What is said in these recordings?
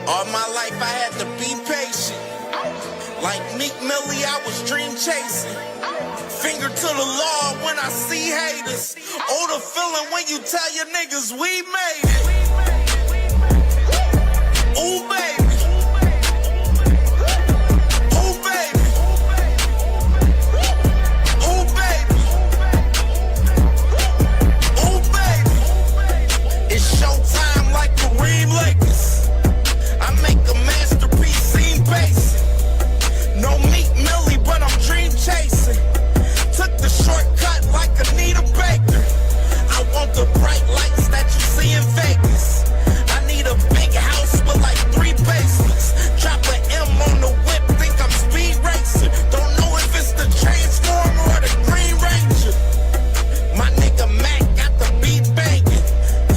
All my life I had to be patient. Like Meek Millie, I was dream chasing. Finger to the law when I see haters. Oh, the feeling when you tell your niggas we made it. Ooh, baby. Ooh, baby. Ooh, baby. Ooh, baby. It's showtime like Kareem Lakers. I make a masterpiece, seem basic. No Meek Millie, but I'm dream chasing. Took the shortcut like Anita Baker. I want the bright lights that you see in Vegas. I need a big house with like 3 basements. Drop an M on the whip, think I'm speed racing. Don't know if it's the Transformer or the Green Ranger. My nigga Mac got the beat banging.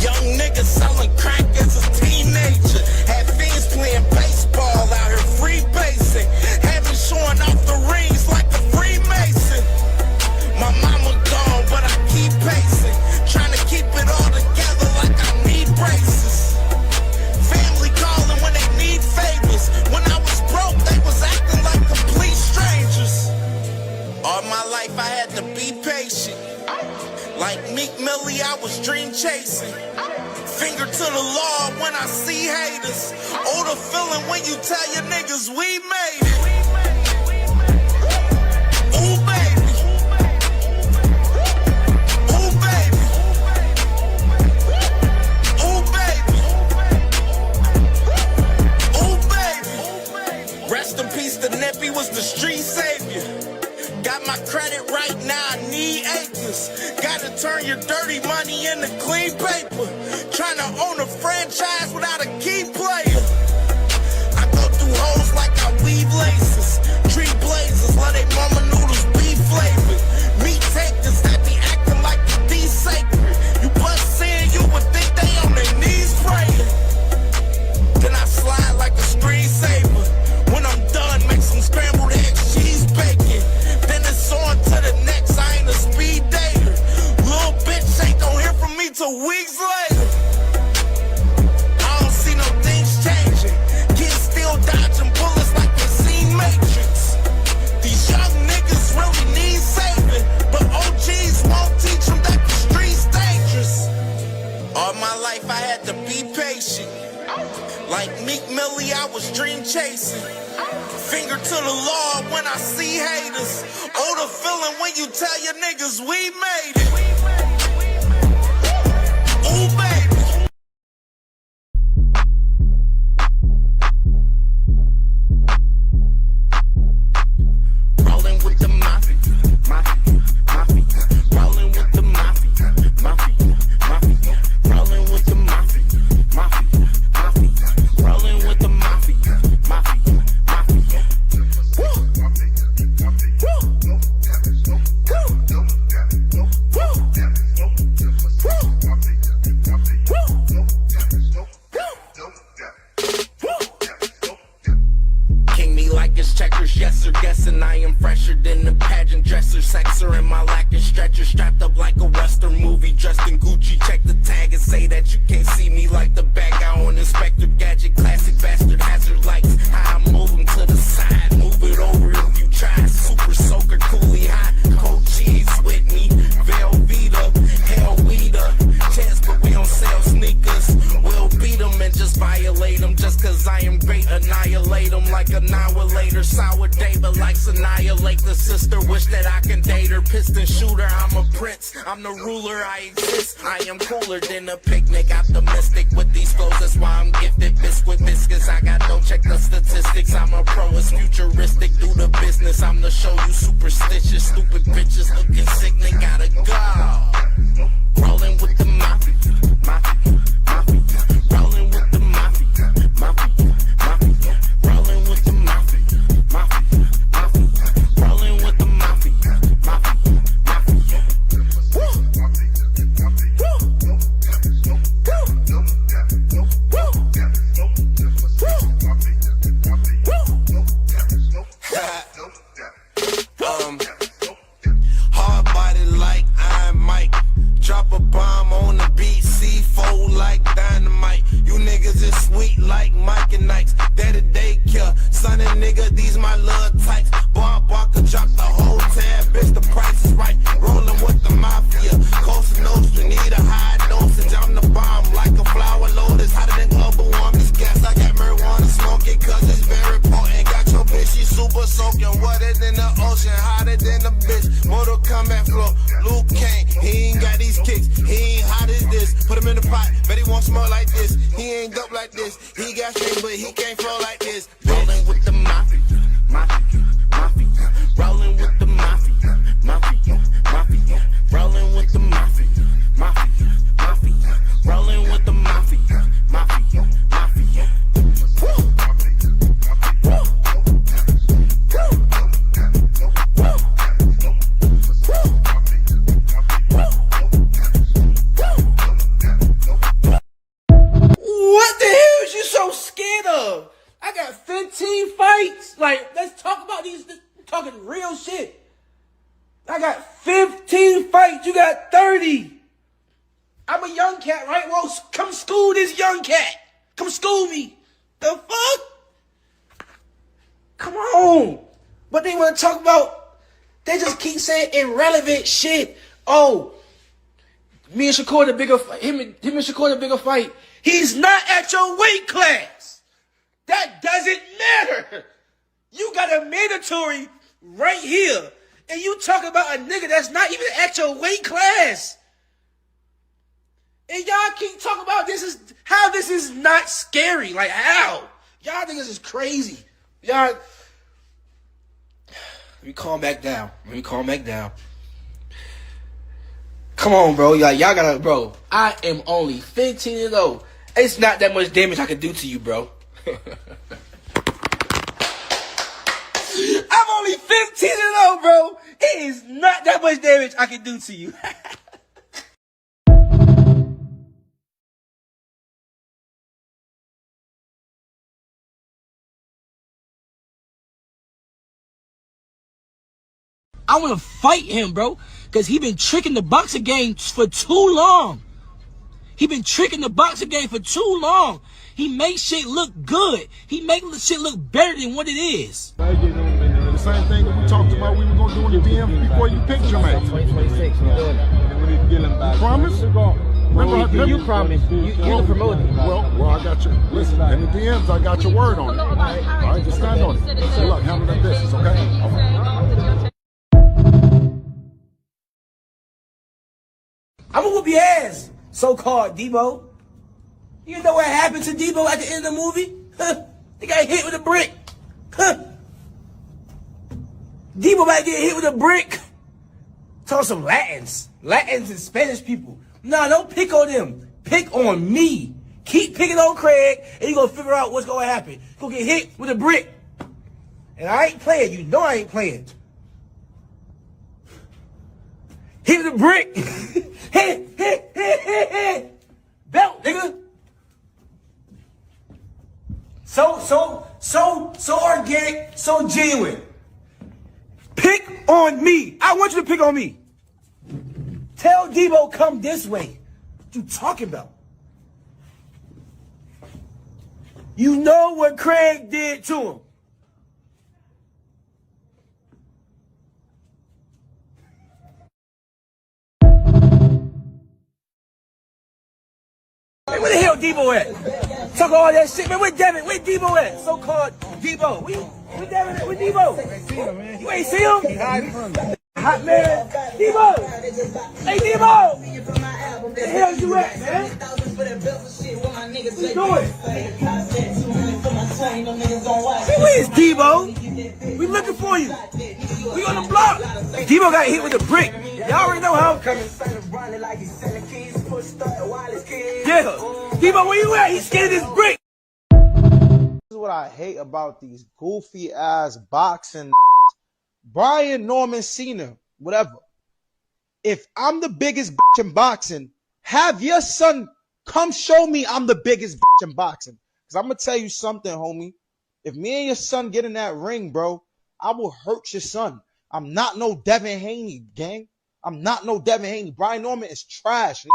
Young nigga selling crack as a teenager. Had fiends playing baseball out here free basing. Had me showing off the rings like a Freemason. My mama gone, but I keep pacing. Trying to keep it all together like I need braces. Family calling when they need favors. When I was broke, they was acting like complete strangers. All my life I had to be patient. Like Meek Millie, I was dream chasing. Finger to the law when I see haters. Oh, the feeling when you tell your niggas we made it. Ooh, baby. Ooh, baby. Ooh, baby. Ooh, baby. Rest in peace, the Nippy was the street savior. Got my credit right now, I need acres. Gotta turn your dirty money into clean paper. Trying to own a franchise without a key player. I go through hoes like I weave laces. Tree blazers, let they mama noodles be flavored. Meat takers that be acting like the D sacred. You bust in, you would think they on their knees praying. Then I slide like a screensaver. When I'm done, make some scrambled eggs, cheese, bacon. Then it's on to the next, I ain't a speed dater. Little bitch ain't gon' hear from me till weeks later. I don't see no things changing. Kids still dodging bullets like they seen Matrix. These young niggas really need saving, but OGs won't teach them that the street's dangerous. All my life I had to be patient. Like Meek Millie, I was dream chasing. Finger to the law when I see haters. Oh, the feeling when you tell your niggas we made it. Ooh, baby. Rolling with the mafia, mafia, mafia. Rolling with the mafia, mafia, mafia. Rolling with the mafia, mafia, mafia. Rolling with the mafia, mafia, mafia. King me like it's checkers, yes sir, guessing I am fresher than the pageant dresser. Sexer in my lacking stretcher, strapped up like a Western movie, dressed in Gucci. Check the tag and say that you can't see me like the bad guy on Inspector Gadget. Classic bastard hazard lights, how I move them to the side. Move it over if you try. Super soaker, coolie hot, cold cheese with me. Velveeta, hell weeder. Chance, but we don't sell sneakers. We'll beat them and just violate them. Just cause I am great, annihilate them like annihilator. Sour David likes annihilate the sister. Wish that I can date her. Piston shooter, I'm a prince. I'm the ruler, I exist. I am cooler than a picnic. Optimistic with these flows, that's why I'm gifted. Biscuit biscuits, I got don't check the statistics. I'm a pro, it's futuristic. Do the business, I'm the show you superstitious. Stupid bitches looking sick, they gotta go. Rolling with the mafia, mafia, mafia. Rolling with the mafia, mafia, mafia. Rolling with the mafia, mafia, mafia. Rolling with the mafia, mafia, mafia. Hard body like Iron Mike. Drop a bomb on the beat, C4 like dynamite. You niggas is sweet like Mike and Ike. Son and nigga, these my little types. Boy, Barker drop the whole tab, bitch, the price is right. Rolling with the mafia. Coast to nose, we need a high dosage. I'm the bomb, like a flower lotus. Hotter than global warming gas. I got marijuana smoking, cause it's very potent. Got your bitch, she super soaking. Wetter than the ocean, hotter than the bitch. Mortal Kombat flow, Luke Kane. He ain't got these kicks, he ain't hot as this. Put him in the pot, bet he won't smell like this. He ain't dope like this. He got strings, but he can't flow like this. Rolling with the mafia, mafia, mafia. Rolling with the mafia, mafia, mafia. Rolling with the mafia, mafia, mafia. Rolling with the mafia, mafia, mafia. What the hell is you so scared of? I got 15 fights. Like, let's talk about these. Talking real shit. I got 15 fights. You got 30. I'm a young cat, right? Well, come school this young cat. Come school me. The fuck? Come on. But they want to talk about, they just keep saying irrelevant shit. Oh, me and Shakur the bigger fight. Him and Shakur the bigger fight. He's not at your weight class. That doesn't matter. You got a mandatory right here. And you talk about a nigga that's not even at your weight class. And y'all keep talking about this is not scary. Like how? Y'all niggas is crazy. Y'all. Let me calm back down. Come on, bro. Y'all gotta, bro. I am only 15 years old. It's not that much damage I can do to you, bro. I'm only 15 years old, bro. It is not that much damage I can do to you. I want to fight him, bro, because he been tricking the boxing game for too long. He makes shit look good. He makes shit look better than what it is. The same thing that we talked about we were going to do in the DM before you picked your man. 2026, we're doing it. Promise? Well, you promised. You the promoter. Well, I got you. Listen, in the DMs, I got your word on it. All right, just stand on it. Good luck, handle that business, okay? All right. I'm gonna whoop your ass, so-called Debo. You know what happened to Debo at the end of the movie? Huh? He got hit with a brick. Huh? Debo might get hit with a brick. Talk some Latins and Spanish people. Nah, don't pick on them. Pick on me. Keep picking on Craig, and you gonna figure out what's gonna happen. You gonna get hit with a brick. And I ain't playing. You know I ain't playing. Hit with a brick. hit. Belt, nigga. So organic, so genuine. Pick on me. I want you to pick on me. Tell Debo come this way. What you talking about? You know what Craig did to him. Hey, where the hell Debo at? Talk all that shit, man. Where Devin? Where Debo at? So-called Debo. Where Devin at? Where Debo? You ain't see him? He hiding from me. Hot man. Debo! Hey, Debo! Where the hell you at, man? What you doing? Hey, where is Debo? We looking for you. We on the block. Debo got hit with a brick. Y'all already know how I'm coming. Yeah. Debo, where you at? He's scared of this brick. This is what I hate about these goofy ass boxing. Brian Norman Cena, whatever. If I'm the biggest bitch in boxing, have your son come show me I'm the biggest bitch in boxing. Because I'm going to tell you something, homie. If me and your son get in that ring, bro, I will hurt your son. I'm not no Devin Haney, gang. I'm not no Devin Haney. Brian Norman is trash.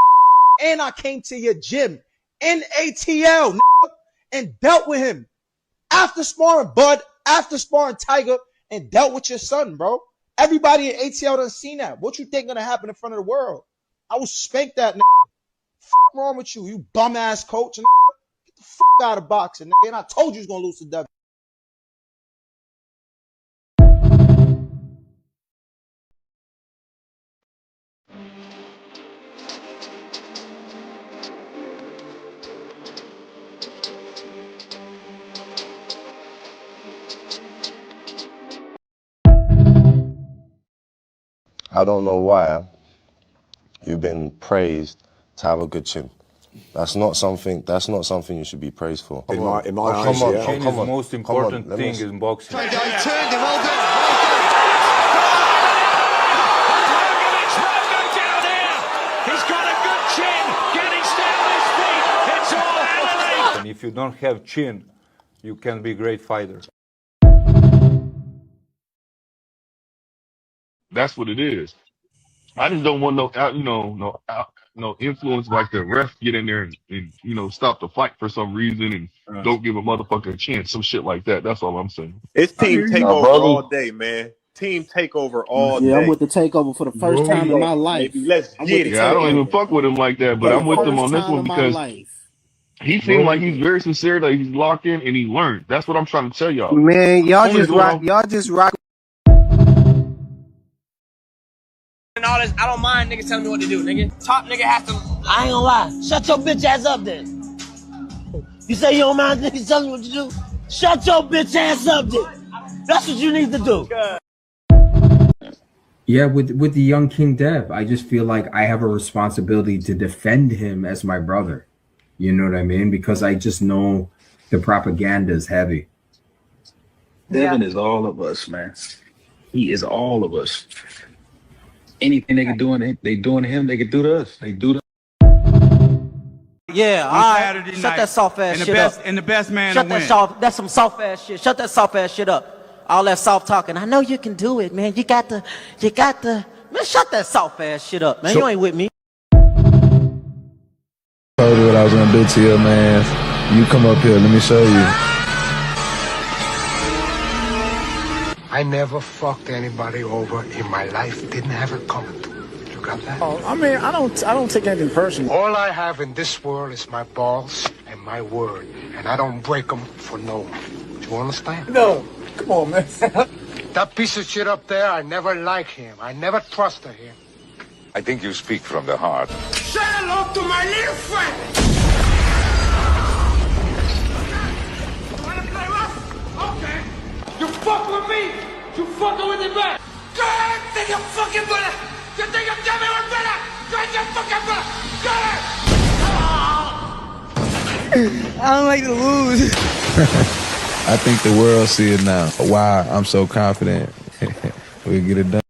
And I came to your gym in ATL and dealt with him. After sparring, bud, after sparring Tiger and dealt with your son, bro. Everybody in ATL done seen that. What you think gonna happen in front of the world? I will spank that nigga. Fuck wrong with you, you bum ass coach. Nigga. Get the fuck out of boxing, nigga. And I told you was gonna lose to W. I don't know why you've been praised to have a good chin. That's not something you should be praised for. In my eyes, yeah. Chin is the most important thing in boxing. He turned him over. He's got a good chin. Getting still on his feet. It's all Adelaide. And if you don't have chin, you can be a great fighter. That's what it is. I just don't want no influence like the ref get in there and stop the fight for some reason and don't give a motherfucker a chance, some shit like that. That's all I'm saying. It's team takeover all day, man. Team takeover all day. Yeah, I'm with the takeover for the first time in my life. Baby, let's get it. Yeah, I don't even fuck with him like that, but I'm with him on this one because he seemed like he's very sincere, like he's locked in and he learned. That's what I'm trying to tell y'all. Man, y'all just rock. And all this, I don't mind niggas telling me what to do, nigga. Top nigga has to. I ain't gonna lie. Shut your bitch ass up then. You say you don't mind niggas telling you what to do? Shut your bitch ass up then. That's what you need to do. Yeah, with the young King Dev, I just feel like I have a responsibility to defend him as my brother. You know what I mean? Because I just know the propaganda is heavy. Devin is all of us, man. He is all of us. Anything they can do, they doing to him, they can do to us. They do to. Yeah, all right. Shut that soft ass shit up. And the best man Shut that soft. That's some soft ass shit. Shut that soft ass shit up. All that soft talking. I know you can do it, man. You got the. Man, shut that soft ass shit up, man. You ain't with me. Told you what I was gonna do to you, man. You come up here. Let me show you. I never fucked anybody over in my life. Didn't have it coming to me. You got that? Oh, I mean, I don't take anything personal. All I have in this world is my balls and my word, and I don't break them for no one. Do you understand? No, come on, man. That piece of shit up there, I never liked him. I never trusted him. I think you speak from the heart. Say hello to my little friend. You wanna play rough? Okay. You fuck with me, you fucking with me back. Go ahead, think you're fucking better. You think you're giving me better? Go ahead, you're fucking better. Go ahead. I don't like to lose. I think the world see it now. Why I'm so confident we'll get it done.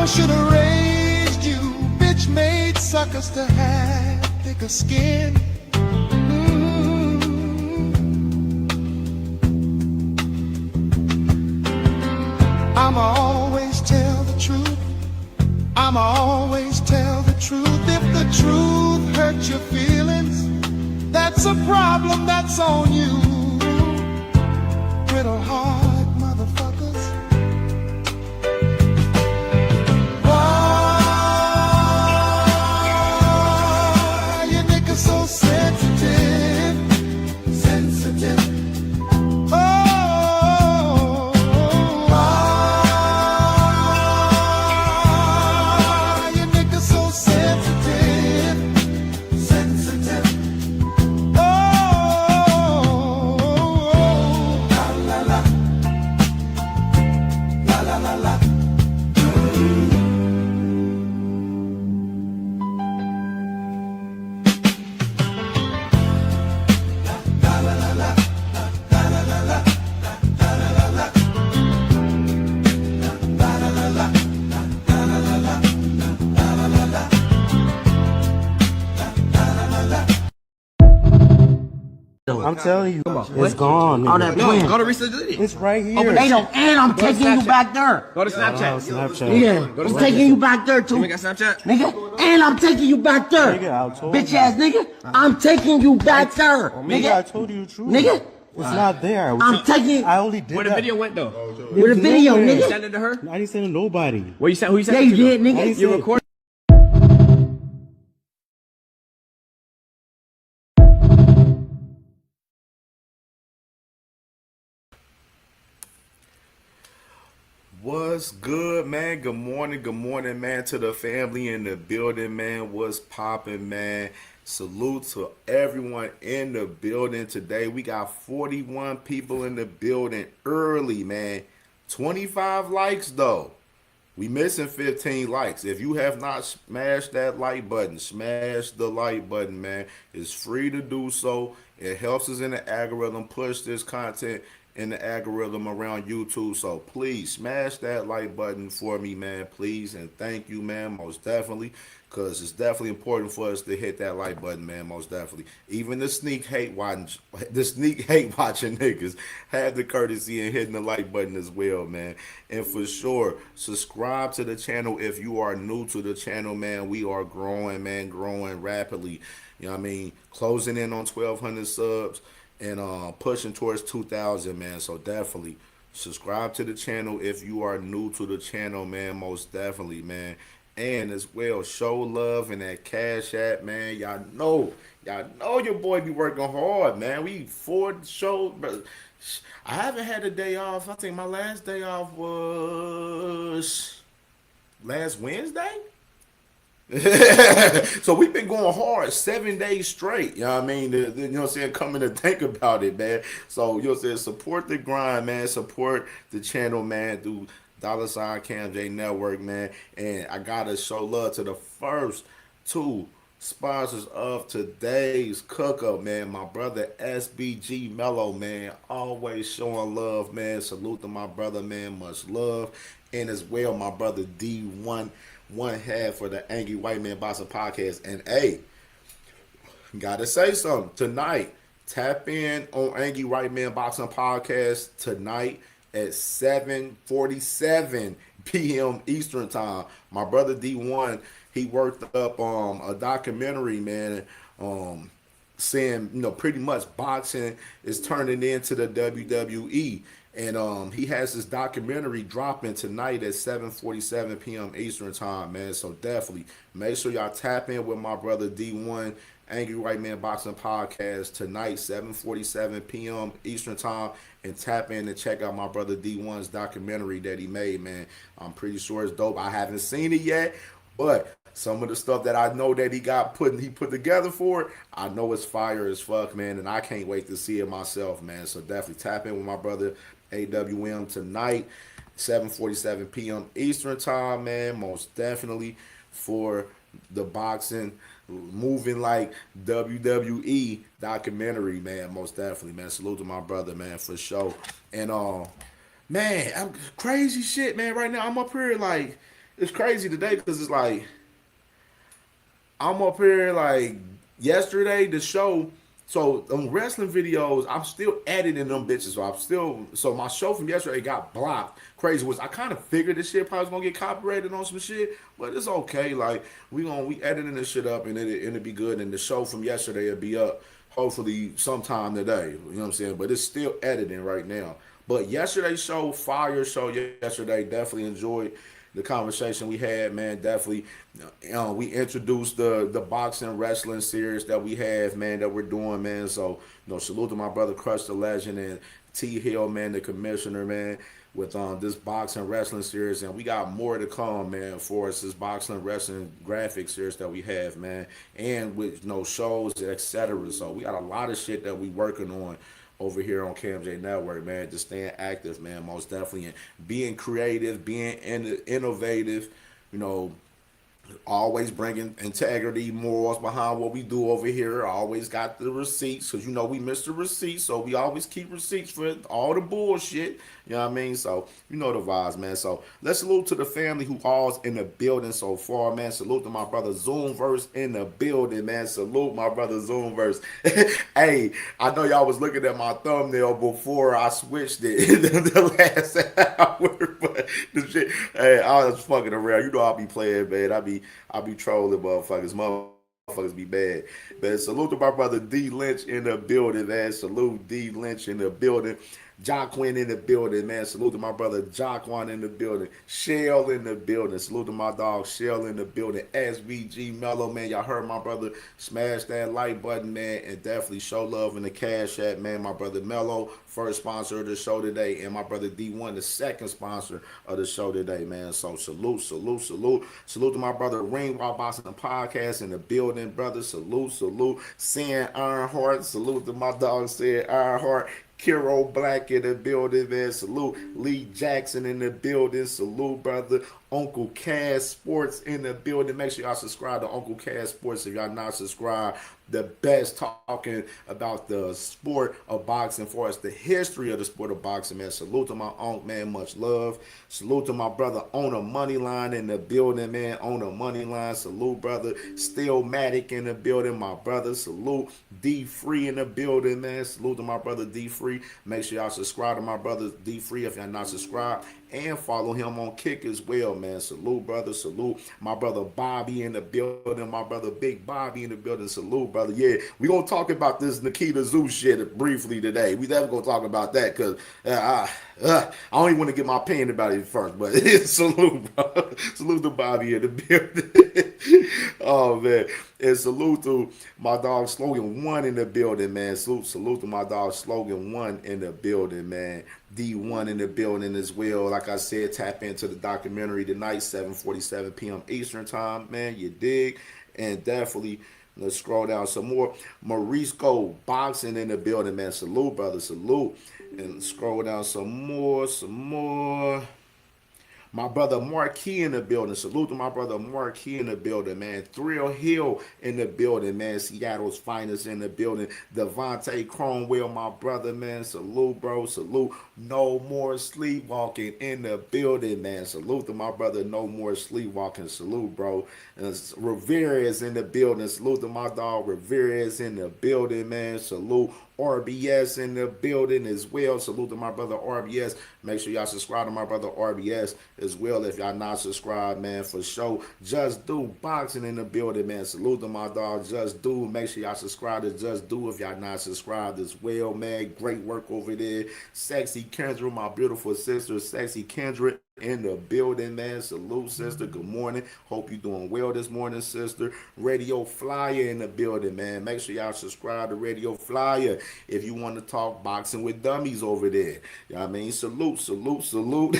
Should've raised you, bitch made suckers to have thicker skin. I'ma always tell the truth. I'ma always tell the truth. If the truth hurts your feelings, that's a problem, that's on you. Brittle heart motherfuckers. I'm telling you, it's gone. All that plan. Go to research it. It's right here. Oh, they don't. And I'm taking you back there. Go to Snapchat. Yeah, I'm taking you back there too. You got Snapchat? Nigga, and I'm taking you back there. Bitch ass nigga, I'm taking you back there. Nigga, I told you the truth. Nigga, it's not there. I'm taking. I only did Where the video went though? Where the video, You nigga? sent it to her? I didn't send it to nobody. Where you sent? Who you sent Yeah, it you to? did, nigga. You recorded? What's good, man? Good morning, man, to the family in the building, man. What's poppin', man? Salute to everyone in the building today. We got 41 people in the building early, man. 25 likes, though. We missing 15 likes. If you have not smashed that like button, smash the like button, man. It's free to do so. It helps us in the algorithm, push this content in the algorithm around YouTube. So please smash that like button for me, man, please. And thank you, man, most definitely. Because it's definitely important for us to hit that like button, man, most definitely. Even the sneak hate watching niggas have the courtesy in hitting the like button as well, man. And for sure, subscribe to the channel if you are new to the channel, man. We are growing, man, growing rapidly. You know what I mean? Closing in on 1,200 subs and pushing towards 2,000, man. So definitely subscribe to the channel if you are new to the channel, man, most definitely, man. And as well, show love in that Cash App, man. Y'all know your boy be working hard, man. We 4 shows, but I haven't had a day off. I think my last day off was last Wednesday. So we've been going hard 7 days straight. You know what I mean? You know what I'm saying? Coming to think about it, man. So you know what I'm saying? Support the grind, man. Support the channel, man, through $ CamJNetwork, man. And I gotta show love to the first 2 sponsors of today's cook up, man. My brother SBG Mello, man. Always showing love, man. Salute to my brother, man. Much love. And as well, my brother D1, one half for the Angry White Man Boxing Podcast. And hey, gotta say something. Tonight, tap in on Angry White Man Boxing Podcast tonight at 7:47 p.m. Eastern Time. My brother D1, he worked up a documentary, man, saying, you know, pretty much boxing is turning into the WWE. And he has this documentary dropping tonight at 7:47 p.m. Eastern Time, man. So definitely make sure y'all tap in with my brother D1, Angry White Man Boxing Podcast tonight, 7:47 p.m. Eastern Time, and tap in and check out my brother D1's documentary that he made, man. I'm pretty sure it's dope. I haven't seen it yet, but some of the stuff that I know that he put together for it, I know it's fire as fuck, man, and I can't wait to see it myself, man. So definitely tap in with my brother AWM tonight, 7:47 p.m. Eastern Time, man. Most definitely for the boxing moving like WWE documentary, man. Most definitely, man. Salute to my brother, man, for sure. And man, I'm crazy shit, man. Right now, I'm up here like it's crazy today because it's like I'm up here like yesterday the show. So on wrestling videos, I'm still editing them bitches. So my show from yesterday got blocked. Crazy was I kind of figured this shit probably was gonna get copyrighted on some shit, but it's okay. Like we editing this shit up and it'll be good. And the show from yesterday will be up hopefully sometime today. You know what I'm saying? But it's still editing right now. But yesterday's show, fire show yesterday. Definitely enjoyed the conversation we had, man. Definitely, we introduced the boxing wrestling series that we have, man, that we're doing, man. So, salute to my brother Crush the Legend and T Hill, man, the commissioner, man, with this boxing wrestling series. And we got more to come, man, for us, this boxing wrestling graphic series that we have, man, and with shows, etc. So we got a lot of shit that we working on over here on CamJNetwork, man, just staying active, man, most definitely, and being creative, being innovative, Always bringing integrity, morals behind what we do over here. Always got the receipts, because you know we miss the receipts, so we always keep receipts for all the bullshit. You know what I mean? So you know the vibes, man. So let's salute to the family who all's in the building so far, man. Salute to my brother Zoomverse in the building, man. Salute my brother Zoomverse. Hey, I know y'all was looking at my thumbnail before I switched it the last hour, but the shit, hey, I was fucking around. You know I be playing, man. I be trolling motherfuckers. Motherfuckers be bad. Man, salute to my brother D Lynch in the building, man. Salute D Lynch in the building. Joaquin in the building, man. Salute to my brother Joaquin in the building. Shell in the building. Salute to my dog Shell in the building. SVG Mello, man. Y'all heard my brother. Smash that like button, man. And definitely show love in the cash app, man. My brother Mello, first sponsor of the show today. And my brother D1, the second sponsor of the show today, man. So salute, salute, salute. Salute to my brother Ring While Boxing Podcast in the building, brother. Salute, salute. Sam Ironheart. Salute to my dog, Sam Ironheart. Kiro Black in the building, man. Salute. Lee Jackson in the building. Salute, brother. Uncle Cass Sports in the building. Make sure y'all subscribe to Uncle Cass Sports if y'all not subscribed. The best talking about the sport of boxing for us, the history of the sport of boxing, man. Salute to my uncle, man. Much love. Salute to my brother on a money line in the building, man. On a money line. Salute, brother. Stillmatic in the building, my brother. Salute. D Free in the building, man. Salute to my brother D Free. Make sure y'all subscribe to my brother D Free if y'all not subscribed. And follow him on Kick as well, man. Salute, brother. Salute. My brother Bobby in the building. My brother Big Bobby in the building. Salute, brother. Yeah, we going to talk about this Nikita Zoo shit briefly today. We never going to talk about that because I don't even want to get my opinion about it first. But salute, bro. Salute to Bobby in the building. Oh, man. And salute to my dog Slogan 1 in the building, man. Salute to my dog Slogan 1 in the building, man. D1 in the building as well. Like I said, tap into the documentary tonight, 7:47 p.m. Eastern time, man. You dig? And definitely, let's scroll down some more. Maurice Boxing in the building, man. Salute, brother. Salute. And scroll down some more. My brother Marquis in the building. Salute to my brother Marquis in the building, man. Thrill Hill in the building, man. Seattle's finest in the building. Devontae Cromwell, my brother, man. Salute, bro. Salute. No More Sleepwalking in the building, man. Salute to my brother No More Sleepwalking. Salute, bro. Ramirez in the building. Salute to my dog Ramirez in the building, man. Salute. RBS in the building as well. Salute to my brother RBS. Make sure y'all subscribe to my brother RBS as well if y'all not subscribed, man, for sure. Just Do Boxing in the building, man. Salute to my dog Just Do. Make sure y'all subscribe to Just Do if y'all not subscribed as well, man. Great work over there. Sexy Kendra, my beautiful sister, Sexy Kendra in the building, man. Salute, sister. Good morning. Hope you doing well this morning, sister. Radio Flyer in the building, man. Make sure y'all subscribe to Radio Flyer if you want to talk boxing with dummies over there. You know what I mean? Salute, salute, salute.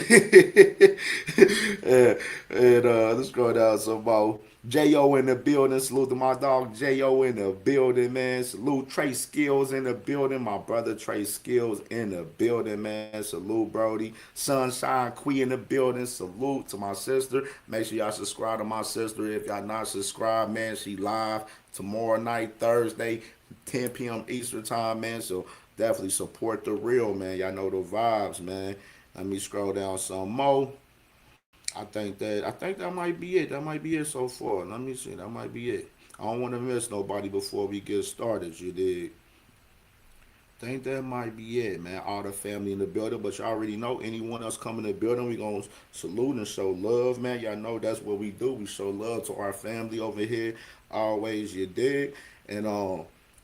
and let's go down some more. J.O. in the building. Salute to my dog J.O. in the building, man. Salute Trey Skills in the building. My brother Trey Skills in the building, man. Salute, Brody. Sunshine Queen in the building. Salute to my sister. Make sure y'all subscribe to my sister. If y'all not subscribed, man, she live tomorrow night, Thursday, 10 p.m. Eastern time, man. So definitely support the real, man. Y'all know the vibes, man. Let me scroll down some more. I think that might be it. That might be it so far. Let me see. That might be it. I don't want to miss nobody before we get started, you dig? Think that might be it, man. All the family in the building, but you already know anyone else coming in the building, we gonna salute and show love, man. Y'all know that's what we do. We show love to our family over here. Always, you dig? And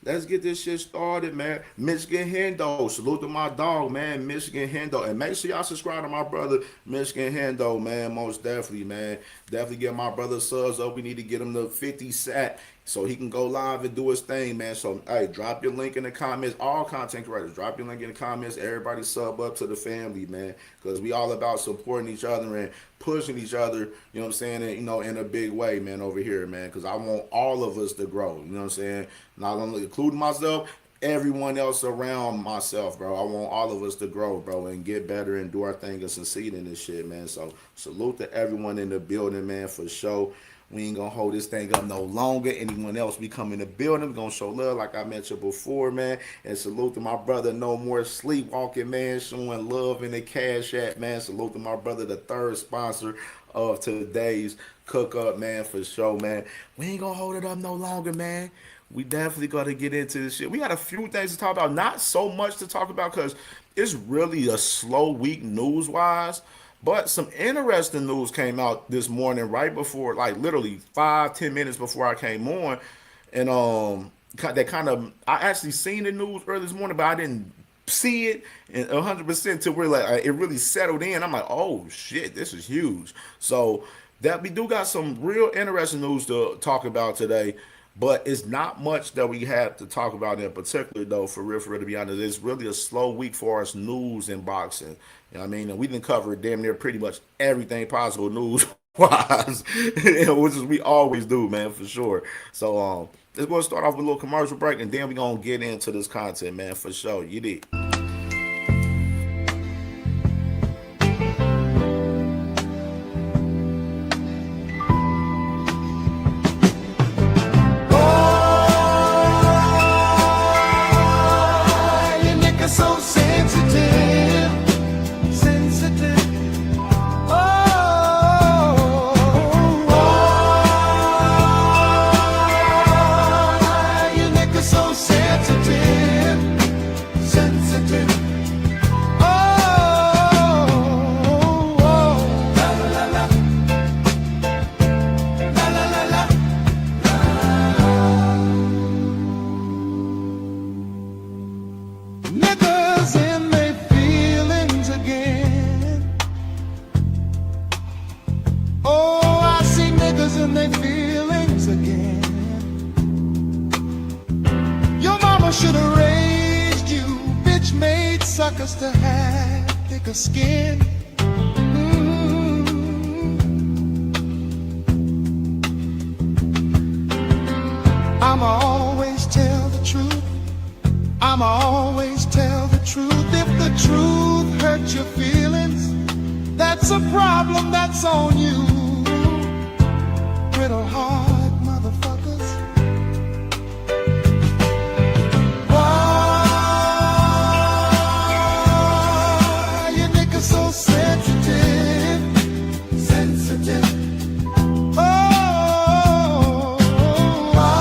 let's get this shit started, man. Michigan Hendo. Salute to my dog, man. Michigan Hendo. And make sure y'all subscribe to my brother, Michigan Hendo, man. Most definitely, man. Definitely get my brother subs up. We need to get him to 50 sat so he can go live and do his thing, man. So, hey, drop your link in the comments. All content creators, drop your link in the comments. Everybody sub up to the family, man. Because we all about supporting each other and pushing each other, you know what I'm saying, and, you know, in a big way, man, over here, man. Because I want all of us to grow, you know what I'm saying? Not only including myself, everyone else around myself, bro. I want all of us to grow, bro, and get better and do our thing and succeed in this shit, man. So salute to everyone in the building, man, for sure. We ain't gonna hold this thing up no longer. Anyone else, we come in the building, we gonna show love like I mentioned before, man. And salute to my brother, No More Sleepwalking, man, showing love in the Cash App, man. Salute to my brother, the third sponsor of today's cook up, man, for sure, man. We ain't gonna hold it up no longer, man. We definitely gotta get into this shit. We got a few things to talk about, not so much to talk about because it's really a slow week news wise. But some interesting news came out this morning, right before, like literally 5-10 minutes before I came on, and that kind of I actually seen the news early this morning, but I didn't see it and 100% till we're like it really settled in. I'm like, oh shit, this is huge. So that we do got some real interesting news to talk about today. But it's not much that we have to talk about in particular, though, for real, to be honest. It's really a slow week for us news in boxing. You know what I mean? And we didn't cover damn near pretty much everything possible news-wise, which is we always do, man, for sure. So let's go start off with a little commercial break, and then we're going to get into this content, man, for sure. You did. To have thicker skin. I'ma always tell the truth. I'ma always tell the truth. If the truth hurts your feelings, that's a problem that's on you. Brittle heart motherfuckers. So sensitive, sensitive. Oh, why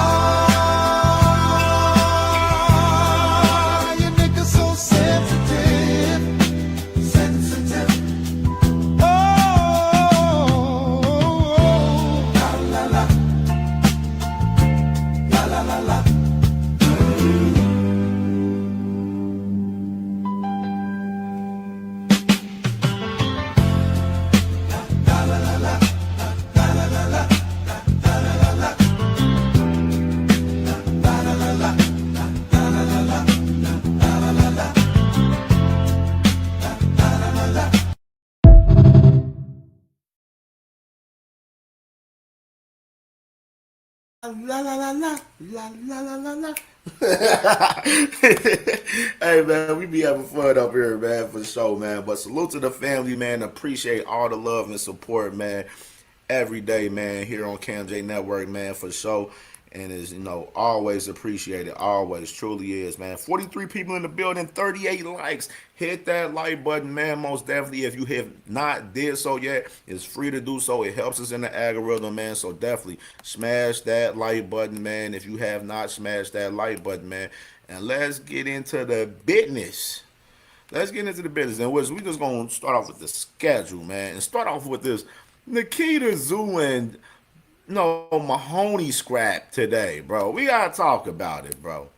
you niggas so sensitive, sensitive. Oh, la la la, la la la la. La la la la la la la la la. Hey man, we be having fun up here, man, for sure, man. But salute to the family, man. Appreciate all the love and support, man. Every day, man, here on CamJNetwork, man, for sure. And is always appreciated, always truly is, man. 43 people in the building, 38 likes. Hit that like button, man. Most definitely, if you have not did so yet, it's free to do so. It helps us in the algorithm, man. So definitely smash that like button, man. If you have not smashed that like button, man. And let's get into the business. Let's get into the business. And we just gonna start off with the schedule, man, and start off with this Nikita Zoo and Mahoney scrap today, bro. We gotta talk about it, bro.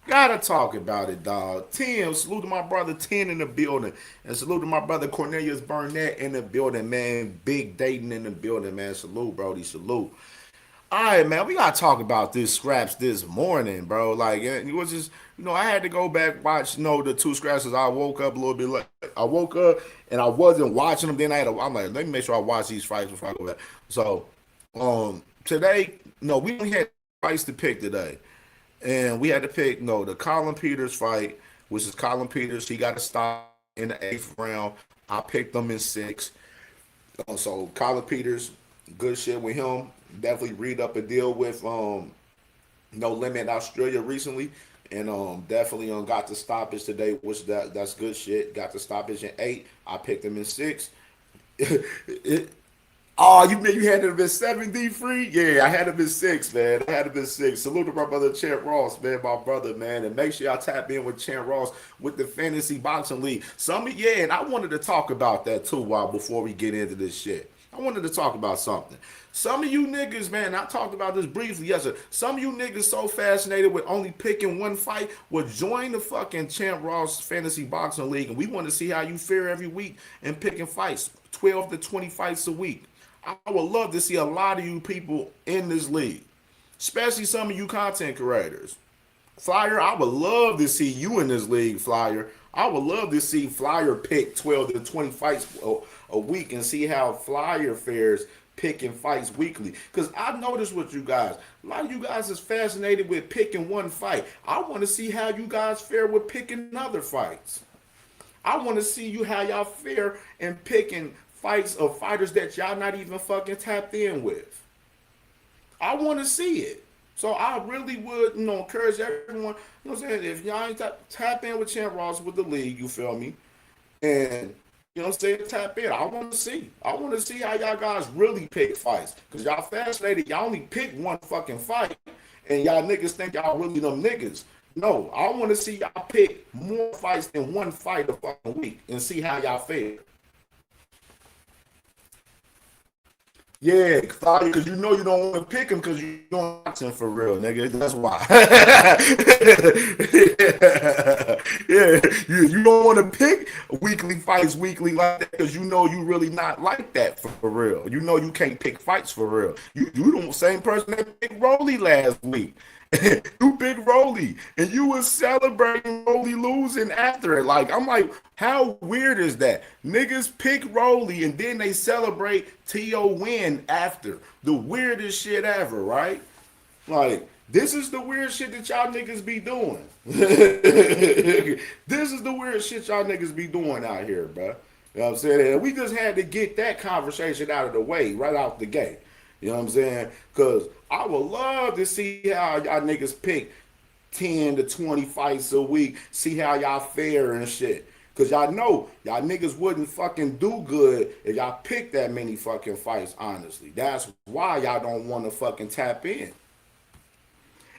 Gotta talk about it, dog. Tim, salute to my brother 10 in the building. And salute to my brother Cornelius Burnett in the building, man. Big Dayton in the building, man. Salute, Brody. Salute. All right, man. We gotta talk about this scraps this morning, bro. Like, it was just, I had to go back watch, the two scraps as I woke up a little bit late. I woke up and I wasn't watching them. Then I'm like, let me make sure I watch these fights before I go back. So, today, we only had fights to pick today. And we had to pick, the Colin Peters fight, which is Colin Peters. He got a stop in the 8th round. I picked him in 6. So Colin Peters, good shit with him. definitely read up a deal with No Limit Australia recently, and definitely got the stoppage today, which that's good shit. Got the stoppage in 8. I picked him in 6. Oh, you had to have been 7D free? Yeah, I had to been 6, man. I had to been 6. Salute to my brother Champ Ross, man, my brother, man. And make sure y'all tap in with Champ Ross with the Fantasy Boxing League. And I wanted to talk about that too before we get into this shit. I wanted to talk about something. Some of you niggas, man, I talked about this briefly yesterday. Some of you niggas so fascinated with only picking one fight will join the fucking Champ Ross Fantasy Boxing League, and we want to see how you fare every week in picking fights, 12 to 20 fights a week. I would love to see a lot of you people in this league, especially some of you content creators. Flyer, I would love to see you in this league, Flyer. I would love to see Flyer pick 12 to 20 fights a week and see how Flyer fares picking fights weekly. Because I've noticed with you guys, a lot of you guys is fascinated with picking one fight. I want to see how you guys fare with picking other fights. I want to see how y'all fare in picking fights of fighters that y'all not even fucking tapped in with. I want to see it. So I really would, encourage everyone, you know what I'm saying, if y'all ain't tap in with Champ Ross with the league, you feel me? And, you know what I'm saying, tap in. I want to see. I want to see how y'all guys really pick fights. Because y'all fascinated, y'all only pick one fucking fight, and y'all niggas think y'all really them niggas. No, I want to see y'all pick more fights than one fight a fucking week and see how y'all fare. Yeah, because you know you don't want to pick him because you don't watch him for real, nigga. That's why. Yeah, you don't want to pick weekly fights weekly like that because you know you really not like that for real. You know you can't pick fights for real. You the same person that picked Rolly last week. You picked Rolly, and you was celebrating Rolly losing after it. Like, I'm like, how weird is that? Niggas pick Rolly, and then they celebrate T.O. win after. The weirdest shit ever, right? Like, this is the weird shit that y'all niggas be doing. This is the weird shit y'all niggas be doing out here, bro. You know what I'm saying? And we just had to get that conversation out of the way right out the gate. You know what I'm saying? Because I would love to see how y'all niggas pick 10 to 20 fights a week, see how y'all fare and shit. Because y'all know y'all niggas wouldn't fucking do good if y'all picked that many fucking fights, honestly. That's why y'all don't want to fucking tap in.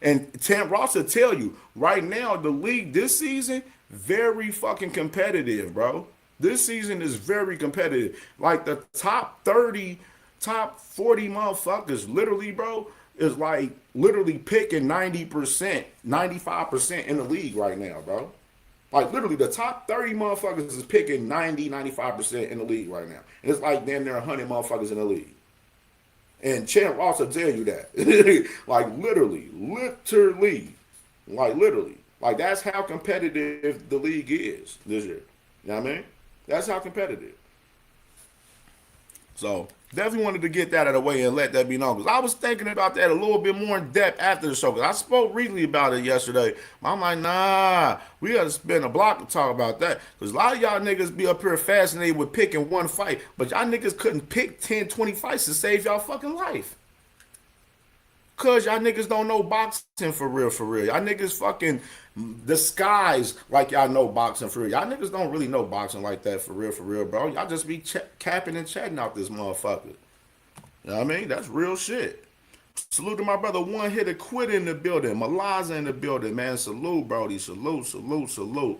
And Tam Ross will tell you, right now, the league this season, very fucking competitive, bro. This season is very competitive. Like the top 40 motherfuckers, literally, bro, is like literally picking 90%, 95% in the league right now, bro. Like literally the top 30 motherfuckers is picking 90, 95% in the league right now. And it's like damn near 100 motherfuckers in the league. And Champ Ross will tell you that. Like literally. Like that's how competitive the league is this year. You know what I mean? That's how competitive. So definitely wanted to get that out of the way and let that be known. Because I was thinking about that a little bit more in depth after the show. Because I spoke briefly about it yesterday. I'm like, nah, we got to spend a block to talk about that. Because a lot of y'all niggas be up here fascinated with picking one fight. But y'all niggas couldn't pick 10, 20 fights to save y'all fucking life. Because y'all niggas don't know boxing for real, for real. Y'all niggas fucking disguise like y'all know boxing for real. Y'all niggas don't really know boxing like that for real, bro. Y'all just be capping and chatting out this motherfucker. You know what I mean? That's real shit. Salute to my brother One Hitter Quit in the building. Malaza in the building, man. Salute, Brody. Salute.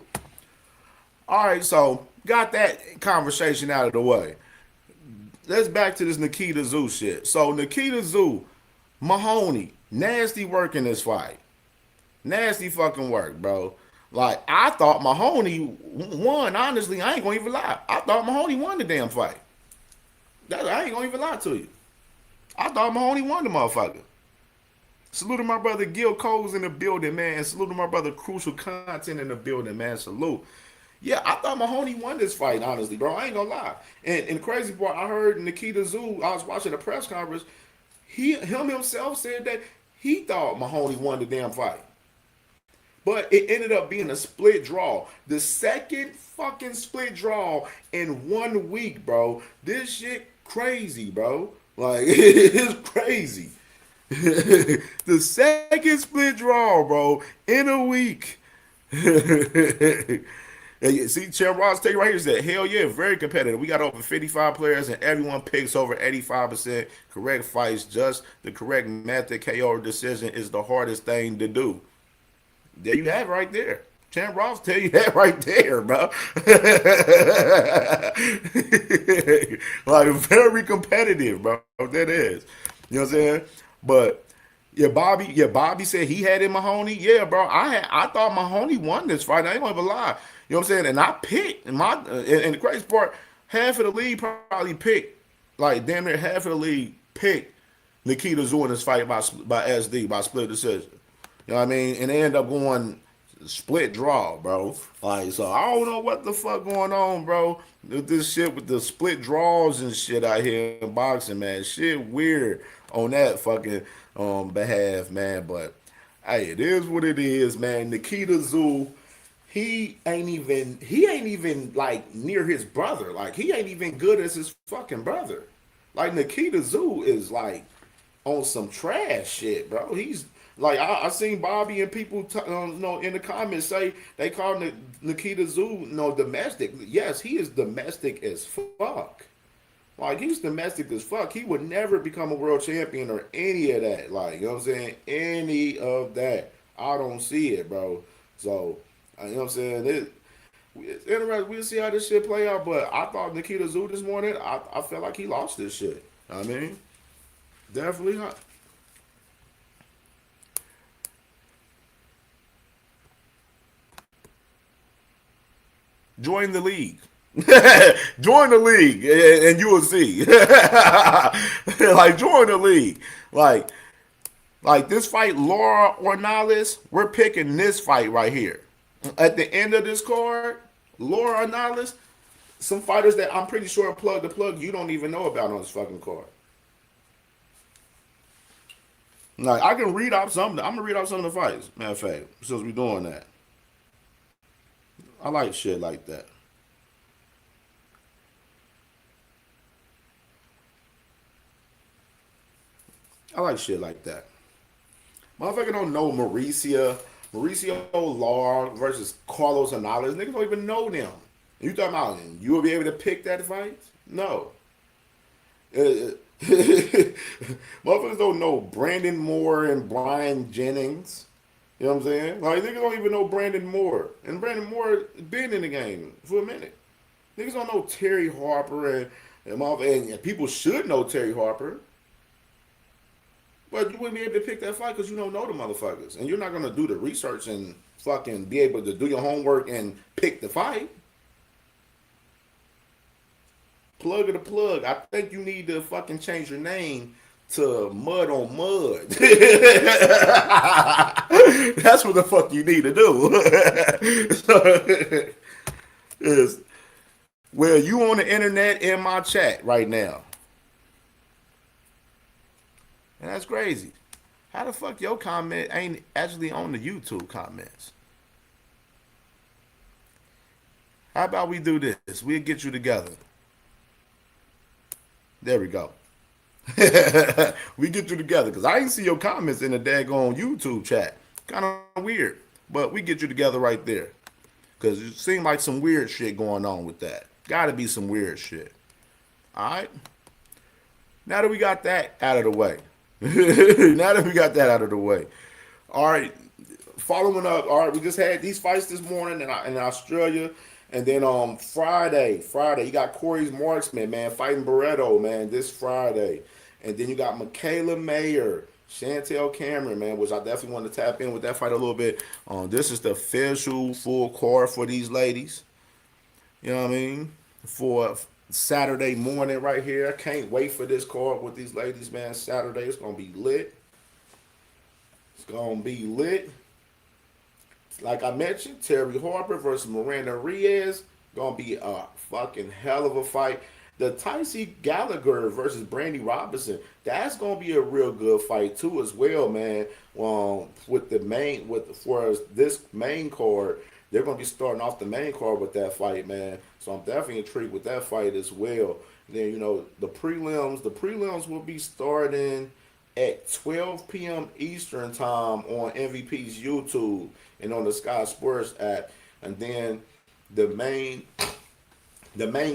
All right, so got that conversation out of the way. Let's back to this Nikita Zoo shit. So Nikita Zoo, Mahoney, nasty work in this fight. Nasty fucking work, bro. Like, I thought Mahoney won. Honestly, I ain't gonna even lie. I thought Mahoney won the damn fight. I ain't gonna even lie to you. I thought Mahoney won the motherfucker. Salute to my brother Gil Coles in the building, man. Salute to my brother Crucial Content in the building, man. Salute. Yeah, I thought Mahoney won this fight, honestly, bro. I ain't gonna lie. And the crazy part, I heard Nikita Zoo, I was watching a press conference, him himself said that he thought Mahoney won the damn fight. But it ended up being a split draw. The second fucking split draw in 1 week, bro. This shit crazy, bro. Like it's crazy. The second split draw, bro, in a week. And you see, Champ Ross take right here said, hell yeah, very competitive. We got over 55 players and everyone picks over 85% correct fights. Just the correct method. KO decision is the hardest thing to do. There you have it right there. Champ Ross tell you that right there, bro. Like very competitive, bro. That is. You know what I'm saying? But Bobby said he had in Mahoney. Yeah, bro. I thought Mahoney won this fight. I ain't gonna even lie. You know what I'm saying? And I picked and the crazy part, half of the league probably picked, like damn near half of the league picked Nikita Tszyu in this fight by SD, by split decision. You know what I mean? And they end up going split draw, bro. Like, so I don't know what the fuck going on, bro. This shit with the split draws and shit out here in boxing, man. Shit weird on that fucking behalf, man. But hey, it is what it is, man. Nikita Tszyu, he ain't even like near his brother. Like he ain't even good as his fucking brother. Like Nikita Tszyu is like on some trash shit, bro. He's like I seen Bobby and people in the comments say they call Nikita Tszyu domestic. Yes, he is domestic as fuck. Like he's domestic as fuck. He would never become a world champion or any of that. Like, you know what I'm saying? Any of that. I don't see it, bro. So, you know what I'm saying? It's interesting. We'll see how this shit play out. But I thought Nikita Tszyu this morning, I felt like he lost this shit. I mean, definitely not. Join the league. Join the league and you will see. Like, join the league. Like this fight, Laura Ornelas, we're picking this fight right here. At the end of this card, Laura Ornelas, some fighters that I'm pretty sure plug the plug you don't even know about on this fucking card. Like, I can read out some. I'm gonna read out some of the fights. Matter of fact, since we're doing that, I like shit like that. I like shit like that. Motherfucker don't know Mauricio Lara versus Carlos Anales. Niggas don't even know them. You talking about you will be able to pick that fight? No. Motherfuckers don't know Brandon Moore and Brian Jennings. You know what I'm saying? Like, niggas don't even know Brandon Moore. And Brandon Moore been in the game for a minute. Niggas don't know Terry Harper and people should know Terry Harper. But you wouldn't be able to pick that fight because you don't know the motherfuckers. And you're not going to do the research and fucking be able to do your homework and pick the fight. Plug of the plug. I think you need to fucking change your name to Mud on Mud. That's what the fuck you need to do. Well, you on the internet in my chat right now. And that's crazy. How the fuck your comment ain't actually on the YouTube comments? How about we do this? We'll get you together. There we go. We get you together because I ain't see your comments in the daggone YouTube chat. Kind of weird. But we get you together right there. Because it seemed like some weird shit going on with that. Gotta be some weird shit. Alright? Now that we got that out of the way. All right, following up. All right, we just had these fights this morning in Australia, and then Friday, you got Corey's Marksman, man, fighting Barreto, man, this Friday, and then you got Michaela Mayer, Chantel Cameron, man, which I definitely want to tap in with that fight a little bit. This is the official full card for these ladies. You know what I mean? For Saturday morning right here. I can't wait for this card with these ladies, man. Saturday, it's going to be lit. It's going to be lit. Like I mentioned, Terry Harper versus Miranda Reyes. Going to be a fucking hell of a fight. The Tycee Gallagher versus Brandy Robinson. That's going to be a real good fight too as well, man. For this main card. they're going to be starting off the main card with that fight, man. So I'm definitely intrigued with that fight as well. Then the prelims will be starting at 12 p.m. Eastern time on MVP's YouTube and on the Sky Sports app, and then the main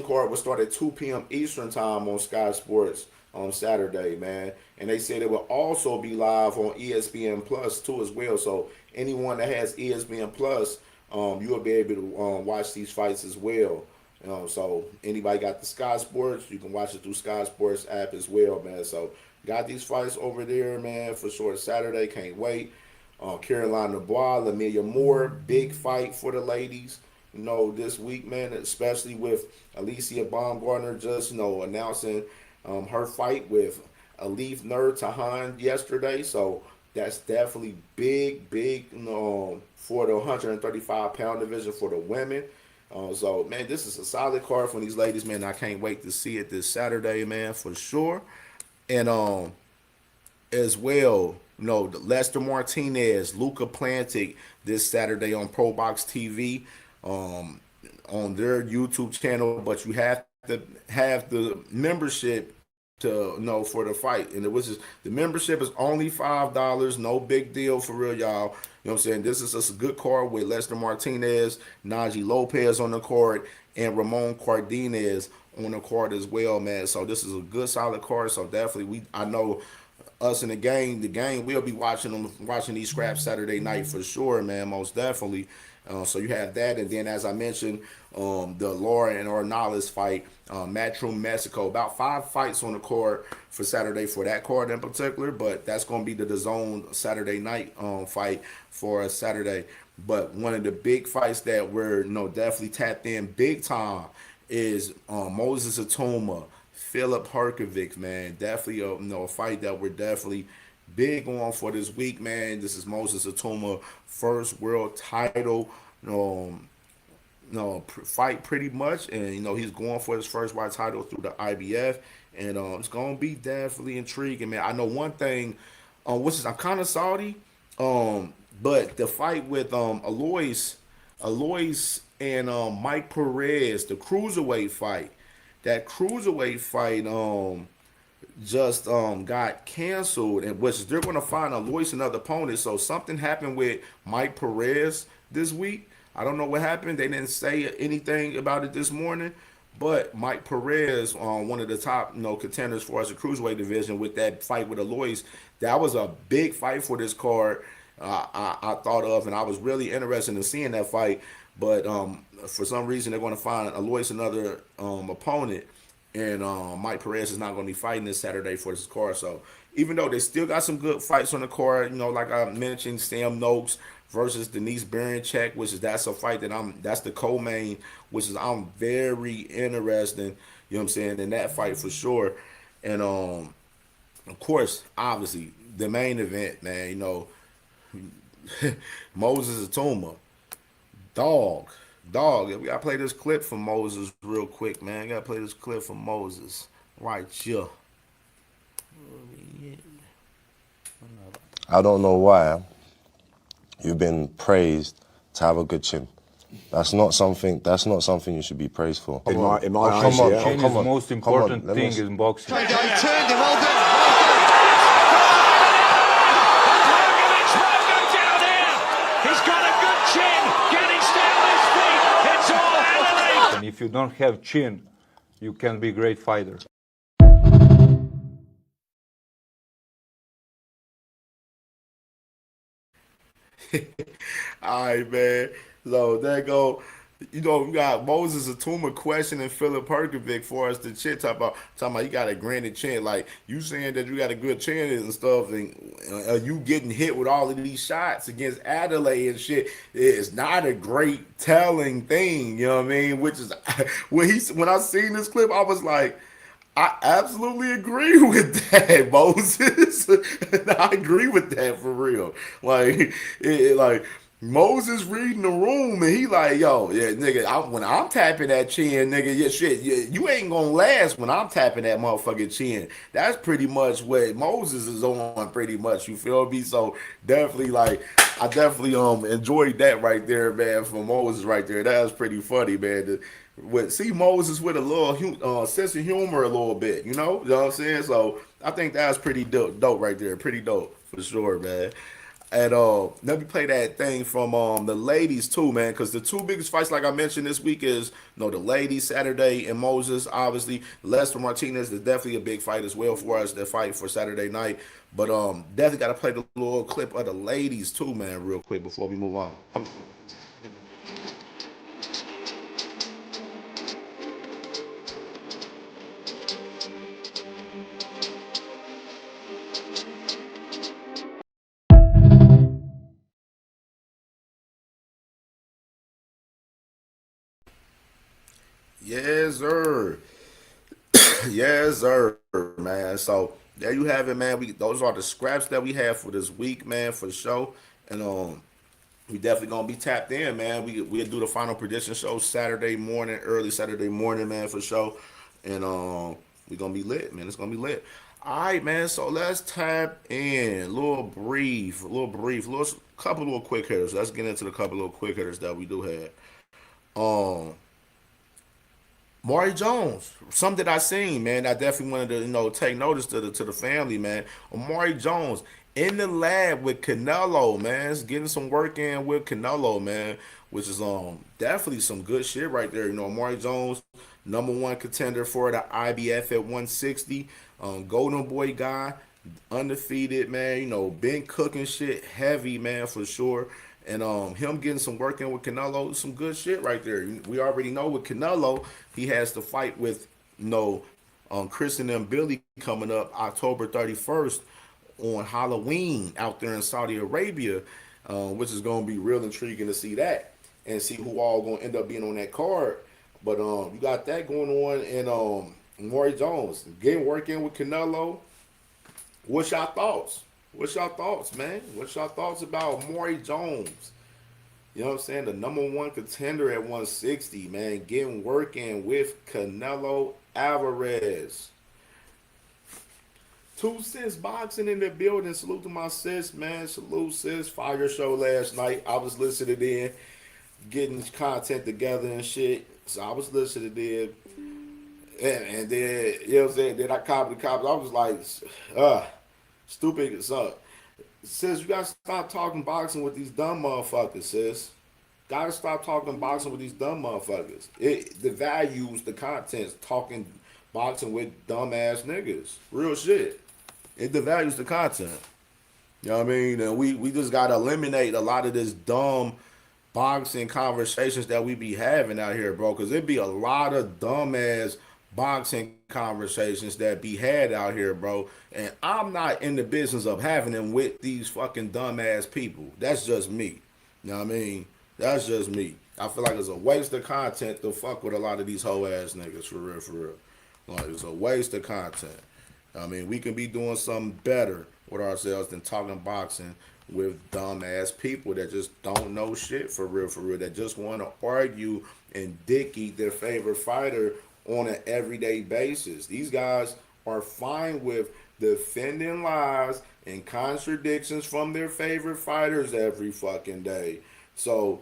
card will start at 2 p.m. Eastern time on Sky Sports on Saturday, man. And they said it will also be live on ESPN Plus too as well. So anyone that has ESPN Plus, you will be able to watch these fights as well. So anybody got the Sky Sports, you can watch it through Sky Sports app as well, man. So got these fights over there, man, for sure. Saturday, can't wait. Caroline Dubois, Lamelia Moore, big fight for the ladies, this week, man, especially with Alicia Baumgartner just, announcing her fight with Alif Nur Tahan yesterday. So that's definitely big, for the 135-pound division for the women. So, man, this is a solid card for these ladies, man. I can't wait to see it this Saturday, man, for sure. And as well, Lester Martinez, Luca Plantic this Saturday on Pro Box TV on their YouTube channel. But you have to have the membership to for the fight, and the membership is only $5. No big deal for real, y'all. You know what I'm saying? This is just a good card with Lester Martinez, Najee Lopez on the card, and Ramon Cardenas on the card as well, man. So this is a good solid card. So definitely I know us in the game we'll be watching these scraps Saturday night for sure, man, most definitely. So you have that, and then as I mentioned, the Laura and Ornelas fight, Matchroom Mexico, about 5 fights on the card for Saturday for that card in particular, but that's going to be the DAZN Saturday night fight for Saturday. But one of the big fights that we're definitely tapped in big time is Moses Atuma, Philip Herkovic, man. Definitely a fight that we're definitely big on for this week, man. This is Moses Atuma first world title fight pretty much, and he's going for his first world title through the IBF, and it's gonna be definitely intriguing, man. I know one thing, which is I'm kind of salty, but the fight with Alois and Mike Perez, the cruiserweight fight, just got canceled, and which they're going to find Alois another opponent. So something happened with Mike Perez this week. I don't know what happened. They didn't say anything about it this morning, but Mike Perez, one of the top contenders for us the cruiserweight division, with that fight with Alois, that was a big fight for this card. I thought of, and I was really interested in seeing that fight, but for some reason they're going to find Alois another opponent. And Mike Perez is not going to be fighting this Saturday for this card. So even though they still got some good fights on the card, like I mentioned, Sam Noakes versus Denise Berinchek, that's a fight that's the co-main, which is I'm very interested, in that fight for sure. And of course, obviously, the main event, man, Moses Atuma, dog, we gotta play this clip for Moses real quick, man. Gotta play this clip for Moses right here. I don't know why you've been praised to have a good chin. That's not something you should be praised for. In my eyes, yeah. Chin is the most important thing in boxing. He turned him all down. And if you don't have chin, you can be a great fighter. All right, man. So there you go. We got Moses Atuma questioning Philip Herkovic for us to chin, talking about you got a granted chin. Like, you saying that you got a good chin and stuff, and you getting hit with all of these shots against Adelaide and shit is not a great telling thing, you know what I mean? Which is when I seen this clip, I was like, I absolutely agree with that, Moses. I agree with that for real. Like, Moses reading the room and he like, yo, yeah, nigga, when I'm tapping that chin, nigga, yeah, shit, you ain't gonna last when I'm tapping that motherfucking chin. That's pretty much what Moses is on, pretty much. You feel me? So definitely, like, I definitely enjoyed that right there, man, from Moses right there. That was pretty funny, man. See Moses with a little sense of humor a little bit, you know what I'm saying? So I think that was pretty dope right there, pretty dope for sure, man. And let me play that thing from the ladies too, man, because the two biggest fights, like I mentioned this week, is the ladies Saturday and Moses. Obviously, Lester Martinez is definitely a big fight as well for us. That fight for Saturday night, but definitely got to play the little clip of the ladies too, man, real quick before we move on. Yes, sir. Yes, sir, man. So there you have it, man. Those are the scraps that we have for this week, man, for the show. And we definitely gonna be tapped in, man. We'll do the final prediction show Saturday morning, early Saturday morning, man, for sure. And we gonna be lit, man. It's gonna be lit. All right, man. So let's tap in. Couple little quick hitters. Let's get into the couple little quick hitters that we do have. Maury Jones, something that I seen, man. I definitely wanted to, take notice to the family, man. Maury Jones in the lab with Canelo, man. It's getting some work in with Canelo, man, which is definitely some good shit right there. Maury Jones, #1 contender for the IBF at 160, Golden Boy guy, undefeated, man. Been cooking shit heavy, man, for sure. And him getting some work in with Canelo, some good shit right there. We already know with Canelo, he has to fight with Kristen and Billy coming up October 31st on Halloween out there in Saudi Arabia, which is going to be real intriguing to see that and see who all going to end up being on that card. But you got that going on, and Maury Jones getting work in with Canelo. What's your thoughts? What's your thoughts, man? What's your thoughts about Maury Jones? You know what I'm saying? The #1 contender at 160, man. Getting work in with Canelo Alvarez. 2 Cents Boxing in the building. Salute to my sis, man. Salute, sis. Fire show last night. I was listening in, getting content together and shit. So I was listening in. And then, you know what I'm saying? Then I copied the copies. I was like, stupid as up. Sis, you gotta stop talking boxing with these dumb motherfuckers, sis. Gotta stop talking boxing with these dumb motherfuckers. The values, the contents, talking boxing with dumb ass niggas. Real shit. It devalues the content. You know what I mean? And we just gotta eliminate a lot of this dumb boxing conversations that we be having out here, bro. Cause it be a lot of dumb ass boxing conversations that be had out here, bro. And I'm not in the business of having them with these fucking dumbass people. That's just me. You know what I mean? That's just me. I feel like it's a waste of content to fuck with a lot of these hoe ass niggas, for real, for real. Like, it's a waste of content. I mean, we can be doing something better with ourselves than talking boxing with dumbass people that just don't know shit, for real, that just want to argue and dick eat their favorite fighter on an everyday basis. These guys are fine with defending lies and contradictions from their favorite fighters every fucking day. So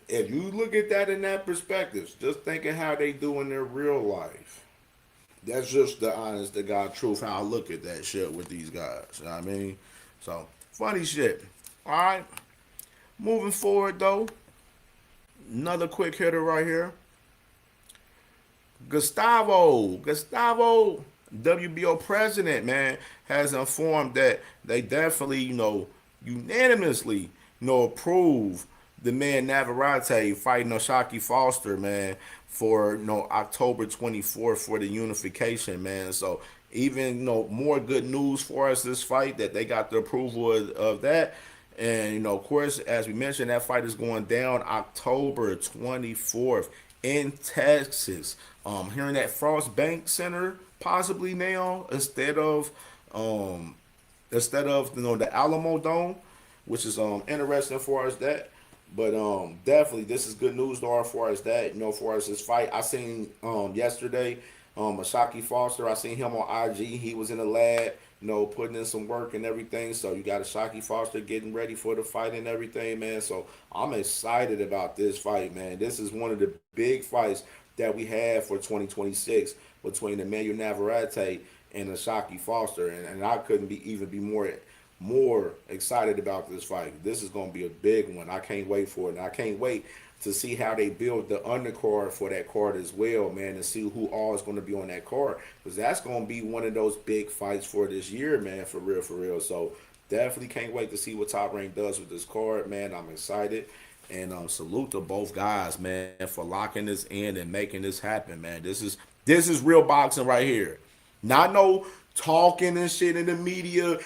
if you look at that in that perspective, just thinking how they do in their real life, that's just the honest to God truth how I look at that shit with these guys. You know what I mean? So funny shit. All right. Moving forward though, another quick hitter right here. Gustavo, WBO president, man, has informed that they definitely, unanimously, approve the man Navarrete fighting Oshaki Foster, man, for, October 24th for the unification, man. So even, more good news for us this fight that they got the approval of that. And, of course, as we mentioned, that fight is going down October 24th in Texas. Hearing that Frost Bank Center possibly now instead of the Alamo Dome. which is interesting as far as that. But definitely this is good news though as far as that, as far as this fight. I seen yesterday, Ashaki Foster, I seen him on IG. He was in the lab, putting in some work and everything. So you got Ashaki Foster getting ready for the fight and everything, man. So I'm excited about this fight, man. This is one of the big fights that we have for 2026 between Emmanuel Navarrete and Ashaki Foster. And I couldn't even be more excited about this fight. This is going to be a big one. I can't wait for it. And I can't wait to see how they build the undercard for that card as well, man, and see who all is going to be on that card. Because that's going to be one of those big fights for this year, man, for real, for real. So definitely can't wait to see what Top Rank does with this card, man. I'm excited. And salute to both guys, man, for locking this in and making this happen, man. This is real boxing right here. Not no talking and shit in the media,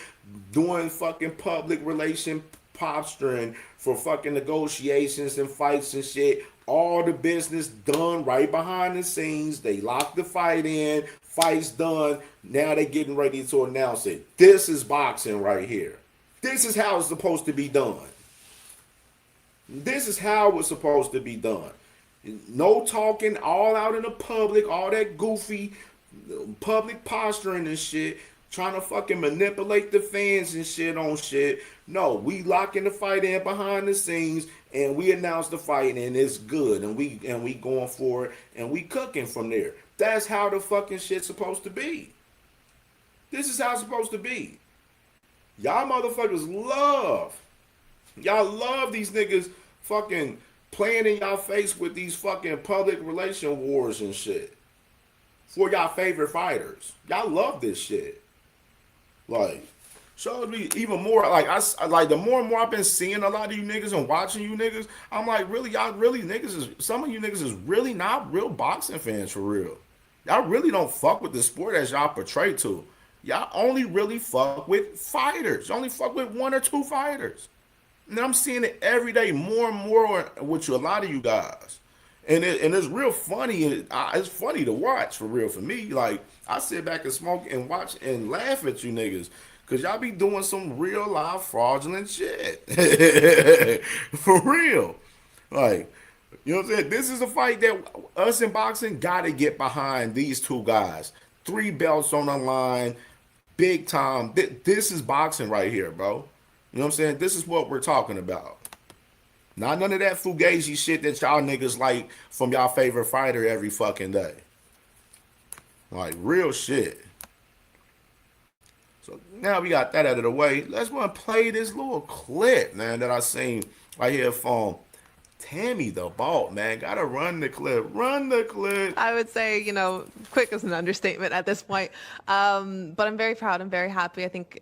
doing fucking public relation posturing for fucking negotiations and fights and shit. All the business done right behind the scenes. They locked the fight in. Fight's done. Now they getting ready to announce it. This is boxing right here. This is how it's supposed to be done. This is how it's supposed to be done. No talking all out in the public, all that goofy public posturing and shit, trying to fucking manipulate the fans and shit on shit. No, we locking the fight in behind the scenes and we announce the fight and it's good and we going for it and we cooking from there. That's how the fucking shit's supposed to be. This is how it's supposed to be. Y'all motherfuckers y'all love these niggas fucking playing in y'all face with these fucking public relation wars and shit for y'all favorite fighters. Y'all love this shit. Like, shows me even more. Like, I like the more and more I've been seeing a lot of you niggas and watching you niggas, I'm like, really, y'all really niggas is, some of you niggas is really not real boxing fans for real. Y'all really don't fuck with the sport as y'all portray to. Y'all only really fuck with fighters. You only fuck with one or two fighters. And I'm seeing it every day more and more with a lot of you guys. And it's real funny. It's funny to watch for real for me. Like, I sit back and smoke and watch and laugh at you niggas. Because y'all be doing some real live fraudulent shit. For real. Like, you know what I'm saying? This is a fight that us in boxing got to get behind these two guys. 3 belts on the line. Big time. This is boxing right here, bro. You know what I'm saying? This is what we're talking about. Not none of that fugazi shit that y'all niggas like from y'all favorite fighter every fucking day. Like, real shit. So now we got that out of the way. Let's go and play this little clip, man, that I seen right here from Tammy the Balt, man. Gotta run the clip. Run the clip. I would say, quick is an understatement at this point. But I'm very proud. I'm very happy. I think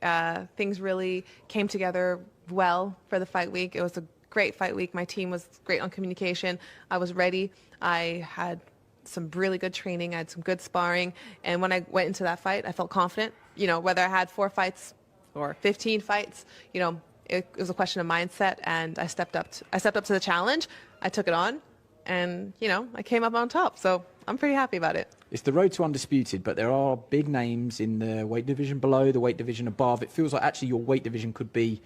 things really came together well for the fight week. It was a great fight week. My team was great on communication. I was ready. I had some really good training. I had some good sparring. And when I went into that fight, I felt confident. Whether I had 4 fights or 15 fights, it was a question of mindset, and I stepped up to the challenge. I took it on, and I came up on top. So I'm pretty happy about it. It's the road to undisputed, but there are big names in the weight division below, the weight division above. It feels like actually your weight division could be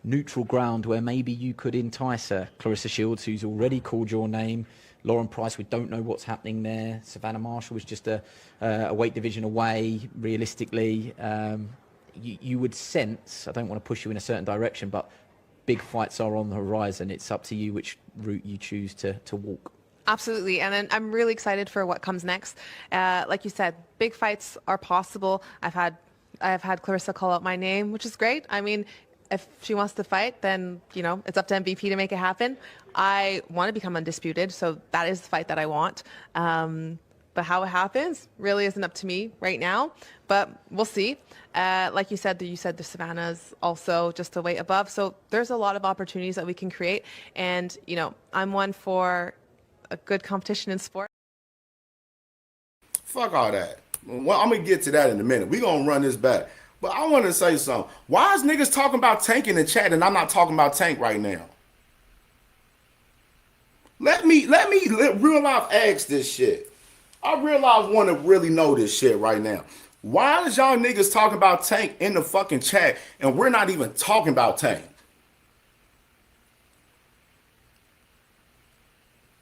neutral ground where maybe you could entice Clarissa Shields, who's already called your name. Lauren Price, we don't know what's happening there. Savannah Marshall was just a weight division away, realistically. You would sense, I don't want to push you in a certain direction, but big fights are on the horizon. It's up to you which route you choose to walk. Absolutely. And then I'm really excited for what comes next. Like you said, big fights are possible. I've had Clarissa call out my name, which is great. I mean, if she wants to fight, then, it's up to MVP to make it happen. I want to become undisputed, so that is the fight that I want. But how it happens really isn't up to me right now, but we'll see. Like you said the Savannah's also just a weight above. So there's a lot of opportunities that we can create. And, I'm one for a good competition in sport. Fuck all that. Well, I'm going to get to that in a minute. We're going to run this back. But I want to say something. Why is niggas talking about Tank in the chat and I'm not talking about Tank right now? Let me real life ask this shit. I real life want to really know this shit right now. Why is y'all niggas talking about Tank in the fucking chat and we're not even talking about Tank?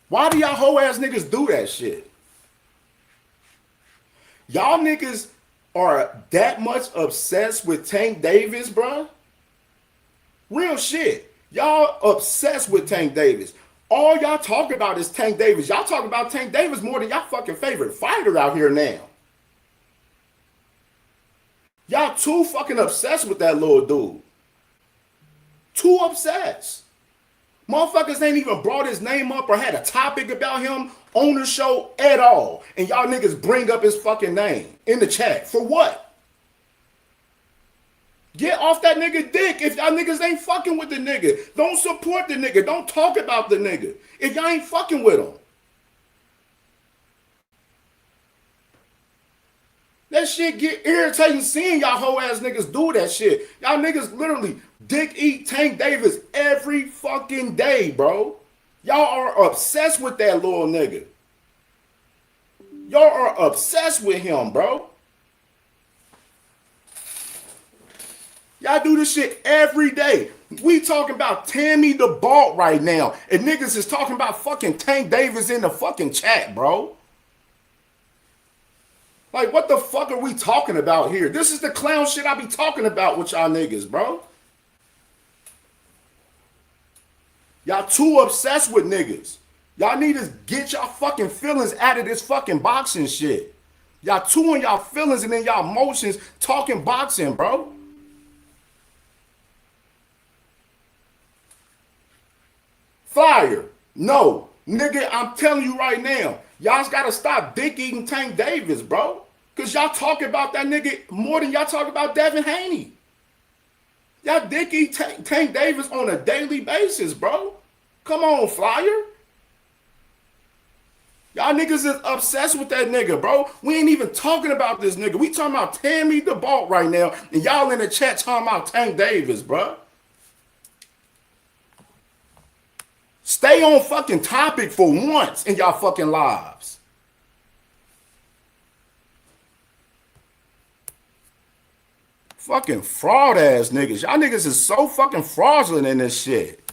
Why do y'all hoe ass niggas do that shit? Y'all niggas are that much obsessed with Tank Davis, bruh? Real shit. Y'all obsessed with Tank Davis. All y'all talk about is Tank Davis. Y'all talk about Tank Davis more than y'all fucking favorite fighter out here now. Y'all too fucking obsessed with that little dude. Too obsessed. Motherfuckers ain't even brought his name up or had a topic about him on the show at all. And y'all niggas bring up his fucking name in the chat. For what? Get off that nigga dick if y'all niggas ain't fucking with the nigga. Don't support the nigga. Don't talk about the nigga if y'all ain't fucking with him. That shit get irritating seeing y'all hoe ass niggas do that shit. Y'all niggas literally dick eat Tank Davis every fucking day, bro. Y'all are obsessed with that little nigga. Y'all are obsessed with him, bro. Y'all do this shit every day. We talking about Tammy the Balt right now. And niggas is talking about fucking Tank Davis in the fucking chat, bro. Like, what the fuck are we talking about here? This is the clown shit I be talking about with y'all niggas, bro. Y'all too obsessed with niggas. Y'all need to get y'all fucking feelings out of this fucking boxing shit. Y'all too in y'all feelings and in y'all emotions talking boxing, bro. Fire. No. Nigga, I'm telling you right now, y'all gotta stop dick eating Tank Davis, bro. Cause y'all talk about that nigga more than y'all talk about Devin Haney. Y'all dick eat Tank Davis on a daily basis, bro. Come on, Flyer. Y'all niggas is obsessed with that nigga, bro. We ain't even talking about this nigga. We talking about Tammy the Balt right now, and y'all in the chat talking about Tank Davis, bro. Stay on fucking topic for once in y'all fucking lives. Fucking fraud ass niggas. Y'all niggas is so fucking fraudulent in this shit.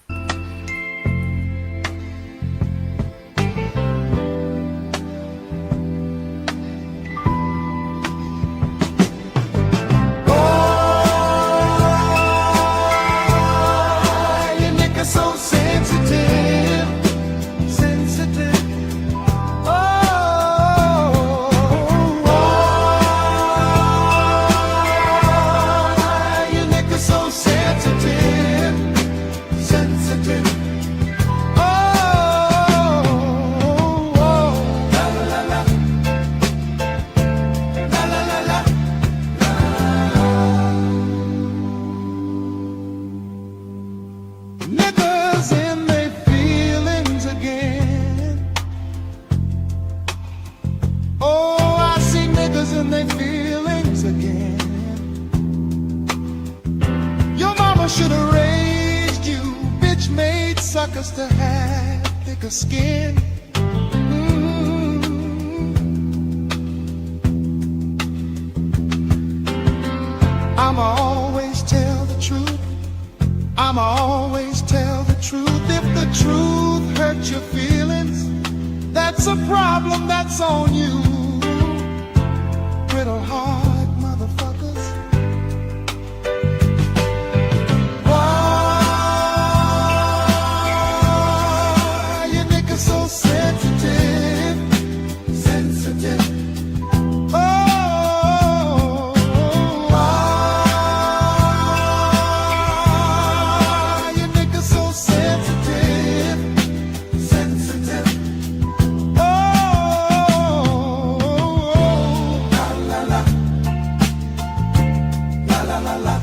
To have thicker skin. I'ma always tell the truth. I'ma always tell the truth. If the truth hurts your feelings, that's a problem, that's on you. Brittle heart motherfuckers. So sensitive, sensitive. Oh, why you niggas so sensitive, sensitive. Oh, la la la, la la la la.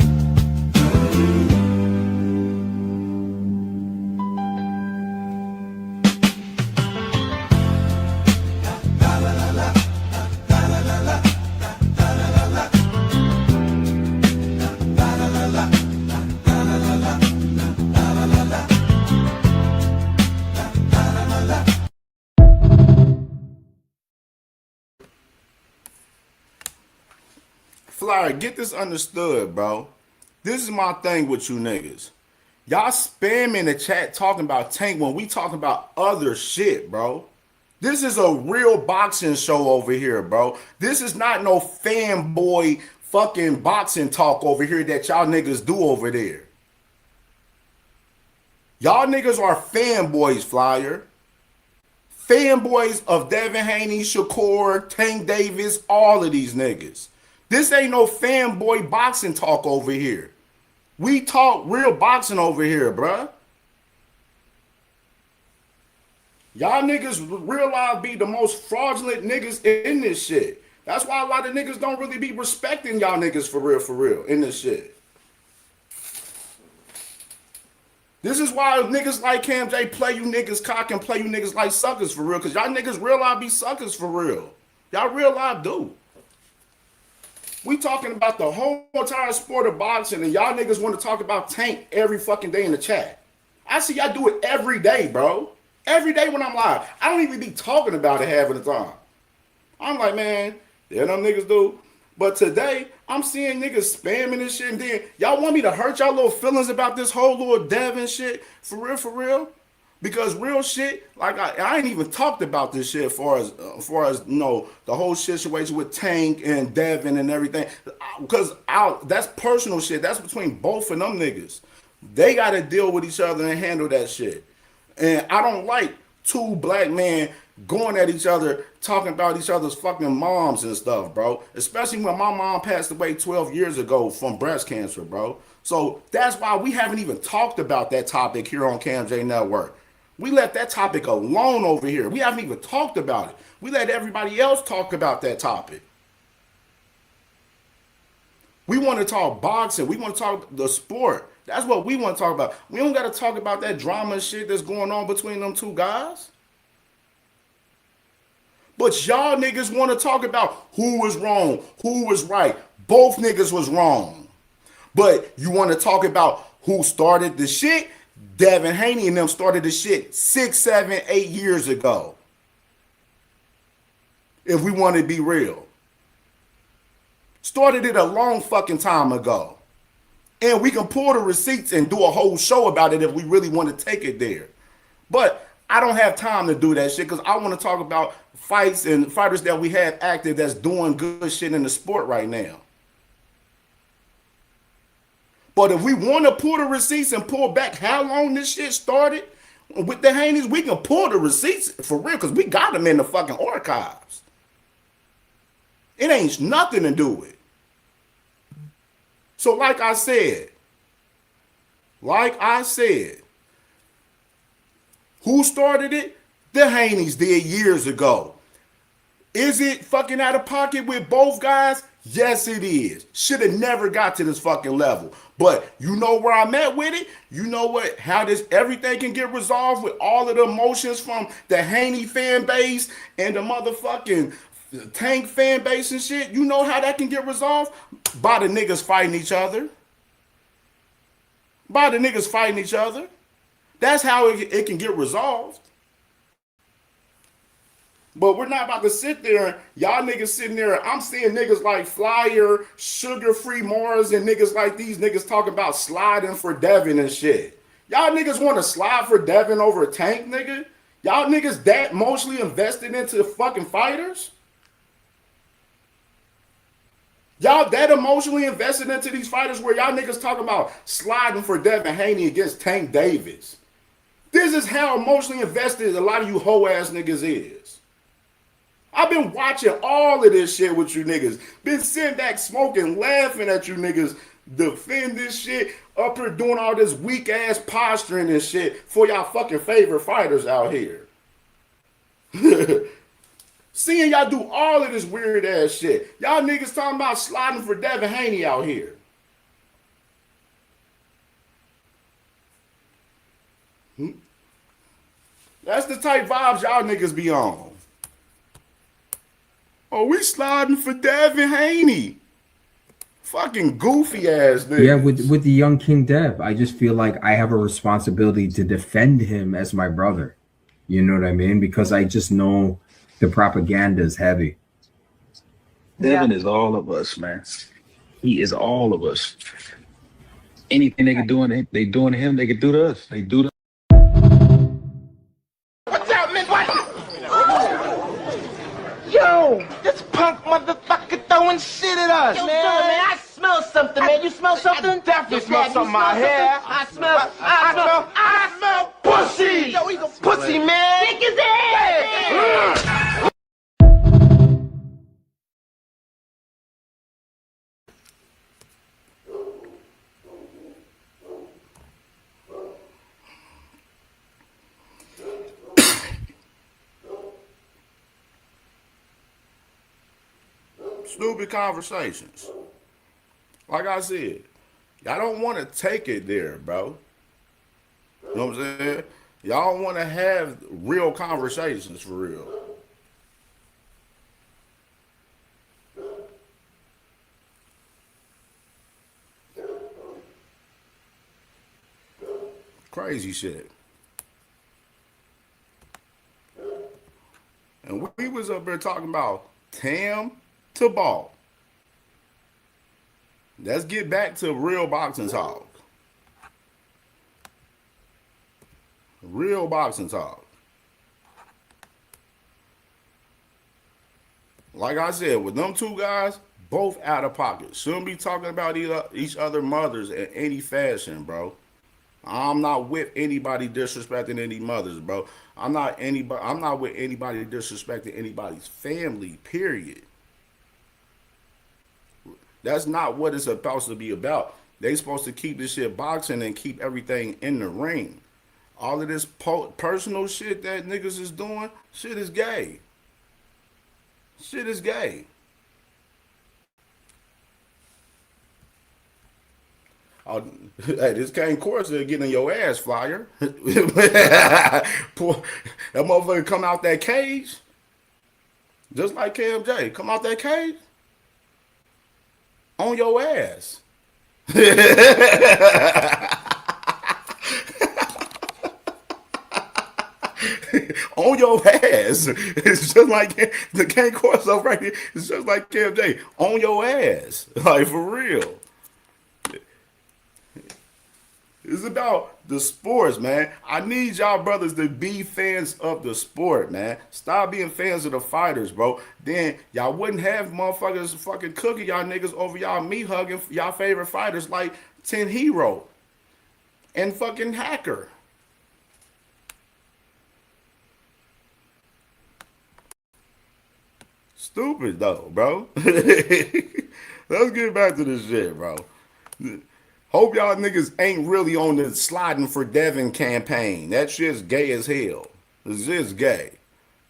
Flyer, get this understood, bro. This is my thing with you niggas. Y'all spam in the chat talking about Tank when we talking about other shit, bro. This is a real boxing show over here, bro. This is not no fanboy fucking boxing talk over here that y'all niggas do over there. Y'all niggas are fanboys, Flyer. Fanboys of Devin Haney, Shakur, Tank Davis, all of these niggas. This ain't no fanboy boxing talk over here. We talk real boxing over here, bruh. Y'all niggas realize be the most fraudulent niggas in this shit. That's why a lot of niggas don't really be respecting y'all niggas for real, in this shit. This is why niggas like CamJ play you niggas cock and play you niggas like suckers for real, because y'all niggas realize be suckers for real. Y'all realize do. We talking about the whole entire sport of boxing, and y'all niggas want to talk about Tank every fucking day in the chat. I see y'all do it every day, bro. Every day when I'm live. I don't even be talking about it half of the time. I'm like, man, yeah, them niggas do. But today, I'm seeing niggas spamming this shit, and then y'all want me to hurt y'all little feelings about this whole little Devin shit? For real? Because real shit, like I ain't even talked about this shit as far as you know, the whole situation with Tank and Devin and everything. Because that's personal shit. That's between both of them niggas. They got to deal with each other and handle that shit. And I don't like two black men going at each other, talking about each other's fucking moms and stuff, bro. Especially when my mom passed away 12 years ago from breast cancer, bro. So that's why we haven't even talked about that topic here on CamJNetwork. We let that topic alone over here. We haven't even talked about it. We let everybody else talk about that topic. We want to talk boxing. We want to talk the sport. That's what we want to talk about. We don't got to talk about that drama shit that's going on between them two guys. But y'all niggas want to talk about who was wrong, who was right. Both niggas was wrong. But you want to talk about who started the shit? Devin Haney and them started the shit 6, 7, 8 years ago. If we want to be real. Started it a long fucking time ago. And we can pull the receipts and do a whole show about it if we really want to take it there. But I don't have time to do that shit because I want to talk about fights and fighters that we have active that's doing good shit in the sport right now. But if we want to pull the receipts and pull back how long this shit started with the Haneys, we can pull the receipts for real because we got them in the fucking archives. It ain't nothing to do with. So like I said, who started it? The Haneys did years ago. Is it fucking out of pocket with both guys? Yes, it is. Should have never got to this fucking level. But you know where I'm at with it? You know what? How this everything can get resolved with all of the emotions from the Haney fan base and the motherfucking Tank fan base and shit. You know how that can get resolved? By the niggas fighting each other. That's how it can get resolved. But we're not about to sit there. Y'all niggas sitting there. I'm seeing niggas like Flyer, Sugar Free Mars, and niggas like these niggas talking about sliding for Devin and shit. Y'all niggas want to slide for Devin over a Tank, nigga? Y'all niggas that mostly invested into the fucking fighters? Y'all that emotionally invested into these fighters where y'all niggas talking about sliding for Devin Haney against Tank Davis. This is how emotionally invested a lot of you hoe ass niggas is. I've been watching all of this shit with you niggas. Been sitting back smoking, laughing at you niggas defend this shit, up here doing all this weak ass posturing and shit for y'all fucking favorite fighters out here. Seeing y'all do all of this weird ass shit. Y'all niggas talking about sliding for Devin Haney out here. That's the type vibes y'all niggas be on. Oh, we sliding for Devin Haney. Fucking goofy ass niggas. Yeah, with the young King Dev, I just feel like I have a responsibility to defend him as my brother. You know what I mean? Because I just know the propaganda is heavy. Devin is all of us, man. He is all of us. Anything they doing to him, they could do to us. They do to What's up, man? What? Yo, this punk motherfucker throwing shit at us, Yo, man. son, man, I smell something, man. You smell something? I definitely smell something out here. I smell pussy. Yo, he's a pussy, man. Stick his ass. Stupid conversations. Like I said, y'all don't want to take it there, bro. You know what I'm saying? Y'all want to have real conversations for real. Crazy shit. And we was up there talking about Tam to ball. Let's get back to real boxing talk. Real boxing talk. Like I said, with them two guys, both out of pocket. Shouldn't be talking about each other mothers in any fashion, bro. I'm not with anybody disrespecting any mothers, bro. I'm not with anybody disrespecting anybody's family, period. That's not what it's supposed to be about. They supposed to keep this shit boxing and keep everything in the ring. All of this personal shit that niggas is doing, shit is gay. Shit is gay. Oh, hey, this Kane Corsa getting your ass, flyer. That motherfucker come out that cage, just like CamJ. Come out that cage on your ass. On your ass. It's just like the Kane Corsa right here. It's just like CamJ. On your ass. Like, for real. It's about the sports, man. I need y'all brothers to be fans of the sport, man. Stop being fans of the fighters, bro. Then y'all wouldn't have motherfuckers fucking cooking y'all niggas over y'all meat hugging y'all favorite fighters like 10 Hero and fucking Hacker. Stupid though, bro. Let's get back to this shit, bro. Hope y'all niggas ain't really on the sliding for Devin campaign. That shit's gay as hell. This is gay.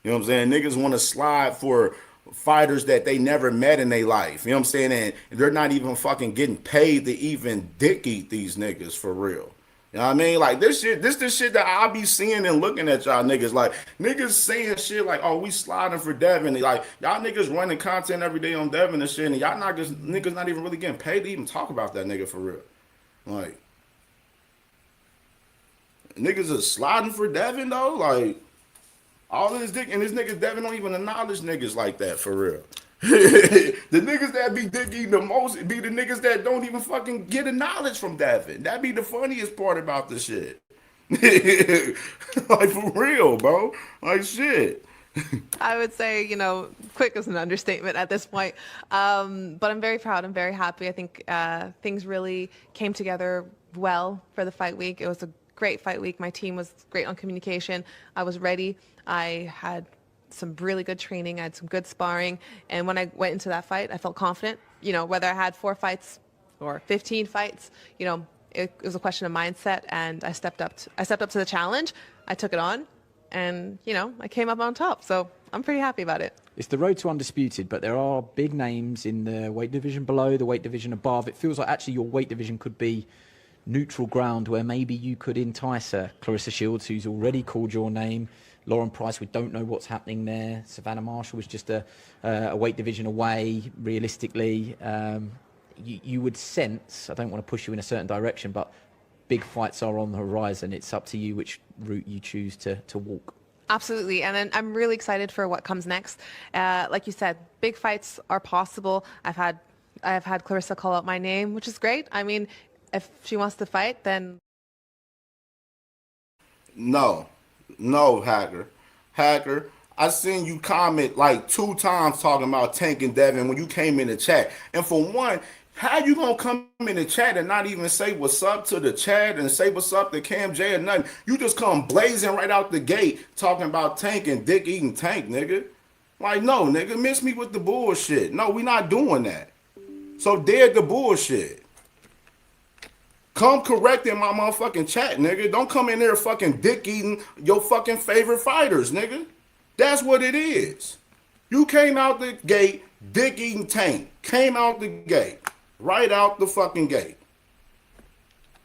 You know what I'm saying? Niggas want to slide for fighters that they never met in their life. You know what I'm saying? And they're not even fucking getting paid to even dick eat these niggas for real. You know what I mean? Like, this shit that I be seeing and looking at y'all niggas. Like, niggas saying shit like, oh, we sliding for Devin. Like, y'all niggas running content every day on Devin and shit. And y'all niggas not even really getting paid to even talk about that nigga for real. Like, niggas are sliding for Devin though. Like, all of this dick, and this nigga Devin don't even acknowledge niggas like that for real. The niggas that be dick eating the most be the niggas that don't even fucking get a knowledge from Devin. That be the funniest part about this shit. Like, for real, bro. Like, shit. I would say, quick is an understatement at this point. But I'm very proud. I'm very happy. I think things really came together well for the fight week. It was a great fight week. My team was great on communication. I was ready. I had some really good training. I had some good sparring. And when I went into that fight, I felt confident. Whether I had 4 fights or 15 fights, it was a question of mindset. And I stepped up to the challenge. I took it on. And, I came up on top. So I'm pretty happy about it. It's the road to undisputed, but there are big names in the weight division below, the weight division above. It feels like actually your weight division could be neutral ground where maybe you could entice her. Clarissa Shields, who's already called your name. Lauren Price, we don't know what's happening there. Savannah Marshall was just a weight division away, realistically. You would sense, I don't want to push you in a certain direction, but big fights are on the horizon. It's up to you which route you choose to walk. Absolutely. And then I'm really excited for what comes next. Like you said, big fights are possible. I have had Clarissa call out my name, which is great. I mean, if she wants to fight, then No, Hacker. I seen you comment like 2 times talking about Tank and Devin when you came in the chat. And for one, how you gonna come in the chat and not even say what's up to the chat and say what's up to Cam J or nothing? You just come blazing right out the gate talking about Tank and dick eating Tank, nigga. Like, no, nigga, miss me with the bullshit. No, we not doing that. So dead the bullshit. Come correct in my motherfucking chat, nigga. Don't come in there fucking dick eating your fucking favorite fighters, nigga. That's what it is. You came out the gate, dick eating Tank. Came out the gate. Right out the fucking gate.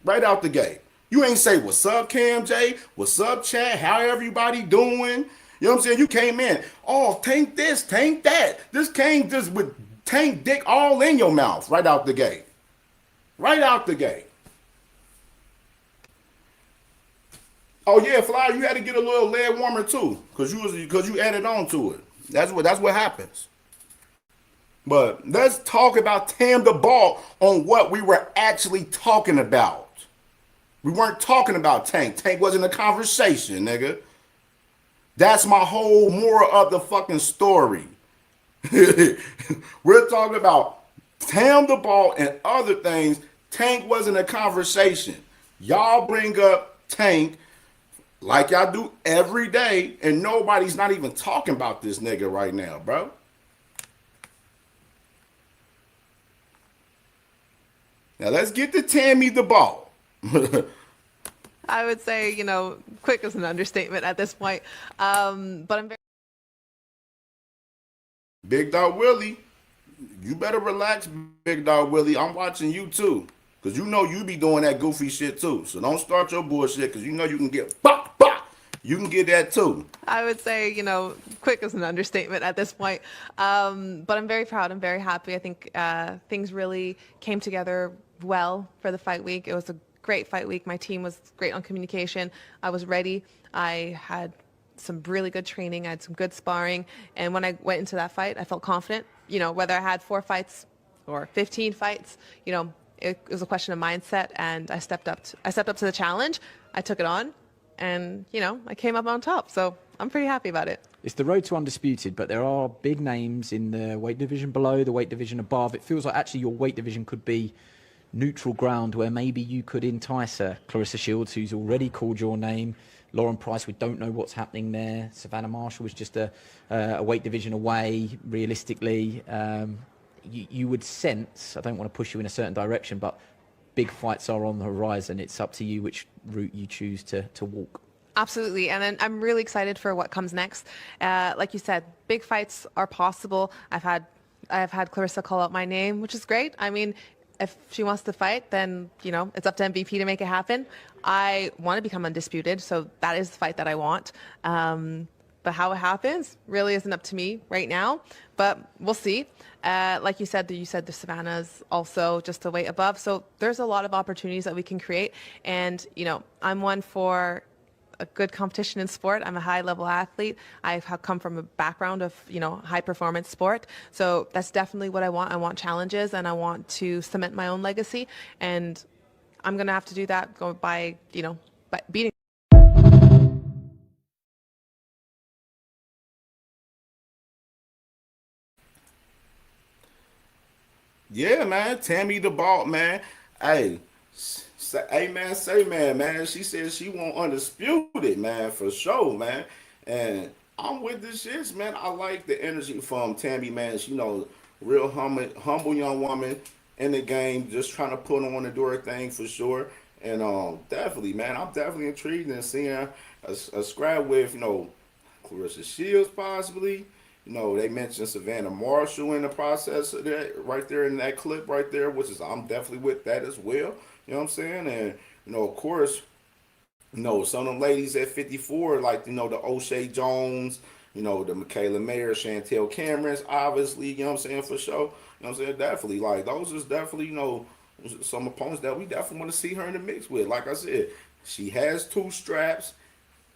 Right out the gate. You ain't say, what's up, Cam J? What's up, chat? How everybody doing? You know what I'm saying? You came in. Oh, Tank this, Tank that. This came just with Tank dick all in your mouth. Right out the gate. Right out the gate. Oh yeah, Fly, you had to get a little leg warmer too, cause you added on to it. That's what happens. But let's talk about Tam the Ball on what we were actually talking about. We weren't talking about Tank. Tank wasn't a conversation, nigga. That's my whole moral of the fucking story. We're talking about Tam the Ball and other things. Tank wasn't a conversation. Y'all bring up Tank like y'all do every day, and nobody's not even talking about this nigga right now, bro. Now let's get to Tammy the Ball. I would say, quick is an understatement at this point. But I'm very Big Dog Willie, you better relax, Big Dog Willie. I'm watching you too, because you know you be doing that goofy shit too. So don't start your bullshit, because you know you can get bop. You can get that too. I would say, quick is an understatement at this point. But I'm very proud. I'm very happy. I think things really came together well for the fight week. It was a great fight week. My team was great on communication. I was ready. I had some really good training. I had some good sparring. And when I went into that fight, I felt confident. Whether I had 4 fights or 15 fights, it was a question of mindset. And I stepped up to the challenge. I took it on. And, I came up on top. So I'm pretty happy about it. It's the road to undisputed, but there are big names in the weight division below, the weight division above. It feels like actually your weight division could be neutral ground where maybe you could entice her. Clarissa Shields, who's already called your name. Lauren Price, we don't know what's happening there. Savannah Marshall was just a weight division away, realistically. You would sense, I don't want to push you in a certain direction, but big fights are on the horizon. It's up to you which route you choose to walk. Absolutely. And then I'm really excited for what comes next. Like you said, big fights are possible. I've had Clarissa call out my name, which is great. I mean, if she wants to fight, then, it's up to MVP to make it happen. I want to become undisputed, so that is the fight that I want. But how it happens really isn't up to me right now, but we'll see. Like you said the Savannah's also just a weight above. So there's a lot of opportunities that we can create. And, I'm one for a good competition in sport. I'm a high level athlete. I've come from a background of, high performance sport. So that's definitely what I want. I want challenges and I want to cement my own legacy. And I'm going to have to do that by beating. Yeah, man. Tammy the Ball, man. Hey, man. She said she want undisputed, man, for sure, man. And I'm with this shit, man. I like the energy from Tammy, man. She, real humble young woman in the game, just trying to put on and do her thing for sure. And definitely, man, I'm definitely intrigued in seeing a scrap with, Clarissa Shields possibly. They mentioned Savannah Marshall in the process of that, right there in that clip right there, which is I'm definitely with that as well. You know what I'm saying? And, of course, some of them ladies at 54, like, the O'Shea Jones, the Michaela Mayer, Chantel Camerons, obviously, you know what I'm saying, for sure. You know what I'm saying? Definitely. Like, those is definitely, some opponents that we definitely want to see her in the mix with. Like I said, she has 2 straps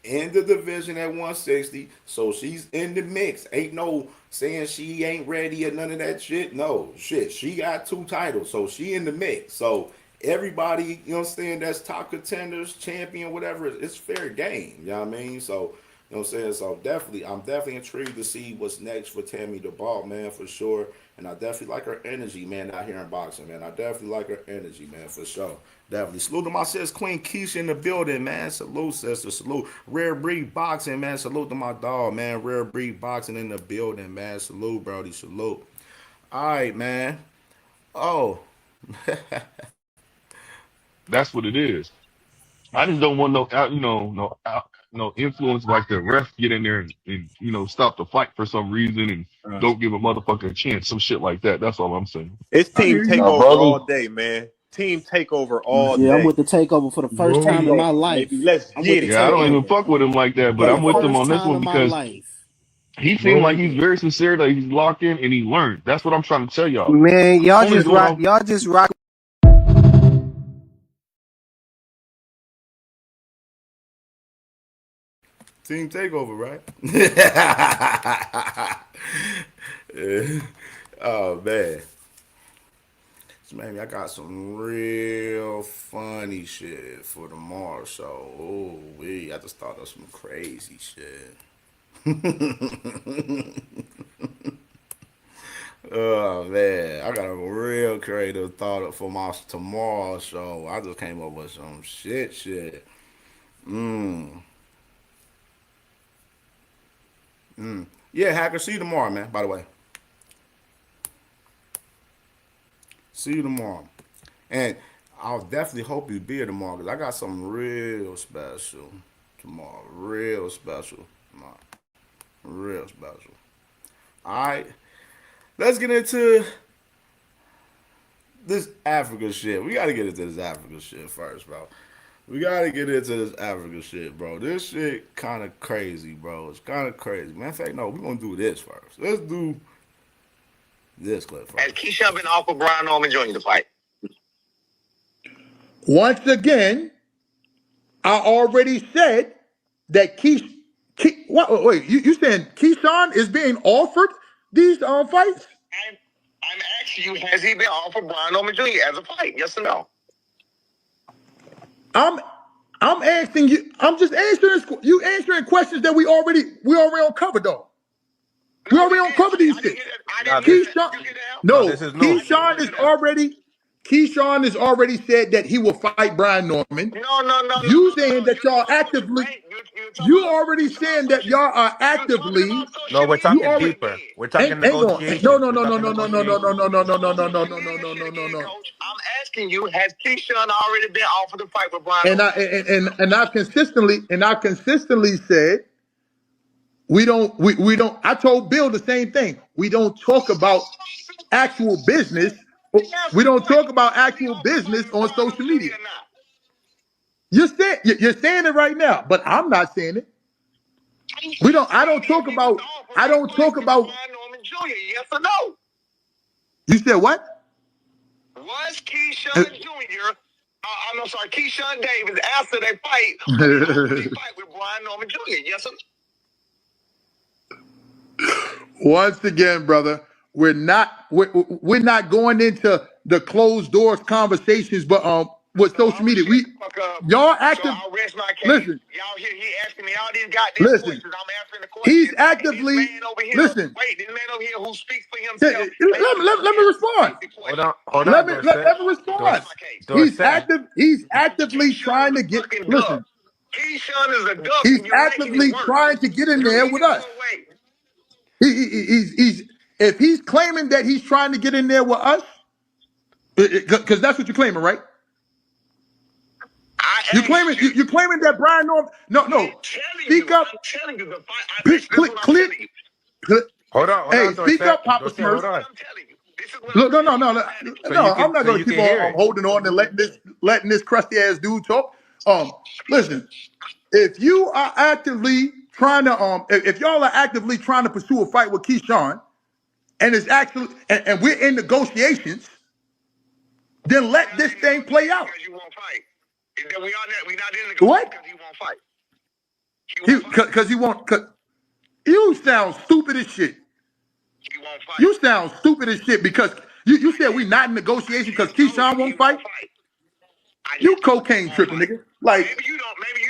in the division at 160, so she's in the mix. Ain't no saying she ain't ready or none of that shit. No, shit, she got 2 titles, so she in the mix. So everybody, you know what I'm saying, that's top contenders, champion, whatever, it's fair game. You know what I mean? So, you know what I'm saying? So I'm definitely intrigued to see what's next for Tammy the Ball, man, for sure. And I definitely like her energy, man, out here in boxing, man. I definitely like her energy, man, for sure. Definitely. Salute to my sis, Queen Keisha in the building, man. Salute, sister. Salute. Rare Breed Boxing, man. Salute to my dog, man. Rare Breed Boxing in the building, man. Salute, Brody. Salute. All right, man. Oh. That's what it is. I just don't want no influence like the ref get in there and stop the fight for some reason and don't give a motherfucker a chance, some shit like that. That's all I'm saying. It's I team hear you. takeover all day, man. Team takeover all Yeah, I'm day. with the takeover for the first time in my life. Baby, let's I'm with get the it. Yeah, I don't even takeover fuck with him like that, for but the I'm with him first on this time one in my because life. he seemed like he's very sincere, like he's locked in and he learned. That's what I'm trying to tell y'all. Man, y'all Only just going rock. off. Y'all just rock. Team takeover, right? Oh man. So maybe I got some real funny shit for tomorrow. So I just thought of some crazy shit. Oh man, I got a real creative thought for my tomorrow show. I just came up with some shit. Yeah, Hacker, see you tomorrow, man, by the way. See you tomorrow. And I'll definitely hope you be here tomorrow because I got something real special tomorrow. Real special tomorrow. Real special. All right. Let's get into this Africa shit. We got to get into this Africa shit first, bro. We got to get into this Africa shit, bro. This shit kind of crazy, bro. It's kind of crazy. Matter of fact, no, we're going to do this first. Let's do this clip first. Has Keyshawn been offered Brian Norman Jr. to fight? Once again, I already said that wait, you saying Keyshawn is being offered these fights? I'm asking you, has he been offered Brian Norman Jr. as a fight? Yes or no? I'm asking you. I'm just answering you answering questions that we already uncovered though. We already uncovered these things. Keyshawn has already said that he will fight Brian Norman. You saying that y'all actively. You already saying that y'all are actively. No, we're talking deeper. We're talking negotiations. No. I'm asking you, has Keyshawn already been offered to fight with Brian Norman? And I've consistently said we don't. I told Bill the same thing. We don't talk about actual business. We don't talk about actual business on social media. You're saying it right now, but I'm not saying it. I don't talk about. Brian Norman Jr. Yes or no? You said what? Was Keyshawn Jr. I'm sorry, Keyshawn Davis after they fight? Did he fight with Brian Norman Jr.? Yes or no? Once again, brother, we're not going into the closed doors conversations, but with social media, y'all active. So I'll rest my case. Listen, y'all hear he asking me all these goddamn questions. I'm answering the questions. He's actively this man over here, listen. Wait, this man over here who speaks for himself. Let me respond. Hold on. Let me respond. He's actively trying to get. Listen. Keyshawn is a duck. He's actively trying to get in there with us. He's if he's claiming that he's trying to get in there with us, because that's what you're claiming, right? You're claiming that Brian Norman. No. Speak up. I'm telling you the fight. Hold on. Hey, speak up, Papa Smurf. Look, no. I'm not going to keep on holding on and letting this crusty ass dude talk. Listen, if you are actively trying to if y'all are actively trying to pursue a fight with Keyshawn, and it's actually and we're in negotiations, then let this thing play out. You won't fight. We not in negotiations What? because he won't fight. Because he won't. Cause you sound stupid as shit. He won't fight. You sound stupid as shit because you said we not in negotiation because Keyshawn won't fight. You cocaine tripping, nigga. Like maybe you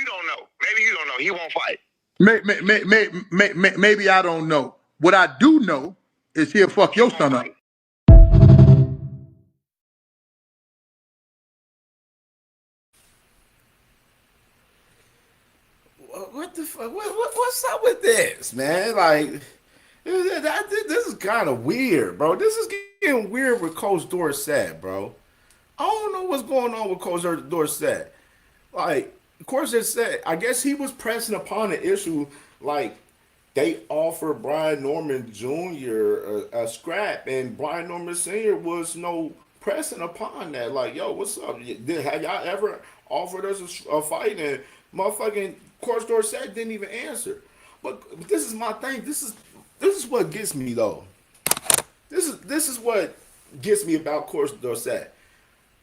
don't know. Maybe you don't know. He won't fight. maybe I don't know. What I do know is he'll fuck your son up. What the fuck? What's up with this, man? Like, this is kind of weird, bro. This is getting weird with Coach Dorsett, bro. I don't know what's going on with Coach Dorsett. Like, of course, it said, I guess he was pressing upon the issue, like, they offered Brian Norman Jr. a scrap, and Brian Norman Sr. was pressing upon that. Like, yo, what's up? Have y'all ever offered us a fight? And motherfucking Coach Dorsett didn't even answer. But this is my thing. This is what gets me though. This is what gets me about Coach Dorsett,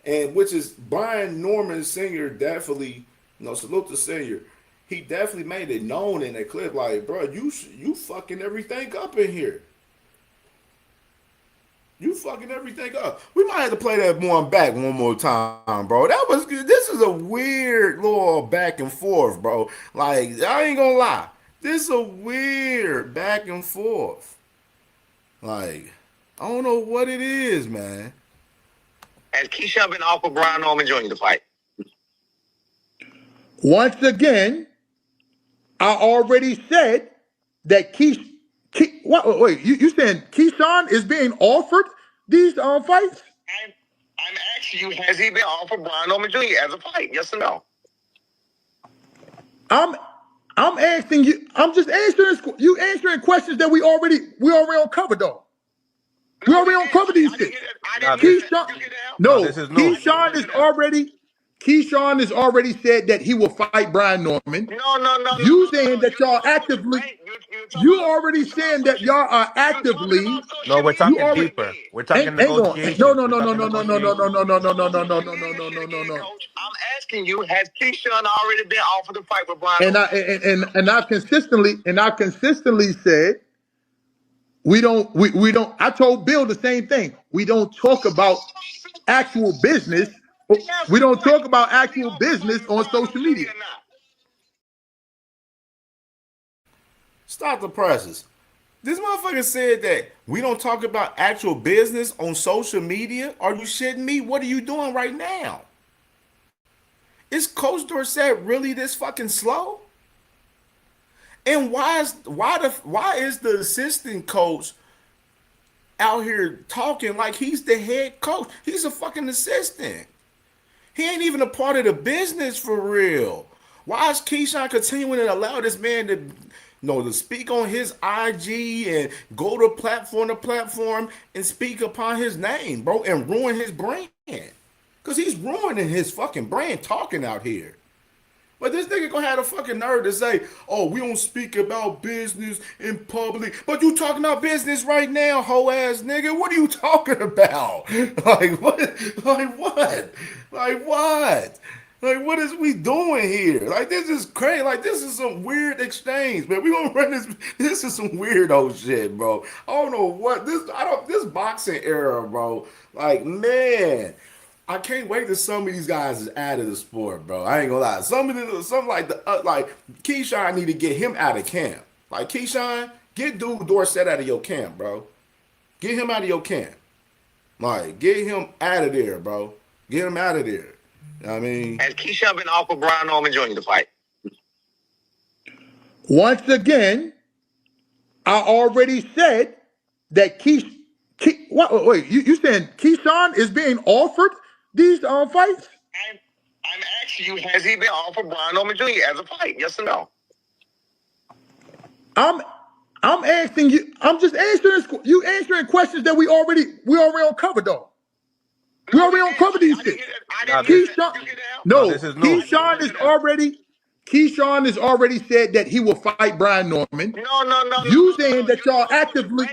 and which is Brian Norman Sr. definitely, salute to Sr. He definitely made it known in that clip, like, bro, you fucking everything up in here. You fucking everything up. We might have to play that one back one more time, bro. This is a weird little back and forth, bro. Like, I ain't gonna lie. This is a weird back and forth. Like, I don't know what it is, man. Has Keyshawn been offered Brian Norman Jr. to fight? Once again, I already said that wait, you saying Keyshawn is being offered these fights? I'm asking you, has he been offered Brian Norman Jr. as a fight? Yes or no? I'm asking you. I'm just answering questions that we already uncovered though. We already uncovered these things. Keyshawn has already said that he will fight Brian Norman. No. You saying that y'all actively? You already saying that y'all are actively? No, we're talking deeper. We're talking negotiations. No. I'm asking you, has Keyshawn already been offered to fight with Brian Norman? And I consistently said we don't. I told Bill the same thing. We don't talk about actual business. We don't talk about actual business on social media. Stop the presses. This motherfucker said that we don't talk about actual business on social media. Are you shitting me? What are you doing right now? Is Coach Dorsett really this fucking slow? And why is the assistant coach out here talking like he's the head coach? He's a fucking assistant. He ain't even a part of the business for real. Why is Keyshawn continuing to allow this man to speak on his IG and go to platform and speak upon his name, bro, and ruin his brand? Because he's ruining his fucking brand talking out here. But this nigga gonna have the fucking nerve to say, oh, we don't speak about business in public. But you talking about business right now, hoe ass nigga. What are you talking about? Like what? Like what? Like what? Like what is we doing here? Like this is crazy. Like this is some weird exchange, man. We gonna run this. This is some weirdo shit, bro. I don't know what this boxing era, bro. Like man. I can't wait till some of these guys is out of the sport, bro. I ain't gonna lie. Some like Keyshawn need to get him out of camp. Like Keyshawn, get dude Dorsett out of your camp, bro. Get him out of your camp. Like get him out of there, bro. Get him out of there. You know what I mean? Has Keyshawn been offered Brian Norman Jr. to fight? Once again, I already said that wait, you saying Keyshawn is being offered these fights? I'm asking you, has he been offered Brian Norman Jr. as a fight? Yes or no? I'm asking you. I'm just answering questions that we already uncovered though. We already uncovered these things. Keyshawn has already said that he will fight Brian Norman. No. You saying that y'all actively?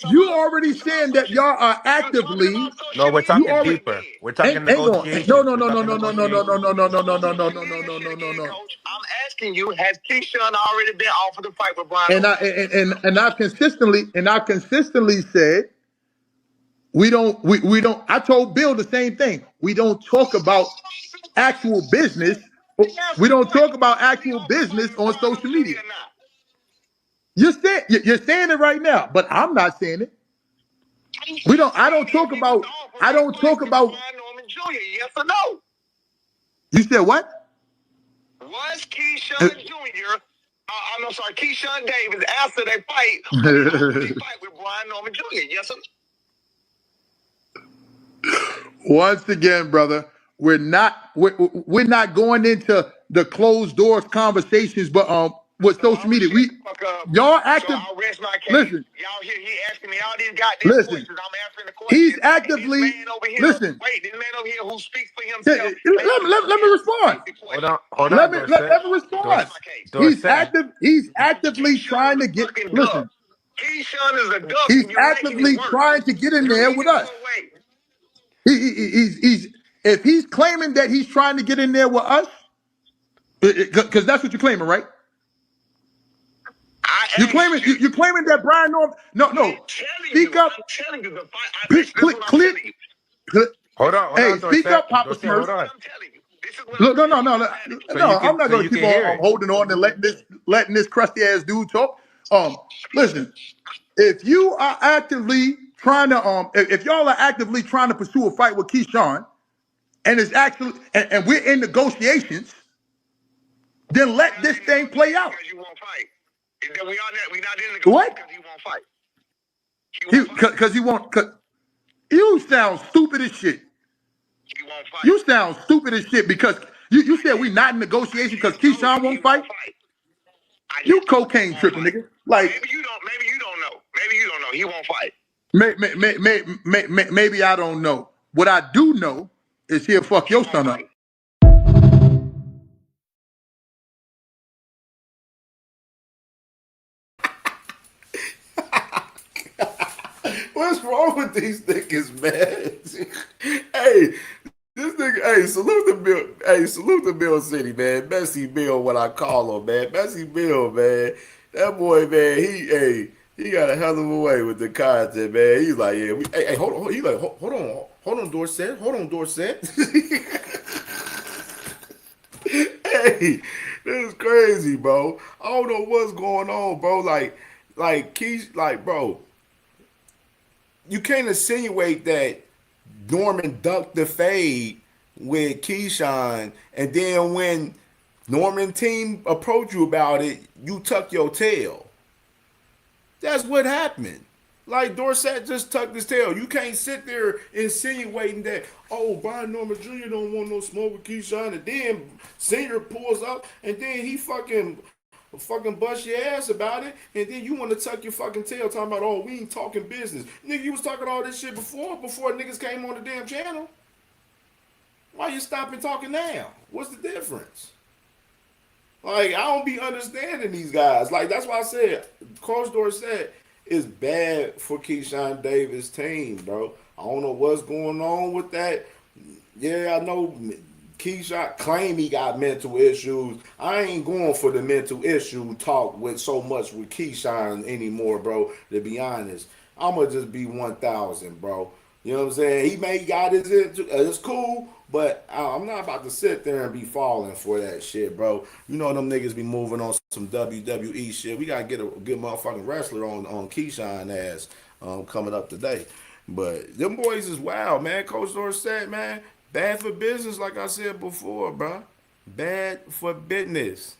You already saying that y'all are actively? No, we're talking deeper. We're talking negotiations. No. I'm asking you, has Keyshawn already been offered to fight with Brian Norman? And I consistently said we don't. I told Bill the same thing. We don't talk about actual business. We don't talk about actual business on social media. You're saying it right now, but I'm not saying it. We don't. I don't talk about. I don't talk about. Norman Jr. Yes or no? You said what? Was Keyshawn Jr. I'm sorry, Keyshawn Davis after they fight? Would he fight with Brian Norman Jr.? Yes or no? Once again, brother, we're not going into the closed doors conversations, but with social media, y'all active. So I'll rest my case. Listen, y'all here, he asking me all these goddamn questions. I'm answering the questions. He's actively this man over here, listen. Wait, this man over here who speaks for himself. Let me respond. Hold on. Let me respond. He's actively trying to get. Listen, Keyshawn is a duck. he's actively trying to get in there with us. He's if he's claiming that he's trying to get in there with us, because that's what you're claiming, right? You're claiming that Brian Norman. No. Speak up. I'm telling you, the fight. Hold on. Hey, speak up, Papa Smurf. Look, no. I'm not going to keep on holding on and letting this crusty ass dude talk. Listen, if you are actively trying to if y'all are actively trying to pursue a fight with Keyshawn, and it's actually and we're in negotiations, then let this thing play out. What? Because he won't. You sound stupid as shit. You sound stupid as shit because you said we not in negotiation because Keyshawn won't fight. You cocaine tripping, nigga. Like maybe you don't know. Maybe you don't know. He won't fight. Maybe I don't know. What I do know is he'll fuck your son up. What's wrong with these niggas, man? Hey, this nigga, hey, salute to Bill City, man. Messy Bill, what I call him, man. Messy Bill, man. That boy, man, he got a hell of a way with the content, man. He's like, yeah, hey, hold on. He's like, hold on, Dorset. Hey, this is crazy, bro. I don't know what's going on, bro. Like Keys, like, bro. You can't insinuate that Norman ducked the fade with Keyshawn, and then when Norman team approached you about it, you tuck your tail. That's what happened. Like Dorset just tucked his tail. You can't sit there insinuating that, oh, Brian Norman Jr. don't want no smoke with Keyshawn, and then Senior pulls up, and then he fucking bust your ass about it, and then you want to tuck your fucking tail talking about, oh, we ain't talking business. Nigga, you was talking all this shit before niggas came on the damn channel. Why you stopping talking now? What's the difference? Like, I don't be understanding these guys. Like, that's why I said, Coach Dorset is bad for Keyshawn Davis' team, bro. I don't know what's going on with that. Yeah, I know Keyshawn claim he got mental issues. I ain't going for the mental issue talk with so much with Keyshawn anymore, bro. To be honest, I'ma just be 1,000, bro. You know what I'm saying? He may got his it's cool, but I'm not about to sit there and be falling for that shit, bro. You know them niggas be moving on some WWE shit. We gotta get a good motherfucking wrestler on Keyshawn ass coming up today. But them boys is wild, man. Coach Dorset, man. Bad for business, like I said before, bro. Bad for business.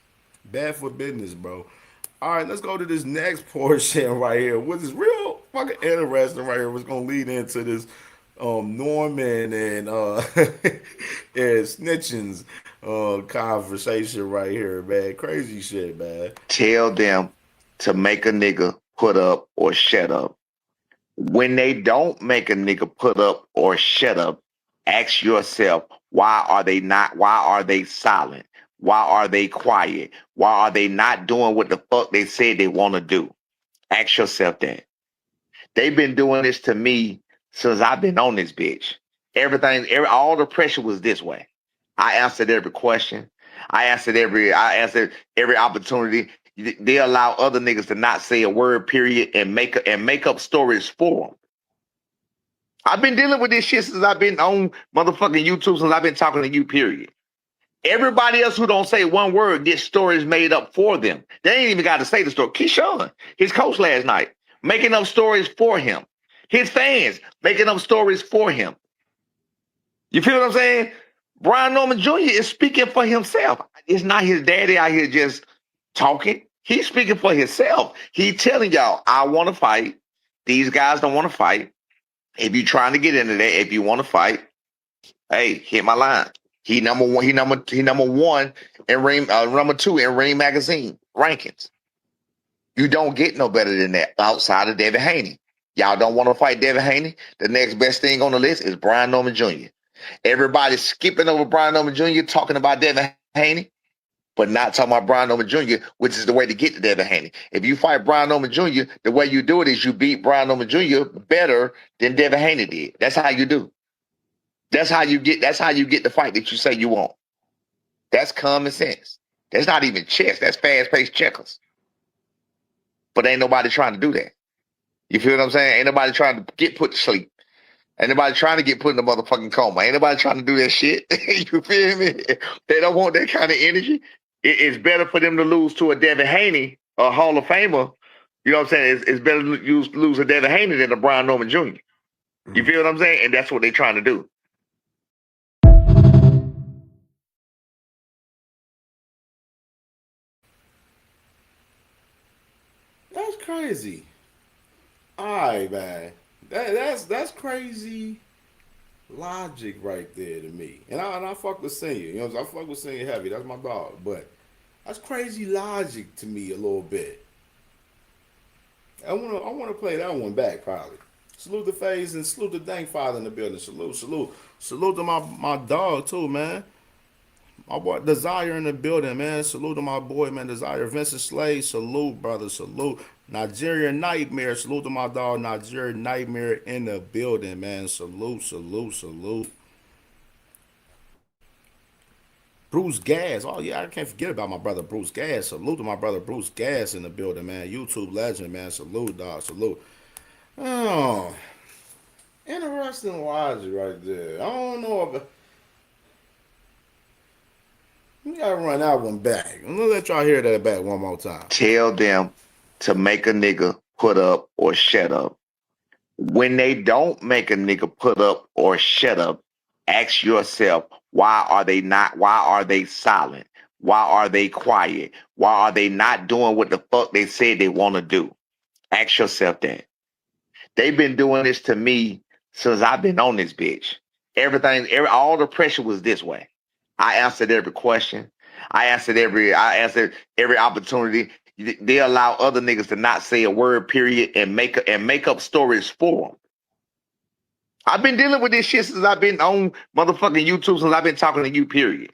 Bad for business, bro. All right, let's go to this next portion right here, which is real fucking interesting right here. What's gonna lead into this Norman and and Snitchins conversation right here, man. Crazy shit, man. Tell them to make a nigga put up or shut up. When they don't make a nigga put up or shut up, ask yourself, why are they silent? Why are they quiet? Why are they not doing what the fuck they said they want to do? Ask yourself that. They've been doing this to me since I've been on this bitch. All the pressure was this way. I answered every question. I answered every opportunity. They allow other niggas to not say a word, period, and make up stories for them. I've been dealing with this shit since I've been on motherfucking YouTube, since I've been talking to you, period. Everybody else who don't say one word gets stories made up for them. They ain't even got to say the story. Keyshawn, his coach last night, making up stories for him. His fans making up stories for him. You feel what I'm saying? Brian Norman Jr. is speaking for himself. It's not his daddy out here just talking. He's speaking for himself. He's telling y'all, I want to fight. These guys don't want to fight. If you're trying to get into that, if you want to fight, hey, hit my line. He number one. He number one in Ring. Number two in Ring Magazine rankings. You don't get no better than that outside of Devin Haney. Y'all don't want to fight Devin Haney. The next best thing on the list is Brian Norman Jr. Everybody's skipping over Brian Norman Jr. talking about Devin Haney, but not talking about Brian Norman Jr., which is the way to get to Devin Haney. If you fight Brian Norman Jr., the way you do it is you beat Brian Norman Jr. better than Devin Haney did. That's how you do. That's how you get the fight that you say you want. That's common sense. That's not even chess. That's fast-paced checkers. But ain't nobody trying to do that. You feel what I'm saying? Ain't nobody trying to get put to sleep. Ain't nobody trying to get put in the motherfucking coma. Ain't nobody trying to do that shit. You feel me? They don't want that kind of energy. It's better for them to lose to a Devin Haney, a Hall of Famer. You know what I'm saying? It's better to lose a Devin Haney than a Brian Norman Jr. You feel what I'm saying? And that's what they're trying to do. That's crazy. All right, man. That's crazy logic right there to me. And I fuck with Senior. You know, I fuck with Senior heavy. That's my dog. But that's crazy logic to me a little bit. I wanna play that one back probably. Salute the FaZe and salute the Dank Father in the building. Salute to my dog too, man. My boy Desire in the building, man. Salute to my boy, man. Desire. Vincent Slade. Salute, brother. Salute. Nigeria Nightmare. Salute to my dog, Nigeria Nightmare in the building, man. Salute. Bruce Gas. Oh, yeah, I can't forget about my brother Bruce Gas. Salute to my brother Bruce Gas in the building, man. YouTube legend, man. Salute, dog. Salute. Oh, interesting logic right there. I don't know if... We gotta run that one back. I'm gonna let y'all hear that back one more time. Tell them to make a nigga put up or shut up. When they don't make a nigga put up or shut up, ask yourself, why are they silent? Why are they quiet? Why are they not doing what the fuck they said they want to do? Ask yourself that. They've been doing this to me since I've been on this bitch. All the pressure was this way. I answered every question. I answered every opportunity. They allow other niggas to not say a word, period, and make up stories for them. I've been dealing with this shit since I've been on motherfucking YouTube, since I've been talking to you, period.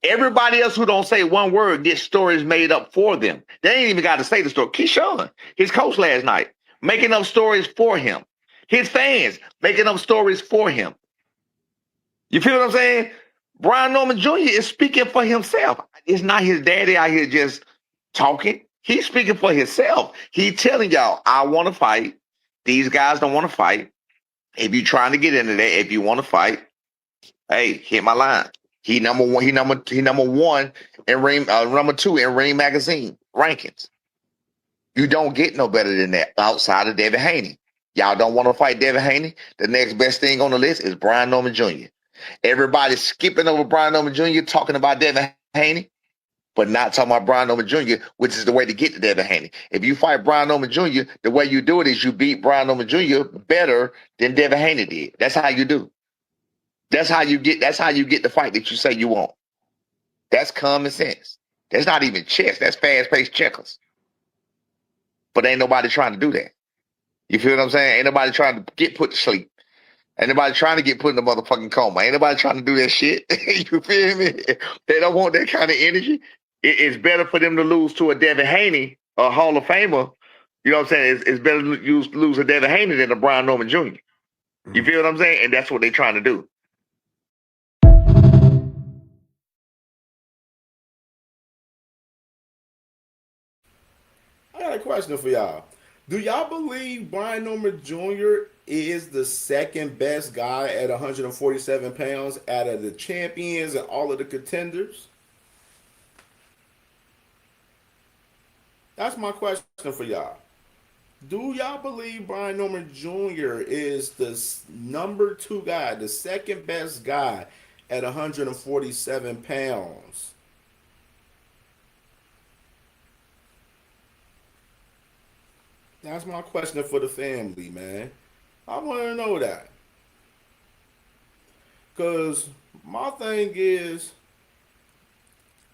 Everybody else who don't say one word gets stories made up for them. They ain't even got to say the story. Keyshawn, his coach last night, making up stories for him. His fans making up stories for him. You feel what I'm saying? Brian Norman Jr. is speaking for himself. It's not his daddy out here just talking. He's speaking for himself. He's telling y'all, I want to fight. These guys don't want to fight. If you're trying to get into that, if you want to fight, hey, hit my line. He number one. He number one in Ring. Number two in Ring Magazine rankings. You don't get no better than that outside of Devin Haney. Y'all don't want to fight Devin Haney. The next best thing on the list is Brian Norman Jr. Everybody's skipping over Brian Norman Jr. talking about Devin Haney, but not talking about Brian Norman Jr., which is the way to get to Devin Haney. If you fight Brian Norman Jr., the way you do it is you beat Brian Norman Jr. better than Devin Haney did. That's how you do. That's how you get the fight that you say you want. That's common sense. That's not even chess. That's fast-paced checkers. But ain't nobody trying to do that. You feel what I'm saying? Ain't nobody trying to get put to sleep. Ain't nobody trying to get put in the motherfucking coma. Ain't nobody trying to do that shit. You feel me? They don't want that kind of energy. It's better for them to lose to a Devin Haney, a Hall of Famer. You know what I'm saying? It's better to lose a Devin Haney than a Brian Norman Jr. You feel what I'm saying? And that's what they're trying to do. I got a question for y'all. Do y'all believe Brian Norman Jr. is the second best guy at 147 pounds out of the champions and all of the contenders? That's my question for y'all. Do y'all believe Brian Norman Jr. is the number 2 guy, the second best guy at 147 pounds? That's my question for the family, man. I want to know that. Because my thing is,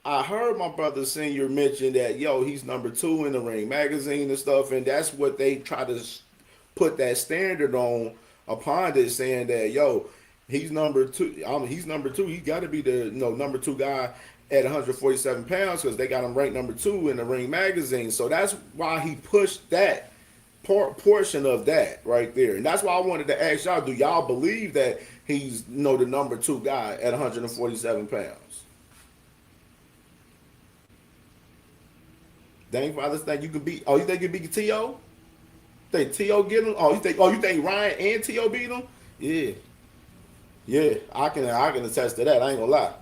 I heard my brother Senior mention that, yo, he's number 2 in the Ring magazine and stuff, and that's what they try to put that standard on upon it, saying that, yo, he's number 2. He's number 2. He got to be the number 2 guy at 147 pounds because they got him ranked number 2 in the Ring magazine. So that's why he pushed that portion of that right there. And that's why I wanted to ask y'all, do y'all believe that he's the number 2 guy at 147 pounds? Dang, Father, think you can beat? Oh, you think you beat T.O.? Think T.O. get him? Oh, you think Ryan and T.O. beat him? Yeah, yeah. I can attest to that. I ain't gonna lie.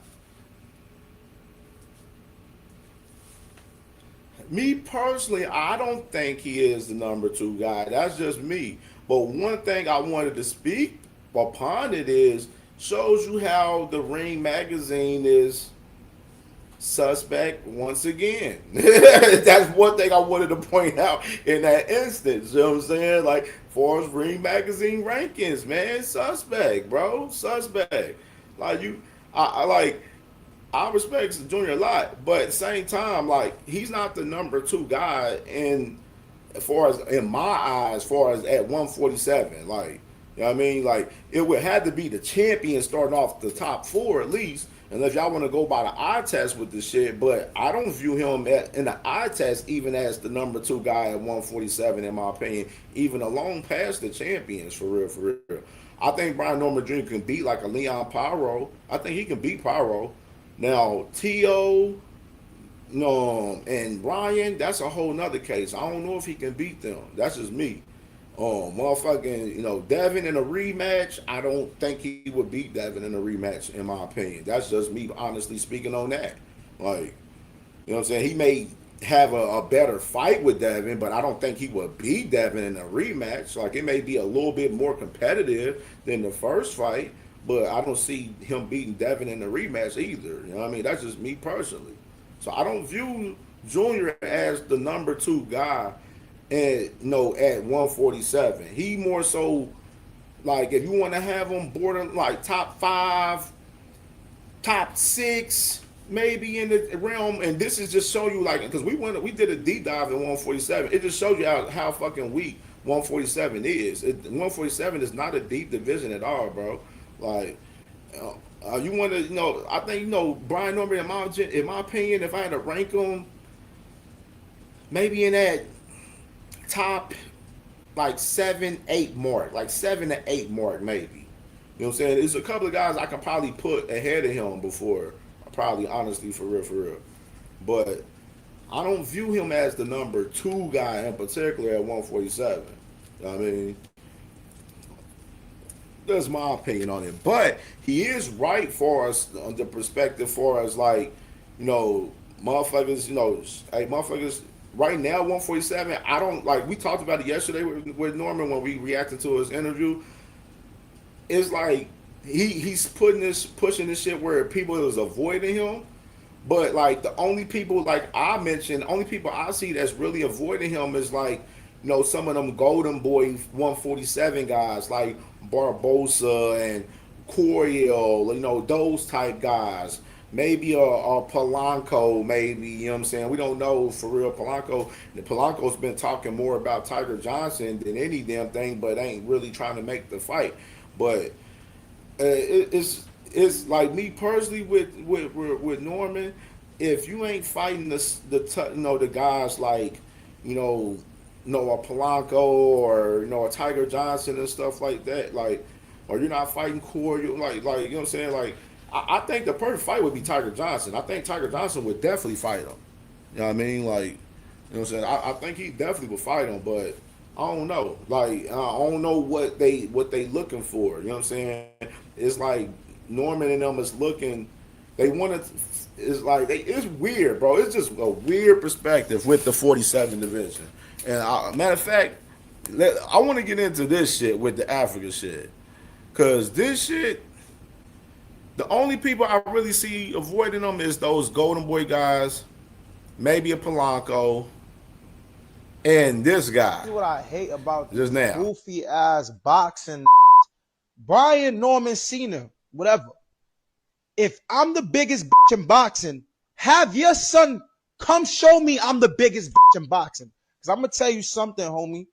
Me personally, I don't think he is the number 2 guy. That's just me. But one thing I wanted to speak upon it is shows you how the Ring magazine is suspect once again. That's one thing I wanted to point out in that instance. You know what I'm saying? Like, for Ring magazine rankings, man, suspect, bro, suspect. Like I respect Junior a lot, but at the same time, like, he's not the number 2 guy in my eyes, as far as at 147. Like, you know what I mean? Like, it would have to be the champion starting off the top 4 at least. Unless y'all want to go by the eye test with this shit, but I don't view him in the eye test even as the number 2 guy at 147, in my opinion, even along past the champions, for real, for real. I think Brian Norman Jr. can beat like a Leon Pyro. I think he can beat Pyro. Now, T.O., and Ryan, that's a whole nother case. I don't know if he can beat them. That's just me. Motherfucking, Devin in a rematch, I don't think he would beat Devin in a rematch, in my opinion. That's just me honestly speaking on that. Like, you know what I'm saying? He may have a better fight with Devin, but I don't think he would beat Devin in a rematch. Like, it may be a little bit more competitive than the first fight, but I don't see him beating Devin in a rematch either. You know what I mean? That's just me personally. So I don't view Junior as the number 2 guy at 147. He more so, like, if you want to have him border like top 5, top 6, maybe in the realm. And this is just show you, like, because we did a deep dive in 147. It just shows you how fucking weak 147 is. 147 is not a deep division at all, bro. Like, you want to, I think, Brian Norman, in my opinion, if I had to rank him, maybe in that top, like 7, 8 mark, like 7 to 8 mark, maybe. You know what I'm saying? There's a couple of guys I can probably put ahead of him before, probably, honestly, for real, for real. But I don't view him as the number 2 guy in particular at 147. You know what I mean? That's my opinion on it. But he is right for us on the perspective for us, like, motherfuckers, hey, motherfuckers, right now, 147, I don't, like, we talked about it yesterday with Norman when we reacted to his interview. It's like he's pushing this shit where people is avoiding him. But, like, the only people, like I mentioned, only people I see that's really avoiding him is, like, some of them Golden Boy 147 guys, like Barbosa and Coriel, those type guys. Maybe a Polanco, maybe, you know what I'm saying? We don't know for real. Polanco's been talking more about Tiger Johnson than any damn thing, but ain't really trying to make the fight. But it's like me personally with Norman, if you ain't fighting the guys like, a Polanco or, a Tiger Johnson and stuff like that, like, or you're not fighting Corey, like, you know what I'm saying? Like, I think the perfect fight would be Tiger Johnson. I think Tiger Johnson would definitely fight him. You know what I mean? Like, you know what I'm saying? I think he definitely would fight him, but I don't know. Like I don't know what they looking for. You know what I'm saying? It's like Norman and them is looking. They want to. It's like it's weird, bro. It's just a weird perspective with the 47 division. And matter of fact, I want to get into this shit with the Africa shit, cause this shit. The only people I really see avoiding them is those Golden Boy guys, maybe a Polanco, and this guy. This is what I hate about just now. Goofy ass boxing. Brian Norman Cena, whatever. If I'm the biggest bitch in boxing, have your son come show me I'm the biggest bitch in boxing. Because I'm going to tell you something, homie.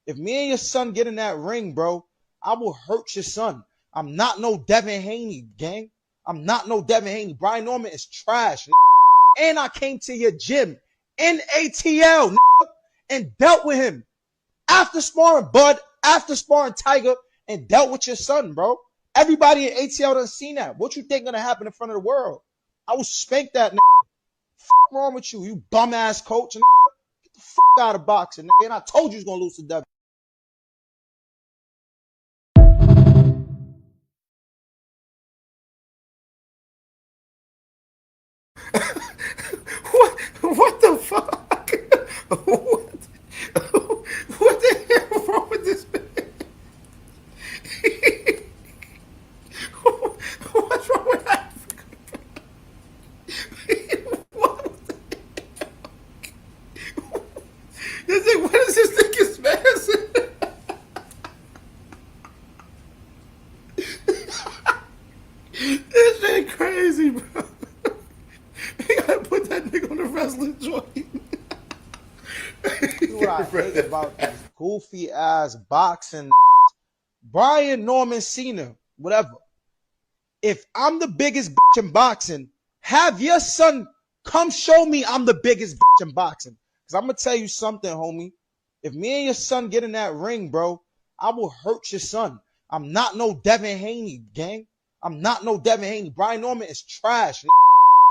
If me and your son get in that ring, bro, I will hurt your son. I'm not no Devin Haney, gang. I'm not no Devin Haney. Brian Norman is trash. And I came to your gym in ATL and dealt with him. After sparring Bud, after sparring Tiger, and dealt with your son, bro. Everybody in ATL done seen that. What you think gonna happen in front of the world? I will spank that nigga. Fuck wrong with you, you bum ass coach. Get the fuck out of boxing, nigga. And I told you was gonna lose to Devin. What the fuck? What the hell is wrong with this man? What's wrong with Africa? What is this nigga's massive? This shit crazy, bro. You gotta put that nigga on the wrestling joint. This is what I hate about these goofy ass boxing. Brian Norman Cena, whatever. If I'm the biggest bitch in boxing, have your son come show me I'm the biggest bitch in boxing. Because I'm going to tell you something, homie. If me and your son get in that ring, bro, I will hurt your son. I'm not no Devin Haney, gang. I'm not no Devin Haney. Brian Norman is trash.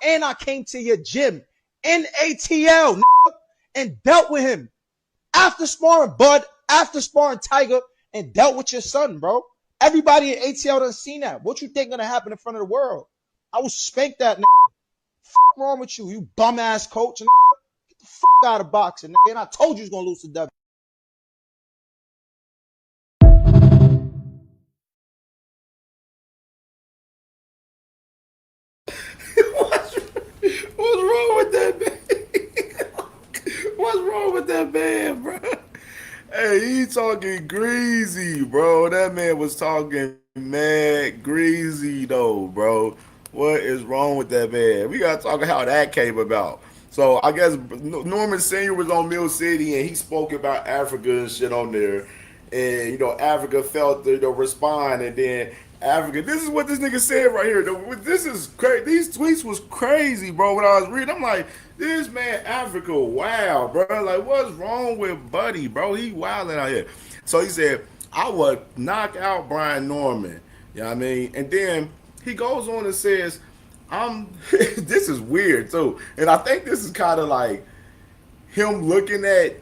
And I came to your gym in ATL and dealt with him. After sparring Bud, after sparring Tiger, and dealt with your son, bro. Everybody in ATL done seen that. What you think gonna happen in front of the world? I will spank that nigga. Fuck wrong with you, you bum ass coach. Get the fuck out of boxing, nigga. And I told you was gonna lose to Devin. What's wrong with that man? What's wrong with that man, bro? Hey, he talking greasy, bro. That man was talking mad greasy, though, bro. What is wrong with that man? We gotta talk how that came about. So I guess Norman Sr. was on Mill City and he spoke about Africa and shit on there. And, Africa felt the respond, and then Africa. This is what this nigga said right here. This is crazy. These tweets was crazy, bro. When I was reading, I'm like, this man Africa, wow, bro. Like, what's wrong with Buddy, bro? He wilding out here. So he said, I would knock out Brian Norman. You know what I mean? And then he goes on and says, this is weird too. And I think this is kind of like him looking at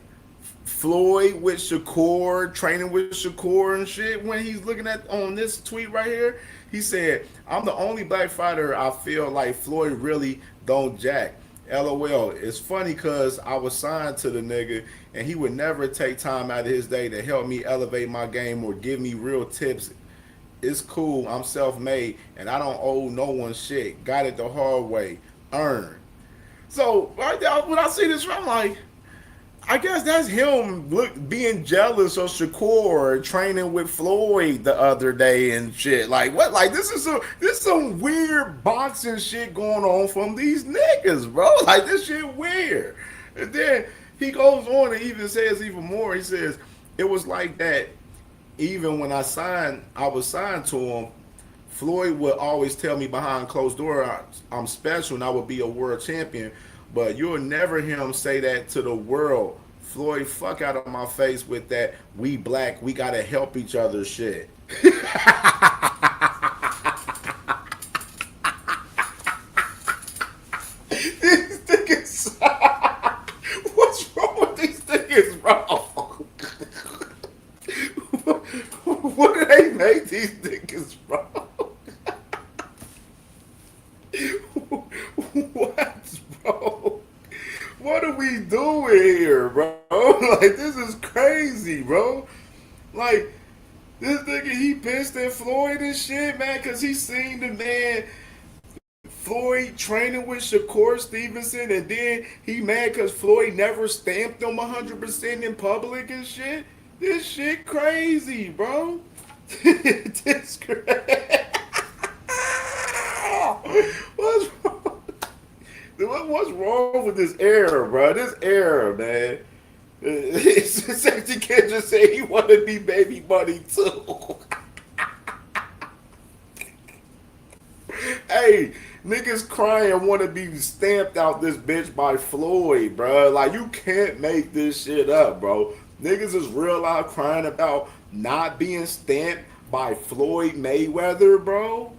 Floyd with Shakur, training with Shakur and shit. When he's looking at on this tweet right here, he said, I'm the only black fighter I feel like Floyd really don't jack. LOL. It's funny because I was signed to the nigga and he would never take time out of his day to help me elevate my game or give me real tips. It's cool. I'm self-made and I don't owe no one shit. Got it the hard way. Earn. So right now, when I see this, I'm like, I guess that's him being jealous of Shakur training with Floyd the other day and shit. Like what? Like this is some weird boxing shit going on from these niggas, bro. Like this shit weird. And then he goes on and even says even more. He says it was like that even when I was signed to him. Floyd would always tell me behind closed door I'm special and I would be a world champion. But you'll never hear him say that to the world. Floyd, fuck out of my face with that we black, we gotta help each other shit. These niggas, what's wrong with these niggas, bro? niggas, bro. What, bro? What are we doing here, bro? Like, this is crazy, bro. Like, this nigga, he pissed at Floyd and shit, man, because he seen the man Floyd training with Shakur Stevenson, and then he mad because Floyd never stamped him 100% in public and shit. This shit crazy, bro. This crazy. What's wrong? What's wrong with this era, bro? This era, man. Sexy Kid just say he want to be baby buddy too. Hey, niggas crying want to be stamped out this bitch by Floyd, bro. Like, you can't make this shit up, bro. Niggas is real out crying about not being stamped by Floyd Mayweather, bro.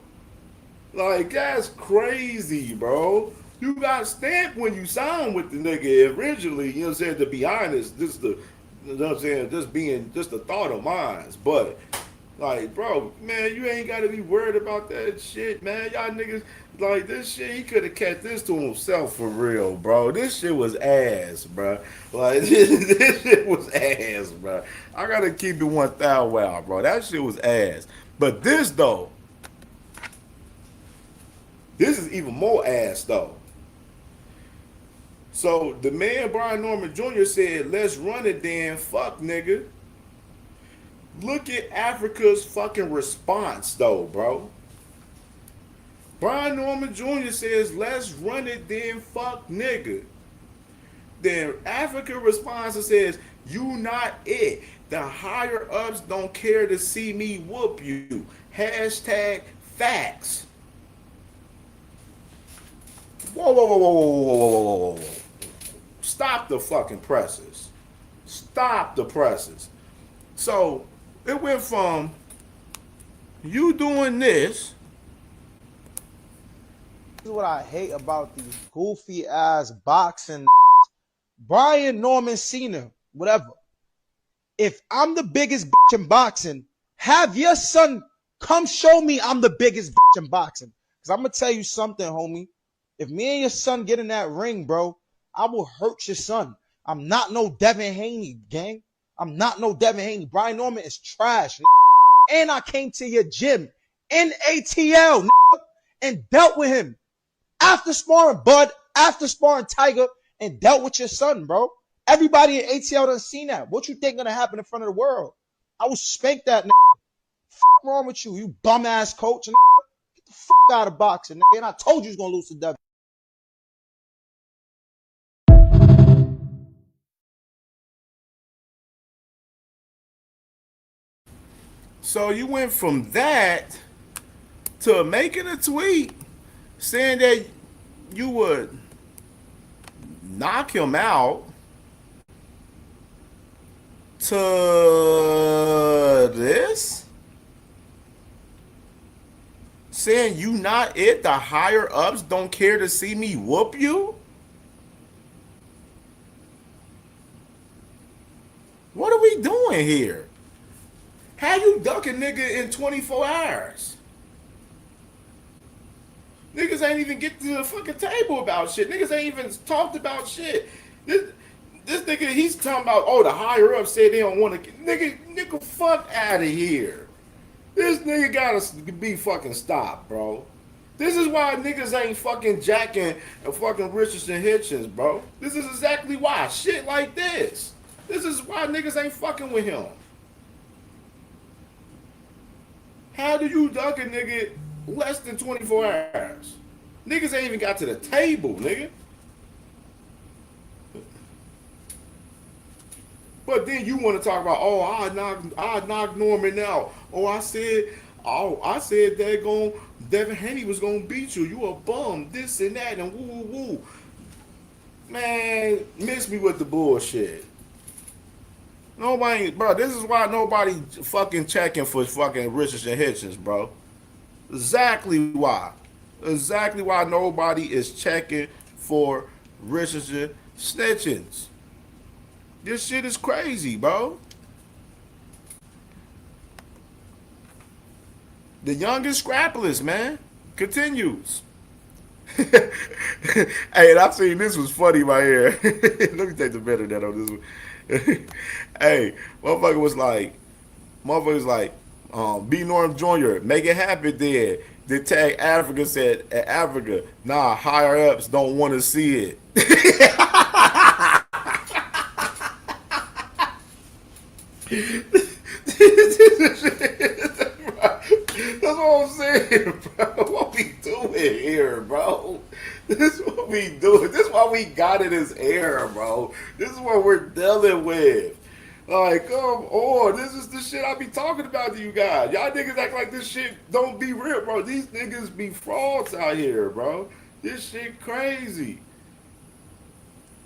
Like, that's crazy, bro. You got stamped when you signed with the nigga originally, you know what I'm saying? To be honest, this the, you know what I'm saying, just a thought of mine. But, like, bro, man, you ain't got to be worried about that shit, man. Y'all niggas, like, this shit, he could have kept this to himself for real, bro. This shit was ass, bro. Like, this shit was ass, bro. I got to keep it 1,000 wow, bro. That shit was ass. But this, though, this is even more ass, though. So the man Brian Norman Jr. said, let's run it then, fuck nigga. Look at Africa's fucking response though, bro. Brian Norman Jr. says, let's run it then, fuck nigga. Then Africa responds and says, you not it. The higher ups don't care to see me whoop you. Hashtag facts. Whoa, whoa, whoa, whoa, whoa, whoa, whoa, whoa, whoa. Stop the fucking presses. Stop the presses. So it went from you doing this. This is what I hate about these goofy ass boxing. Brian Norman Cena, whatever. If I'm the biggest bitch in boxing, have your son come show me I'm the biggest bitch in boxing. Because I'm going to tell you something, homie. If me and your son get in that ring, bro, I will hurt your son. I'm not no Devin Haney, gang. I'm not no Devin Haney. Brian Norman is trash. And I came to your gym in ATL and dealt with him. After sparring Bud, after sparring Tiger, and dealt with your son, bro. Everybody in ATL done seen that. What you think gonna happen in front of the world? I will spank that nigga. Fuck wrong with you, you bum ass coach. Get the fuck out of boxing, nigga. And I told you was gonna lose to Devin. So you went from that to making a tweet saying that you would knock him out to this? Saying you not it, the higher ups don't care to see me whoop you? What are we doing here? How you duck a nigga in 24 hours? Niggas ain't even get to the fucking table about shit. Niggas ain't even talked about shit. This nigga, he's talking about, oh, the higher up said they don't want to. Nigga, fuck out of here. This nigga gotta be fucking stopped, bro. This is why niggas ain't fucking jacking and fucking Richardson Hitchens, bro. This is exactly why. Shit like this. This is why niggas ain't fucking with him. How do you duck a nigga less than 24 hours? Niggas ain't even got to the table, nigga. But then you want to talk about, oh, I knocked Norman out. Oh, I said that Devin Haney was gonna beat you. You a bum, this and that, and woo woo woo. Man, miss me with the bullshit. Nobody, bro, this is why nobody fucking checking for fucking Richardson Hitchens, bro. Exactly why. Exactly why nobody is checking for Richardson Snitchins. This shit is crazy, bro. The youngest scrapless, man. Continues. Hey, and I've seen this was funny right here. Let me take the better that on this one. Hey, motherfucker was like, B Norm Jr., make it happen then. The tag Africa said, at Africa, nah, higher ups don't want to see it. That's what I'm saying, bro. What we doing here, bro? This is what we doing. This is why we got in this era, bro. This is what we're dealing with. Like, come on. This is the shit I be talking about to you guys. Y'all niggas act like this shit don't be real, bro. These niggas be frauds out here, bro. This shit crazy.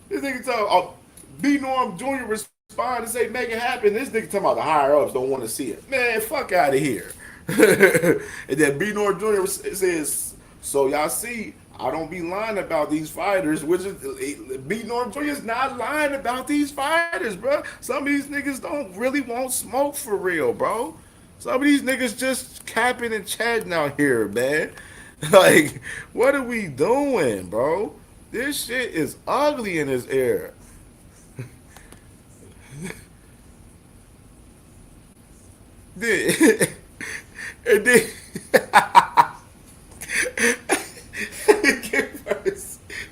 This nigga talking, B Norm Jr. respond and say, make it happen. This nigga talking about the higher ups don't want to see it. Man, fuck out of here. And then B Norm Jr. says, so y'all see, I don't be lying about these fighters, which is B Norm Jr. is not lying about these fighters, bro. Some of these niggas don't really want smoke for real, bro. Some of these niggas just capping and chatting out here, man. Like, what are we doing, bro? This shit is ugly in this era. And then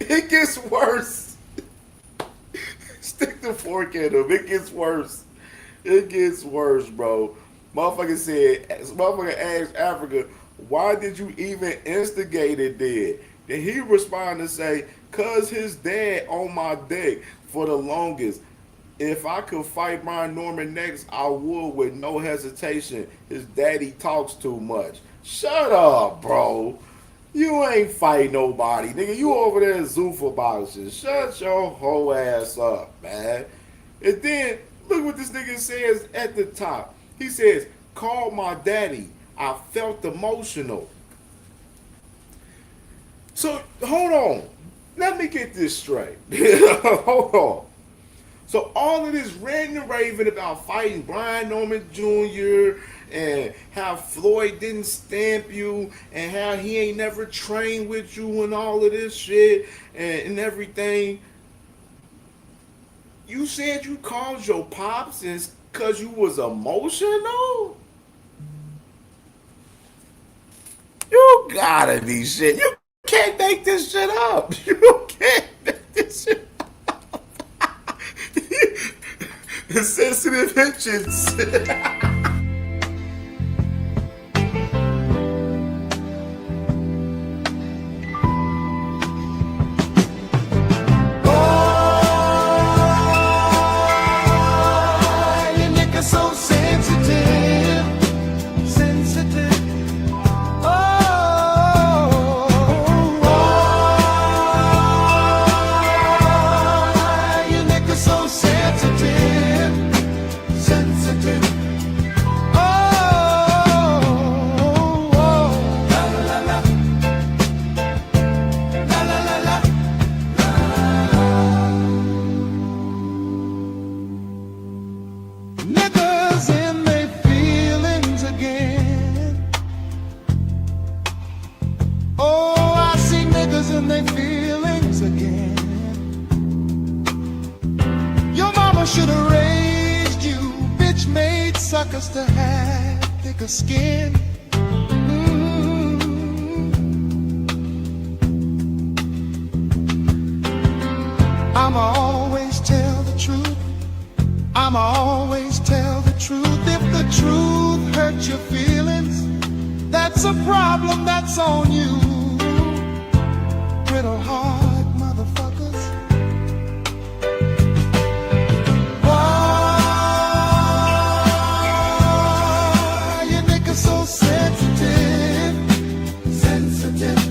it gets worse. Stick the fork in him. It gets worse. It gets worse, bro. Motherfucker asked Africa, why did you even instigate it then? Then he responded and say, cause his dad on my dick for the longest. If I could fight Brian Norman next, I would with no hesitation. His daddy talks too much. Shut up, bro. You ain't fighting nobody, nigga. You over there in Zuffa boxing. Shut your whole ass up, man. And then, look what this nigga says at the top. He says, call my daddy. I felt emotional. So, hold on. Let me get this straight. Hold on. So all of this ranting and raving about fighting Brian Norman Jr. and how Floyd didn't stamp you and how he ain't never trained with you and all of this shit and everything. You said you called your pops because you was emotional? You gotta be shit. You can't make this shit up. You can't make this shit up. Sensitive hitches. So sensitive, sensitive. Your neck is so sensitive, sensitive. La la la, la la la la. Niggas in their feelings again. Oh, I see niggas in their feelings again. Your mama should have raised you, bitch made suckers to have thicker skin. I'ma always tell the truth. I'ma always tell the truth. If the truth hurts your feelings, that's a problem, that's on you. Brittle heart motherfuckers. Why your niggas so sensitive, sensitive?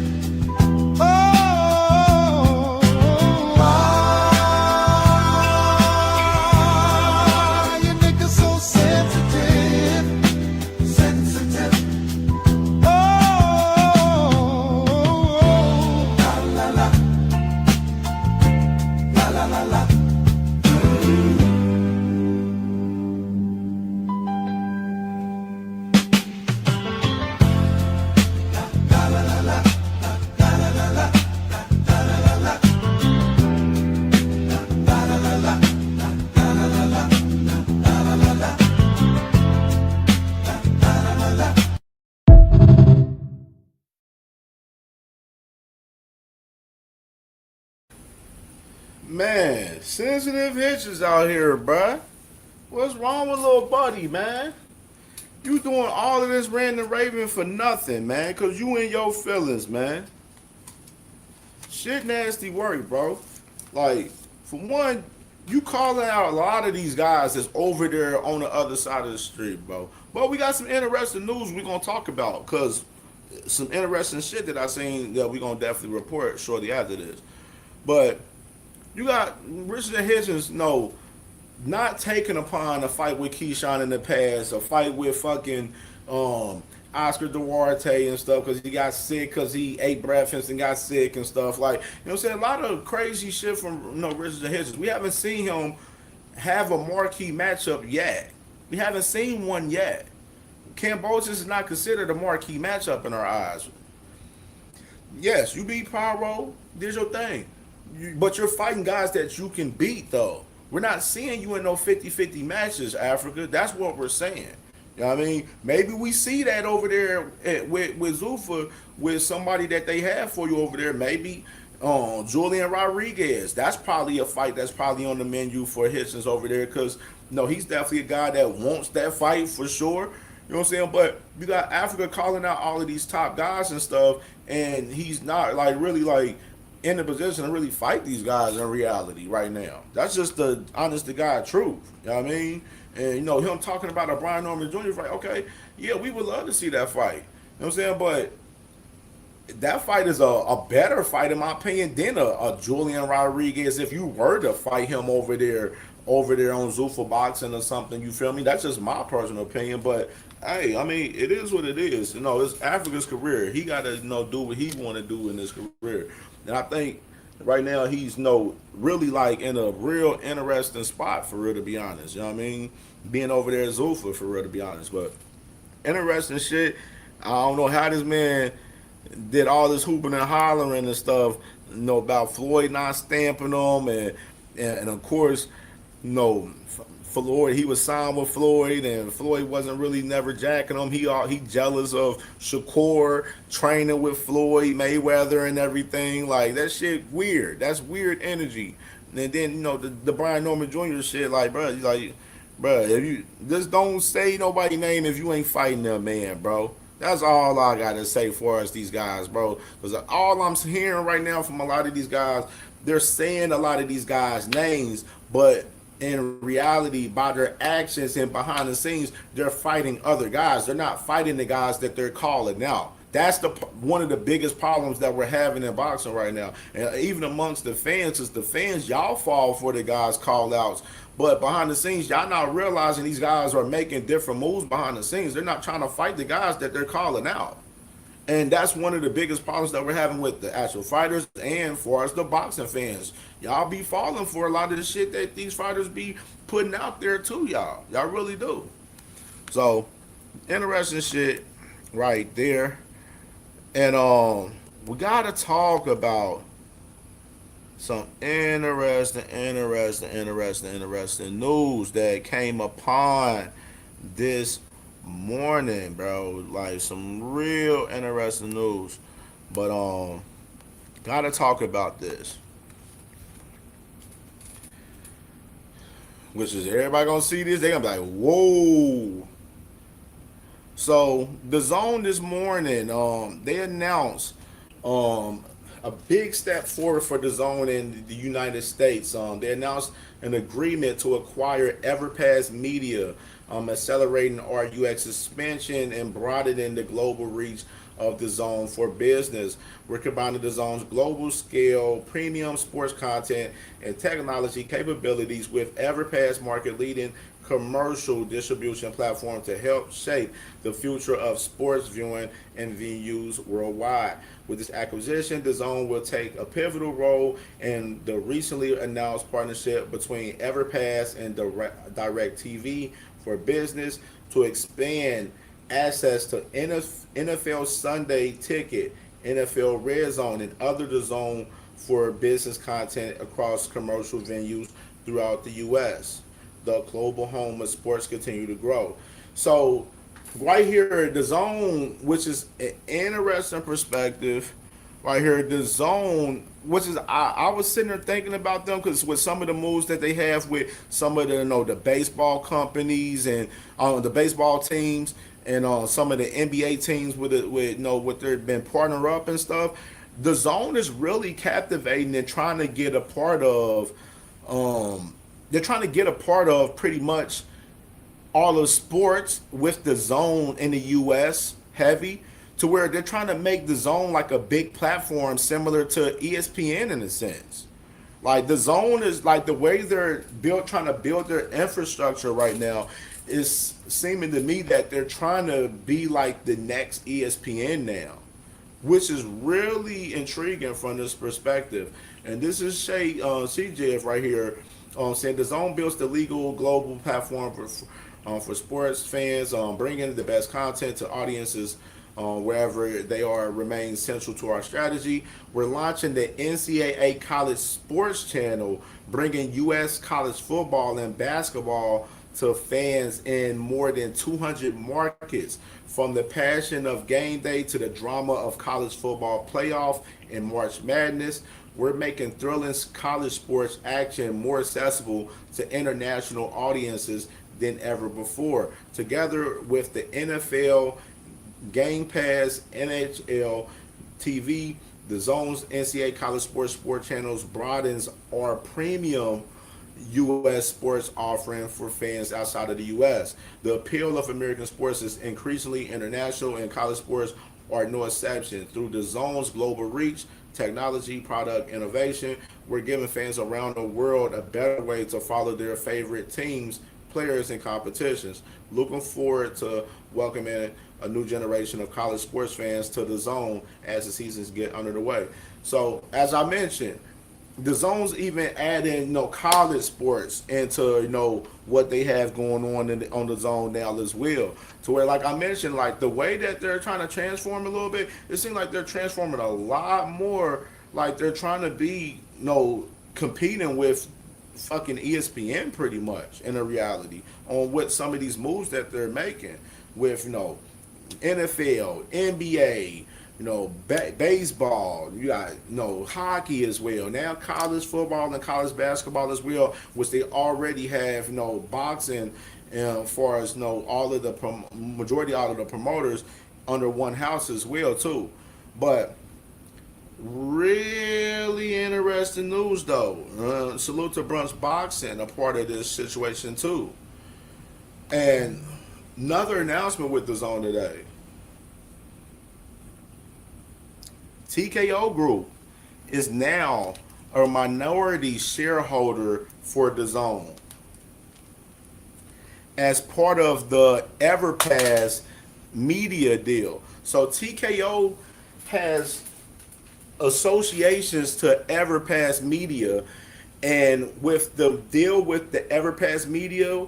Man, sensitive hitches out here, bruh. What's wrong with little buddy, man? You doing all of this random raving for nothing, man, because you in your feelings, man. Shit nasty work, bro. Like, for one, you calling out a lot of these guys that's over there on the other side of the street, bro. But we got some interesting news we're going to talk about, because some interesting shit that I seen that we're going to definitely report shortly after this. But you got Richard Hitchens, not taking upon a fight with Keyshawn in the past, a fight with fucking Oscar Duarte and stuff because he got sick because he ate breakfast and got sick and stuff. Like, you know what I'm saying? A lot of crazy shit from Richard Hitchens. We haven't seen him have a marquee matchup yet. We haven't seen one yet. Cambosis is not considered a marquee matchup in our eyes. Yes, you beat Pyro, did your thing. But you're fighting guys that you can beat, though. We're not seeing you in no 50-50 matches, Africa. That's what we're saying. You know what I mean? Maybe we see that over there with Zuffa, with somebody that they have for you over there. Maybe Julian Rodriguez. That's probably a fight that's probably on the menu for Hitchens over there because, he's definitely a guy that wants that fight for sure. You know what I'm saying? But you got Africa calling out all of these top guys and stuff, and he's not really in the position to really fight these guys in reality right now. That's just the honest to God truth. You know what I mean? And him talking about a Brian Norman Jr. fight, okay, yeah, we would love to see that fight. You know what I'm saying? But that fight is a better fight in my opinion than a Julian Rodriguez if you were to fight him over there on Zuffa Boxing or something, you feel me? That's just my personal opinion, but hey, I mean, it is what it is. It's Africa's career. He got to, do what he want to do in his career. And I think right now he's, really in a real interesting spot for real, to be honest. You know what I mean? Being over there at Zuffa for real, to be honest. But interesting shit. I don't know how this man did all this hooping and hollering and stuff, about Floyd not stamping him and of course, Floyd, he was signed with Floyd, and Floyd wasn't really never jacking him. He jealous of Shakur training with Floyd Mayweather and everything. Like, that shit weird. That's weird energy. And then the Brian Norman Jr. shit, bro, if you just don't say nobody name if you ain't fighting them, man, bro. That's all I gotta say for us, these guys, bro. Because all I'm hearing right now from a lot of these guys, they're saying a lot of these guys' names, but in reality, by their actions and behind the scenes, they're fighting other guys. They're not fighting the guys that they're calling out. That's one of the biggest problems that we're having in boxing right now. And even amongst the fans, is the fans, y'all fall for the guys' call outs. But behind the scenes, y'all not realizing these guys are making different moves behind the scenes. They're not trying to fight the guys that they're calling out. And that's one of the biggest problems that we're having with the actual fighters and for us, the boxing fans. Y'all be falling for a lot of the shit that these fighters be putting out there too, y'all. Y'all really do. So, interesting shit right there. And we gotta talk about some interesting news that came upon this morning, bro. Like, some real interesting news. But gotta talk about this. Which is, everybody gonna see this, they gonna be like, whoa. So the Zone this morning, they announced a big step forward for the Zone in the United States. They announced an agreement to acquire Everpass Media, accelerating RUX expansion and broadening the global reach of the Zone for business. We're combining the Zone's global scale, premium sports content, and technology capabilities with Everpass market-leading commercial distribution platform to help shape the future of sports viewing and venues worldwide. With this acquisition, the Zone will take a pivotal role in the recently announced partnership between Everpass and DirecTV for business to expand access to NFL Sunday Ticket, NFL Red Zone, and other The Zone for business content across commercial venues throughout the U.S. The global home of sports continue to grow. So right here, The Zone, which is an interesting perspective, right here, the zone, which is I was sitting there thinking about them because with some of the moves that they have with some of the the baseball companies and the baseball teams and some of the NBA teams with what they've been partner up and stuff, the zone is really captivating and trying to get a part of. They're trying to get a part of pretty much all of sports with the zone in the U.S. heavy to where they're trying to make the zone like a big platform similar to ESPN in a sense. Like the zone is like the way they're trying to build their infrastructure right now is seeming to me that they're trying to be like the next ESPN now, which is really intriguing from this perspective. And this is Shay CJF right here saying the zone builds the legal global platform for sports fans, bringing the best content to audiences wherever they are remains central to our strategy. We're launching the NCAA College Sports Channel, bringing U.S. college football and basketball to fans in more than 200 markets, from the passion of game day to the drama of college football playoff and March Madness. We're making thrilling college sports action more accessible to international audiences than ever before. Together with the NFL, Game Pass, NHL TV, the Zone's NCAA College Sport Channels broadens our premium U.S. sports offering for fans outside of the U.S. The appeal of American sports is increasingly international, and college sports are no exception. Through the Zone's global reach, technology, product innovation, we're giving fans around the world a better way to follow their favorite teams, players, and competitions. Looking forward to welcoming a new generation of college sports fans to the Zone as the seasons get under the way. So, as I mentioned, the Zone's even adding college sports into what they have going on the Zone now as well, to where, like I mentioned, like the way that they're trying to transform a little bit, it seems like they're transforming a lot more, like they're trying to be competing with fucking ESPN pretty much in a reality on what some of these moves that they're making with NFL, NBA, baseball, you got hockey as well. Now college football and college basketball as well, which they already have boxing, as far as all of the majority all of the promoters under one house as well too. But really interesting news though. Salute to Brunch Boxing, a part of this situation too. And another announcement with the Zone today. TKO Group is now a minority shareholder for the Zone as part of the EverPass media deal. So TKO has associations to EverPass Media, and with the deal with the EverPass Media,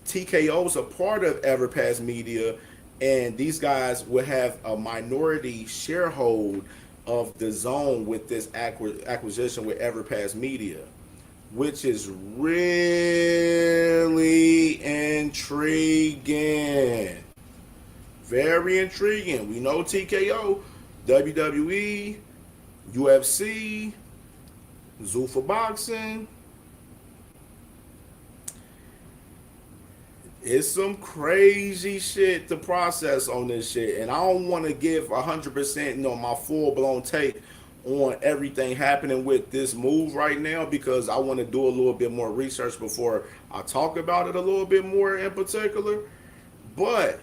TKO is a part of EverPass Media, and these guys will have a minority sharehold of the Zone with this acquisition with EverPass Media, which is really intriguing. Very intriguing. We know TKO, WWE, UFC, Zuffa Boxing. It's some crazy shit to process on this shit, and I don't want to give 100%, my full-blown take on everything happening with this move right now, because I want to do a little bit more research before I talk about it a little bit more in particular. But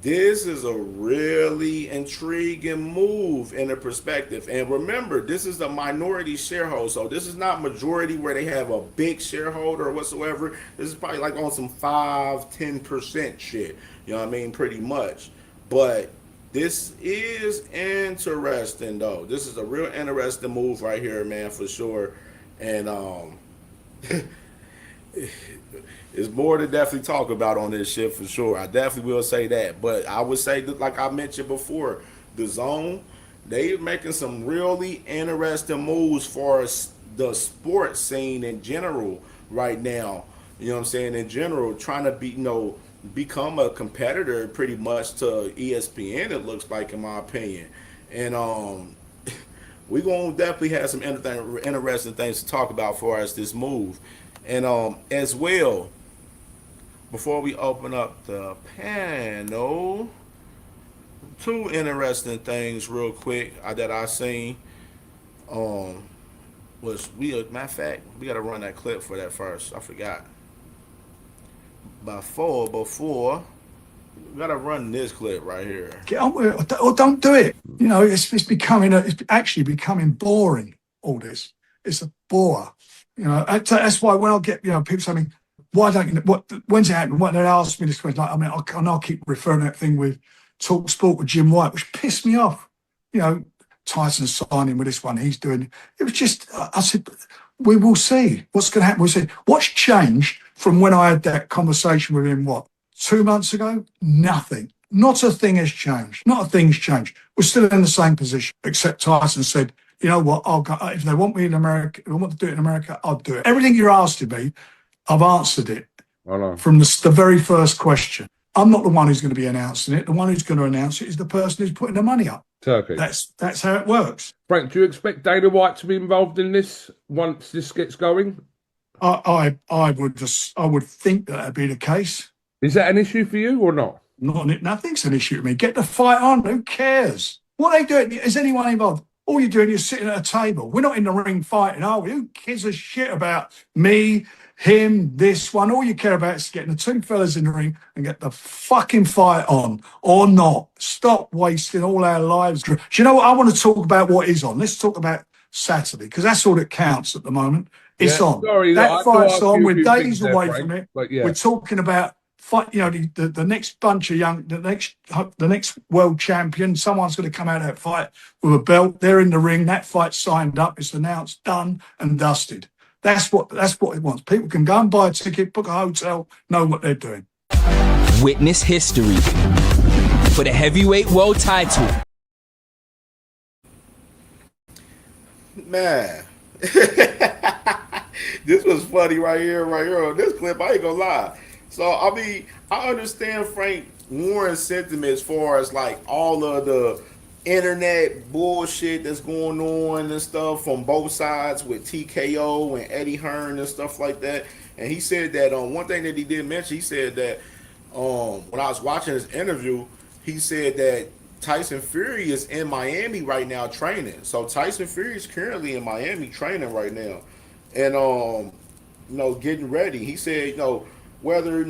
this is a really intriguing move in a perspective. And remember, this is a minority shareholder. So this is not majority where they have a big shareholder or whatsoever. This is probably like on some 5-10% shit. You know what I mean? Pretty much. But this is interesting though. This is a real interesting move right here, man, for sure. And it's more to definitely talk about on this shit for sure. I definitely will say that. But I would say that, like I mentioned before, the Zone, they making some really interesting moves for the sports scene in general right now. You know what I'm saying? In general, trying to be, become a competitor pretty much to ESPN, it looks like, in my opinion. and we gonna definitely have some interesting things to talk about for us this move, and as well. Before we open up the panel, two interesting things real quick that I seen. Was matter of fact, we gotta run that clip for that first. I forgot. Before we gotta run this clip right here. Get on with it, or don't do it. You know, it's actually becoming boring. All this, it's a bore. You know, that's why when I get people saying, "Why don't you? When's it happening?" What they ask me this question, I'll keep referring to that thing with Talk Sport with Jim White, which pissed me off. You know, Tyson signing with this one he's doing. It was just, I said, we will see what's going to happen. We said, what's changed from when I had that conversation with him, 2 months ago? Nothing. Not a thing has changed. Not a thing's changed. We're still in the same position, except Tyson said, you know what, I'll go, if they want me in America, if they want to do it in America, I'll do it. Everything you're asking me, I've answered it from the very first question. I'm not the one who's going to be announcing it. The one who's going to announce it is the person who's putting the money up. Turkey. That's how it works. Frank, do you expect Dana White to be involved in this once this gets going? I would think that'd be the case. Is that an issue for you or not? Nothing's an issue to me. Get the fight on. Who cares? What are they doing? Is anyone involved? All you're doing is sitting at a table. We're not in the ring fighting, are we? Who gives a shit about me, him, this one? All you care about is getting the two fellas in the ring and get the fucking fight on, or not. Stop wasting all our lives. Do you know what? I want to talk about what is on. Let's talk about Saturday, because that's all that counts at the moment. It's on. Sorry, that fight's on. We're days away from it. Yeah. We're talking about fight. You know, the next bunch of the next world champion. Someone's going to come out of that fight with a belt. They're in the ring. That fight's signed up. It's announced, done and dusted. That's what it wants. People can go and buy a ticket, book a hotel, know what they're doing. Witness history for the heavyweight world title. Man, this was funny right here on this clip. I ain't gonna lie. So I mean, I understand Frank Warren's sentiment as far as like all of the internet bullshit that's going on and stuff from both sides with TKO and Eddie Hearn and stuff like that. And he said that one thing that he did mention, he said that when I was watching his interview, he said that Tyson Fury is in Miami right now training. So Tyson Fury is currently in Miami training right now, and getting ready. He said, whether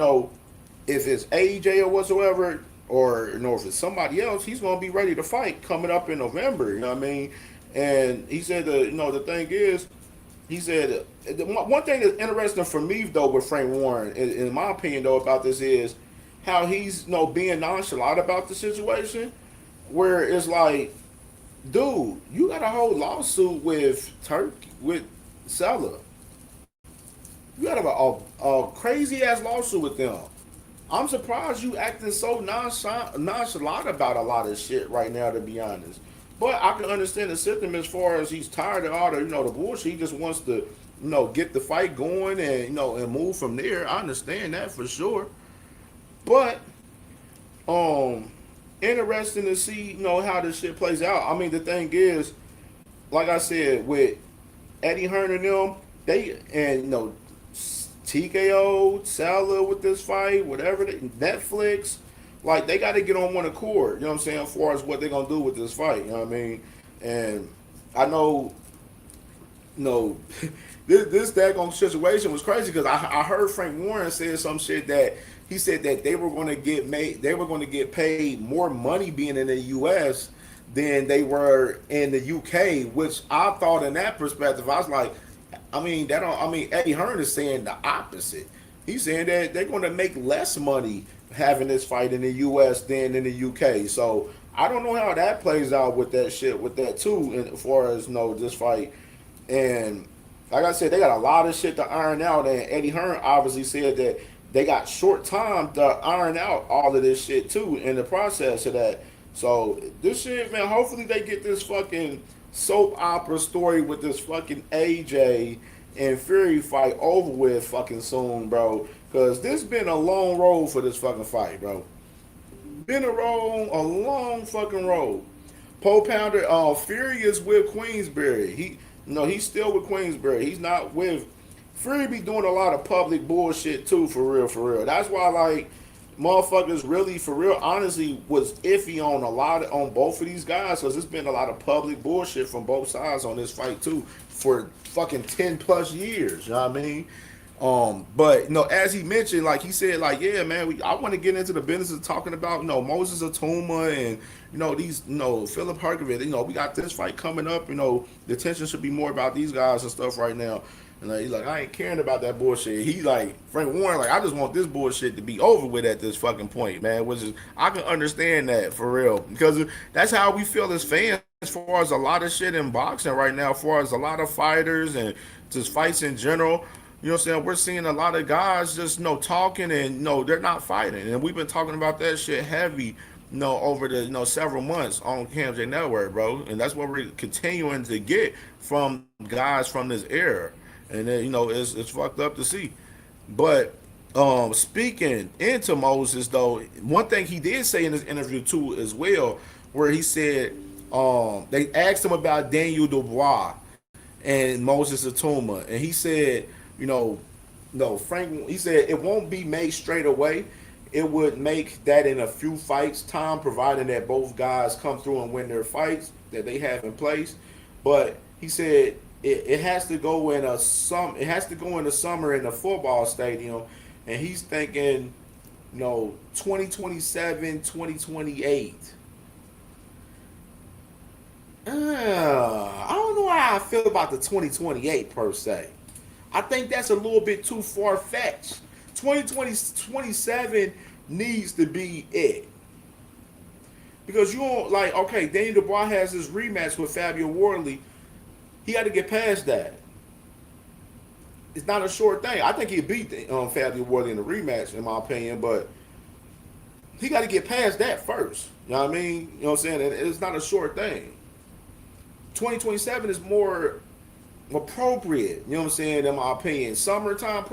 if it's AJ or whatsoever, or if it's somebody else, he's gonna be ready to fight coming up in November. You know what I mean? And he said, the thing is, he said one thing that's interesting for me though with Frank Warren, in my opinion though, about this is how he's being nonchalant about the situation, where it's like, dude, you got a whole lawsuit with Seller. You got a crazy ass lawsuit with them. I'm surprised you acting so nonchalant about a lot of shit right now, to be honest. But I can understand the sentiment as far as he's tired of all the the bullshit. He just wants to get the fight going and and move from there. I understand that for sure. But interesting to see how this shit plays out. I mean, the thing is, like I said, with Eddie Hearn and them, TKO, Salah with this fight, whatever, Netflix, like they got to get on one accord, you know what I'm saying, as far as what they're going to do with this fight, you know what I mean? And I know, this daggone situation was crazy because I heard Frank Warren say some shit that he said that they were going to get paid more money being in the U.S. than they were in the U.K., which I thought in that perspective, I was like, Eddie Hearn is saying the opposite. He's saying that they're going to make less money having this fight in the U.S. than in the U.K. So I don't know how that plays out with that shit, with that too, as far as this fight. And like I said, they got a lot of shit to iron out. And Eddie Hearn obviously said that they got short time to iron out all of this shit too in the process of that. So this shit, man, hopefully they get this fucking soap opera story with this fucking AJ and Fury fight over with fucking soon, bro. Because this been a long road for this fucking fight, bro. Been a long fucking road. Pole Pounder, Fury is with Queensberry. He's still with Queensberry. He's not with Fury. Be doing a lot of public bullshit too, for real. That's why like motherfuckers really for real honestly was iffy on both of these guys because it's been a lot of public bullshit from both sides on this fight too for fucking 10 plus years. You know what I mean? But as he mentioned, like he said, like, yeah, man, I want to get into the business of talking about, Moses Atuma and, these, Philip Herkovich. We got this fight coming up. The attention should be more about these guys and stuff right now. And he's like, I ain't caring about that bullshit. He's like, Frank Warren, like, I just want this bullshit to be over with at this fucking point, man. Which is, I can understand that for real because that's how we feel as fans. As far as a lot of shit in boxing right now, as far as a lot of fighters and just fights in general. You know what I'm saying? We're seeing a lot of guys just, talking and, they're not fighting. And we've been talking about that shit heavy, over the, several months on CamJNetwork, bro. And that's what we're continuing to get from guys from this era. And then, it's fucked up to see. But speaking into Moses, though, one thing he did say in this interview, too, as well, where he said they asked him about Daniel Dubois and Moses Atuma. And he said, Frank, he said it won't be made straight away. It would make that in a few fights time, providing that both guys come through and win their fights that they have in place. But he said it has to go in the summer in the football stadium, and he's thinking, 2027, 2028. I don't know how I feel about the 2028 per se. I think that's a little bit too far-fetched. 2027 needs to be it. Because you don't, like, okay, Daniel Dubois has his rematch with Fabio Wardley. He got to get past that. It's not a short thing. I think he'll beat Fabio Wardley in the rematch, in my opinion, but he got to get past that first. You know what I mean? You know what I'm saying? It's not a short thing. 2027 is more appropriate, you know what I'm saying, in my opinion. Summertime,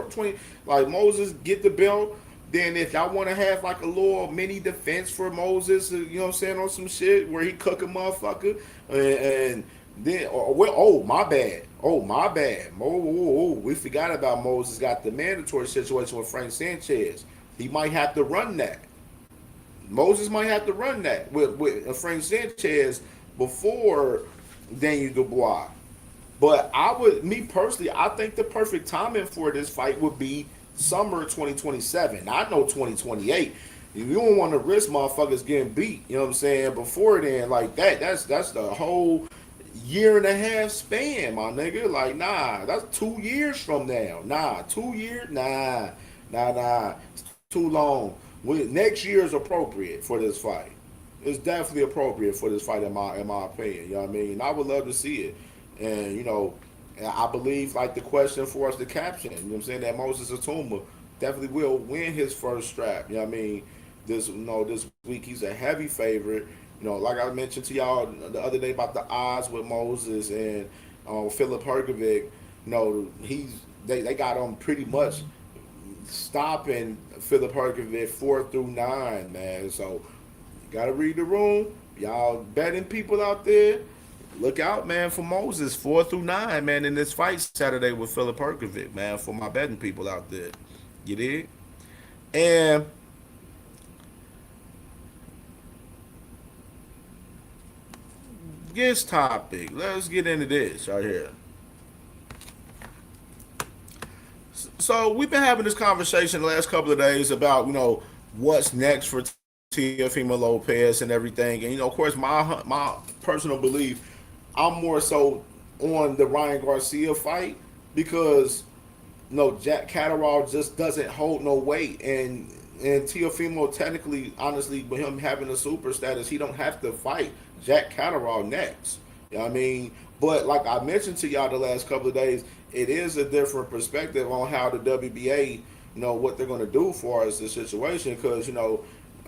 like Moses, get the belt. Then if y'all want to have like a little mini defense for Moses, you know what I'm saying, on some shit where he cook a motherfucker, and then, my bad. We forgot about Moses got the mandatory situation with Frank Sanchez. He might have to run that. Moses might have to run that with Frank Sanchez before Daniel Dubois. But me personally, I think the perfect timing for this fight would be summer 2027. I know 2028. You don't want to risk motherfuckers getting beat, you know what I'm saying, before then like that. That's the whole year and a half span, my nigga. Like, nah, that's 2 years from now. Nah, 2 years? Nah. It's too long. Next year is appropriate for this fight. It's definitely appropriate for this fight in my opinion. You know what I mean? I would love to see it. And, I believe, like, the question for us to caption, you know what I'm saying, that Moses Atuma definitely will win his first strap. You know what I mean? This week he's a heavy favorite. Like I mentioned to y'all the other day about the odds with Moses and Philip Herkovich, they got him pretty much stopping Philip Herkovich 4 through 9, man. So you gotta read the room. Y'all betting people out there, look out, man, for Moses 4 through 9, man, in this fight Saturday with Philip Herkovich, man, for my betting people out there. You dig? And this topic, let's get into this right here. So we've been having this conversation the last couple of days about, what's next for Teofimo Lopez and everything. And, of course, my personal belief, I'm more so on the Ryan Garcia fight because, Jack Catterall just doesn't hold no weight. And Teofimo, technically, honestly, with him having a super status, he don't have to fight Jack Catterall next. You know what I mean? But like I mentioned to y'all the last couple of days, it is a different perspective on how the WBA, what they're going to do for us, this situation. Because,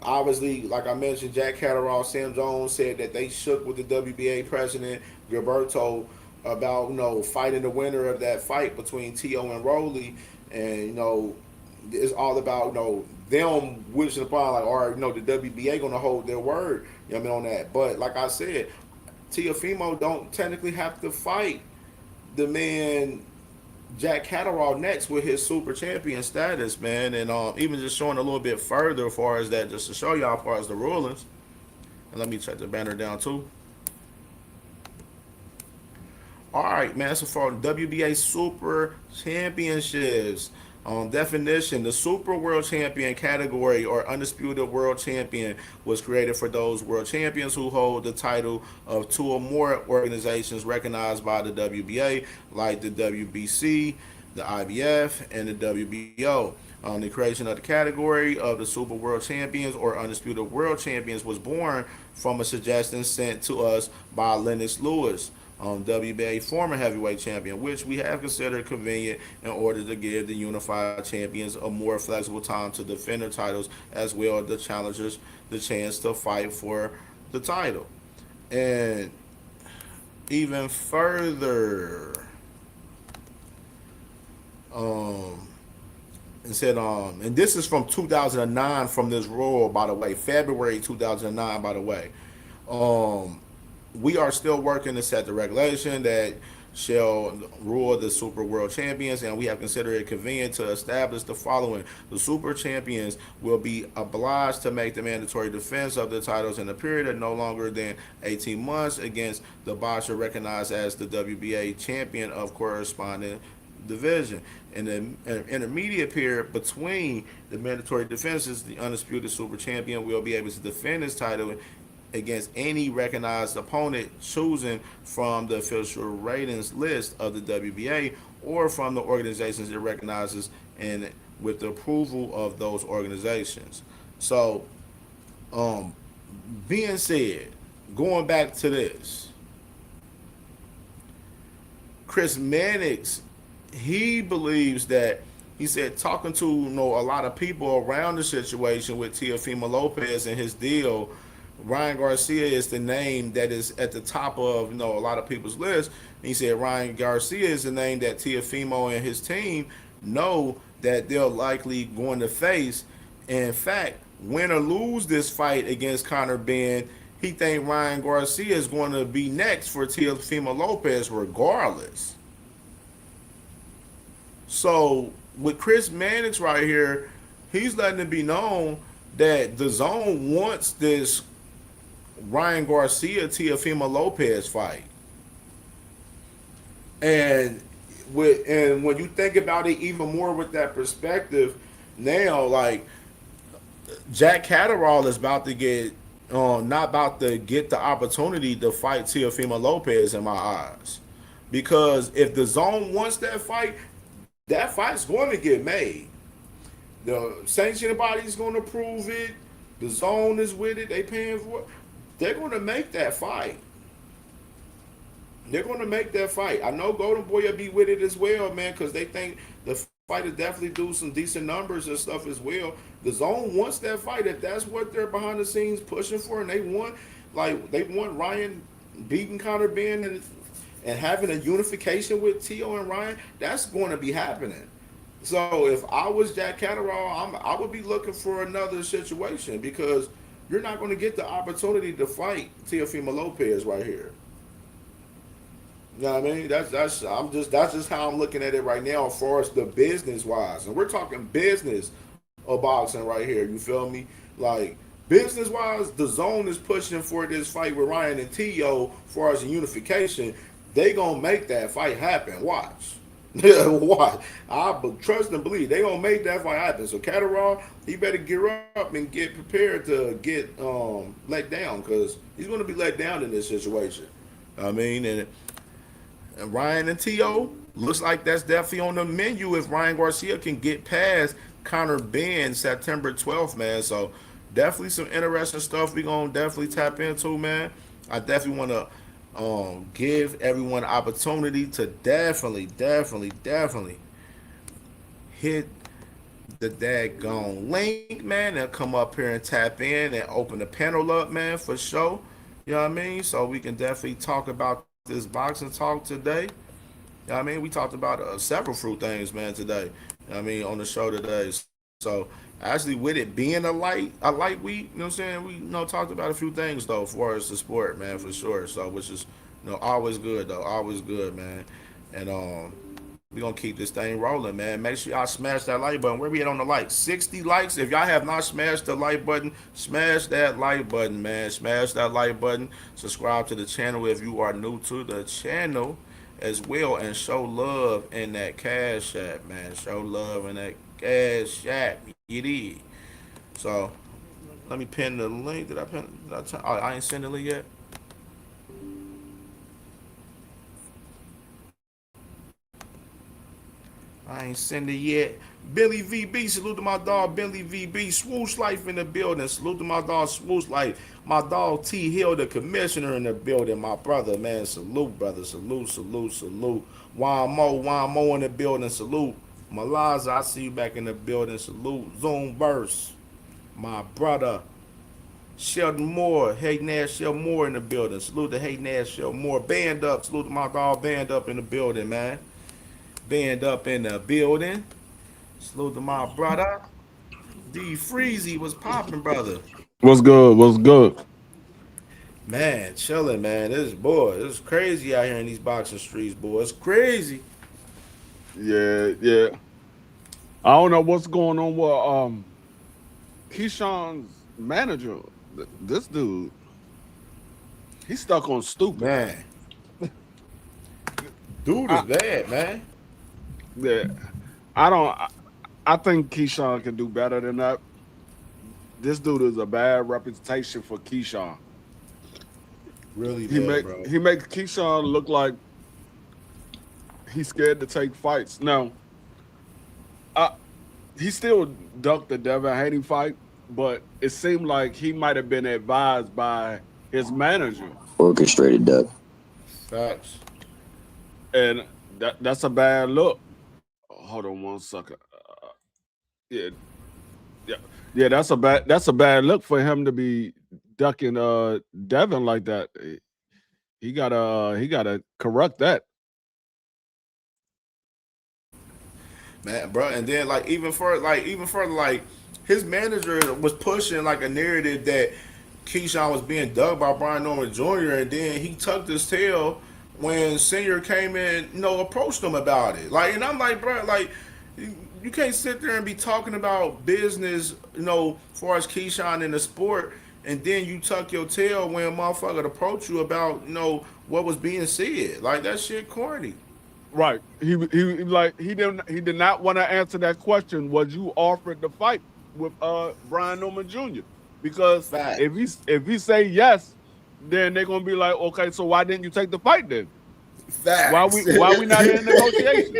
obviously, like I mentioned, Jack Catterall, Sam Jones said that they shook with the WBA president, Gilberto, about, fighting the winner of that fight between Tio and Rolly. And, it's all about, them wishing upon, like, all right, the WBA going to hold their word, on that. But like I said, Teofimo don't technically have to fight the man Jack Catterall next with his super champion status, man. And even just showing a little bit further as far as that, just to show y'all as far as the rulings. And let me check the banner down too. All right, man. So for WBA Super Championships, definition: the Super World Champion category or Undisputed World Champion was created for those world champions who hold the title of two or more organizations recognized by the WBA, like the WBC, the IBF, and the WBO. The creation of the category of the Super World Champions or Undisputed World Champions was born from a suggestion sent to us by Lennox Lewis, WBA former heavyweight champion, which we have considered convenient in order to give the unified champions a more flexible time to defend their titles, as well as the challengers the chance to fight for the title. And even further, and said, and this is from 2009 from this rule, by the way, February 2009, by the way. We are still working to set the regulation that shall rule the Super World Champions, and we have considered it convenient to establish the following. The Super Champions will be obliged to make the mandatory defense of the titles in a period of no longer than 18 months against the boxer recognized as the WBA champion of corresponding division. In the intermediate period between the mandatory defenses, the undisputed super champion will be able to defend his title against any recognized opponent chosen from the official ratings list of the WBA or from the organizations it recognizes, and with the approval of those organizations. So, being said, going back to this, Chris Mannix, he believes that, he said, talking to a lot of people around the situation with Teofimo Lopez and his deal, Ryan Garcia is the name that is at the top of a lot of people's list. And he said Ryan Garcia is the name that Teofimo and his team know that they're likely going to face. In fact, win or lose this fight against Conor Benn, he think Ryan Garcia is going to be next for Teofimo Lopez regardless. So with Chris Mannix right here, he's letting it be known that the zone wants this Ryan Garcia Teofimo Lopez fight. And when you think about it even more with that perspective, now like Jack Catterall is about to get not about to get the opportunity to fight Teofimo Lopez in my eyes. Because if the zone wants that fight's going to get made. The sanctioning body is going to approve it. The zone is with it. They paying for it. They're going to make that fight. They're going to make that fight. I know Golden Boy will be with it as well, man, because they think the fight will definitely do some decent numbers and stuff as well. The zone wants that fight. If that's what they're behind the scenes pushing for, and they want Ryan beating Conor Benn and having a unification with Tio and Ryan, that's going to be happening. So if I was Jack Catterall, I would be looking for another situation, because you're not going to get the opportunity to fight Teofimo Lopez right here. You know what I mean? That's just how I'm looking at it right now as far as the business wise. And we're talking business of boxing right here. You feel me? Like business wise, the zone is pushing for this fight with Ryan and Tio as far as the unification. They gonna make that fight happen. Watch. Watch. I trust and believe they gonna make that fight happen. So Catterall, he better gear up and get prepared to get let down, because he's gonna be let down in this situation. I mean, and Ryan and Tio looks like that's definitely on the menu if Ryan Garcia can get past Conor Benn September 12th, man. So definitely some interesting stuff we gonna definitely tap into, man. I definitely want to give everyone an opportunity to definitely hit the daggone link, man, and come up here and tap in and open the panel up, man, for sure. You know what I mean? So we can definitely talk about this boxing talk today. You know what I mean? We talked about several fruit things, man, today. You know what I mean, on the show today. So actually, with it being a light week, you know what I'm saying? We talked about a few things though, for us the sport, man, for sure. So which is always good though, always good, man. And we gonna keep this thing rolling, man. Make sure y'all smash that like button. Where we at on the like? 60 likes. If y'all have not smashed the like button, smash that like button, man. Smash that like button. Subscribe to the channel if you are new to the channel as well, and show love in that cash app, man. Show love in that cash app. It is. So let me pin the link. Did I pin? I ain't send the link yet. I ain't send it yet. Billy VB, salute to my dog Billy VB. Swoosh Life in the building. Salute to my dog Swoosh Life. My dog T Hill, the commissioner in the building. My brother, man. Salute, brother. Salute, salute, salute. Juan Mo in the building. Salute. Malaza, I see you back in the building. Salute. Zoom Burst. My brother. Sheldon Moore. Hey Nash Sheldon Moore in the building. Salute to Hey Nash Sheldon Moore. Band up. Salute to my dog Band up in the building, man. Band up in the building. Salute to my brother. D Freezy was popping, brother. What's good? What's good? Man, chilling, man. It's crazy out here in these boxing streets, boy. It's crazy. Yeah. I don't know what's going on with Keyshawn's manager. This dude, he's stuck on stupid. Man. Dude is bad, man. Yeah. I think Keyshawn can do better than that. This dude is a bad reputation for Keyshawn. Really bad, bro. He makes Keyshawn look like he's scared to take fights. Now, he still ducked the Devin Haney fight, but it seemed like he might have been advised by his manager. Orchestrated duck. Facts. And that's a bad look. Hold on one second. Yeah. That's a bad look for him to be ducking Devin like that. He gotta correct that. Man, bro, and then even further, his manager was pushing like a narrative that Keyshawn was being ducked by Brian Norman Jr. and then he tucked his tail when Senior came in, approached him about it. And I'm like, bro, you can't sit there and be talking about business, as far as Keyshawn in the sport, and then you tuck your tail when a motherfucker approach you about, what was being said. That shit corny. Right. He did not want to answer that question. Was you offered the fight with Brian Norman Jr.? Because if he say yes, then they're gonna be like, okay, so why didn't you take the fight then? Facts. Why we not in negotiation?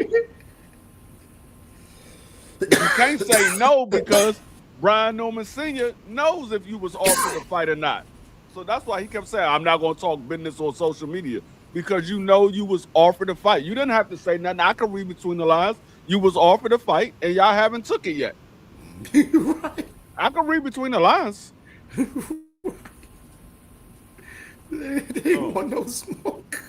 You can't say no because Brian Norman Sr. knows if you was offered the fight or not. So that's why he kept saying, I'm not gonna talk business on social media. Because you was offered a fight. You didn't have to say nothing. I can read between the lines. You was offered a fight and y'all haven't took it yet. Right. I can read between the lines. They want no smoke.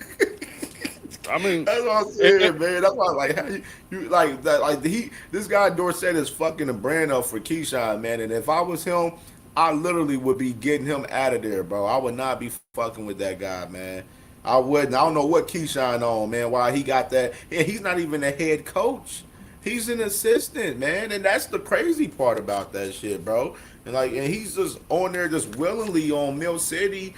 I mean, that's what I'm saying, man. That's why, how you like that. This guy Dorsett is fucking the brand up for Keyshawn, man. And if I was him, I literally would be getting him out of there, bro. I would not be fucking with that guy, man. I wouldn't. I don't know what Keyshawn on, man. Why he got that? And he's not even a head coach. He's an assistant, man. And that's the crazy part about that shit, bro. And he's just on there just willingly on Mill City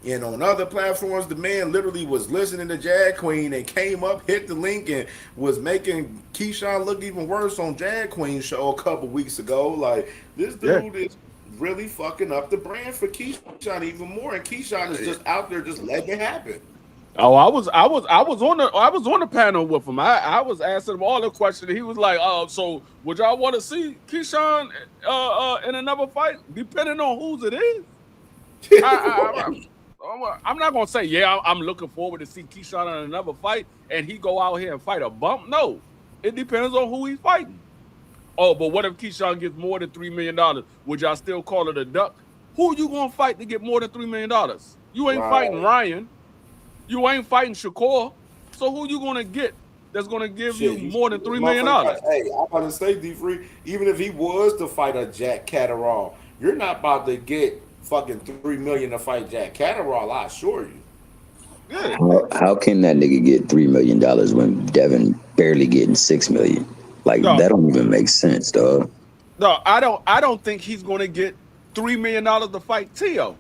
and on other platforms. The man literally was listening to Jag Queen and came up, hit the link, and was making Keyshawn look even worse on Jag Queen's show a couple weeks ago. This dude is really fucking up the brand for Keyshawn even more, and Keyshawn is just out there just letting it happen. Oh, I was on the panel with him. I was asking him all the questions. He was like, so would y'all want to see Keyshawn in another fight, depending on whose it is? I'm not gonna say, I'm looking forward to see Keyshawn in another fight and he go out here and fight a bump. No, it depends on who he's fighting. Oh, but what if Keyshawn gets more than $3 million? Would y'all still call it a duck? Who you gonna fight to get more than $3 million? You ain't fighting Ryan. You ain't fighting Shakur. So who you gonna get that's going to give Shit, you more than $3 million. Hey, I'm about to say, D-Free, even if he was to fight a Jack Catterall, you're not about to get fucking $3 million to fight Jack Catterall, I assure you. How can that nigga get $3 million when Devin barely getting $6 million? Like that don't even make sense, dog. No, I don't think he's going to get $3 million to fight Tio.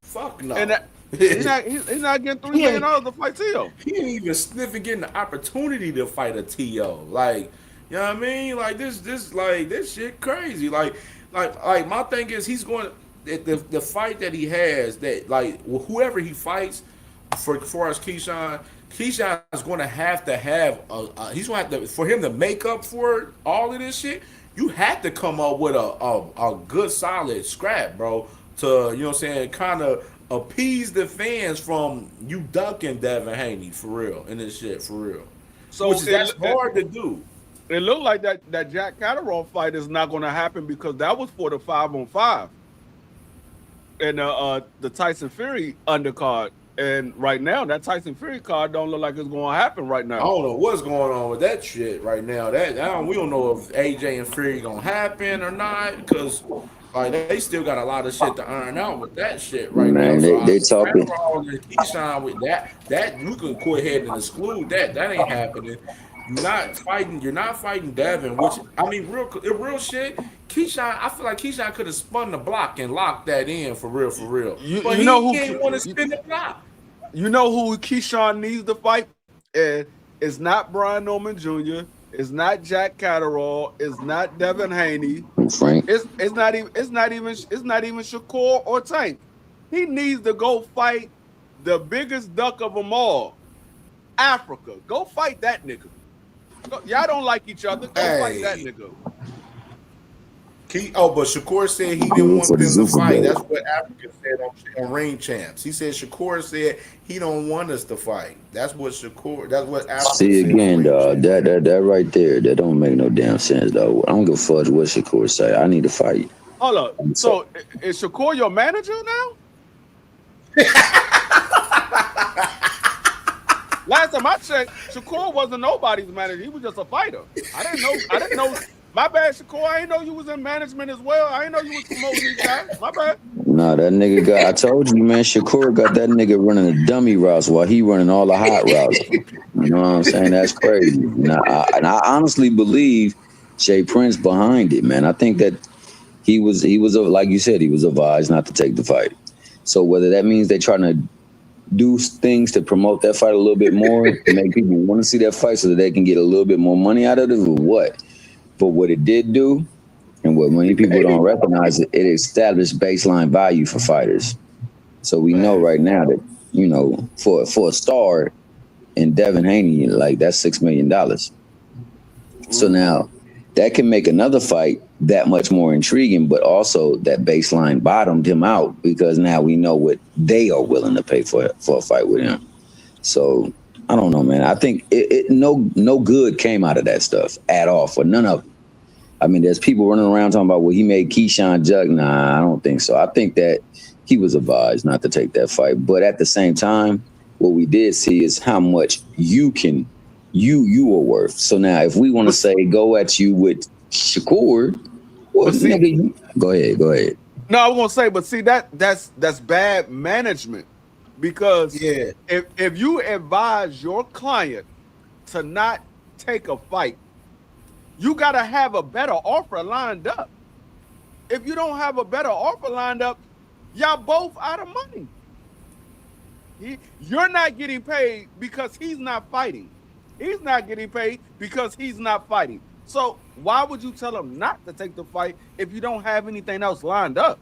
Fuck no. And he's not getting $3 million to fight Tio. He ain't even sniffing getting the opportunity to fight a Tio. Like, you know what I mean? Like this shit crazy. Like my thing is he's going the fight that he has that like whoever he fights for us Keyshawn is going to have he's going to have to for him to make up for all of this shit. You have to come up with a good solid scrap, bro, to, you know what I'm saying, kind of appease the fans from you ducking Devin Haney for real and this shit for real. So that's hard to do. It looked like that Jack Catterall fight is not going to happen because that was for the 5-on-5 and the Tyson Fury undercard. And right now, that Tyson Fury card don't look like it's going to happen right now. I don't know what's going on with that shit right now. We don't know if AJ and Fury going to happen or not because like they still got a lot of shit to iron out with that shit right now. So they talking. Keyshawn with that you can go ahead and exclude that. That ain't happening. You're not fighting Devin, which I mean, real shit. Keyshawn, I feel like Keyshawn could have spun the block and locked that in for real. But he didn't want to spin the block. You know who Keyshawn needs to fight? And it's not Brian Norman Jr. It's not Jack Catterall. It's not Devin Haney. Frank. It's not even Shakur or Tank. He needs to go fight the biggest duck of them all, Africa. Go fight that nigga. Y'all don't like each other. Go fight that nigga. But Shakur said he didn't want them to fight. That's what Africa said on Ring Champs. He said Shakur said he don't want us to fight. That's what Africa See said. Again, dog. That right there, that don't make no damn sense, dog. I don't give a fuck what Shakur say. I need to fight. Hold up. So is Shakur your manager now? Last time I checked, Shakur wasn't nobody's manager. He was just a fighter. I didn't know. My bad, Shakur. I didn't know you was in management as well. I didn't know you was promoting these guys. My bad. Nah, that nigga I told you, man, Shakur got that nigga running the dummy routes while he running all the hot routes. You know what I'm saying? That's crazy. And I honestly believe Jay Prince behind it, man. I think that he was like you said, he was advised not to take the fight. So whether that means they're trying to do things to promote that fight a little bit more, to make people want to see that fight so that they can get a little bit more money out of it, or what? But what it did do, and what many people don't recognize, it established baseline value for fighters. So we know right now that, you know, for a star in Devin Haney, like that's $6 million. So now that can make another fight that much more intriguing, but also that baseline bottomed him out because now we know what they are willing to pay for a fight with him. So I don't know, man. I think no good came out of that stuff at all for none of it. I mean, there's people running around talking about, well, he made Keyshawn jug. Nah, I don't think so. I think that he was advised not to take that fight. But at the same time, what we did see is how much you are worth. So now if we want to say go at you with Shakur, well, nigga, go ahead. No, I was gonna say, but see that's bad management. Because if you advise your client to not take a fight, you got to have a better offer lined up. If you don't have a better offer lined up, y'all both out of money. You're not getting paid because he's not fighting. He's not getting paid because he's not fighting. So why would you tell him not to take the fight if you don't have anything else lined up?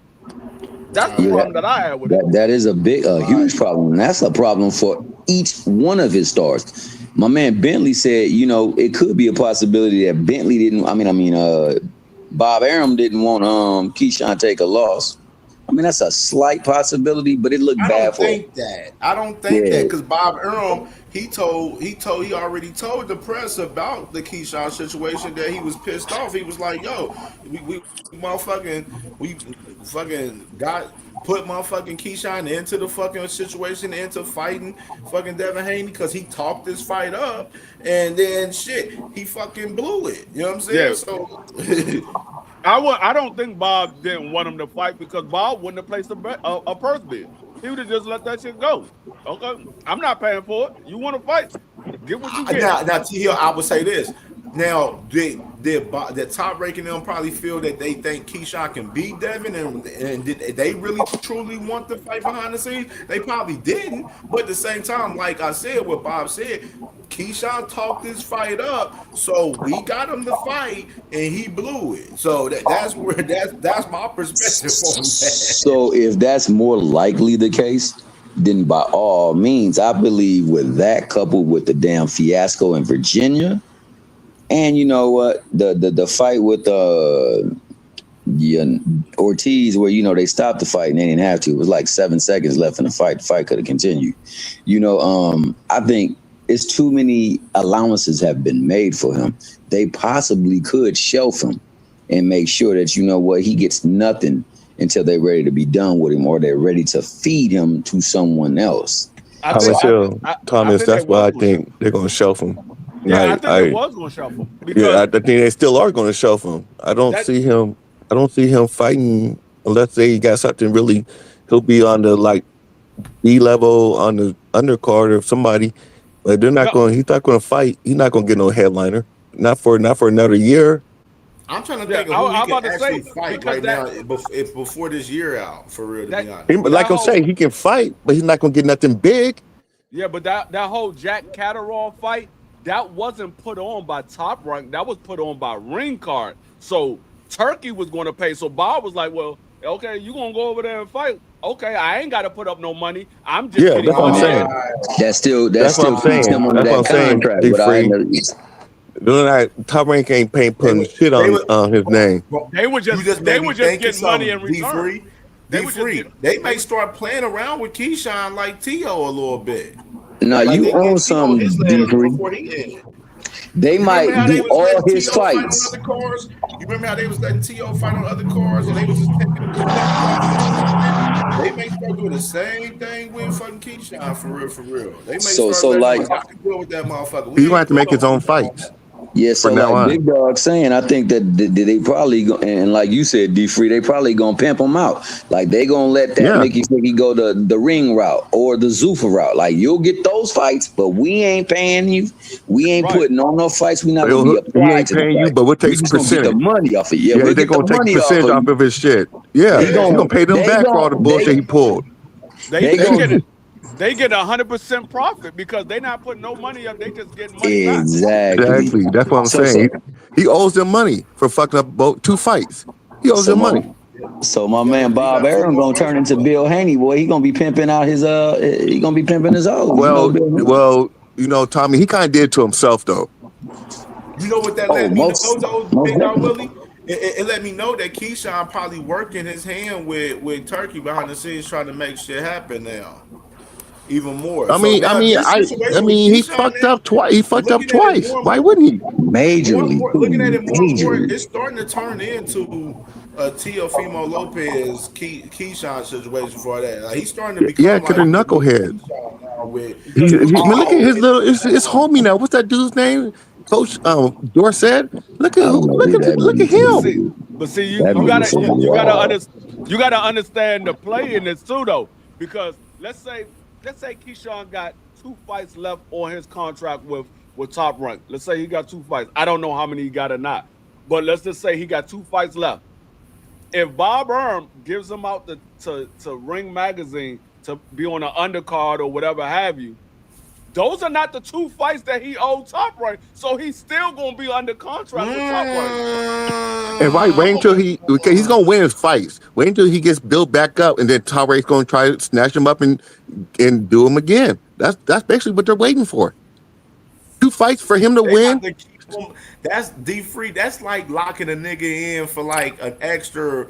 That's the problem that I have with it. That is a huge problem. And that's a problem for each one of his stars. My man Bentley said, you know, it could be a possibility that Bentley Bob Arum didn't want Keyshawn take a loss. I mean, that's a slight possibility, but it looked I bad don't for him. think that. I don't think that because Bob Earl, he already told the press about the Keyshawn situation that he was pissed off. He was like, "Yo, we fucking got put motherfucking Keyshawn into the fucking situation, into fighting fucking Devin Haney because he talked this fight up, and then shit, he fucking blew it. You know what I'm saying? Yeah. So." I don't think Bob didn't want him to fight because Bob wouldn't have placed a purse bid. He would have just let that shit go. Okay, I'm not paying for it. You want to fight? Get what you get. Now, T Hill, I would say this. Now, did Top Ranking them probably feel that they think Keyshawn can beat Devin, and did they really truly want the fight behind the scenes? They probably didn't, but at the same time, like I said, what Bob said, Keyshawn talked this fight up, so we got him to fight, and he blew it. So that's my perspective on that. So if that's more likely the case, then by all means, I believe with that coupled with the damn fiasco in Virginia, and you know what, the fight with Ortiz, where they stopped the fight and they didn't have to. It was like 7 seconds left in the fight. The fight could have continued. I think it's too many allowances have been made for him. They possibly could shelf him and make sure that he gets nothing until they're ready to be done with him, or they're ready to feed him to someone else. Thomas, that's why I think they're going to shelf him. Yeah, I think they was going to shelf him. I think they still are going to shelf him. I don't see him fighting unless they got something really. He'll be on the B level on the undercard of somebody, but they're not going. He's not going to fight. He's not going to get no headliner. Not for another year. I'm trying to think of who he can actually fight right now before this year out, for real, to be honest. Like I'm saying, he can fight, but he's not going to get nothing big. Yeah, but that whole Jack Catterall fight, that wasn't put on by Top Rank. That was put on by Ring Card. So Turkey was going to pay. So Bob was like, well, okay, you going to go over there and fight. Okay, I ain't got to put up no money. I'm just that's what I'm saying. That's still what I'm saying. That's what I'm saying. Top Rank ain't putting shit on his name. They were just getting money in return. They may start playing around with Keyshawn like T.O. a little bit. No, you own some D3. They might do all his fights. You remember how they was letting T.O. fight on other cars, and they was just taking him. They may start doing the same thing with fucking Keyshawn, for real. They may start deal with that motherfucker. He's going to have to make his own fights. Yeah, so like Big Dog saying, I think that they probably and like you said, D-Free, they probably gonna pimp him out. Like they gonna let that Mickey Flicky go the ring route or the Zuffa route. Like you'll get those fights, but we ain't paying you. We ain't putting on no fights. We not gonna be applied. We ain't paying you, but we'll take percentage. The money off it. Yeah, they're gonna take percentage off of his shit. Yeah, he's gonna pay them back for all the bullshit he pulled. They get 100% profit because they're not putting no money up. They just getting money back. Exactly. That's what I'm saying. He owes them money for fucking up both 2 fights. He owes them money. So my man Bob Arum gonna turn into Bill Haney, boy. He gonna be pimping out his he gonna be pimping his own. Well, Tommy, he kind of did to himself though. You know what that let me know though, Big Dog Willie? It let me know that Keyshawn probably working his hand with Turkey behind the scenes trying to make shit happen now. Even more. He fucked up twice. He fucked up twice. Why wouldn't he? Majorly. Looking at it more, it's starting to turn into a Teofimo Lopez Keyshawn situation for that. Like, he's starting to become because they're knucklehead. Look at his little his homie now. What's that dude's name? Coach Dorsett. Look at him. But see, you gotta understand the play in this too though, because let's say Keyshawn got 2 fights left on his contract with Top Rank. Let's say he got 2 fights. I don't know how many he got or not, but let's just say he got 2 fights left. If Bob Arum gives him out to Ring Magazine to be on an undercard or whatever have you, those are not the 2 fights that he owed Top Rank, so he's still gonna be under contract with Top Rank. And wait until he's gonna win his fights. Wait until he gets built back up, and then Top Rank's gonna try to snatch him up and do him again. That's basically what they're waiting for. 2 fights for him to win. That's D-Free. That's like locking a nigga in for like an extra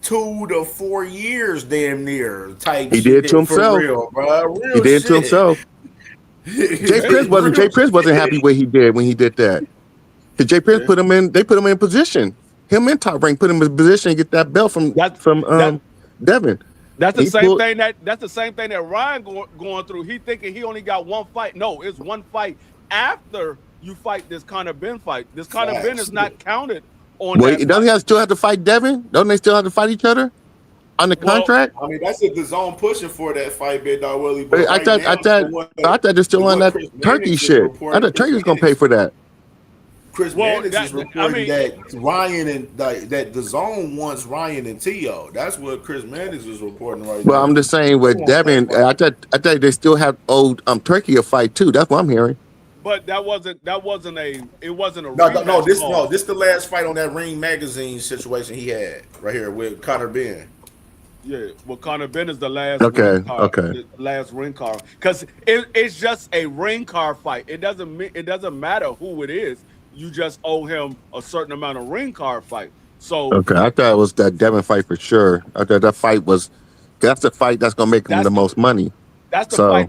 2 to 4 years, damn near type He shit did to for himself. real, bro. He Real did it to shit. himself. Jay Prince wasn't happy what he did when he did that. Because Jay Prince put him in. They put him in position. Him and Top Rank put him in position to get that belt from Devin. That's the same thing that Ryan going through. He thinking he only got one fight. No, it's one fight after you fight this Conor Benn fight. This Conor Benn is not counted on that. Doesn't he still have to fight Devin? Don't they still have to fight each other on the contract? I mean, that's if the zone pushing for that fight, Big Dog Willie. But I thought they're still on that Turkey shit. I thought Turkey's gonna pay for that. Chris Mannix is reporting that Ryan and that the zone wants Ryan and T.O. That's what Chris Mannix is reporting right now. Well, I'm just saying with Devin, I thought they still have owed Turkey a fight too. That's what I'm hearing. But it wasn't a this the last fight on that Ring Magazine situation he had right here with Conor Benn. Yeah, well, Conor Benn is the last the last ring card because it's just a ring card fight. It doesn't matter who it is. You just owe him a certain amount of ring card fight. So I thought it was that Devin fight for sure. I thought that fight that's the fight that's gonna make him the most money. That's the fight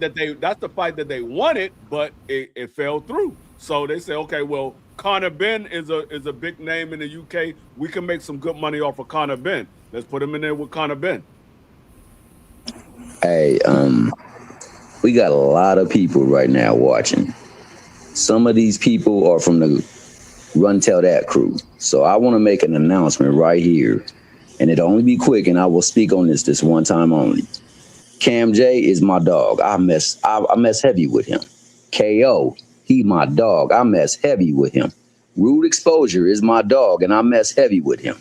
that they wanted, but it fell through. So they say, okay, well, Conor Benn is a big name in the UK. We can make some good money off of Conor Benn. Let's put him in there with Conor Benn. Hey, we got a lot of people right now watching. Some of these people are from the Run Tell That crew. So I want to make an announcement right here, and it'll only be quick, and I will speak on this one time only. CamJ is my dog. I mess heavy with him. KO, he my dog. I mess heavy with him. Rude Exposure is my dog, and I mess heavy with him.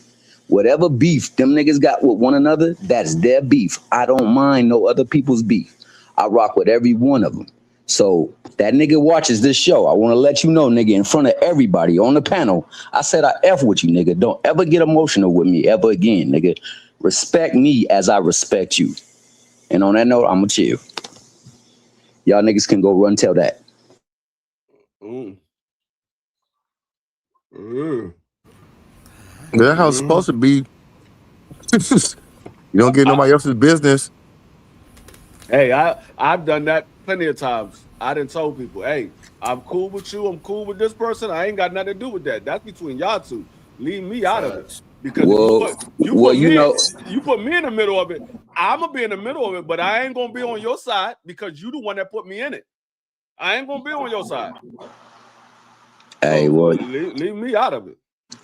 Whatever beef them niggas got with one another, that's their beef. I don't mind no other people's beef. I rock with every one of them. So that nigga watches this show. I want to let you know, nigga, in front of everybody on the panel, I said I F with you, nigga. Don't ever get emotional with me ever again, nigga. Respect me as I respect you. And on that note, I'm going to chill. Y'all niggas can go run tell that. That's how it's supposed to be. You don't get nobody else's business. Hey, I've done that plenty of times. I done told people, hey, I'm cool with you. I'm cool with this person. I ain't got nothing to do with that. That's between y'all two. Leave me out of it. Because you put me in the middle of it. I'm going to be in the middle of it, but I ain't going to be on your side because you the one that put me in it. I ain't going to be on your side. Hey, so leave me out of it.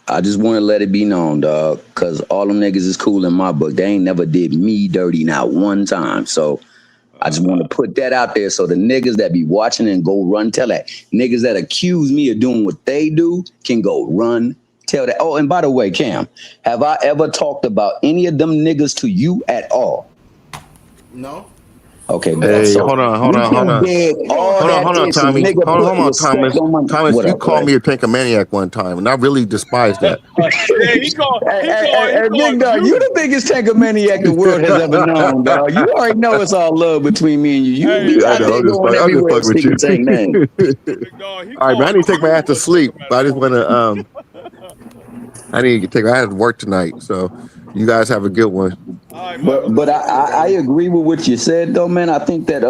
I just want to let it be known, dog, because all them niggas is cool in my book. They ain't never did me dirty not one time. So I just want to put that out there so the niggas that be watching and go run tell that. Niggas that accuse me of doing what they do can go run tell that. Oh, and by the way, Cam, have I ever talked about any of them niggas to you at all? No. Okay, hey, hold on, Tommy. Thomas, you called me a tankomaniac one time, and I really despise that. Hey, Big Dog, you the biggest tankomaniac the world has ever known, dog. You already know it's all love between me and you. You be out there going everywhere speaking saying name. All right, man, I need to take my ass to sleep. But I just want to, I have to work tonight, so you guys have a good one. But I agree with what you said though, man. I think that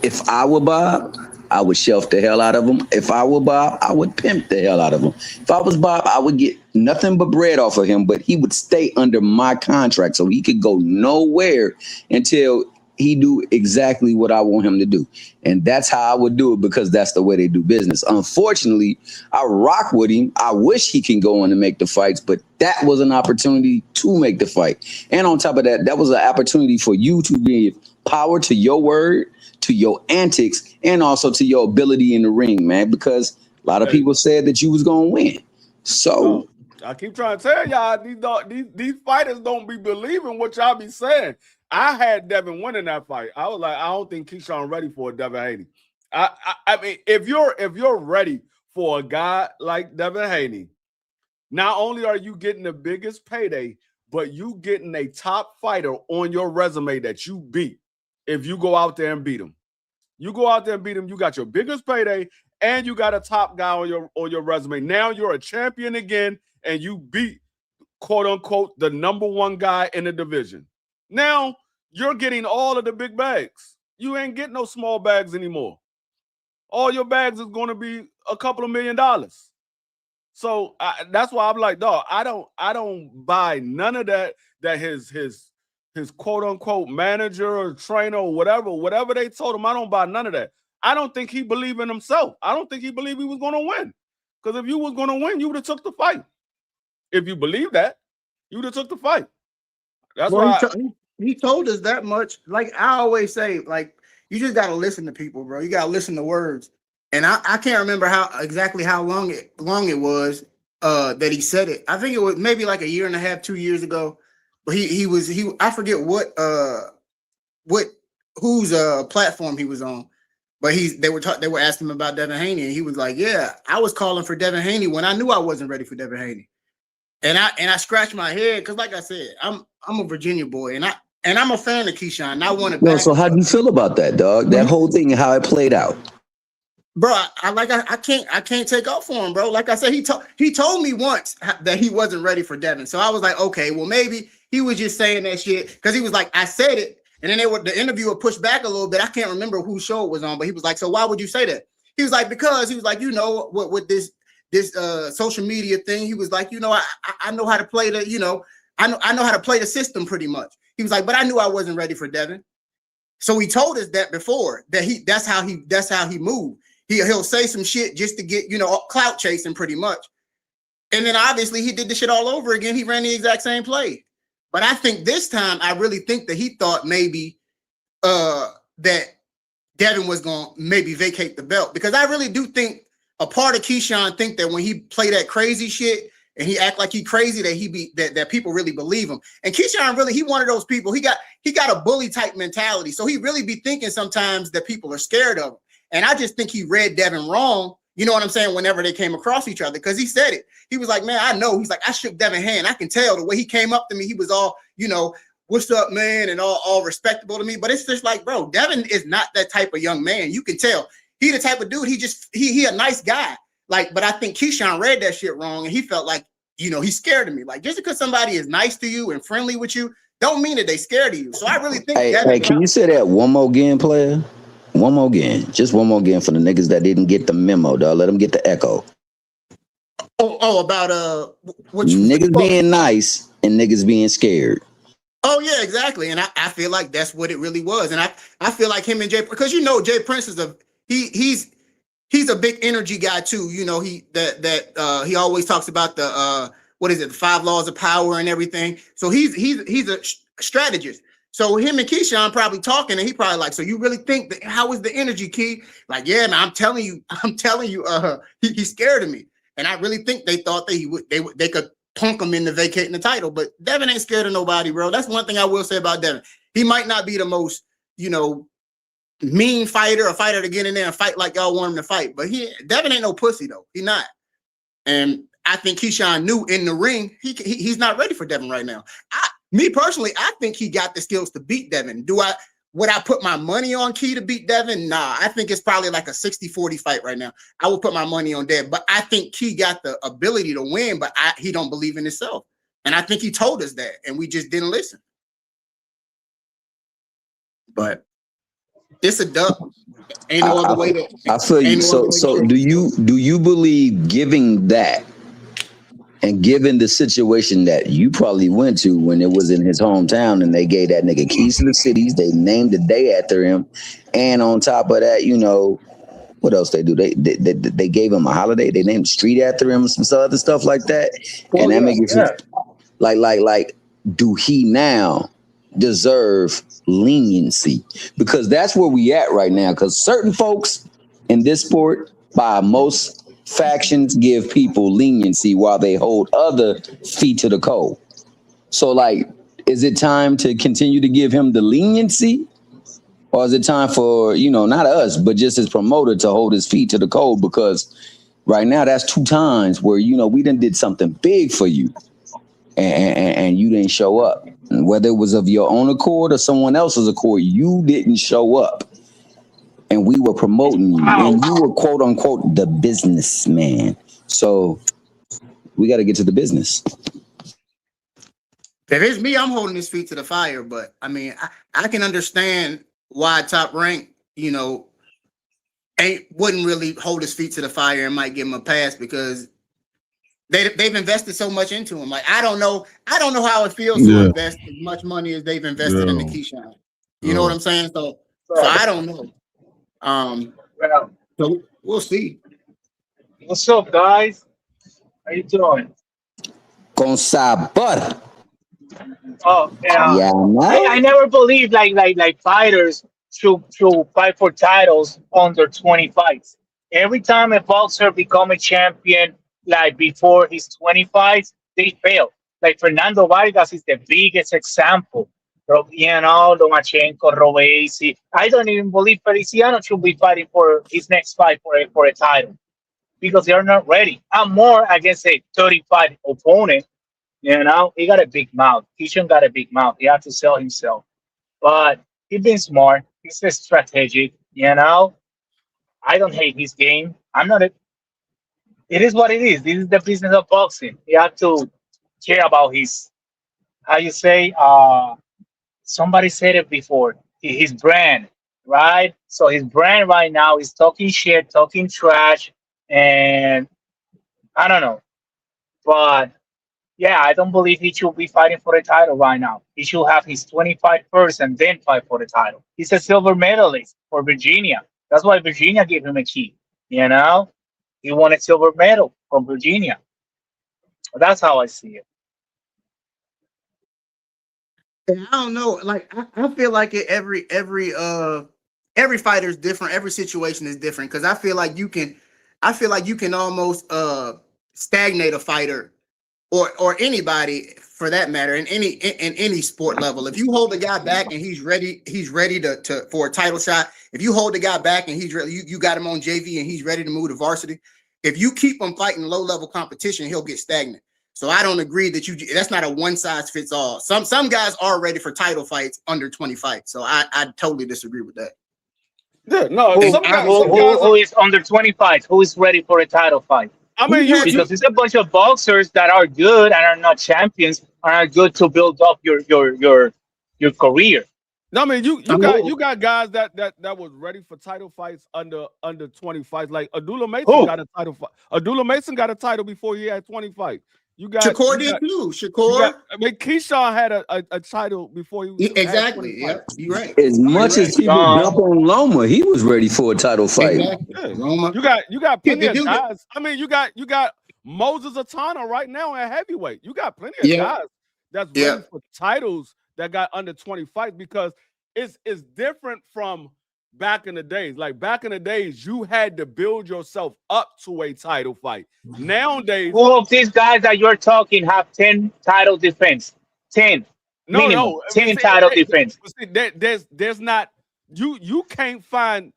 if I were Bob, I would shelf the hell out of him. If I were Bob, I would pimp the hell out of him. If I was Bob, I would get nothing but bread off of him, but he would stay under my contract so he could go nowhere until he do exactly what I want him to do. And that's how I would do it because that's the way they do business. Unfortunately, I rock with him. I wish he can go on and make the fights, but that was an opportunity to make the fight. And on top of that, that was an opportunity for you to give power to your word, to your antics, and also to your ability in the ring, man, because a lot of people said that you was going to win. So I keep trying to tell y'all, these fighters don't be believing what y'all be saying. I had Devin winning that fight. I was like, I don't think Keyshawn ready for a Devin Haney. I mean, if you're ready for a guy like Devin Haney, not only are you getting the biggest payday, but you getting a top fighter on your resume that you beat. If you go out there and beat him, you got your biggest payday, and you got a top guy on your resume. Now you're a champion again, and you beat quote unquote the number one guy in the division. Now you're getting all of the big bags. You ain't getting no small bags anymore. All your bags is going to be a couple of $1 million. So that's why I'm like, dog, I don't buy none of that. That his quote unquote manager or trainer or whatever they told him. I don't buy none of that. I don't think he believed in himself. I don't think he believed he was going to win. Because if you was going to win, you would have took the fight. If you believe that, you would have took the fight. That's why he told us that much. Like I always say, like you just gotta listen to people, bro. You gotta listen to words. And I can't remember how long it was that he said it. I think it was maybe like a year and a half, 2 years ago. But he I forget whose platform he was on. But they were asking him about Devin Haney, and he was like, "Yeah, I was calling for Devin Haney when I knew I wasn't ready for Devin Haney." And I scratched my head because, like I said, I'm a Virginia boy, and I'm a fan of Keyshawn. And I want to. No, so how do you feel about that, dog? That whole thing, how it played out, bro. I can't take up for him, bro. Like I said, he told me once that he wasn't ready for Devin, so I was like, okay, well maybe he was just saying that shit because he was like, I said it, and then the interviewer pushed back a little bit. I can't remember whose show it was on, but he was like, so why would you say that? He was like, because he was like, you know what with this social media thing, he was like, you know, I know how to play the, you know, I know how to play the system pretty much. He was like, but I knew I wasn't ready for Devin. So he told us that before that that's how he moved. He'll say some shit just to get, you know, clout chasing pretty much. And then obviously he did the shit all over again. He ran the exact same play. But I think this time I really think that he thought maybe that Devin was going to maybe vacate the belt, because I really do think a part of Keyshawn think that when he play that crazy shit and he act like he crazy, that that people really believe him. And Keyshawn really, he one of those people. He got a bully type mentality, so he really be thinking sometimes that people are scared of him. And I just think he read Devin wrong. You know what I'm saying? Whenever they came across each other, because he said it. He was like, man, I know. He's like, I shook Devin's hand. I can tell the way he came up to me. He was all, you know, what's up, man, and all respectable to me. But it's just like, bro, Devin is not that type of young man. You can tell. He the type of dude, he a nice guy. Like, but I think Keyshawn read that shit wrong, and he felt like, you know, he's scared of me. Like, just because somebody is nice to you and friendly with you, don't mean that they scared of you. So I really think Hey, can you say that one more again, player? One more again. Just one more again for the niggas that didn't get the memo, dog. Let them get the echo. About what niggas being nice and niggas being scared. Oh yeah, exactly. And I feel like that's what it really was. And I feel like him and Jay, because you know Jay Prince is he's a big energy guy too. You know, he always talks about the the 5 laws of power and everything. So he's a strategist. So him and Keyshawn probably talking, and he probably like, so you really think that, how is the energy, Key? Like, yeah, man, I'm telling you, he's scared of me. And I really think they thought that they could punk him into vacating the title. But Devin ain't scared of nobody, bro. That's one thing I will say about Devin. He might not be the most, you know, mean fighter, a fighter to get in there and fight like y'all want him to fight. But Devin ain't no pussy though. He not. And I think Keyshawn knew in the ring, he's not ready for Devin right now. Me personally, I think he got the skills to beat Devin. Would I put my money on Key to beat Devin? Nah, I think it's probably like a 60-40 fight right now. I would put my money on Devin, but I think Key got the ability to win, but he don't believe in himself. And I think he told us that, and we just didn't listen. But it's a dub. Ain't no other way to. I feel you. So do you believe, giving that, and given the situation that you probably went to when it was in his hometown and they gave that nigga keys to the cities, they named the day after him, and on top of that, you know, what else they do? They gave him a holiday. They named the street after him, some other stuff like that. And that makes you feel like, do he now deserve leniency? Because that's where we at right now. Because certain folks in this sport, by most factions, give people leniency while they hold other feet to the cold. So, like, is it time to continue to give him the leniency? Or is it time for, you know, not us, but just his promoter to hold his feet to the cold? Because right now, that's 2 times where, you know, we done did something big for you and you didn't show up. And whether it was of your own accord or someone else's accord, you didn't show up. And we were promoting you, and you were quote unquote the businessman. So we got to get to the business. If it's me, I'm holding his feet to the fire. But I mean, I can understand why Top Rank, wouldn't really hold his feet to the fire and might give him a pass because they've invested so much into him. Like I don't know how it feels to invest as much money as they've invested into Keyshawn. You know what I'm saying? So I don't know. So we'll see. What's up, guys? How you doing? Con sabor. Oh, Yeah, I never believed like fighters should fight for titles under 20 fights. Every time a boxer become a champion, like before his 20 fights, they fail. Like Fernando Vargas is the biggest example. Lomachenko, Robeisi. I don't even believe Feliciano should be fighting for his next fight for a title because they are not ready. I'm more against a 35 opponent. He got a big mouth. Keyshawn got a big mouth. He had to sell himself. But he's been smart. He's strategic. I don't hate his game. I'm not it is what it is. This is the business of boxing. You have to care about his, how you say, somebody said it before, his brand, right? So his brand right now is talking shit, talking trash, and I don't know. But yeah, I don't believe he should be fighting for a title right now. He should have his 25 first and then fight for the title. He's a silver medalist for Virginia. That's why Virginia gave him a key. He won a silver medal from Virginia. That's how I see it. I don't know. Like I feel like every fighter is different. Every situation is different because I feel like you can almost stagnate a fighter or anybody for that matter in any sport level. If you hold the guy back and he's ready to for a title shot. If you hold the guy back and he's ready, you got him on JV and he's ready to move to varsity. If you keep him fighting low level competition, he'll get stagnant. So I don't agree that that's not a one size fits all. Some guys are ready for title fights under 20 fights. So I totally disagree with that. Yeah, no. Who is under 25? Who is ready for a title fight? I mean, because it's a bunch of boxers that are good and are not champions and are good to build up your career. No, I mean you got guys that was ready for title fights under 20 fights. Like Abdullah Mason got a title fight. Abdullah Mason got a title before he had 20 fights. You got Shakur did too. Shakur. Keyshawn had a title before he was exactly. Yeah, you're right. As much as people jump on Loma, he was ready for a title fight. Exactly. Yeah. You got plenty of guys. I mean, you got Moses Atana right now at heavyweight. You got plenty of guys that's ready for titles that got under 20 fights because it's different from back in the days. Like back in the days, you had to build yourself up to a title fight. Nowadays, all of these guys that you're talking have 10 title defense. 10. No, 10 title defense. See, there's not you can't find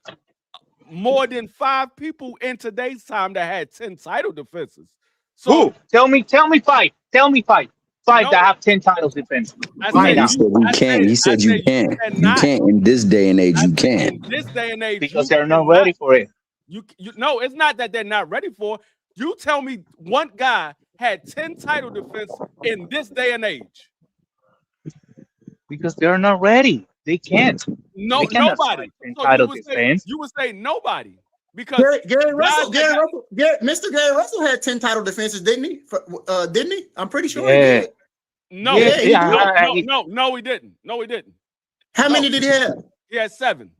more than 5 people in today's time that had 10 title defenses. So tell me 5. Tell me 5. 5 that have 10 titles defense. He said you can't. You can't in this day and age. You can't. In this day and age, because they're not ready for it. You no, it's not that they're not ready for it. You tell me one guy had 10 title defense in this day and age. Because they're not ready. They can't. No, they nobody. So you would say nobody. Because Mr. Gary Russell had 10 title defenses, didn't he? Didn't he? I'm pretty sure he did. No, he didn't. No, he didn't. How many did he have? He had 7.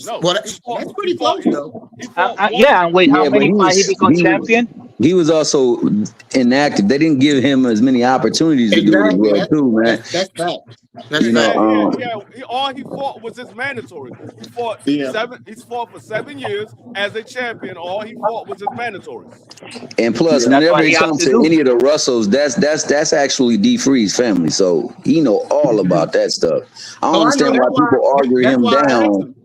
No, well, that's pretty close, though. And wait, how many he become champion? He was also inactive. They didn't give him as many opportunities to do it well, too, man. That's fact. All he fought was his mandatory. He fought He's fought for 7 years as a champion. All he fought was his mandatories. And plus, whenever it comes to any of the Russells, that's actually D. Free's family, so he know all about that stuff. I don't understand why people argue him down.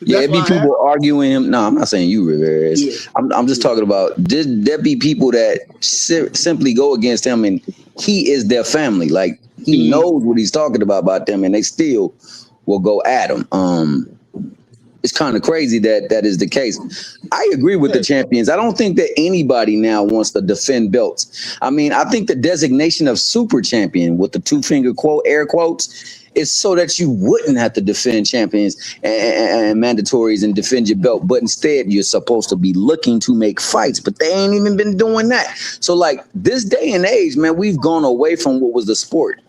Yeah, it'd be people arguing him. No, I'm not saying you, Rivera. I'm just talking about there be people that simply go against him, and he is their family. Like he knows what he's talking about them, and they still will go at him. It's kind of crazy that is the case. I agree with the champions. I don't think that anybody now wants to defend belts. I mean, I think the designation of super champion with the 2-finger quote, air quotes, is so that you wouldn't have to defend champions and mandatories and defend your belt. But instead, you're supposed to be looking to make fights, but they ain't even been doing that. So like this day and age, man, we've gone away from what was the sport.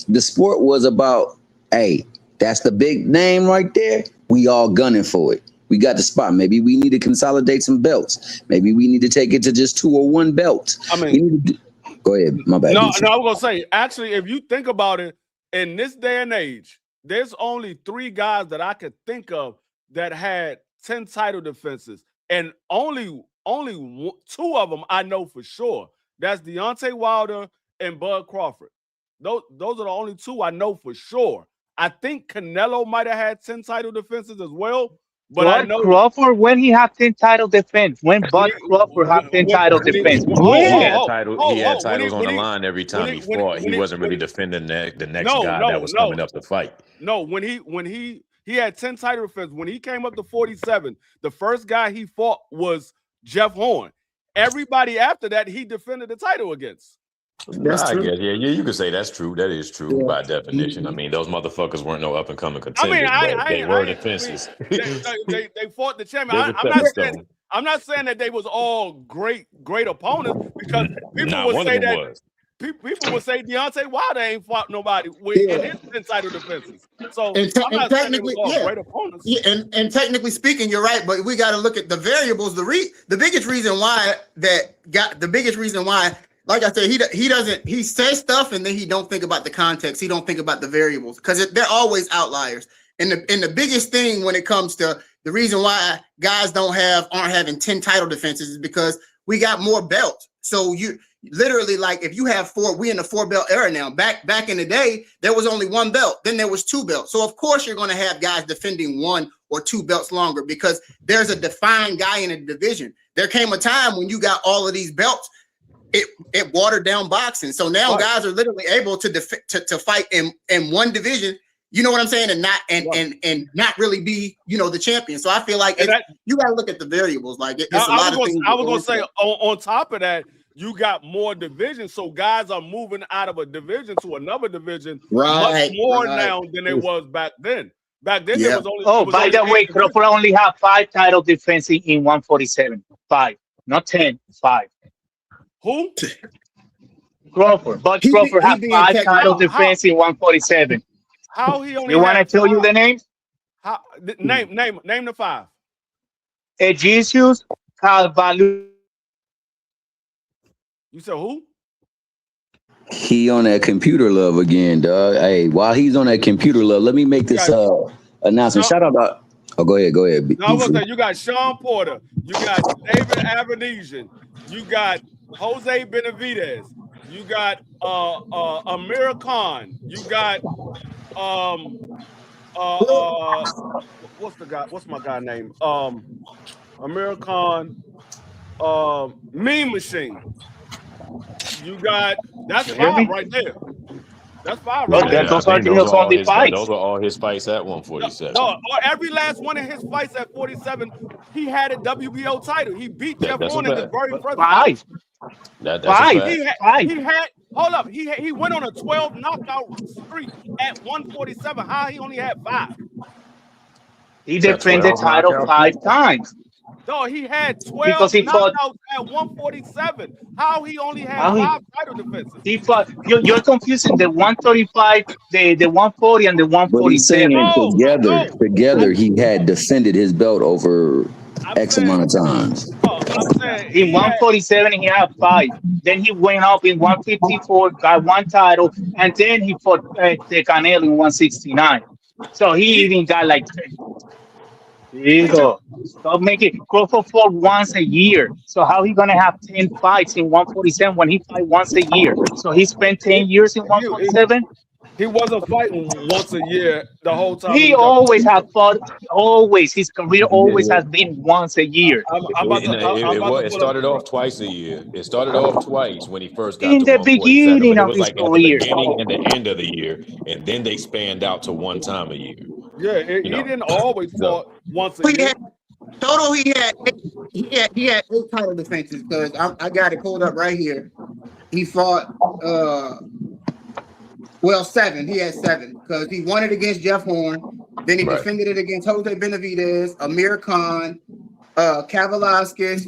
The sport was about, hey, that's the big name right there. We all gunning for it. We got the spot. Maybe we need to consolidate some belts. Maybe we need to take it to just 2 or 1 belt. I mean, go ahead. My bad. No, I was gonna say, actually, if you think about it, in this day and age, there's only 3 guys that I could think of that had 10 title defenses, and only 2 of them I know for sure. That's Deontay Wilder and Bud Crawford. Those are the only 2 I know for sure. I think Canelo might have had 10 title defenses as well. But Bud I know Crawford, when he had 10 title defense, when Bud Crawford had 10 title defense, He had titles on the line every time he fought. He wasn't really defending the next guy that was coming up to fight. No, when he had 10 title defense. When he came up to 47, the first guy he fought was Jeff Horn. Everybody after that, he defended the title against. I guess, yeah, you could say that's true. That is true by definition. I mean, those motherfuckers weren't no up and coming contenders, but they were defenses. They fought the champion. I'm not saying that they was all great opponents, because people would say that people would say Deontay Wilder ain't fought nobody in his 10 title defenses. So I'm not saying they was all great opponents. Yeah, and technically speaking, you're right, but we got to look at the variables. The biggest reason why like I said, he says stuff and then he don't think about the context. He don't think about the variables, because they're always outliers. And the biggest thing when it comes to the reason why guys aren't having 10 title defenses is because we got more belts. So you literally, like, if you have 4, we in the 4 belt era now. Back in the day, there was only 1 belt. Then there was 2 belts. So of course you're going to have guys defending 1 or 2 belts longer, because there's a defined guy in a division. There came a time when you got all of these belts. It watered down boxing. So now guys are literally able to fight in 1 division, you know what I'm saying, and not really be, the champion. So I feel like you got to look at the variables. Like it's a lot of things. I was going to say, on top of that, you got more divisions. So guys are moving out of a division to another division much more now than it was back then. Back then, there was only. By the way, Crawford only have 5 title defenses in 147. 5, not 10. 5. Who? Crawford. But Crawford has 5 title defense in 147. How he only? You want to tell you the names? Name the 5. Jesus Calvalu. You said who? He on that computer love again, dog. Hey, while he's on that computer love, let me make this announcement. Shout out. Oh, go ahead. No, I was saying, you got Sean Porter, you got David Avenesian, you got Jose Benavidez, you got Amir Khan, you got what's my guy name? Amir Khan, Mean Machine. You got that's 5 right there. That's 5 right there. Those are all his fights at 147. No, every last one of his fights at 47, he had a WBO title. He beat Jeff Horn in his very first 5. That's 5. He had. Hold up. He went on a 12 knockout streak at 147. How he only had 5? He defended the title 5 times. No, he had 12 knockouts at 147. How he only had 5 title defenses? He fought. You're confusing the 135, the 140, and the 147. Together, he had defended his belt over X amount of times. In 147, he had 5. Then he went up in 154, got 1 title, and then he fought the Canelo in 169. So he even got like 10. There you go. Stop making Crawford fought once a year. So how he gonna have 10 fights in 147 when he fight once a year? So he spent 10 years in 147. He wasn't fighting once a year the whole time. He always have fought. Always, his career always has been once a year. It started off twice a year. It started off twice when he first got in the beginning of his career, the beginning and the end of the year, and then they spanned out to 1 time a year. Yeah, he didn't always fought once a year. Total, he had 8 title defenses because I got it pulled up right here. He fought 7. He had 7 because he won it against Jeff Horn. Then he defended it against Jose Benavidez, Amir Khan, Kavalauskas,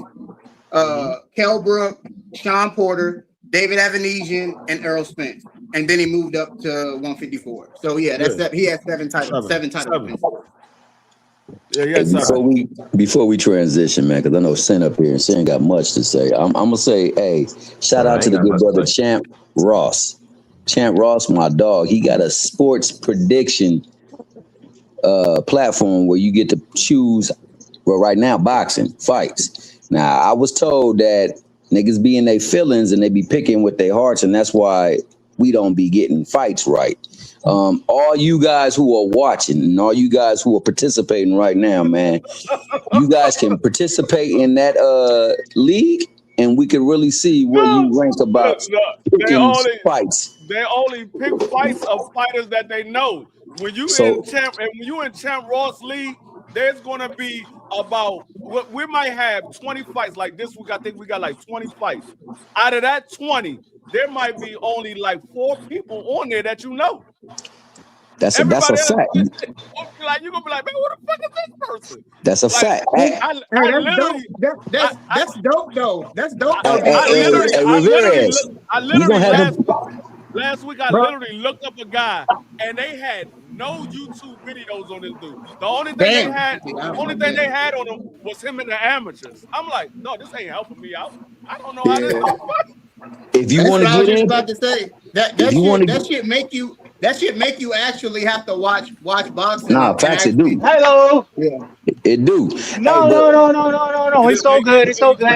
Kell Brook, Sean Porter, David Avanesian, and Errol Spence. And then he moved up to 154. So yeah, that's that. He had 7 titles. 7 titles. Yeah, hey, before we transition, man, because I know Sin up here and Sin got much to say. I'm gonna say, hey, shout out to the good brother Champ Ross. Champ Ross, my dog. He got a sports prediction platform where you get to choose. Well, right now, boxing fights. Now, I was told that niggas be in their feelings and they be picking with their hearts, and that's why we don't be getting fights right. All you guys who are watching and all you guys who are participating right now, man, you guys can participate in that league, and we can really see where you rank about picking fights. They only pick fights of fighters that they know. When you in Champ Ross League, there's gonna be about we might have 20 fights like this week. I think we got like 20 fights. Out of that 20, there might be only like 4 people on there that you know. That's a fact. Like you're gonna be like, man, what the fuck is this person? That's a fact. That's dope though. That's dope. Last week I literally looked up a guy and they had no YouTube videos on this dude. The only thing they had on him was him in the amateurs. I'm like, no, this ain't helping me out. I don't know how this is. If you want to get in, about to say that shit make you actually have to watch boxing. Nah, facts it do. Hello. Yeah. It do. No. It's so good. It's so good.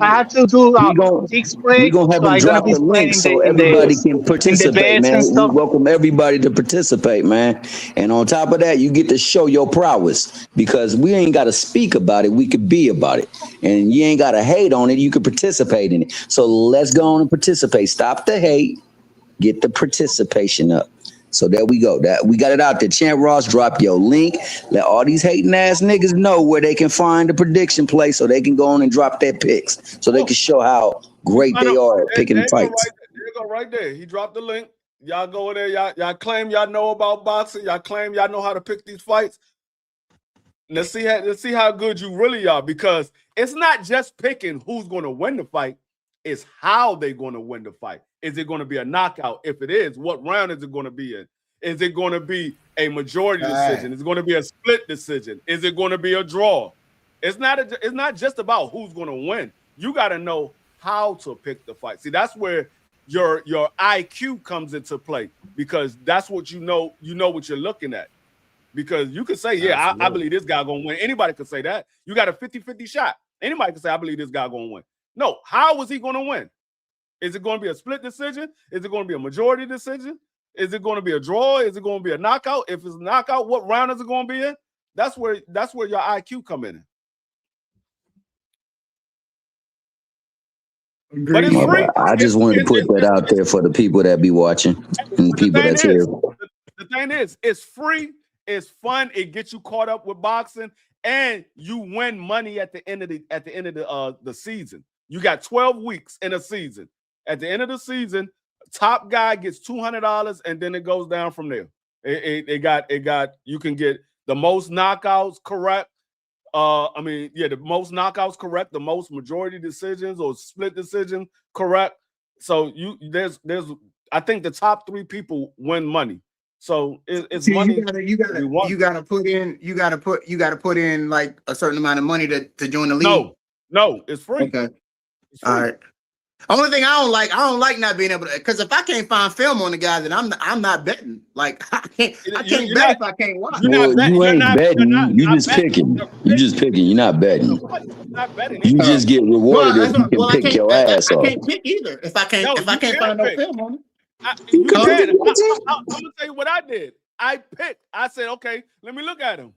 I have to do we're gonna have them drop the link so everybody can participate, man. We welcome everybody to participate, man. And on top of that, you get to show your prowess because we ain't gotta speak about it, we could be about it. And you ain't gotta hate on it, you can participate in it. So let's go on and participate. Stop the hate, get the participation up. So there we go. That we got it out there. Champ Ross, drop your link. Let all these hating ass niggas know where they can find the prediction place so they can go on and drop their picks. So they can show how great they are at picking fights. There you go, right there. He dropped the link. Y'all go in there. Y'all claim y'all know about boxing. Y'all claim y'all know how to pick these fights. Let's see how good you really are, because it's not just picking who's going to win the fight. It's how they're going to win the fight. Is it going to be a knockout? If it is, what round is it going to be in? Is it going to be a majority decision? Is it going to be a split decision? Is it going to be a draw? It's not just about who's going to win. You got to know how to pick the fight. See, that's where your IQ comes into play, because that's what you know what you're looking at. Because you can say, yeah, I believe this guy going to win. Anybody could say that. You got a 50-50 shot. Anybody can say, I believe this guy going to win. No, how is he going to win? Is it going to be a split decision? Is it going to be a majority decision? Is it going to be a draw? Is it going to be a knockout? If it's a knockout, what round is it going to be in? That's where your IQ come in. But it's free. I just wanted to put that out there for the people that be watching and the people that's here. The thing is, it's free, it's fun, it gets you caught up with boxing, and you win money at the end of the season. You got 12 weeks in a season. At the end of the season, top guy gets $200, and then it goes down from there. You can get the most knockouts correct. The most knockouts correct, the most majority decisions or split decision correct. So I think the top 3 people win money. So it's money. You gotta put in like a certain amount of money to join the league. No, it's free. Okay. All right. Only thing I don't like not being able to, because if I can't find film on the guy, then I'm not betting. Like I can't bet if I can't watch. You ain't betting. You just picking. You just picking. You're not betting. You just get rewarded if you can pick your ass off. I can't pick either if I can't find no film on it. I'm gonna tell you what I did. I picked. I said, okay, let me look at him.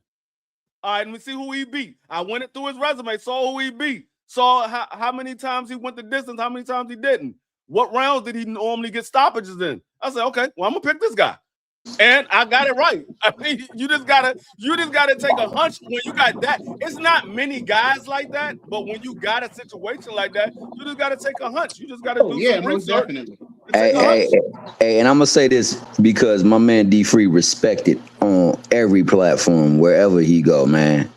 All right, let me see who he beat. I went through his resume, saw who he beat. Saw how many times he went the distance, how many times he didn't. What rounds did he normally get stoppages in? I said, okay, well, I'm going to pick this guy. And I got it right. I mean, you just gotta take a hunch when you got that. It's not many guys like that, but when you got a situation like that, you just gotta take a hunch. You just gotta do some most research. definitely. Hey, and I'm gonna say this because my man D Free respected on every platform wherever he go, man.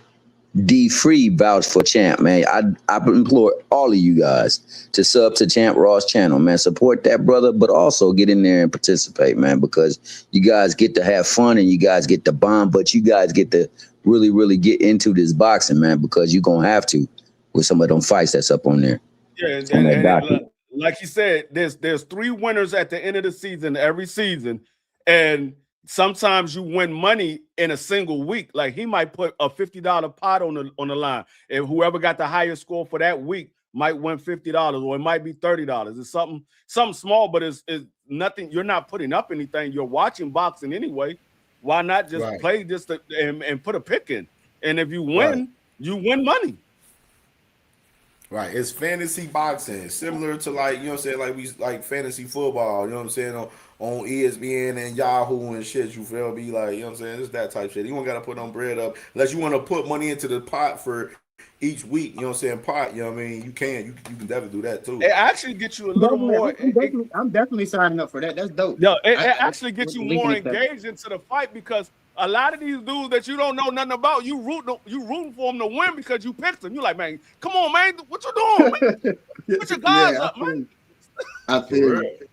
D Free vouch for Champ, man. I implore all of you guys to sub to Champ Ross channel, man. Support that brother, but also get in there and participate, man, because you guys get to have fun and you guys get to bond, but you guys get to really, really get into this boxing, man, because you're gonna have to with some of them fights that's up on there. Yeah, and like you said, there's 3 winners at the end of the season every season, and sometimes you win money in a single week. Like he might put a $50 pot on the line, and whoever got the highest score for that week might win $50, or it might be $30. It's something small, but it's nothing. You're not putting up anything. You're watching boxing anyway. Why not just play just and put a pick in? And if you win, you win money. Right, it's fantasy boxing, similar to like, you know what I'm saying, like we like fantasy football, you know what I'm saying, on ESPN and Yahoo and shit, you feel me? Like, you know what I'm saying, it's that type shit. You don't gotta put no bread up unless you want to put money into the pot for each week, you know what I'm saying, pot, you know what I mean? You can definitely do that too. It actually gets you a little more. I'm definitely signing up for that. That's dope. No, it actually gets you more engaged into the fight because a lot of these dudes that you don't know nothing about, you rooting for them to win because you picked them. You like, man, come on, man, what you doing, man? Put your guys up, man. I feel it.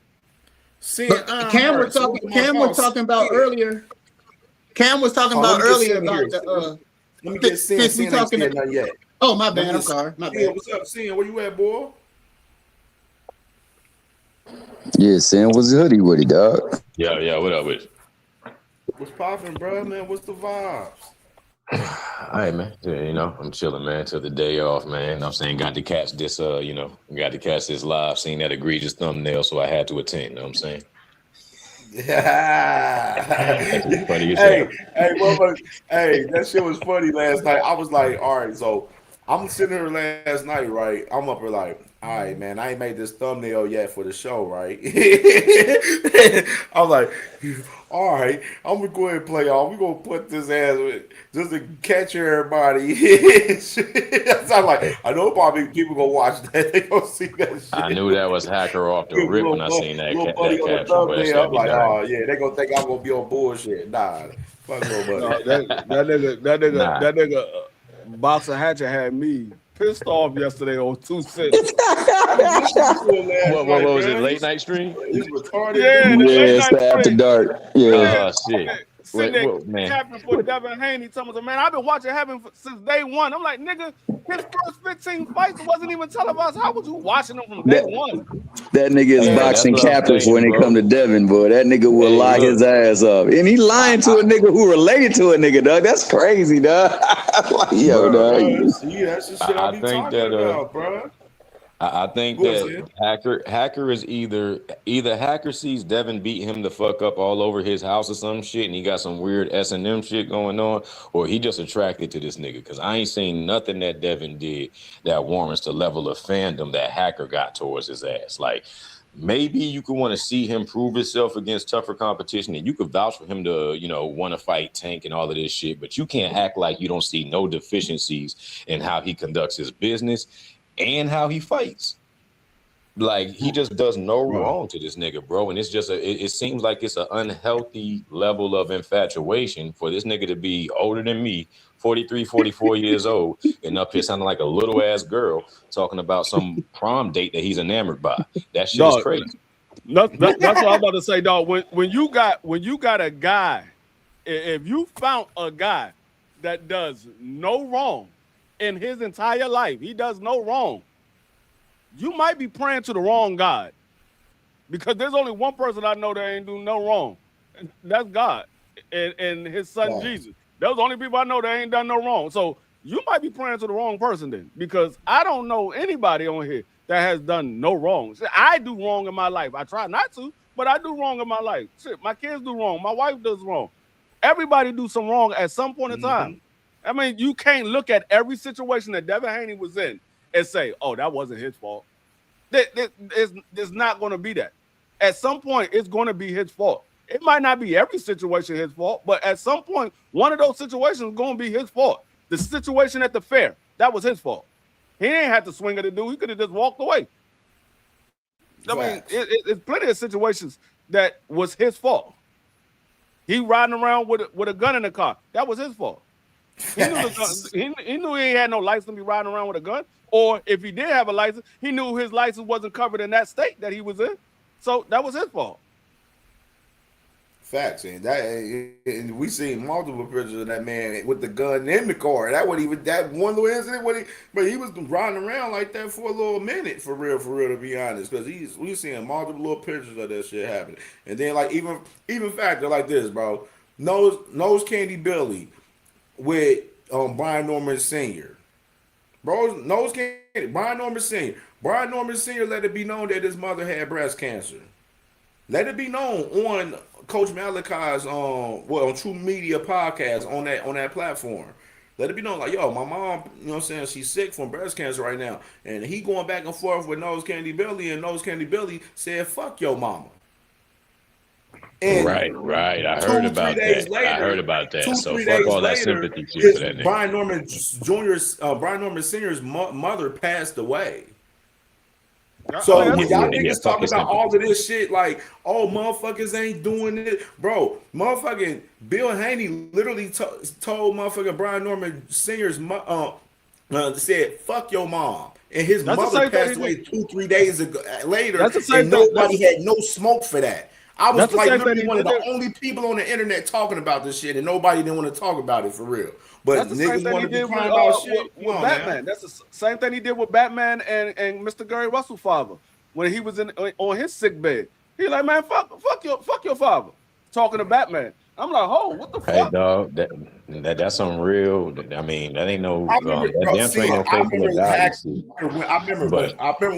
Cam was talking about earlier. Cam was talking about earlier about the. Let me get Sin talking not yet. Oh, my bad. I'm sorry. My bad. What's up, Sin? Where you at, boy? Yeah, Sin was hoodie with it, dog. Yeah. What up with you? What's popping, bro, man? What's the vibes? All right, man. Yeah, you know, I'm chilling, man, till the day off, man. I'm saying got to catch this, got to catch this live, seen that egregious thumbnail, so I had to attend, you know what I'm saying? Yeah. Funny as hey, that shit was funny last night. I was like, all right, so I'm sitting here last night, right? I'm up here like, all right, man, I ain't made this thumbnail yet for the show, right? I was like, all right, I'm gonna go ahead and play off. We're gonna put this ass with just to catch everybody. I'm like, I know probably people gonna watch that. They gonna see that shit. I knew that was hacker off the rip when I seen that caption. I'm like, oh yeah, they gonna think I'm gonna be on bullshit. Nah, fuck no, buddy. That nigga Boxer Hatcher had me pissed off yesterday on 2 cents. What was it? Late night stream? He's retarded. Yeah, it's the after dark. Yeah. Oh shit. Man. Happen for Devin Haney. Telling me, man, I've been watching Heaven since day one. I'm like, nigga, his first 15 fights wasn't even televised. How was you watching them from day one? That nigga is boxing captive when it come to Devin, boy. That nigga will lie his ass up. And he lying to a nigga who related to a nigga, dog. That's crazy, dog. Yo, dog. See, that's the shit I be talking about, bro. I think that Hacker is either Hacker sees Devin beat him the fuck up all over his house or some shit, and he got some weird S&M shit going on, or he just attracted to this nigga. Because I ain't seen nothing that Devin did that warrants the level of fandom that Hacker got towards his ass. Like, maybe you could want to see him prove himself against tougher competition, and you could vouch for him to, want to fight Tank and all of this shit, but you can't act like you don't see no deficiencies in how he conducts his business and how he fights. Like, he just does no wrong to this nigga, bro. And it's just it seems like it's an unhealthy level of infatuation for this nigga to be older than me, 43, 44 years old, and up here sounding like a little ass girl talking about some prom date that he's enamored by. That shit is crazy. That's what I was about to say, dog. When you got a guy, if you found a guy that does no wrong in his entire life, he does no wrong, you might be praying to the wrong God, because there's only one person I know that ain't do no wrong, and that's God and his son Jesus. Those are the only people I know that ain't done no wrong. So you might be praying to the wrong person then, because I don't know anybody on here that has done no wrong. See, I do wrong in my life. I try not to, but I do wrong in my life. Shit, my kids do wrong. My wife does wrong. Everybody do some wrong at some point in time. I mean, you can't look at every situation that Devin Haney was in and say, oh, that wasn't his fault. There's not going to be that. At some point, it's going to be his fault. it might not be every situation his fault, but at some point, one of those situations is going to be his fault. The situation at the fair, that was his fault. He ain't had to swing at the dude. He could have just walked away. I mean, it's plenty of situations that was his fault. He riding around with a gun in the car. That was his fault. He knew he ain't had no license to be riding around with a gun. Or if he did have a license, he knew his license wasn't covered in that state that he was in. So that was his fault. Facts, and we seen multiple pictures of that man with the gun in the car. That wasn't even that one little incident. But he was riding around like that for a little minute, for real, to be honest. Because we seen multiple little pictures of that shit happening. And then like even factor like this, bro. Nose Candy Billy with Brian Norman Sr. Bro, Nose Candy, Brian Norman Sr. Brian Norman Sr. let it be known that his mother had breast cancer. Let it be known on Coach Malachi's on True Media podcast on that platform. Let it be known, like, yo, my mom, you know what I'm saying, she's sick from breast cancer right now. And he going back and forth with Nose Candy Billy, and Nose Candy Billy said, fuck your mama. And right. I heard about that. So fuck all that sympathy shit for that nigga. Brian Norman Sr.'s mother passed away. So when y'all niggas talk about all of this shit, like, oh, motherfuckers ain't doing it, bro. Motherfucking Bill Haney literally told motherfucking Brian Norman Sr.'s said, "Fuck your mom," and his mother passed away 2-3 days later, and nobody had no smoke for that. I was like literally one of the only people on the internet talking about this shit, and nobody didn't want to talk about it for real. But niggas want to be crying about shit. With Batman. That's the same thing he did with Batman and Mr. Gary Russell father when he was on his sick bed. He like, man, fuck your father. Talking to Batman. I'm like, oh, what the fuck? Hey, dog, that's some real. I mean, that ain't no. I remember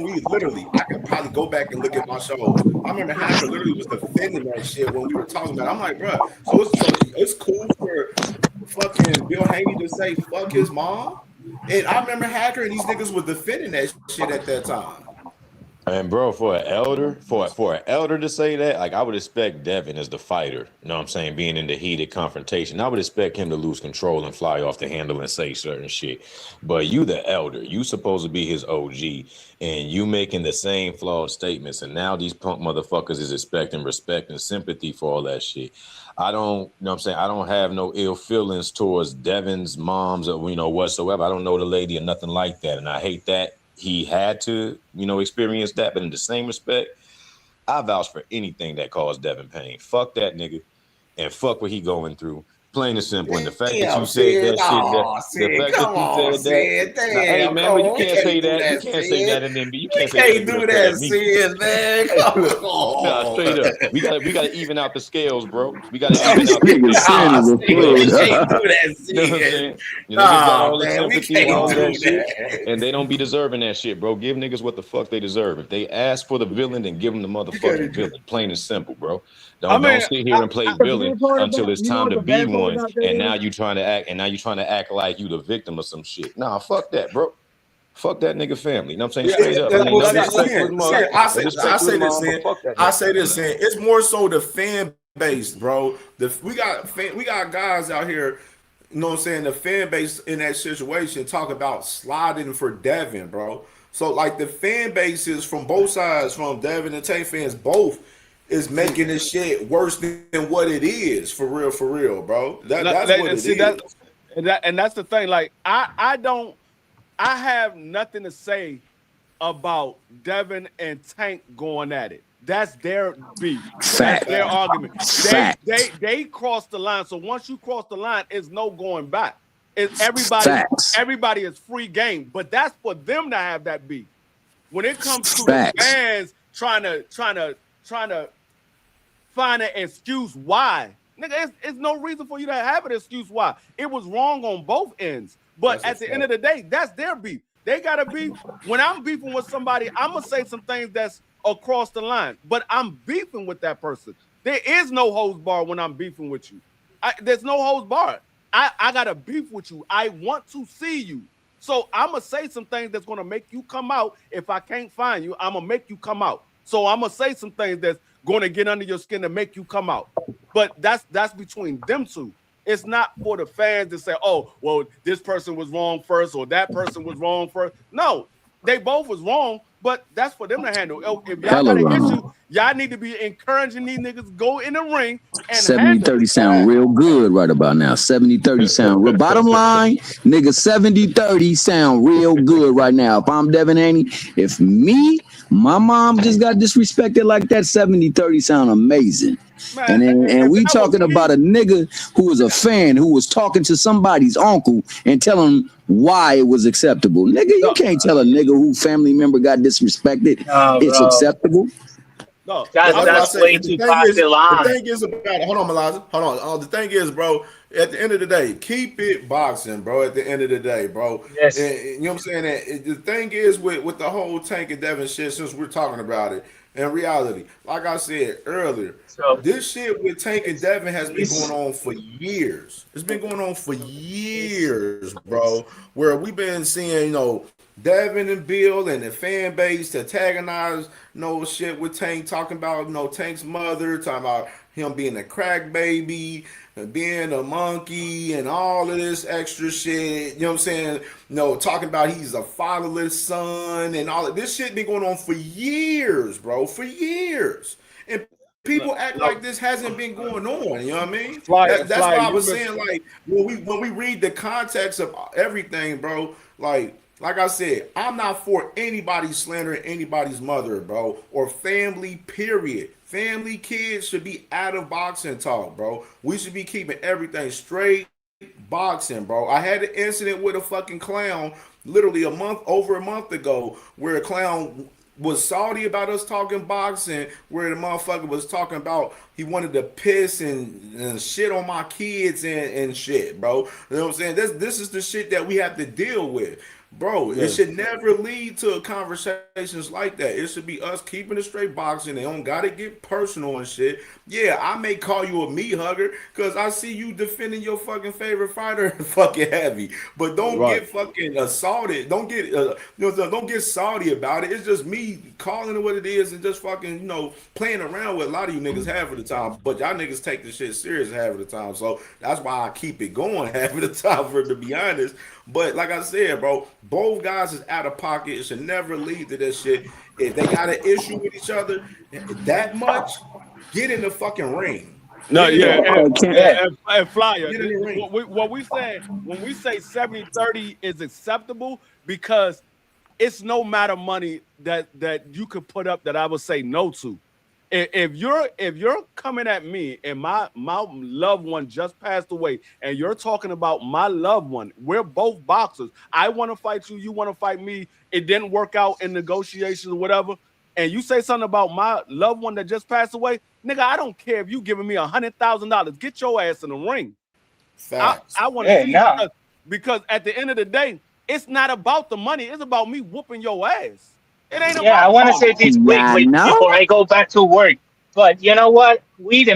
we literally. I could probably go back and look at my shows. I remember Hacker literally was defending that shit when we were talking about it. I'm like, bro, so it's cool for fucking Bill Haney to say fuck his mom, and I remember Hacker and these niggas was defending that shit at that time. And bro, for an elder to say that, like, I would expect Devin as the fighter, you know what I'm saying, being in the heated confrontation, I would expect him to lose control and fly off the handle and say certain shit. But you the elder, you supposed to be his OG, and you making the same flawed statements, and now these punk motherfuckers is expecting respect and sympathy for all that shit. I don't, you know what I'm saying, I don't have no ill feelings towards Devin's moms or, you know, whatsoever. I don't know the lady or nothing like that, and I hate that he had to, you know, experience that. But in the same respect, I vouch for anything that caused Devin pain. Fuck that nigga, and fuck what he going through. Plain and simple. And the fact that you said that shit, hey man, you can't say that. You can't say that, and then you can't say that. Do that, Sid, man. Come on. Nah, straight up. We gotta even out the scales, bro. We gotta even out the scales. We can't do that, Sid. You know what I'm saying? You know, got all the sympathy and all that shit, and they don't be deserving that shit, bro. Give niggas what the fuck they deserve. If they ask for the villain, then give them the motherfucking villain. Plain and simple, bro. Don't sit here and play villain until it's time to be one. And now you trying to act like you the victim of some shit. Nah, fuck that, bro. Fuck that nigga family. You know what I'm saying? Straight up. I say this, it's more so the fan base, bro. We got guys out here, you know what I'm saying, the fan base in that situation talk about sliding for Devin, bro. So like the fan bases from both sides, from Devin and Tay fans, both is making this shit worse than what it is, for real, bro. That's what it is. And that's the thing. Like, I have nothing to say about Devin and Tank going at it. That's their beef. That's their argument. They crossed the line. So once you cross the line, it's no going back. Everybody is free game. But that's for them to have that beef. When it comes to the fans trying to find an excuse why, nigga, it's no reason for you to have an excuse why. It was wrong on both ends. But at the end of the day, that's their beef. They gotta beef. When I'm beefing with somebody, I'm gonna say some things that's across the line. But I'm beefing with that person. There is no holds bar when I'm beefing with you. There's no holds bar. I got a beef with you. I want to see you. So I'm gonna say some things that's gonna make you come out. If I can't find you, I'm gonna make you come out. So I'm gonna say some things that's going to get under your skin to make you come out. But that's between them two. It's not for the fans to say, oh, well, this person was wrong first or that person was wrong first. No, they both was wrong, but that's for them to handle. If y'all got an issue, y'all need to be encouraging these niggas to go in the ring and 70-30 sound real good right about now. 70-30 sound real. Bottom line, nigga, 70-30 sound real good right now. If I'm Devin Haney, if my mom just got disrespected like that, 70-30 sound amazing. Man, and we talking about a nigga who was a fan who was talking to somebody's uncle and telling him why it was acceptable. Nigga, you can't tell a nigga who family member got disrespected it's acceptable. No, that's way too far the line. The thing is about hold on, Melissa. Hold on. The thing is, bro, at the end of the day, keep it boxing, bro. At the end of the day, bro. Yes. And, you know what I'm saying? The thing is with the whole Tank and Devin shit, since we're talking about it, in reality, like I said earlier, this shit with Tank and Devin has been going on for years. It's been going on for years, bro. Where we've been seeing, Devin and Bill and the fan base antagonize, shit with Tank, talking about, Tank's mother, talking about him being a crack baby, being a monkey, and all of this extra shit. You know what I'm saying? Talking about he's a fatherless son, and all of this shit been going on for years, bro, for years. And people act like this hasn't been going on. You know what I mean? That's why I was saying, like, when we read the context of everything, bro, like I said, I'm not for anybody slandering anybody's mother, bro, or family, period. Family, kids should be out of boxing talk, bro. We should be keeping everything straight boxing, bro. I had an incident with a fucking clown literally over a month ago where a clown was salty about us talking boxing, where the motherfucker was talking about he wanted to piss and shit on my kids and shit, bro. You know what I'm saying? This is the shit that we have to deal with. Bro, it should never lead to conversations like that. It should be us keeping it straight boxing. They don't gotta get personal and shit. Yeah, I may call you a meat hugger because I see you defending your fucking favorite fighter fucking heavy. But don't get fucking assaulted. Don't get don't get salty about it. It's just me calling it what it is and just fucking playing around with a lot of you niggas half of the time. But y'all niggas take this shit serious half of the time. So that's why I keep it going half of the time, to be honest. But like I said, bro, both guys is out of pocket. It should never lead to this shit. If they got an issue with each other that much, get in the fucking ring. No, and Flyer. What we say when we say 70-30 is acceptable because it's no matter money that you could put up that I would say no to. If you're coming at me and my loved one just passed away and you're talking about my loved one, we're both boxers. I want to fight you, you want to fight me. It didn't work out in negotiations or whatever. And you say something about my loved one that just passed away, nigga, I don't care if you giving me $100,000. Get your ass in the ring. I want to see because at the end of the day, it's not about the money. It's about me whooping your ass. It ain't about I want to say this quick before I go back to work. But you know what? We the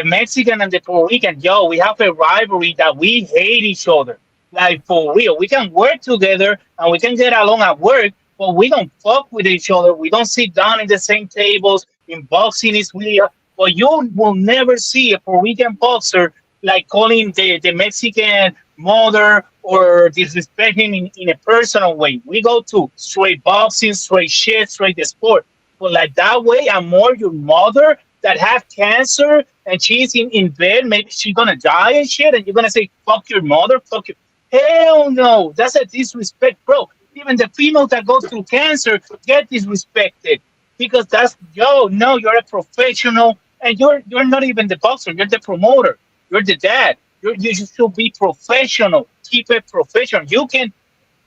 Mexican and the Puerto Rican, we have a rivalry that we hate each other. Like for real. We can work together and we can get along at work, but we don't fuck with each other. We don't sit down in the same tables. In boxing is weird. But you will never see a Puerto Rican boxer like calling the Mexican mother or disrespecting in a personal way. We go to straight boxing, straight shit, straight the sport. But like that way, I'm more your mother that have cancer and she's in bed, maybe she's gonna die and shit, and you're gonna say, fuck your mother, fuck you. Hell no, that's a disrespect, bro. Even the females that go through cancer get disrespected because you're a professional and you're not even the boxer, you're the promoter, you're the dad. You should be professional. Keep it professional. You can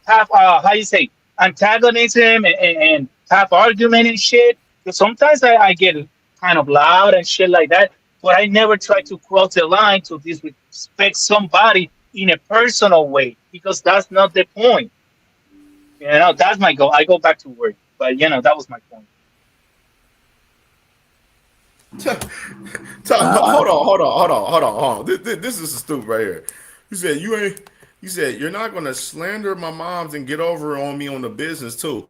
have antagonism and have argument and shit. Because sometimes I get kind of loud and shit like that, but I never try to cross the line to disrespect somebody in a personal way because that's not the point. That's my goal. I go back to work, but that was my point. Hold on. This is stupid right here. You said you're not gonna slander my moms and get over on me on the business too.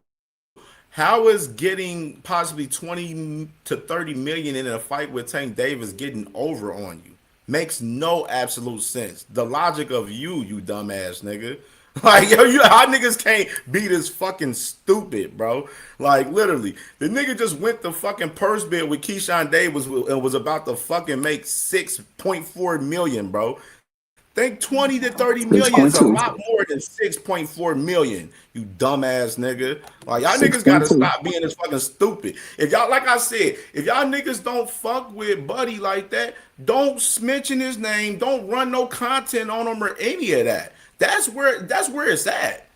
How is getting possibly 20 to 30 million in a fight with Tank Davis getting over on you? Makes no absolute sense. The logic of you dumbass nigga. Like, yo, how niggas can't be this fucking stupid, bro? Like, literally, the nigga just went the fucking purse bid with Keyshawn Davis and was about to fucking make 6.4 million, bro. Think 20 to 30 million is a 6.2. lot more than 6.4 million, you dumbass nigga. Like, y'all niggas gotta 6.2. stop being this fucking stupid. If y'all, like I said, if y'all niggas don't fuck with Buddy like that, don't mention his name, don't run no content on him or any of that. That's where it's at.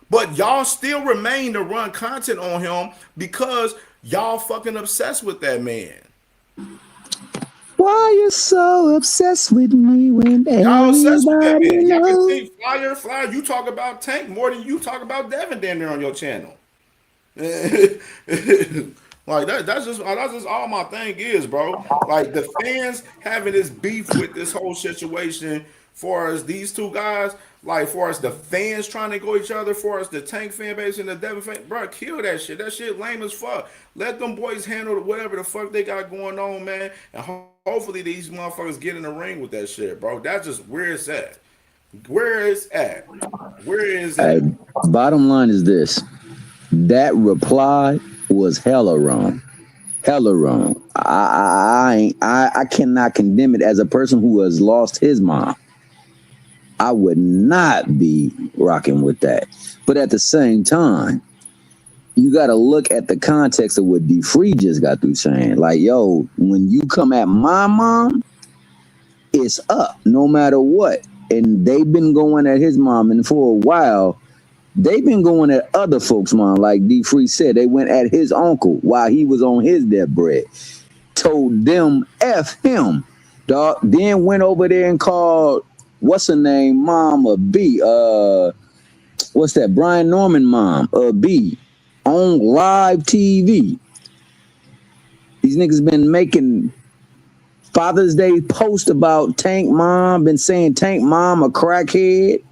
But y'all still remain to run content on him because y'all fucking obsessed with that man. Why you so obsessed with me when Y'all obsessed with that everybody man. Y'all can knows? see Flyer. You talk about Tank more than you talk about Devin down there on your channel. Like that's just all my thing is, bro. Like the fans having this beef with this whole situation for us, these two guys, like for us, the fans trying to go each other, for us, the Tank fan base and the Devin fan, bro, kill that shit. That shit lame as fuck. Let them boys handle whatever the fuck they got going on, man. And hopefully these motherfuckers get in the ring with that shit, bro. That's just where it's at. Where it's at. Where is it? Bottom line is this. That reply was hella wrong. Hella wrong. I cannot condemn it as a person who has lost his mom. I would not be rocking with that. But at the same time, you got to look at the context of what D Free just got through saying. Like, yo, when you come at my mom, it's up no matter what. And they've been going at his mom, and for a while, they've been going at other folks' mom. Like D Free said, they went at his uncle while he was on his deathbed. Told them F him, dog. Then went over there and called, what's her name, Mama B. What's that? Brian Norman mom, B, on live TV. These niggas been making Father's Day post about Tank mom, been saying Tank mom a crackhead,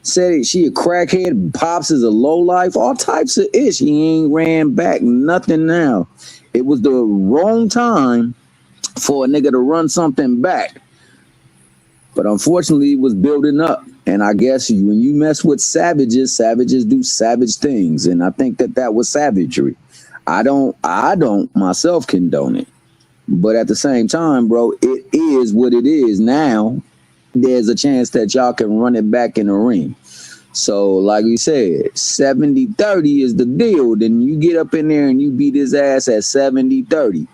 said she a crackhead, Pops is a lowlife, all types of ish. He ain't ran back nothing now. It was the wrong time for a nigga to run something back. But unfortunately, it was building up. And I guess when you mess with savages, savages do savage things. And I think that was savagery. I don't myself condone it. But at the same time, bro, it is what it is. Now, there's a chance that y'all can run it back in the ring. So, like you said, 70-30 is the deal. Then you get up in there and you beat his ass at 70-30.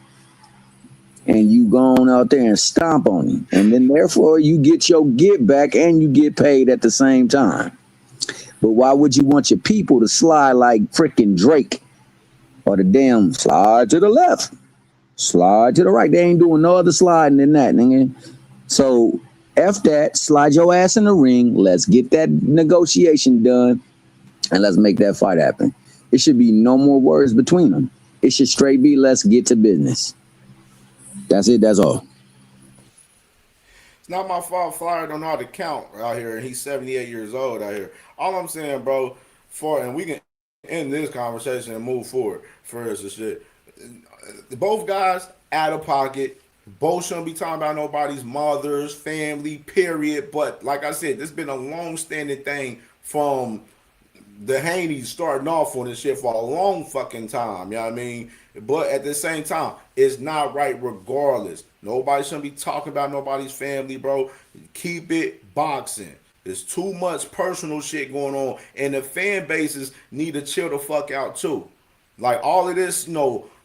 And you go on out there and stomp on him. And then, therefore, you get your get back and you get paid at the same time. But why would you want your people to slide like freaking Drake? Or the damn slide to the left, slide to the right. They ain't doing no other sliding than that, nigga. So, F that, slide your ass in the ring. Let's get that negotiation done. And let's make that fight happen. It should be no more words between them. It should straight be, let's get to business. That's it. That's all. It's not my fault Flyer don't know how to count out here, and he's 78 years old out here. All I'm saying, bro, and we can end this conversation and move forward for us and shit. Both guys out of pocket. Both shouldn't be talking about nobody's mothers, family, period. But like I said, this has been a long-standing thing from the Haneys starting off on this shit for a long fucking time. You know what I mean? But at the same time, it's not right regardless. Nobody shouldn't be talking about nobody's family, bro. Keep it boxing. There's too much personal shit going on. And the fan bases need to chill the fuck out too. Like all of this,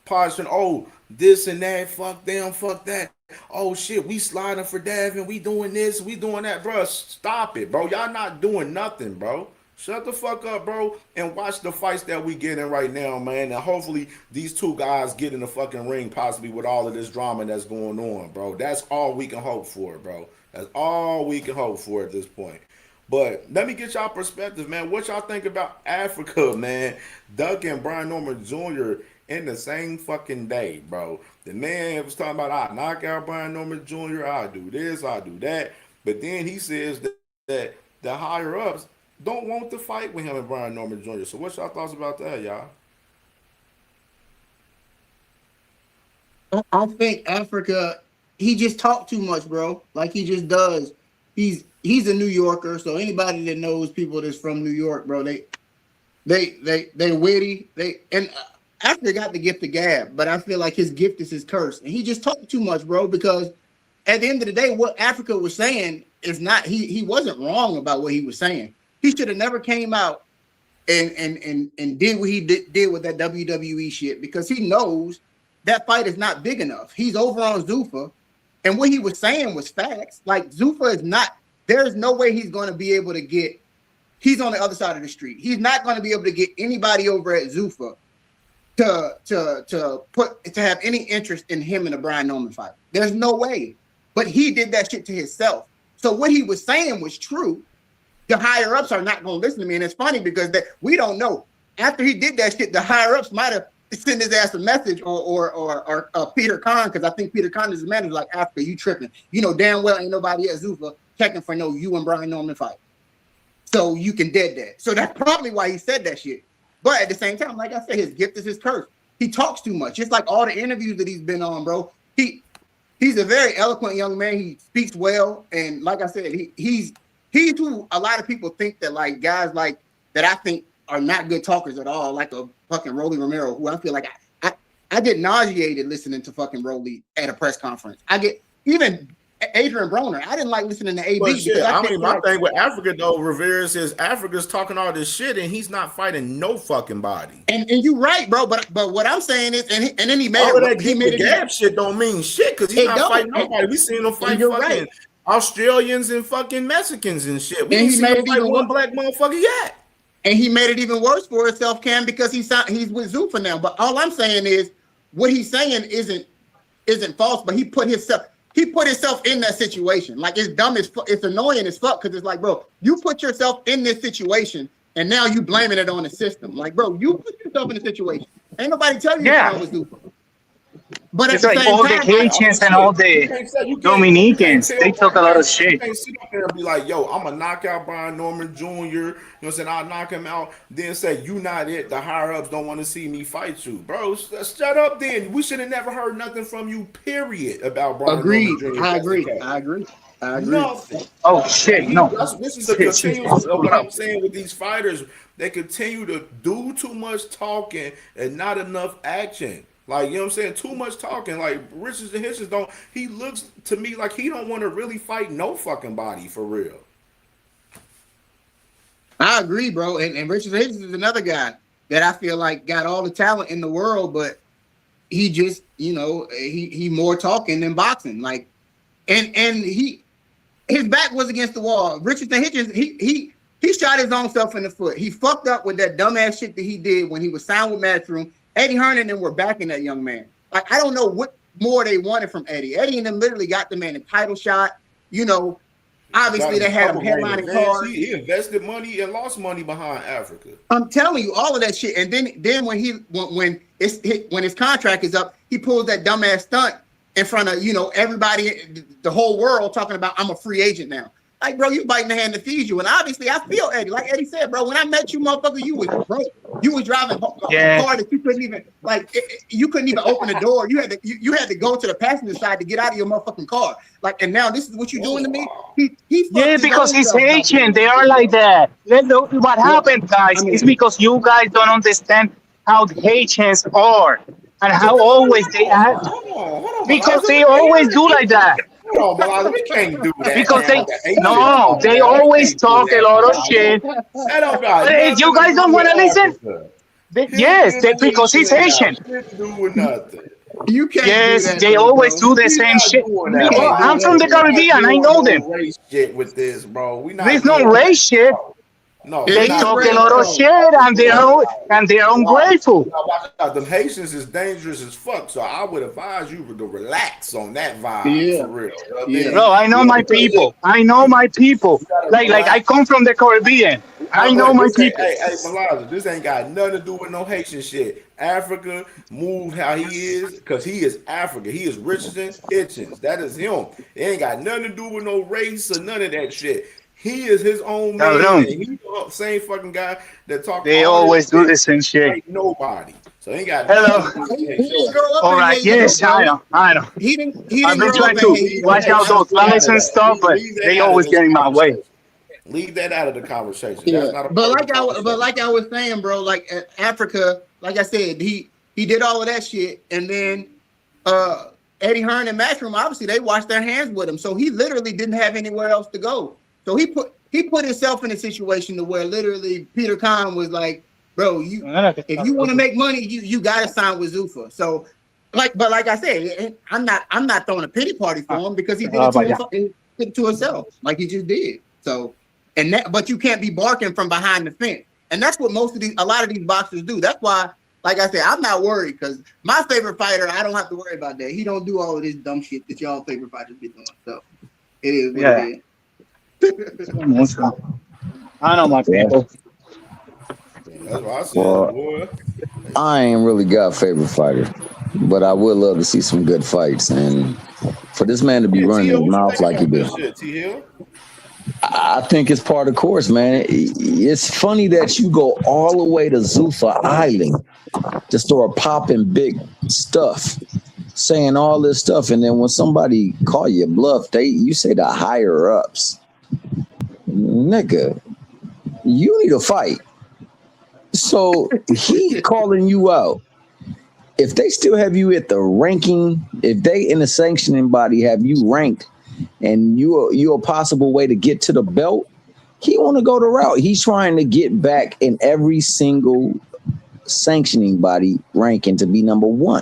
position, oh, this and that, fuck them, fuck that. Oh shit, we sliding for Devin, we doing this, we doing that, bro. Stop it, bro. Y'all not doing nothing, bro. Shut the fuck up, bro, and watch the fights that we getting right now, man. And hopefully these two guys get in the fucking ring, possibly with all of this drama that's going on, bro. That's all we can hope for, bro. That's all we can hope for at this point. But let me get y'all perspective, man. What y'all think about Africa, man? Doug and Brian Norman Jr. in the same fucking day, bro. The man was talking about, I knock out Brian Norman Jr., I do this, I do that. But then he says that the higher-ups don't want to fight with him and Brian Norman Jr. So what's y'all thoughts about that, y'all? I think Africa, he just talked too much, bro. Like he just does. He's a New Yorker, so anybody that knows people that's from New York, bro, they witty. Africa got the gift of gab, but I feel like his gift is his curse, and he just talked too much, bro. Because at the end of the day, what Africa was saying is not. He wasn't wrong about what he was saying. He should have never came out and did what he did with that WWE shit, because he knows that fight is not big enough. He's over on Zuffa, and what he was saying was facts. Like Zuffa is not. There's no way he's going to be able to get. He's on the other side of the street. He's not going to be able to get anybody over at Zuffa to have any interest in him in a Brian Norman fight. There's no way. But he did that shit to himself. So what he was saying was true. The higher ups are not going to listen to me, and it's funny because we don't know. After he did that shit, the higher ups might have sent his ass a message or Peter Khan, because I think Peter Khan is his manager. Like, Africa, you tripping? You know damn well ain't nobody at Zuffa checking for no you and Brian Norman fight. So you can dead that. So that's probably why he said that shit. But at the same time, like I said, his gift is his curse. He talks too much. Just like all the interviews that he's been on, bro. He's a very eloquent young man. He speaks well, and like I said, he's who a lot of people think that, like, guys like that I think are not good talkers at all, like a fucking Rolly Romero, who I feel like I get nauseated listening to fucking Rolly at a press conference. I get even Adrian Broner. I didn't like listening to AB. But shit, I mean, my like, thing with Africa though, Rivera says Africa's talking all this shit and he's not fighting no fucking body. And you're right, bro. But what I'm saying is, and then he made all it. Of that he made gap shit don't mean shit because he's not fighting nobody. We seen him fight fucking right. Australians and fucking Mexicans and shit. We ain't seen him fight one black motherfucker yet. And he made it even worse for himself, Cam, because he's with Zuffa now. But all I'm saying is, what he's saying isn't false. But he put himself in that situation. Like, it's dumb as fuck. It's annoying as fuck, because it's like, bro, you put yourself in this situation and now you blaming it on the system. Like, bro, you put yourself in the situation. Ain't nobody telling you how it was Zuffa. But it's like all the Haitians and all the Dominicans, they talk a lot of shit. You can't sit up there and be like, yo, I'm going to knock out Brian Norman Jr. You know what I'm saying? I'll knock him out. Then say, you not it. The higher-ups don't want to see me fight you. Bro, shut up then. We should have never heard nothing from you, period, about Brian Agreed. Norman Jr. I agree. Nothing. Oh, shit, no. This is the continuous of what I'm saying with these fighters. They continue to do too much talking and not enough action. Like, you know what I'm saying? Too much talking. Like, Richards and Hitchens he looks to me like he don't want to really fight no fucking body for real. I agree, bro. And Richards and Hitchens is another guy that I feel like got all the talent in the world, but he just, you know, he more talking than boxing. Like, and his back was against the wall. Richards and Hitchens, he shot his own self in the foot. He fucked up with that dumbass shit that he did when he was signed with Matchroom. Eddie Hearn and them were backing that young man. Like, I don't know what more they wanted from Eddie. Eddie and them literally got the man a title shot. You know, obviously they had him headlining cards. He invested money and lost money behind Africa. I'm telling you, all of that shit. And then when his contract is up, he pulls that dumbass stunt in front of, you know, everybody, the whole world, talking about, I'm a free agent now. Like, bro, you biting the hand that feeds you. And obviously, I feel Eddie. Like Eddie said, bro, when I met you, motherfucker, you was broke. You was driving a car that you couldn't even, like, you couldn't even open the door. You had to go to the passenger side to get out of your motherfucking car. Like, and now this is what you're doing to me? Yeah, because he's Haitian. They are like that. What happened, guys, is because you guys don't understand how the Haitians are and how always they act. Because they always do like that. No, but we can't do that. Because they always talk a lot of shit. You guys don't want to listen? Yes, because he's Haitian. You can't. Yes, they always do the same shit. I'm from the Caribbean. I know them. With this, bro. There's no race shit. No, they talk a lot of shit and they're ungrateful. The Haitians is dangerous as fuck, so I would advise you to relax on that vibe for real. Bro, I know my people. Like I come from the Caribbean. I know my people. Hey, Malazzo, this ain't got nothing to do with no Haitian shit. Africa moved how he is because he is Africa. He is Richardson Hitchens. That is him. It ain't got nothing to do with no race or none of that shit. He is his own man. He's the same fucking guy that talks. They always do this and shit. Like nobody. So he got Hello. He didn't grow up All in right. Haiti, Yes, I bro. know. He didn't I've been grow up trying in to Haiti. watch out those lights and stuff, but they always get in my way. Leave that out of the conversation. Yeah, That's not a but part of the conversation. like I was saying, bro, like Africa, like I said, he did all of that shit, and then Eddie Hearn and Matchroom, obviously they washed their hands with him, so he literally didn't have anywhere else to go. So he put himself in a situation to where literally Peter Khan was like, bro, if you want to make money, you gotta sign with Zuffa. So like I said, I'm not throwing a pity party for him because he did it to himself, like he just did. So. But you can't be barking from behind the fence, and that's what a lot of these boxers do. That's why, like I said, I'm not worried because my favorite fighter, I don't have to worry about that. He don't do all of this dumb shit that y'all favorite fighters be doing. So it is what it is. I know my people. That's what I said, Well, boy. I ain't really got a favorite fighter, but I would love to see some good fights. And for this man to be running his mouth like he did, I think it's part of the course, man. It's funny that you go all the way to Zuffa Island to start popping big stuff, saying all this stuff, and then when somebody call you bluff, you say the higher ups, nigga, you need a fight. So he calling you out. If they still have you at the ranking, if they in the sanctioning body have you ranked, and you're a possible way to get to the belt, he want to go the route. He's trying to get back in every single sanctioning body ranking to be number one.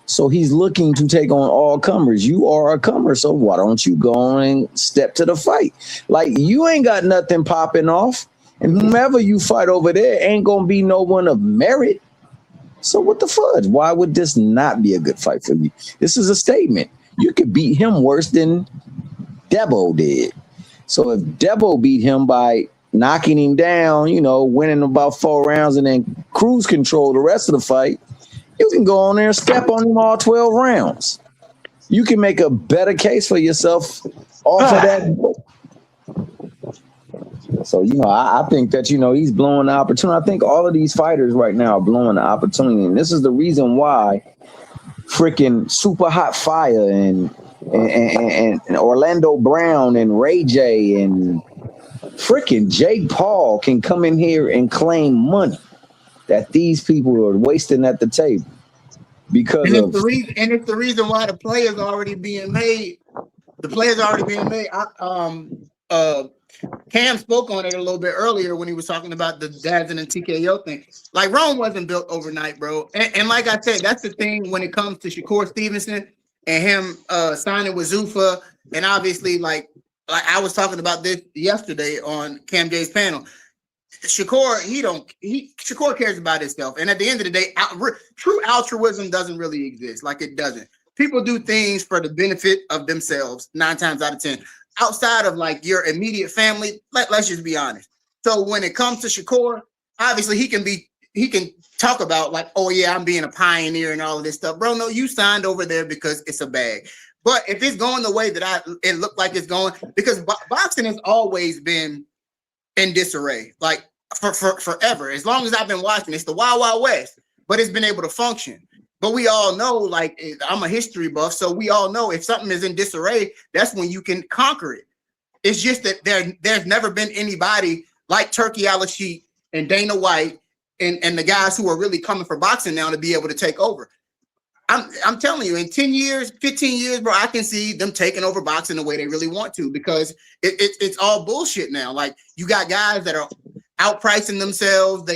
So he's looking to take on all comers. You are a comer, so why don't you go on and step to the fight? Like, you ain't got nothing popping off, and whomever you fight over there ain't gonna be no one of merit. So what the fudge? Why would this not be a good fight for you? This is a statement. You could beat him worse than Debo did. So if Debo beat him by knocking him down, winning about 4 rounds and then cruise control the rest of the fight, you can go on there and step on him all 12 rounds. You can make a better case for yourself off of that. So, I think that, he's blowing the opportunity. I think all of these fighters right now are blowing the opportunity. And this is the reason why freaking Super Hot Fire and Orlando Brown and Ray J and freaking Jake Paul can come in here and claim money that these people are wasting at the table because it's the reason why the players are already being made. The players are already being made. Cam spoke on it a little bit earlier when he was talking about the Dazn and TKO thing. Like, Rome wasn't built overnight, bro. And like I said, that's the thing when it comes to Shakur Stevenson and him signing with Zuffa. And obviously, like I was talking about this yesterday on CamJ's panel. Shakur, Shakur cares about himself. And at the end of the day, true altruism doesn't really exist. Like, it doesn't. People do things for the benefit of themselves 9 times out of 10. Outside of like your immediate family, let's just be honest. So when it comes to Shakur, obviously he can talk about like, oh yeah, I'm being a pioneer and all of this stuff. Bro, no, you signed over there because it's a bag. But if it's going the way that it looked like it's going, because boxing has always been in disarray, like for forever. As long as I've been watching, it's the Wild Wild West, but it's been able to function. But we all know, like, I'm a history buff, so we all know if something is in disarray, that's when you can conquer it. It's just that there's never been anybody like Turkey Al-Sheikh and Dana White and the guys who are really coming for boxing now to be able to take over. I'm telling you, in 10 years, 15 years, bro, I can see them taking over boxing the way they really want to, because it's all bullshit now. Like, you got guys that are outpricing themselves.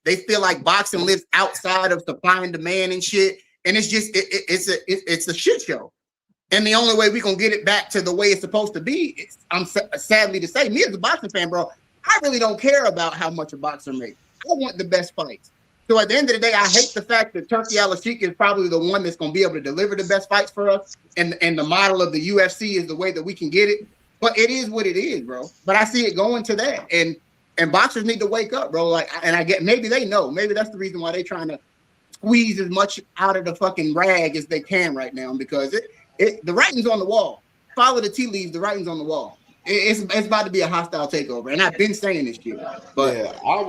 They feel like boxing lives outside of supply and demand and shit. And it's just it's a shit show. And the only way we gonna get it back to the way it's supposed to be, sadly to say, me as a boxing fan, bro, I really don't care about how much a boxer makes. I want the best fights. So at the end of the day, I hate the fact that Turkey Al-Sheikh is probably the one that's gonna be able to deliver the best fights for us, and the model of the UFC is the way that we can get it. But it is what it is, bro. But I see it going to that, and boxers need to wake up, bro. Like, and I get, maybe they know, maybe that's the reason why they're trying to squeeze as much out of the fucking rag as they can right now, because the writing's on the wall. Follow the tea leaves, the writing's on the wall. it's about to be a hostile takeover, and I've been saying this shit. But yeah, I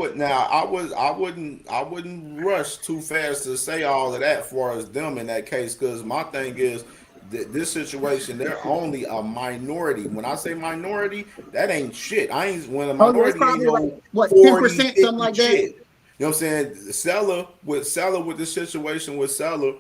wouldn't rush too fast to say all of that for as them in that case, because my thing is this situation, they're only a minority. When I say minority, that ain't shit. I ain't when a it's minority ain't probably like no what 40, 10%, 50 something like that. shit. You know what I'm saying? Seller with the situation with Seller,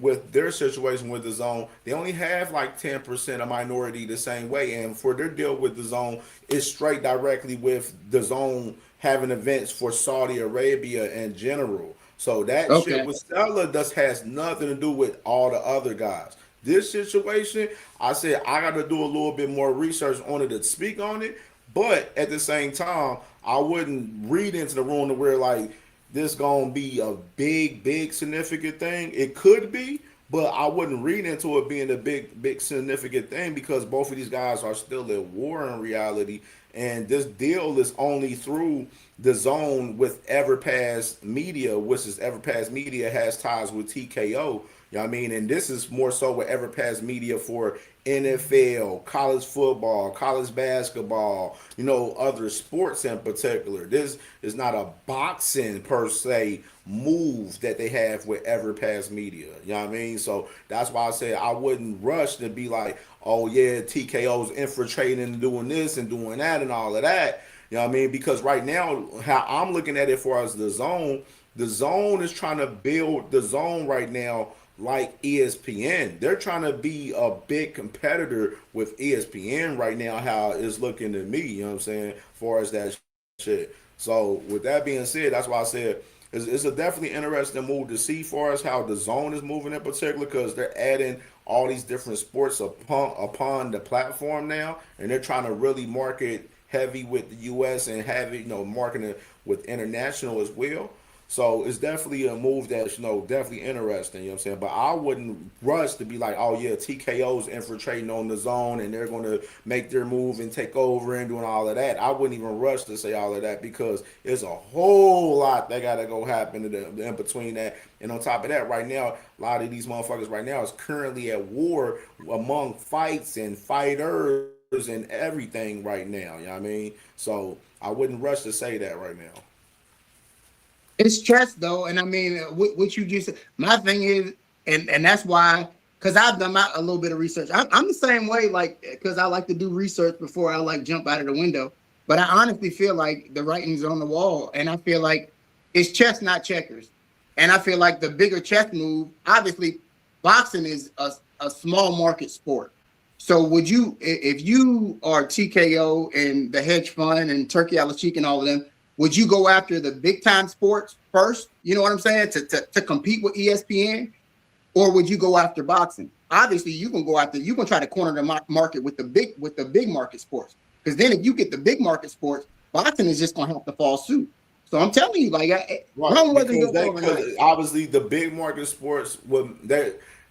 with their situation with the zone, they only have like 10% of minority the same way. And for their deal with the zone, it's straight directly with the zone having events for Saudi Arabia in general. So that shit with Stella just has nothing to do with all the other guys. This situation, I said I got to do a little bit more research on it to speak on it. But at the same time, I wouldn't read into the room to where like this gonna be a big significant thing. It could be, but I wouldn't read into it being a big significant thing because both of these guys are still at war in reality, and this deal is only through the zone with Everpass Media, which is Everpass Media has ties with TKO. You know what I mean? And this is more so with Everpass Media for NFL, college football, college basketball, other sports in particular. This is not a boxing per se move that they have with Everpass Media. You know what I mean? So that's why I said I wouldn't rush to be like, oh yeah, TKO's infiltrating and doing this and doing that and all of that. You know what I mean? Because right now, how I'm looking at it for as the zone is trying to build the zone right now like ESPN. They're trying to be a big competitor with ESPN right now, how it's looking to me, you know what I'm saying, as far as that shit. So with that being said, that's why I said it's a definitely interesting move to see for us how the zone is moving in particular, because they're adding all these different sports upon the platform now, and they're trying to really market heavy with the US and have it, marketing with international as well. So it's definitely a move that's, definitely interesting, you know what I'm saying? But I wouldn't rush to be like, oh yeah, TKO's infiltrating on the zone and they're going to make their move and take over and doing all of that. I wouldn't even rush to say all of that because there's a whole lot that got to go happen in between that. And on top of that, right now, a lot of these motherfuckers right now is currently at war among fights and fighters and everything right now, you know what I mean? So I wouldn't rush to say that right now. It's chess though, and I mean, what you just said. My thing is, and that's why, because I've done a little bit of research. I'm the same way, like, because I like to do research before I like jump out of the window. But I honestly feel like the writing's on the wall, and I feel like it's chess, not checkers. And I feel like the bigger chess move, obviously, boxing is a small market sport. So would you, if you are TKO and the hedge fund and Turkey Al-Sheikh and all of them, would you go after the big time sports first? You know what I'm saying? To compete with ESPN, or would you go after boxing? Obviously, you can try to corner the market with the big market sports. Because then if you get the big market sports, boxing is just gonna have to fall suit. So I'm telling you, like, because obviously the big market sports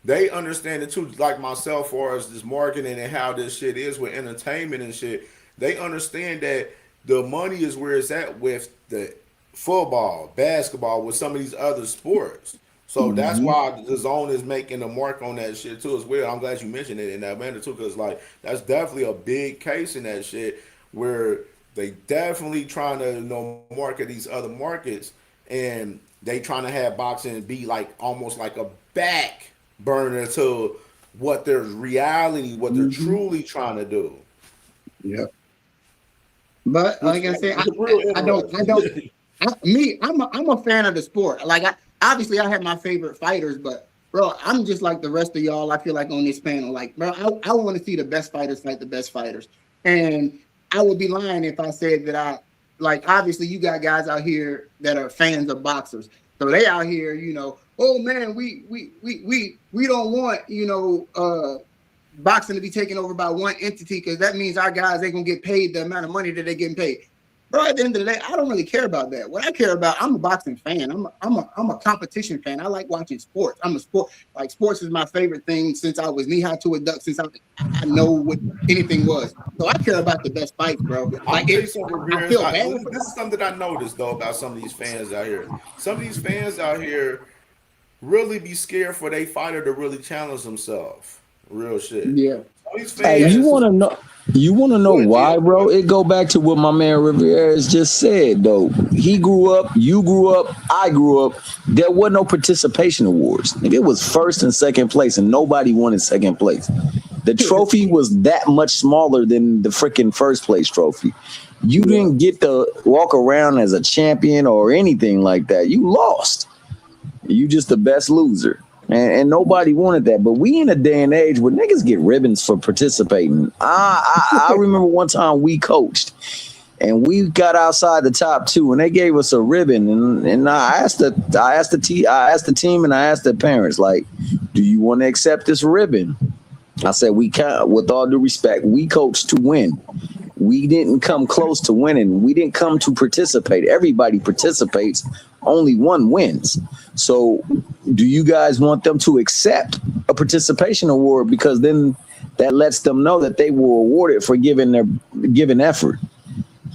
they understand it too, like myself, as far as this marketing and how this shit is with entertainment and shit. They understand that the money is where it's at with the football, basketball, with some of these other sports. So that's why the zone is making a mark on that shit too as well. I'm glad you mentioned it in that manner too, because like that's definitely a big case in that shit where they definitely trying to market these other markets, and they trying to have boxing be like almost like a back burner to what their reality, what they're truly trying to do. Yeah. But like I said, I'm a fan of the sport. Like obviously I have my favorite fighters, but bro, I'm just like the rest of y'all. I feel like on this panel, like, bro, I want to see the best fighters fight the best fighters. And I would be lying if I said that obviously you got guys out here that are fans of boxers. So they out here, oh man, we don't want, boxing to be taken over by one entity, because that means our guys ain't gonna get paid the amount of money that they're getting paid. Bro, at the end of the day, I don't really care about that. What I care about, I'm a boxing fan. I'm a competition fan. I like watching sports. Sports is my favorite thing since I was knee-high to a duck, since I know what anything was. So I care about the best fights, bro. This is something that I noticed though about some of these fans out here. Some of these fans out here really be scared for their fighter to really challenge themselves. Real shit. Yeah. Hey, you want to know? You want to know why, bro? It go back to what my man Rivera's just said, though. He grew up, you grew up, I grew up. There were no participation awards. It was first and second place, and nobody wanted second place. The trophy was that much smaller than the freaking first place trophy. You didn't get to walk around as a champion or anything like that. You lost. You just the best loser. And nobody wanted that. But we in a day and age where niggas get ribbons for participating. I remember one time we coached and we got outside the top two and they gave us a ribbon. And I asked the team and I asked the parents, like, do you want to accept this ribbon? I said, we can't, with all due respect, we coached to win. We didn't come close to winning. We didn't come to participate. Everybody participates. Only one wins. So do you guys want them to accept a participation award? Because then that lets them know that they were awarded for giving effort.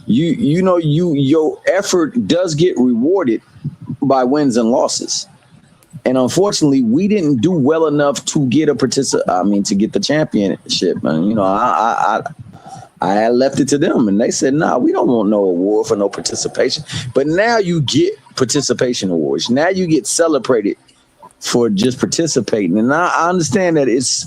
Your effort does get rewarded by wins and losses. And unfortunately, we didn't do well enough to get to get the championship. And I had left it to them, and they said, "Nah, we don't want no award for no participation." But now you get participation awards. Now you get celebrated for just participating. And I understand that it's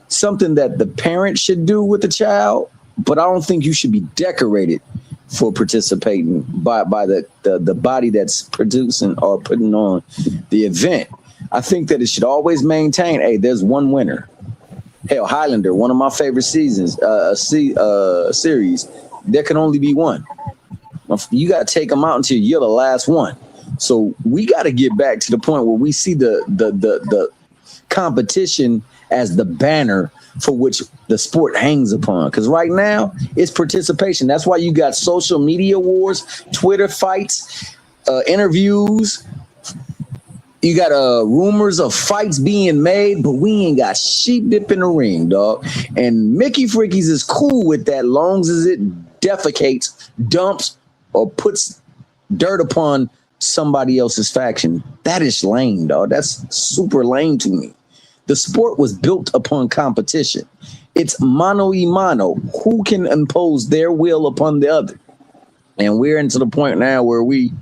something that the parent should do with the child, but I don't think you should be decorated for participating by the body that's producing or putting on the event. I think that it should always maintain, hey, there's one winner. Hell, Highlander, one of my favorite series, there can only be one. You got to take them out until you're the last one. So we got to get back to the point where we see the competition as the banner for which the sport hangs upon. Because right now, it's participation. That's why you got social media wars, Twitter fights, interviews. You got rumors of fights being made, but we ain't got sheep dip in the ring, dog. And Mickey Frickies is cool with that, long as it defecates, dumps, or puts dirt upon somebody else's faction. That is lame, dog. That's super lame to me. The sport was built upon competition. It's mano y mano. Who can impose their will upon the other? And we're into the point now where we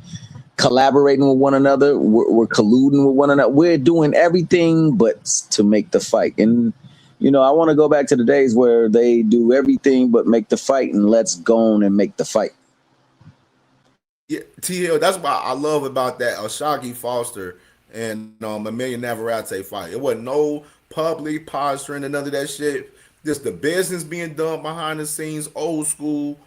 collaborating with one another. We're colluding with one another. We're doing everything but to make the fight. And, I want to go back to the days where they do everything but make the fight, and let's go on and make the fight. Yeah, TL, that's what I love about that Ashaki Foster and Emilio Navarrete fight. It wasn't no public posturing and none of that shit. Just the business being done behind the scenes, old school,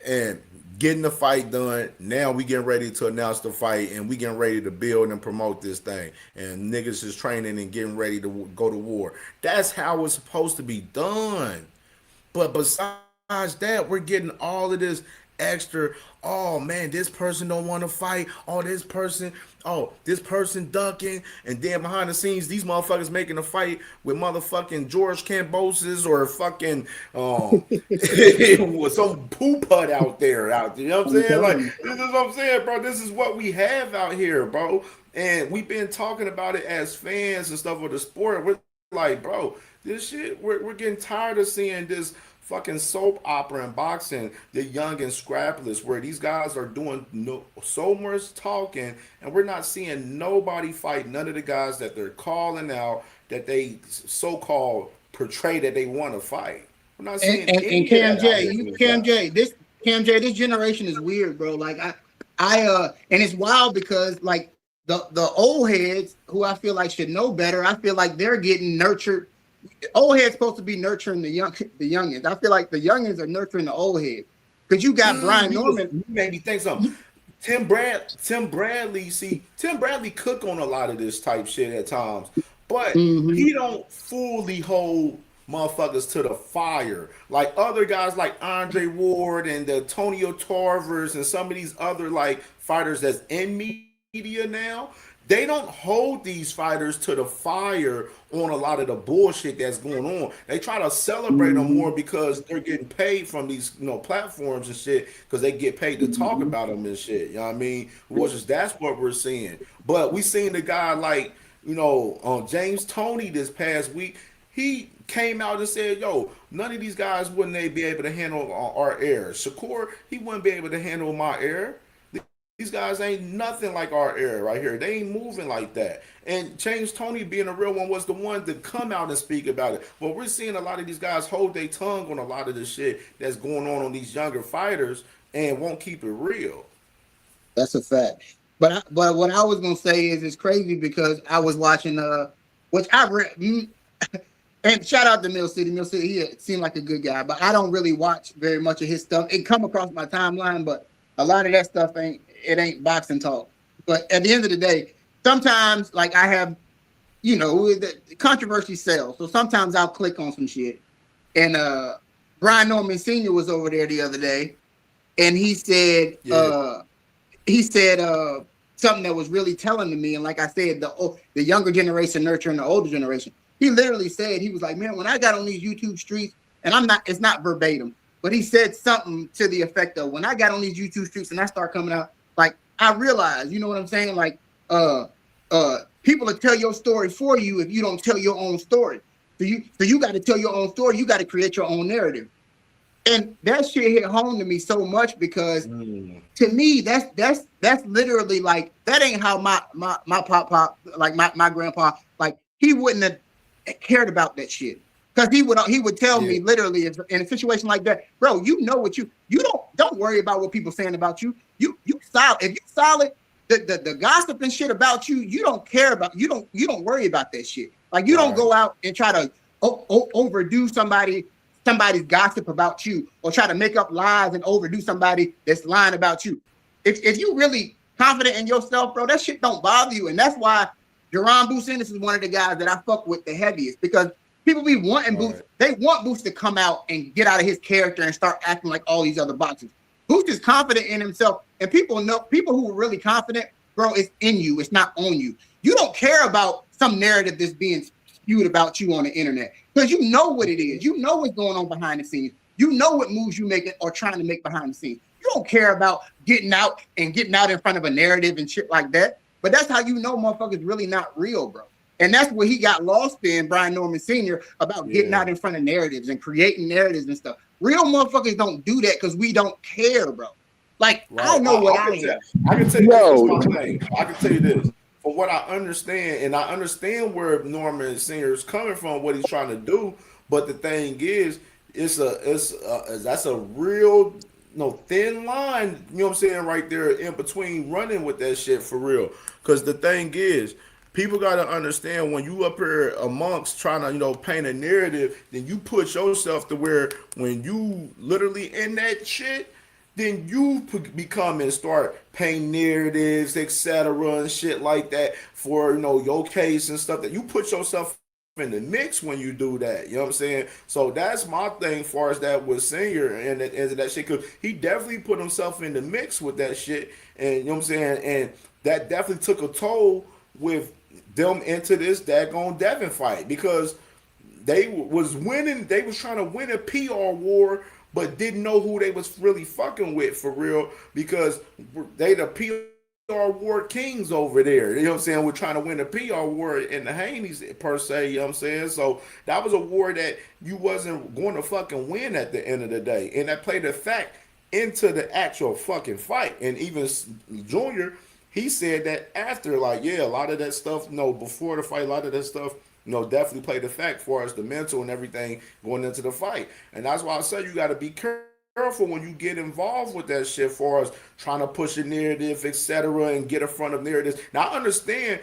and getting the fight done. Now we getting ready to announce the fight, and we getting ready to build and promote this thing. And niggas is training and getting ready to go to war. That's how it's supposed to be done. But besides that, we're getting all of this extra, oh man, this person don't want to fight, this person ducking, and then behind the scenes these motherfuckers making a fight with motherfucking George Cambosis or fucking with some poo putt out there, you know what I'm saying? Like, this is what I'm saying, bro. This is what we have out here, bro. And we've been talking about it as fans and stuff with the sport. We're like, bro, this shit, we're getting tired of seeing this fucking soap opera and boxing, the young and scrapless, where these guys are doing so much talking, and we're not seeing nobody fight none of the guys that they're calling out, that they so-called portray that they want to fight. We're not seeing and CamJ, this generation is weird, bro. Like I and it's wild because like the old heads who I feel like should know better, I feel like they're getting nurtured. Old head's supposed to be nurturing the youngins. I feel like the youngins are nurturing the old head. Because you got Brian Norman. You made me think something. Tim Bradley cook on a lot of this type shit at times, but he don't fully hold motherfuckers to the fire like other guys like Andre Ward and the Antonio Tarvers and some of these other like fighters that's in media now. They don't hold these fighters to the fire on a lot of the bullshit that's going on. They try to celebrate them more because they're getting paid from these platforms and shit, because they get paid to talk about them and shit. You know what I mean? That's what we're seeing. But we seen the guy like James Toney this past week. he came out and said, yo, none of these guys wouldn't they be able to handle our air. Shakur, he wouldn't be able to handle my air. These guys ain't nothing like our air right here. They ain't moving like that. And James Toney, being a real one, was the one to come out and speak about it. But we're seeing a lot of these guys hold their tongue on a lot of the shit that's going on these younger fighters and won't keep it real. That's a fact. But what I was gonna say is it's crazy because I was watching which I read. And shout out to Mill City. Mill City, he seemed like a good guy, but I don't really watch very much of his stuff. It come across my timeline, but a lot of that stuff ain't boxing talk. But at the end of the day, sometimes like I have, the controversy sells. So sometimes I'll click on some shit. And Brian Norman Sr. was over there the other day, and he said something that was really telling to me. And like I said, the younger generation nurturing the older generation. He literally said, he was like, man, when I got on these YouTube streets, and it's not verbatim, but he said something to the effect of, when I got on these YouTube streets and I start coming out, like, I realized, you know what I'm saying? Like, people will tell your story for you if you don't tell your own story. So you got to tell your own story. You got to create your own narrative. And that shit hit home to me so much because to me, that's literally like, that ain't how my pop, like my grandpa, like he wouldn't have cared about that shit. Because he would tell me literally in a situation like that, bro, you know what you don't worry about what people saying about you. You solid. If you solid, the gossip and shit about you, you don't care about, you don't worry about that shit. Like you don't go out and try to overdo somebody's gossip about you, or try to make up lies and overdo somebody that's lying about you. If you really confident in yourself, bro, that shit don't bother you. And that's why Jerron Boots Ennis is one of the guys that I fuck with the heaviest, because people be wanting Boots. They want Boots to come out and get out of his character and start acting like all these other boxers. Boots is confident in himself, and people who are really confident, bro, it's in you. It's not on you. You don't care about some narrative that's being spewed about you on the internet, because you know what it is. You know what's going on behind the scenes. You know what moves you making or trying to make behind the scenes. You don't care about getting out in front of a narrative and shit like that. But that's how you know motherfuckers really not real, bro. And that's where he got lost in, Brian Norman Sr., about getting out in front of narratives and creating narratives and stuff. Real motherfuckers don't do that because we don't care, bro. Like, I know what I am. I can tell you this, my thing. I can tell you this. From what I understand, and I understand where Norman Sr. is coming from, what he's trying to do, but the thing is, that's a real thin line, you know what I'm saying, right there in between running with that shit for real. Because the thing is, people got to understand, when you up here amongst trying to, paint a narrative, then you put yourself to where when you literally in that shit, then you become and start painting narratives, etc. and shit like that for, your case and stuff, that you put yourself in the mix when you do that. You know what I'm saying? So that's my thing far as that with Senior and that shit, because he definitely put himself in the mix with that shit. And you know what I'm saying? And that definitely took a toll with them into this daggone Devin fight, because they was winning, they was trying to win a PR war, but didn't know who they was really fucking with for real, because they the PR war kings over there. You know what I'm saying? We're trying to win a PR war in the Haney's per se, you know what I'm saying? So that was a war that you wasn't going to fucking win at the end of the day. And that played a fact into the actual fucking fight. And even Junior, he said that after, like, a lot of that stuff, before the fight, a lot of that stuff, definitely played a fact for us, the mental and everything going into the fight. And that's why I say you got to be careful when you get involved with that shit for us, trying to push a narrative, etc., and get in front of narratives. Now, I understand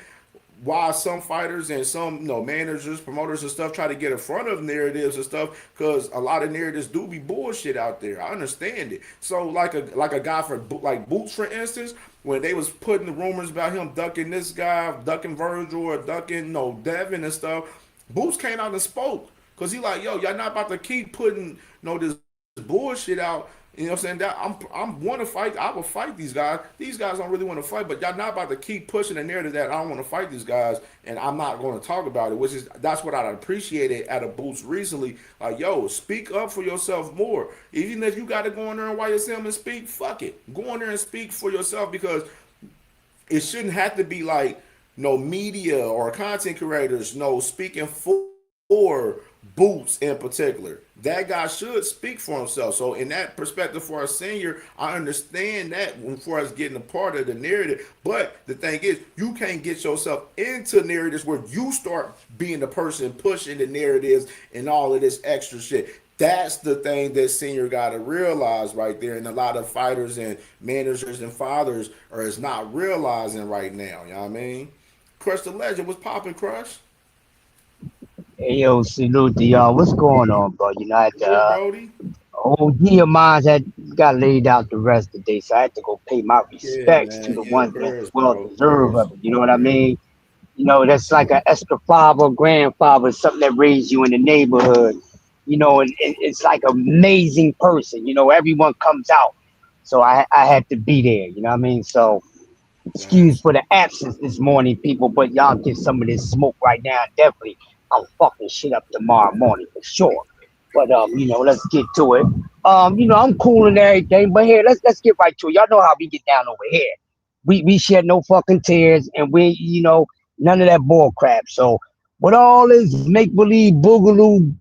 why some fighters and some managers, promoters and stuff try to get in front of narratives and stuff, because a lot of narratives do be bullshit out there. I understand it. So like a guy like Boots, for instance, when they was putting the rumors about him ducking this guy, ducking Virgil, or ducking Devin and stuff, Boots came out and spoke, because he like, y'all not about to keep putting this bullshit out. You know what I'm saying? That I'm want to fight. I will fight these guys. These guys don't really want to fight, but y'all not about to keep pushing the narrative that I don't want to fight these guys, and I'm not going to talk about it. That's what I appreciated at a Boots recently. Like, speak up for yourself more. Even if you got to go in there and YSM and speak, fuck it. Go in there and speak for yourself, because it shouldn't have to be like media or content creators speaking for or Boots in particular. That guy should speak for himself. So in that perspective for a senior, I understand that for us getting a part of the narrative. But the thing is, you can't get yourself into narratives where you start being the person pushing the narratives and all of this extra shit. That's the thing that senior got to realize right there. And a lot of fighters and managers and fathers are is not realizing right now. You know what I mean? Crush the Legend was popping, Crush. Hey, yo, salute to y'all. What's going on, bro? You know, Good, Brody. OG of mine had got laid out the rest today, so I had to go pay my Yeah, respects to man. the Yeah, ones that prayers, well bro. deserve Prayers. of it. You know what I Yeah. mean? You know, that's like an extra father, grandfather, something that raised you in the neighborhood. You know, and it's like an amazing person. You know, everyone comes out. So I had to be there. You know what I mean? So excuse for the absence this morning, people, but y'all get some of this smoke right now. Definitely, I'll fucking shit up tomorrow morning for sure. But you know, let's get to it. You know, I'm cool and everything, but here, let's get right to it. Y'all know how we get down over here. We shed no fucking tears, and we, you know, none of that bull crap. So, with all this make believe boogaloo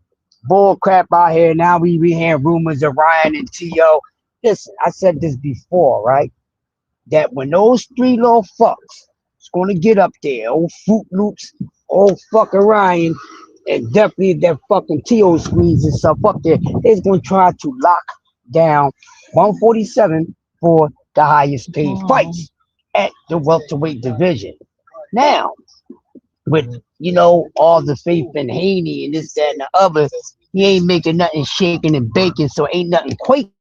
bull crap out here, now we hearing rumors of Ryan and T.O. Listen, I said this before, right? That when those three little fucks is gonna get up there, old Fruit Loops, old fucking Ryan, and definitely that fucking T.O. squeezes stuff up there, they's gonna try to lock down 147 for the highest paid fights at the welterweight division. Now, with you know all the faith in Haney and this, that, and the other, he ain't making nothing shaking and baking, so ain't nothing quaking.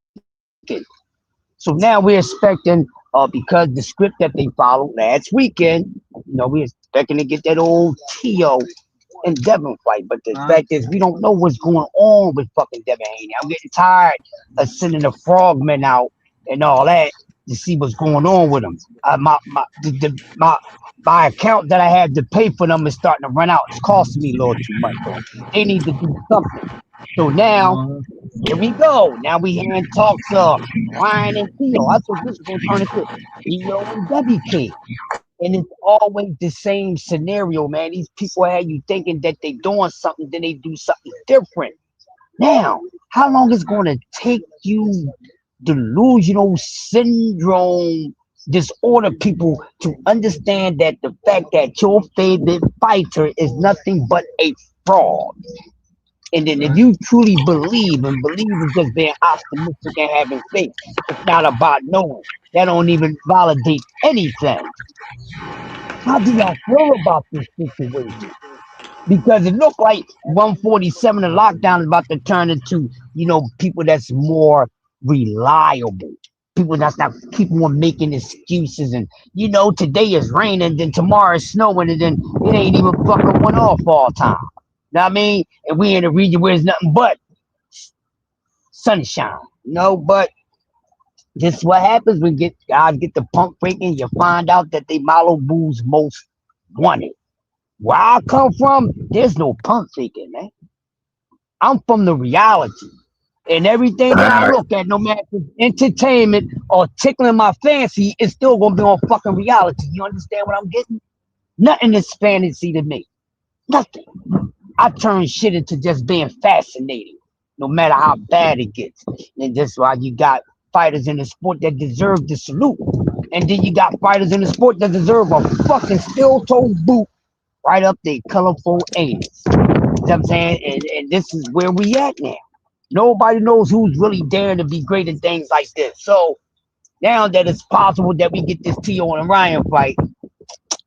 So now we're expecting, because the script that they followed last weekend, you know, we're expecting to get that old T.O. and Devin fight. But the fact is, we don't know what's going on with fucking Devin Haney. I'm getting tired of sending the frogmen out and all that to see what's going on with them. My account that I had to pay for them is starting to run out. It's costing me a little too much. So they need to do something. So now, here we go. Now we hearing talks of Ryan and Theo. I thought this was gonna turn into Theo and Debbie King. And it's always the same scenario, man. These people have you thinking that they doing something, then they do something different. Now, how long is it gonna take you delusional syndrome disorder people to understand that the fact that your favorite fighter is nothing but a fraud? And then if you truly believe, and believe is just being optimistic and having faith, it's not about knowing. That don't even validate anything. How do y'all feel about this situation? Because it looked like 147 and lockdown is about to turn into, you know, people that's more reliable. People that's not keep on making excuses and you know, today is raining, then tomorrow is snowing, and then it ain't even fucking one off all time. Know what I mean? And we in a region where it's nothing but sunshine. You know, but this is what happens when guys get the pump faking. You find out that they Malibu's most wanted. Where I come from, there's no pump faking, man. I'm from the reality. And everything that I look at, no matter if it's entertainment or tickling my fancy, it's still gonna be on fucking reality. You understand what I'm getting? Nothing is fantasy to me. Nothing. I turn shit into just being fascinating, no matter how bad it gets. And that's why you got fighters in the sport that deserve the salute. And then you got fighters in the sport that deserve a fucking steel-toe boot right up their colorful anus. You know what I'm saying? And this is where we at now. Nobody knows who's really daring to be great in things like this. So now that it's possible that we get this T.O. and Ryan fight,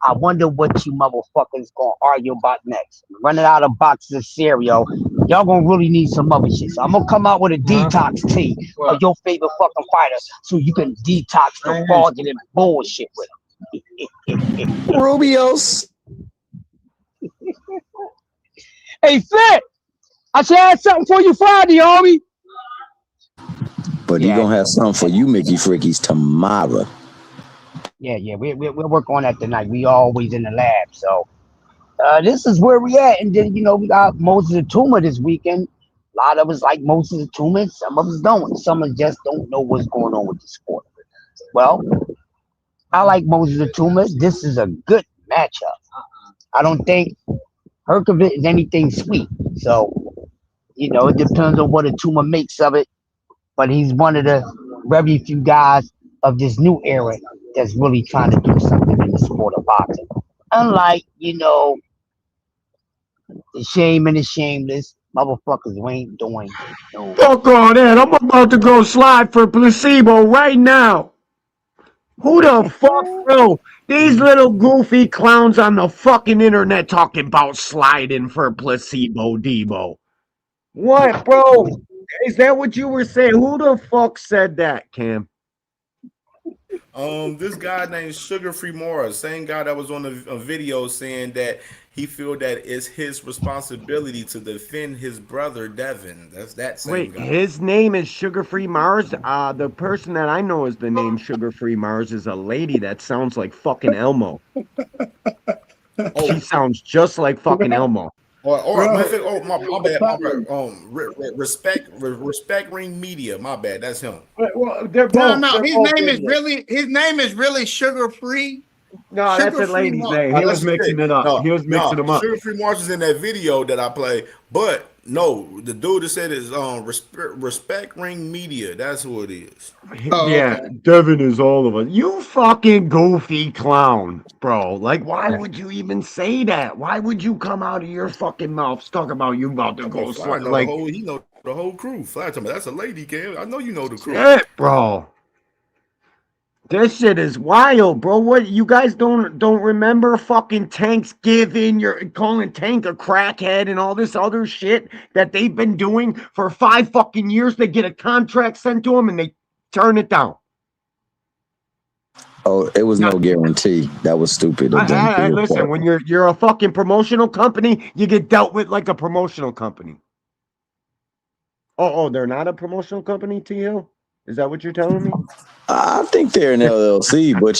I wonder what you motherfuckers gonna argue about next. Running out of boxes of cereal. Y'all gonna really need some other shit. So I'm gonna come out with a detox tea of your favorite fucking fighter so you can detox the fraudulent bullshit with them. Rubios. Hey, Fit! I should have something for you Friday, homie. But he gonna have something for you, Mickey Frickies, tomorrow. Yeah, we'll work on that tonight. We always in the lab, so this is where we at. And then you know we got Moses Atuma this weekend. A lot of us like Moses Atuma, some of us don't. Some of us just don't know what's going on with the sport. Well, I like Moses Atuma. This is a good matchup. I don't think Herkovit is anything sweet. So, you know, it depends on what a tumor makes of it. But he's one of the very few guys of this new era that's really trying to do something in the sport of boxing. Unlike, you know, the shame and the shameless motherfuckers who ain't doing no. Fuck all that. I'm about to go slide for placebo right now. Who the fuck, bro? These little goofy clowns on the fucking internet talking about sliding for placebo, Debo. What, bro? Is that what you were saying? Who the fuck said that, Cam? This guy named Sugar Free Morris, same guy that was on the video saying that he feel that it's his responsibility to defend his brother Devin. That's that same Wait, guy. his name is Sugar Free Mars. The person that I know is the name Sugar Free Mars is a lady that sounds like fucking Elmo. She sounds just like fucking Elmo. My bad. Respect Ring Media. My bad. That's him. Well, they're both. No. His name is really Sugar Free. No, that's a lady's name. He was mixing it up. He was mixing them up. Sugar Free Mars is in that video that I played, but no, the dude that said is Respect Ring Media. That's who it is. Yeah, Devin is all of us. You fucking goofy clown, bro. Like, why would you even say that? Why would you come out of your fucking mouth talking about you about to go slide? Like, he know the whole crew. Fly to me. That's a lady, Cam. I know you know the crew. Shit, bro. This shit is wild, bro. What, you guys don't remember fucking Thanksgiving? You're calling Tank a crackhead and all this other shit that they've been doing for 5 fucking years. They get a contract sent to them and they turn it down. Oh, it was no guarantee. That was stupid. Listen, when you're a fucking promotional company, you get dealt with like a promotional company. Oh, they're not a promotional company to you? Is that what you're telling me? I think they're an LLC, but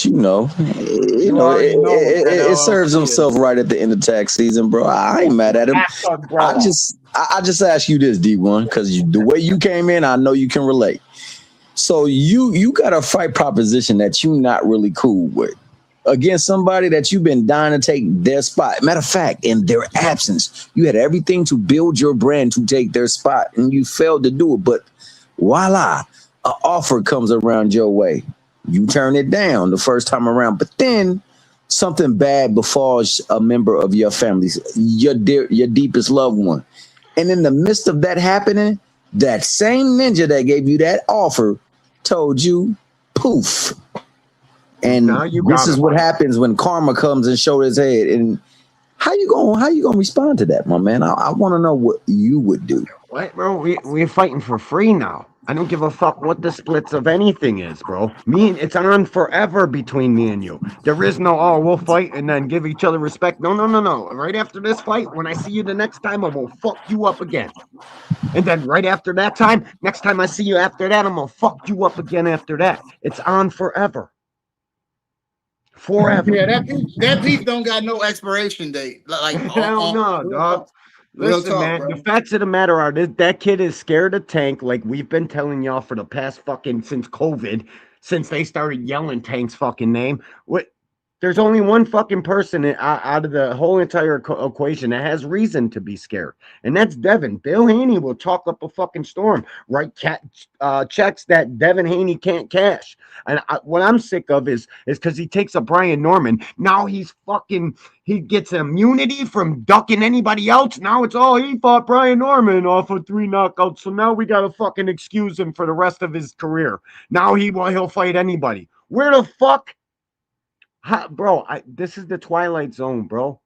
it serves himself right at the end of tax season, bro. I ain't mad at him. I just ask you this, D1, because the way you came in, I know you can relate. So you got a fight proposition that you not really cool with against somebody that you've been dying to take their spot. Matter of fact, in their absence, you had everything to build your brand to take their spot, and you failed to do it. But voila. An offer comes around your way. You turn it down the first time around, but then something bad befalls a member of your family, your deepest loved one. And in the midst of that happening, that same ninja that gave you that offer told you, poof. And this is what happens when karma comes and shows his head. And how you gonna respond to that, my man? I want to know what you would do. What, bro? We're fighting for free now. I don't give a fuck what the splits of anything is, bro. It's on forever between me and you. There is no, we'll fight and then give each other respect. No. Right after this fight, when I see you the next time, I'm gonna fuck you up again. And then right after that time, next time I see you after that, I'm gonna fuck you up again after that. It's on forever. Forever. Yeah, that piece don't got no expiration date. Like hell no, dog. Listen, man, the facts of the matter are that kid is scared of Tank, like we've been telling y'all for the past since COVID, since they started yelling Tank's fucking name. There's only one fucking person out of the whole entire equation that has reason to be scared, and that's Devin. Bill Haney will talk up a fucking storm, write checks that Devin Haney can't cash. And what I'm sick of is because he takes a Brian Norman. Now he gets immunity from ducking anybody else. Now it's he fought Brian Norman off of 3 knockouts, so now we gotta fucking excuse him for the rest of his career. Now he'll fight anybody. Where the fuck? Bro, this is the Twilight Zone, bro.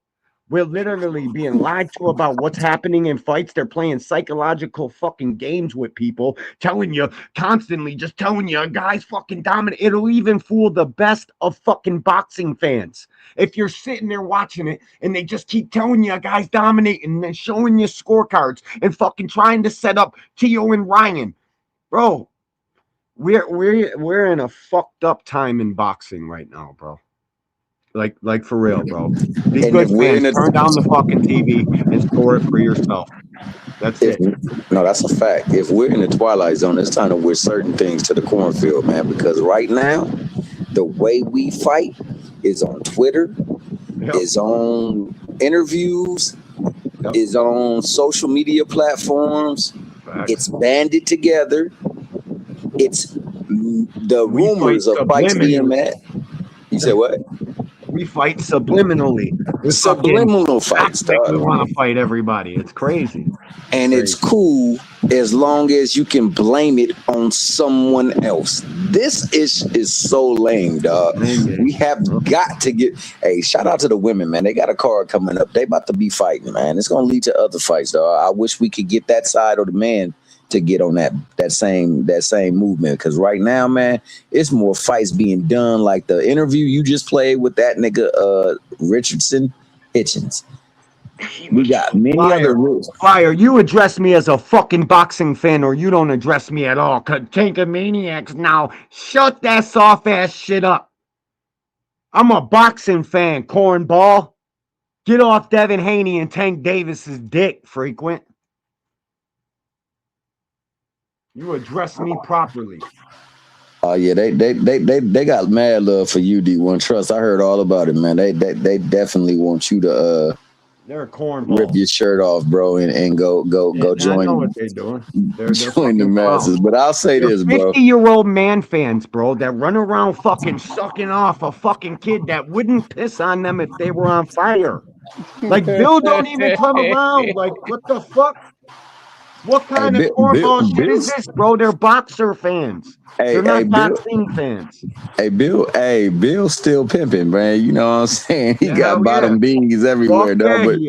We're literally being lied to about what's happening in fights. They're playing psychological fucking games with people, constantly telling you a guy's fucking dominant. It'll even fool the best of fucking boxing fans. If you're sitting there watching it and they just keep telling you a guy's dominating and then showing you scorecards and fucking trying to set up Tio and Ryan. Bro, we're in a fucked up time in boxing right now, bro. Like for real, bro. These good fans, turn down the fucking TV and score it for yourself. That's it. No, that's a fact. If we're in the Twilight Zone, it's time to wish certain things to the cornfield, man. Because right now, the way we fight is on Twitter, is on interviews, is on social media platforms. It's banded together. It's the rumors of fights being mad. You said what? We fight subliminally. Subliminal fights, dog. We want to fight everybody. It's crazy. And it's cool as long as you can blame it on someone else. This is so lame, dog. We have got to get. Hey, shout out to the women, man. They got a card coming up. They about to be fighting, man. It's gonna lead to other fights, dog. I wish we could get that side of the man to get on that same movement, because right now, man, it's more fights being done. Like the interview you just played with that nigga Richardson Hitchens. We got many other rules. Fire, you address me as a fucking boxing fan, or you don't address me at all. Tankamaniacs now, shut that soft ass shit up. I'm a boxing fan, cornball. Get off Devin Haney and Tank Davis's dick, frequent. You address me properly. Oh yeah, they got mad love for you, D1. Trust, I heard all about it, man. They definitely want you to they're a cornball. Rip your shirt off, bro, and go join. I know what they're doing. They're join the masses. But I'll say this, bro. 50-year-old man fans, bro, that run around fucking sucking off a fucking kid that wouldn't piss on them if they were on fire. Like Bill don't even come around. Like, what the fuck? What kind of cornball shit is this, bro? They're boxer fans. They're not boxing fans. Hey, Bill's still pimping, man. You know what I'm saying? He got bottom beans everywhere, dog.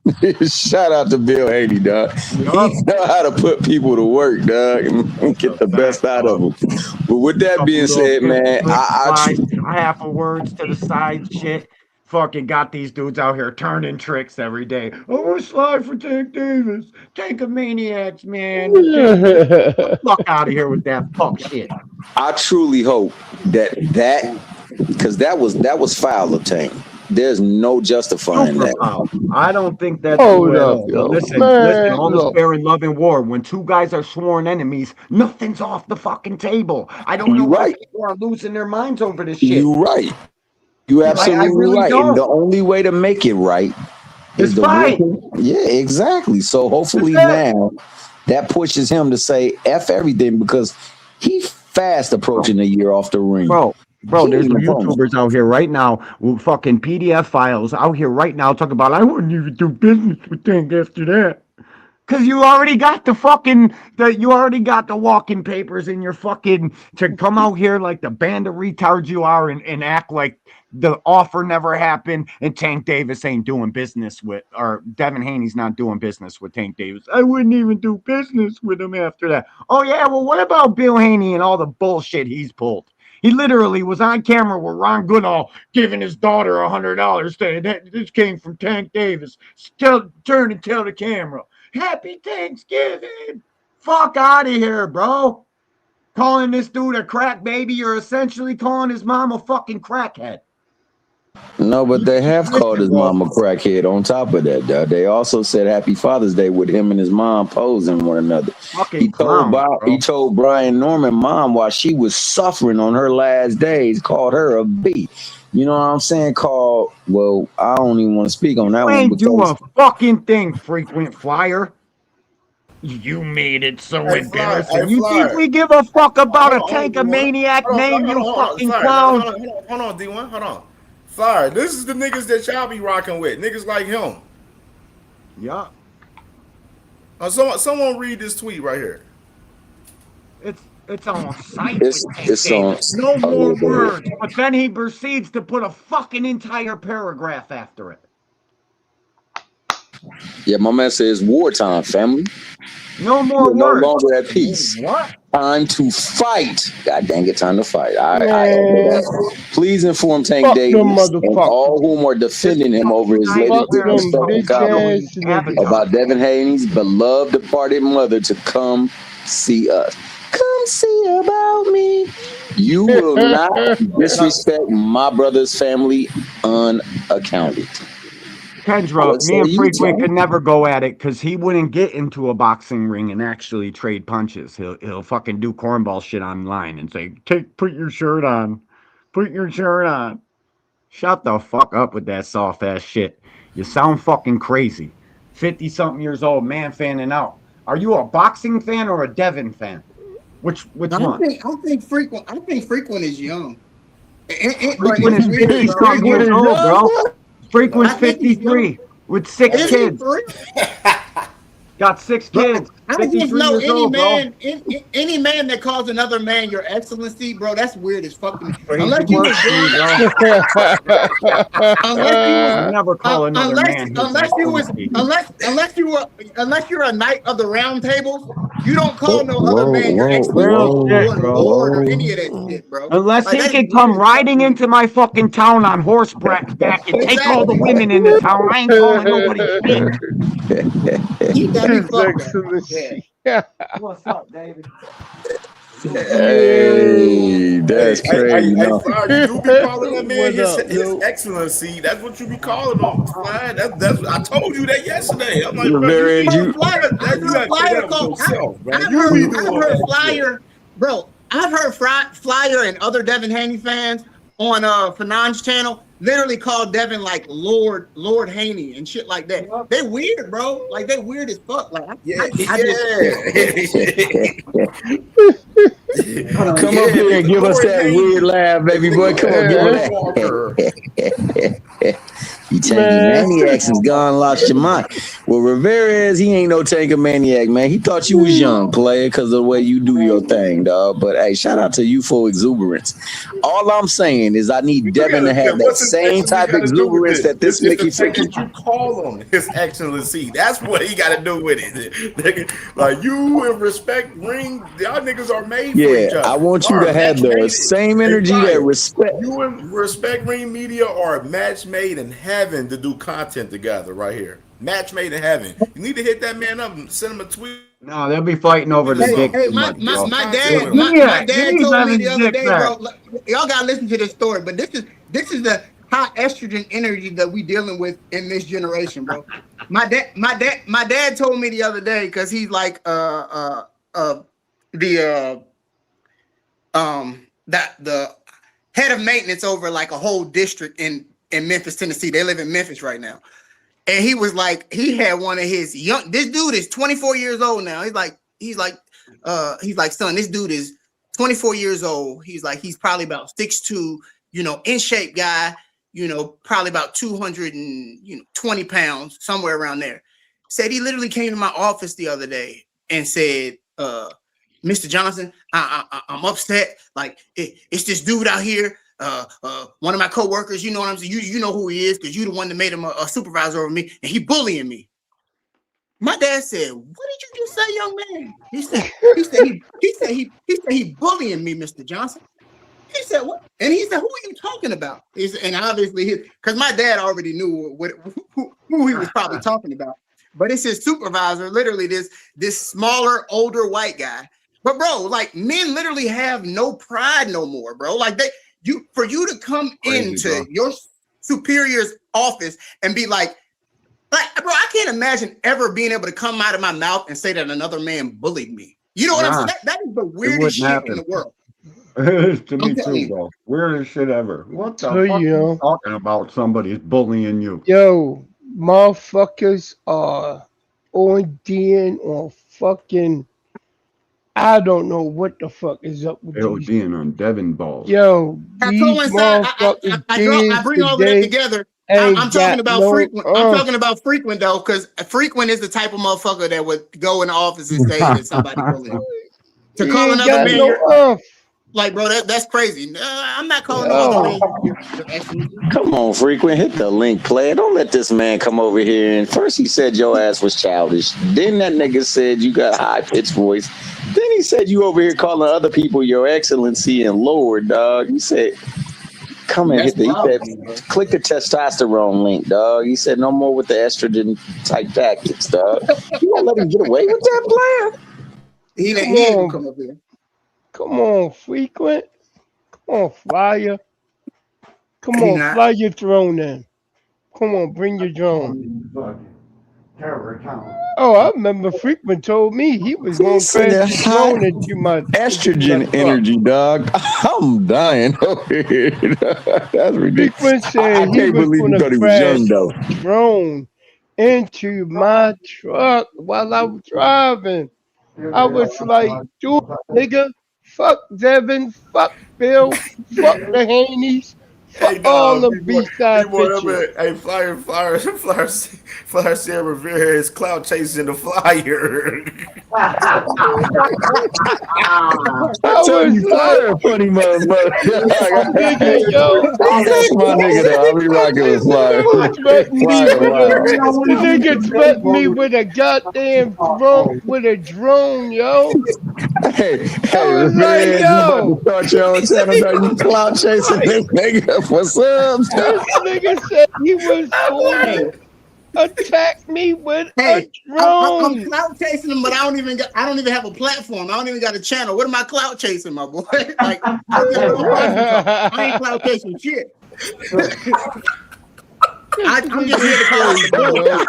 But shout out to Bill Haney, dog. He know how to put people to work, dog, and get the best out of them. But with that being said, man, I have a words to the side shit. Fucking got these dudes out here turning tricks every day. Oh, we're slide for Tank Davis. Tankamaniacs, man. Get the fuck out of here with that fuck shit. I truly hope that because that was foul of Tank. There's no justifying that. Foul. I don't think that's listen, all this fair and love and war. When two guys are sworn enemies, nothing's off the fucking table. I don't know why people are losing their minds over this shit. You're right. You absolutely really right. And the only way to make it right is the fight. Yeah, exactly. So hopefully now that pushes him to say F everything, because he's fast approaching a year off the ring. Bro, there's some YouTubers out here right now with fucking PDF files out here right now talking about, I wouldn't even do business with Tank after that. Cause you already got the walking papers in your fucking to come out here like the band of retards you are and act like the offer never happened and Tank Davis ain't doing business with, or Devin Haney's not doing business with Tank Davis. I wouldn't even do business with him after that. Oh yeah, well what about Bill Haney and all the bullshit he's pulled? He literally was on camera with Ron Goodall giving his daughter $100 saying that this came from Tank Davis. Still turn and tell the camera, Happy Thanksgiving. Fuck out of here, bro. Calling this dude a crack baby, you're essentially calling his mom a fucking crackhead. No, but they have called his mom a crackhead on top of that. They also said Happy Father's Day with him and his mom posing one another. He told Brian Norman mom while she was suffering on her last days, called her a B. You know what I'm saying? Well, I don't even want to speak on that one. Ain't do a fucking thing, frequent flyer. You made it so embarrassing. You think we give a fuck about a Tankamaniac name, you fucking clown? Hold on, D1. Hold on. Flyer, this is the niggas that y'all be rocking with. Niggas like him. Yeah. Someone read this tweet right here. It's on site. It's on. No more words. But then he proceeds to put a fucking entire paragraph after it. Yeah, my man says wartime, family. No more words. No longer at peace. What? Time to fight. God dang it, time to fight. Please inform Tank Davis and all whom are defending him over his latest disrespectful comment about Devin Haney's beloved departed mother to come see us. Come see about me. You will not disrespect my brother's family unaccounted. Kendra, me and Frequent could never go at it because he wouldn't get into a boxing ring and actually trade punches. He'll fucking do cornball shit online and say, put your shirt on. Put your shirt on. Shut the fuck up with that soft ass shit. You sound fucking crazy. 50-something years old man fanning out. Are you a boxing fan or a Devin fan? Which one? I think Frequent is young. Frequent is 50-something years old, bro. Frequent's 53 with 6 kids. Got 6 kids. I just know any man that calls another man your excellency, bro, that's weird as fuck to me. Unless you unless you're a knight of the round table, you don't call no other man your excellency or any of that shit, bro. Unless he can come riding into my fucking town on horseback and take all the women in the town, I ain't calling nobody shit. Yeah. What's up, David? Hey, that's crazy. You do be calling that man his excellency. That's what you be calling him. That's I told you that yesterday. I'm like, I've heard Flyer and other Devin Haney fans on Fanon's channel literally call Devin like Lord Haney and shit like that. They weird, bro. Like they weird as fuck. Like Come up here and give us that weird laugh, baby boy. Come on, give us that. You tanky maniacs is gone, lost your mind. Well, Rivera he ain't no tanker maniac, man. He thought you was young, player, because of the way you do your thing, dog. But hey, shout out to you for exuberance. All I'm saying is I need Devin to have that same type of exuberance that this Mickey freaking. You call him his excellency. That's what he got to do with it. Like you and respect ring, y'all niggas are made for each other. I want you to have the same energy that respect. You and Respect Ring Media are a match made in heaven to do content together right here. Match made in heaven. You need to hit that man up and send him a tweet. No, they'll be fighting over the dick. Hey, my dad told me the other day, bro. Y'all gotta listen to this story, but this is the high estrogen energy that we dealing with in this generation, bro. My dad told me the other day because he's like the head of maintenance over like a whole district in Memphis, Tennessee. They live in Memphis right now. And he was like, he had one of his this dude is 24 years old now. He's like, son, this dude is 24 years old. He's like, he's probably about 6'2", in shape guy, probably about 220 pounds, somewhere around there. Said he literally came to my office the other day and said, Mr. Johnson, I'm upset. Like it's this dude out here. One of my coworkers, you know what I'm saying? You know who he is because you the one that made him a supervisor over me, and he bullying me. My dad said, "What did you just say, young man?" He said he bullying me, Mr. Johnson. He said, "What?" And he said, "Who are you talking about?" And obviously, because my dad already knew who he was probably talking about. But it's his supervisor, literally this smaller, older white guy. But bro, like men literally have no pride no more, bro. Like for you to come into your superior's office and be like, bro, I can't imagine ever being able to come out of my mouth and say that another man bullied me. You know what I'm saying? That is the weirdest shit in the world. It is to me too, bro. Weirdest shit ever. What the fuck are you talking about? Somebody's bullying you. Yo, motherfuckers are ODing on fucking. I don't know what the fuck is up with these. On Devin balls. Yo, these motherfuckers I bring all of that together. I'm talking about frequent. I'm talking about frequent though, because frequent is the type of motherfucker that would go in the office and say that somebody bullied him. To call another man, like bro, that's crazy. I'm not calling another man. Come on, frequent, hit the link, player. Don't let this man come over here. And first he said your ass was childish. Then that nigga said you got high pitched voice. Then he said you over here calling other people your excellency and lord, dog. He said, come and hit the, click the testosterone link, dog. He said no more with the estrogen type tactics, dog. You won't let him get away with that, player? He didn't come up here. Come on, frequent. Come on, flyer. Come on, fly your drone in. Come on, bring your drone. Oh, I remember Frequent told me he was going to crash his drone into my estrogen energy, dog. I'm dying over here. That's ridiculous. Frequent said he was going to crash his drone into my truck while I was driving. I was like, dude, nigga, fuck Devin, fuck Bill, fuck the Haneys, fuck Hey, all dog, them B-side B-boy, that bitches. man, hey, Flyer said Rivera is cloud chasing the Flyer. I I tell was you, like, Flyer, funny motherfucker. nigga, yo, That's my nigga though. I'll be rocking with this Flyer. nigga threatened me Flyer, with a, wow. the nigga threatened me with a goddamn with a drone, yo. I Hey, was like, Ramirez, you about to yo, start your own channel now? You cloud chasing this nigga for subs? this nigga said he was going to attack me with a Hey, I'm drone. clout chasing them, but I don't even have a platform. I don't even got a channel. What am I clout chasing, my boy? Like I ain't clout chasing shit. I'm just here to call the bull.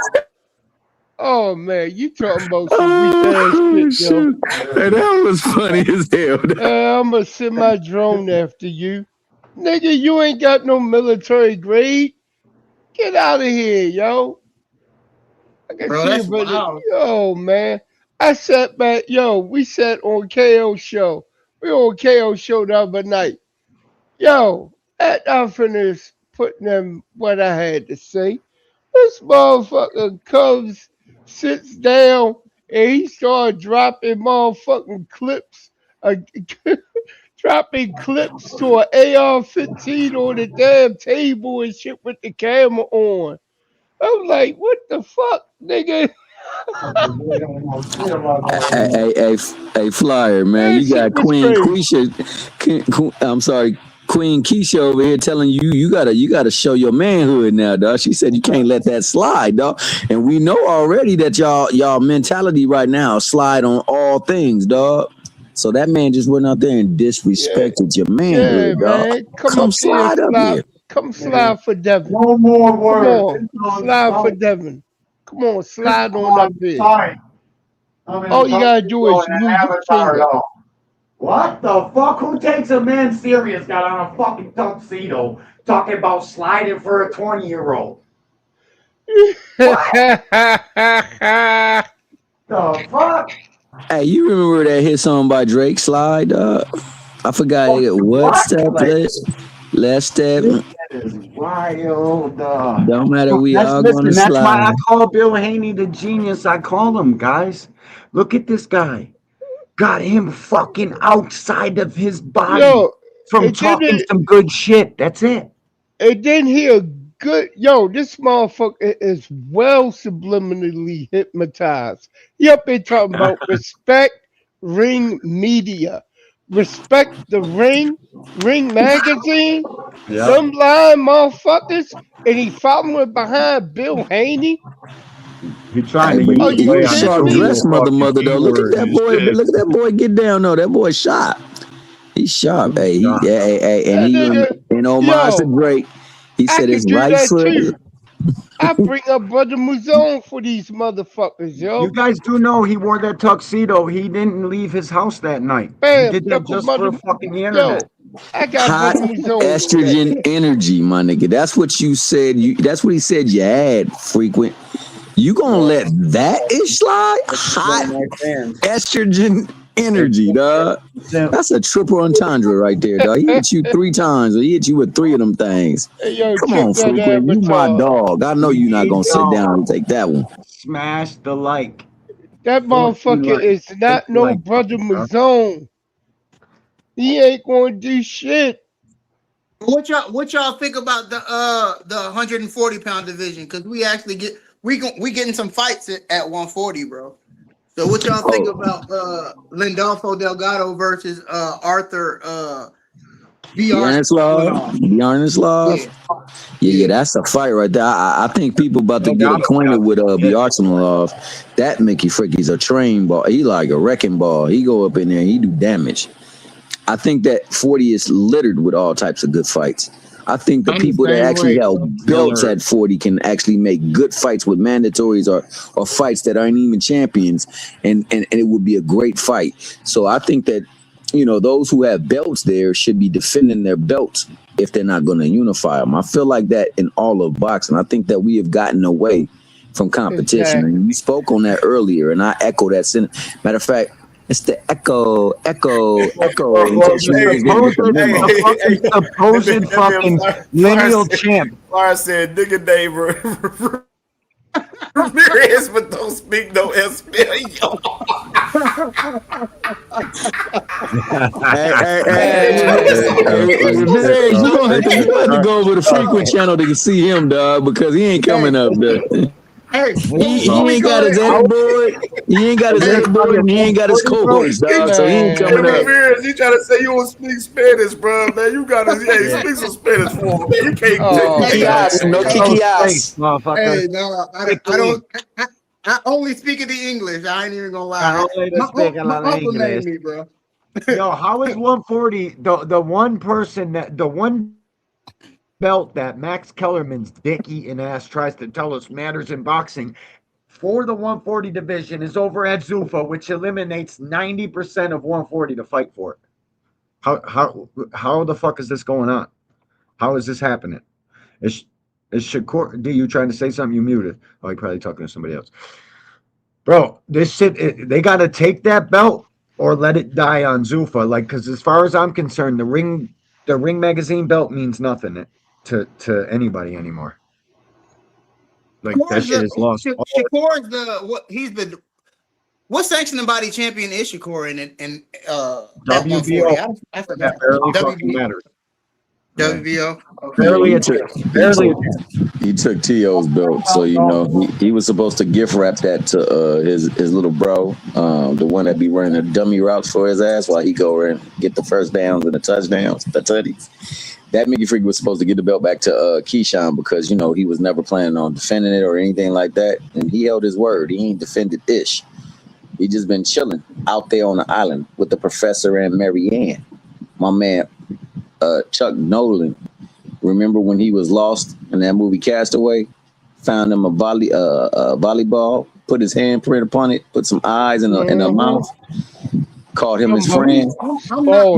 Oh man, you talking about some weak ass shit, yo. Hey, that was funny as hell. I'm gonna send my drone after you. Nigga, you ain't got no military grade. Get out of here, yo. I can Bro, see that's you, but wild. yo, man. I sat back, yo, we sat on KO show. We on KO show the other night. Yo, at I'm finished putting them what I had to say. This motherfucker comes, sits down, and he started dropping motherfucking clips, uh, dropping clips to an AR-15 on the damn table and shit with the camera on. I'm like, what the fuck, nigga? Hey, Flyer, man, That you shit got was Queen crazy. Quisha. I'm sorry, Queen Keisha over here telling you you gotta show your manhood now, dog. She said you can't let that slide, dog. And we know already that y'all mentality right now slide on all things, dog. So that man just went out there and Yeah, disrespected your yeah, manhood, dog. man. Come Come up here and slide up slide. here. Come slide for Devin. No more Come words. on, slide for Devin. Come on, slide on up here. Sorry. I'm in a All you gotta do is tuxedo and an move your avatar finger. though. What the fuck? Who takes a man serious? Got on a fucking tuxedo talking about sliding for a 20-year-old. The fuck? Hey, you remember that hit song by Drake, Slide, dog? I forgot what step last step. This is wild. Don't matter, we all gonna That's why I slide. call Bill Haney the genius. I call him, guys. Look at this guy. Got him fucking outside of his body Yo, from talking some good shit. That's it. and then he a good yo. This motherfucker is well subliminally hypnotized. He up there talking about respect Ring Media, respect the Ring Magazine. Yeah. Them lying motherfuckers, and he following behind Bill Haney. He trying Hey, to but Are use you he a play on kidding sharp those me? dress, little fucking mother though. Look at keywords that and boy. shit. Look at that boy get down though. That boy sharp. He's sharp. Hey, and That he nigga, in homage to yo, Drake. He I said his could do right that foot. too. I bring up Brother Muzone for these motherfuckers, You yo. guys do know he wore that tuxedo. He didn't leave his house that night. He Bam, did that look what just for Mother, fucking the internet. yo, I got Hot Brother Muzone on that. estrogen energy, my nigga. That's what you said. That's what he said you had, frequent. You gonna let that ish slide? Hot estrogen energy, dog. That's a triple entendre right there, dog. He hit you 3 times, or he hit you with 3 of them things. Hey, yo, Come check on, that frequent. You my avatar. dog. I know you're not gonna sit down and take that one. Smash the like. That motherfucker is not no Brother Muzone. He ain't gonna do shit. What y'all think about the 140-pound division? Because we actually we getting some fights at 140, bro. So what y'all think about Lindolfo Delgado versus Arthur Bjarneslav. Yeah, that's a fight right there. I think people about to get acquainted with Bjarneslav. That Mickey Fricky's a train ball. He like a wrecking ball. He go up in there and he do damage. I think that 40 is littered with all types of good fights. I think the people that actually have belts at 40 can actually make good fights with mandatories or fights that aren't even champions, and it would be a great fight. So I think that, those who have belts there should be defending their belts if they're not going to unify them. I feel like that in all of boxing. I think that we have gotten away from competition. And you spoke on that earlier, and I echo that sentiment. Matter of fact, it's the echo. In case you niggas didn't get the memo. Supposed fucking lineal champ. Flyer said, nigga neighbor. Ramirez, but don't speak no Espanol. Ramirez, you gonna have to go over the frequent channel to see him, dog, because he ain't coming up there. Hey, he ain't got his edit board. He ain't got his edit board, and he ain't got his cohorts, dog. So he ain't coming up. Ramirez, he trying to say you don't speak Spanish, bro. Man, you gotta speak some Spanish for him. You can't. No kikias, Hey, no, I only speak in the English. I ain't even gonna lie. My uncle named me, bro. Yo, how is 140 the one person that the one belt that Max Kellerman's dick-eating ass tries to tell us matters in boxing for the 140 division is over at Zuffa, which eliminates 90% of 140 to fight for it. How the fuck is this going on? How is this happening? Is Shakur, D, you trying to say something? You muted. Oh, you're probably talking to somebody else. Bro, this shit, they got to take that belt or let it die on Zuffa. Like, because as far as I'm concerned, the Ring Magazine belt means nothing to anybody anymore. Like, that shit is lost. Shakur's what sanctioning body champion is Shakur in WBO. I forgot. Matters. WBO. He took T.O.'s belt, so you know he was supposed to gift wrap that to his little bro, the one that be running the dummy routes for his ass while he go over and get the first downs and the touchdowns, the tutties. That Mickey Freak was supposed to get the belt back to Keyshawn because, you know, he was never planning on defending it or anything like that. And he held his word. He ain't defended ish. He just been chilling out there on the island with the professor and Mary Ann. My man, Chuck Nolan. Remember when he was lost in that movie Castaway? Found him a volleyball, put his handprint upon it, put some eyes in a mouth. Called him his friend.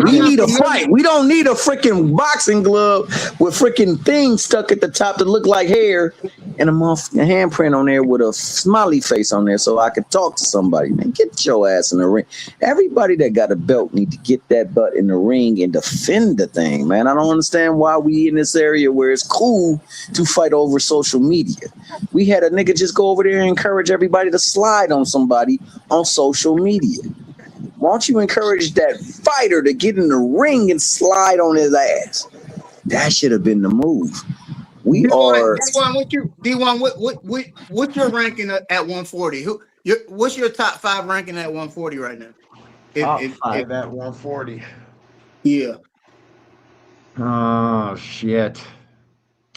We need a fight. We don't need a freaking boxing glove with freaking things stuck at the top that look like hair and a handprint on there with a smiley face on there so I could talk to somebody. Man, get your ass in the ring. Everybody that got a belt need to get that butt in the ring and defend the thing, man. I don't understand why we in this area where it's cool to fight over social media. We had a nigga just go over there and encourage everybody to slide on somebody on social media. Why don't you encourage that fighter to get in the ring and slide on his ass? That should have been the move. D1, what's your ranking at 140? What's your top 5 ranking at 140 right now? Top 5 at 140. Yeah. Oh shit.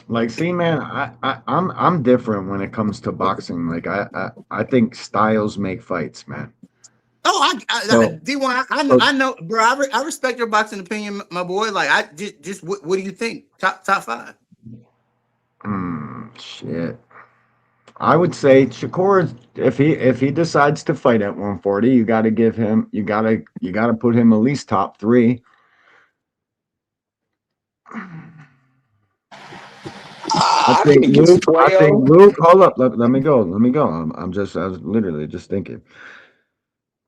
Like, see, man, I'm different when it comes to boxing. Like, I think styles make fights, man. Oh, D1, I know, bro. I respect your boxing opinion, my boy. Like, I just what do you think? Top 5? Shit. I would say Shakur, if he decides to fight at 140, you got to give him, you got to put him at least top 3. I think Luke. Hold up, let me go. I was literally just thinking.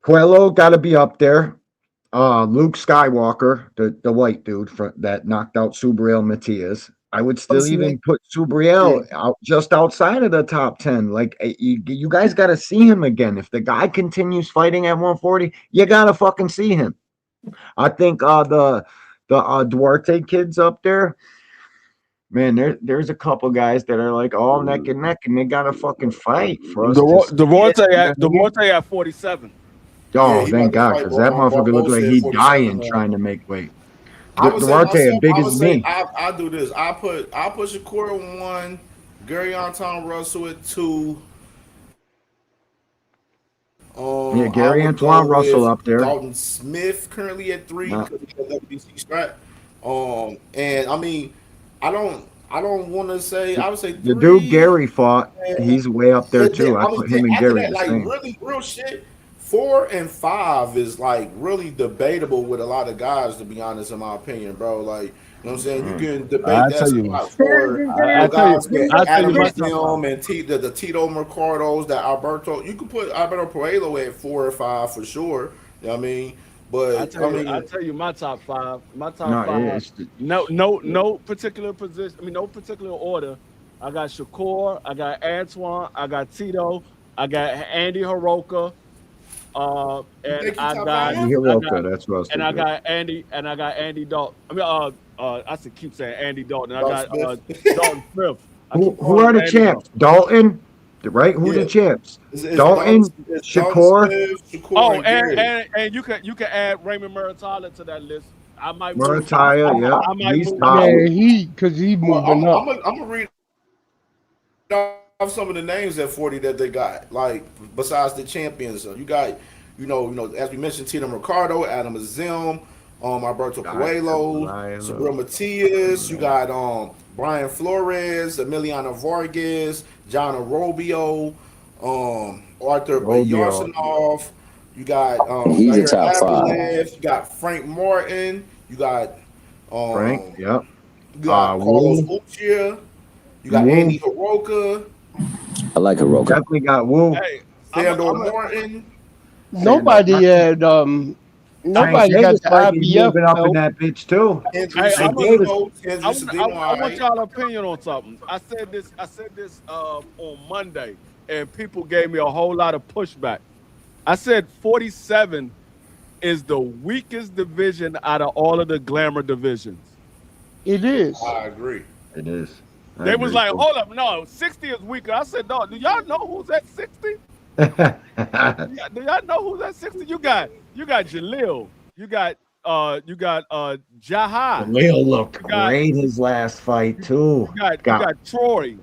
Coelho got to be up there. Luke Skywalker, the white dude that knocked out Subriel Matias. I would still even put Subriel out just outside of the top 10. Like, you guys got to see him again. If the guy continues fighting at 140, you got to fucking see him. I think the Duarte kids up there, man, there's a couple guys that are like all neck and neck, and they got to fucking fight for us. Duarte at 47. Oh, thank God, because that motherfucker looked like he dying trying to make weight. Duarte as big as me. I'll do this. I'll put Shakur at 1, Gary Anton Russell at 2. Gary Antoine Russell up there. Dalton Smith currently at 3 because of the WBC strap. And I mean, I don't want to say. I would say 3. The dude Gary fought. He's way up there too. I put him and Gary that, like, really real shit. 4 and 5 is like really debatable with a lot of guys, to be honest, in my opinion, bro. Like, You know what I'm saying? You can debate I that tell you, spot for I tell you, guys with I tell you Adam my top five. Zim and the Tito Mercados, that Alberto. You could put Alberto Puello at 4 or 5 for sure. You know what I mean? But I tell you my top five. My top No, five. it's No particular position. I mean, no particular order. I got Shakur. I got Antoine. I got Tito. I got Andy Hiroka. you And think you top Andy 5? Hiroka. That's what I was I thinking. got Andy Dalton. I mean, I should keep saying Andy Dalton. I Dalton got Smith. Dalton Smith. I Who keep calling are him the Andy champs? Dalton, right? Who Yeah. the champs? It's Dalton, Dalton Shakur, Smith, Shakur, Oh, and Gary. and you can add Raymond Muratala to that list. I might move. Murataya. Yeah, I might he's move. top. Yeah, because he moving up. I'm gonna read off some of the names at 40 that they got. Like besides the champions, so you got, as we mentioned, Tito Mercado, Adam Zim, Alberto Puello, Sabril Matias. You got Brian Flores, Emiliano Vargas, John Arobio, Arthur Yarsinov. You got He's a Zaire top 5. Abdulayev. You got Frank Martin. You got Frank. Yep. You got Carlos Uchiha. You got Andy Hiroka. I like Hiroka. Definitely got Wu. Hey, Theodore Morton. Nobody had nobody got the IBF moving up in belt. that bitch too. Hey, I want y'all opinion on something. I said this on Monday, and people gave me a whole lot of pushback. I said 47 is the weakest division out of all of the glamour divisions. It is. I agree. It is. They was like, hold up, no, 60 is weaker. I said, no, do y'all know who's at 60? Do y'all know who's at 60? You got Jalil. You got Jaha. Jalil looked great his last fight too. You got Troy.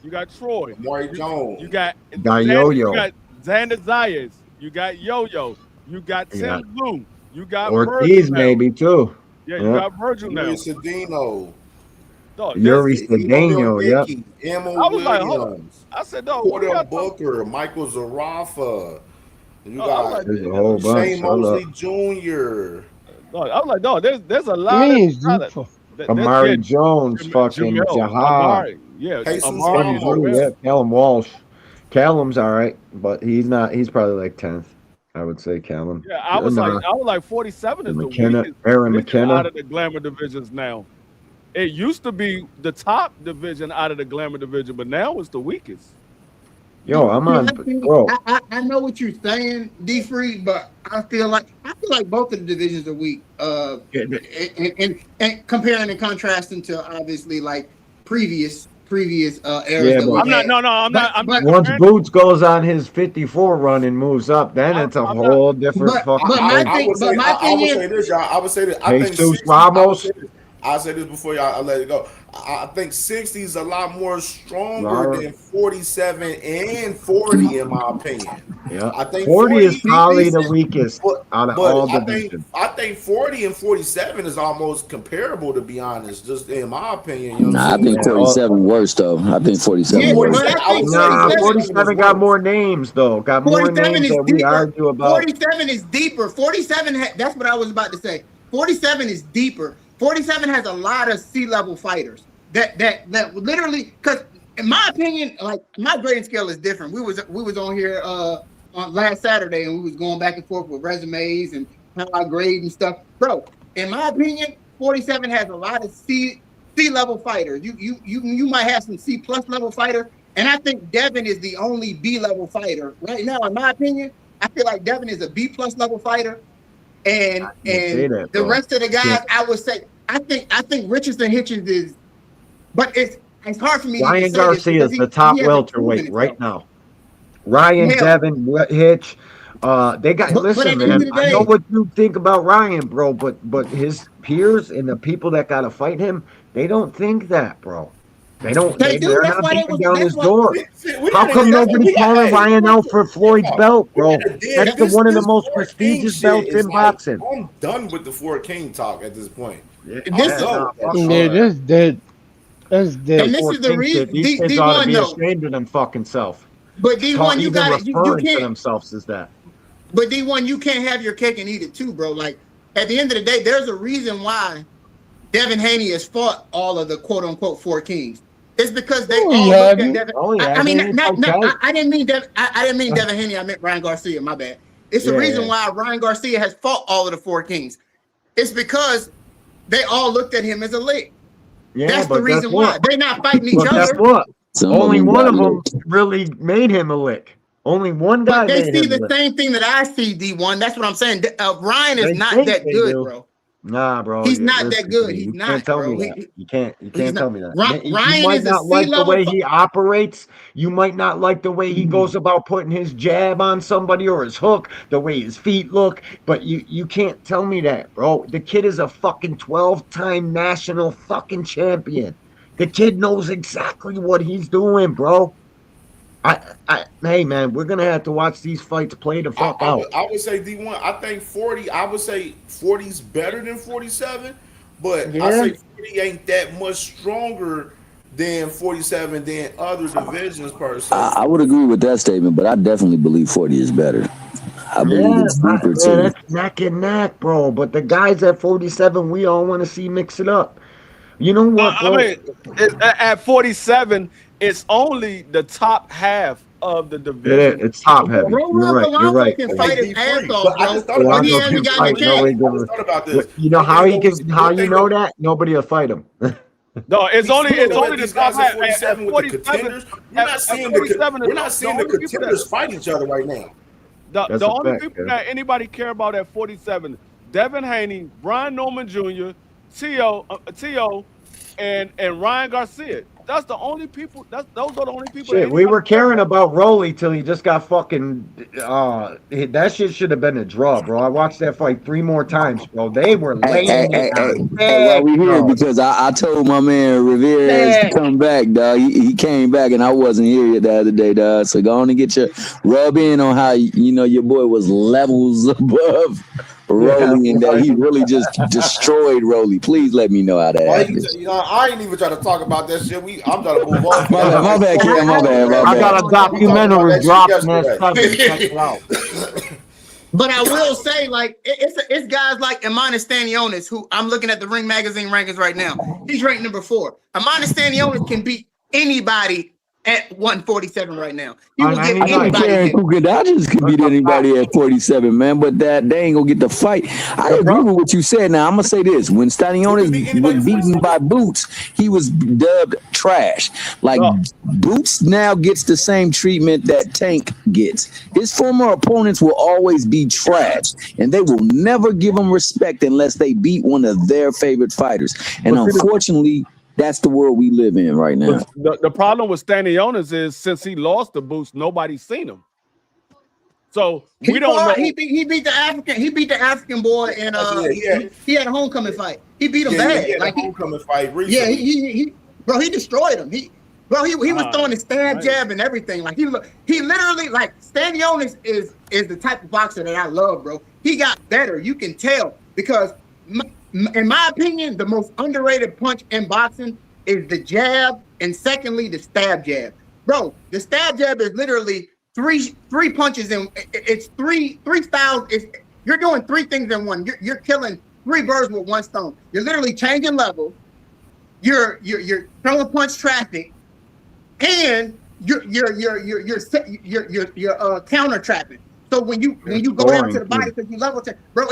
You got Troy. Maury Jones. You got Yo-Yo. You got Xander Zayas. You got Yo-Yo. You got Tim Blue. You got Ortiz Virgil maybe now. too. Yeah, you got Virgil now. Yuri Cedeno. Yuri Cedeno, yep. Emma I was like, hold Williams. on. I said, no. Porter Booker, Michael Zarafa. You got There's a whole bunch. Shane Mosley Jr. No, I was like, no, there's a lot of talent. Amari Jones, fucking Jaha. Amari. Callum Walsh. Callum's all right, but he's not. He's probably like 10th. I would say Callum. Yeah, I was like 47 is McKenna, the weakest Aaron division McKenna. out of the glamour divisions now. It used to be the top division out of the glamour division, but now it's the weakest. Yo, I'm on. Bro, I know what you're saying, D Free, but I feel like both of the divisions are weak. And comparing and contrasting to obviously like previous eras. Yeah, that I'm not. Once Boots goes on his 54 run and moves up, then it's a whole different fucking thing. I would say this, y'all. I would say this. I think Jesus Ramos. I'll say this before y'all let it go. I think 60 is a lot more stronger than 47 and 40, in my opinion. Yeah, I think 40 is probably the decent, weakest out of all divisions. I think 40 and 47 is almost comparable, to be honest, just in my opinion. You know Nah, I think 47 worse, though. I think 47 worse. 47 got more names, though. Got more names that we argue about. 47 is deeper. 47, that's what I was about to say. 47 is deeper. 47 has a lot of C-level fighters that literally, because in my opinion, like my grading scale is different. We was on here on last Saturday and we was going back and forth with resumes and how I grade and stuff. Bro, in my opinion, 47 has a lot of C-level fighters. You might have some C+ level fighters, and I think Devin is the only B-level fighter right now. In my opinion, I feel like Devin is a B+ level fighter. And the rest of the guys, I would say, I think Richardson Hitchens is, but it's hard for me. Ryan Garcia is the top welterweight right now. Ryan, Devin, Hitch, they got. Listen, man. I know what you think about Ryan, bro, but his peers and the people that gotta fight him, they don't think that, bro. They don't. They're not beating down his door. How come nobody's calling Ryan out for Floyd's belt, bro? That's one of the most prestigious belts in boxing. I'm done with the Ford King talk at this point. That's dead. That's dead. And this is the reason. These kids ought to be ashamed of them fucking self. But D1, you got you can't can't. themselves as that. But D1, you can't have your cake and eat it too, bro. Like at the end of the day, there's a reason why Devin Haney has fought all of the quote unquote four kings. It's because they all looked at Devin. I mean, I didn't mean Devin. I didn't mean Devin Haney. I meant Ryan Garcia. My bad. It's the reason why Ryan Garcia has fought all of the four kings. It's because they all looked at him as a lick. Yeah, that's the reason why they're not fighting each other. Guess what? Only one of them really made him a lick. Only one guy. But they see the same thing that I see. D1. That's what I'm saying. Ryan is not that good, bro. Nah, bro. He's not that good. He's not. Can't tell bro. me that. You can't tell me that. Ryan you might is not like the way he operates. You might not like the way he goes about putting his jab on somebody or his hook, the way his feet look. But you can't tell me that, bro. The kid is a fucking 12-time national fucking champion. The kid knows exactly what he's doing, bro. Hey man, we're gonna have to watch these fights play the fuck out. I would say D1. I think 40. I would say 40's better than 47, but I say 40 ain't that much stronger than 47 than other divisions per se. I would agree with that statement, but I definitely believe 40 is better. I believe it's deeper too. That's neck and neck, bro. But the guys at 47, we all want to see mix it up. You know what, bro? I mean, at 47. It's only the top half of the division. Yeah, it's top heavy. You're right. You're right. Can fight his ass off, I just thought about this. You know how he can? How you know that? Nobody will fight him. No, it's only the top half. 47 with the contenders. We're not seeing the contenders fight each other right now. The only people that anybody care about at 47: Devin Haney, Brian Norman Jr., T.O., and Ryan Garcia. That's the only people. Those are the only people. Shit, we were caring about Rolly till he just got fucking. That shit should have been a draw, bro. I watched that fight 3 more times, bro. They were laying Well, we here because I told my man Rivera to come back, dog. He came back and I wasn't here yet the other day, dog. So go on and get your rub in on how your boy was levels above Rolly and that he really just destroyed Rolly. Please let me know how that happened. I ain't even trying to talk about that shit. I'm trying to move on. My bad, Cam. My bad. I got a documentary dropping that subject. Check it out. But I will say, like, it's guys like Emanis Stanionis, who I'm looking at the Ring Magazine rankings right now. He's ranked number 4. Emanis Stanionis can beat anybody at 147 right now. He will get anybody. Kukadadis can beat anybody at 47, man, but they ain't gonna get the fight. I agree with what you said. Now I'm gonna say this: when Stanionis was beaten by Boots, he was dubbed trash. Like Boots now gets the same treatment that Tank gets. His former opponents will always be trash, and they will never give him respect unless they beat one of their favorite fighters. And unfortunately, that's the world we live in right now. The problem with Stanionis is since he lost the Boots, nobody's seen him. So we don't know. He beat the African boy, and he had a homecoming fight. He beat him bad. He had a homecoming fight recently. Yeah, he destroyed him. He was throwing his stab jab and everything. Like he literally, like, Stanionis is the type of boxer that I love, bro. He got better. You can tell because. In my opinion, the most underrated punch in boxing is the jab, and secondly, the stab jab. Bro, the stab jab is literally three punches in. It's three styles. You're doing 3 things in one. You're killing 3 birds with 1 stone. You're literally changing levels. You're throwing punch traffic, and you're counter trapping. So when you go down to the body because you level check, bro,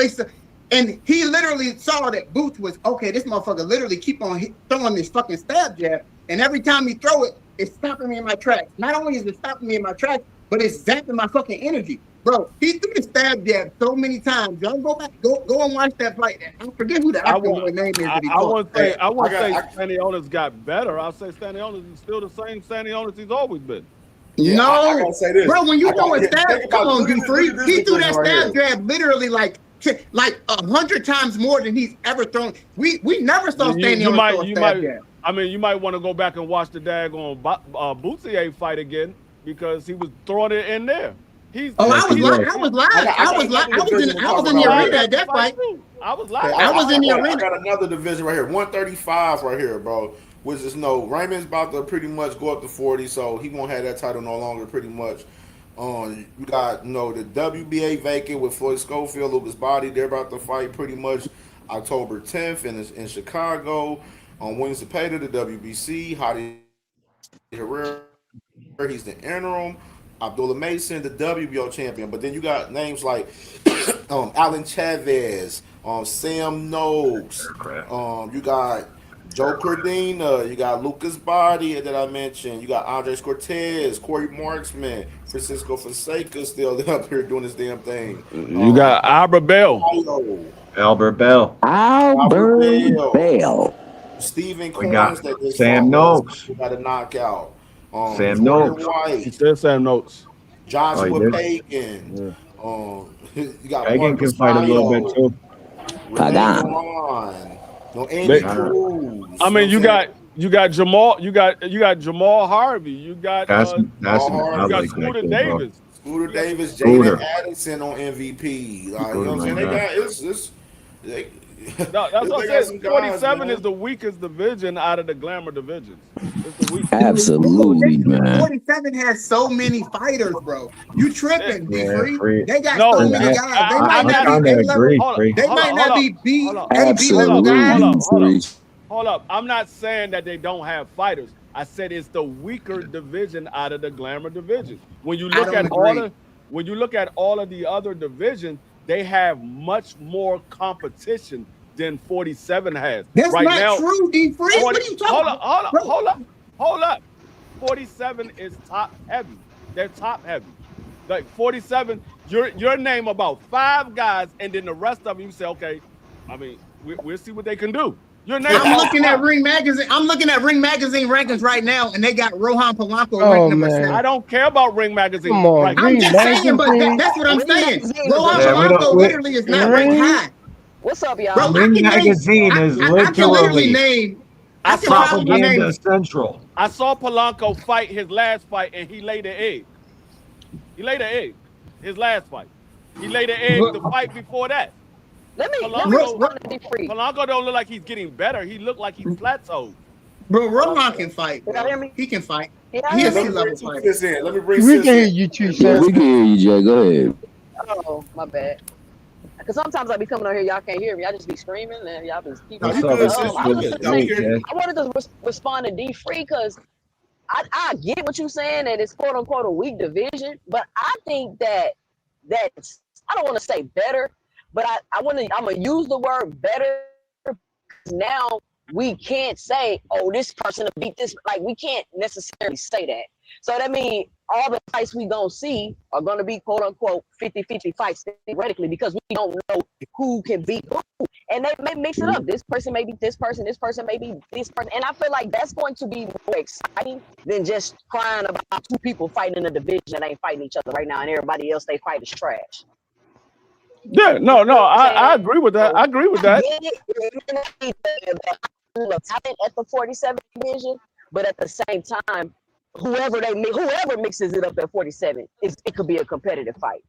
and he literally saw that Boots was, okay, this motherfucker literally keep on throwing this fucking stab jab. And every time he throw it, it's stopping me in my tracks. Not only is it stopping me in my tracks, but it's zapping my fucking energy. Bro, he threw the stab jab so many times. Y'all go back, go and watch that fight. I forget who the African name is. I won't say Stanionis got better. I'll say Stanionis is still the same Stanionis he's always been. No, I gotta say this. Bro, when you go and stab, come on, D-Free. He threw that stab jab literally like 100 times more than he's ever thrown. We never saw Stanionis throw a stab jab. I mean, you might want to go back and watch the daggone Bootsier fight again because he was throwing it in there. I was in the arena at that fight. I was in the arena. I got another division right here, 135 right here, bro. Which is Raymond's about to pretty much go up to 40, so he won't have that title no longer, pretty much. You got the WBA vacant with Floyd Schofield, Lucas Body. They're about to fight pretty much. October 10th in Chicago. On Williams Zepeda, the WBC. Hadi Herrera, he's the interim. Abdullah Mason, the WBO champion. But then you got names like Alan Chavez, Sam Noakes. You got Joe Cordina. You got Lucas Body that I mentioned. You got Andres Cortez, Corey Marksman, Francisco Fonseca still up here doing this damn thing. You got Albert Bell. Albert Bell. Stephen We got Coins that just Sam Noakes. got a knockout. Sam Jordan Noakes. White. He said Sam Noakes. Joshua Pagan. You got Pagan can fight a little bit too. Andy Cruz. I mean, you got Jamal, you got Jamal Harvey, you got Scooter Davis. Scooter Davis, Jaden Addison on MVP. Like, you know what I'm saying? They got that's what I'm saying. 47 is the weakest division out of the glamour divisions. It's the weakest. Absolutely, man. 47 has so many fighters, bro. You tripping, Free. They got so many guys. They might not be they might not be B level guys. Hold up. I'm not saying that they don't have fighters. I said it's the weaker division out of the glamour divisions. When you look at all of the other divisions, they have much more competition than 47 has. That's right not now, true, D. Free. What are you talking about? Hold up. 47 is top heavy. They're top heavy. Like 47, your name about 5 guys, and then the rest of them you say, okay, I mean, we'll see what they can do. I'm looking at Ring Magazine. I'm looking at Ring Magazine rankings right now, and they got Rohan Polanco ranked number 7. I don't care about Ring Magazine. Come on, I'm just saying, but that's what I'm saying. Rohan Polanco literally is not ranked high. What's up, y'all? Bro, Ring Magazine is literally propaganda central. I saw Polanco fight his last fight, and he laid an egg. His last fight. He laid an egg the fight before that. Polanco don't look like he's getting better. He looked like he's plateaued. Bro, Rohan can fight. Can y'all hear me? He can fight. He is C-level fighter. Let me bring We can hear you too, sir. We can hear you, Jay. Go ahead. Oh, my bad. Because sometimes I be coming out here, y'all can't hear me. I just be screaming, and y'all be keep. What's up? I wanted to respond to D Free because I get what you're saying that it's quote unquote a weak division, but I think that's I don't want to say better, but I'm gonna use the word better. Now we can't say, oh, this person beat this. Like, we can't necessarily say that. So that means all the fights we gonna see are gonna be quote unquote 50-50 fights theoretically, because we don't know who can beat who. And they may mix it up. This person may beat this person may beat this person. And I feel like that's going to be more exciting than just crying about 2 people fighting in a division that ain't fighting each other right now, and everybody else they fight is trash. Yeah, no, I agree with that. I agree with that. At the 47 division, but at the same time, whoever mixes it up at 47, it could be a competitive fight.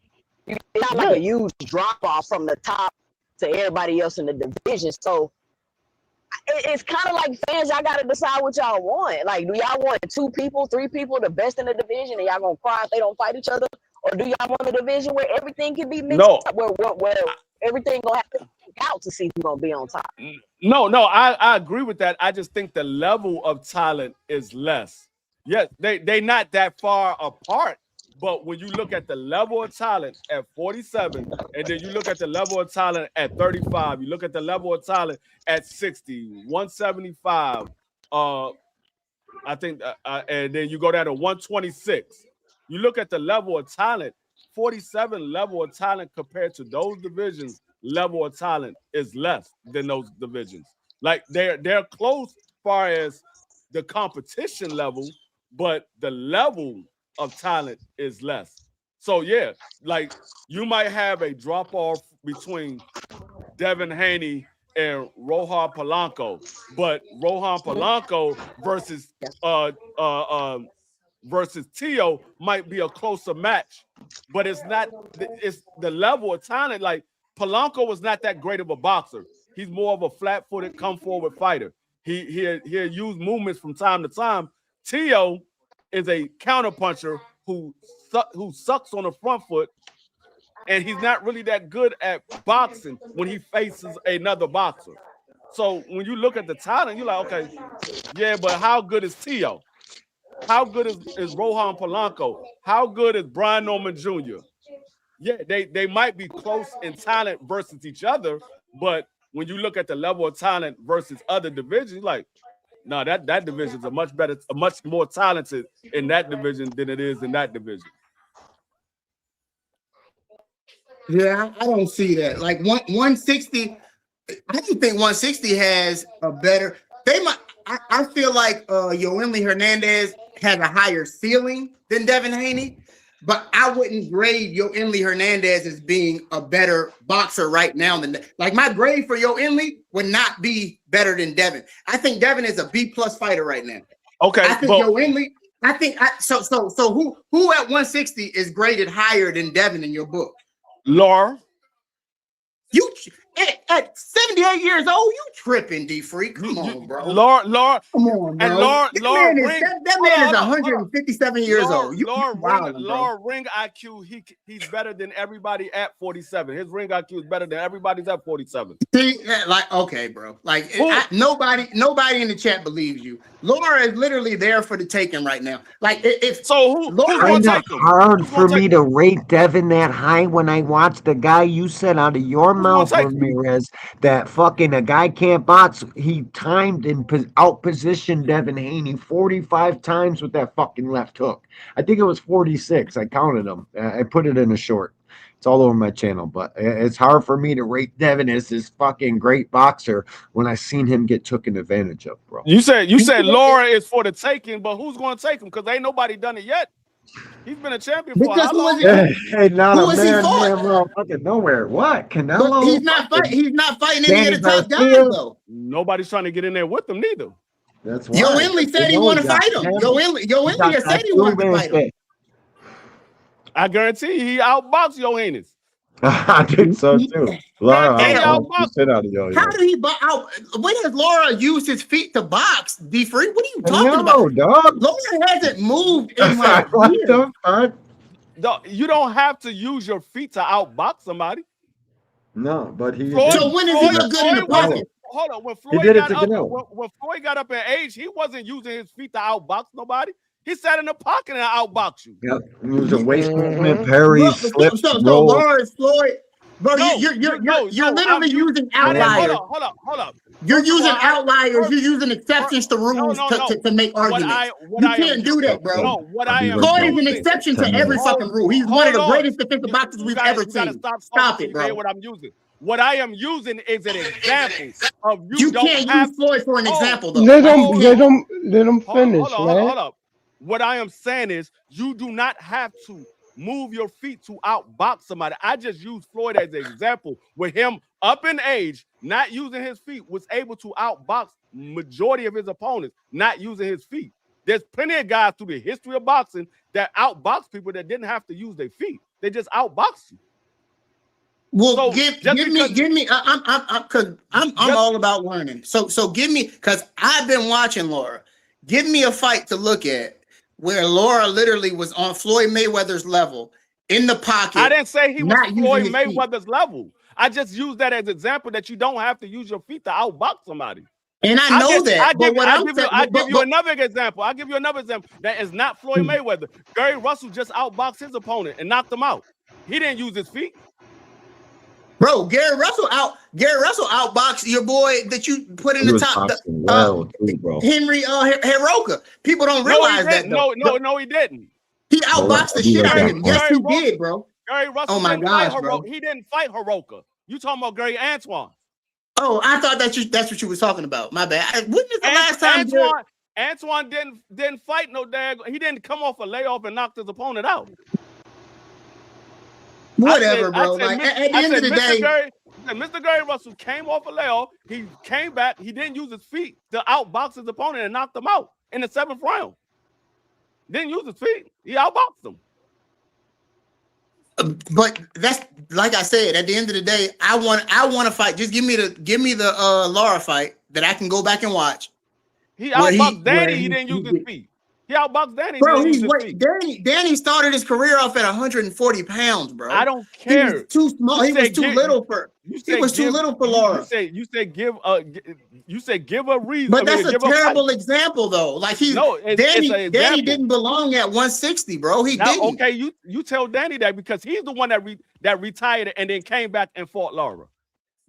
It's not like a huge drop off from the top to everybody else in the division. So it's kind of like fans, y'all got to decide what y'all want. Like, do y'all want 2 people, 3 people, the best in the division, and y'all gonna cry if they don't fight each other? Or do y'all want a division where everything can be mixed up, where everything gonna have to work out to see who's gonna be on top? No, I agree with that. I just think the level of talent is less. Yes, they not that far apart, but when you look at the level of talent at 47, and then you look at the level of talent at 35, you look at the level of talent at 60, 175, I think, and then you go down to 126. You look at the level of talent, 47 level of talent compared to those divisions, level of talent is less than those divisions. Like, they're close as far as the competition level, but the level of talent is less. So yeah, like, you might have a drop off between Devin Haney and Rohan Polanco, but Rohan Polanco versus Tio might be a closer match, but it's not. It's the level of talent. Like, Polanco was not that great of a boxer. He's more of a flat-footed, come-forward fighter. He'll use movements from time to time. Tio is a counterpuncher who sucks on the front foot and he's not really that good at boxing when he faces another boxer. So when you look at the talent, you're like, okay, yeah, but how good is Tio? How good is Rohan Polanco? How good is Brian Norman Jr.? Yeah, they might be close in talent versus each other, but when you look at the level of talent versus other divisions, like, no, that division is a much more talented in that division than it is in that division. Yeah, I don't see that. Like 160, I do think 160 has a better. They might. I feel like Yoeli Hernandez has a higher ceiling than Devin Haney, but I wouldn't grade Yoeli Hernandez as being a better boxer right now than like my grade for Yoeli would not be better than Devin. I think Devin is a B+ fighter right now. Okay, I think Yoeli. I think so who at 160 is graded higher than Devin in your book? Laura. You at 78 years old, you tripping, D Freak. Come on, bro. Laura. Come on, bro. And Laura that man is 157 years old. Laura ring IQ, he's better than everybody at 47. His ring IQ is better than everybody's at 47. See, like, okay, bro. Like nobody in the chat believes you. Laura is literally there for the taking right now. Like if so who's gonna take him? Hard for me to rate Devin that high when I watched the guy you said out of your mouth, Ramirez, that fucking a guy can't box. He timed and outpositioned Devin Haney 45 times with that fucking left hook. I think it was 46. I counted them. I put it in a short. It's all over my channel, but it's hard for me to rate Devin as this fucking great boxer when I seen him get taken advantage of, bro. You said Laura is for the taking, but who's going to take him? Because ain't nobody done it yet. He's been a champion for how long? Hey, not a man, fucking nowhere. What? Canelo? He's not fighting any of the top guys though. Nobody's trying to get in there with him neither. That's why. Yoeli said he want to fight him. Yoeli said he wanted to fight him. I guarantee he outboxed Yoenis. I think so too. Laura, I'll sit out of yo. How did he out? When has Laura used his feet to box? D Free, what are you talking about? Dog. Laura hasn't moved in like what the fuck? You don't have to use your feet to outbox somebody. No, but he. So when is he look good in the pocket? Hold on. When Floyd got up in age, he wasn't using his feet to outbox nobody. He sat in the pocket and outboxed you. Yep. He was a waist movement, parry, slip, so roll. Laura is Floyd. Bro, you're literally using outliers. Hold up. You're using outliers. You're using exceptions to rules to make arguments. You can't do that, bro. No, Floyd is an exception to every fucking rule. He's one of the greatest defensive boxers we've ever seen. Stop it, bro. What I'm using. What I am using is an example of you can't use Floyd for an example, though. Let him finish, man. Hold up. What I am saying is you do not have to move your feet to outbox somebody. I just use Floyd as an example with him up in age, not using his feet, was able to outbox majority of his opponents, not using his feet. There's plenty of guys through the history of boxing that outbox people that didn't have to use their feet. They just outbox you. Well, so give me. I'm all about learning. So give me, because I've been watching Laura. Give me a fight to look at where Laura literally was on Floyd Mayweather's level in the pocket. I didn't say he was Floyd Mayweather's level. I just used that as an example that you don't have to use your feet to outbox somebody. And I know that. I'll give you another example. I'll give you another example that is not Floyd Mayweather. Gary Russell just outboxed his opponent and knocked him out. He didn't use his feet. Bro, Gary Russell outboxed your boy that you put in the top. Henry Hiroka. People don't realize that. No, he didn't. He outboxed the shit out of him. Yes, he did, bro. Gary Russell. Oh my gosh, bro. He didn't fight Hiroka. You talking about Gary Antoine? Oh, I thought that's what you was talking about. My bad. When is the last time Antoine didn't fight no dag? He didn't come off a layoff and knocked his opponent out. Whatever, bro. Like at the end of the day, Mr. Gary Russell came off a layoff. He came back. He didn't use his feet to outbox his opponent and knocked him out in the 7th round. Didn't use his feet. He outboxed him. But that's like I said. At the end of the day, I want to fight. Just give me the Laura fight that I can go back and watch. He outboxed Danny. He didn't use his feet. He outboxed Danny. Bro, Danny started his career off at 140 pounds, bro. I don't care. He was too small. He was too little for. He was too little for Laura. You say give a reason. But that's a terrible example, though. Like Danny didn't belong at 160, bro. He didn't. Okay, you tell Danny that because he's the one that retired and then came back and fought Laura.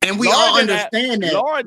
And we all understand that. Laura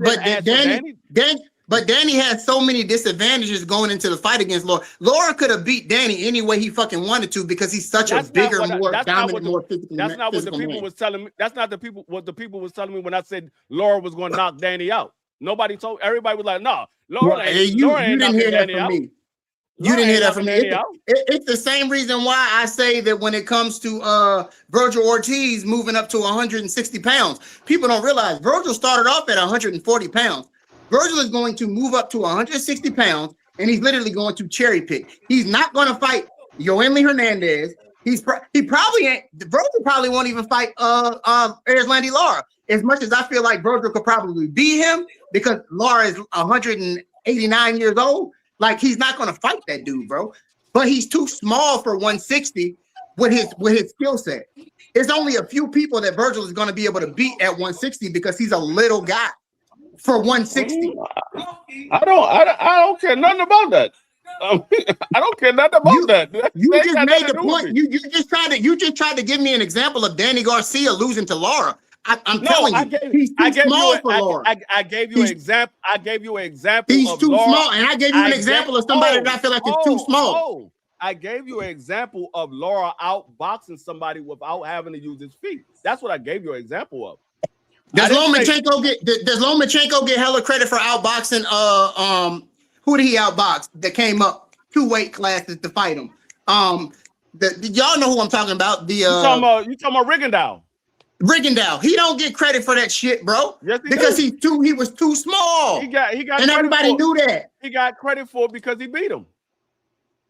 But Danny had so many disadvantages going into the fight against Laura. Laura could have beat Danny any way he fucking wanted to because he's such a bigger, more dominant, more physical. That's not what the people was telling me. That's not what the people was telling me when I said Laura was going to knock Danny out. Nobody told. Everybody was like, "No, Laura ain't knocking Danny out." You didn't hear that from me. It's the same reason why I say that when it comes to Virgil Ortiz moving up to 160 pounds, people don't realize Virgil started off at 140 pounds. Virgil is going to move up to 160 pounds, and he's literally going to cherry pick. He's not going to fight Yoeli Hernandez. He probably ain't. Virgil probably won't even fight Erislandy Lara. As much as I feel like Virgil could probably beat him because Lara is 189 years old. Like he's not going to fight that dude, bro. But he's too small for 160 with his skill set. There's only a few people that Virgil is going to be able to beat at 160 because he's a little guy. For 160, I don't care nothing about that. I don't care nothing about that. You just made the point. You just tried to give me an example of Danny Garcia losing to Laura. I'm telling you, he's too small for Laura. I gave you an example. I gave you an example. He's too small, and I gave you an example of somebody that I feel like is too small. I gave you an example of Laura outboxing somebody without having to use his feet. That's what I gave you an example of. Does Lomachenko get hella credit for outboxing? Who did he outbox that came up 2 weight classes to fight him? Y'all know who I'm talking about. You talking about Rigondeaux? Rigondeaux. He don't get credit for that shit, bro. Yes, because he was too small. He got and everybody knew that. He got credit for it because he beat him.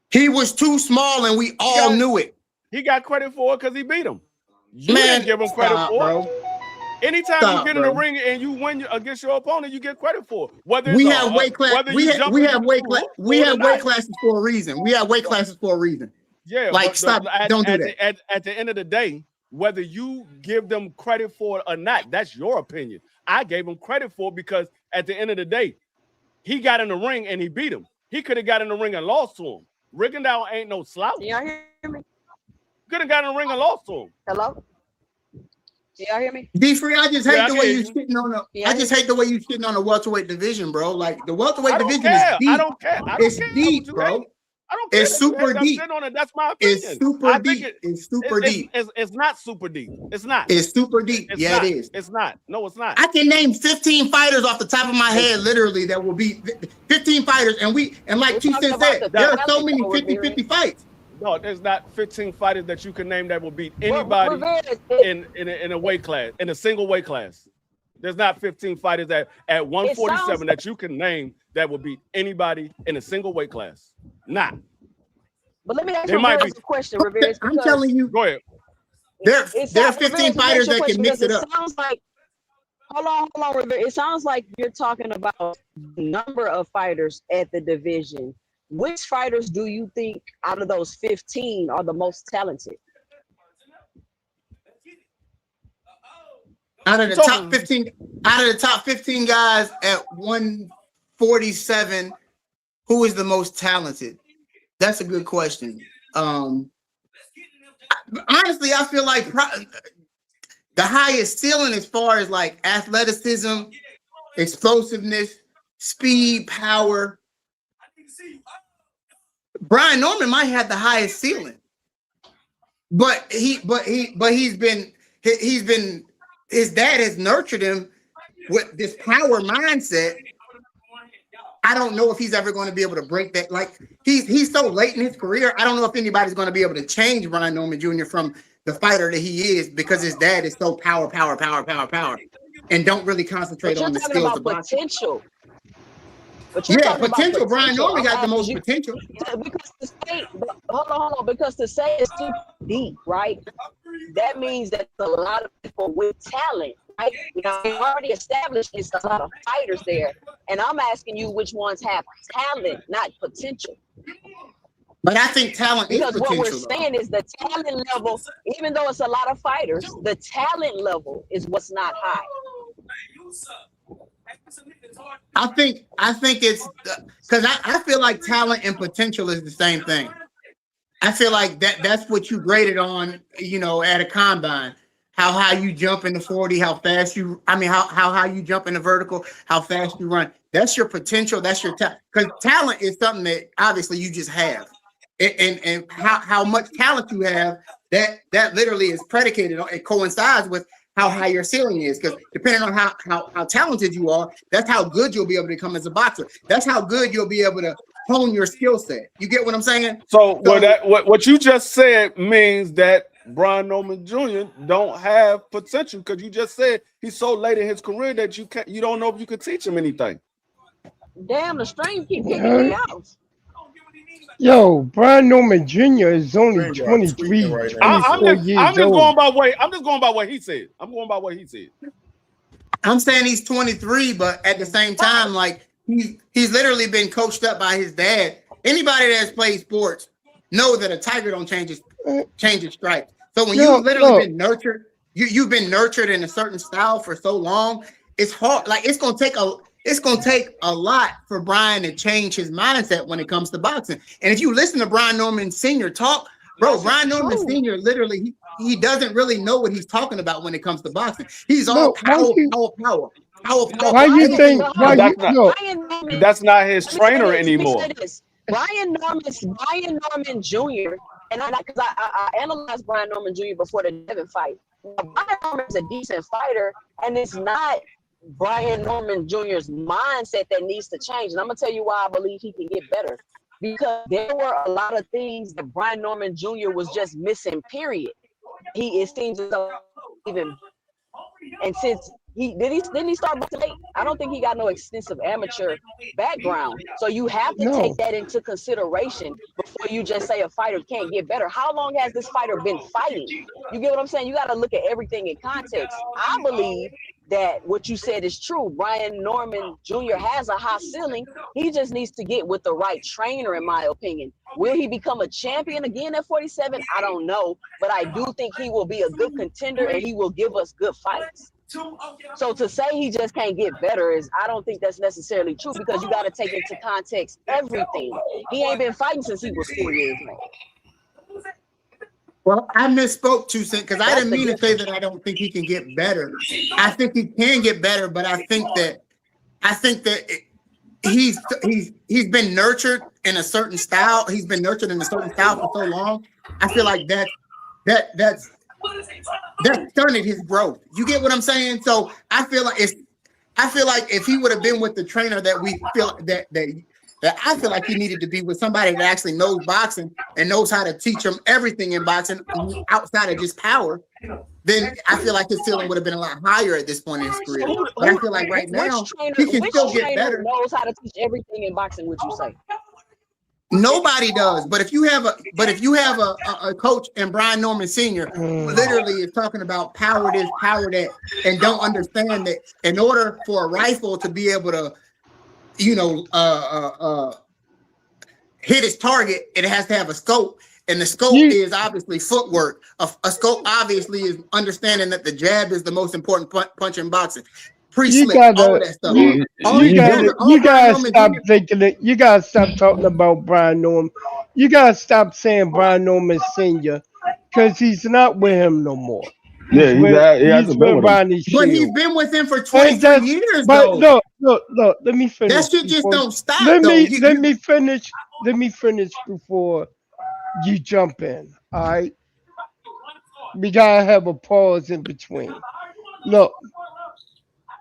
He was too small, and we all knew it. He got credit for it because he beat him. You didn't give him credit for it. Anytime you get in the ring and you win against your opponent, you get credit for it. Whether we have weight classes for a reason. We have weight classes for a reason. Yeah, like don't do that. At the end of the day, whether you give them credit for it or not, that's your opinion. I gave him credit for it because at the end of the day, he got in the ring and he beat him. He could have got in the ring and lost to him. Rigondeaux ain't no slouch. Y'all hear me? Could have got in the ring and lost to him. Hello? Y'all hear me? D-Free, I just hate the way you sitting on the. I just hate the way you sitting on the welterweight division, bro. Like the welterweight division is deep. I don't care. It's deep, bro. I don't care. It's super deep. That's my opinion. It's super deep. It's super deep. It's not super deep. It's not. It's super deep. Yeah, it is. It's not. No, it's not. I can name 15 fighters off the top of my head, literally, that will be 15 fighters. And like Keith said, there are so many 50-50 fights. No, there's not 15 fighters that you can name that will beat anybody in a weight class, in a single weight class. There's not 15 fighters at 147 that you can name that will beat anybody in a single weight class. Not. But let me ask you a question, Rivera. I'm telling you. Go ahead. There are 15 fighters that can mix it up. Sounds like, hold on, Rivera. It sounds like you're talking about the number of fighters at the division. Which fighters do you think out of those 15 are the most talented? Out of the top 15 guys at 147, who is the most talented? That's a good question. Honestly, I feel like the highest ceiling as far as like athleticism, explosiveness, speed, power. Brian Norman might have the highest ceiling, but he's been his dad has nurtured him with this power mindset. I don't know if he's ever going to be able to break that. Like he's so late in his career. I don't know if anybody's going to be able to change Brian Norman Jr. from the fighter that he is because his dad is so power, and don't really concentrate on the skills of boxing. Potential. Potential. Brian Norman got the most potential. Because hold on, because to say it's too deep, right? That means that a lot of people with talent, right? We already established it's a lot of fighters there, and I'm asking you which ones have talent, not potential. But I think talent is Because what we're potential, though. saying is the talent level, even though it's a lot of fighters, the talent level is what's not high. I think it's because I feel like talent and potential is the same thing. I feel like that's what you graded on, at a combine. How high you jump in the 40, how fast you, how high you jump in the vertical, how fast you run. That's your potential. That's your talent. Because talent is something that obviously you just have. And how much talent you have, that literally is predicated on, it coincides with how high your ceiling is. Because depending on how talented you are, that's how good you'll be able to become as a boxer. That's how good you'll be able to hone your skill set. You get what I'm saying? So what you just said means that Brian Norman Jr. don't have potential, because you just said he's so late in his career that you don't know if you could teach him anything. Damn, the string keep kicking me out. Yo, Brian Norman Jr. is only 23, 24 years I'm just old. going by what he said. I'm going by what he said. I'm saying he's 23, but at the same time, like he's literally been coached up by his dad. Anybody that's played sports know that a tiger don't change his stripes. So when you've literally been nurtured, you've been nurtured in a certain style for so long, it's hard. Like it's gonna take a lot for Brian to change his mindset when it comes to boxing. And if you listen to Brian Norman Sr. talk, bro, Brian Norman Sr. literally he doesn't really know what he's talking about when it comes to boxing. He's all power. Why you think? That's not his trainer anymore. Brian Norman Jr. and because I analyzed Brian Norman Jr. before the Devin fight. Brian Norman is a decent fighter, and it's not Brian Norman Jr.'s mindset that needs to change. And I'm gonna tell you why I believe he can get better. Because there were a lot of things that Brian Norman Jr. was just missing, period. It seems as though even, and since didn't he start boxing late? I don't think he got no extensive amateur background. So you have to take that into consideration before you just say a fighter can't get better. How long has this fighter been fighting? You get what I'm saying? You got to look at everything in context. I believe that what you said is true. Brian Norman Jr. has a high ceiling. He just needs to get with the right trainer, in my opinion. Will he become a champion again at 47? I don't know, but I do think he will be a good contender and he will give us good fights. So to say he just can't get better I don't think that's necessarily true, because you got to take into context everything. He ain't been fighting since he was 4 years old. Well, I misspoke 2 cents because I didn't mean to say that I don't think he can get better. I think he can get better, but I think that he's been nurtured in a certain style. He's been nurtured in a certain style for so long. I feel like that's stunted his growth. You get what I'm saying? So I feel like if he would have been with the trainer that we feel that I feel like he needed to be with somebody that actually knows boxing and knows how to teach him everything in boxing outside of just power, then I feel like his ceiling would have been a lot higher at this point in his career. But I feel like right now he can still get better. Knows how to teach everything in boxing, would you say? Nobody does, but if you have a coach and Brian Norman Sr. who literally is talking about power this, power that, and don't understand that in order for a rifle to be able to, hit its target, it has to have a scope, and the scope is obviously footwork. A scope obviously is understanding that the jab is the most important punch in boxing. Pre-slip, all that stuff. You gotta stop thinking it. You gotta stop talking about Brian Norman. You gotta stop saying Brian Norman Sr. because he's not with him no more. He's with Ronnie Shields. But he's been with him for 23 years. But look. Let me finish. That shit just don't stop. Let me finish. Let me finish before you jump in. All right. We gotta have a pause in between. Look.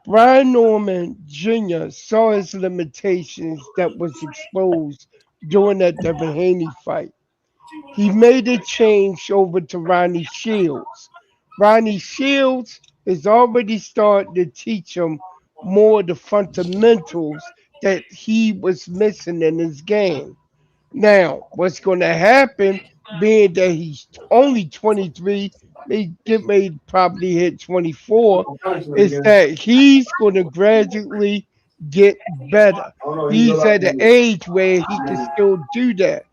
Brian Norman Jr. saw his limitations that was exposed during that Devin Haney fight. He made a change over to Ronnie Shields. Ronnie Shields is already starting to teach him more of the fundamentals that he was missing in his game. Now, what's going to happen, being that he's only 23, may probably hit 24, is that he's going to gradually get better. He's at an age where he can still do that.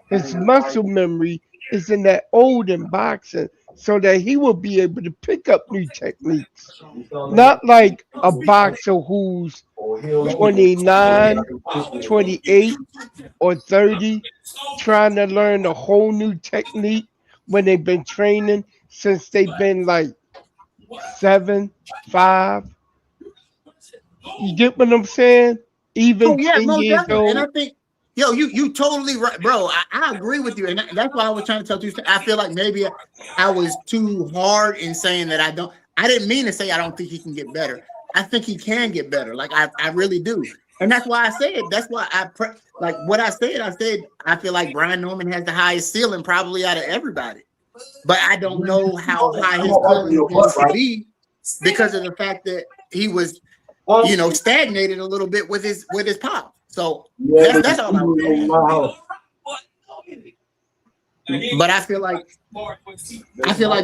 his muscle memory is in that old in boxing, so that he will be able to pick up new techniques. Not like a boxer who's 29, 28, or 30 trying to learn a whole new technique when they've been training since they've been like 7, 5. You get what I'm saying? Even Oh yeah, 10 most years definitely. And I old. think, yo, you totally right, bro. I agree with you, and that's why I was trying to tell you. I feel like maybe I was too hard in saying that I don't. I didn't mean to say I don't think he can get better. I think he can get better. Like I really do, and that's why I said. That's why like what I said. I said I feel like Brian Norman has the highest ceiling probably out of everybody, but I don't know how high his ceiling is going to be because of the fact that he was, stagnated a little bit with his pop. So that's all I was saying. But I feel like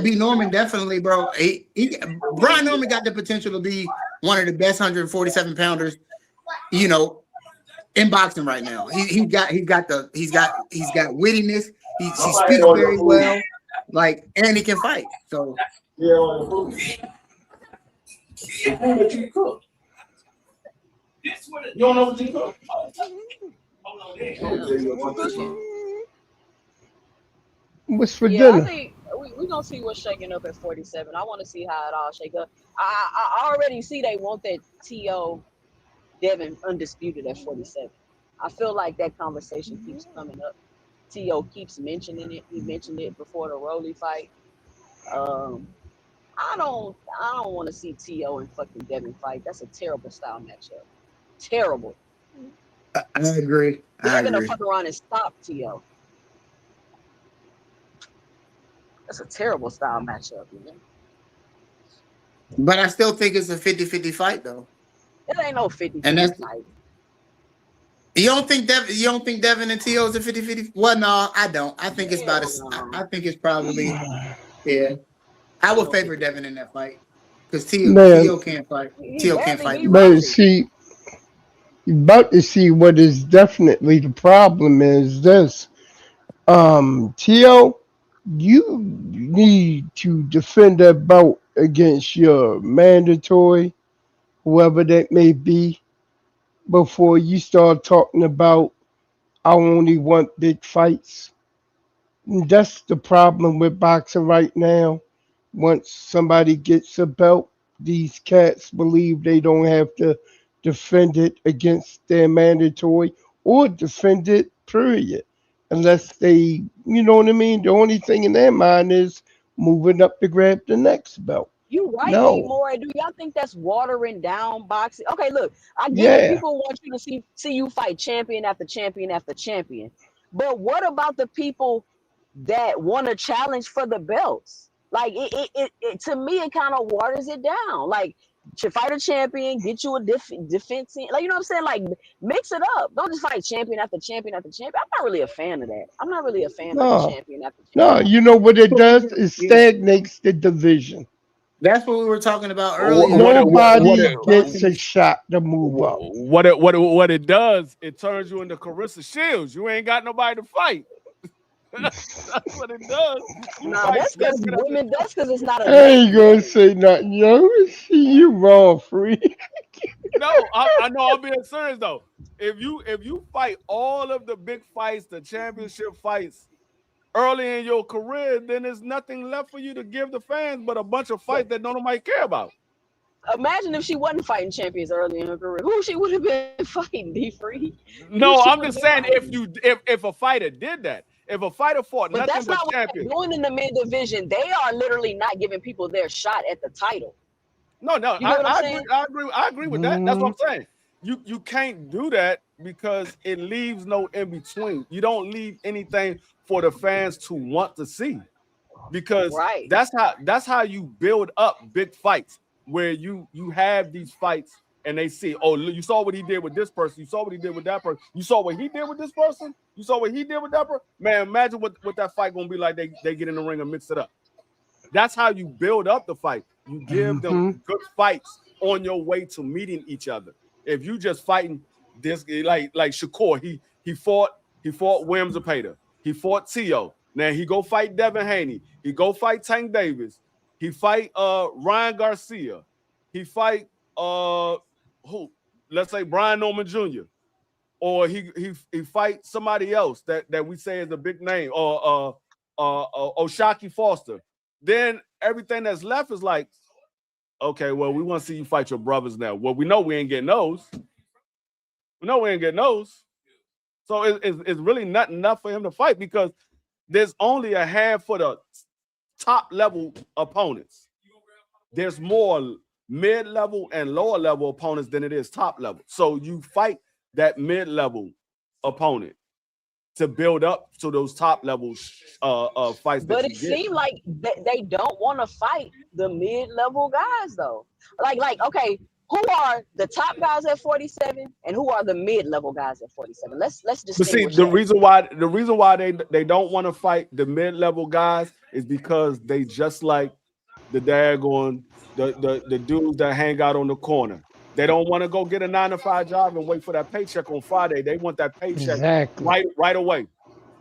B. Norman definitely, bro. Brian Norman got the potential to be one of the best 147 pounders, in boxing right now. He's got wittiness. He speaks very well, and he can fight. So You don't know what you cook? What's for Yeah, I dinner? think we're gonna see what's shaking up at 47. I want to see how it all shake up. I already see they want that T.O. Devin undisputed at 47. I feel like that conversation keeps coming up. T.O. keeps mentioning it. He mentioned it before the Rolly fight. I don't want to see T.O. and fucking Devin fight. That's a terrible style matchup. Terrible. I agree. They're gonna fuck around and stop T.O. That's a terrible style matchup, man. But I still think it's a 50-50 fight, though. It ain't no 50-50 fight. You don't think Devin and T.O. is a 50-50? Well, no, I don't. I think it's I think it's probably, yeah. I would favor Devin in that fight because T.O. can't fight. T.O. can't fight. But see, you're about to see what is definitely the problem is this. T.O., you need to defend that belt against your mandatory, whoever that may be, before you start talking about I only want big fights. That's the problem with boxing right now. Once somebody gets a belt, these cats believe they don't have to defend it against their mandatory or defend it, period. Unless they, you know what I mean? The only thing in their mind is moving up to grab the next belt. You right, No. more. Do y'all think that's watering down boxing? Okay, look, I get it. Yeah. People want you to see you fight champion after champion after champion. But what about the people that want to challenge for the belts? Like it to me, it kind of waters it down. Like to fight a champion, get you a defense. Like, you know what I'm saying? Like mix it up. Don't just fight champion after champion after champion. I'm not really a fan of that. I'm not really a fan of the No. champion after No, champion. you know what it does? It stagnates the division. That's what we were talking about earlier. Nobody gets a shot to move up. What it does, it turns you into Carissa Shields. You ain't got nobody to fight. That's what it does. Nah, that's because women. That's because it's not a. I ain't gonna say nothing, yo. You wrong, free. No, I know. I'm being serious though. If you fight all of the big fights, the championship fights, early in your career, then there's nothing left for you to give the fans but a bunch of fights that nobody care about. Imagine if she wasn't fighting champions early in her career. Who she would have been fighting, D Free? No, I'm just saying if a fighter did that, if a fighter fought but nothing that's but not champions. what they're doing in the mid division. They are literally not giving people their shot at the title. No, You know what I'm saying? I agree with that. That's what I'm saying. You can't do that because it leaves no in between. You don't leave anything for the fans to want to see, because that's how you build up big fights where you have these fights and they see, oh, you saw what he did with this person, you saw what he did with that person, you saw what he did with this person, you saw what he did with that person. Man, imagine what that fight gonna be like. They get in the ring and mix it up. That's how you build up the fight. You give them good fights on your way to meeting each other. If you just fighting this, like Shakur, he fought Williams Zepeda. He fought Tio. Now he go fight Devin Haney. He go fight Tank Davis. He fight Ryan Garcia. He fight who? Let's say Brian Norman Jr. Or he fight somebody else that we say is a big name, or Oshaki Foster. Then everything that's left is like, okay, well, we want to see you fight your brothers now. Well, we know we ain't getting those. We know we ain't getting those. So it's really not enough for him to fight because there's only a handful of top level opponents. There's more mid-level and lower level opponents than it is top level. So you fight that mid-level opponent to build up to those top level fights. But it seems like they don't want to fight the mid-level guys though. Like okay, who are the top guys at 47 and who are the mid-level guys at 47? Let's just. But see, the reason why they don't want to fight the mid-level guys is because they just like the daggone the dudes that hang out on the corner. They don't want to go get a 9-to-5 job and wait for that paycheck on Friday. They want that paycheck right away.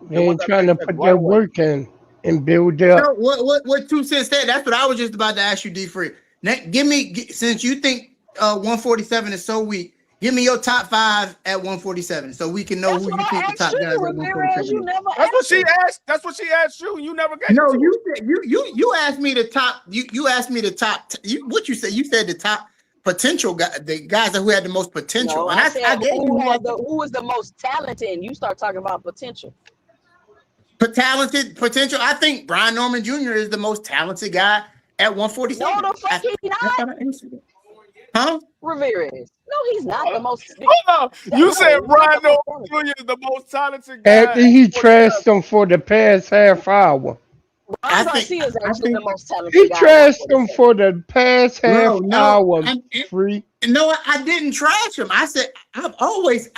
They ain't trying to put their work in and build up. So what 2 Cents said? That's what I was just about to ask you, D Free. Now, since you think 147 is so weak, give me your top 5 at 147 so we can know who you think the top guys at 147. That's what she asked. That's what she asked you. You never gave. No, you asked me the top. You asked me the top. What you said? You said the top potential guy, the guys who had the most potential. No, and I gave you who was the most talented, and you start talking about potential. Potential. I think Brian Norman Jr. is the most talented guy at 147. No, the fuck he's not. Huh? Ramirez. No, he's not the most. Hold on. You said Brian Norman Jr. is the most talented guy. After he trashed them for the past half hour. Ryan Garcia is actually the most talented He guy. trashed them for the past half hour. Free. No, I didn't trash him. I said I've always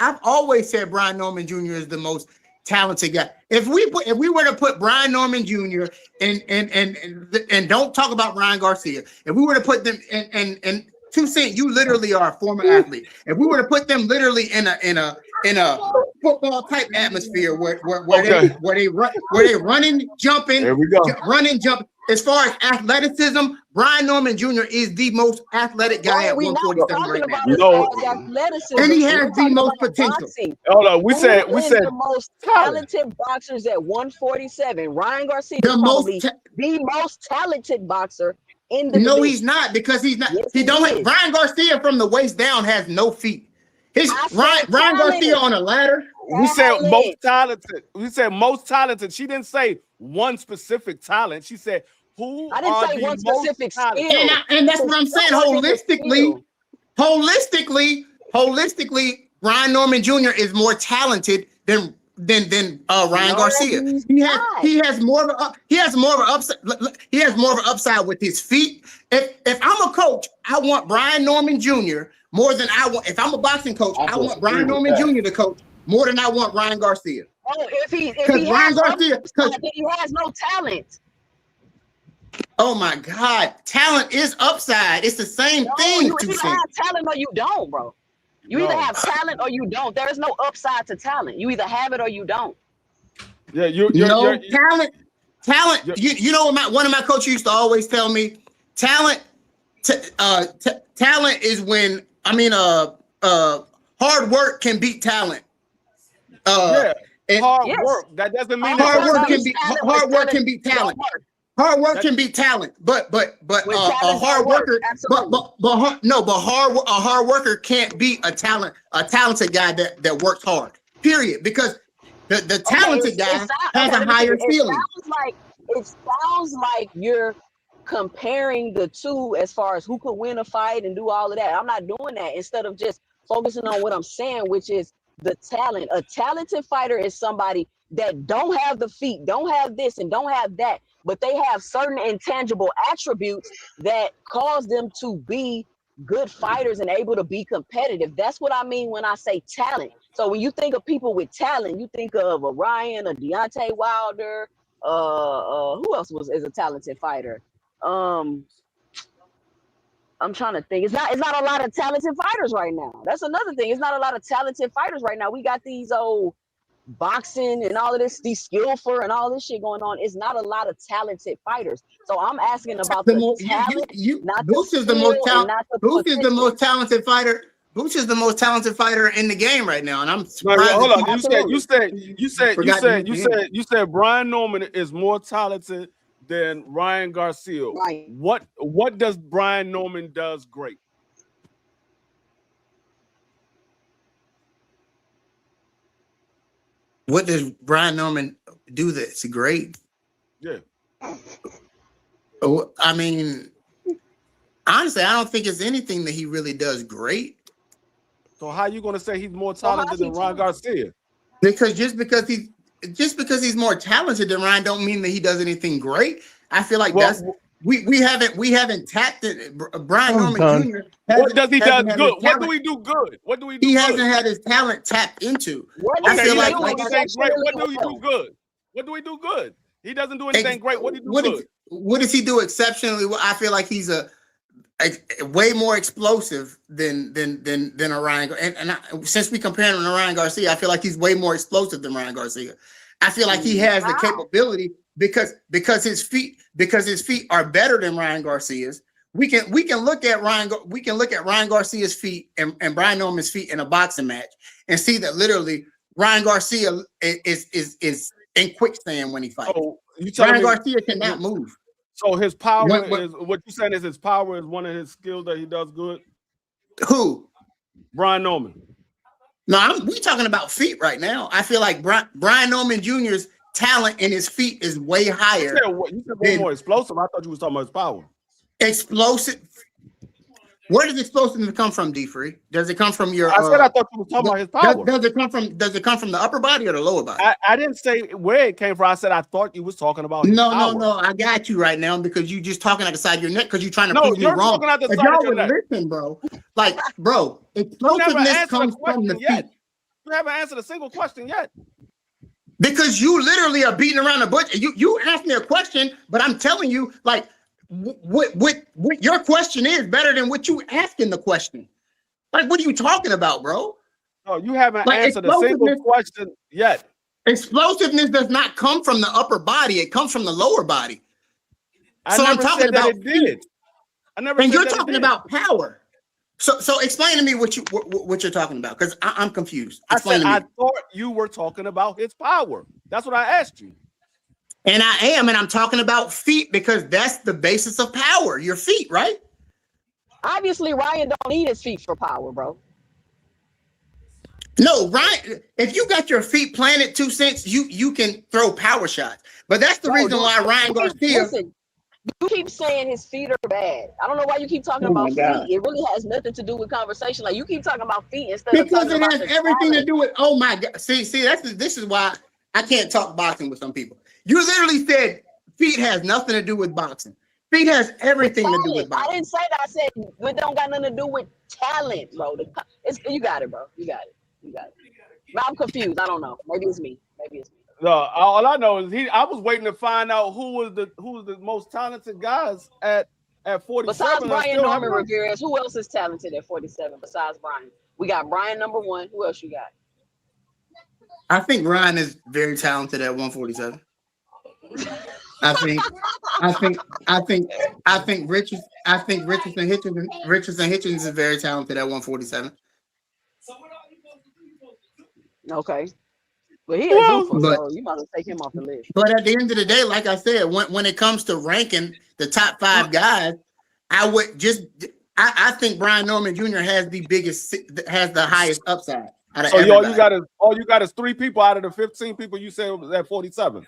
said Brian Norman Jr. is the most talented guy. If we were to put Brian Norman Jr. and don't talk about Ryan Garcia, if we were to put them and 2 Cent, you literally are a former athlete. If we were to put them literally in a football type atmosphere where they running, jumping, running, jumping. As far as athleticism, Brian Norman Jr. is the most athletic guy at 147 right now. No, and he has the most potential. Hold on, we said the most talented boxers at 147. Ryan Garcia is probably the most talented boxer in the No, division. he's not, because he's not. Yes, he don't. is. Ryan Garcia from the waist down has no feet. Ryan Garcia on a ladder. We said most talented. We said most talented. She didn't say one specific talent. She said who I didn't are say the one most specific talented. skill. And that's what I'm saying. Holistically, Brian Norman Jr. is more talented than Ryan Garcia. He has more of an upside with his feet. If I'm a coach, I want Brian Norman Jr. more than I want. If I'm a boxing coach, I want Brian Norman Jr. to coach more than I want Ryan Garcia. Oh, if he Ryan Garcia, he has no talent. Oh my God, talent is upside. It's the same thing. You either have talent or you don't, bro. You either have talent or you don't. There is no upside to talent. You either have it or you don't. Yeah, talent. You know what one of my coaches used to always tell me? Talent is when hard work can beat talent. Hard work. That doesn't mean hard work can beat talent. Hard work can beat talent, but a hard worker, a hard worker can't beat a talented guy that works hard. Period. Because the talented guy has a higher ceiling. It sounds like you're comparing the two as far as who could win a fight and do all of that. I'm not doing that. Instead of just focusing on what I'm saying, which is the talent. A talented fighter is somebody that don't have the feet, don't have this, and don't have that, but they have certain intangible attributes that cause them to be good fighters and able to be competitive. That's what I mean when I say talent. So when you think of people with talent, you think of a Ryan, a Deontay Wilder, who else is a talented fighter? I'm trying to think. It's not a lot of talented fighters right now. That's another thing. It's not a lot of talented fighters right now. We got these old boxing and all of this, these skillful and all this shit going on, it's not a lot of talented fighters. So I'm asking about the talent, not the Boots is the skill, most and talented. not the Boots is the position. most talented fighter. Boots is the most talented fighter in the game right now, and I'm surprised. Hold on, Absolutely. you said Brian Norman is more talented than Ryan Garcia. Right. What does Brian Norman does great? What does Brian Norman do that's great? Yeah. Oh, I mean, honestly, I don't think it's anything that he really does great. So how are you going to say he's more talented than Ryan Garcia? Because just because he's more talented than Ryan don't mean that he does anything great. I feel like we haven't tapped it. Brian Norman Jr. What does he do good? What do we do good? What do we do? He good? hasn't had his talent tapped into. I feel like what do we do good? What do we do good? He doesn't do anything great. What do you do good? What does he do exceptionally? I feel like he's a way more explosive than a Ryan. Since we compare him to Ryan Garcia, I feel like he's way more explosive than Ryan Garcia. I feel like he has the capability because his feet are better than Ryan Garcia's. We can look at Ryan Garcia's feet and Brian Norman's feet in a boxing match and see that literally Ryan Garcia is in quicksand when he fights. Oh, Ryan Garcia cannot move. So his power is what you saying is his power is one of his skills that he does good. Who? Brian Norman. No, we talking about feet right now. I feel like Brian Norman Jr.'s talent and his feet is way higher. You said way more explosive. I thought you was talking about his power. Explosive. Where does explosiveness come from, D Free? Does it come from your? I said I thought you were talking about his power. Does it come from the upper body or the lower body? I didn't say where it came from. I said I thought you was talking about his power. No. I got you right now because you just talking out the side of your neck because you're trying to prove me you're wrong. talking out the If side y'all of your would neck. listen, bro. Like, bro, explosiveness comes from the feet. You haven't answered a single question yet. Because you literally are beating around the bush. You asked me a question, but I'm telling you, like, what your question is better than what you asking the question. Like, what are you talking about, bro? No, you haven't answered a single question yet. Explosiveness does not come from the upper body; it comes from the lower body. I never said that it did. I never. And you're talking about power. So explain to me what you're talking about because I'm confused. Explain to me. I thought you were talking about his power. That's what I asked you. And I am, and I'm talking about feet because that's the basis of power. Your feet, right? Obviously, Ryan don't need his feet for power, bro. No, Ryan. If you got your feet planted 2 cents, you can throw power shots. But that's the reason why Ryan Garcia. Listen, you keep saying his feet are bad. I don't know why you keep talking about feet. It really has nothing to do with conversation. Like you keep talking about feet instead of because talking it about has everything to do with. Oh my God! See, this is why I can't talk boxing with some people. You literally said feet has nothing to do with boxing. Feet has everything to do with boxing. I didn't say that. I said it don't got nothing to do with talent, bro. You got it, bro. You got it. But I'm confused. I don't know. Maybe it's me. No, all I know is I was waiting to find out who was the most talented guys at 47. Besides Brian Norman Ramirez, who else is talented at 47 besides Brian? We got Brian number 1. Who else you got? I think Ryan is very talented at 147. I think Richardson Hitchens is very talented at 147. Okay. But he is so you might as well take him off the list. But at the end of the day, like I said, when it comes to ranking the top 5 guys, I think Brian Norman Jr. has the highest upside. So all you got is 3 people out of the 15 people you said was at 47.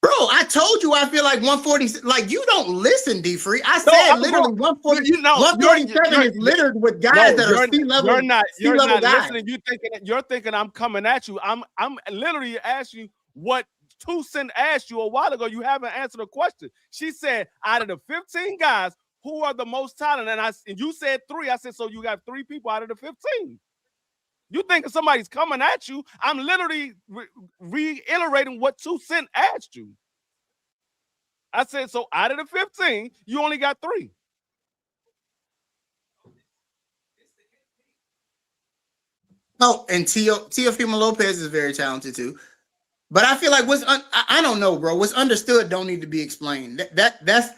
Bro, I told you I feel like 140. Like you don't listen, D Free. I said literally 140. 147 is littered with guys that are C-level. You're not guys. listening. You're thinking I'm coming at you. I'm literally asking you what 2 Cent asked you a while ago. You haven't answered a question. She said out of the 15 guys, who are the most talented? And you said 3. I said so. You got 3 people out of the 15. You think somebody's coming at you? I'm literally reiterating what 2 Cent asked you. I said, so out of the 15, you only got 3. Oh, and Teofimo Lopez is very talented too. But I feel like I don't know, bro. What's understood don't need to be explained. That's.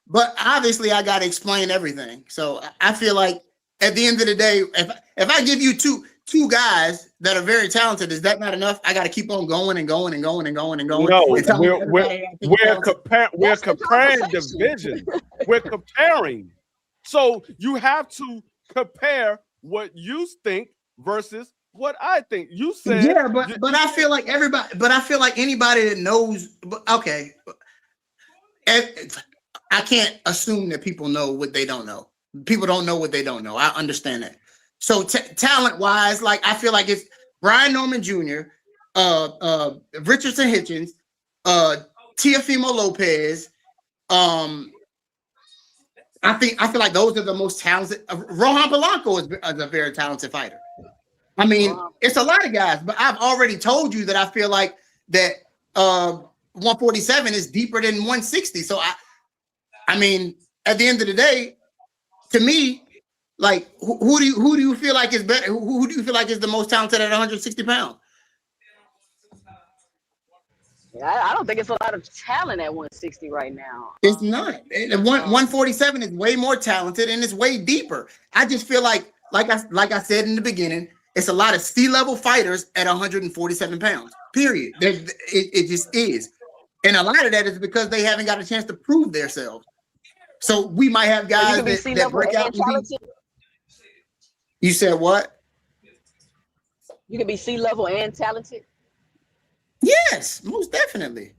But obviously, I got to explain everything. So I feel like at the end of the day, if I give you two guys that are very talented, is that not enough? I got to keep on going and going and going and going and going. No, and telling we're comparing division. We're comparing. So you have to compare what you think versus what I think. You said, yeah, but I feel like everybody. But I feel like anybody that knows. Okay, I can't assume that people know what they don't know. People don't know what they don't know. I understand that. So talent-wise, like I feel like it's Brian Norman Jr., Richardson Hitchens, Teofimo Lopez. I feel like those are the most talented. Rohan Polanco is a very talented fighter. I mean, it's a lot of guys, but I've already told you that I feel like that 147 is deeper than 160. So I mean, at the end of the day, to me, like who do you feel like is better? Who do you feel like is the most talented at 160 pounds? I don't think it's a lot of talent at 160 right now. It's not. 147 is way more talented and it's way deeper. I just feel like I said in the beginning, it's a lot of C-level fighters at 147 pounds. Period. It just is, and a lot of that is because they haven't got a chance to prove themselves. So we might have guys that break out. You said what? You can be C-level and talented. Yes, most definitely.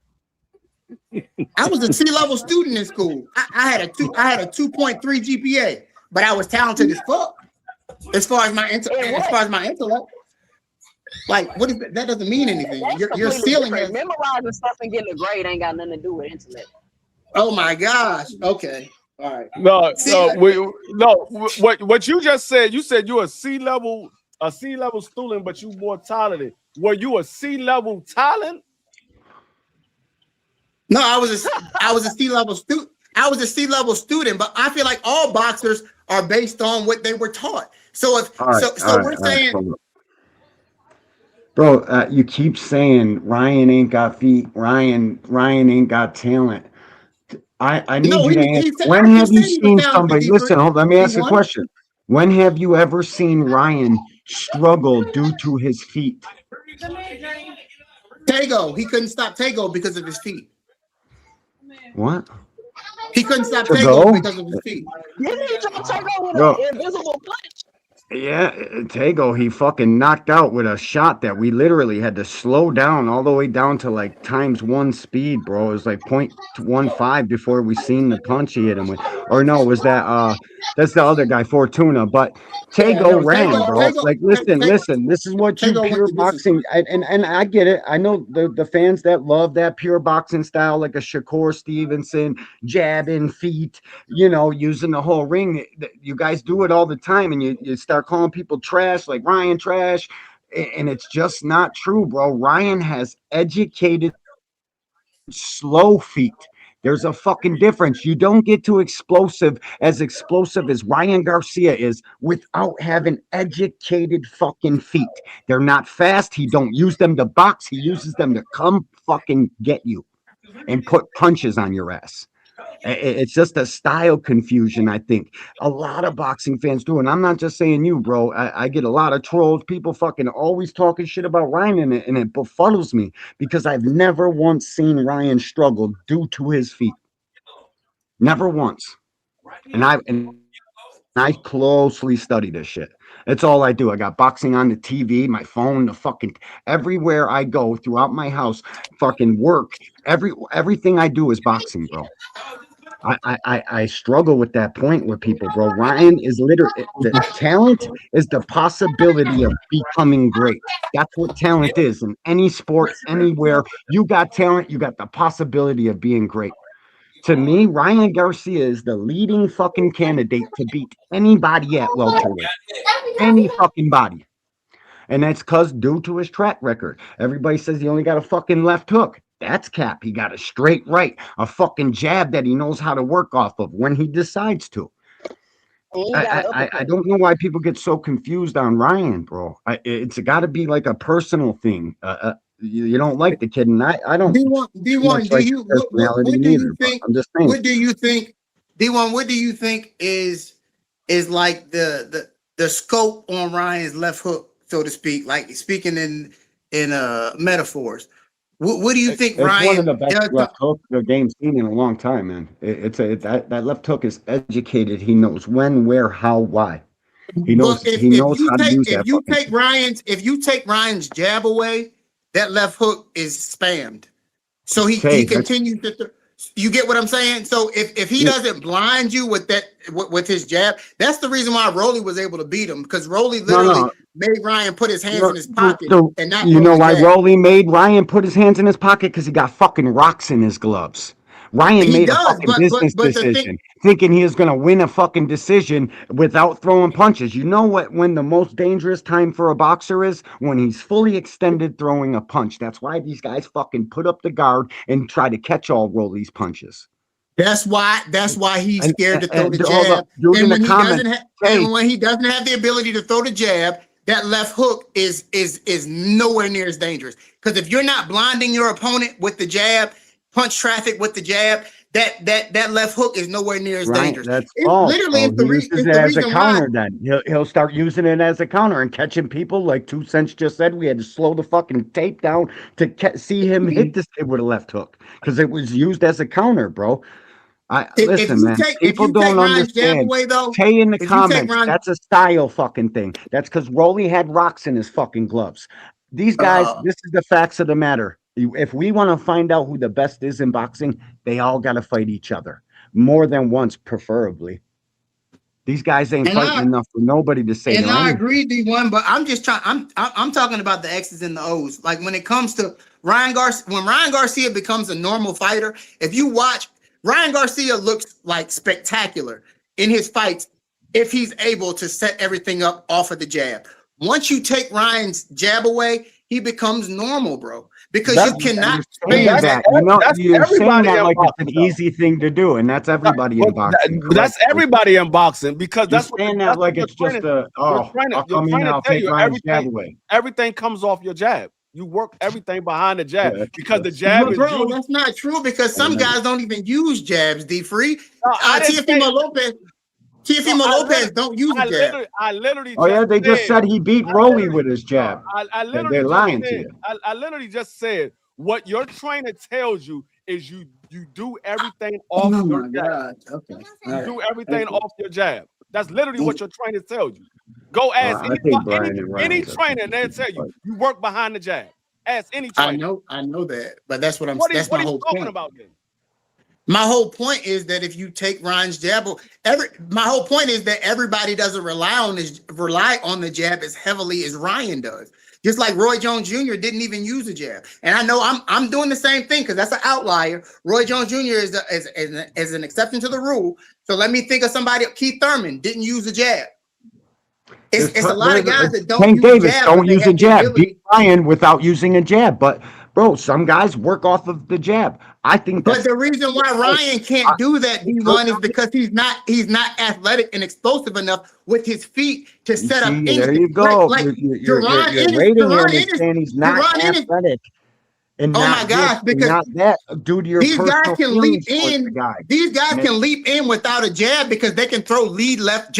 I was a C-level student in school. I had a 2.3 GPA, but I was talented as fuck. As far as my intellect. Like, what is that? That doesn't mean anything. Your ceiling is memorizing stuff and getting a grade ain't got nothing to do with intellect. Oh my gosh. Okay. All right. What you just said, you said you're a C-level student, but you more talented. Were you a C-level talent? No, I was a C-level student. I was a C-level student, but I feel like all boxers are based on what they were taught. So if we're saying, bro, you keep saying Ryan ain't got feet. Ryan ain't got talent. I need you to answer. When have you seen somebody? Listen, let me ask you a question. When have you ever seen Ryan struggle due to his feet? Tego, he couldn't stop Tego because of his feet. What? He couldn't stop Tego because of his feet. Didn't he drop Tego with an invisible punch? Yeah, Tego, he fucking knocked out with a shot that we literally had to slow down all the way down to like ×1 speed, bro. It was like 0.15 before we seen the punch he hit him with. Or no, was that that's the other guy, Fortuna. But Tego ran, bro. Like, listen, this is what you pure boxing, and I get it. I know the fans that love that pure boxing style, like a Shakur Stevenson, jabbing feet, using the whole ring. You guys do it all the time, and you start calling people trash, like Ryan trash, and it's just not true, bro. Ryan has educated slow feet. There's a fucking difference. You don't get to explosive as Ryan Garcia is without having educated fucking feet. They're not fast. He don't use them to box. He uses them to come fucking get you and put punches on your ass. It's just a style confusion, I think. A lot of boxing fans do, and I'm not just saying you, bro. I get a lot of trolls, people fucking always talking shit about Ryan, and it befuddles me because I've never once seen Ryan struggle due to his feet. Never once. And I closely study this shit. That's all I do. I got boxing on the TV, my phone, the fucking everywhere I go throughout my house, fucking work. Everything I do is boxing, bro. I struggle with that point with people, bro. Ryan is literally the talent is the possibility of becoming great. That's what talent is in any sport, anywhere. You got talent, you got the possibility of being great. To me, Ryan Garcia is the leading fucking candidate to beat anybody at welterweight. Any fucking body. And that's due to his track record. Everybody says he only got a fucking left hook. That's cap. He got a straight right, a fucking jab that he knows how to work off of when he decides to. I don't know why people get so confused on Ryan, bro. It's got to be like a personal thing. You don't like the kid, and I don't D1, much like his personality what do neither. you think? I'm just saying. What do you think, D1? What do you think is like the scope on Ryan's left hook, so to speak, like speaking in metaphors? What do you think It's Ryan one of the best does? left hooks the game's seen in a long time, man. That left hook is educated. He knows when, where, how, why. He knows But he knows how to use that. If you take Ryan's jab away, that left hook is spammed. So he continues to. You get what I'm saying? So if he doesn't blind you with that with his jab, that's the reason why Rolly was able to beat him, because Rolly literally made Ryan put his hands in his pocket and not. You know why Rolly made Ryan put his hands in his pocket? Because he got fucking rocks in his gloves. Ryan made a fucking business decision, thinking he was gonna win a fucking decision without throwing punches. You know what? When the most dangerous time for a boxer is when he's fully extended throwing a punch. That's why these guys fucking put up the guard and try to catch all Rolly's punches. That's why he's scared to throw the jab. And when he doesn't have the ability to throw the jab, that left hook is nowhere near as dangerous. Because if you're not blinding your opponent with the jab, punch traffic with the jab, that left hook is nowhere near as dangerous. That's false. Literally, it's the reason as a counter. Then he'll start using it as a counter and catching people. Like 2 Cents just said, we had to slow the fucking tape down to see him hit this kid with a left hook because it was used as a counter, bro. Listen, man. People don't understand. Say in the comments, that's a style fucking thing. That's because Rolly had rocks in his fucking gloves. These guys, this is the facts of the matter. If we want to find out who the best is in boxing, they all got to fight each other more than once, preferably. These guys ain't fighting enough for nobody to say. And I agree, D1, but I'm just trying. I'm talking about the X's and the O's. Like when it comes to Ryan Garcia, when Ryan Garcia becomes a normal fighter, if you watch, Ryan Garcia looks like spectacular in his fights if he's able to set everything up off of the jab. Once you take Ryan's jab away, he becomes normal, bro. Because you cannot say that. You're saying that like it's an easy thing to do, and that's everybody in boxing. That's everybody in boxing because that's what saying that like it's just a I'll come in, I'll take Ryan's jab away. Everything comes off your jab. You work everything behind the jab because the jab is used. That's not true because some guys don't even use jabs. D-Free, Teofimo Lopez don't use a jab. I literally. Oh yeah, they just said he beat Rolly with his jab. They're lying to you. I literally just said what your trainer tells you is you do everything off your jab. Okay. You do everything off your jab. That's literally what your trainer tells you. Go ask any trainer, and they'll tell you you work behind the jab. Ask any trainer. I know that, but that's what I'm. That's my whole point about this. My whole point is that if you take Ryan's jab, my whole point is that everybody doesn't rely on the jab as heavily as Ryan does. Just like Roy Jones Jr. didn't even use a jab, and I know I'm doing the same thing because that's an outlier. Roy Jones Jr. is an exception to the rule. So let me think of somebody. Keith Thurman didn't use a jab. It's a lot of guys that don't use a jab. Beat Ryan without using a jab, but. Bro, some guys work off of the jab. I think but the reason why Ryan can't do that, D1, is because he's not athletic and explosive enough with his feet to set up. There you go. You're saying he's not athletic. And oh my gosh, because not that due to your these guys can leap in. These guys can leap in without a jab because they can throw lead left,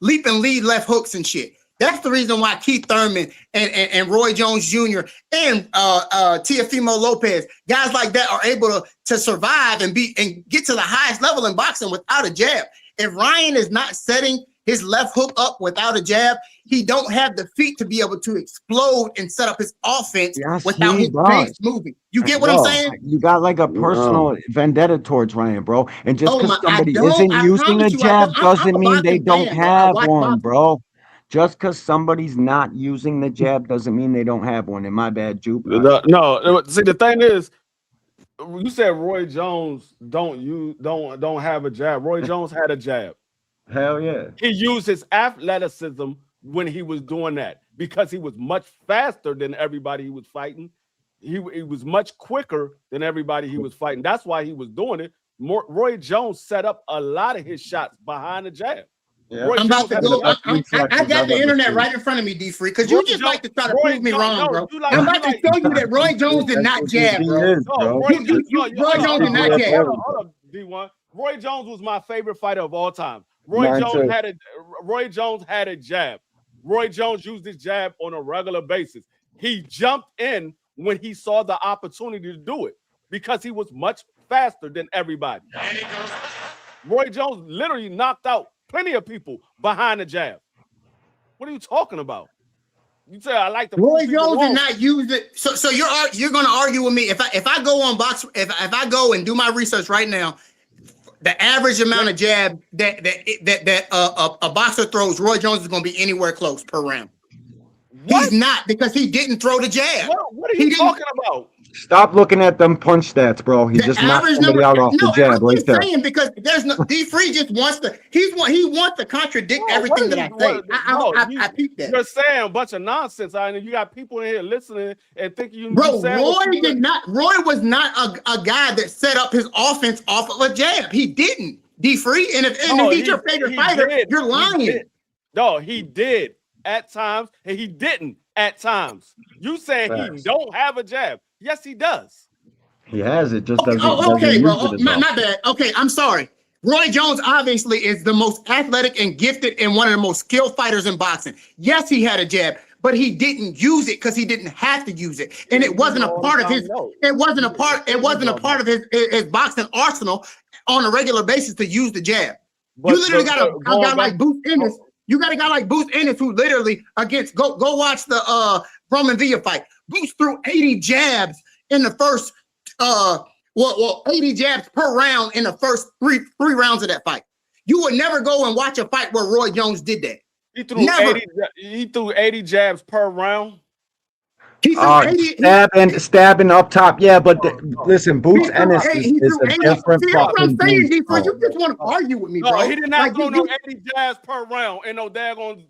leap and lead left hooks and shit. That's the reason why Keith Thurman and Roy Jones Jr. and Teofimo Lopez, guys like that, are able to survive and get to the highest level in boxing without a jab. If Ryan is not setting his left hook up without a jab, he don't have the feet to be able to explode and set up his offense without his base moving. You get what I'm saying? You got like a personal vendetta towards Ryan, bro. And just because somebody isn't using a jab doesn't mean they don't have one, bro. Just because somebody's not using the jab doesn't mean they don't have one. In my bad, Jupe. No, see, the thing is, you said Roy Jones don't have a jab. Roy Jones had a jab. Hell yeah. He used his athleticism when he was doing that because he was much faster than everybody he was fighting. He was much quicker than everybody he was fighting. That's why he was doing it. Roy Jones set up a lot of his shots behind the jab. Roy I'm about Jones to go. had I got the internet right in front of me, D Free, because you just like to try to prove me wrong, bro. I'm about to show you that Roy Jones did not jab, bro. Roy Jones did not jab. Hold up, D1. Roy Jones was my favorite fighter of all time. Roy Jones had a jab. Roy Jones used his jab on a regular basis. He jumped in when he saw the opportunity to do it because he was much faster than everybody. Roy Jones literally knocked out plenty of people behind the jab. What are you talking about? You say I like the Roy Jones did not use it. So you're going to argue with me if I go on box if I go and do my research right now. The average amount of jab that a boxer throws, Roy Jones is going to be anywhere close per round. What? He's not, because he didn't throw the jab. What are you talking about? Stop looking at them punch stats, bro. He just knocked somebody out off the jab right there. Saying because there's no D Free just wants to. He wants to contradict everything that I say. I peep that. You're saying a bunch of nonsense. I mean, you got people in here listening and thinking you. Bro, Roy was not a guy that set up his offense off of a jab. He didn't. D Free, and if he's your favorite fighter, you're lying. No, he did at times, and he didn't at times. You saying he don't have a jab? Yes, he does. He has it, just doesn't. Okay, bro. My bad. Okay, I'm sorry. Roy Jones obviously is the most athletic and gifted and one of the most skilled fighters in boxing. Yes, he had a jab, but he didn't use it because he didn't have to use it, and it wasn't a part of his. It wasn't a part of his boxing arsenal on a regular basis to use the jab. You literally got a guy like Boots Ennis. You got a guy like Boots Ennis who literally against go watch the Roman Villa fight. Boots threw 80 jabs in the first 80 jabs per round in the first three rounds of that fight. You would never go and watch a fight where Roy Jones did that. He threw 80 jabs per round. He threw stabbing up top. Yeah, but listen, Boots Ennis is a different fucking beast. You just want to argue with me, bro. No, he did not throw no 80 jabs per round and no daggone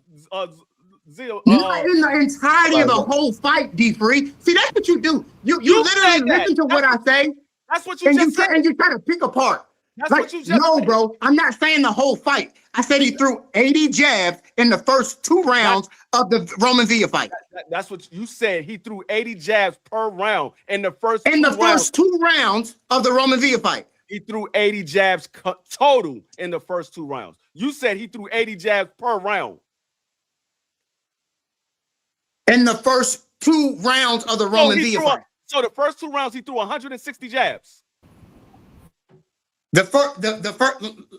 not in the entirety of the whole fight, D Free. See, that's what you do. You literally listen to what I say. That's what you just said. And you try to pick apart. That's what you just said. Bro, I'm not saying the whole fight. I said he threw 80 jabs in the first 2 rounds of the Roman Villa fight. That's what you said. He threw 80 jabs per round in the first first 2 rounds of the Roman Villa fight. He threw 80 jabs total in the first 2 rounds. You said he threw 80 jabs per round. In the first 2 rounds of the Roman Villa fight. So the first 2 rounds, he threw 160 jabs. The first,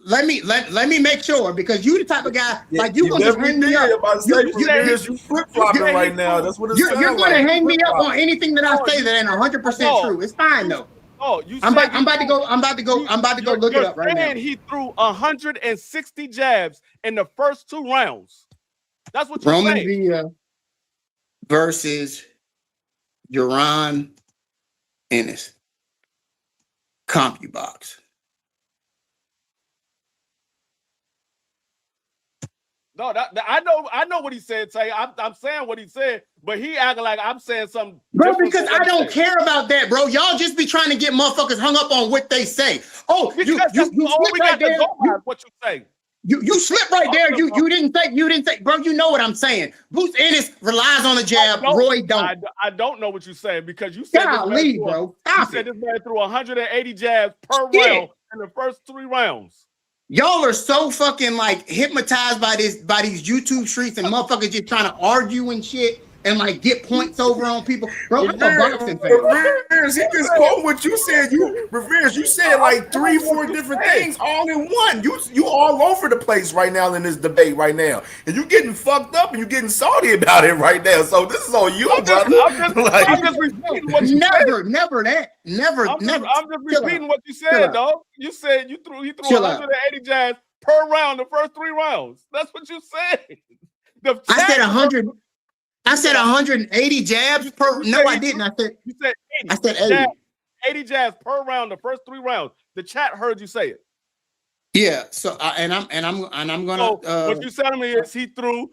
let me make sure, because you the type of guy like you gonna just hang me up. You flip flopping right now. That's what it's. You're gonna hang me up on anything that I say that ain't 100% true. It's fine though. Oh, I'm about to go look it up right now. He threw 160 jabs in the first 2 rounds. That's what you're Roman saying. Villa versus Uran Ennis. CompuBox. No, I know what he said, Tay. I'm saying what he said, but he acting like I'm saying something. Bro, because I don't care about that, bro. Y'all just be trying to get motherfuckers hung up on what they say. Oh, you slip right there. What you say? You slip right there. You didn't say, bro. You know what I'm saying. Boots Ennis relies on the jab. Roy don't. I don't know what you're saying because you said bro. You said this man threw 180 jabs per round in the first 3 rounds. Y'all are so fucking like hypnotized by these YouTube streets and motherfuckers just trying to argue and shit and like get points over on people. Bro, I'm a boxing fan. Rivers, he just quote what you said. You said like 3-4 different things all in one. You all over the place right now in this debate right now, and you getting fucked up and you getting salty about it right now. So this is on you, brother. I'm just repeating what you said. Never that. Never. I'm just repeating what you said, dog. You said he threw 180 jabs per round the first 3 rounds. That's what you said. I said 100. I said 180 jabs per. No, I didn't. I said 80. I said 80. 80 jabs per round the first 3 rounds. The chat heard you say it. Yeah. So and I'm gonna. So what you said to me is he threw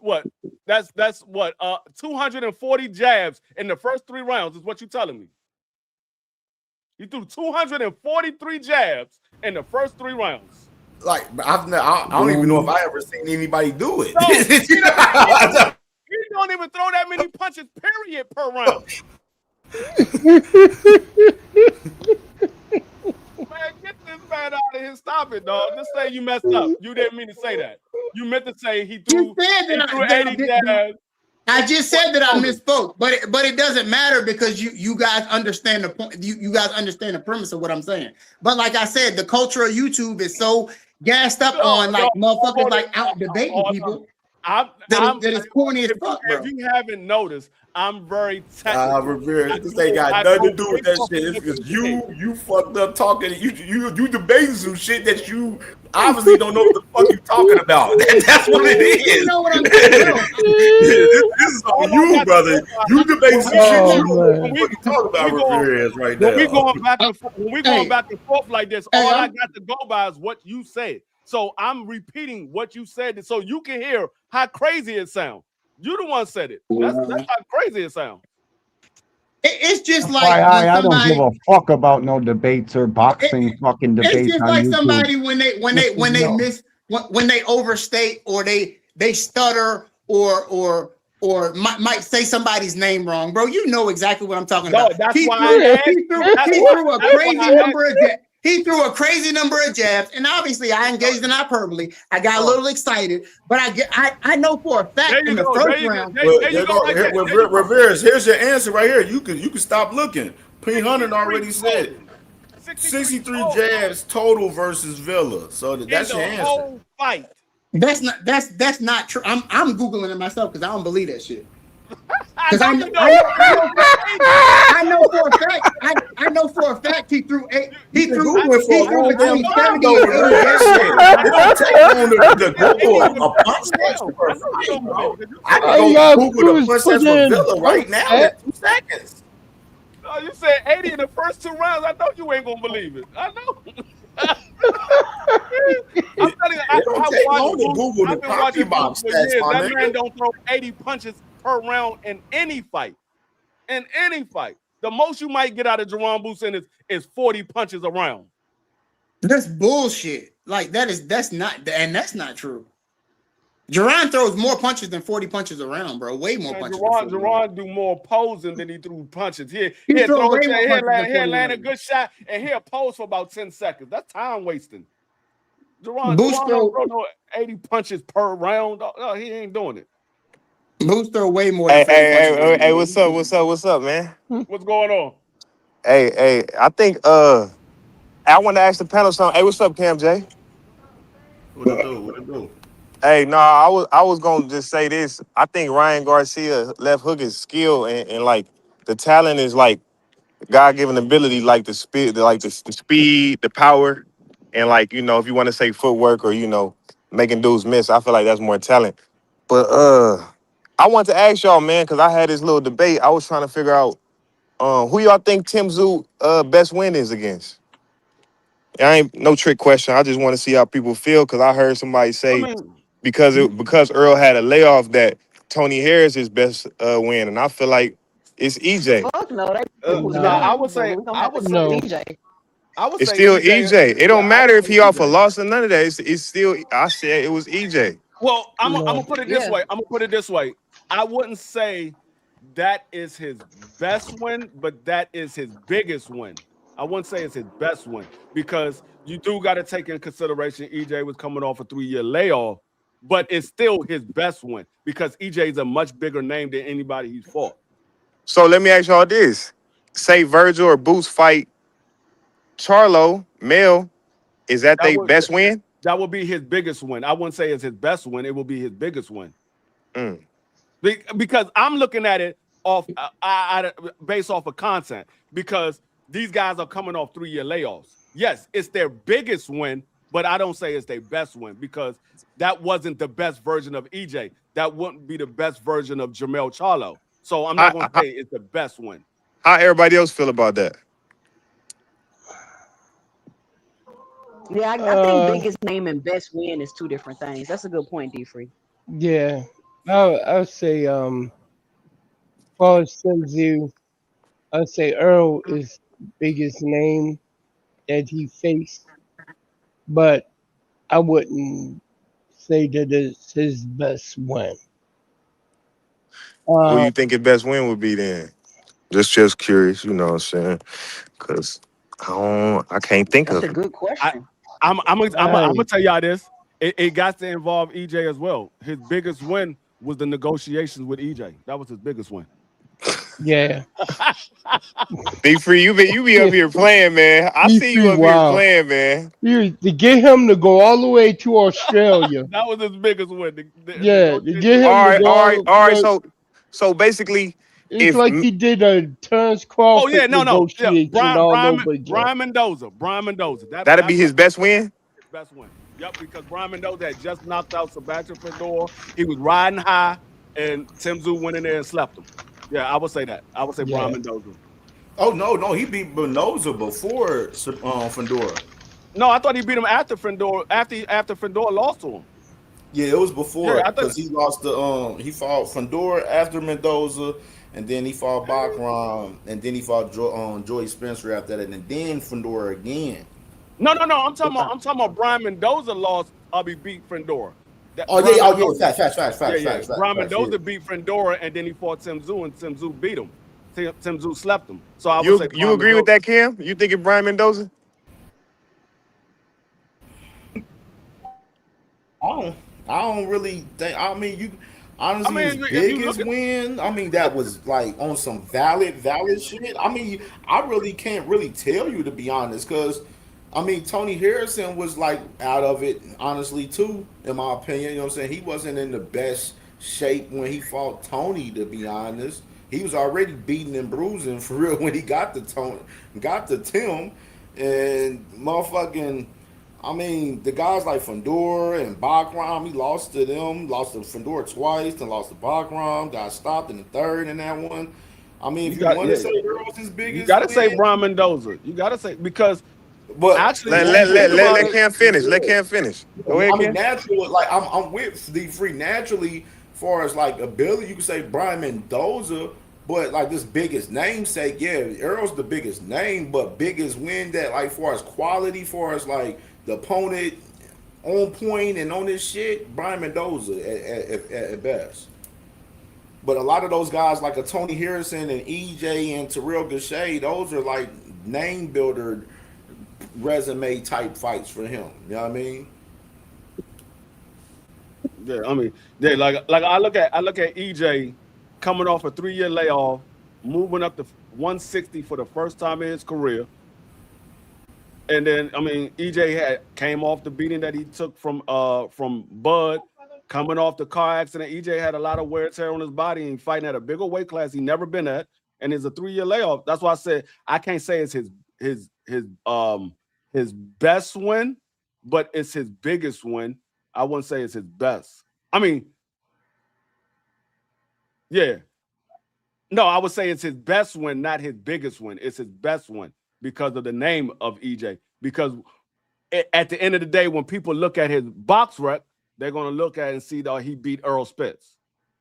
what? That's what? 240 jabs in the first 3 rounds is what you telling me. He threw 243 jabs in the first 3 rounds. like I don't even know if I ever seen anybody do it. No, he don't even throw that many punches, period, per round. Man, get this man out of here. Stop it, dog. Just say you messed up. You didn't mean to say that. You meant to say he threw 80 jabs. I just said that I misspoke, but it doesn't matter because you guys understand the point. You guys understand the premise of what I'm saying. But like I said, the culture of YouTube is so gassed up on like motherfuckers like out debating people. That is corny as fuck, bro. If you haven't noticed, I'm very technical. Rivera, this ain't got nothing to do with that shit. It's because you fucked up talking. You debating some shit that you obviously don't know what the fuck you talking about. That's what it is. You know what I'm talking about. This is on you, brother. You debating some shit you don't know what you talking about, Rivera, right now. When we going back and forth like this, all I got to go by is what you said. So I'm repeating what you said so you can hear how crazy it sounds. You the one said it. That's how crazy it sounds. It's just like I don't give a fuck about no debates or boxing fucking debates. It's just on like YouTube. somebody when they overstate or they stutter or might say somebody's name wrong, bro. You know exactly what I'm talking about. That's He why threw a crazy number of jabs. He threw a crazy number of jabs, and obviously I engaged in hyperbole. I got a little excited, but I know for a fact in the first round. Rivera, here's your answer right here. You can stop looking. P100 already said 63 jabs total versus Villa. So that's your answer. Whole fight. That's not true. I'm googling it myself because I don't believe that shit. Because I know for a fact he threw eight. He threw between 70 and 80 jabs. The Google a punch test for a fight, bro. I can go Google the punch test for Villa right now in 2 seconds. No, you said 80 in the first 2 rounds. I know you ain't gonna believe it. I know. I'm telling you, I've been watching box for years. That man don't throw 80 punches per round in any fight. In any fight. The most you might get out of Jerron Boosin is 40 punches a round. That's bullshit. Like that's not true. Jerron throws more punches than 40 punches around, bro. Way more punches. Jerron do more posing than he threw punches. He'll land a good shot and he'll pose for about 10 seconds. That's time wasting. Jerron don't throw no 80 punches per round. No, he ain't doing it. Boost throw way more. Hey, what's up, man? What's going on? Hey, I think I want to ask the panel something. Hey, what's up, CamJ? What it do? Hey, no, I was gonna just say this. I think Ryan Garcia left hook is skill and like the talent is like God-given ability, like the speed, the power, and like if you want to say footwork or making dudes miss, I feel like that's more talent. But I want to ask y'all, man, because I had this little debate. I was trying to figure out who y'all think Tim Tszyu best win is against. I ain't no trick question. I just want to see how people feel because I heard somebody say because Earl had a layoff that Tony Harris is best win, and I feel like it's EJ. Fuck no, I would say EJ. It's still EJ. It don't matter if he off a loss or none of that. It's still. I said it was EJ. Well, I'm gonna put it this way. I wouldn't say that is his best win, but that is his biggest win. I wouldn't say it's his best win because you do got to take in consideration EJ was coming off a 3-year layoff, but it's still his best win because EJ is a much bigger name than anybody he's fought. So let me ask y'all this: say Virgil or Boots fight Charlo, Mel, is that their best win? That would be his biggest win. I wouldn't say it's his best win. It will be his biggest win. Because I'm looking at it based off of content because these guys are coming off 3-year layoffs. Yes, it's their biggest win, but I don't say it's their best win because that wasn't the best version of EJ. That wouldn't be the best version of Jermell Charlo. So I'm not going to say it's the best win. How everybody else feel about that? Yeah, I think biggest name and best win is 2 different things. That's a good point, D-Free. Yeah, I would say for Tszyu, I would say Earl is biggest name that he faced, but I wouldn't say that it's his best win. Who you think your best win would be then? Just curious, you know what I'm saying? Cause I can't think That's of a it. good question. I'm gonna tell y'all this. It got to involve EJ as well. His biggest win was the negotiations with EJ. That was his biggest win. Yeah. Big Free, you be up here playing, man. I see you up here Wow. playing, man. To get him to go all the way to Australia. That was his biggest win. Yeah, to get him to go All right. So basically, it's like he did a Terrence Crawford Yeah, negotiation all over again. Brian Mendoza. that'd be his best win. His best win. Yep, because Brian Mendoza had just knocked out Sebastian Fedor. He was riding high, and Tim Tszyu went in there and slept him. Yeah, I would say that. I would say Brian Mendoza. Oh no, he beat Mendoza before Fedor. No, I thought he beat him after Fedor. After Fedor lost to him. Yeah, it was before Yeah, because he lost he fought Fedor after Mendoza, and then he fought Bachram, and then he fought Joey Spencer after that, and then Fedor again. No. I'm talking about Brian Mendoza lost. He beat Fedor. Facts. Brian Mendoza beat Fedor, and then he fought Tim Tszyu, and Tim Tszyu beat him. Tim Tszyu slept him. So I would say you agree with that, Cam? You think it's Brian Mendoza? I don't really think. I mean, his biggest win. I mean, that was like on some valid shit. I mean, I really can't really tell you, to be honest, because I mean, Tony Harrison was like out of it, honestly, too, in my opinion. You know what I'm saying? He wasn't in the best shape when he fought Tony, to be honest. He was already beating and bruising for real when he got to Tim, and motherfucking. I mean, the guys like Fedor and Bachram, he lost to them, lost to Fedor twice, then lost to Bachram, got stopped in the third in that one. I mean, if you want to say Earl's his biggest, you gotta say Brian Mendoza. You gotta say, because but actually let Cam finish. Let Cam finish. Go ahead, I mean, Cam. naturally, like I'm with Steve Free. Naturally, far as like ability, you can say Brian Mendoza, but like this biggest namesake, yeah, Earl's the biggest name, but biggest win that like far as quality, far as like the opponent on point and on this shit, Brian Mendoza at best. But a lot of those guys like a Tony Harrison and EJ and Terrell Gausha, those are like name builder resume type fights for him. You know what I mean? Yeah, I mean, like I look at EJ coming off a 3-year layoff, moving up to 160 for the first time in his career. And then, I mean, EJ came off the beating that he took from Bud, coming off the car accident. EJ had a lot of wear and tear on his body and fighting at a bigger weight class he never been at, and it's a 3-year layoff. That's why I said I can't say it's his best win, but it's his biggest win. I wouldn't say it's his best. I mean, yeah. No, I would say it's his best win, not his biggest win. It's his best win because of the name of EJ. Because at the end of the day, when people look at his box rec, they're going to look at it and see that he beat Earl Spence.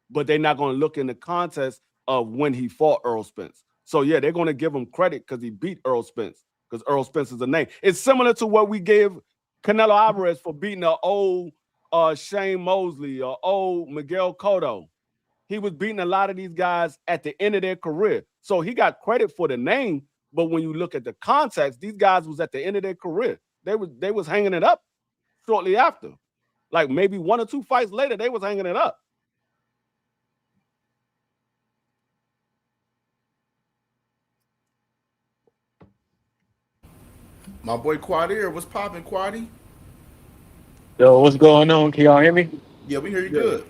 But they're not going to look in the context of when he fought Earl Spence. So, yeah, they're going to give him credit because he beat Earl Spence, because Earl Spence is a name. It's similar to what we gave Canelo Alvarez for beating an old Shane Mosley or old Miguel Cotto. He was beating a lot of these guys at the end of their career. So he got credit for the name, but when you look at the context, these guys was at the end of their career. They was hanging it up shortly after. Like maybe 1 or 2 fights later, they was hanging it up. My boy Quadir, what's popping, Quaddy? Yo, what's going on? Can y'all hear me? Yeah, we hear you good.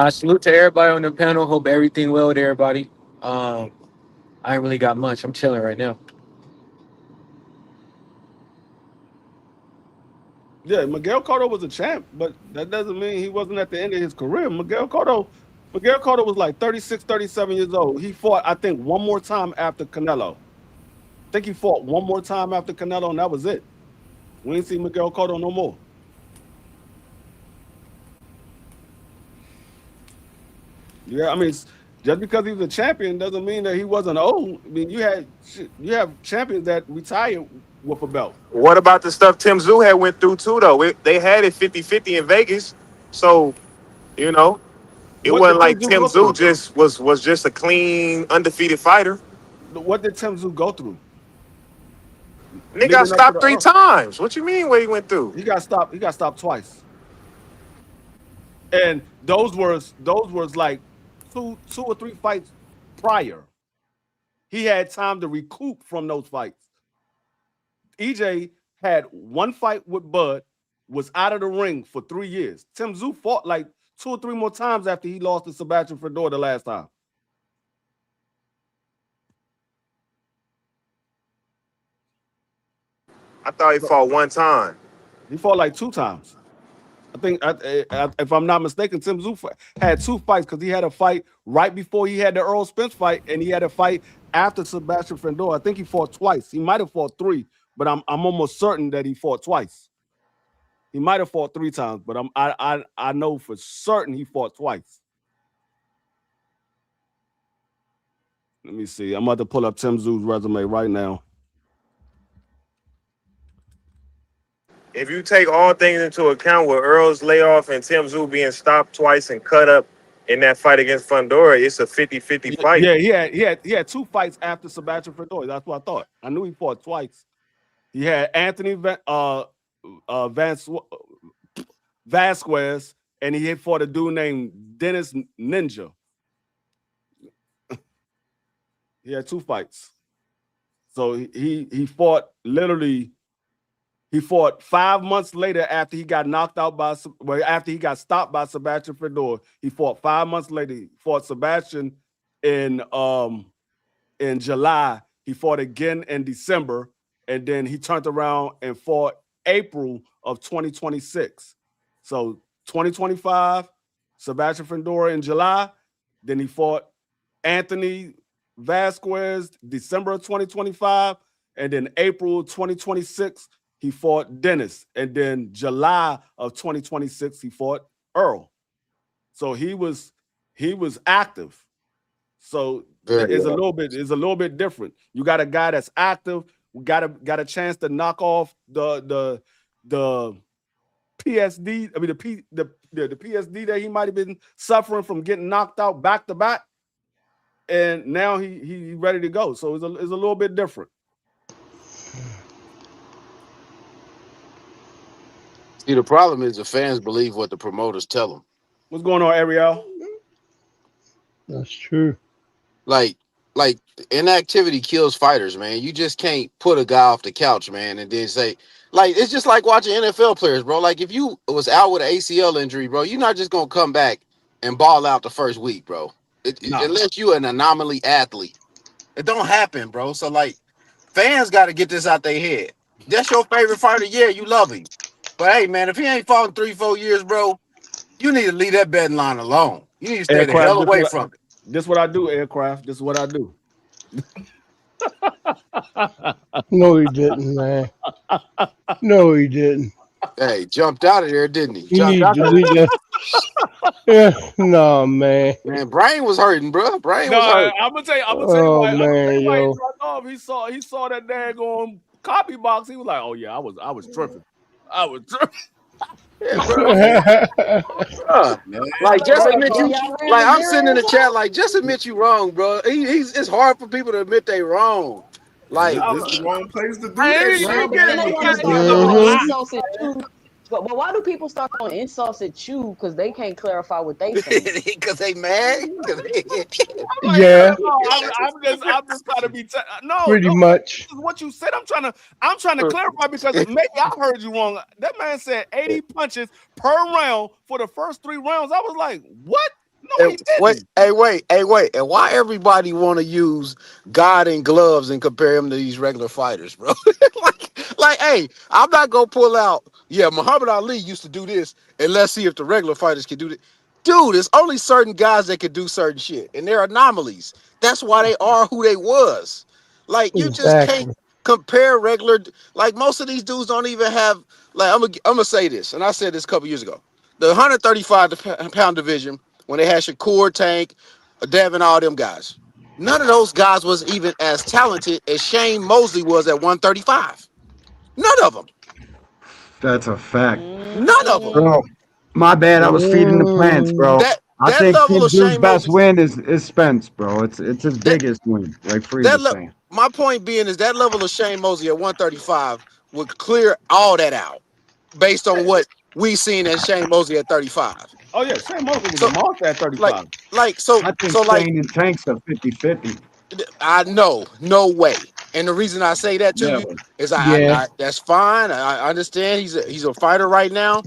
Salute to everybody on the panel. Hope everything well with everybody. I ain't really got much. I'm chilling right now. Yeah, Miguel Cotto was a champ, but that doesn't mean he wasn't at the end of his career. Miguel Cotto was like 36, 37 years old. He fought, I think, one more time after Canelo. I think he fought one more time after Canelo, and that was it. We ain't see Miguel Cotto no more. Yeah, I mean, just because he was a champion doesn't mean that he wasn't old. I mean, you have champions that retired with a belt. What about the stuff Tim Zoo had went through too, though? They had it 50-50 in Vegas. So, you know, it What did wasn't Tim like Zoo Tim go Zoo through? just was just a clean, undefeated fighter. What did Tim Zoo go through? Nigga got Leading up to stopped the 3 times. What you mean what he went through? He got stopped. He got stopped twice. And those was like two or three fights prior. He had time to recoup from those fights. EJ had one fight with Bud, was out of the ring for 3 years. Tim Zoo fought like 2 or 3 more times after he lost to Sebastian Fedor the last time. I thought he fought one time. He fought like 2 times. I think, if I'm not mistaken, Tim Zoo had 2 fights because he had a fight right before he had the Earl Spence fight, and he had a fight after Sebastian Fedor. I think he fought twice. He might have fought 3, but I'm almost certain that he fought twice. He might have fought 3 times, but I know for certain he fought twice. Let me see. I'm about to pull up Tim Zoo's resume right now. If you take all things into account with Earl's layoff and Tim Zoo being stopped twice and cut up in that fight against Fundora, it's a 50-50 fight. Yeah, he had 2 fights after Sebastian Fedor. That's what I thought. I knew he fought twice. He had Anthony Vasquez, and he fought a dude named Dennis Ninja. He had 2 fights. So he fought literally. He fought 5 months later after he got knocked out after he got stopped by Sebastian Fedor. He fought 5 months later. He fought Sebastian in July. He fought again in December, and then he turned around and fought April of 2026. So 2025, Sebastian Fedor in July. Then he fought Anthony Vasquez December of 2025, and then April 2026. He fought Dennis, and then July of 2026 he fought Earl. So he was active. So it's a little bit different. You got a guy that's active, got a chance to knock off the PSD. I mean the PSD that he might have been suffering from getting knocked out back to back, and now he ready to go. So it's a little bit different. See, the problem is the fans believe what the promoters tell them. What's going on, Ariel? That's true. Like inactivity kills fighters, man. You just can't put a guy off the couch, man, and then say, like, it's just like watching NFL players, bro. Like, if you was out with an ACL injury, bro, you're not just gonna come back and ball out the first week, bro. Unless you're an anomaly athlete. It don't happen, bro. So, like, fans got to get this out their head. That's your favorite fighter, yeah, you love him. But hey, man, if he ain't fought in 3-4 years, bro, you need to leave that betting line alone. You need to stay the hell away from it. This is what I do, Aircraft. This is what I do. No, he didn't, man. No, he didn't. Hey, jumped out of there, didn't he? Yeah, no, man. Man, Brain was hurting, bro. Brain was hurting. I'm gonna tell you. Oh, man, yo. He saw that daggone copy box. He was like, "Oh yeah, I was tripping. I was tripping." Like, just admit you. Like, I'm sitting in the chat. Like, just admit you wrong, bro. It's hard for people to admit they wrong. Like, this is the wrong place to do that. But why do people start throwing insults at you? Because they can't clarify what they say. Because they mad. Yeah. I'm just trying to be. Pretty much. This is what you said. I'm trying to clarify because maybe I heard you wrong. That man said 80 punches per round for the first 3 rounds. I was like, what? No, he didn't. Wait. And why everybody want to use God in gloves and compare him to these regular fighters, bro? like, hey, I'm not gonna pull out. Yeah, Muhammad Ali used to do this, and let's see if the regular fighters can do it. Dude, there's only certain guys that can do certain shit, and they're anomalies. That's why they are who they was. Like, you just can't compare regular. Like, most of these dudes don't even have. Like, I'm gonna say this, and I said this a couple years ago. The 135-pound division, when they had Shakur, Tank, Devin, all them guys, none of those guys was even as talented as Shane Mosley was at 135. None of them. That's a fact. None of them. Bro, my bad. I was feeding the plants, bro. I That think level Kid of Drew's Shane best Mosley. win is Spence, bro. It's his biggest win, like Free was saying. My point being is that level of Shane Mosley at 135 would clear all that out based on what we seen as Shane Mosley at 35. Oh yeah, Shane Mosley was a monster at 35. I think Shane and Tank's a 50-50. I know, no way. And the reason I say that to you is I that's fine. I understand he's a fighter right now,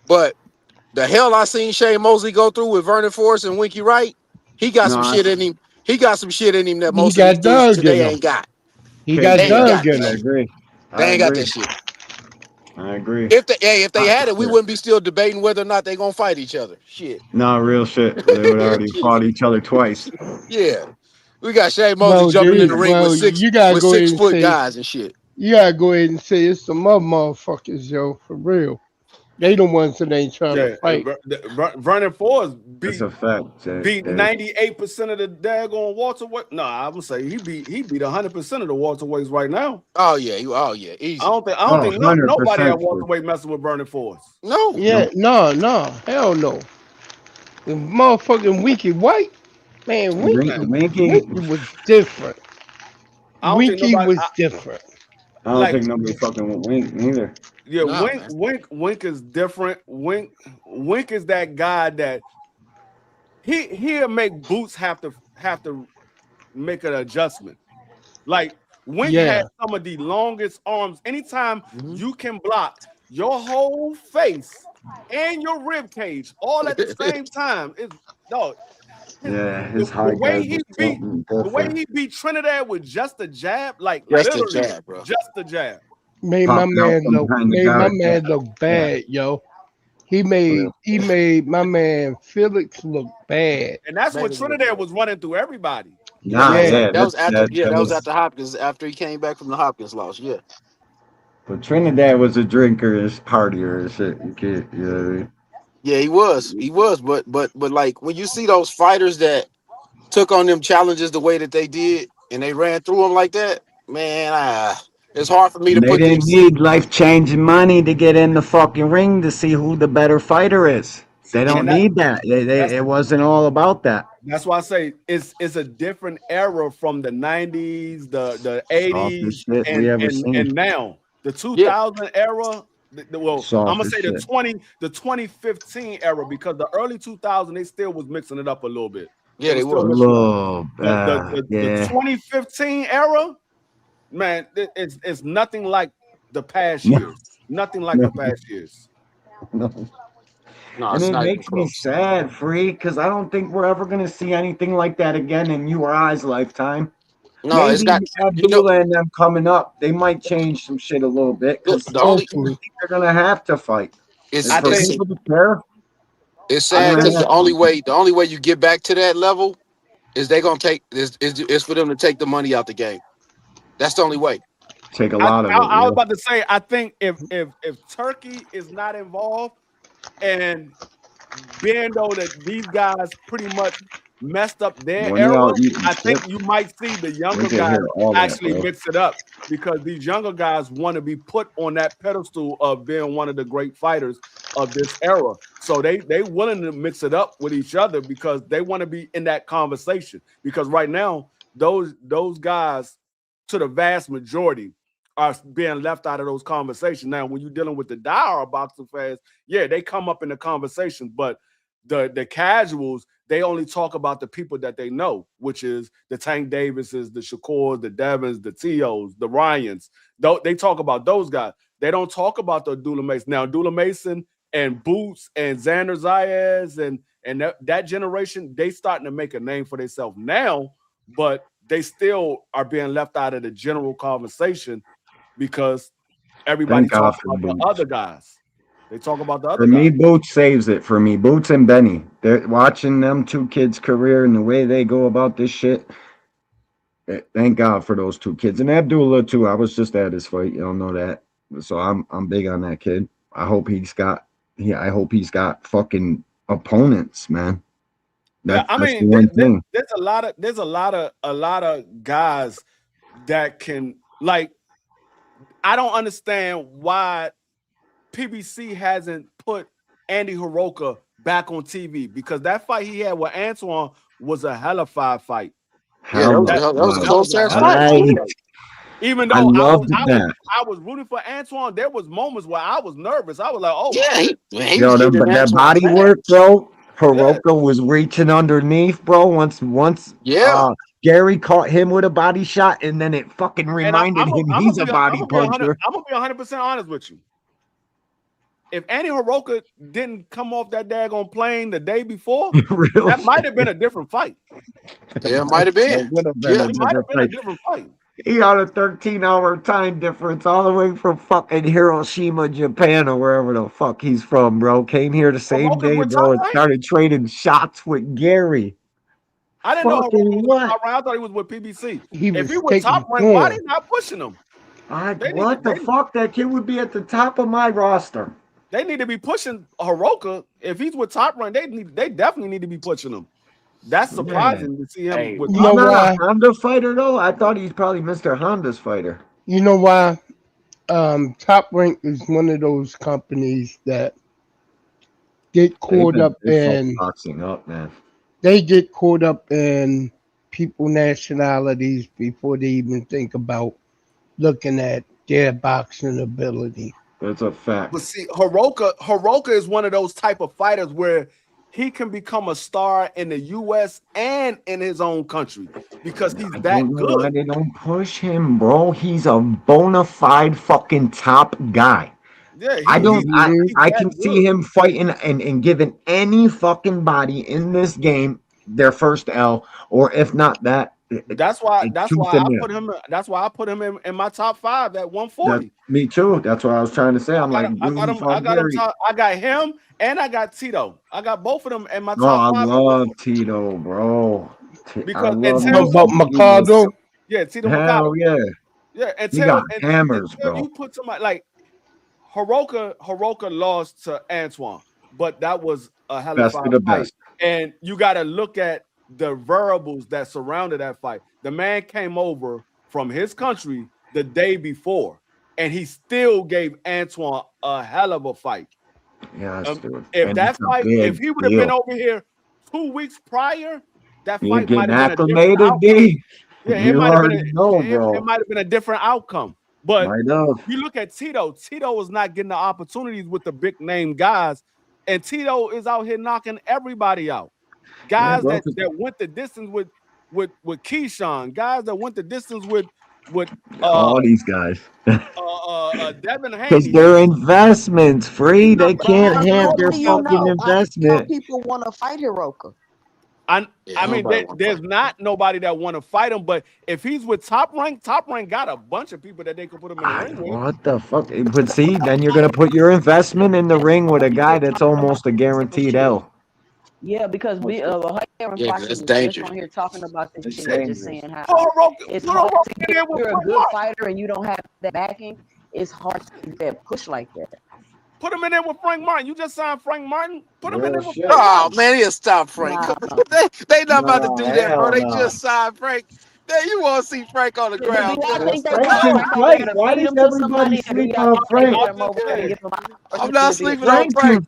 but the hell I seen Shane Mosley go through with Vernon Forrest and Winky Wright, he got some shit in him. He got some shit in him that most of these dudes today ain't got. He got Doug in I him. agree. They ain't got that shit. I agree. If they had it, we wouldn't be still debating whether or not they're gonna fight each other. Shit. No, real shit. They would already fought each other twice. Yeah. We got Shane Mosley jumping in the ring with six foot guys and shit. You gotta go ahead and say it's some other motherfuckers, yo, for real. They the ones that ain't trying to fight. Vernon Forrest That's a fact. beat 98% of the daggone welterweight. No, I would say he beat 100% of the welterweights right now. Oh yeah, easy. I don't think nobody at welterweight messing with Vernon Forrest. No. Yeah, no, hell no. The motherfucking Winky White, man, Winky was different. Winky was different. I don't think nobody fucking with Wink neither. Yeah, Wink is different. Wink is that guy that he'll make Boots have to make an adjustment. Like Wink had some of the longest arms. Anytime you can block your whole face and your rib cage all at the same time, the way he beat Trinidad with just a jab, like just literally a jab, bro. Just a jab. Made my man look bad, yo. He made my man Felix look bad. And that's when Trinidad was running through everybody. That was after Hopkins, after he came back from the Hopkins loss. Yeah. But Trinidad was a drinker, partier, and shit. You know what I mean? Yeah, he was. But like when you see those fighters that took on them challenges the way that they did and they ran through them like that, man, it's hard for me to They put didn't need life-changing money to get in the fucking ring to see who the better fighter is. They don't need that. It wasn't all about that. That's why I say it's a different era from the 90s, the 80s, and now. The 2000 era, well, I'm gonna say the 2015 era, because the early 2000 they still was mixing it up a little bit. Yeah, they were. The 2015 era, man, it's nothing like the past years. Nothing like the past years. And it makes me sad, Free, because I don't think we're ever going to see anything like that again in you or I's lifetime. No, maybe it's not. Abdullah and them coming up, they might change some shit a little bit because they're going to have to fight. It's sad because the only way you get back to that level is they're gonna take is for them to take the money out the game. That's the only way. Take a lot of it. I was about to say, I think if Turkey is not involved, and being though that these guys pretty much messed up their era, I think you might see the younger guys actually mix it up, because these younger guys want to be put on that pedestal of being one of the great fighters of this era. So they willing to mix it up with each other because they want to be in that conversation. Because right now, those guys, to the vast majority, are being left out of those conversations. Now, when you're dealing with the diehard boxing fans, yeah, they come up in the conversation, but the casuals, they only talk about the people that they know, which is the Tank Davises, the Shakurs, the Devins, the T.O.s, the Ryans. They talk about those guys. They don't talk about the Abdullah Mason. Now, Abdullah Mason and Boots and Xander Zayas and that generation, they starting to make a name for themselves now, but they still are being left out of the general conversation because everybody talks about the other guys. They talk about the other guys. For me, Boots saves it for me. Boots and Benny. They're watching them two kids' career and the way they go about this shit. Thank God for those two kids. And Abdullah too. I was just at his fight. Y'all know that. So I'm big on that kid. I hope he's got fucking opponents, man. That's the one thing. There's a lot of guys that can, like, I don't understand why PBC hasn't put Andy Hiroka back on TV, because that fight he had with Antoine was a hella fight. Yeah, that was a close ass fight. Even I though loved that. I was rooting for Antoine, there was moments where I was nervous. I was like, "Oh, he Yo, was getting that Antoine's body back. work, bro. Hiroka was reaching underneath, bro. Once Gary caught him with a body shot, and then it fucking And reminded him he's a body puncher. I'm gonna be 100% honest with you. If Andy Hiroka didn't come off that daggone plane the day before, that might have been a different fight. Yeah, it might have been. It might have been a different fight. He got a 13-hour time difference all the way from fucking Hiroshima, Japan, or wherever the fuck he's from, bro. Came here the same day, bro, and started trading shots with Gary. I didn't know Fucking Hiroka was what? top rank. I thought he was with PBC. He was If he was top rank, why they not pushing him? What the fuck? That kid would be at the top of my roster. They need to be pushing Hiroka. If he's with top rank, they definitely need to be pushing him. That's surprising to see him with You know why? a Honda fighter though. I thought he's probably Mr. Honda's fighter. You know why? Top Rank is one of those companies that get caught up in boxing up, man. They get caught up in people nationalities before they even think about looking at their boxing ability. That's a fact. But see, Hiroka is one of those type of fighters where he can become a star in the U.S. and in his own country because he's that good. Why they don't push him, bro? He's a bona fide fucking top guy. Yeah, I can see him fighting and giving any fucking body in this game their first L, or if not that. That's why I put him in my top 5 at 140. Me too. That's what I was trying to say. I'm like, I got him and I got Tito. I got both of them in my oh, top 5. I love Tito, bro. Because about Mercado? Yeah, Tito Hell Mercado. Yeah, Yeah, he got hammers, bro. You put somebody like Hiroka lost to Antoine, but that was a hell of a fight. And you got to look at the variables that surrounded that fight. The man came over from his country the day before, and he still gave Antoine a hell of a fight. Yeah, if he would have been over here 2 weeks prior, that fight might have been a different outcome. Yeah, it might have been a different outcome. But you look at Tito. Tito is not getting the opportunities with the big name guys, and Tito is out here knocking everybody out. Guys that went the distance with Keyshawn, guys that went the distance with all these guys. Devin Haney. Because they're investments, free. They can't have their fucking investment. People want to fight Hiroka. I mean, there's not nobody that want to fight him, but if he's with Top Rank got a bunch of people that they could put him in the ring with. What the fuck? But see, then you're gonna put your investment in the ring with a guy that's almost a guaranteed L. Yeah, because it's dangerous. On here talking about this shit, and just saying how it's Put hard to Hiroka get, in with you're a Frank good Martin. fighter and you don't have that backing. It's hard to get that push like that. Put him in there with Frank Martin. You just signed Frank Martin. Put him in there with Frank Oh Martin. man, he'll stop Frank. They not about to do that, bro. They just signed Frank. Then you want to see Frank on the ground. Why does everybody sleep on Frank? I'm not sleeping on Frank.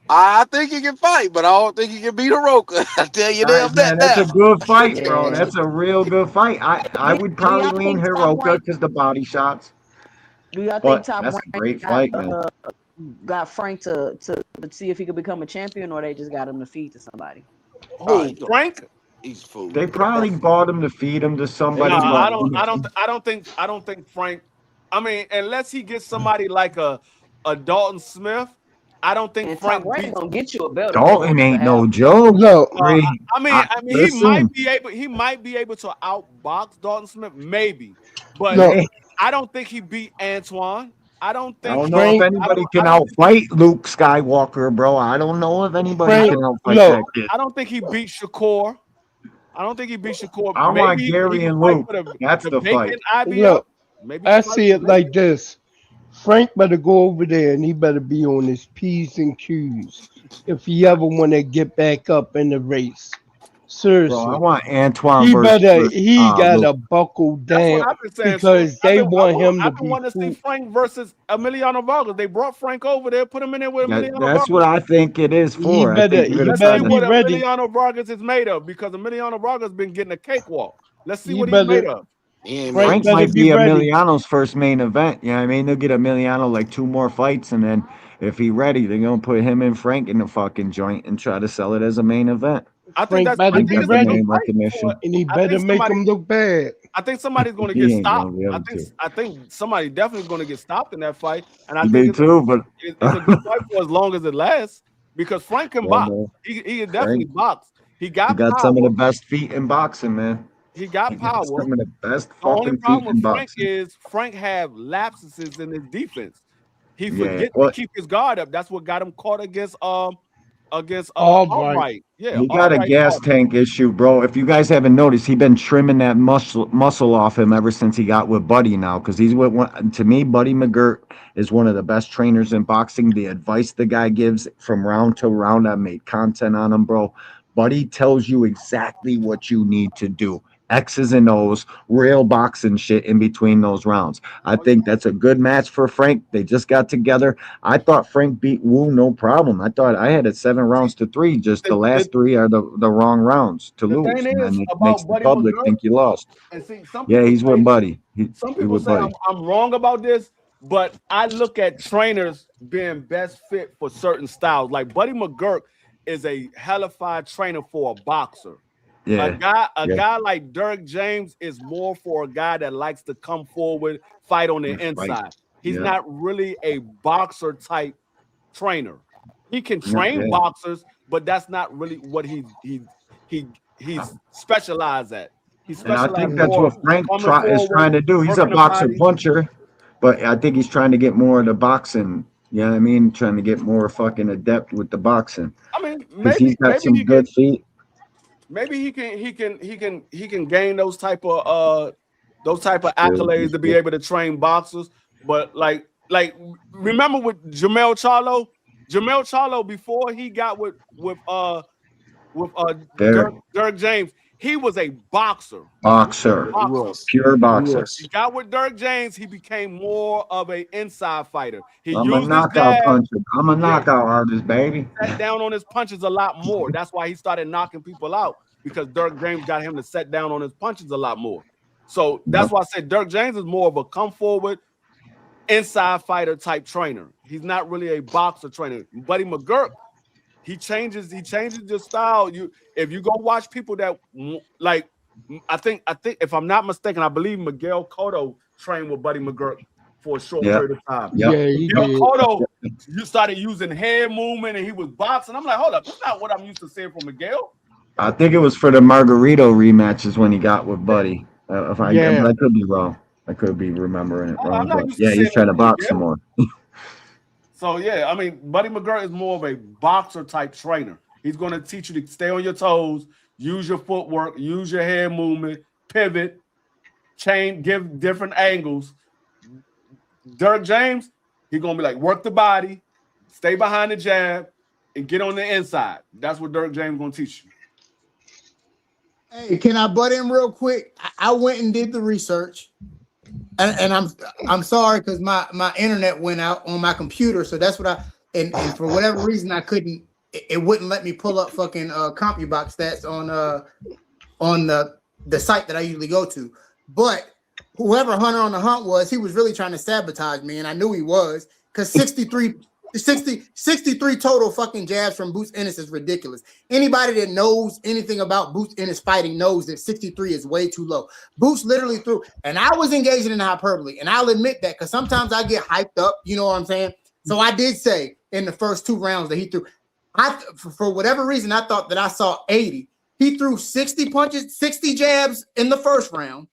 I think he can fight, but I don't think he can beat Hiroka. I tell you that. That's a good fight, bro. That's a real good fight. I would probably lean Hiroka because the body shots. Do y'all think Top that's Rank a great fight, man. Got Frank to see if he could become a champion, or they just got him to feed to somebody? Who, Frank? He's fool. They probably bought him to feed him to somebody. No, I don't think Frank. I mean, unless he gets somebody like a Dalton Smith, I don't think Frank gonna get you a belt. Dalton ain't no joke. I mean, he might be able to outbox Dalton Smith, maybe, but I don't think he beat Antoine. I don't know if anybody can outfight Luke Skywalker, bro. I don't know if anybody can outfight that kid. I don't think he beat Shakur. I want Gary and Luke. That's the fight. Look, I see it like this. Frank better go over there and he better be on his P's and Q's if he ever want to get back up in the race. Seriously. Bro, I want Antoine He versus better. He gotta Luke. buckle That's what down I've been saying. because they want him to I've been be wanting to see food. Frank versus Emiliano Vargas. They brought Frank over there, put him in there with Emiliano That's Vargas. what I think it is He for. I better. think they're He gonna Let's try see better to. be what ready. Emiliano Vargas is made of, because Emiliano Vargas been getting a cakewalk. Let's see He what he's made better. of. Frank Frank better might be be ready. Emiliano's first main event. You know what I mean? They'll get Emiliano like 2 more fights, and then if he ready, they're gonna put him and Frank in the fucking joint and try to sell it as a main event. I think Frank that's. better I They think be got it's a the good ready, name fight. recognition. and he I think better make somebody. him look bad. I think somebody's going to get He ain't gonna stopped. be able to. I think somebody definitely is going to get stopped in that fight, and I think Me too, but it's a good fight for as long as it lasts, because Frank can yeah, box. man. He can definitely Frank, box. He he got got some of power. the best feet in boxing, man. He He got got power. some of the best The only fucking feet problem in with Frank boxing. is Frank have lapses in his defense. He Yeah. forgets to Well, keep his guard up. That's what got him caught against All right. Albright. Yeah, he got a Albright gas caught him. tank issue, bro. If you guys haven't noticed, he been trimming that muscle off him ever since he got with Buddy now. Because he's with one, to me, Buddy McGirt is one of the best trainers in boxing. The advice the guy gives from round to round, I made content on him, bro. Buddy tells you exactly what you need to do. X's and O's, real boxing shit in between those rounds. I think that's a good match for Frank. They just got together. I thought Frank beat Wu no problem. I thought I had it 7 rounds to 3. Just the last 3 are the wrong rounds to The lose, thing and is then it makes about the Buddy public McGirt, think you lost. and see, some Yeah, people he's with say Buddy. He with Buddy. I'm wrong about this, but I look at trainers being best fit for certain styles. Like Buddy McGirt is a hellified trainer for a boxer. A Yeah. guy like Derek James is more for a guy that likes to come forward, fight on the inside. He's not really a boxer type trainer. He can train boxers, but that's not really what he's specialized at. He's And I specialized think that's more what Frank coming is forward, trying to do. He's a working the boxer body. puncher, but I think he's trying to get more of the boxing. You know what I mean? Trying to get more fucking adept with the boxing. I mean, Because he's got some he good feet. maybe he can gain those type of accolades to be able to train boxers. But like remember with Jamel Charlo? Jamel Charlo, before he got with Dirk James, he was a boxer. Pure boxer. He got with Dirk James, he became more of an inside fighter. He I'm a used his knockout jab. puncher. I'm a knockout artist, baby. Sat down on his punches a lot more. That's why he started knocking people out, because Dirk James got him to set down on his punches a lot more. So that's why I said Dirk James is more of a come forward inside fighter type trainer. He's not really a boxer trainer. Buddy McGirt, he changes the style. If you go watch people that like, I think if I'm not mistaken, I believe Miguel Cotto trained with Buddy McGirt for a short period of time. Yeah, he Miguel did. Cotto, you started using head movement and he was boxing. I'm like, hold up, that's not what I'm used to seeing from Miguel. I think it was for the Margarito rematches when he got with Buddy. But I could be wrong. I could be remembering it wrong. But yeah, he's trying to box some more. So yeah, I mean, Buddy McGirt is more of a boxer type trainer. He's going to teach you to stay on your toes, use your footwork, use your head movement, pivot, give different angles. Dirk James, he's going to be like, work the body, stay behind the jab, and get on the inside. That's what Dirk James is going to teach you. Hey, can I butt in real quick? I went and did the research, and I'm sorry because my internet went out on my computer, so that's what and for whatever reason I couldn't. It wouldn't let me pull up fucking CompuBox stats on the site that I usually go to. But whoever Hunter on the Hunt was, he was really trying to sabotage me, and I knew he was, because 63 total fucking jabs from Boots Ennis is ridiculous. Anybody that knows anything about Boots Ennis fighting knows that 63 is way too low. Boots literally threw, and I was engaging in hyperbole, and I'll admit that because sometimes I get hyped up, you know what I'm saying? So I did say in the first 2 rounds that he threw, for whatever reason, I thought that I saw 80. He threw 60 punches, 60 jabs in the first round,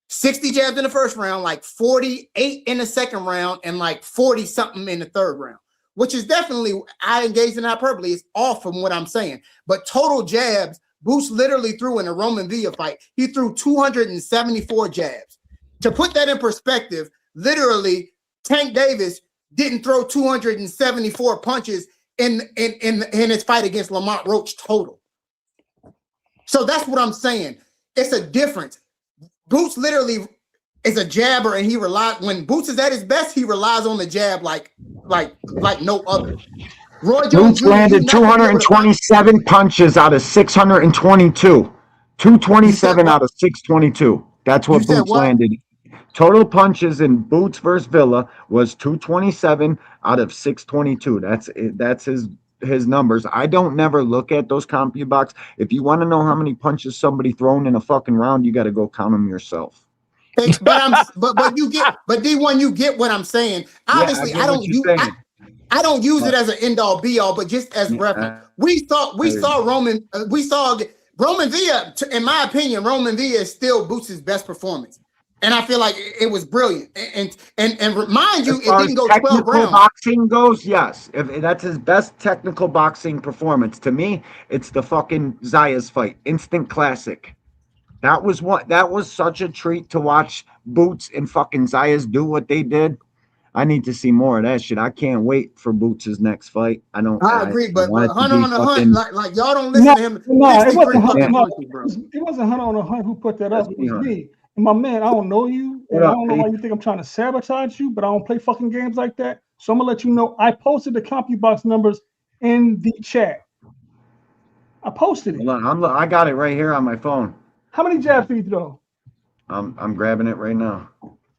60 jabs in the first round, like 48 in the second round, and like 40 something in the third round, which is definitely, I engaged in hyperbole, is off from what I'm saying. But total jabs, Boots literally threw in a Roman Villa fight, he threw 274 jabs. To put that in perspective, literally, Tank Davis didn't throw 274 punches in his fight against Lamont Roach total. So that's what I'm saying. It's a difference. Boots literally is a jabber, and when Boots is at his best, he relies on the jab like no other. Roy Jones Boots Jr. landed He's not gonna be able to 227 punches out of 622. 227 out of 622. That's what Boots landed. Total punches in Boots versus Villa was 227 out of 622. That's his numbers. I don't never look at those CompuBox. If you want to know how many punches somebody thrown in a fucking round, you got to go count them yourself. but D1, you get what I'm saying. Obviously, yeah, I don't use it as an end all be all, but just as reference. We saw Roman Villa. In my opinion, Roman Villa is still Boots' best performance. And I feel like it was brilliant. And remind you, it didn't go 12 rounds. Boxing goes, yes. If that's his best technical boxing performance. To me, it's the fucking Zayas fight. Instant classic. That was such a treat to watch Boots and fucking Zayas do what they did. I need to see more of that shit. I can't wait for Boots' next fight. I agree, but Hunter on the Hunt, like y'all don't listen to him. No, it wasn't Hunter on the Hunt who put that up. It was me. And my man, I don't know you, and I don't know why you think I'm trying to sabotage you, but I don't play fucking games like that. So I'm gonna let you know. I posted the CompuBox numbers in the chat. I posted it. Hold on, I got it right here on my phone. How many jabs did you throw? I'm grabbing it right now.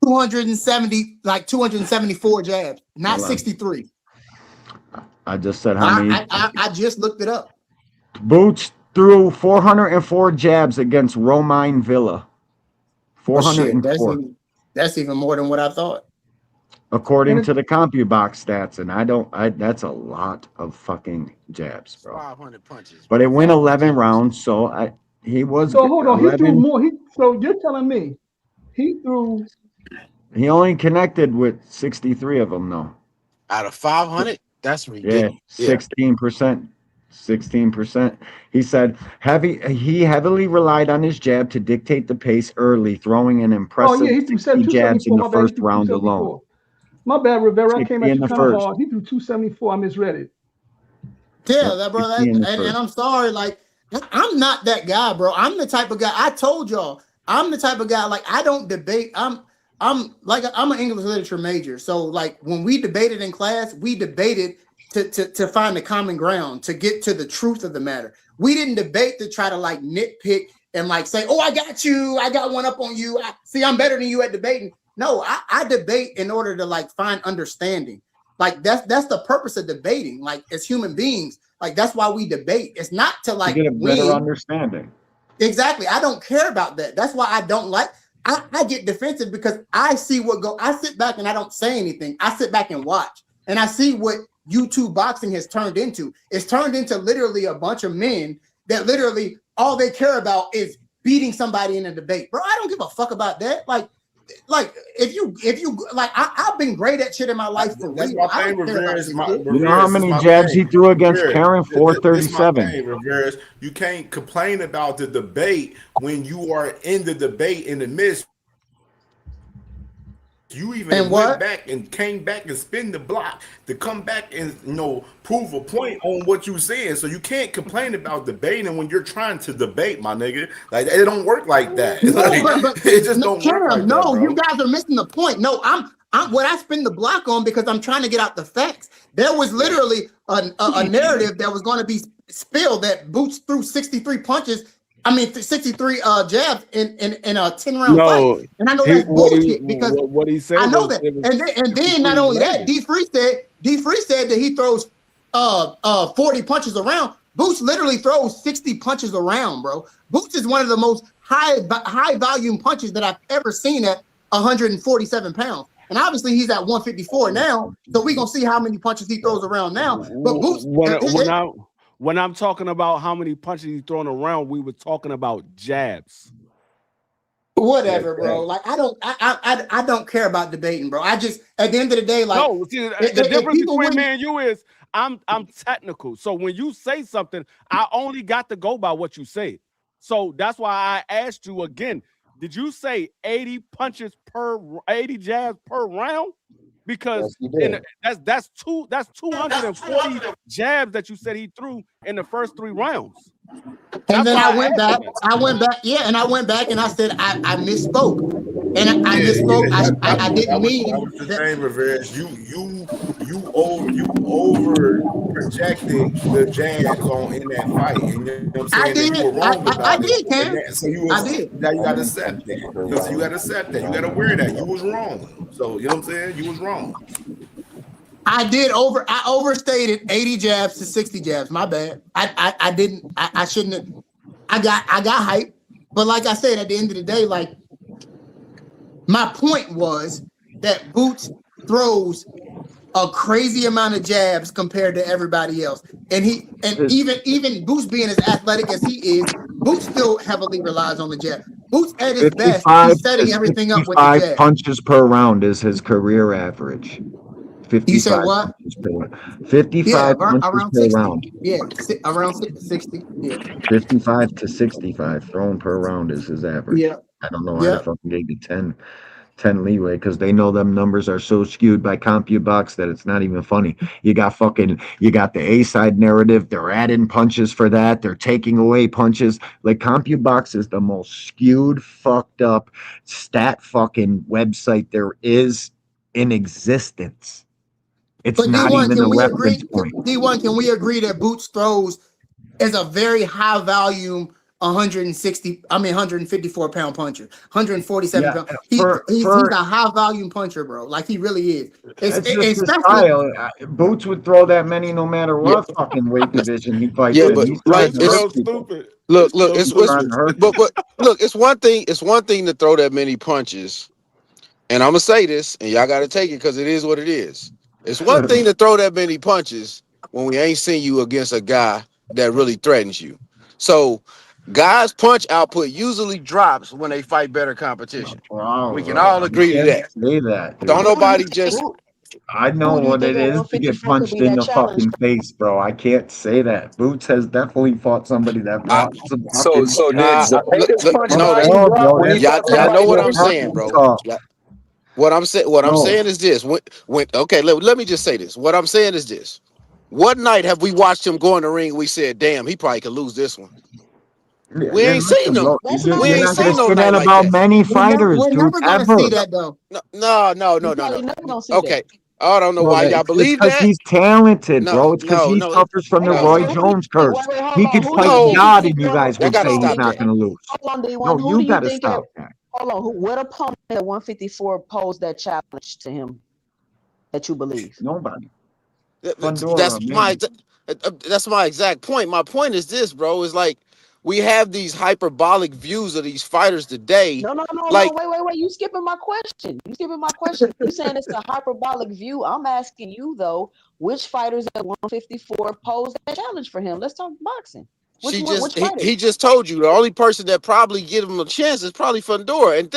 274 jabs, not 63. I just said how many. I just looked it up. Boots threw 404 jabs against Romain Villa. 404. That's even more than what I thought. According to the CompuBox stats, and that's a lot of fucking jabs, bro. 500 punches. But it went 11 rounds, so he was. So hold on, 11, he threw more. So you're telling me he threw? He only connected with 63 of them, though. Out of 500, that's ridiculous. Yeah, 16%. 16%. He said he heavily relied on his jab to dictate the pace early, throwing an impressive 60 jabs in the first round alone. My bad, Rivera. I came at you kind of hard. He threw 274. I misread it. Yeah, that bro. And I'm sorry, like I'm not that guy, bro. I'm the type of guy. I told y'all, I'm the type of guy. Like I don't debate. I'm an English literature major, so like when we debated in class, we debated to find the common ground, to get to the truth of the matter. We didn't debate to try to like nitpick and like say, oh, I got you, I got one up on you. I'm better than you at debating. No, I debate in order to like find understanding. Like that's the purpose of debating. Like as human beings, like that's why we debate. It's not to like get a better understanding. Exactly. I don't care about that. That's why I don't like. I get defensive because I see what go. I sit back and I don't say anything. I sit back and watch, and I see what YouTube boxing has turned into. It's turned into literally a bunch of men that literally all they care about is beating somebody in a debate. Bro, I don't give a fuck about that. Like if you like, I've been great at shit in my life for real. You know how many jabs he threw against Karen? 437. You can't complain about the debate when you are in the debate in the midst. You even went back and came back and spin the block to come back and prove a point on what you saying. So you can't complain about debating when you're trying to debate, my nigga. Like it don't work like that. It just don't work like that, bro. You guys are missing the point. No, I'm what I spin the block on because I'm trying to get out the facts. There was literally a narrative that was going to be spilled that Boots threw 63 punches. 63 jabs in a 10-round fight, and I know that's bullshit because what he said. I know that, and then not only that, D Free said that he throws 40 punches around. Boots literally throws 60 punches around, bro. Boots is one of the most high volume punches that I've ever seen at 147 pounds. And obviously he's at 154 now, so we're gonna see how many punches he throws around now. But Boots, when I'm talking about how many punches he's throwing around, we were talking about jabs. Whatever, bro. Like I don't care about debating, bro. I just at the end of the day, like the difference between me and you is I'm technical. So when you say something, I only got to go by what you say. So that's why I asked you again. Did you say 80 jabs per round? because Yes, that's 240 jabs that you said he threw in the first 3 rounds. And then I went back. Yeah, and I went back and I said I misspoke. And I misspoke. I didn't mean that was the that. thing, Rivers. You over projected the jabs on in that fight, and you know what I'm I saying, and did. you were wrong I about it. did, And Cam. so you I was did. now you got to accept that. You know, so you got to accept that. You got to wear that. You was wrong. So you know what I'm saying. You was wrong. I overstated 80 jabs to 60 jabs. My bad. I didn't. I shouldn't have. I got hype. But like I said, at the end of the day, like my point was that Boots throws a crazy amount of jabs compared to everybody else. And even Boots being as athletic as he is, Boots still heavily relies on the jab. Boots at his best, 55 he's to setting everything up with the 65 jab. punches per round is his career average. 55 You said what? punches per round. 55 punches around per 60. round. Yeah, around 60. Yeah. 55 to 65 thrown per round is his average. Yeah. I don't know why the fucking gave you 10 leeway, because they know them numbers are so skewed by CompuBox that it's not even funny. You got the A side narrative. They're adding punches for that. They're taking away punches. Like, CompuBox is the most skewed, fucked up stat fucking website there is in existence. It's But not D1, even can a we reference agree? point. D1, can we agree that Boots throws is a very high volume 154 pound puncher, 147 pound. He's a high volume puncher, bro. Like, he really is. It's just his Especially style. Boots would throw that many no matter what fucking weight division he fights Yeah, in. but He's like trying to hurt people. look, it's trying to hurt but look, it's one thing to throw that many punches, and I'm gonna say this, and y'all gotta take it because it is what it is. It's one thing to throw that many punches when we ain't seen you against a guy that really threatens you. So guys' punch output usually drops when they fight better competition. We can all agree to that. Say that, dude. Don't nobody just I know Who do you what think it at is to get 154 could punched be in that the challenge? fucking face, bro. I can't say that. Boots has definitely fought somebody that brought some So fucking. did Zepeda's punch no, body No, drop bro, when he that's fought y'all know somebody what that I'm was saying, bro. What I'm saying is this. Okay, let me just say this. What I'm saying is this. What night have we watched him go in the ring? We said, "Damn, he probably could lose this one." We ain't seen them. We ain't seen no night like that. Many fighters, We're dude, never gonna ever. see that though. No. Probably never gonna see Okay. that. I don't know why y'all It's believe because that. he's talented, No, bro. It's because he no. suffers from the Okay, Roy so Jones curse. wait, hold He on. could Who do fight you think God, he and keep you going? guys Y'all would gotta say he's stop not that. going to lose. Hold on, D1. No, Who you do you got to think stop that. hold on, what opponent at 154 posed that challenge to him that you believe? Nobody. That's my exact point. My point is this, bro. Is like we have these hyperbolic views of these fighters today. No. Like, Wait. You skipping my question. You saying it's a hyperbolic view. I'm asking you though, which fighters at 154 posed that challenge for him? Let's talk boxing. Which fighters? he just told you the only person that probably give him a chance is probably Fundora. And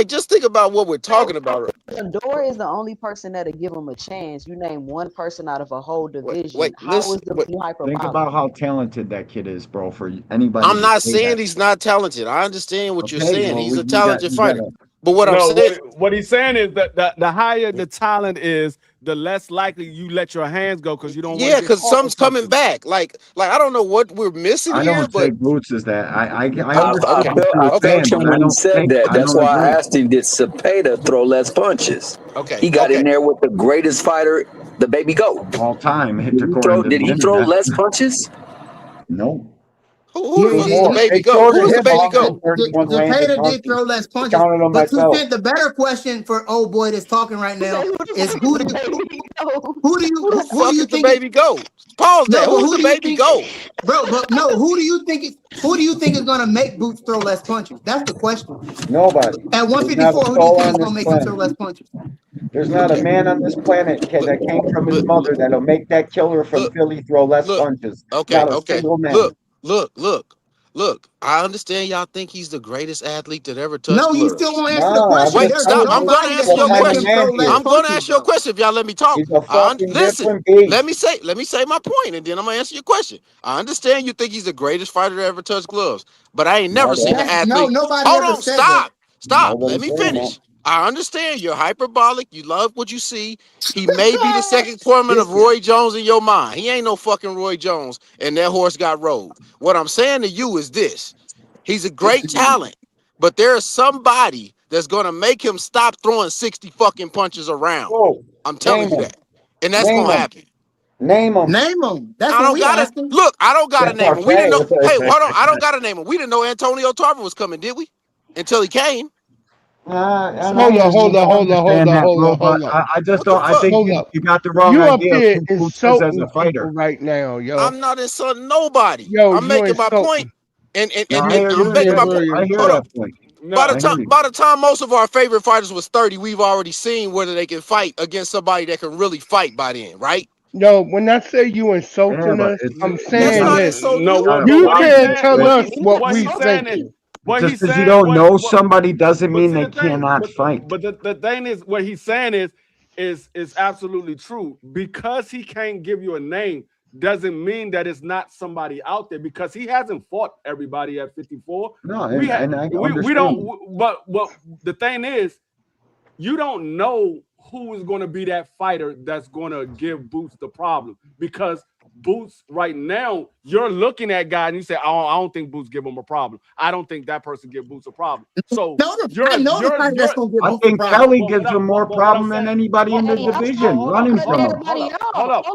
just think about what we're talking about. Fundora is the only person that'll give him a chance. You name one person out of a whole division. Think about how talented that kid is, bro. For anybody, I'm not say saying that. he's not talented. I understand what you're Okay, saying. well, He's a you talented fighter. gotta- But what I'm saying, what he's saying is that the higher the talent is, the less likely you let your hands go because you don't want to get because caught something's with something. coming back. Like I don't know what we're missing I here, don't but take Boots as that. I understood I what you were felt saying, him but I when he don't said think that. I That's don't why I agree. asked him, did Cepeda throw less punches? Okay. He got in there with the greatest fighter, the Baby Goat. All time. Did he throw less punches? No. Who the fuck is the Baby Goat? Who's the Baby Goat? Zepeda did throw less punches. But the better question for old boy that's talking right now is who do you is the think Baby Goat? Pause that. Who's the Baby Goat? Bro, but no, who do you think is gonna make Boots throw less punches? That's the question. Nobody. At 154, who do you think is gonna make him throw less punches? There's not a man on this planet that came from his mother that'll make that killer from Philly throw less punches. Not a single man. Look. I understand y'all think he's the greatest athlete that ever touched No, you gloves. still won't answer the question. Wait, There's stop. I'm gonna nobody answer that's your gonna make him question. throw less I'm gonna punches, ask your bro. question if y'all let me talk. He's a fucking different beast. Let me say my point, and then I'm gonna answer your question. I understand you think he's the greatest fighter to ever touch gloves, but I ain't never seen an athlete. No, nobody Hold ever on, said that. stop. Nobody Let me saying finish. that. I understand you're hyperbolic. You love what you see. He may be the second coming of Roy Jones in your mind. He ain't no fucking Roy Jones, and that horse got rode. What I'm saying to you is this. He's a great talent, but there's somebody that's going to make him stop throwing 60 fucking punches around. Oh, I'm telling you that. And that's Name going to them. happen. Name them. Name them. That's I what don't we gotta asking. look. I don't gotta name him. We didn't know. Okay. Hey, hold on. I don't gotta name him. We didn't know Antonio Tarver was coming, did we? Until he came. And I Hold understand that, bro. But on. I just What the don't. I fuck? think you got the wrong You up idea of here who Boots is as a insulting fighter. people right now, yo. I'm not insulting nobody. Yo, I'm you making my insulting. point, and No, I I'm hear making my you. point. I hear Hold on. that point. By the time most of our favorite fighters was 30, we've already seen whether they can fight against somebody that can really fight by then, right? No, when I say you insulting us, I'm saying this. You can't tell us what we thinking. Just because you don't know somebody doesn't mean they cannot fight. But the thing is, what he's saying is absolutely true. Because he can't give you a name doesn't mean that it's not somebody out there, because he hasn't fought everybody at 54. No, we understand. don't. But the thing is, you don't know who is going to be that fighter that's going to give Boots the problem, because Boots right now, you're looking at guy and you say, oh, I don't think Boots give him a problem. I don't think that person give Boots a problem. So I think Kelly gives him more problem than anybody in the division running from him. Hold up.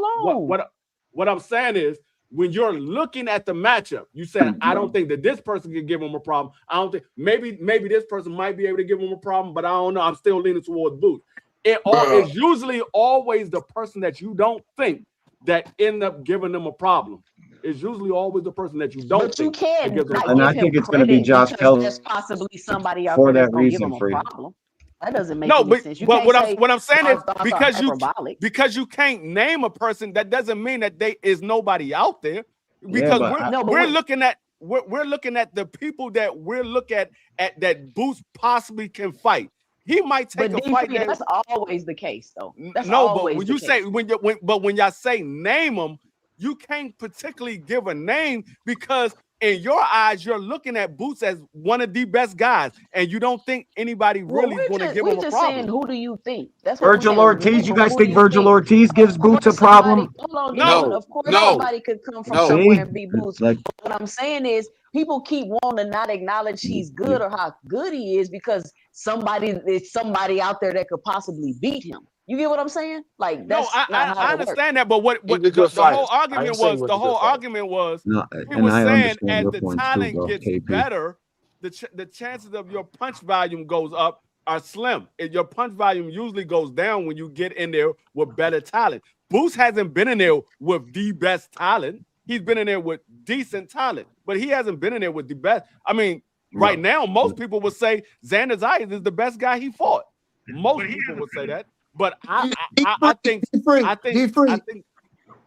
What I'm saying is, when you're looking at the matchup, you said, I don't think that this person can give him a problem. I don't think maybe this person might be able to give him a problem, but I don't know. I'm still leaning towards Boots. It's usually always the person that you don't think that end up giving them a problem. It's usually always the person that you don't think. But you can't. And I think it's going to be Josh Kelly. There's possibly somebody out for there that's that going to give reason him for a you. problem. That doesn't make No, any but sense. You what can't I'm saying is, hyperbolic. because you can't name a person, that doesn't mean that they is nobody out there. Because we're looking at the people that we're looking at that Boots possibly can fight. He might take a fight. That's always the case, though. That's no, always but when the you case. say when y'all say name them, you can't particularly give a name, because in your eyes you're looking at Boots as one of the best guys, and you don't think anybody really is going to give him a problem. We're just saying, who do you think? That's what Virgil Ortiz. You guys think Virgil Ortiz gives Boots a problem? No, of course somebody could come from somewhere and be Boots. But what I'm saying is, people keep wanting to not acknowledge he's good or how good he is because there's somebody out there that could possibly beat him. You get what I'm saying? Like, that's I understand that, but what the whole argument was, he was saying as the talent gets better, the chances of your punch volume goes up are slim. And your punch volume usually goes down when you get in there with better talent. Boots hasn't been in there with the best talent. He's been in there with decent talent, but he hasn't been in there with the best. I mean, right now, most people would say Xander Zayas is the best guy he fought. Most people would say that. But I think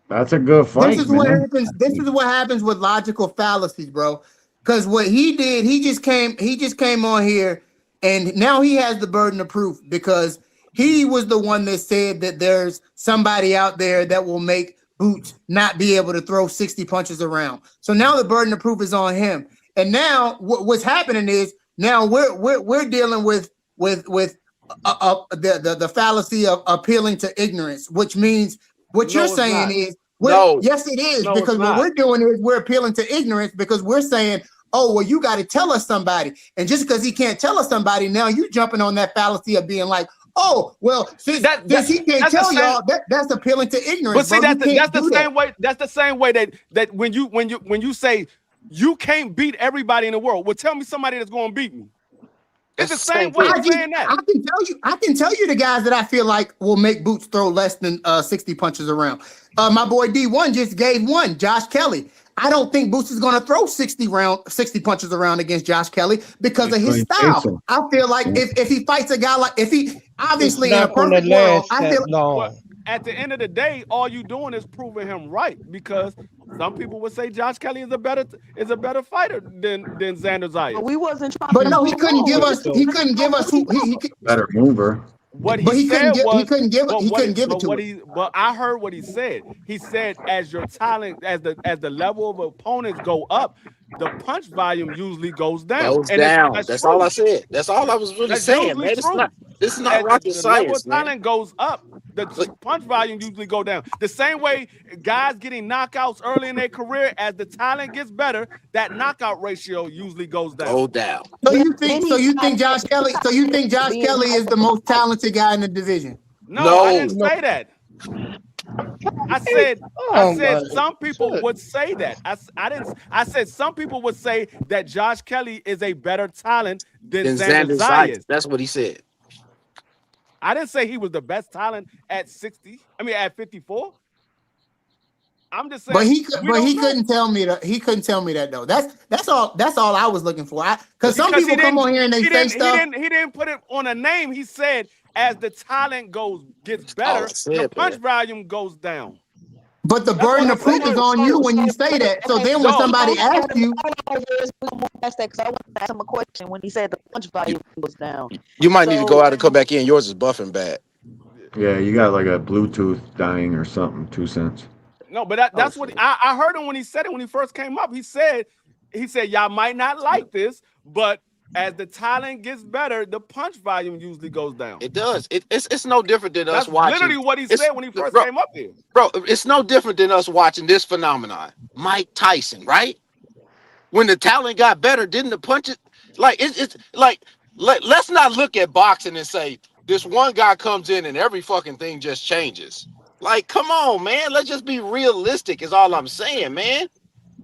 that's a good fight. This is what happens. This is what happens with logical fallacies, bro. Because what he did, he just came on here, and now he has the burden of proof because he was the one that said that there's somebody out there that will make Boots not be able to throw 60 punches around. So now the burden of proof is on him. And now what's happening is now we're dealing with the fallacy of appealing to ignorance, which means what you're saying is yes, it is, because what we're doing is we're appealing to ignorance because we're saying, oh, well, you got to tell us somebody. And just because he can't tell us somebody, now you jumping on that fallacy of being like, oh, well, since he can't tell y'all, that's appealing to ignorance. But see, that's the same way. That's the same way that when you say you can't beat everybody in the world, well, tell me somebody that's going to beat me. It's the same way of saying that. I can tell you the guys that I feel like will make Boots throw less than 60 punches around. My boy D1 just gave one, Josh Kelly. I don't think Boots is going to throw 60 punches around against Josh Kelly because of his style. I feel like if he fights a guy like, if he obviously in a perfect world, I feel like at the end of the day, all you doing is proving him right, because some people would say Josh Kelly is a better fighter than Xander Zayas. But we wasn't trying. But no, he couldn't give us. He couldn't give us. Better mover. What he said was he couldn't give it to us. But I heard what he said. He said as your talent, as the level of opponents go up, the punch volume usually goes down. That's all I said. That's all I was really saying, man. This is not rocket the level of science, man. talent goes up, the punch volume usually go down. The same way guys getting knockouts early in their career, as the talent gets better, that knockout ratio usually goes down. Go down. So you think Josh Kelly? So you think Josh Kelly is the most talented guy in the division? No, I didn't say that. I said some people would say that. I said some people would say that Josh Kelly is a better talent than Xander Zayas. That's what he said. I didn't say he was the best talent at 60. I mean at 54. I'm just saying. But he couldn't tell me that. He couldn't tell me that though. That's all I was looking for. Because some people come on here and they say stuff. He didn't put it on a name. He said as the talent gets better, the punch volume goes down. But the burden of proof is on you when you say that. So then when somebody asks you, because I want to ask him a question when he said the punch volume goes down. You might need to go out and come back in. Yours is buffing bad. Yeah, you got like a Bluetooth dying or something. 2 cents. No, but that's what I heard him when he said it when he first came up. He said y'all might not like this, but as the talent gets better, the punch volume usually goes down. It does. It's no different than us watching. That's literally what he said when he first came up here. Bro, it's no different than us watching this phenomenon. Mike Tyson, right? When the talent got better, didn't the punches like it's like let's not look at boxing and say this one guy comes in and every fucking thing just changes. Like, come on, man. Let's just be realistic is all I'm saying, man.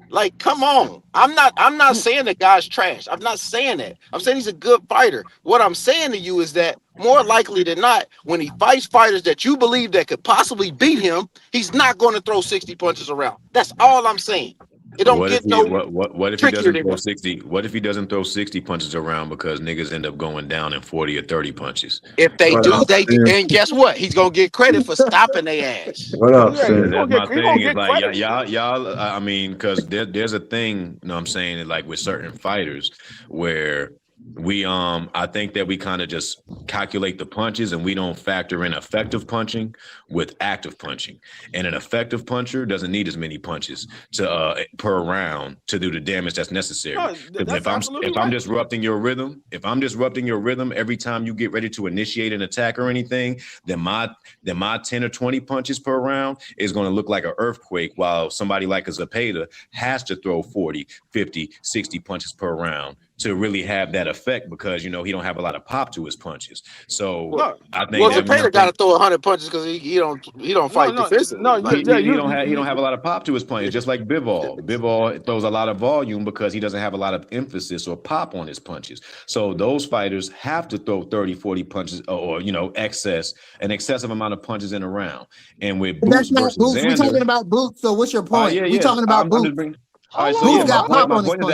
Like, come on. I'm not saying the guy's trash. I'm not saying that. I'm saying he's a good fighter. What I'm saying to you is that more likely than not, when he fights fighters that you believe that could possibly beat him, he's not going to throw 60 punches around. That's all I'm saying. It don't get no. What if he doesn't throw 60? What if he doesn't throw 60 punches around because niggas end up going down in 40 or 30 punches? If they do, and guess what? He's gonna get credit for stopping their ass. What up, Sam? That's my thing. Is like y'all. I mean, because there's a thing. You know, what I'm saying, like with certain fighters where we I think that we kind of just calculate the punches and we don't factor in effective punching with active punching. And an effective puncher doesn't need as many punches to per round to do the damage that's necessary. No, if I'm disrupting your rhythm, every time you get ready to initiate an attack or anything, then my 10 or 20 punches per round is going to look like an earthquake, while somebody like a Zepeda has to throw 40, 50, 60 punches per round to really have that effect, because, you know, he don't have a lot of pop to his punches. So I think Zepeda got to throw 100 punches because he don't fight defensively. No, he don't have a lot of pop to his punches, just like Bivol. Bivol throws a lot of volume because he doesn't have a lot of emphasis or pop on his punches. So those fighters have to throw 30, 40 punches or you know, an excessive amount of punches in a round. And with Boots versus Xander, we're talking about Boots. So what's your point? We're talking about Boots. All right, so my point is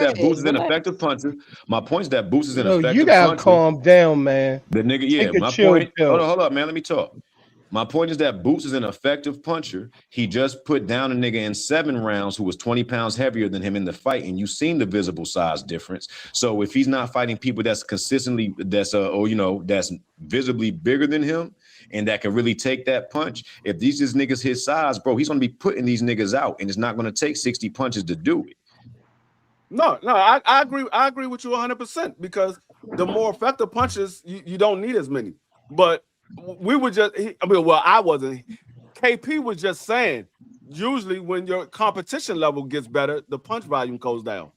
that Boots is an effective puncher. My point is that Boots is an effective puncher. You gotta calm down, man. The nigga, my point. Hold up, man. Let me talk. My point is that Boots is an effective puncher. He just put down a nigga in 7 rounds who was 20 pounds heavier than him in the fight, and you've seen the visible size difference. So if he's not fighting people that's consistently that's visibly bigger than him and that can really take that punch, if these is niggas his size, bro, he's gonna be putting these niggas out, and it's not gonna take 60 punches to do it. No, I agree. I agree with you 100%, because the more effective punches, you don't need as many. But we were just, I wasn't. KP was just saying, usually when your competition level gets better, the punch volume goes down.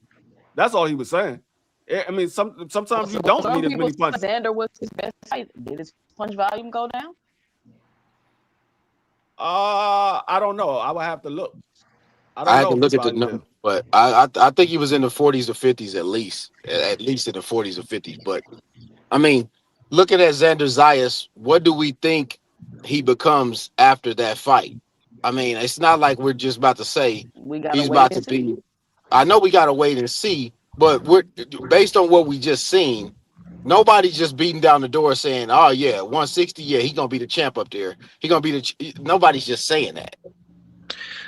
That's all he was saying. I mean, sometimes you don't need as many punches. Xander was his best fight. Did his punch volume go down? I don't know. I would have to look. I had to look at the number, but I think he was in the 40s or 50s at least in the 40s or 50s. But I mean, looking at Xander Zayas, what do we think he becomes after that fight? I mean, it's not like we're just about to say he's about to be. I know we got to wait and see, but we're based on what we just seen. Nobody's just beating down the door saying, "Oh yeah, 160, yeah, he's gonna be the champ up there. He's gonna be the." Nobody's just saying that.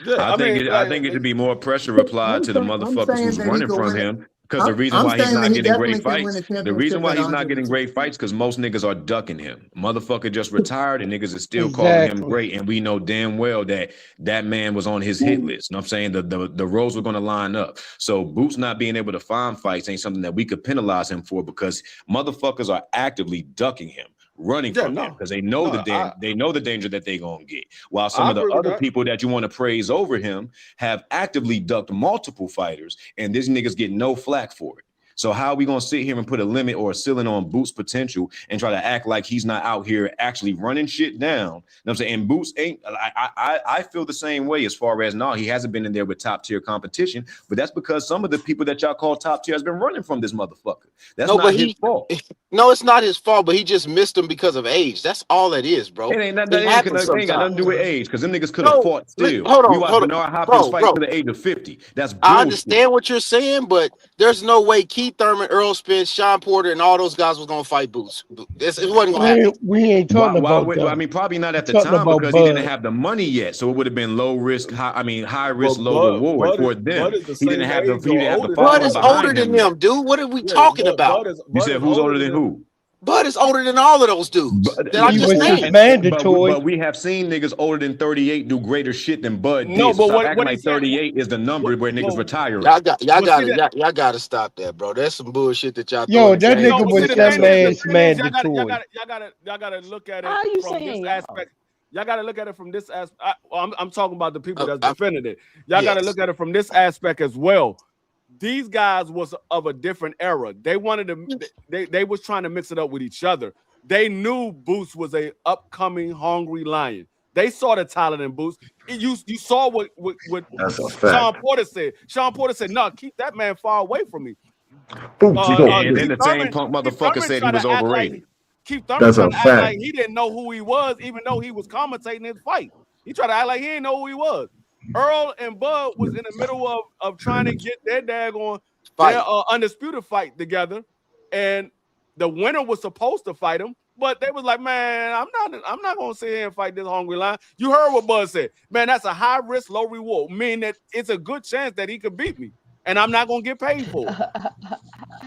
Yeah, I think it should be more pressure applied to the motherfuckers who's running from him. Because the reason I'm why he's saying not that he getting great definitely can win fights, a the championship reason why at he's not getting 102. great fights, because most niggas are ducking him. Motherfucker just retired and niggas is still calling him Exactly. great. And we know damn well that that man was on his hit list. You know what I'm saying? The roles were going to line up. So Boots not being able to find fights ain't something that we could penalize him for, because motherfuckers are actively ducking him, running from him, because they know they know the danger that they're gonna get. While some of the other people that you want to praise over him have actively ducked multiple fighters, and this niggas get no flack for it. So how are we gonna sit here and put a limit or a ceiling on Boots' potential and try to act like he's not out here actually running shit down? You know what I'm saying? And Boots ain't. I feel the same way as far as he hasn't been in there with top tier competition, but that's because some of the people that y'all call top tier has been running from this motherfucker. That's not his fault. No, it's not his fault, but he just missed him because of age. That's all it is, bro. It ain't It happens got nothing to sometimes. do with age, because them niggas could have fought still. Hold We on, watched Bernard Hopkins fight to the age of 50. That's bullshit. I understand what you're saying, but there's no way Keith Thurman, Earl Spence, Sean Porter, and all those guys was gonna fight Boots. It wasn't gonna happen. We ain't talking about that. I mean, probably not at the Talking time, about because he didn't Bud. have the money yet. So it would have been low risk, high risk, low reward for them. He didn't have the following Bud is older behind than him. them, dude. What are we talking about? You said who's older than who? Bud is older than all of those dudes that I He just was named. mandatory. But we have seen niggas older than 38 do greater shit than Bud No, did. but So stop what acting he like said- 38 is the number where niggas retire. Y'all got to stop that, bro. That's some bullshit that y'all. Yo, throwing that in the nigga game. was that man's mandatory. Y'all gotta look at How it you from saying this y'all? aspect. Y'all gotta look at it from this aspect. I'm talking about the people that's defending it. Y'all gotta look at it from this aspect as well. These guys was of a different era. They wanted to. They was trying to mix it up with each other. They knew Boots was a upcoming hungry lion. They saw the talent in Boots. You saw what That's a fact. Sean Porter said. Sean Porter said, "No, keep that man far away from me." And then the same punk motherfucker said he was overrated. Keith Thurman That's a trying to act fact. like he didn't know who he was, even though he was commentating his fight. He tried to act like he didn't know who he was. Earl and Bud was in the middle of trying to get their daggone their undisputed fight together, and the winner was supposed to fight him, but they was like, "Man, I'm not gonna sit here and fight this hungry lion." You heard what Bud said, man. That's a high risk, low reward. Meaning that it's a good chance that he could beat me, and I'm not gonna get paid for it.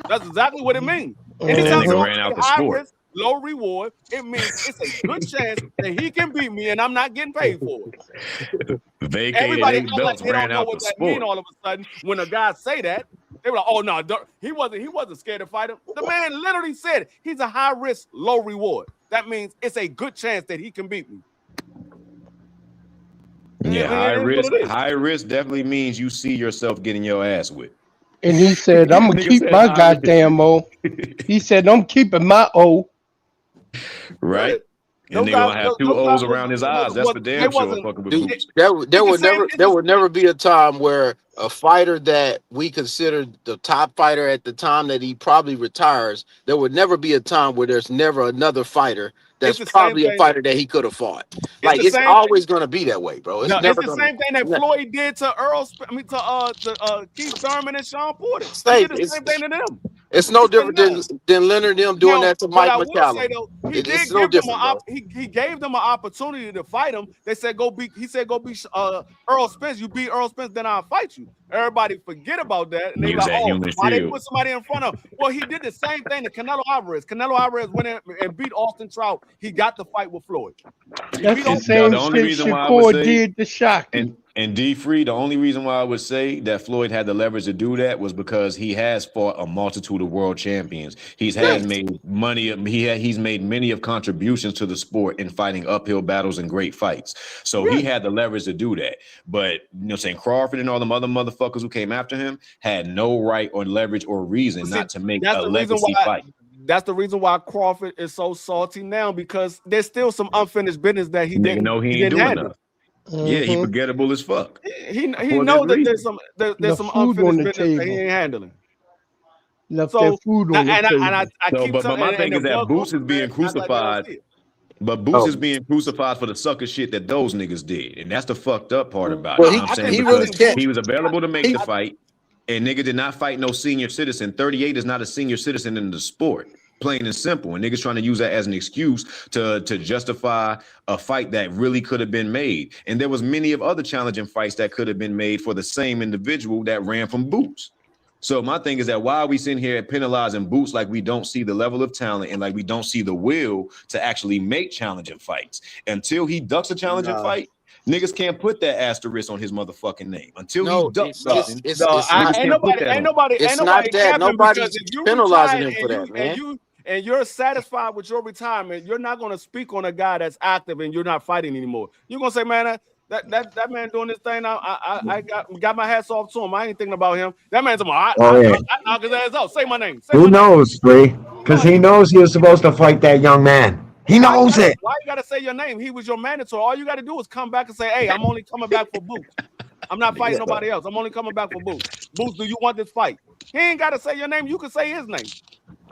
That's exactly what it means. And that nigga ran out the high sport. risk, low reward. It means it's a good chance that he can beat me, and I'm not getting paid for it. Vacated Everybody eight act like belts, they don't ran know out what the that means. sport. All of a sudden, when a guy say that, they were like, "Oh no, he wasn't scared to fight him." The man literally said he's a high risk, low reward. That means it's a good chance that he can beat me. Yeah, high risk definitely means you see yourself getting your ass whipped. And he said, "I'm gonna Nigga keep said my high goddamn O." He said, "I'm keeping my O." Right? And Those they gonna guys- have two those O's guys around his eyes. That's for they damn sure. wasn't- Fucking with Dude, Boots. there would never be a time where a fighter that we considered the top fighter at the time that he probably retires, there would never be a time where there's never another fighter that's It's the probably same a thing. fighter that he could have fought. Like the it's same always going to be that way, bro. It's No, never it's the gonna, same thing that ne- Floyd did to Keith Thurman and Sean Porter. He Say, did the same thing to them. It's no He said different no. than Leonard them doing Now, that to what Mike I will say McCallum. though, he It's did no give them different, bro. he gave them an opportunity to fight him. They said go beat Earl Spence. You beat Earl Spence, then I'll fight you. Everybody forget about that, and they Use like, that oh, human why they shield. put somebody in front of? Well, he did the same thing to Canelo Alvarez. Canelo Alvarez went in and beat Austin Trout. He got the fight with Floyd. That's the same shit Shakur did to Shockey. And D Free, the only reason why I would say that Floyd had the leverage to do that was because he has fought a multitude of world champions. He's made money. He's made many of contributions to the sport in fighting uphill battles and great fights. So he had the leverage to do that. But saying Crawford and all them other motherfuckers who came after him had no right or leverage or reason not to make a legacy fight. That's the reason why Crawford is so salty now, because there's still some unfinished business that he didn't. know he ain't didn't doing handle. enough. Yeah, he forgettable as fuck. He knows that there's some unfinished business that he ain't handling. Left that food on the table. I keep but my thing is that Boots is being crucified. But Boots is being crucified for the sucker shit that those niggas did, and that's the fucked up part about it. You know what I'm saying? Because he was available to make the fight, and nigga did not fight no senior citizen. 38 is not a senior citizen in the sport. Plain and simple. And niggas trying to use that as an excuse to justify a fight that really could have been made. And there was many of other challenging fights that could have been made for the same individual that ran from Boots. So my thing is that why are we sitting here penalizing Boots like we don't see the level of talent and like we don't see the will to actually make challenging fights? Until he ducks a challenging fight, niggas can't put that asterisk on his motherfucking name. Until he ducks something, it's not that nobody's penalizing him for that, man. And you're satisfied with your retirement, you're not going to speak on a guy that's active and you're not fighting anymore. You're going to say, man, that man doing this thing now, I got my hats off to him. I ain't thinking about him. That man's I knock his ass out. Say my name. Who knows, Free? Because he knows he was supposed to fight that young man. He knows it. Why you gotta say your name? He was your manager. All you gotta do is come back and say, hey, I'm only coming back for Boots. I'm not fighting nobody else. I'm only coming back for Boots. Boots, do you want this fight? He ain't gotta say your name. You can say his name.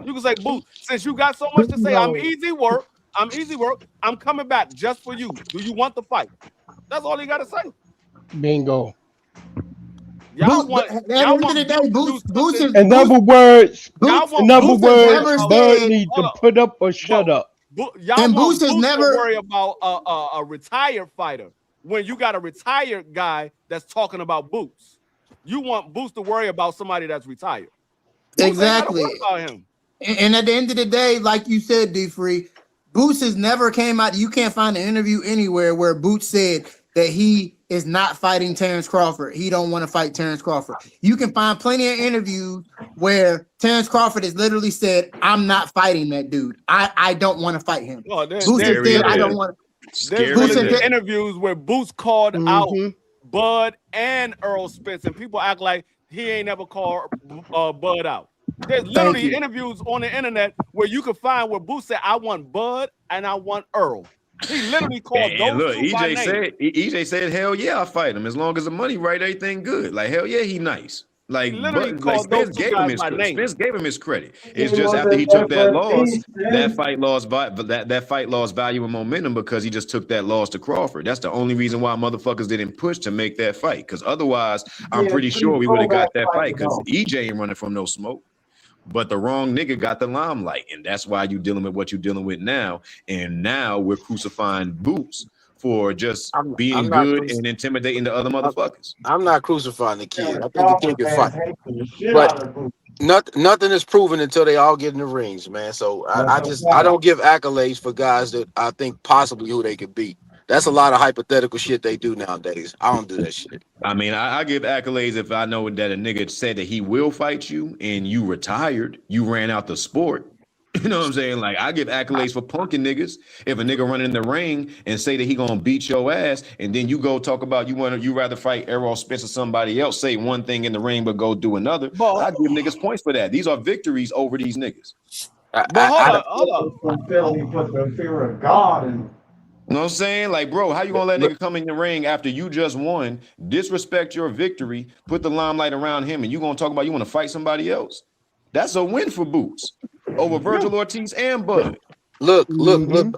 You can say, Boots, since you got so much to say, I'm easy work. I'm coming back just for you. Do you want the fight? That's all you gotta say. Bingo. Boots is, in other words, Bird needs to put up or shut up. Y'all want Boots to worry about a retired fighter when you got a retired guy that's talking about Boots. You want Boots to worry about somebody that's retired. Exactly. About him. And at the end of the day, like you said, D-Free, Boots has never came out. You can't find an interview anywhere where Boots said that he is not fighting Terrence Crawford. He don't want to fight Terrence Crawford. You can find plenty of interviews where Terrence Crawford has literally said, I'm not fighting that dude. I don't want to fight him. Oh, Boots has said, I don't want to. There's interviews where Boots called out Bud and Earl Spence, and people act like he ain't never called Bud out. There's literally interviews on the internet where you can find where Boots said, I want Bud and I want Earl. He literally called those two by name. EJ said, hell yeah, I'll fight him. As long as the money right, everything good. Like, hell yeah, he nice. Like, Spence gave him his credit. Spence gave him his credit. It's just after he took that loss, that fight lost value and momentum because he just took that loss to Crawford. That's the only reason why motherfuckers didn't push to make that fight. Because otherwise, I'm pretty sure we would have got that fight because EJ ain't running from no smoke. But the wrong nigga got the limelight, and that's why you're dealing with what you're dealing with now. And now we're crucifying Boots for just being good and intimidating the other motherfuckers. I'm not crucifying the kid. I think the kid can fight, but nothing is proven until they all get in the rings, man. So I don't give accolades for guys that I think possibly who they could beat. That's a lot of hypothetical shit they do nowadays. I don't do that shit. I mean, I give accolades if I know that a nigga said that he will fight you and you retired, you ran out the sport. You know what I'm saying? Like, I give accolades for punking niggas. If a nigga run in the ring and say that he gonna beat your ass, and then you go talk about you rather fight Errol Spence or somebody else, say one thing in the ring but go do another. I give niggas points for that. These are victories over these niggas. But hold on. Put the fear of God and. You know what I'm saying? Like, bro, how you gonna let a nigga come in the ring after you just won, disrespect your victory, put the limelight around him, and you gonna talk about you want to fight somebody else? That's a win for Boots over Virgil Ortiz and Bud. Look.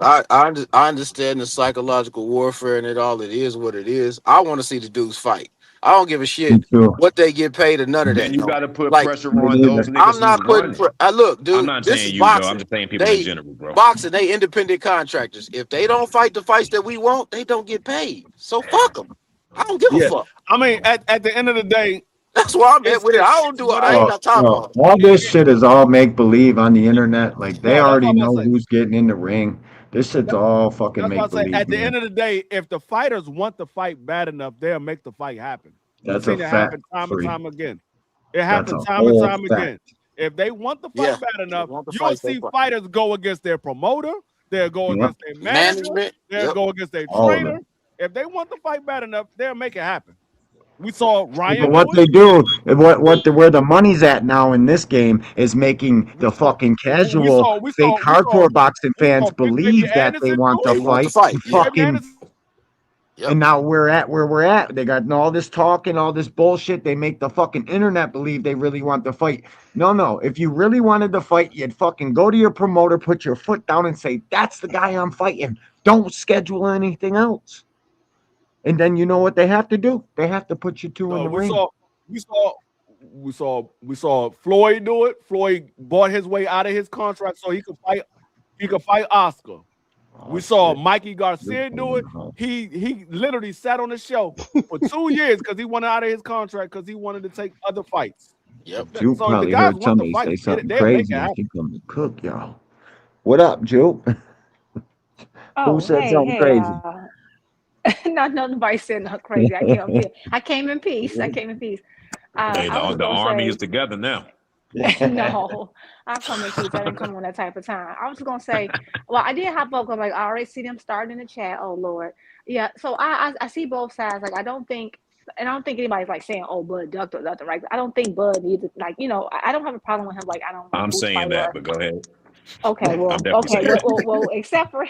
I understand the psychological warfare and it is what it is. I want to see the dudes fight. I don't give a shit what they get paid or none of that. And you got to put pressure on those niggas. I'm not putting. Look, dude. I'm not this saying is you, boxing. though. I'm just saying people in general, bro. Boxing, they independent contractors. If they don't fight the fights that we want, they don't get paid. So fuck them. I don't give a fuck. I mean, at the end of the day, that's why I'm at with it. I don't do it. I ain't got time for it. All this shit is all make believe on the internet. Like, they already know who's getting in the ring. This shit's all fucking make believe. At the end of the day, if the fighters want the fight bad enough, they'll make the fight happen. That's a fact. Time and time again. It happens time and time again. If they want the fight bad enough, you'll see fighters go against their promoter. They'll go against their management. They'll go against their trainer. If they want the fight bad enough, they'll make it happen. We saw Ryan. But what they do, where the money's at now in this game is making the fucking casual, fake hardcore boxing fans believe that they want to fight. Fucking. Yep. And now we're at where we're at. They got all this talk and all this bullshit. They make the fucking internet believe they really want to fight. No. If you really wanted to fight, you'd fucking go to your promoter, put your foot down and say, that's the guy I'm fighting. Don't schedule anything else. And then you know what they have to do? They have to put you two in the ring. We saw Floyd do it. Floyd bought his way out of his contract so he could fight Oscar. We saw Mikey Garcia do it. He literally sat on the show for 2 years because he wanted out of his contract because he wanted to take other fights. Yep. Juke So if the probably guys heard want to somebody fight, say something they'll make it crazy and happen. she come to cook, y'all. What up, Juke? Who Oh, said hey, something hey, crazy? not nobody said nothing crazy. I came in peace. I came in peace. Hey, I was the gonna army is say, together now. no, I come in peace. I didn't come on that type of time. I was just gonna say, well, I did hop up because like I already see them starting in the chat. Oh Lord, yeah. So I see both sides. Like I don't think anybody's like saying, oh, Bud ducked or nothing, right? I don't think Bud needs to, like, I don't have a problem with him. Like I don't think I'm Boots saying fight that, or but go ahead. okay, I'm definitely saying that.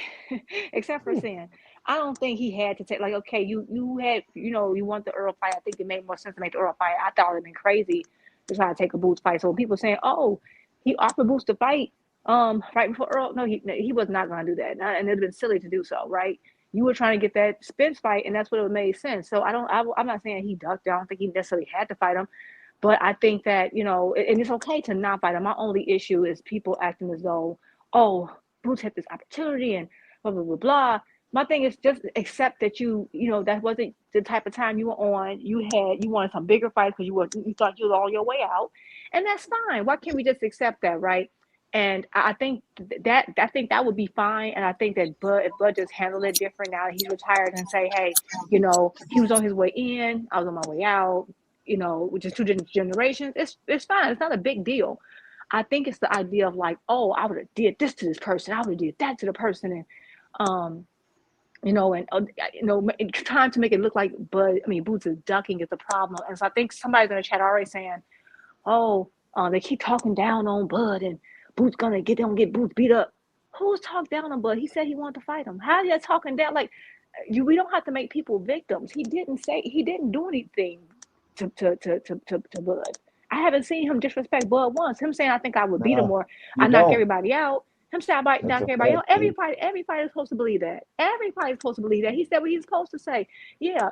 except for saying, I don't think he had to take like, okay, you had, you want the Earl fight. I think it made more sense to make the Earl fight. I thought it would have been crazy to try to take a Boots fight. So when people saying, oh, he offered Boots to fight right before Earl. No, he was not going to do that, and it'd been silly to do so, right? You were trying to get that Spence fight, and that's what it made sense. So I'm not saying he ducked. I don't think he necessarily had to fight him. But I think that, and it's okay to not fight him. My only issue is people acting as though, oh, Boots had this opportunity and blah, blah, blah, blah. My thing is just accept that that wasn't the type of time you were on. You wanted some bigger fights because you thought you were on your way out. And that's fine. Why can't we just accept that, right? And I think that would be fine. And I think that if Bud just handled it different now that he's retired and say, hey, he was on his way in, I was on my way out, which is two different generations, it's fine. It's not a big deal. I think it's the idea of like, oh, I would have did this to this person, I would have did that to the person, and trying to make it look like Boots is ducking is the problem. And so I think somebody's in the chat already saying, oh, they keep talking down on Bud and Boots gonna get Boots beat up. Who's talked down on Bud? He said he wanted to fight him. How are you talking down? Like, we don't have to make people victims. He didn't do anything to Bud. I haven't seen him disrespect Bud once. Him saying I think I would beat him or I knock everybody out. Him saying I might knock everybody out. Everybody is supposed to believe that. Everybody's supposed to believe that. He said what he's supposed to say. Yeah,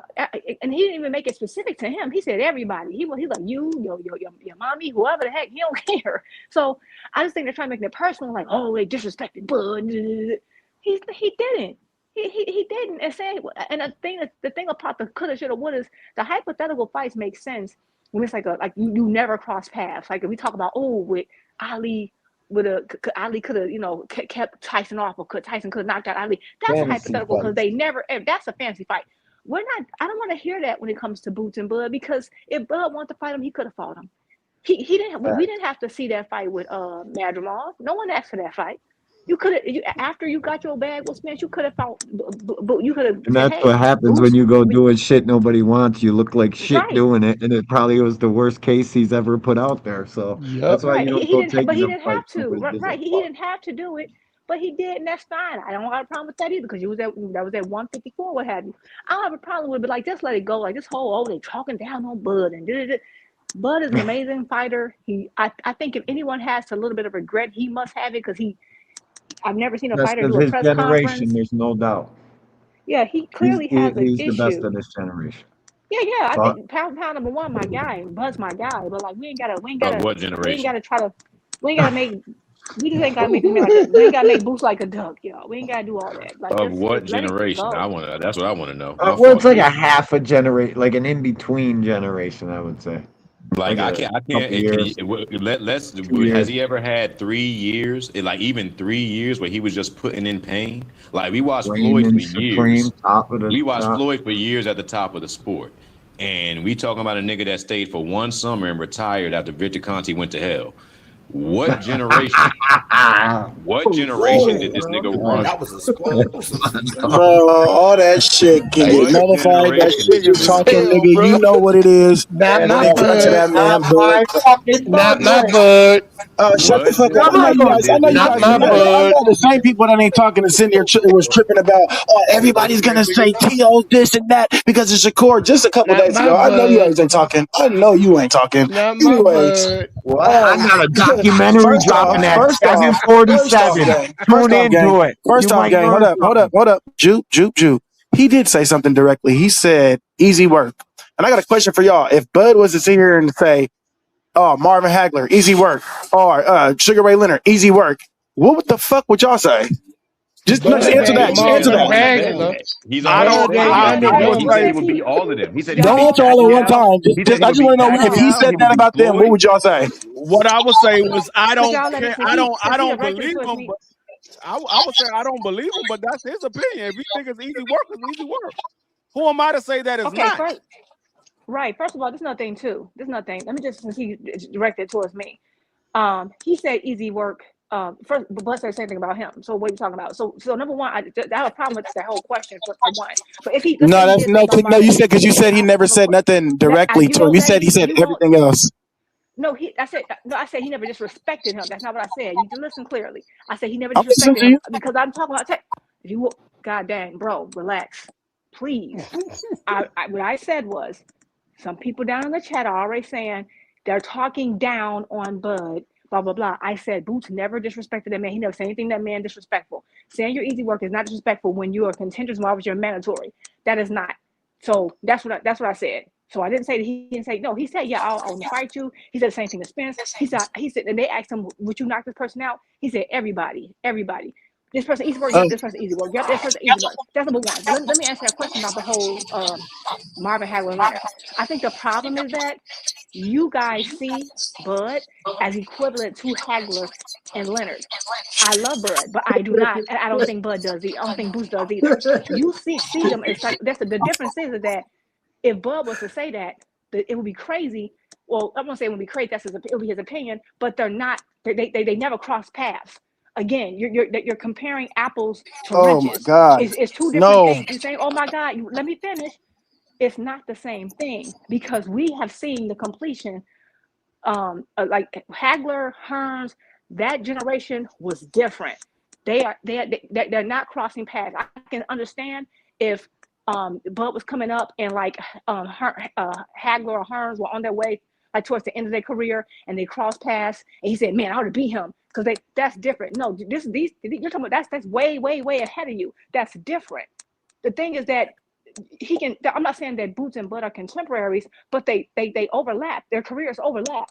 and he didn't even make it specific to him. He said everybody. He's like you, your mommy, whoever the heck. He don't care. So I just think they're trying to make it personal. Like, oh, they disrespected Bud. He didn't. He didn't. And the thing about the coulda, shoulda, woulda is the hypothetical fights make sense when it's like you never cross paths. Like if we talk about with Ali. Ali could have, kept Tyson off, or Tyson could have knocked out Ali. That's fantasy a hypothetical because they never. That's a fancy fight. I don't want to hear that when it comes to Boots and Bud, because if Bud wanted to fight him, he could have fought him. He didn't. We didn't have to see that fight with Madrimov. No one asked for that fight. You could have after you got your bag with Spence, you could have fought. You could have. And that's what happens when you go doing shit nobody wants. You look like shit right. doing it, and it probably was the worst case he's ever put out there. So that's why you don't go taking But he them didn't fights. have to. Right. He didn't have to do it, but he did, and that's fine. I don't have a problem with that either, because that was at 154, what have you. I don't have a problem with it, but like, just let it go. Like this whole they talking down on Bud and Bud is an amazing fighter. I think if anyone has a little bit of regret, he must have it, because I've never seen a Best fighter of do a his press generation, conference. there's no doubt. Yeah, he clearly has an He's issue. the best of this generation. Yeah. I think pound number one, my guy, Bud's my guy. But like, we ain't gotta What generation? We just ain't gotta make him like we ain't gotta make Boots like a duck, y'all. We ain't gotta do all that. Like, Of what just let it generation? go. That's what I want to know. Well, it's like a half a generation, like an in between generation, I would say. Like I can't. Has he ever had 3 years? Like even 3 years where he was just putting in pain? Like we watched Floyd for years. We watched Floyd for years at the top of the sport, and we talking about a nigga that stayed for one summer and retired after Victor Conte went to hell. What generation? What generation did this nigga run? That was explosive. Bro, all that shit can get nullified. That shit you talking, nigga. You know what it is. Not And my that's to that man, Bud. Not my Bud. Shut the fuck up. I know you guys. I know the same people that ain't talking and sitting there was tripping about, everybody's gonna say T.O. this and that because it's Shakur just a couple days ago. I know you guys ain't talking. I know you ain't talking. Anyways. I got a documentary dropping at 7:47. Tune into it. First off, gang, hold up. Juke. He did say something directly. He said, easy work. And I got a question for y'all. If Bud was to sit here and say, Marvin Hagler, easy work, or Sugar Ray Leonard, easy work, what the fuck would y'all say? Just Bud answer ain't that. Just answer even that. already said that. He's I already don't. said I, I will he said say. he would beat all of them. He said he would Don't beat answer all at one Pacquiao. time. He said he I would just want beat to know if he Pacquiao. said He would that beat about them, what Floyd. would y'all say? What I would say was I But don't y'all let care. it since I he don't directed it believe towards him. me. But I would say I don't believe him. But that's his opinion. If he thinks it's easy work, it's easy work. Who am I to say that it's Okay, not? first of all, there's nothing too. There's nothing. Let me just, since he directed it towards me. He said easy work. First, but Bud said the same thing about him. So what are you talking about? So number one, I have a problem with that whole question for one. But if he, let's No, say he that's did say about no. You said because you then said he I never have a said nothing directly you to him. gonna You said say he said you gonna everything else. no, I said he never disrespected him. That's not what I said. You can listen clearly. I said he never I'm listening disrespected to him you. because I'm talking about tech. If you God dang, bro, relax, please. What I said was, some people down in the chat are already saying they're talking down on Bud, blah blah blah. I said Boots never disrespected that man. He never said anything that man disrespectful. Saying your easy work is not disrespectful when you are contentious, while you're mandatory. That is not. So that's what I said. So I didn't say that he didn't say no. He said, yeah, I'll fight you. He said the same thing to Spence. He said, and they asked him, would you knock this person out? He said, everybody. This person easy work. Yep, this person easy work. Yep, this person easy work. That's number one. But let me answer that question about the whole Marvin Hagler and Leonard. I think the problem is that you guys see Bud as equivalent to Hagler and Leonard. I love Bud, but I do not. I don't think Bud does. I don't think Boots does either. You see them. It's like that's the difference is that if Bud was to say that it would be crazy. Well, I'm gonna say it would be crazy. It'll be his opinion, but they're not. They never cross paths. Again, you're comparing apples to Oh my oranges. God. It's two different No. things. You're saying, oh my God, let me finish. It's not the same thing because we have seen the completion. Like Hagler, Hearns, that generation was different. They're not crossing paths. I can understand if Bud was coming up and like Hagler or Hearns were on their way like towards the end of their career and they crossed paths and he said, "Man, I ought to beat him," because that's different. No, these you're talking about that's way ahead of you. That's different. The thing is that he can. I'm not saying that Boots and Bud are contemporaries, but they overlap. Their careers overlap.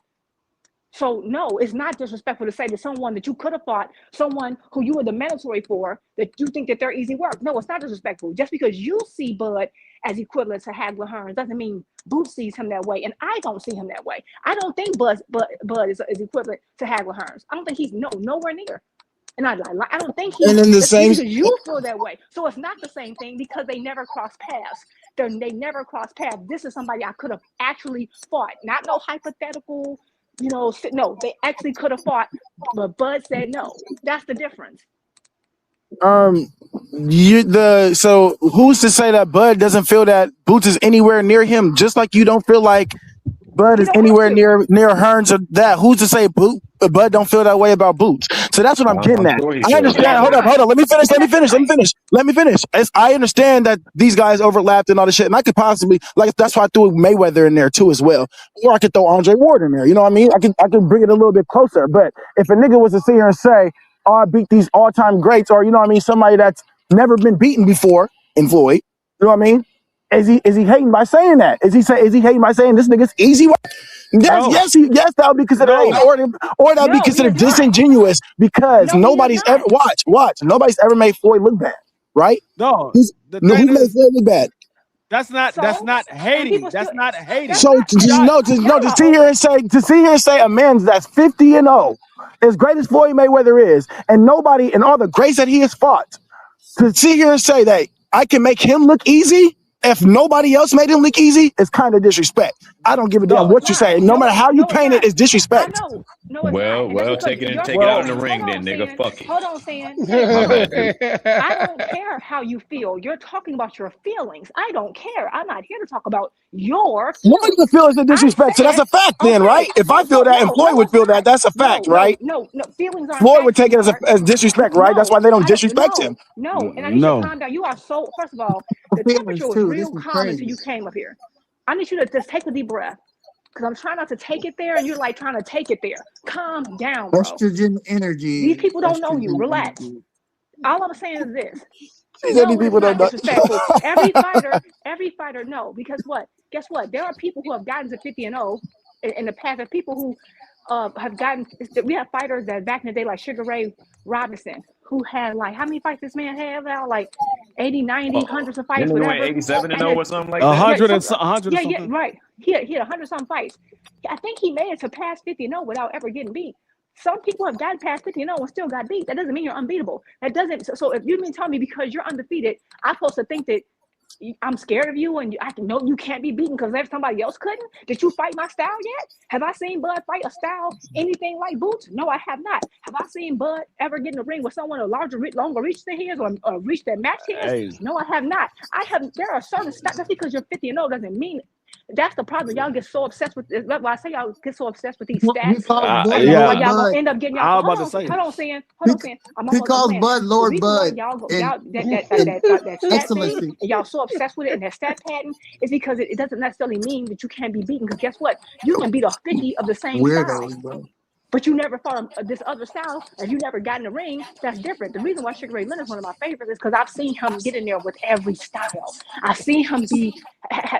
So no, it's not disrespectful to say to someone that you could have fought, someone who you were the mandatory for, that you think that they're easy work. No, it's not disrespectful. Just because you see Bud as equivalent to Hagler Hearns doesn't mean Boots sees him that way, and I don't see him that way. I don't think Bud is equivalent to Hagler Hearns. I don't think he's nowhere near. And I don't think And he's in the just same. because you feel that way. So it's not the same thing because they never cross paths. They never cross paths. This is somebody I could have actually fought. Not no hypothetical, no, they actually could have fought, but Bud said no. That's the difference. So who's to say that Bud doesn't feel that Boots is anywhere near him? Just like you don't feel like Bud is anywhere near Hearns or that. Who's to say Bud don't feel that way about Boots? So that's what I'm getting I'm at. sure he I feels understand. that Hold way. up. Let me finish. I understand that these guys overlapped and all this shit, and I could possibly that's why I threw Mayweather in there too as well, or I could throw Andre Ward in there. You know what I mean? I could bring it a little bit closer. But if a nigga was to sit here and say, "Oh, I beat these all-time greats," or you know what I mean, somebody that's never been beaten before in Floyd, you know what I mean? Is he hating by saying that? Is he hating by saying this nigga's easy? Yes, that would be considered hating, or that would be considered disingenuous because nobody's ever watch. Nobody's ever made Floyd look bad, right? No, Who's the who thing made is, Floyd look bad? that's not hating. That's not hating. So to sit here and say a man that's 50-0, as great as Floyd Mayweather is, and nobody and all the greats that he has fought, to sit here and say that I can make him look easy if nobody else made him look easy is kind of disrespect. I don't give a damn what you say. No matter how you paint it, it's disrespect. I know. No, it's not. And that's Well, because take it out in the ring then, nigga. Fuck it. Hold on, San. My bad, dude. I don't care how you feel. You're talking about your feelings. I don't care. I'm not here to talk about your Nobody feelings. would feel it's a disrespect, so that's a fact then, right? If I feel that and Floyd would feel that, that's a fact, right? No. Feelings aren't Floyd would facts take it anymore. as disrespect, right? That's why they don't disrespect him. No. And I need you to calm down. You are so, first of all, the temperature was real calm until you came up here. I need you to just take a deep breath. Because I'm trying not to take it there, and you're like trying to take it there. Calm down, bro. Estrogen energy. These people don't know you. Relax. All I'm saying is this. No, it's not disrespectful. Every fighter, no. Because what? Guess what? There are people who have gotten to 50-0 in the past. There are people who have gotten. We have fighters that back in the day, like Sugar Ray Robinson, who had like how many fights this man had now? Like 80, 90, hundreds of fights, Didn't he win whatever. 87-0 or something like that? 100 and 100 yeah, or something. yeah, right. He had 100 some fights. I think he made it to past 50-0 without ever getting beat. Some people have gotten past 50-0 and still got beat. That doesn't mean you're unbeatable. That doesn't. So if you mean tell me because you're undefeated, I'm supposed to think that I'm scared of you and I can know you can't be beaten because somebody else couldn't? Did you fight my style yet? Have I seen Bud fight a style anything like Boots? No, I have not. Have I seen Bud ever get in the ring with someone a longer reach than his or reach that match his? Hey. No, I have not. There are certain styles. Just because you're 50-0 doesn't mean that's the problem. Y'all get so obsessed with. That's why I say y'all get so obsessed with these stats. Yeah, y'all gonna end up getting y'all. Hold on, Sam. He calls Bud Lord Bud. That stat thing, and y'all so obsessed with it, and that stat pattern is because it doesn't necessarily mean that you can't be beaten. Because guess what? You can beat a 50 of the same style. But you never fought this other style, and you never got in the ring. That's different. The reason why Sugar Ray Leonard is one of my favorites is because I've seen him get in there with every style. I've seen him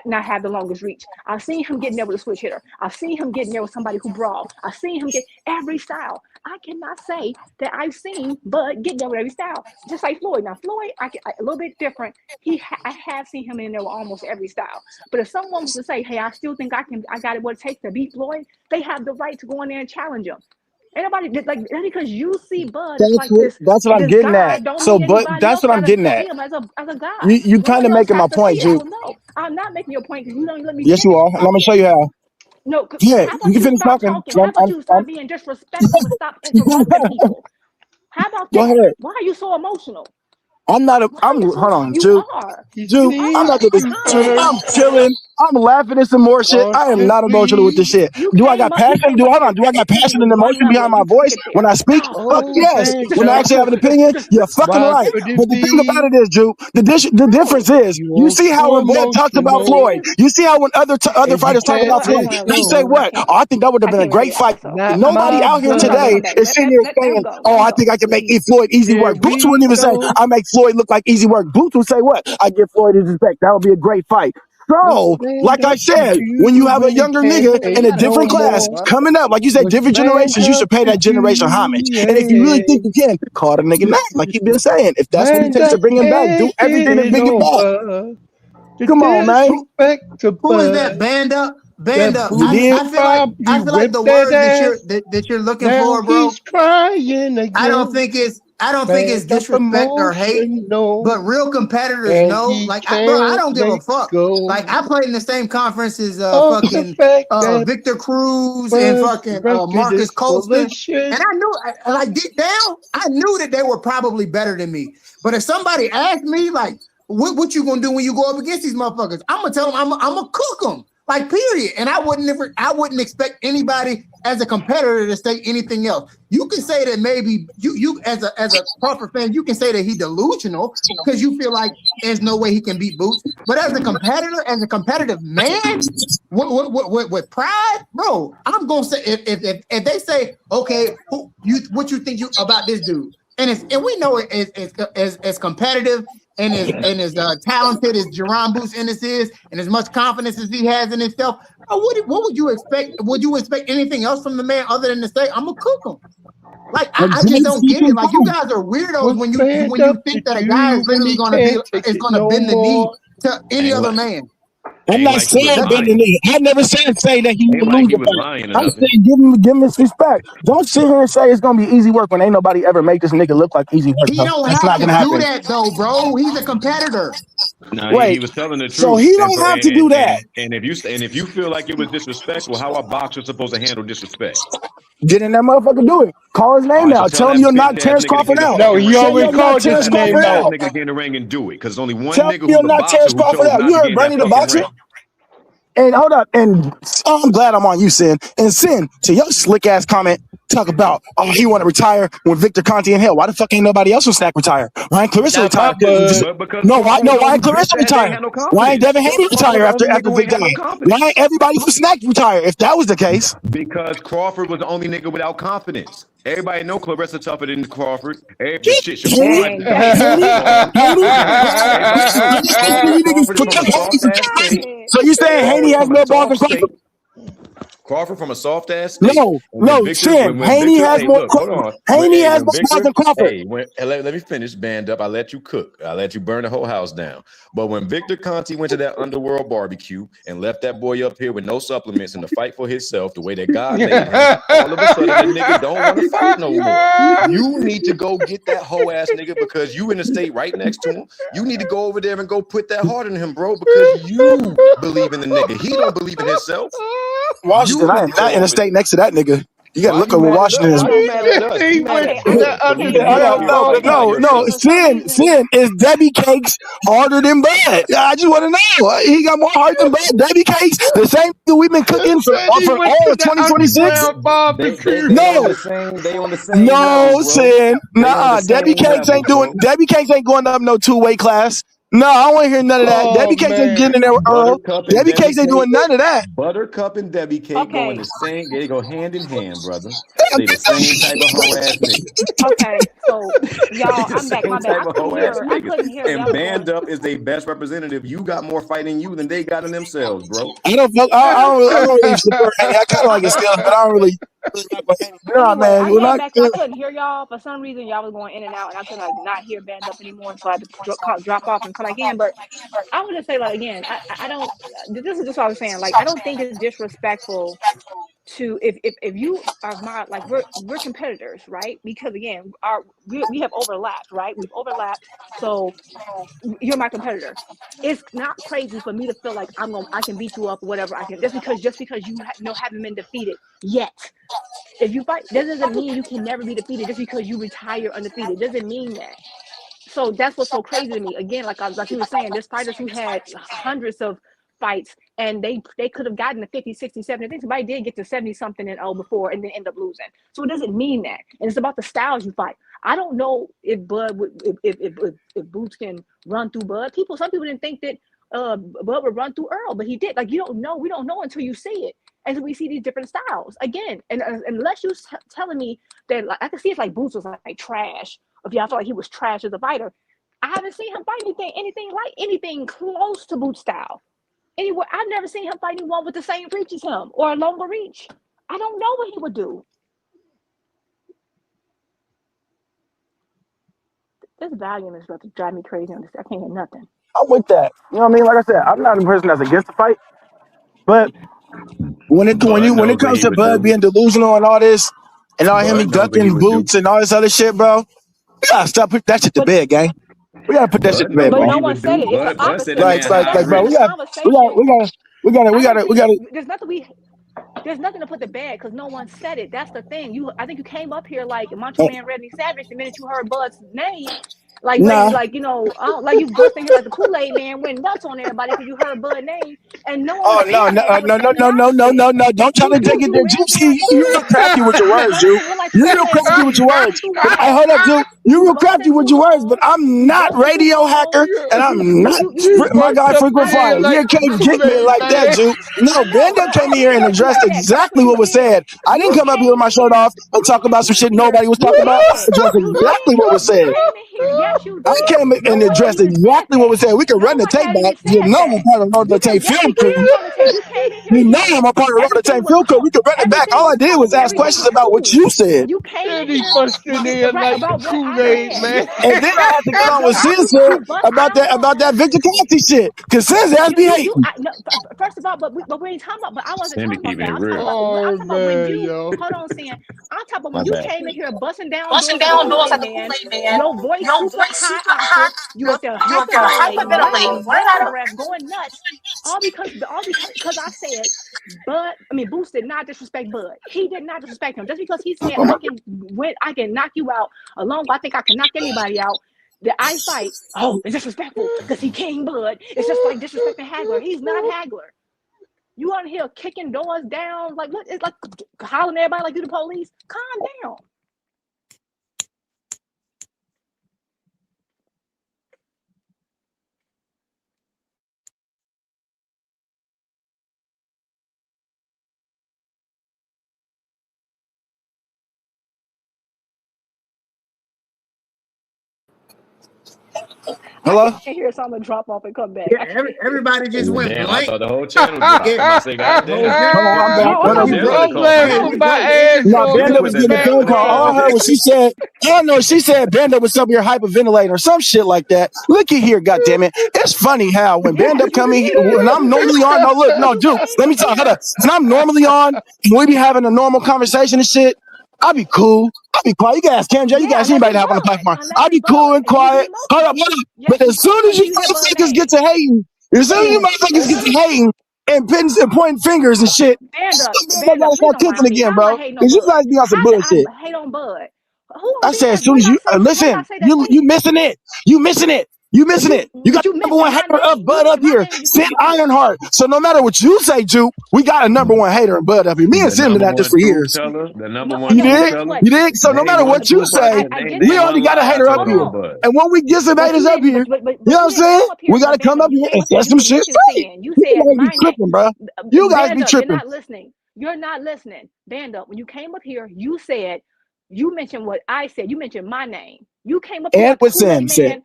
not have the longest reach. I've seen him get in there with a switch hitter. I've seen him get in there with somebody who brawled. I've seen him get every style. I cannot say that I've seen Bud get there with every style. Just like Floyd. Now Floyd, a little bit different. I have seen him in there with almost every style. But if someone was to say, "Hey, I still think I got what it takes to beat Floyd," they have the right to go in there and challenge him. Anybody like that's because you see Bud as like this. That's what I'm getting at. So, but that's what I'm getting at. As a guy. You kind of making my point, Juke. No, I'm not making your point because you don't let me. Yes, you are. And I'm gonna show you how. No, yeah, you can finish talking. How about you stop being disrespectful and stop interrupting people? How about that? Go ahead. Why are you so emotional? I'm not. Hold on, Juke. Juke, I'm not gonna. I'm chilling. I'm laughing at some more shit. I am not emotional with this shit. Do I got passion? Do I got passion and emotion behind my voice when I speak? Fuck yes. When I actually have an opinion, you're fucking right. But the thing about it is, Juke, the difference is, you see how when Boyd talks about Floyd, you see how when other fighters talk about Floyd, they say what? Oh, I think that would have been a great fight. Nobody out here today is sitting here saying, oh, I think I can make Floyd easy work. Boots wouldn't even say, I make Floyd look like easy work. Boots would say what? I give Floyd his respect. That would be a great fight. So, like I said, when you have a younger nigga in a different class coming up, like you said, different generations, you should pay that generation homage. And if you really think you can, call the nigga name, like you've been saying. If that's what it takes to bring him back, do everything to bring him back. Come on, man. Who is that? Band up. I feel like the word that you're looking for, bro. I don't think it's disrespect or hate, but real competitors know. Like, I don't give a fuck. Like, I played in the same conference as fucking Victor Cruz and fucking Marcus Colston, and I knew, like deep down, I knew that they were probably better than me. But if somebody asked me, like, what you gonna do when you go up against these motherfuckers? I'm gonna tell them I'm gonna cook them. Like, period. And I wouldn't expect anybody as a competitor to say anything else. You can say that maybe you as a Crawford fan, you can say that he's delusional because you feel like there's no way he can beat Boots. But as a competitor, as a competitive man, with pride, bro, I'm gonna say if they say, okay, what you think about this dude, and we know it as competitive and as talented as Jerron Boots Ennis is, and as much confidence as he has in himself, what would you expect? Would you expect anything else from the man other than to say, "I'm gonna cook him"? Like I just don't get it. Like, you guys are weirdos when you think that a guy is literally gonna bend the knee to any other man. I'm not saying bend the knee. I never said say that he would lose. I'm saying give him his respect. Don't sit here and say it's gonna be easy work when ain't nobody ever make this nigga look like easy work. He don't have to do that though, bro. He's a competitor. No, he was telling the truth. So he don't have to do that. And if you feel like it was disrespectful, how are boxers supposed to handle disrespect? Get in that motherfucker, do it. Call his name out. Tell him you'll knock Terrence Crawford out. No, he already called his name out. Nigga get in the ring and do it, because only one nigga who's the boxer who chose not to you heard Bernie the boxer? And hold up, and I'm glad I'm on you, Sin. And Sin, to your slick ass comment, talk about, oh, he want to retire when Victor Conte in hell. Why the fuck ain't nobody else from Snack retire? Why ain't Clarissa retire? Why ain't Clarissa retire? Why ain't Devin Haney retire after Victor? Why ain't everybody from Snack retire if that was the case? Because Crawford was the only nigga without confidence. Everybody know Clarissa tougher than Crawford. So you saying Haney has more balls than Crawford? Crawford from a soft ass state. No, Sin. Haney has more. Hold on. Haney has more spots than Crawford. Let me finish. Band up. I let you cook. I let you burn the whole house down. But when Victor Conti went to that underworld barbecue and left that boy up here with no supplements in the fight for himself, the way that God made him, all of a sudden the nigga don't want to fight no more. You need to go get that hoe ass nigga because you in the state right next to him. You need to go over there and go put that heart in him, bro, because you believe in the nigga. He don't believe in himself. Washington, I am not in the state next to that nigga. You gotta look over Washington. Why you mad at us? You mad at No. Sin is Debbie Cakes harder than Bud. I just want to know. He got more heart than Bud. Debbie Cakes, the same thing we've been cooking for all of 2026. They on the same No, level, Sin. Nah, Debbie Cakes ain't going up no 2-weight class. No, I don't want to hear none of that. Debbie Cakes ain't getting in there with Earl. Debbie Cakes ain't doing none of that. Buttercup and Debbie Cake go in the same. They go hand in hand, brother. They the same type of hoe ass nigga. Okay, so y'all, I'm back. My bad. I couldn't hear. And Band Up is their best representative. You got more fight in you than they got in themselves, bro. I don't really support Haney. I kind of like it still, but I don't really. I couldn't hear y'all. For some reason, y'all was going in and out, and I could not hear Band Up anymore, so I had to drop off and come back in. But I would just say, like, again, I don't. This is just what I was saying. Like, I don't think it's disrespectful to if you are like we're competitors, right? Because again, we have overlapped, right? We've overlapped, so you're my competitor. It's not crazy for me to feel like I can beat you up, whatever I can, just because you haven't been defeated yet. If you fight, that doesn't mean you can never be defeated. Just because you retire undefeated doesn't mean that. So that's what's so crazy to me. Again, like you were saying, there's fighters who had hundreds of fights and they could have gotten to 50, 60, 70. I think somebody did get to 70 something and before and then end up losing. So it doesn't mean that. And it's about the styles you fight. I don't know if Bud if Boots can run through Bud. Some people didn't think that Bud would run through Earl, but he did. Like, you don't know. We don't know until you see it. And so we see these different styles again. And unless you're telling me that, like, I can see it's like Boots was like trash. If y'all feel like he was trash as a fighter, I haven't seen him fight anything close to Boots style. Anywhere, I've never seen him fight anyone with the same reach as him or a longer reach. I don't know what he would do. This volume is about to drive me crazy on this. I can't hear nothing. I'm with that. You know what I mean? Like I said, I'm not a person that's against the fight, but when it comes to Bud being delusional and all this, and all him ducking Boots and all this other shit, bro, we gotta stop putting that shit to bed, gang. We gotta put that shit to bed, bro. But no one said it. It's the opposite. Like, bro, we gotta. There's nothing to put to bed because no one said it. That's the thing. I think you came up here like Macho Man Randy Savage the minute you heard Bud's name. Like, like you busting here like the Kool-Aid Man went nuts on everybody because you heard Bud's name and no one. No! Don't try to take it there, Juicy. You're real crafty with your words, Juke. You're real crafty with your words. Hey, hold up, Juke. You're real crafty with your words, but I'm not radio hacker and I'm not my guy frequent flyer. You can't get me like that, Juke. No, Banda came in here and addressed exactly what was said. I didn't come up here with my shirt off and talk about some shit nobody was talking about. I addressed exactly what was said. I came and addressed exactly what was said. We can run the tape back. You know I'm part of Road to Tape Film Crew. You know I'm a part of Road to Tape Film Crew. We can run it back. All I did was ask questions about what you said. You came he busted in like Kool-Aid, man. And then I had to get on with Sin about that Victor Conti shit. Because Sin asked me hating. First of all, but we ain't talking about. But I wasn't talking about that. I'm talking about when you hold on, Sin. I'm talking about when you came in here busting down doors at the Kool-Aid Man. Your voice super high. You were there hyperventilating, going nuts. All because I said Boots did not disrespect Bud. He did not disrespect him. Just because he said I can knock you out alone, I think I can knock anybody out. That I fight, it's disrespectful because he King Bud. It's just like disrespecting Hagler. He's not Hagler. You out here kicking doors down, like what? It's like hollering at everybody like you the police. Calm down. Hello? I can't hear something drop off and come back. Yeah, everybody just went Damn, I blank. thought the whole channel dropped. I'm about to say, The whole goddamn. Hold on, I'm back. No, What I'm else? talking Bro, about they called laughing you. my ass No, off. Banda This was is getting a fat phone call. All I man. heard was she said, I don't know, she said Banda was up here hyperventilating or some shit like that. Look at here, goddammit. It's funny how when yeah, Banda because you come in here, did. when I'm normally on, no, look, no, You Duke, came let me up talk. Hold here. up. When I'm normally on, and we be having a normal conversation and shit, I'll be cool. I'll be quiet. You can ask CamJ, you can Yeah, ask unless anybody it's to have on the Bud. platform. Unless I'll it's be cool Bud. and And you be quiet. Hold up, emotional. hold up. Yes, But you as soon as until you you hear Bud motherfuckers name. get to hating, as soon as you motherfuckers get to hating and pointing fingers and shit, they gotta Please start don't lie cooking on me. again, How am I bro. hating on Because you Bud? guys be on some How did I bullshit. hate on Bud? Who I on said as BS? soon What as did I you say? What did I listen, say that's you funny? missing it. You missing it. You missing it. You got But you the number one mentioned my hater of name. You Bud up mentioned my here. name when you Sid came up here. Ironheart. So no matter what you say, Juke, we got a number one hater of Bud up here. Me and The Sim did number that just one for truth years. teller. The number No, one You and truth dig? guess teller. what? You dig? So no Name matter one what you truth lie. say, I get Name we that. already one got a lie I hater up told Hold here. on on. Bud. And when we get some But haters you up didn't. here, you know But what I'm you didn't saying? come up We here. gotta But come Banda, up you here came and up here set and you some was shit mentioning straight. sin. You You said guys be my name. tripping, bro. You guys be Banda, you're tripping. not listening. You're not listening. Banda, when you came up here, you said you mentioned what I said. You mentioned my name. You came up here, And what Kool-Aid Sam said. Man.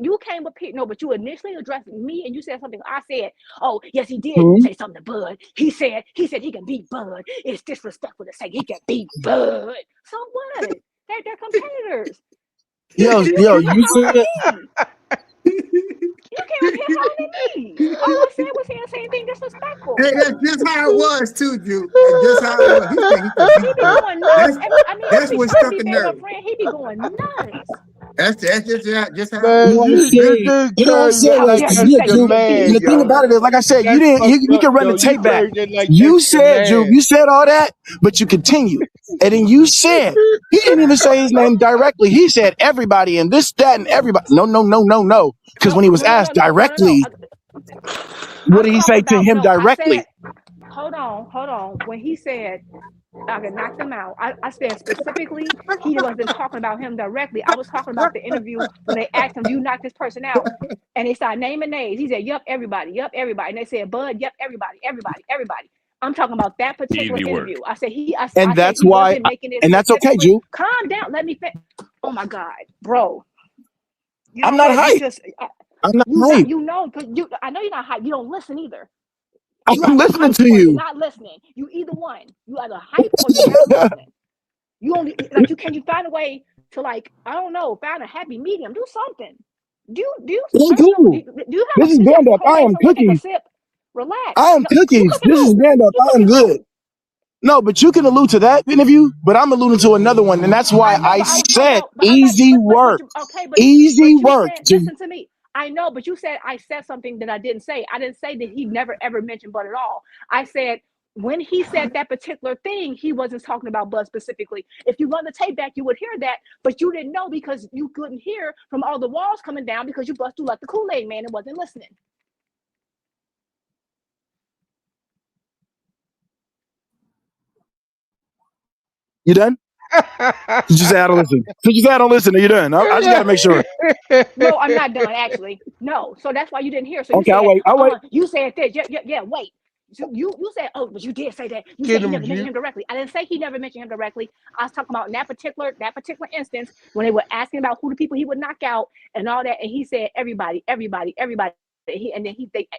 You came up here, no, but you initially addressed me and you said something. I said, oh, yes, he did say something to Bud. He said he can beat Bud. It's disrespectful to say he can beat Bud. So what? They're competitors. Yo, You came up you said hollering at me. You came up here hollering at me. All I said was saying the same thing disrespectful. Hey, that's just how it was too, Duke. That's just how it was. He said he could He beat be Bud. going nuts. That's Every what time struck he a been my nerve. friend, he be going nuts. That's just how it Man, you was. know what I'm this saying? dude You know what I'm crazy. saying? How Like Like, dare you that's yeah, say the he Juke. can beat man, The thing yo. about it is, like I said, That's fucked you up, can run yo. the You tape back. crazy like You that's the said, Juke, man. you said all that, but you continued. And then you said, he didn't even say his name directly. He said everybody and this, that, and everybody. No. Because when he was asked No. directly, what I'm did he talking say to about him no. I said, directly? hold on. When he said I could knock them out, I said specifically he wasn't talking about him directly. I was talking about the interview when they asked him, "Do you knock this person out?" And they started naming names. He said, "Yup, everybody. Yup, everybody." And they said, "Bud, yup, everybody." I'm talking about that particular Easy work. interview. I said I And said that's he why, wasn't making it and that's okay, specifically. Juke. Calm down. Let me finish. Oh my God, bro. You I'm know not what? You hyped. just I'm not you not hyped. you know because you. I know you're not hype. You don't listen either. You I'm either listening hype to or you're you. not listening. You either one. You either hype or you're not listening. You only like you find a way to like I don't know find a happy medium. Do something. Do I It's don't know. cool. Do you This have is is that band up. I Kool-Aid am somewhere? Take a cookies. sip. Relax. I am No, you cookies. cooking This is who? stand up. You I am cooking good. who? No, but you can allude to that interview, but I'm alluding to another one, and that's why I know, I but I was talking said about, but I'm not, easy work. okay, Easy you work. said, listen to me. I know, but you said I said something that I didn't say. I didn't say that he never ever mentioned Bud at all. I said when he said that particular thing, he wasn't talking about Bud specifically. If you run the tape back, you would hear that, but you didn't know because you couldn't hear from all the walls coming down because you bust through like the Kool-Aid man and wasn't listening. You done? Did you say I don't listen? Did you say I don't listen? Are you done? I just got to make sure. No, I'm not done actually. No, so that's why you didn't hear. So you Okay, said, I'll wait. you said this. Yeah. Wait. So you said, oh, but you did say that. You Get said he him, never mentioned Juke. him directly. I didn't say he never mentioned him directly. I was talking about in that particular instance when they were asking about who the people he would knock out and all that, and he said everybody. And then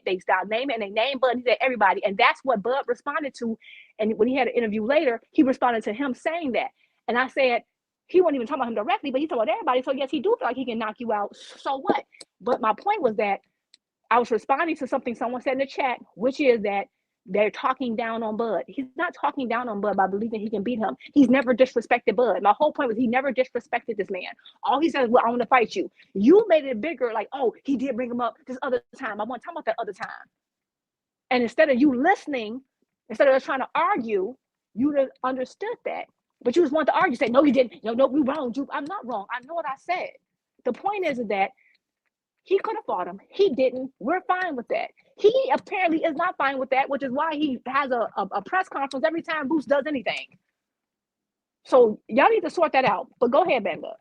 they started naming and they named Bud. And he said everybody, and that's what Bud responded to. And when he had an interview later, he responded to him saying that. And I said he wasn't even talking about him directly, but he talked about everybody. So yes, he do feel like he can knock you out. So what? But my point was that I was responding to something someone said in the chat, which is that they're talking down on Bud. He's not talking down on Bud by believing he can beat him. He's never disrespected Bud. My whole point was he never disrespected this man. All he said is, well, I want to fight you. You made it bigger, like, oh, he did bring him up this other time. I want to talk about that other time. And instead of you listening, instead of trying to argue, you'd have understood that. But you just want to argue, say, no, you didn't. No, you wrong, Juke. I'm not wrong. I know what I said. The point is that he could have fought him. He didn't. We're fine with that. He apparently is not fine with that, which is why he has a press conference every time Boost does anything. So y'all need to sort that out. But go ahead, Bamba.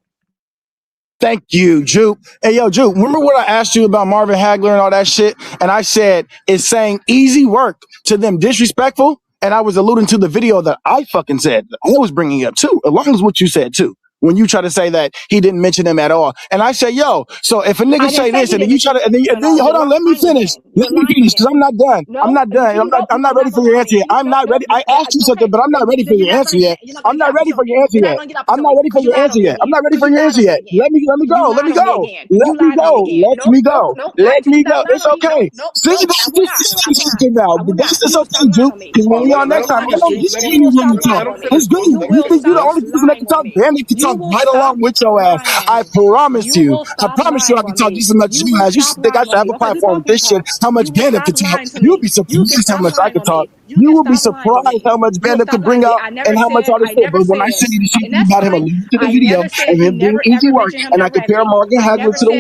Thank you, Juke. Hey, yo, Juke, remember what I asked you about Marvin Hagler and all that shit? And I said, it's saying easy work to them disrespectful. And I was alluding to the video that I fucking said. I was bringing up too, along as what you said too. when you try to say that he didn't mention him at all. And I say, yo, so if a nigga say this and then you try to, and then hold on, let me finish. Let me finish because I'm not done. I'm not done. I'm not ready for your answer yet. I'm not ready. I asked you something, but I'm not ready for your answer yet. I'm not ready for your answer yet. I'm not ready for your answer yet. I'm not ready for your answer yet. Let me go. Let me go. Let me go. Let me go. Let me go. It's okay. See, that's talking about. But that's just okay, Duke. Because when we on next time, I know this ain't even to talk. It's good. You think you're the only person that can talk? Bandit can talk right along with your ass. I promise you. I promise you I can talk just as much as you guys. You should think I should have a platform with this shit. How much Bandit can talk. You'll be surprised how much I can talk. You will be surprised how much Bandit can bring out and how much all this shit. But when I say the shit about him alluding to the video and him doing easy work, and I compare Morgan Hagler to the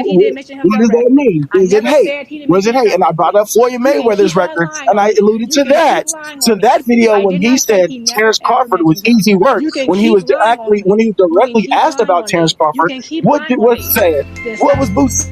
what does that mean? Is it hate? Was it hate? And I brought up Floyd Mayweather's record, and I alluded to that. To that video when he said Terrence Crawford was easy work. When he was directly asked about Terrence Crawford, what was said? What was Boots?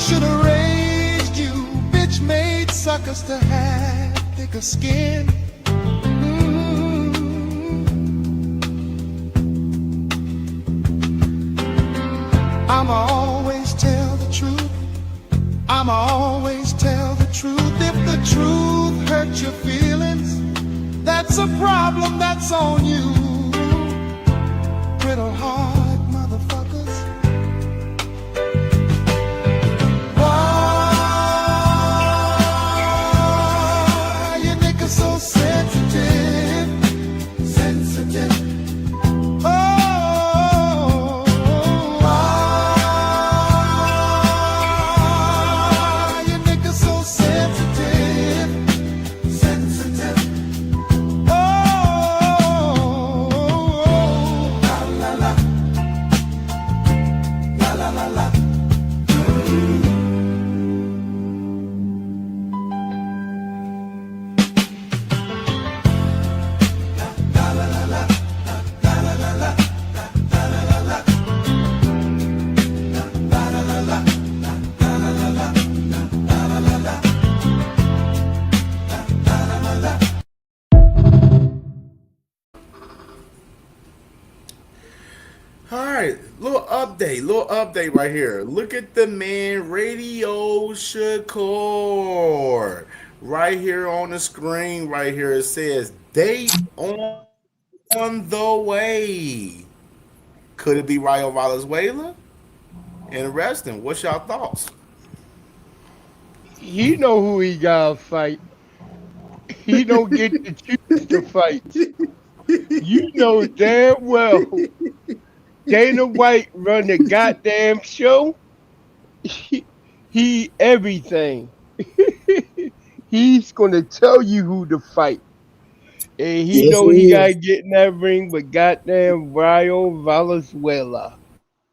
Should have raised you, bitch made suckers to have thicker skin. I'ma always tell the truth. I'ma always tell the truth. If the truth hurts your feelings, that's a problem that's on you. Brittle heart motherfuckers. Little update right here. Look at the man Radio Shakur right here on the screen. Right here it says date on the way. Could it be Rayo Valenzuela? Interesting. What's y'all thoughts? He know who he gotta fight. He don't get to choose the fights. You know damn well Dana White run the goddamn show. He everything. He's gonna tell you who to fight. And he know he gotta get in that ring with goddamn Rayo Valenzuela.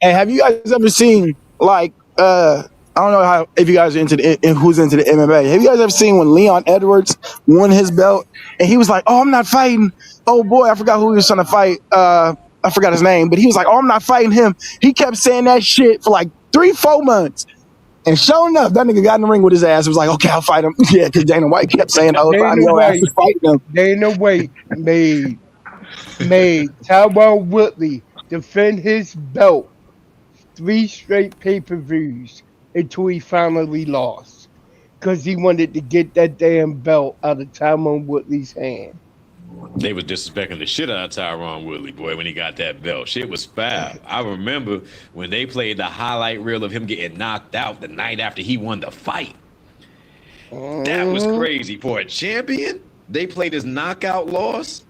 And have you guys ever seen like I don't know how if you guys are into who's into the MMA. Have you guys ever seen when Leon Edwards won his belt and he was like, "Oh, I'm not fighting." Oh boy, I forgot who he was trying to fight. I forgot his name, but he was like, "Oh, I'm not fighting him." He kept saying that shit for like 3-4 months. And sure enough, that nigga got in the ring with his ass. It was like, "Okay, I'll fight him." Yeah, because Dana White kept saying, "Oh, your ass is fighting him." Dana White made Tyron Woodley defend his belt 3 straight pay-per-views until he finally lost. Because he wanted to get that damn belt out of Tyron Woodley's hand. They was disrespecting the shit out of Tyron Woodley, boy, when he got that belt. Shit was foul. I remember when they played the highlight reel of him getting knocked out the night after he won the fight. That was crazy. For a champion, they played his knockout loss.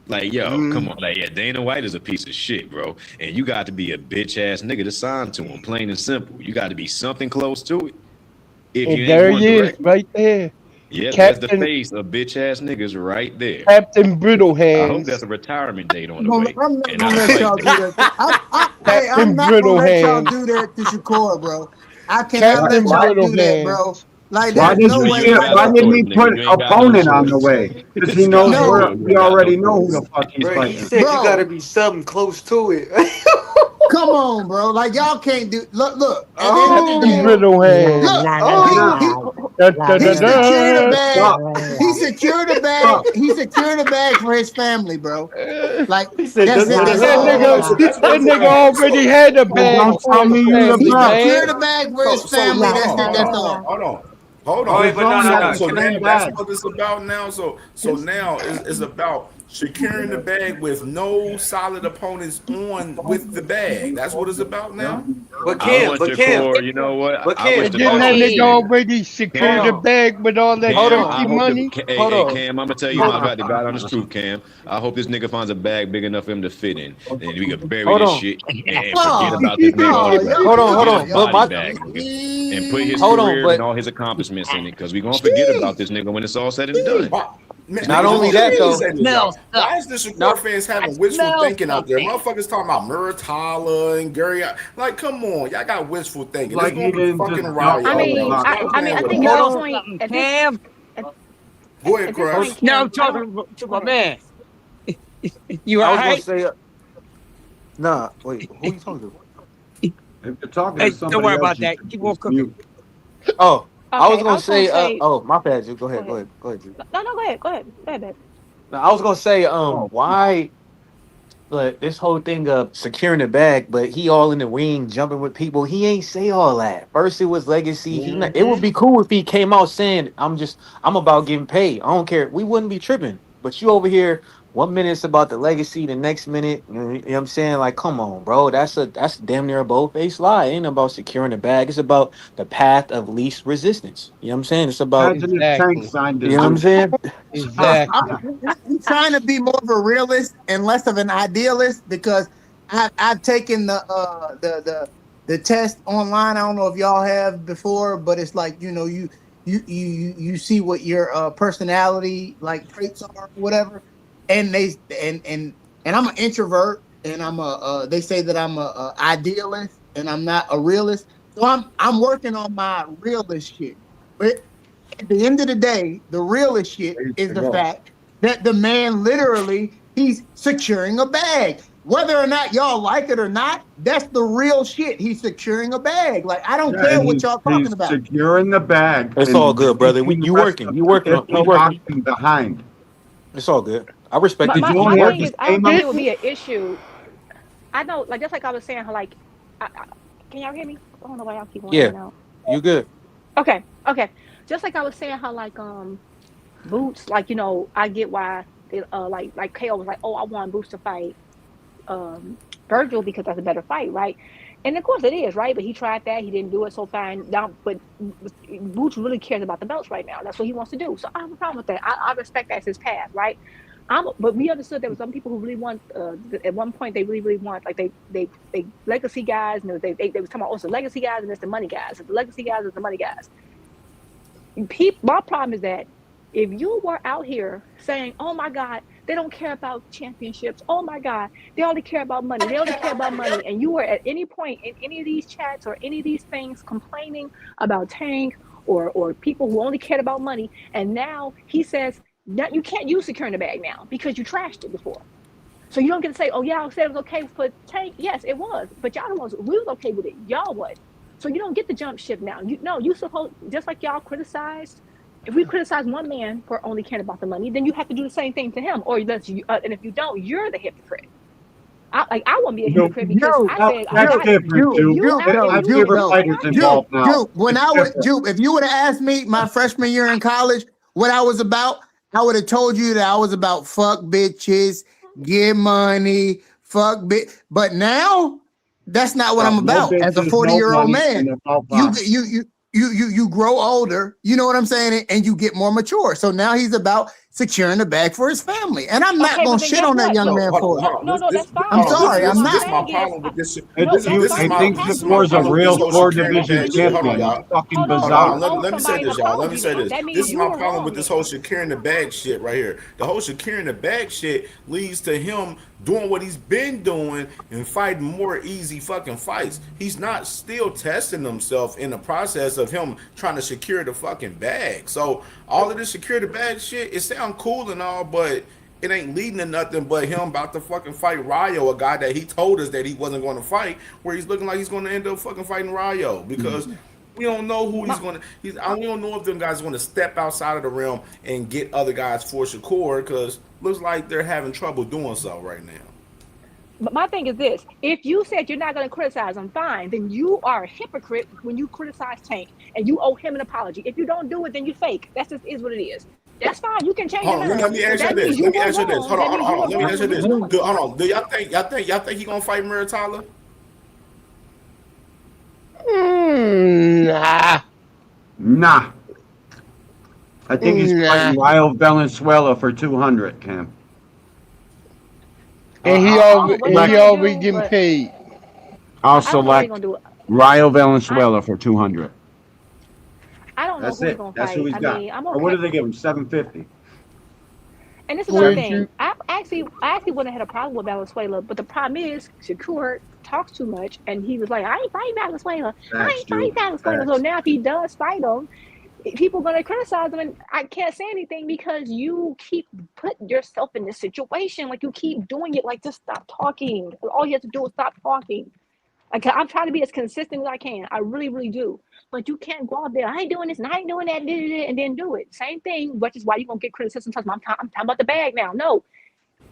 Like, yo, come on. Like, yeah, Dana White is a piece of shit, bro. And you got to be a bitch-ass nigga to sign to him, plain and simple. You got to be something close to it. If And you there ain't he is, direct. right there. Yeah, that's the face of bitch-ass niggas right there. Captain Brittle I hope Hands. that's a retirement date on the I'm way. not And gonna I let y'all fight do that. Hey, I'm not Brittle gonna let y'all Hands. do that to Shakur, bro. I cannot let Captain y'all Brittle do that, bro. Hands. Like, Why there's did no you way. get? Why didn't he put You ain't got no opponent on the choice. way? Because he knows No. we already know who the fuck he's Bro, he fighting. said you Bro. gotta be something close to it. Come on, bro. Like, y'all can't do. Look. At the end of the Captain day, Brittle Hands. look. He secured a bag. Stop. He secured a bag. Stop. He secured a bag for his family, bro. Like, He said, that's it. That's That all. nigga already had a bag Don't for tell his me you the family, He best. secured man. a bag for his So family. hold That's on, it. hold That's on, all. hold on. Hold Oh, wait, on. but no. So now Same that's bag. what it's about now. So now it's about securing the bag with no solid opponents on with the bag. That's what it's about now. But I Cam, want Shakur, you know what? but I wish Cam, the Didn't best that for this nigga nigga. already secure hold the on. bag with all that Hold Cam, on. I turkey hope money? Hold on. Cam, I'm gonna tell you my honest truth, Cam. I hope this nigga finds a bag big enough for him to fit in, and we can bury Hold this on. shit and forget Oh, about this nigga autograph. Hold on, hold Get a on. But body my bag, nigga, and put his hold on, career and but all his accomplishments in it, because we gonna forget about this nigga when it's all said and done. Man, not let only me that though. say this, y'all. Why is the Shakur Not fans having wishful thinking out there? Motherfuckers talking about Muratala and Gary. Like, come on, y'all got wishful thinking. It's Like he gonna be didn't fucking just jump riot, I over mean, bro. Bobby. Stop I mean, playing I with think us. at hold this on. point, at, Go ahead, at this Crush. point, Kim, I don't. To Go my ahead. man. You I all was gonna right? say nah, wait, who you talking to? If you're talking Hey, to don't somebody worry else, about you that. should Keep on just cooking. mute. Oh, I was Okay, I gonna was gonna say say. oh my bad, Drew. Go Go ahead, ahead. Drew. No, go ahead. Go ahead. Go ahead, babe. No, I was gonna say Oh, why but this whole thing of securing the bag, but he all in the ring jumping with people. He ain't say all that. First it was legacy. It would be cool if he came out saying, I'm about getting paid. I don't care. We wouldn't be tripping. But you over here, 1 minute it's about the legacy, the next minute, you know what I'm saying? Like, come on, bro. That's damn near a bold-faced lie. It ain't about securing the bag. It's about the path of least resistance. You know what I'm saying? It's about imagine if Tank Exactly. signed you his know what I'm boots. saying? Exactly. I'm trying to be more of a realist and less of an idealist because I've taken the test online. I don't know if y'all have before, but it's like you see what your personality like traits are or whatever, and and I'm an introvert and I'm they say that I'm a idealist and I'm not a realist, so I'm working on my realist shit, but at the end of the day, the realest shit is the fact that the man literally he's securing a bag. Whether or not y'all like it or not, that's the real shit. He's securing a bag. Like I don't Yeah, care and what y'all he's talking about. securing the bag It's all and good, brother. making the You rest working. of You the working on you 50 working. boxing behind. It's all good. I respect My it. Did my, you He's my only have thing to working. is, I say don't think him? it would be an issue. I know, like just like I was saying, how like, can y'all hear me? I don't know why y'all keep going in Yeah, and out. you good. Okay. Just like I was saying, how like Boots, like I get why they like KO was like, oh, I want Boots to fight Virgil because that's a better fight, right? And of course it is, right? But he tried that, he didn't do it, so fine. Now, but Boots really cares about the belts right now. That's what he wants to do. So I have a problem with that. I respect that's his path, right? But we understood there were some people who really want. At one point, they really want like they legacy guys, and they was talking about also legacy guys and it's the money guys. The legacy guys is the money guys. My problem is that if you were out here saying, "Oh my God, they don't care about championships. Oh my God, they only care about money. They only care about money," and you were at any point in any of these chats or any of these things complaining about Tank or people who only cared about money, and now he says that you can't use securing the bag now because you trashed it before. So you don't get to say, "Oh yeah, I said it was okay for Tank." Yes, it was, but y'all the ones we was okay with it. Y'all wasn't. So you don't get the jump ship now. You supposed just like y'all criticized. If we criticize one man for only caring about the money, then you have to do the same thing to him. Or and if you don't, you're the hypocrite. I won't be a hypocrite because I said I That's got it. different, If Jupe. you out, I have different fighters involved now. When It's I was different. Jupe, if you would have asked me my freshman year in college what I was about, I would have told you that I was about fuck bitches, get money, fuck bitch. But now that's not what I'm about. As a 40-year-old man, you grow older. You know what I'm saying, and you get more mature. So now he's about securing the bag for his family, and I'm not gonna shit on that young man for it. No, that's fine. I'm sorry, I'm This is not. my problem with this shit. I think Shakur's a real 4 division champion. It's fucking bizarre. Let me say this, y'all. Let me say this. This is my problem with this whole securing the bag shit right here. The whole securing the bag shit leads to him doing what he's been doing and fighting more easy fucking fights. He's not still testing himself in the process of him trying to secure the fucking bag. So all of this secure the bag shit, it sounds cool and all, but it ain't leading to nothing but him about to fucking fight Rayo, a guy that he told us that he wasn't going to fight, where he's looking like he's going to end up fucking fighting Rayo because we don't know who he's going to. We don't know if them guys are going to step outside of the realm and get other guys for Shakur because looks like they're having trouble doing so right now. But my thing is this: if you said you're not going to criticize him, fine. Then you are a hypocrite when you criticize Tank, and you owe him an apology. If you don't do it, then you fake. That's just is what it is. That's fine. You can change your mind. Let me ask you this. Let me ask you this. Hold on. Let me ask you this. Hold on. Do y'all think he gonna fight Murray Tyler? Nah. I think he's fighting Rayo Valenzuela for 200, Cam. And he already getting paid. I'll select Rayo Valenzuela for 200. I don't know That's who he's it. gonna That's fight. who he's got. I'm Or okay. what did they give him? 750. And this is another thing. I actually wouldn't have had a problem with Valenzuela, but the problem is Shakur talks too much, and he was like, "I ain't fighting Valenzuela. I ain't fighting Valenzuela." So now if he does fight him, people are gonna criticize him, and I can't say anything because you keep putting yourself in this situation. Like you keep doing it. Like just stop talking. All you have to do is stop talking. Like I'm trying to be as consistent as I can. I really, really do. But you can't go out there. I ain't doing this and I ain't doing that, and then do it. Same thing, which is why you're gonna get criticism. I'm talking about the bag now. No,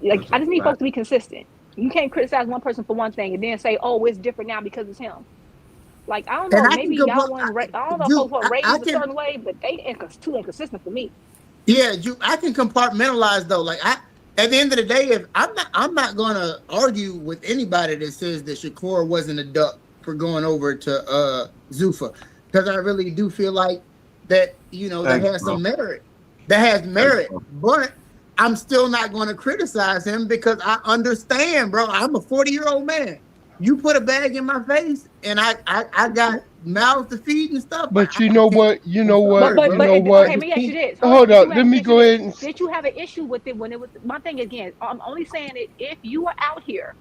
like I just need folks to be consistent. You can't criticize one person for one thing and then say, "Oh, it's different now because it's him." Like I don't know. Maybe y'all want. I don't know if folks want raised a certain way, but they too inconsistent for me. Yeah, I can compartmentalize though. Like at the end of the day, if I'm not gonna argue with anybody that says that Shakur wasn't a duck for going over to Zuffa, because I really do feel like that that has some merit. That has merit, but I'm still not going to criticize him because I understand, bro. I'm a 40-year-old man. You put a bag in my face, and I got mouths to feed and stuff. But you know what? Okay, let me ask you this. Hold on. Let me go ahead and. Did you have an issue with it when it was? My thing again, I'm only saying it if you were out here.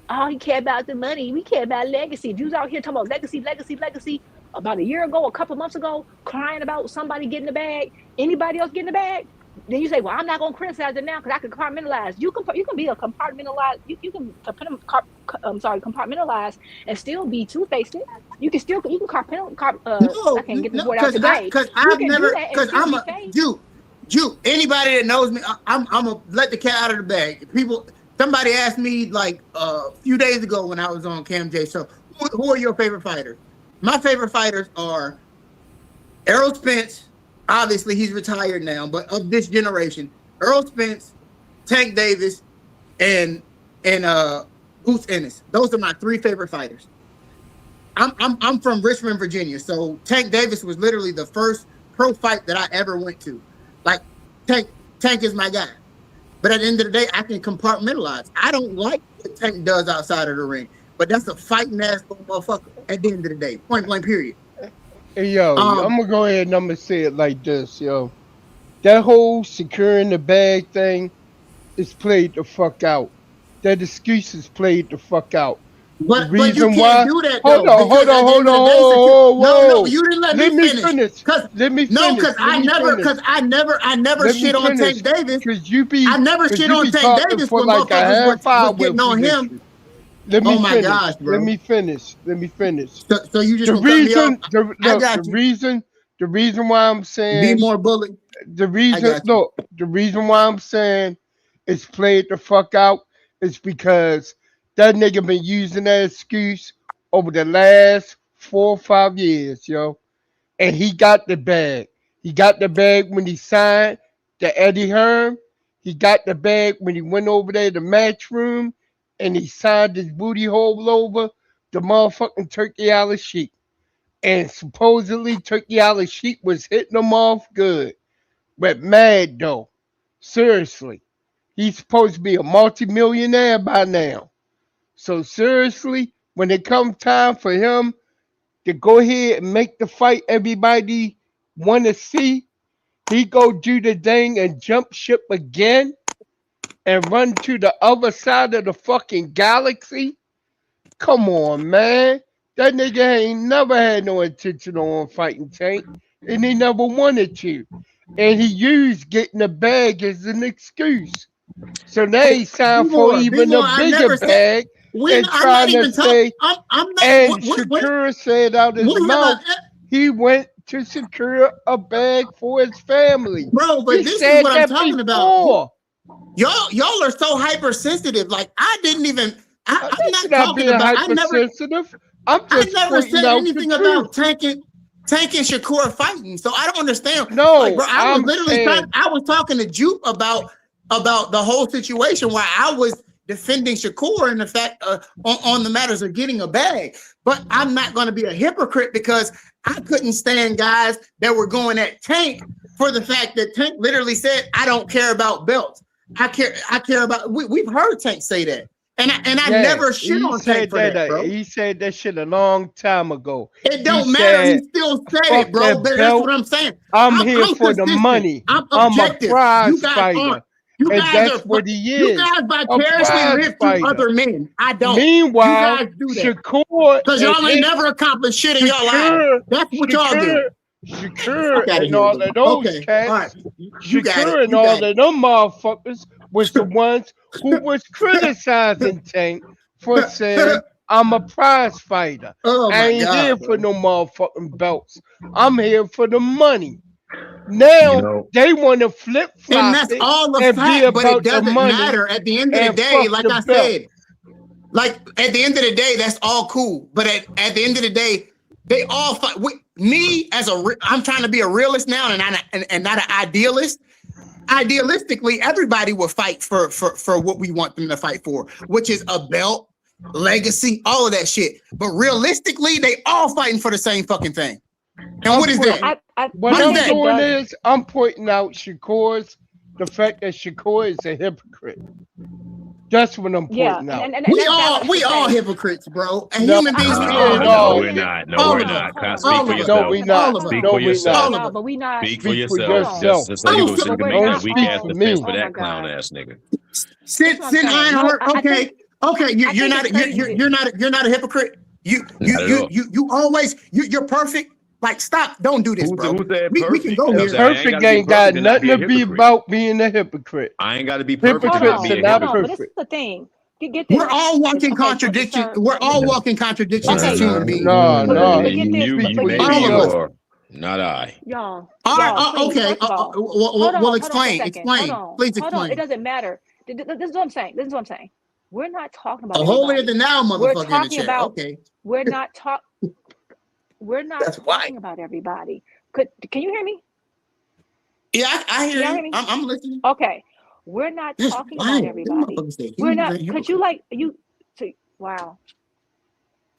Oh, he care about the money. We care about legacy. Dudes out here talking about legacy. About a year ago, a couple months ago, crying about somebody getting the bag. Anybody else getting the bag? Then you say, "Well, I'm not gonna criticize it now because I can compartmentalize." You can be a compartmentalized. You can compartmentalize and still be two-faced. You can I can't get this word out today. Because I'm a Jew. Anybody that knows me, I'm gonna let the cat out of the bag. Somebody asked me like a few days ago when I was on CamJ. So, who are your favorite fighters? My favorite fighters are Errol Spence. Obviously, he's retired now, but of this generation, Errol Spence, Tank Davis, and Boots Ennis. Those are my three favorite fighters. I'm from Richmond, Virginia, so Tank Davis was literally the first pro fight that I ever went to. Like Tank is my guy. But at the end of the day, I can compartmentalize. I don't like what Tank does outside of the ring, but that's a fighting ass motherfucker at the end of the day. Point blank, period. Hey, yo, I'm going to go ahead and I'm going to say it like this, yo. That whole securing the bag thing is played the fuck out. That excuse is played the fuck out. But you can't do that, hold on. No, you didn't let me finish. Let me finish. No, because I never shit on Tank Davis. I never shit on Tank Davis when motherfuckers was getting on him. Oh my gosh, bro. Let me finish. So you just the reason why I'm saying be more bully. The reason why I'm saying it's played the fuck out is because that nigga been using that excuse over the last 4 or 5 years, yo. And he got the bag. He got the bag when he signed the Eddie Hearn. He got the bag when he went over there to the match room and he signed his booty hole over the motherfucking Turkey Alley Sheik. And supposedly Turkey Alley Sheik was hitting him off good. But mad though. Seriously. He's supposed to be a multimillionaire by now. So seriously, when it comes time for him to go ahead and make the fight everybody want to see, he go do the thing and jump ship again and run to the other side of the fucking galaxy. Come on, man. That nigga ain't never had no intention on fighting Tank, and he never wanted to. And he used getting the bag as an excuse. So now he signed for even a bigger bag and trying to say, and Shakur said out his mouth, he went to secure a bag for his family. Bro, but this is what I'm talking about. Y'all are so hypersensitive. Like I didn't even. I'm not talking about. Hypersensitive. I never said anything about Tank and Shakur fighting. So I don't understand. No, like, bro, I was literally I was talking to Jupe about the whole situation while I was defending Shakur and the fact on the matters of getting a bag. But I'm not going to be a hypocrite because I couldn't stand guys that were going at Tank for the fact that Tank literally said, "I don't care about belts. I care about." We've heard Tank say that. And I never shit on Tank for that, bro. He said that shit a long time ago. It don't matter. He still said it, bro. But that's what I'm saying. I'm here for the money. I'm objective. A prize fighter. You and guys that's what he is. You guys vicariously live through other men. I don't. Meanwhile, you guys do that. Shakur, because y'all ain't never accomplished shit in your life. That's what y'all do. Shakur and all of those cats. Shakur and all of them motherfuckers was the ones who was criticizing Tank for saying, I'm a prize fighter. I ain't here for no motherfucking belts. I'm here for the money. Now they want to flip flop, and that's all the fact, but it doesn't matter. At the end of the day, like I said, like at the end of the day, that's all cool. But at the end of the day, they all fight. Me as I'm trying to be a realist now, and not an idealist. Idealistically, everybody will fight for what we want them to fight for, which is a belt, legacy, all of that shit. But realistically, they all fighting for the same fucking thing. And what is that? What I'm doing is I'm pointing out the fact that Shakur is a hypocrite. That's what I'm pointing out. And we all hypocrites, bro. And human beings. No, we're not. No, we're not. Speak for yourself. No, we're not. Speak for yourself. No, but we not. Speak for yourself. Just so you can make that weak ass defense for that clown ass nigga. Sit Ironheart. Okay. You're not a hypocrite. You always you're perfect. Like, stop! Don't do this, bro. We can go here. Perfect ain't got nothing to be about being a hypocrite. I ain't got to be perfect. Hypocrites are not perfect. But this is the thing. We're all walking contradictions. We're all walking contradictions as human beings. No. You maybe are. Not I. Y'all. Okay. Well, explain. Please explain. Hold on. It doesn't matter. This is what I'm saying. We're not talking about holier than thou, motherfucker. In the chair. Okay. We're not talking about everybody. Can you hear me? Yeah, I hear you. I'm listening. Okay. We're not talking about everybody. We're not. Could you wow.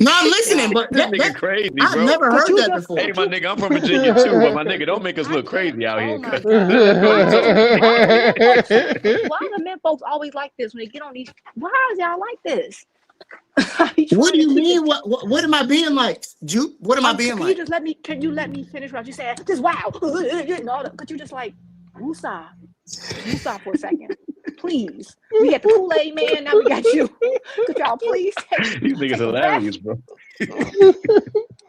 No, I'm listening, but that nigga crazy, bro. I've never heard that before. Hey, my nigga, I'm from Virginia too, but my nigga, don't make us look crazy out here. Why the men folks always like this when they get on these? Why is y'all like this? What do you mean? What am I being like, Jupe? What am I being like? Can you let me finish what you said? Just wow. Could you just like woosah for a second? Please. We got the Kool-Aid man, now we got you. Could y'all please these niggas hilarious, bro.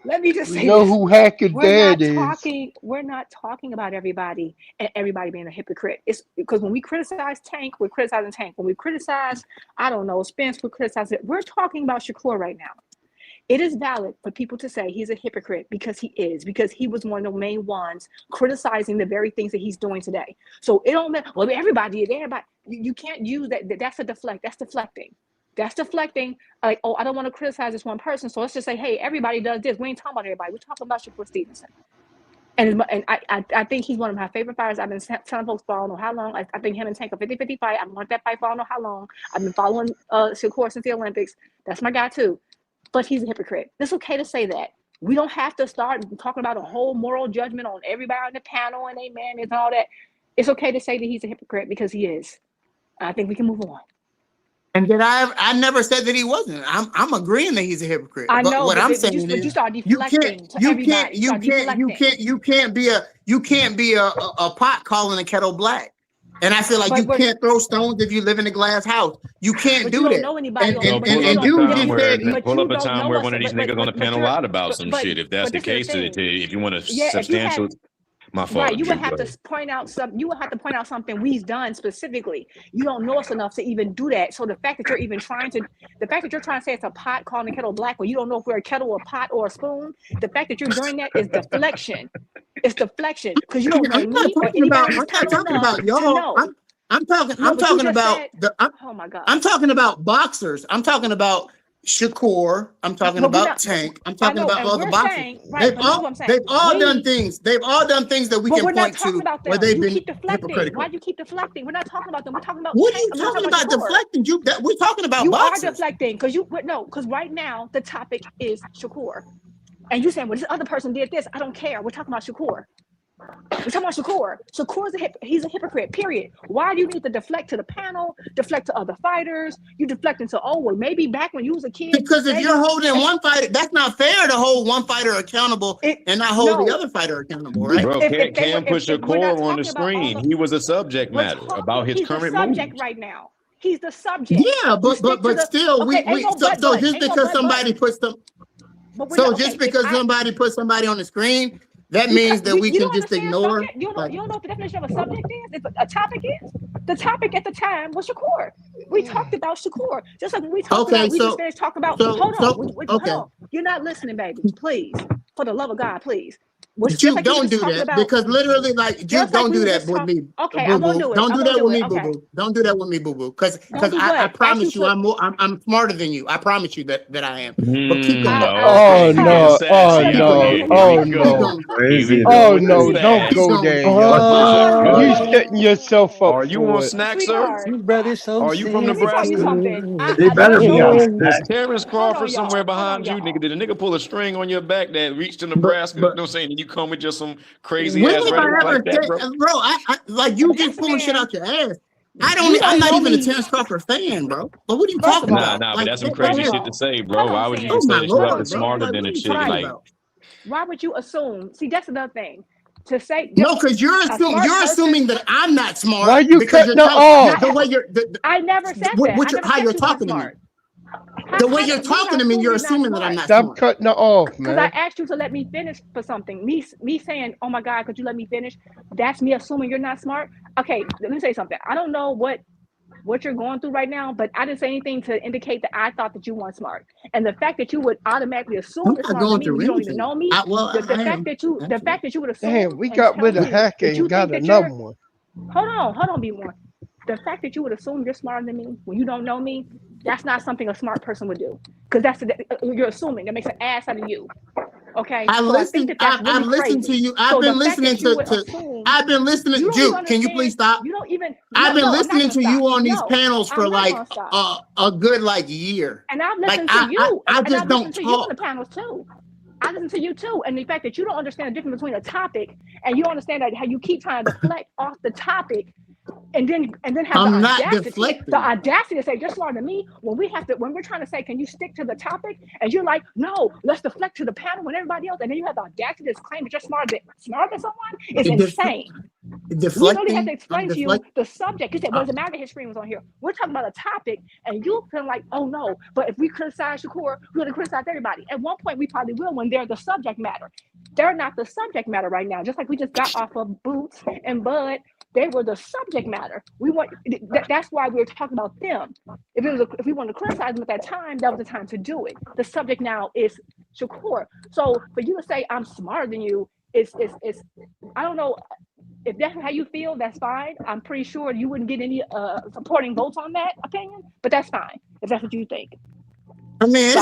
Let me just say who Hacker Dad is. We're not talking about everybody and everybody being a hypocrite. It's because when we criticize Tank, we're criticizing Tank. When we criticize, Spence, we're criticizing it. We're talking about Shakur right now. It is valid for people to say he's a hypocrite because he was one of the main ones criticizing the very things that he's doing today. So it don't matter. Well, everybody. You can't use that. That's deflecting. That's deflecting. Like, oh, I don't want to criticize this one person. So let's just say, hey, everybody does this. We ain't talking about everybody. We're talking about Shakur Stevenson. And I think he's one of my favorite fighters. I've been telling folks for I don't know how long. I think him and Tank a 50-50 fight. I want that fight for I don't know how long. I've been following Shakur since the Olympics. That's my guy too. But he's a hypocrite. It's okay to say that. We don't have to start talking about a whole moral judgment on everybody on the panel and amen and all that. It's okay to say that he's a hypocrite because he is. I think we can move on. And then I never said that he wasn't. I'm agreeing that he's a hypocrite. I know, but what I'm saying you is start deflecting you can't be a pot calling a kettle black. And I feel like you can't throw stones if you live in a glass house. You can't do that. Don't know anybody. Pull up a time where one of these niggas on the panel lied about some shit. If that's the case, if you want to substantial. My fault. Right, you would have to point out something we've done specifically. You don't know us enough to even do that. So the fact that you're trying to say it's a pot calling the kettle black, when you don't know if we're a kettle, a pot, or a spoon, the fact that you're doing that is deflection. It's deflection because you don't know me or anybody. I'm not talking about y'all. I'm talking about oh my God. I'm talking about boxers. I'm talking about Shakur. I'm talking about Tank. I'm talking about all the boxers. They've all done things. They've all done things that we can point to where they've been hypocritical. Why do you keep deflecting? We're not talking about them. We're talking about. What are you talking about deflecting? We're talking about boxers. You are deflecting because right now the topic is Shakur, and you're saying, well, this other person did this. I don't care. We're talking about Shakur. We're talking about Shakur. Shakur's he's a hypocrite, period. Why do you need to deflect to the panel, deflect to other fighters? You deflect into, well, maybe back when you was a kid. Because if you're holding one fighter, that's not fair to hold one fighter accountable and not hold the other fighter accountable, right? Bro, Cam put Shakur on the screen. He was a subject matter about his current movie. He's the subject right now. He's the subject. Yeah, but still, so just because somebody puts them, just because somebody puts somebody on the screen, that means that we can just ignore. You don't know what the definition of a subject is? If a topic is? The topic at the time was Shakur. We talked about Shakur. Just like when we talked about, we just finished talking about, hold on. You're not listening, baby. Please. For the love of God, please. Juke, don't do that because literally, Juke, don't do that with me. Okay, I won't do it. Don't do that with me, boo boo. Don't do that with me, boo boo. Because I promise you, I'm smarter than you. I promise you that I am. But keep going. Oh no! Don't go there. You're setting yourself up. Are you on snack, sir? Are you from Nebraska? They better be on. Is Terrence Crawford somewhere behind you, nigga? Did a nigga pull a string on your back that reached to Nebraska? You know what I'm saying? You come with just some crazy ass rhetoric like that, bro. I like you just pulling shit out your ass. I'm not even a Terrence Crawford fan, bro. But what are you talking about? Nah, but that's some crazy shit to say, bro. Why would you say that you are smarter than a chick? Like, why would you assume? See, that's another thing. To say no, because you're assuming that I'm not smart. Why you cutting off? The way you're, I never said that. How you're talking to me. The way you're talking to me, you're assuming that I'm not smart. Stop cutting it off, man. Because I asked you to let me finish for something. Me saying, oh my God, could you let me finish? That's me assuming you're not smart. Okay, let me say something. I don't know what you're going through right now, but I didn't say anything to indicate that I thought that you weren't smart. And the fact that you would automatically assume you're smart than me, you don't even know me. The fact that you would assume. Damn, we got rid of Hacker and got another one. Hold on, B1. The fact that you would assume you're smarter than me when you don't know me, that's not something a smart person would do. Because you're assuming. That makes an ass out of you. Okay. I've listened to you. I've been listening to. I've been listening. Juke, can you please stop? You don't even. I've been listening to you on these panels for like a good year. And I've listened to you. I just don't talk. You on the panels too. I listen to you too, and the fact that you don't understand the difference between a topic and you don't understand that how you keep trying to deflect off the topic. And then have the audacity to say you're smarter than me when we're trying to say, can you stick to the topic? And you're like, no, let's deflect to the panel when everybody else, and then you have the audacity to claim that you're smarter than someone. It's insane. We really have to explain to you the subject. You said, well, does it matter that his screen was on here? We're talking about a topic, and you feel like, oh no, but if we criticize Shakur, we're going to criticize everybody. At one point, we probably will when they're the subject matter. They're not the subject matter right now. Just like we just got off of Boots and Bud. They were the subject matter. That's why we were talking about them. If we wanted to criticize them at that time, that was the time to do it. The subject now is Shakur. So for you to say I'm smarter than you, it's I don't know if that's how you feel. That's fine. I'm pretty sure you wouldn't get any supporting votes on that opinion, but that's fine if that's what you think. I mean,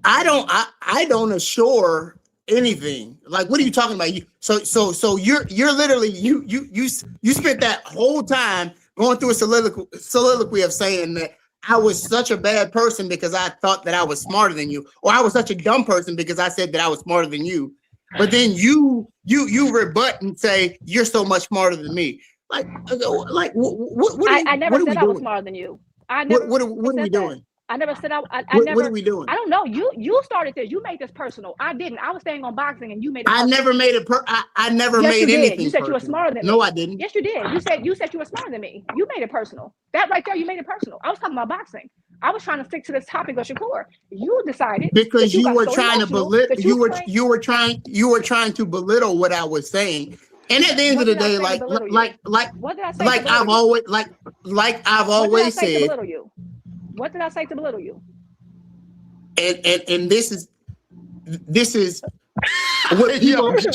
I don't assure anything. Like, what are you talking about? So you're literally you spent that whole time going through a soliloquy of saying that I was such a bad person because I thought that I was smarter than you, or I was such a dumb person because I said that I was smarter than you. But then you rebut and say you're so much smarter than me. Like what I never said I was doing? smarter than you. I never. What are we doing? I never said I never. What are we doing? I don't know. You started this. You made this personal. I didn't. I was staying on boxing, and you made it. I never made it. I never yes, made you anything. Did. You said personal. you were smarter than me. No, I didn't. Yes, you did. You said you were smarter than me. You made it personal. That right there, you made it personal. I was talking about boxing. I was trying to stick to this topic of Shakur. You decided because you were so trying to belittle. You were trying to belittle what I was saying. And at the end of the day, like I've always said. What did I say to belittle you? And this is what people. This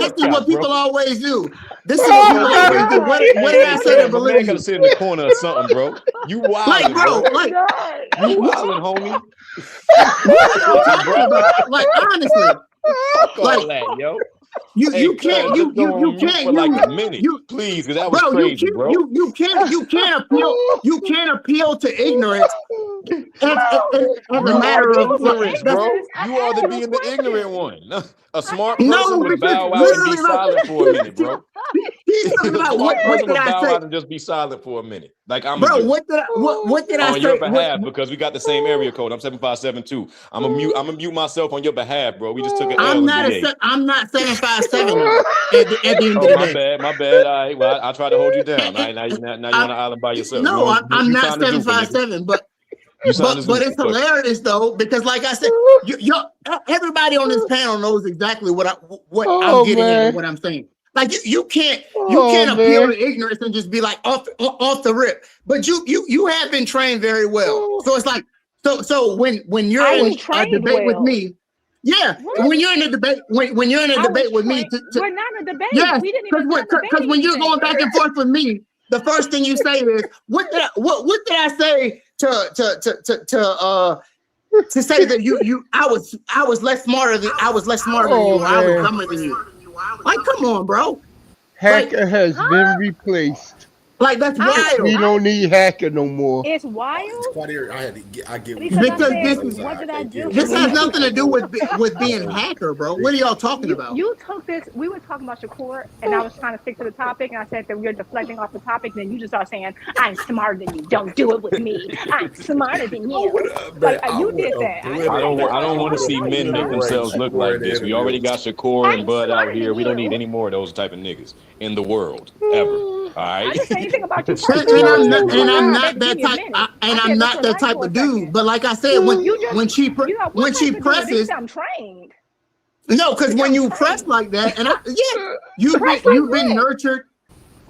is what people always do. This is what people always do. What did I say to belittle you? You gotta sit in the corner or something, bro. You wildin', bro. You wildin', homie. Like honestly, fuck all that, yo. You can't for like a minute, please, because that was crazy, bro. You can't appeal to ignorance as a matter of ignorance, bro. You ought to be in the ignorant one. A smart person would bow out and be silent for a minute, bro. What did I say? And just be silent for a minute, like I'm. Bro, what did I say? On your behalf, because we got the same area code. I'm 7572. I'm gonna mute myself on your behalf, bro. We just took it. I'm not 757 at the end of the day. My bad. All right, well, I try to hold you down. All right, now you're on an island by yourself. No, I'm not 757, but it's hilarious though, because like I said, everybody on this panel knows exactly what I'm getting at and what I'm saying. Like you can't appeal to ignorance and just be like off the rip. But you have been trained very well. So it's like so when you're in a debate with me. Yeah, when you're in a debate, when you're in a debate with me, we're not in a debate. Yeah, because when you're going back and forth with me, the first thing you say is, "What did I say to say that I was less smarter than you, I was dumber than you." Like, come on, bro. Hacker has been replaced. Like, that's wild. We don't need Hacker no more. It's wild. I get because what did I do? This has nothing to do with being Hacker, bro. What are y'all talking about? You took this. We were talking about Shakur, and I was trying to stick to the topic, and I said that we were deflecting off the topic. And then you just start saying, "I'm smarter than you. Don't do it with me. I'm smarter than you." Like you did that. I don't want to see men make themselves look like this. We already got Shakur and Bud out here. We don't need any more of those type of niggas in the world ever. All right. I didn't say anything about you. I'm not that type of dude. But like I said, when she presses, I'm trained. No, because when you press like that, and you've been nurtured.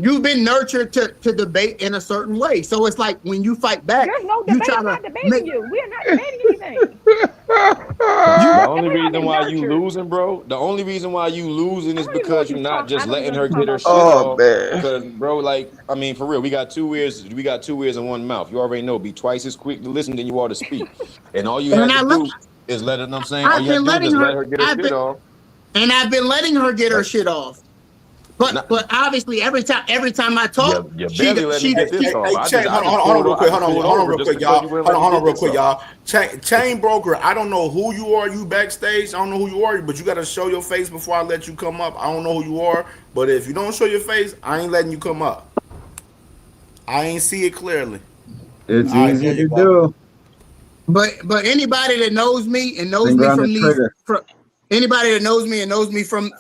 You've been nurtured to debate in a certain way. So it's like when you fight back, there's no debate. I'm not debating you. We are not debating anything. The only reason why you losing, bro. The only reason why you losing is because you're not just letting her get her shit off. Because, bro, like, I mean, for real, we got two ears. We got 2 ears and 1 mouth. You already know. Be twice as quick to listen than you are to speak. And all you have to do is let her. I'm saying, all you have to do is let her get her shit off. And I've been letting her get her shit off. But obviously every time I talk, Hold on real quick, y'all. Chain broker, I don't know who you are. You backstage, I don't know who you are, but you gotta show your face before I let you come up. I don't know who you are, but if you don't show your face, I ain't letting you come up. I ain't see it clearly. It's easy to do. But anybody that knows me and knows me from these anybody that knows me and knows me from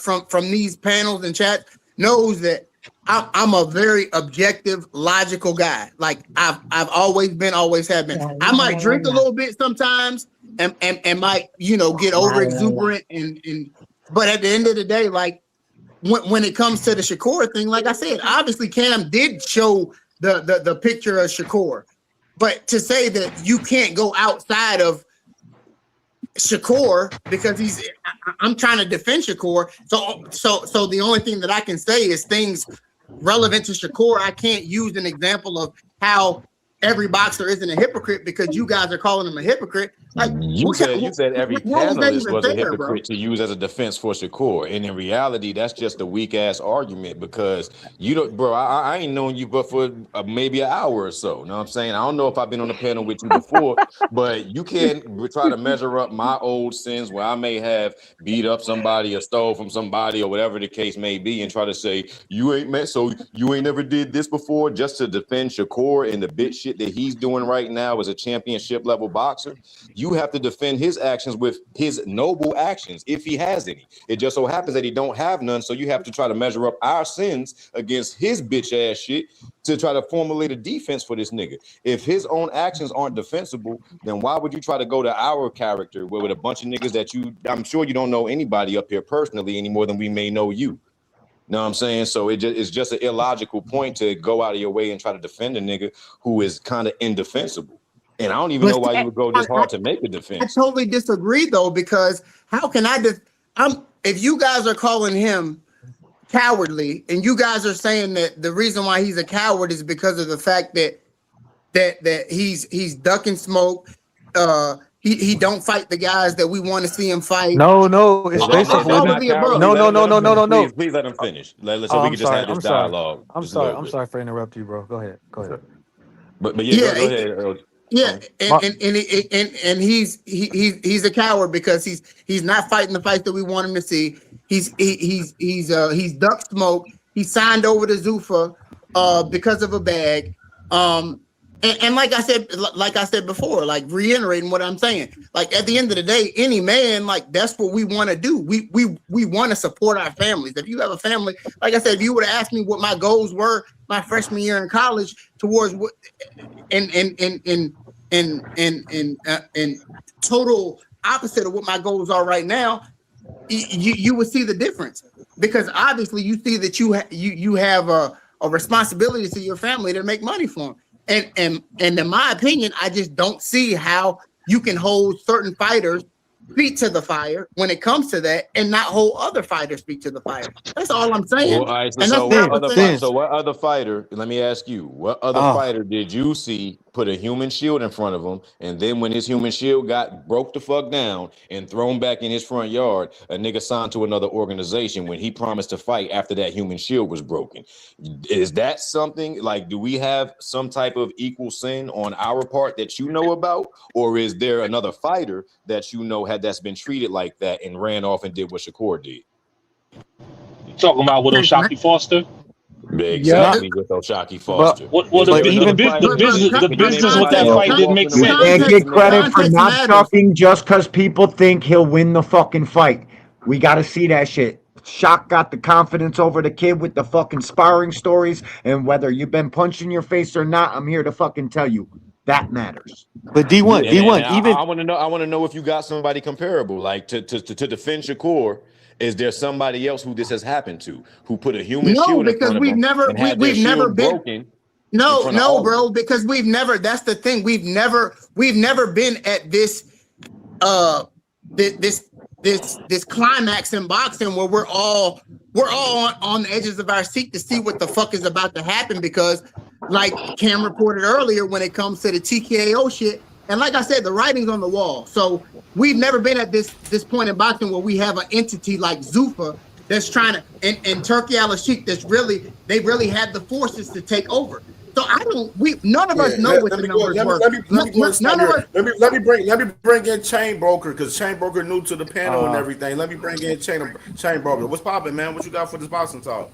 these panels and chats knows that I'm a very objective, logical guy. Like I've always been, always have been. I might drink a little bit sometimes and might, get over exuberant and but at the end of the day, like when it comes to the Shakur thing, like I said, obviously Cam did show the picture of Shakur. But to say that you can't go outside of Shakur because I'm trying to defend Shakur. So the only thing that I can say is things relevant to Shakur, I can't use an example of how every boxer isn't a hypocrite because you guys are calling him a hypocrite. Like You said every how is that panelist even was a fair, bro? hypocrite to use as a defense for Shakur, and in reality, that's just a weak ass argument because you don't, bro. I ain't known you but for maybe an hour or so. You know what I'm saying? I don't know if I've been on the panel with you before, but you can't try to measure up my old sins where I may have beat up somebody or stole from somebody or whatever the case may be, and try to say you ain't met, so you ain't never did this before, just to defend Shakur and the bitch shit that he's doing right now as a championship level boxer. You have to defend his actions with his noble actions, if he has any. It just so happens that he don't have none, so you have to try to measure up our sins against his bitch ass shit to try to formulate a defense for this nigga. If his own actions aren't defensible, then why would you try to go to our character with a bunch of niggas that I'm sure you don't know anybody up here personally any more than we may know you. Know what I'm saying? So it's just an illogical point to go out of your way and try to defend a nigga who is kind of indefensible. And I don't even know why you would go this hard to make a defense. I totally disagree though, because how can if you guys are calling him cowardly and you guys are saying that the reason why he's a coward is because of the fact that he's ducking smoke, he don't fight the guys that we want to see him fight. No, it's basically no. Please let him finish. So we can just have this dialogue. I'm sorry for interrupting you, bro. Go ahead. But yeah, go ahead, Earl. Yeah, and he's a coward because he's not fighting the fights that we want him to see. He's ducked smoke. He signed over to Zuffa because of a bag. And like I said before, like reiterating what I'm saying, like at the end of the day, any man, like that's what we want to do. We want to support our families. If you have a family, like I said, if you would have asked me what my goals were my freshman year in college towards what and total opposite of what my goals are right now, you would see the difference, because obviously you see that you have a responsibility to your family to make money for them. And in my opinion, I just don't see how you can hold certain fighters' feet to the fire when it comes to that, and not hold other fighters' feet to the fire. That's all I'm saying. Well, all right, so what other fighter? Let me ask you, what other fighter did you see put a human shield in front of him, and then when his human shield broke the fuck down and thrown back in his front yard, a nigga signed to another organization when he promised to fight after that human shield was broken? Is that something like, do we have some type of equal sin on our part that you know about, or is there another fighter that you know that's been treated like that and ran off and did what Shakur did? You talking about with O'Shaquie Foster? Exactly, with O'Shaquie Foster. The business with that fight didn't make sense. You can't get credit for not chucking just because people think he'll win the fucking fight. We got to see that shit. Shock got the confidence over the kid with the fucking sparring stories, and whether you've been punched in your face or not, I'm here to fucking tell you that matters. But D1, even I want to know if you got somebody comparable, like to defend Shakur. Is there somebody else who this has happened to, who put a human shield in front of him and had their shield broken? No, bro, because we've never. That's the thing. We've never been at this this climax in boxing where we're all on the edges of our seat to see what the fuck is about to happen. Because, like Cam reported earlier, when it comes to the TKO shit, and like I said, the writing's on the wall. So we've never been at this point in boxing where we have an entity like Zuffa that's trying to, and Turki Al-Sheikh they really had the forces to take over. So none of us know what the numbers were. Let me bring in Chain Broker, because Chain Broker new to the panel and everything. Let me bring in Chain Broker. What's popping, man? What you got for this boxing talk?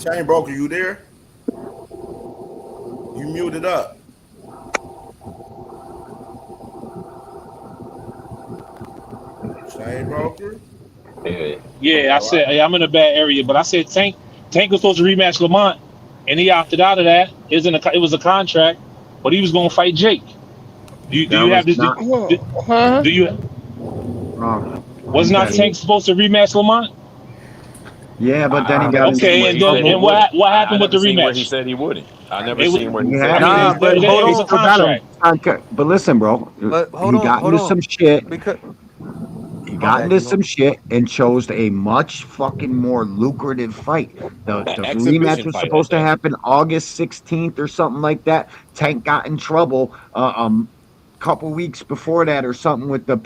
Chain Broker, you there? You muted up. Chain Broker? Yeah, I said I'm in a bad area, but I said Tank was supposed to rematch Lamont, and he opted out of that. It was a contract, but he was going to fight Jake. Do you have this? Was not Tank supposed to rematch Lamont? Yeah, but then he got and what happened with the rematch? He said he wouldn't. I never seen where he said. But listen, bro. He got into some shit. got into some shit and chose a much fucking more lucrative fight. The rematch was supposed to happen August 16th or something like that. Tank got in trouble couple weeks before that or something with the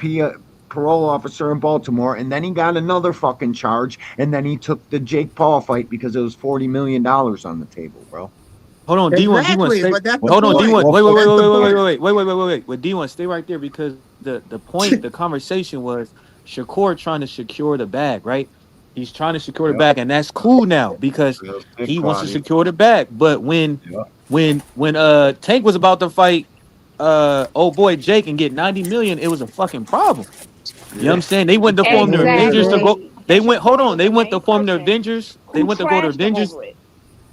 parole officer in Baltimore, and then he got another fucking charge, and then he took the Jake Paul fight because it was $40 million on the table, bro. Hold on, D1, Exactly, but that's the hold on, point. D1. That's Wait. But D1, stay right there because the point, the conversation was Shakur trying to secure the bag, right? He's trying to secure the bag, and that's cool now because he wants to secure the bag. But when Tank was about to fight old boy Jake and get 90 million, it was a fucking problem. You know what I'm saying? They went to form their Avengers to go. They went to form their Avengers. They went to go to Avengers.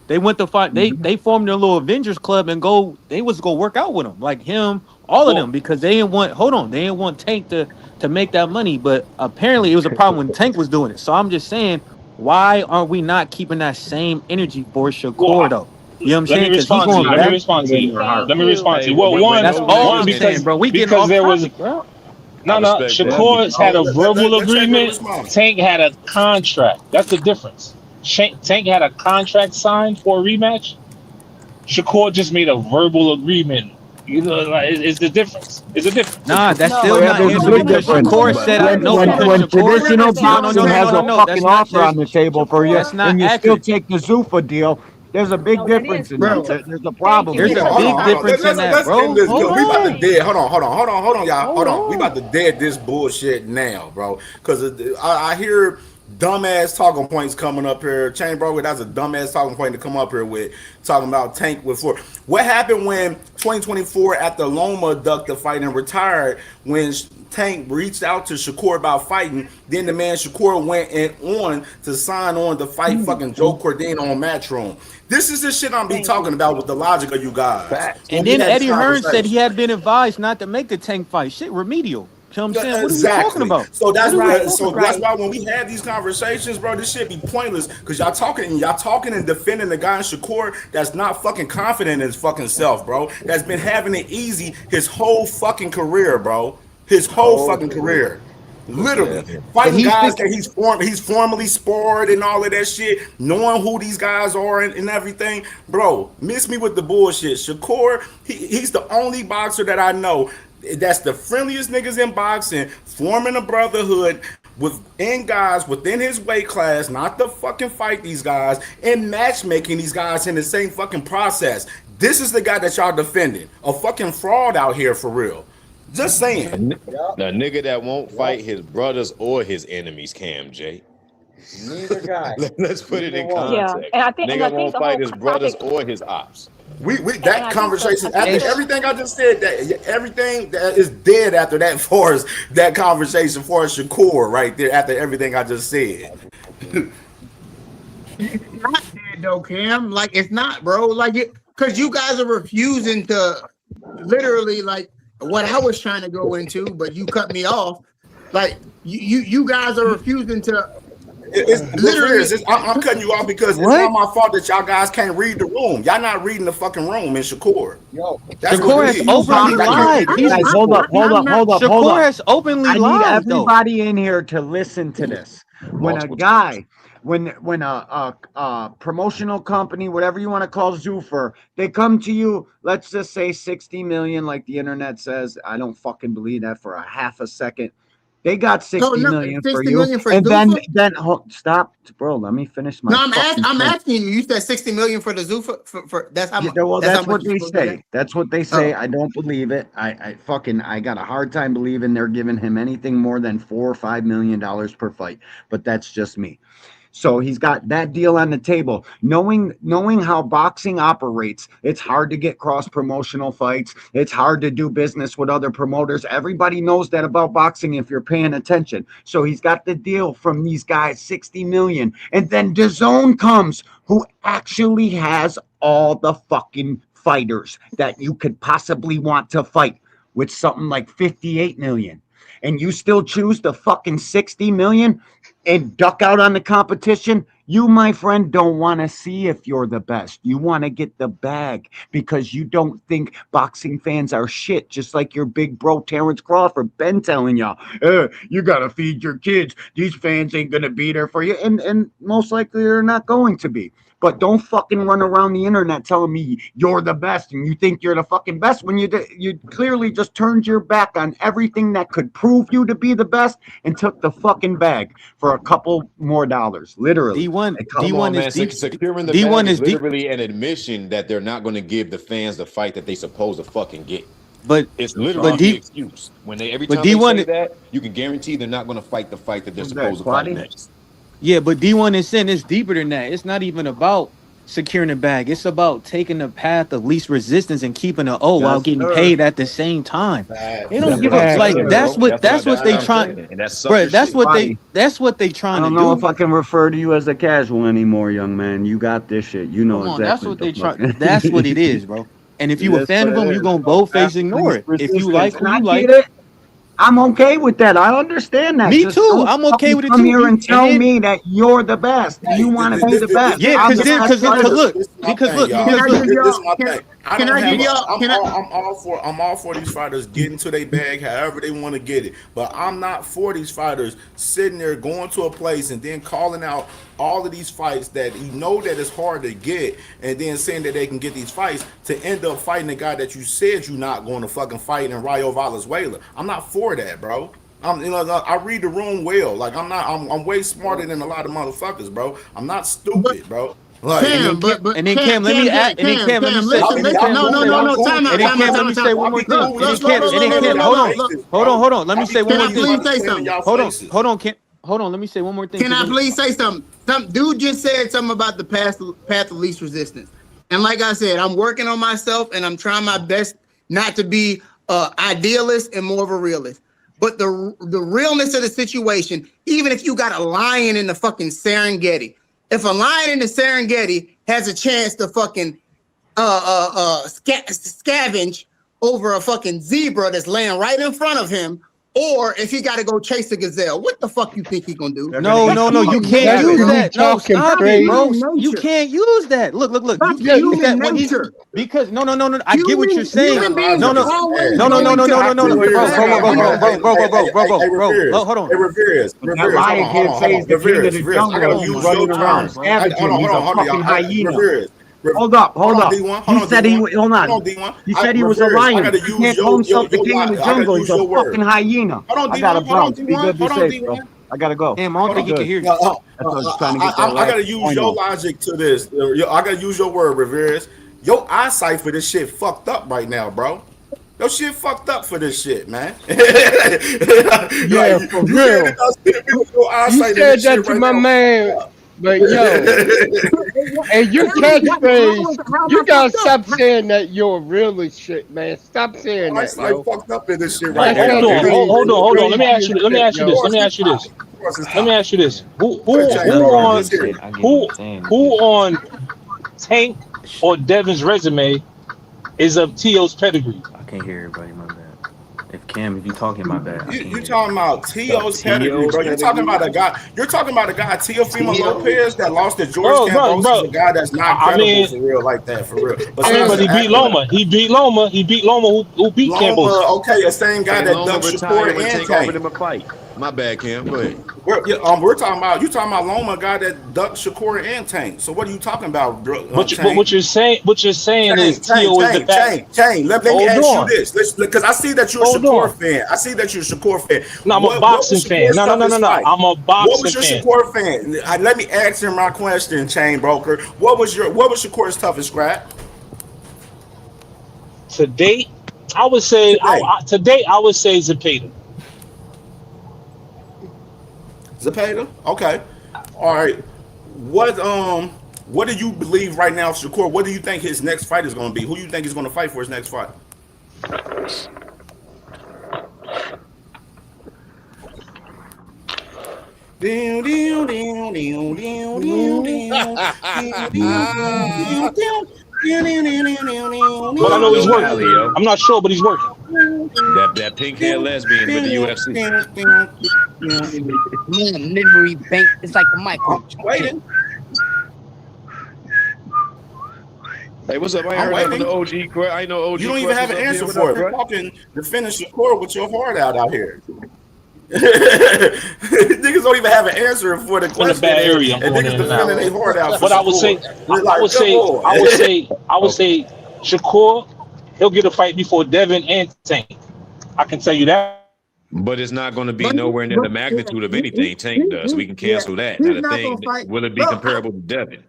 They went to fight. They formed their little Avengers club and go. They was go work out with him, like him, all of them, because they didn't want. Hold on, they didn't want Tank to make that money. But apparently, it was a problem when Tank was doing it. So I'm just saying, why aren't we not keeping that same energy for Shakur though? You know what I'm saying? Because he's going back. Let me respond to you. Well, that's all I'm saying, bro. We getting off topic, bro. No. Shakur's had a verbal agreement. Tank had a contract. That's the difference. Tank had a contract signed for a rematch. Shakur just made a verbal agreement. You know, like, it's the difference. It's a difference. Nah, that's still not answering because Shakur said no. When traditional boxing has a fucking offer on the table for you, and you still take the Zuffa deal. There's a big difference in that. There's a problem. There's a big difference in that, bro. We about to dead. Hold on, y'all. Hold on. We about to dead this bullshit now, bro. Because I hear dumbass talking points coming up here. Chain bro, that's a dumbass talking point to come up here with talking about Tank with four. What happened when 2024 after Loma ducked the fight and retired when Tank reached out to Shakur about fighting? Then the man Shakur went on to sign on to fight fucking Joe Cordino on Matchroom. This is the shit I'm be talking about with the logic of you guys. And then Eddie Hearn said he had been advised not to make the Tank fight. Shit, remedial. You know what I'm saying? What are we talking about? So that's right. That's why when we have these conversations, bro, this shit be pointless because y'all talking and defending the guy in Shakur that's not fucking confident in his fucking self, bro. That's been having it easy his whole fucking career, bro. His whole fucking career. Literally fighting guys that he's formally sparred and all of that shit, knowing who these guys are and everything, bro. Miss me with the bullshit. Shakur, he's the only boxer that I know that's the friendliest niggas in boxing, forming a brotherhood within guys within his weight class, not to fucking fight these guys and matchmaking these guys in the same fucking process. This is the guy that y'all defending, a fucking fraud out here for real. Just saying. The nigga that won't fight his brothers or his enemies, CamJ. Neither guy. Let's put it in context. Yeah, and I think nigga won't fight his brothers or his ops. We that conversation after everything I just said, that everything that is dead after that for us, that conversation for Shakur right there after everything I just said. It's not dead though, Cam. Like it's not, bro. Like it because you guys are refusing to literally like what I was trying to go into, but you cut me off. Like you guys are refusing to. It's literally. I'm cutting you off because it's not my fault that y'all guys can't read the room. Y'all not reading the fucking room in Shakur. Yo, Shakur has openly lied. Hold up. Shakur has openly lied. I need everybody in here to listen to this. When a guy, when a promotional company, whatever you want to call Zuffer, they come to you, let's just say 60 million, like the internet says. I don't fucking believe that for a half a second. They got 60 million for you, and then stop, bro. Let me finish my. No, I'm asking you. You said 60 million for the Zuffa. For that's how much. Well, that's what they say. That's what they say. I don't believe it. I got a hard time believing they're giving him anything more than $4 or $5 million per fight. But that's just me. So he's got that deal on the table. Knowing how boxing operates, it's hard to get cross-promotional fights. It's hard to do business with other promoters. Everybody knows that about boxing if you're paying attention. So he's got the deal from these guys, 60 million. And then DAZN comes, who actually has all the fucking fighters that you could possibly want to fight with something like 58 million. And you still choose the fucking 60 million and duck out on the competition, You, my friend, don't want to see if you're the best. You want to get the bag because you don't think boxing fans are shit, just like your big bro Terrence Crawford been telling y'all. You got to feed your kids. These fans ain't going to be there for you. And most likely they're not going to be. But don't fucking run around the internet telling me you're the best and you think you're the fucking best when you clearly just turned your back on everything that could prove you to be the best and took the fucking bag for a couple more dollars. Literally. D1 is deep. Securing the bag is literally an admission that they're not going to give the fans the fight that they supposed to fucking get. But it's literally the excuse. When every time they say that, you can guarantee they're not going to fight the fight that they're supposed to fight next. Yeah, but D1 is saying it's deeper than that. It's not even about securing the bag. It's about taking the path of least resistance and keeping an O while getting paid at the same time. They don't give up. Like that's what they trying. Bro, that's what they trying to do. I don't know if I can refer to you as a casual anymore, young man. You got this shit. You know exactly. That's what they try. That's what it is, bro. And if you a fan of them, you're gonna boldface ignore it. If you like who you like. I'm okay with that. I understand that. Me too. I'm okay with it too. Come here and tell me that you're the best. You want to be the best. Yeah, because look. I'm all for these fighters getting to their bag however they want to get it. But I'm not for these fighters sitting there going to a place and then calling out all of these fights that you know that it's hard to get, and then saying that they can get these fights to end up fighting the guy that you said you're not going to fucking fight in Rayo Valenzuela. I'm not for that, bro. I read the room well. Like I'm way smarter than a lot of motherfuckers, bro. I'm not stupid, bro. Like, Cam, let me say one more thing. Hold on. Let me say one more thing. Hold on, Cam. Hold on, let me say one more thing. Can I please say something? Some dude just said something about the path of least resistance. And like I said, I'm working on myself and I'm trying my best not to be idealist and more of a realist. But the realness of the situation, even if you got a lion in the fucking Serengeti, if a lion in the Serengeti has a chance to fucking scavenge over a fucking zebra that's laying right in front of him, or if he got to go chase a gazelle, what the fuck you think he gonna do? No, you can't use that. No, stop it, bro. You can't use that. Look. You use that when he's because no. I get what you're saying. No. Bro. Hold on. That lion can't say he's the king of the jungle. He's running around scavenging. He's a fucking hyena. Hold up. He said he was a lion. He can't call himself the king of the jungle. He's a fucking hyena. I gotta bounce. Be good, be safe, bro. I gotta go. Damn, I don't think he can hear you. I gotta use your logic to this. I gotta use your word, Rivers. Your eyesight for this shit fucked up right now, bro. Your shit fucked up for this shit, man. Yeah, for real. You said that to my man. But yo, and you catchphrase, you gotta stop saying that you're real as shit, man. Stop saying that. Yo. Fucked up in this shit right now. Hold on. Let me ask you this. Who on Tank or Devin's resume is of T.O.'s pedigree? I can't hear everybody, my bad. If you talking my bad. You talking about T.O.'s pedigree, bro. You're talking about a guy Teofimo Lopez that lost to George Campos, is a guy that's not credible for real like that, for real. But he beat Loma. He beat Loma who beat Campos. Okay, the same guy that Doug Shakur and Tank. My bad, Cam. Go ahead. We're talking about Loma, guy that Doug Shakur and Tank. So what are you talking about, bro? What you're saying is T.O. is the best. Chain. Let me ask you this, because I see that you're a Shakur fan. No, I'm a boxing fan. No. I'm a boxing fan. What was your Shakur fan? Let me answer my question, Chain Broker. What was Shakur's toughest scrap? To date, I would say Zepeda. Zepeda? Okay. All right. What do you believe right now, Shakur? What do you think his next fight is going to be? Who do you think he's going to fight for his next fight? But I know he's working. I'm not sure, but he's working. That pink hair lesbian with the UFC. Memory bank. It's like a micro. Waiting. Hey, what's up? I ain't I'm heard nothing waiting. from the OG. I know OG. You don't even have an answer for it. You're talking to finish your core with your heart out here. Niggas don't even have an answer for the I'm in a question. bad area. I'm And going niggas in and defending their out. heart out for But I would say, Shakur. I would say, Shakur, he'll get a fight before Devin and Tank. I can tell you that. But it's not going to be nowhere near the magnitude of anything Tank does. We can cancel that. Now He's the not thing, gonna fight. will it be Bro, comparable to Devin?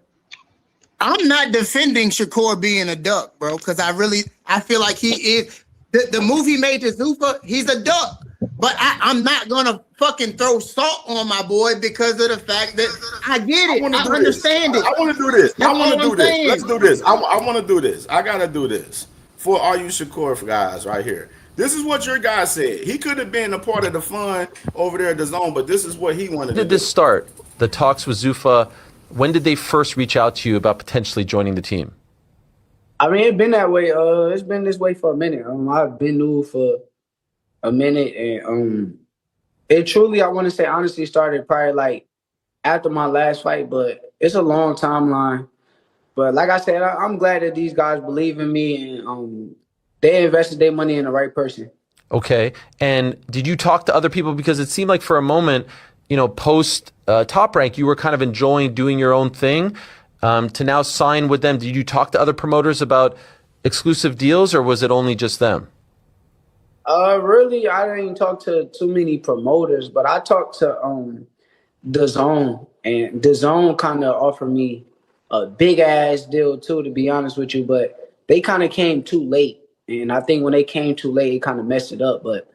I'm not defending Shakur being a duck, bro, because I feel like he is. The move he made to Zuffa, he's a duck. But I'm not gonna fucking throw salt on my boy because of the fact that I get it. I understand it. I want to do this. That's I want all to do I'm this. saying. Let's do this. I want to do this. I gotta do this for all you Shakur guys right here. This is what your guy said. He could have been a part of the fun over there at the zone, but this is what he wanted to do. When did this start? The talks with Zuffa. When did they first reach out to you about potentially joining the team? I mean, it's been that way. It's been this way for a minute. I've been new for a minute, and it truly, I want to say, honestly, started probably like after my last fight, but it's a long timeline. But like I said, I'm glad that these guys believe in me and they invested their money in the right person. Okay. And did you talk to other people? Because it seemed like for a moment, post Top Rank, you were kind of enjoying doing your own thing. To now sign with them, did you talk to other promoters about exclusive deals, or was it only just them? Really, I didn't talk to too many promoters, but I talked to the Zone, and the Zone kind of offered me a big ass deal too, to be honest with you. But they kind of came too late, and I think when they came too late, it kind of messed it up. But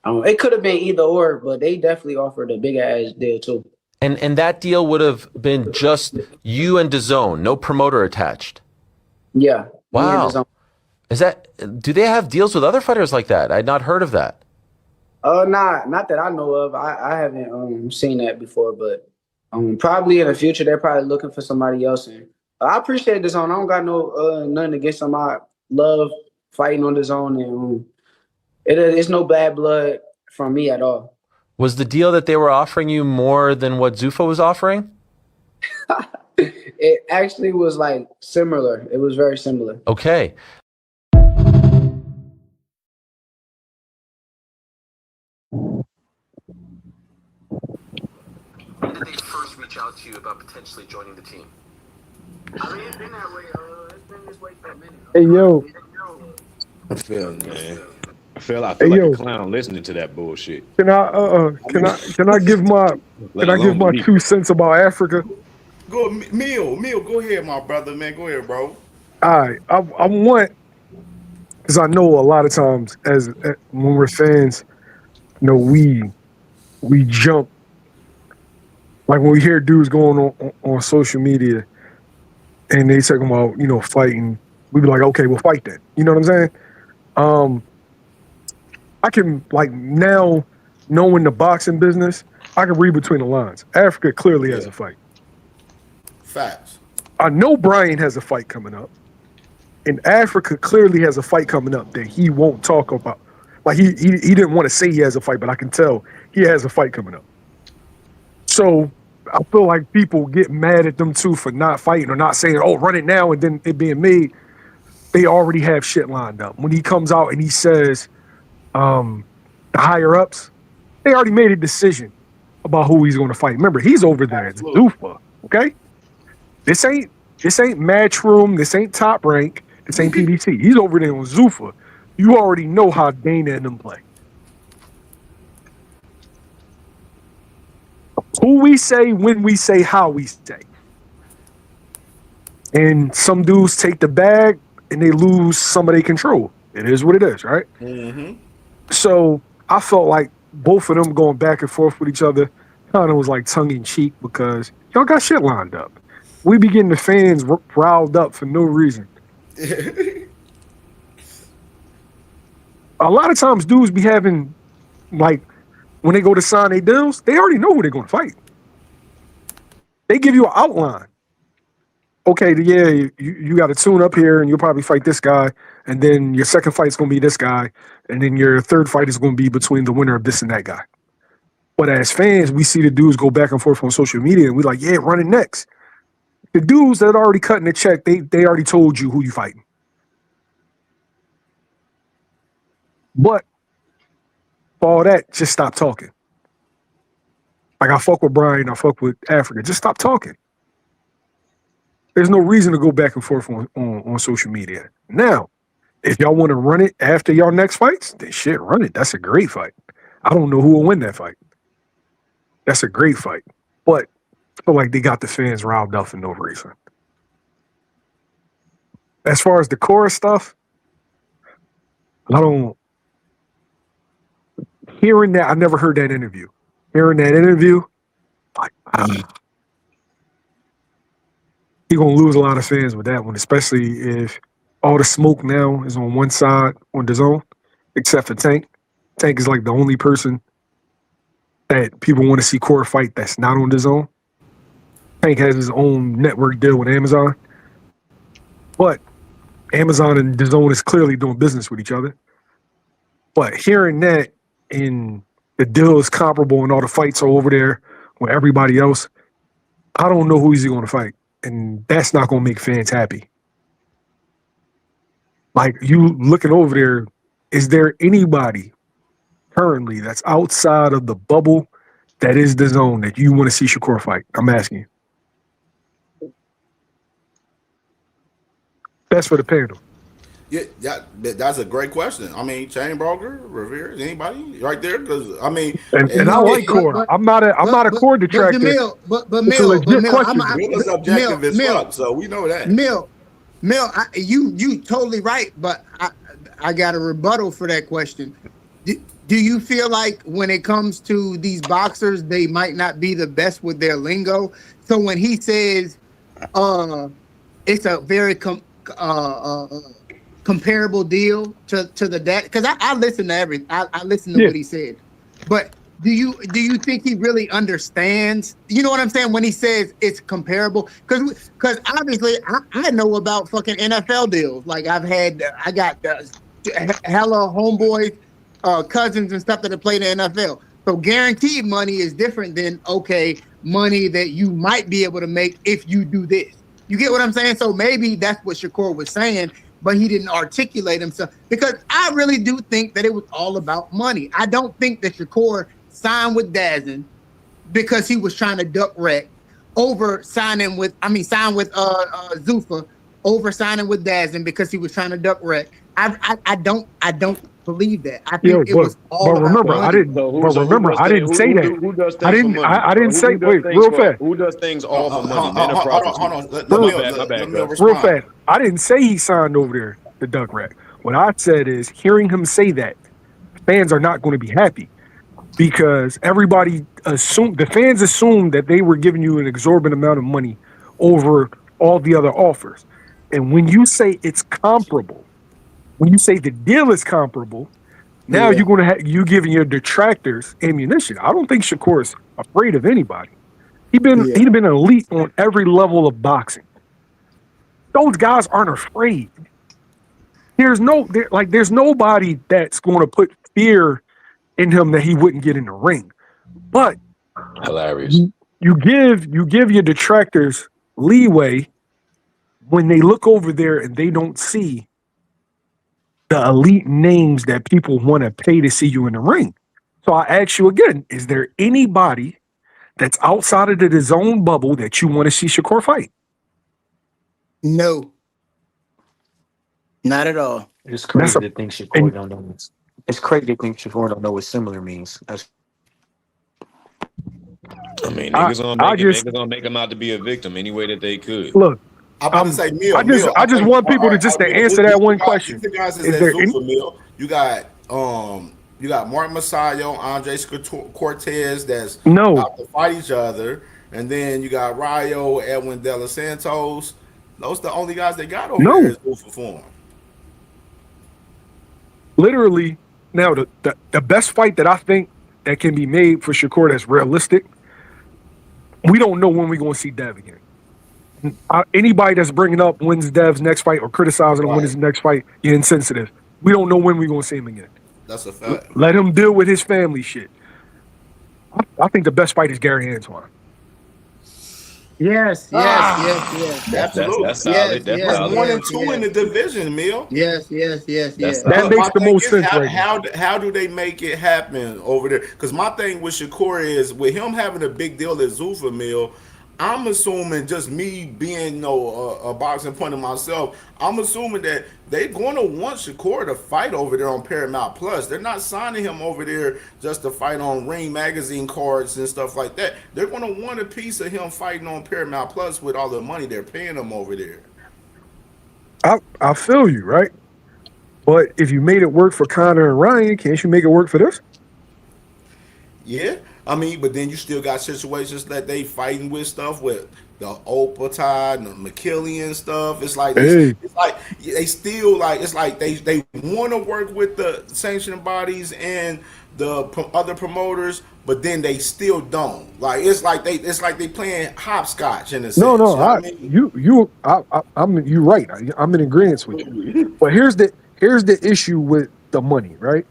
it could have been either or, but they definitely offered a big ass deal too. And that deal would have been just you and DAZN, no promoter attached. Yeah. Wow. Do they have deals with other fighters like that? I'd not heard of that. Not that I know of. I haven't seen that before, but probably in the future they're probably looking for somebody else. And I appreciate DAZN. I don't got nothing against them. I love fighting on DAZN, and it's no bad blood from me at all. Was the deal that they were offering you more than what Zuffa was offering? It actually was like similar. It was very similar. Okay. When did they first reach out to you about potentially joining the team? I mean, it's been that way. It's been this way for a minute. Hey, yo. I feel, man. I feel like a clown listening to that bullshit. Can I give my 2 cents about Africa? Go, Meal, go ahead, my brother, man. Go ahead, bro. All right, I want, because I know a lot of times when we're fans, we jump. Like when we hear dudes going on social media and they talking about, fighting, we be like, okay, we'll fight then. You know what I'm saying? I can, like, now knowing the boxing business, I can read between the lines. Africa clearly has a fight. Facts. I know Brian has a fight coming up. And Africa clearly has a fight coming up that he won't talk about. Like, he didn't want to say he has a fight, but I can tell he has a fight coming up. So I feel like people get mad at them too for not fighting or not saying, oh, run it now, and then it being made. They already have shit lined up. When he comes out and he says, the higher ups, they already made a decision about who he's going to fight. Remember, he's over there at Zuffa, okay? This ain't Matchroom, this ain't Top Rank, this ain't PBC. He's over there on Zuffa. You already know how Dana and them play. Who we say, when we say, how we say. And some dudes take the bag and they lose some of their control. It is what it is, right? Mm-hmm. So I felt like both of them going back and forth with each other kind of was like tongue in cheek because y'all got shit lined up. We be getting the fans riled up for no reason. A lot of times dudes be having, like, when they go to sign their deals, they already know who they're going to fight. They give you an outline. Okay, yeah, you got to tune up here and you'll probably fight this guy. And then your second fight is going to be this guy. And then your third fight is going to be between the winner of this and that guy. But as fans, we see the dudes go back and forth on social media and we're like, yeah, run it next. The dudes that already cutting the check, they already told you who you fighting. But for all that, just stop talking. Like I fuck with Brian, I fuck with Africa. Just stop talking. There's no reason to go back and forth on social media. Now, if y'all want to run it after y'all next fights, then shit, run it. That's a great fight. I don't know who will win that fight. That's a great fight. But I feel like they got the fans riled up for no reason. As far as the core stuff, hearing that, I never heard that interview. Hearing that interview, like, you're going to lose a lot of fans with that one, especially if all the smoke now is on one side on DAZN, except for Tank. Tank is like the only person that people want to see core fight that's not on DAZN. Tank has his own network deal with Amazon. But Amazon and DAZN is clearly doing business with each other. But hearing that and the deal is comparable and all the fights are over there with everybody else, I don't know who he's going to fight. And that's not going to make fans happy. Like, you looking over there, is there anybody currently that's outside of the bubble that is DAZN that you want to see Shakur fight? I'm asking you. That's for the panel. Yeah, that's a great question. I mean, Chain Broker, Revere, anybody right there? Because I mean, and I like core. I'm not a core detractor. But it's a legit question. Mill is objective as fuck, so we know that. Mill, you totally right, but I got a rebuttal for that question. Do you feel like when it comes to these boxers, they might not be the best with their lingo? So when he says, it's a very comparable deal to the dad, because I listen to everything. I listen to what he said, but do you think he really understands? You know what I'm saying when he says it's comparable? Because obviously I know about fucking NFL deals. Like I got hella homeboys, cousins and stuff that have played in the NFL. So guaranteed money is different than money that you might be able to make if you do this. You get what I'm saying? So maybe that's what Shakur was saying, but he didn't articulate himself, because I really do think that it was all about money. I don't think that Shakur signed with DAZN because he was trying to duck rec over signing with Zuffa over signing with DAZN because he was trying to duck rec. I don't believe that. I think it was all but remember, about money. I didn't say that. Who does things for money? I didn't say. Wait, real fast. Who does things all for money? Hold on. Real fast. I didn't say he signed over there to duck rec. What I said is, hearing him say that, fans are not going to be happy, because everybody the fans assumed that they were giving you an exorbitant amount of money over all the other offers. And when you say it's comparable, when you say the deal is comparable, now you're going to you giving your detractors ammunition. I don't think Shakur is afraid of anybody. He'd been elite on every level of boxing. Those guys aren't afraid. There's nobody that's going to put fear in him that he wouldn't get in the ring. But hilarious. You give your detractors leeway when they look over there and they don't see the elite names that people want to pay to see you in the ring. So I ask you again, is there anybody that's outside of his own bubble that you want to see Shakur fight? No. Not at all. It's crazy to think Shakur don't know. It's crazy to think Shakur don't know what similar means. I mean, niggas gonna make him out to be a victim any way that they could. Look, I'm about to say, Mill. I just want people to answer that one question. Is there Mill? You got Mark Masayo, Andre Cortez that's about to fight each other, and then you got Rayo, Edwin De Los Santos. Those are the only guys they got over there is Ufa form. Literally, now the best fight that I think that can be made for Shakur that's realistic, we don't know when we're going to see Dev again. Anybody that's bringing up when's Dev's next fight or criticizing him when his next fight, you're insensitive. We don't know when we're going to see him again. That's a fact. Let him deal with his family shit. I think the best fight is Gary Antoine. Yes. Absolutely. That's solid. That's We're solid. 1 and 2 in the division, Mill. Yes. That's That solid. makes My the thing most is, sense right now. how do they make it happen over there? Because my thing with Shakur is, with him having a big deal at Zuffa Mill, I'm assuming, just me being a boxing point of myself, I'm assuming that they're going to want Shakur to fight over there on Paramount Plus. They're not signing him over there just to fight on Ring Magazine cards and stuff like that. They're going to want a piece of him fighting on Paramount Plus with all the money they're paying him over there. I feel you, right? But if you made it work for Conor and Ryan, can't you make it work for this? Yeah, I mean, but then you still got situations that they fighting with stuff with the Opatai and the McKillian stuff. It's like it's like they still like, it's like they want to work with the sanctioning bodies and the other promoters, but then they still don't. Like it's like they playing hopscotch in a sense. No, You know what I mean? I'm you're right. I'm in agreement with you. But here's the issue with the money, right?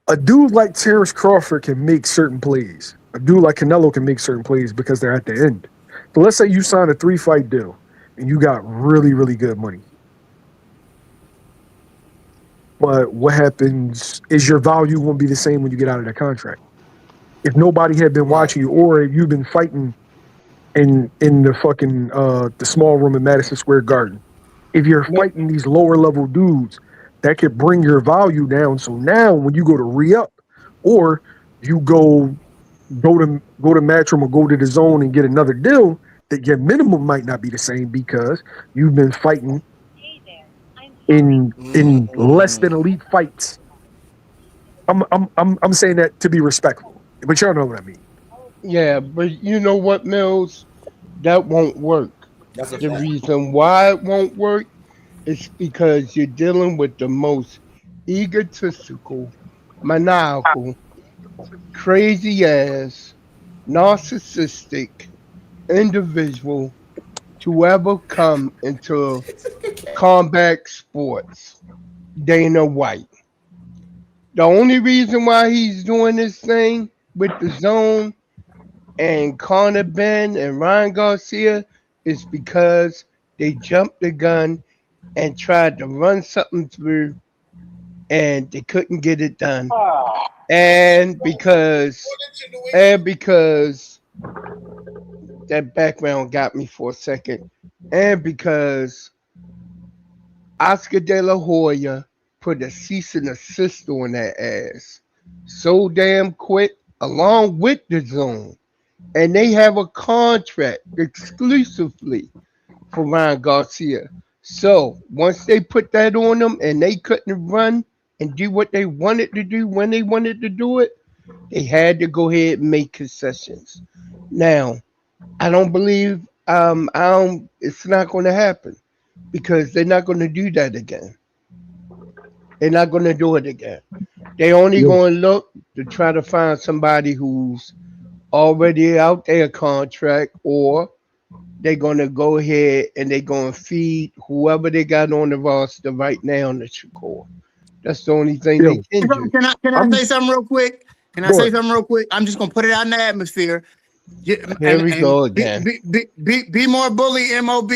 A dude like Terrence Crawford can make certain plays. A dude like Canelo can make certain plays because they're at the end. So let's say you sign a 3-fight deal and you got really, really good money. But what happens is your value won't be the same when you get out of that contract. If nobody had been watching you, or you've been fighting in the fucking the small room in Madison Square Garden, if you're fighting these lower level dudes, that could bring your value down. So now when you go to re-up, or you go to Matchroom or go to the Zone and get another deal, that your minimum might not be the same because you've been fighting in less than elite fights. I'm saying that to be respectful, but y'all know what I mean. Yeah, but you know what, Mills? That won't work. That's the reason why it won't work is because you're dealing with the most egotistical, maniacal, crazy ass, narcissistic individual to ever come into combat sports, Dana White. The only reason why he's doing this thing with the Zone and Conor Ben and Ryan Garcia is because they jumped the gun and tried to run something through and they couldn't get it done. And because that background got me for a second, and because Oscar De La Hoya put a cease and desist on that ass so damn quick, along with the Zone. And they have a contract exclusively for Ryan Garcia. So once they put that on them and they couldn't run and do what they wanted to do when they wanted to do it, they had to go ahead and make concessions. Now, I don't believe it's not going to happen because they're not going to do that again. They're not going to do it again. They're only going to look to try to find somebody who's already out their contract, or they're going to go ahead and they're going to feed whoever they got on the roster right now in the Shakur. That's the only thing they can do. Can I say something real quick? I'm just going to put it out in the atmosphere. Here we go again. Be more bully, MOB.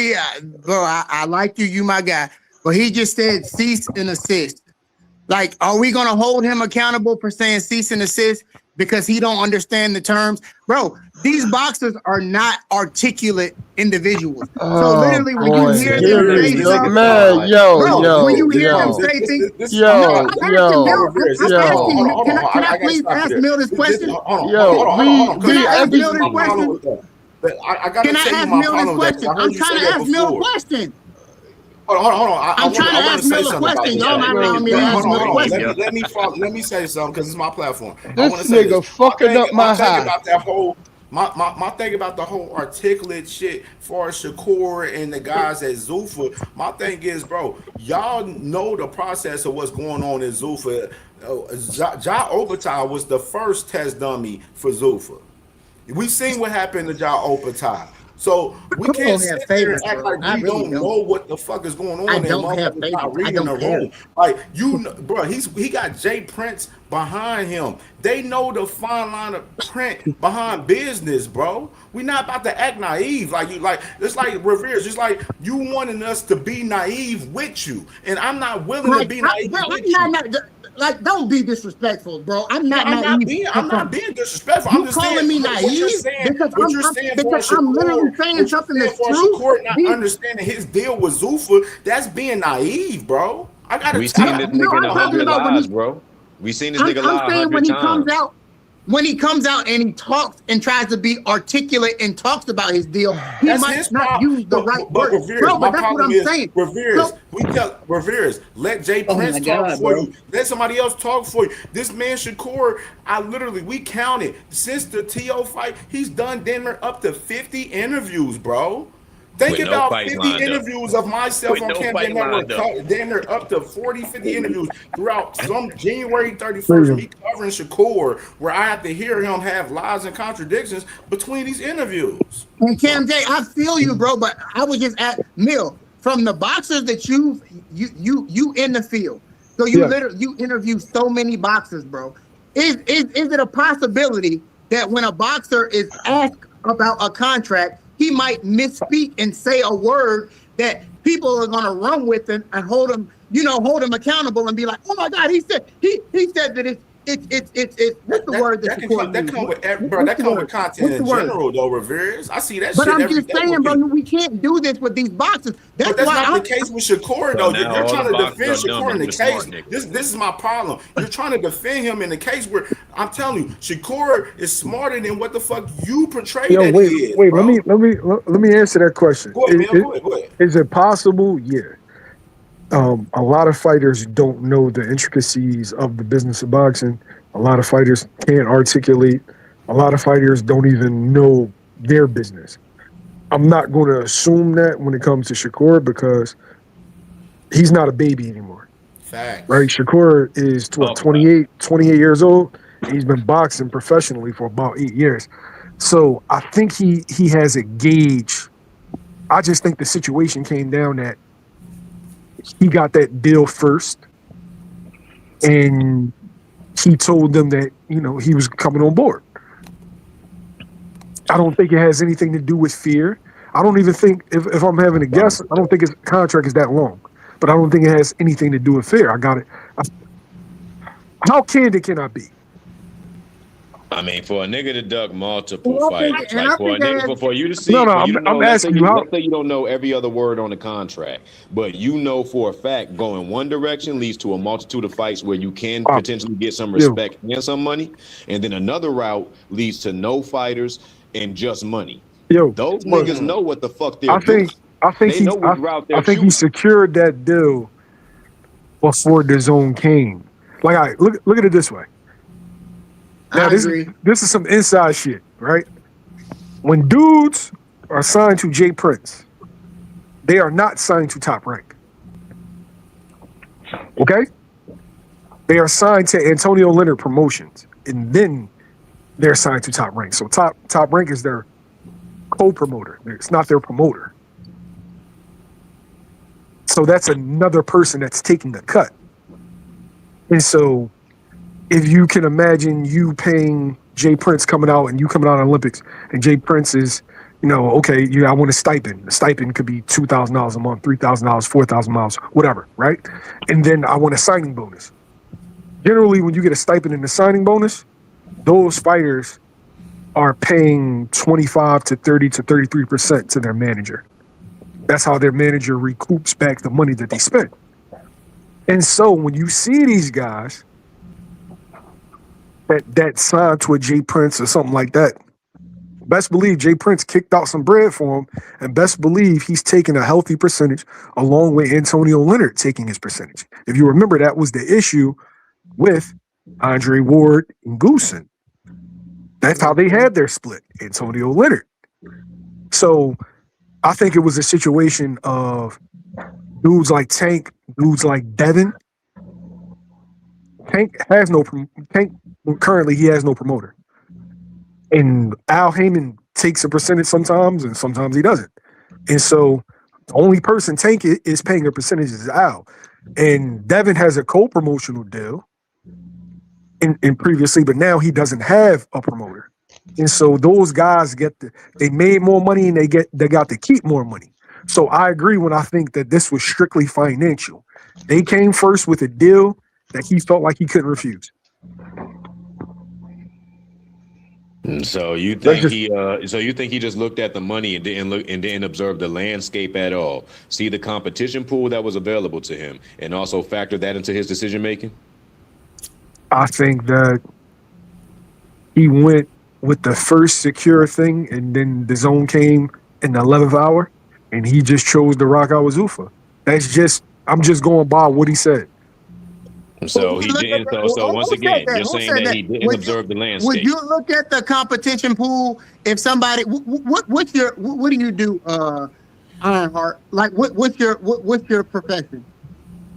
Bro, I like you. You my guy. But he just said cease and assist. Like, are we going to hold him accountable for saying cease and assist because he don't understand the terms? Bro, these boxers are not articulate individuals. So literally when you hear them say something, when you hear them say things, can I please ask Mill this question? Can I ask Mill this question? Can I ask Mill this question? I'm trying to ask Mill a question. Hold on. I'm trying to ask Mill a question. Y'all not allowing me to ask Mill a question. Let me say something because it's my platform. This nigga fucking up my high. My thing about the whole articulate shit for Shakur and the guys at Zuffa, my thing is, bro, y'all know the process of what's going on in Zuffa. Ja Opatai was the first test dummy for Zuffa. We seen what happened to Ja Opatai. So we I can't don't sit have there and favorites, act bro. like I we really don't don't. know what the fuck is going on I and don't have motherfuckers favorites. not I reading don't the care. room. Like bro, he got Jay Prince behind him. They know the fine line of print behind business, bro. We not about to act naive. It's like Revere's. It's like you wanting us to be naive with you, and I'm not willing to be naive bro, with you. like, don't be disrespectful, bro. I'm not I'm naive. not being disrespectful. You I'm just calling saying me what you're naive saying. because I'm literally saying something that's true. Shakur not understanding his deal with Zuffa, that's being naive, bro. I gotta We tell seen this you. nigga in I'm talking 100 about lives, bro. We seen this nigga lie I'm saying 100 times. when he comes out and he talks and tries to be articulate and talks about his deal, he That's might his not problem. use the right But words. Revere's, Bro, my but that's what problem I'm is saying. Revere's. So, We tell Revere's, let Jay oh Prince my talk God, for bro. you. Let somebody else talk for you. This man Shakur, we counted since the TO fight, he's done dinner up to 50 interviews, bro. Think With no about fights 50 lined up. interviews of myself With on no fight lined up. CamJNetwork. Dinner up to 40, 50 interviews throughout some January 31st, me covering Shakur, where I have to hear him have lies and contradictions between these interviews. and Cam J, I feel you, bro, but I was just at Mill from the boxers that you in the field. So you interview so many boxers, bro. Is it a possibility that when a boxer is asked about a contract, he might misspeak and say a word that people are gonna run with and hold him accountable and be like, oh my God, he said that it's what's the word that come with content in general, though, Revere's. I see that but shit I'm every just day. saying, bro, we can't do this with these boxers. But that's not the case with Shakur, though. now You're all trying the to boxers defend are dumb Shakur in and the the smart case. niggas. This is my problem. You're trying to defend him in the case where I'm telling you, Shakur is smarter than what the fuck you portray that he is, bro. Let me answer that question. Go ahead, man. Go ahead. Is it possible? Yeah. A lot of fighters don't know the intricacies of the business of boxing. A lot of fighters can't articulate. A lot of fighters don't even know their business. I'm not going to assume that when it comes to Shakur because he's not a baby anymore. Facts. Right? Shakur is 28 years old. And he's been boxing professionally for about 8 years. So I think he has a gauge. I just think the situation came down that he got that deal first, and he told them that, he was coming on board. I don't think it has anything to do with fear. I don't even think, if I'm having a guess, I don't think his contract is that long. But I don't think it has anything to do with fear. I got it. How candid can I be? I mean, for a nigga to duck multiple fights, like for you to see, I'm asking you how. Let's say you don't know every other word on the contract, but you know for a fact going one direction leads to a multitude of fights where you can potentially get some respect and some money, and then another route leads to no fighters and just money. Those niggas know what the fuck they're doing. I think he secured that deal before the zone came. Like, look at it this way. Now, this is some inside shit, right? When dudes are signed to Jay Prince, they are not signed to Top Rank. Okay? They are signed to Antonio Leonard Promotions, and then they're signed to Top Rank. So Top Rank is their co-promoter. It's not their promoter. So that's another person that's taking the cut. And so if you can imagine you paying Jay Prince coming out and you coming out on Olympics, and Jay Prince is, okay, I want a stipend. The stipend could be $2,000 a month, $3,000, $4,000, whatever, right? And then I want a signing bonus. Generally, when you get a stipend and a signing bonus, those fighters are paying 25 to 30 to 33% to their manager. That's how their manager recoups back the money that they spent. And so when you see these guys that signed to a Jay Prince or something like that, best believe Jay Prince kicked out some bread for him, and best believe he's taking a healthy percentage along with Antonio Leonard taking his percentage. If you remember, that was the issue with Andre Ward and Goosen. That's how they had their split, Antonio Leonard. So I think it was a situation of dudes like Tank, dudes like Devin. Tank currently he has no promoter. And Al Heyman takes a percentage sometimes, and sometimes he doesn't. And so the only person Tank is paying a percentage is Al. And Devin has a co-promotional deal in previously, but now he doesn't have a promoter. And so those guys they made more money and they got to keep more money. So I agree when I think that this was strictly financial. They came first with a deal that he felt like he couldn't refuse. So you think he just looked at the money and didn't observe the landscape at all, see the competition pool that was available to him, and also factor that into his decision making? I think that he went with the first secure thing, and then the zone came in the 11th hour, and he just chose to rock out with Zuffa. I'm just going by what he said. So he didn't. So once again, you're saying that he didn't observe the landscape. Would you look at the competition pool if somebody? What do you do, Ironheart? Like what's your profession?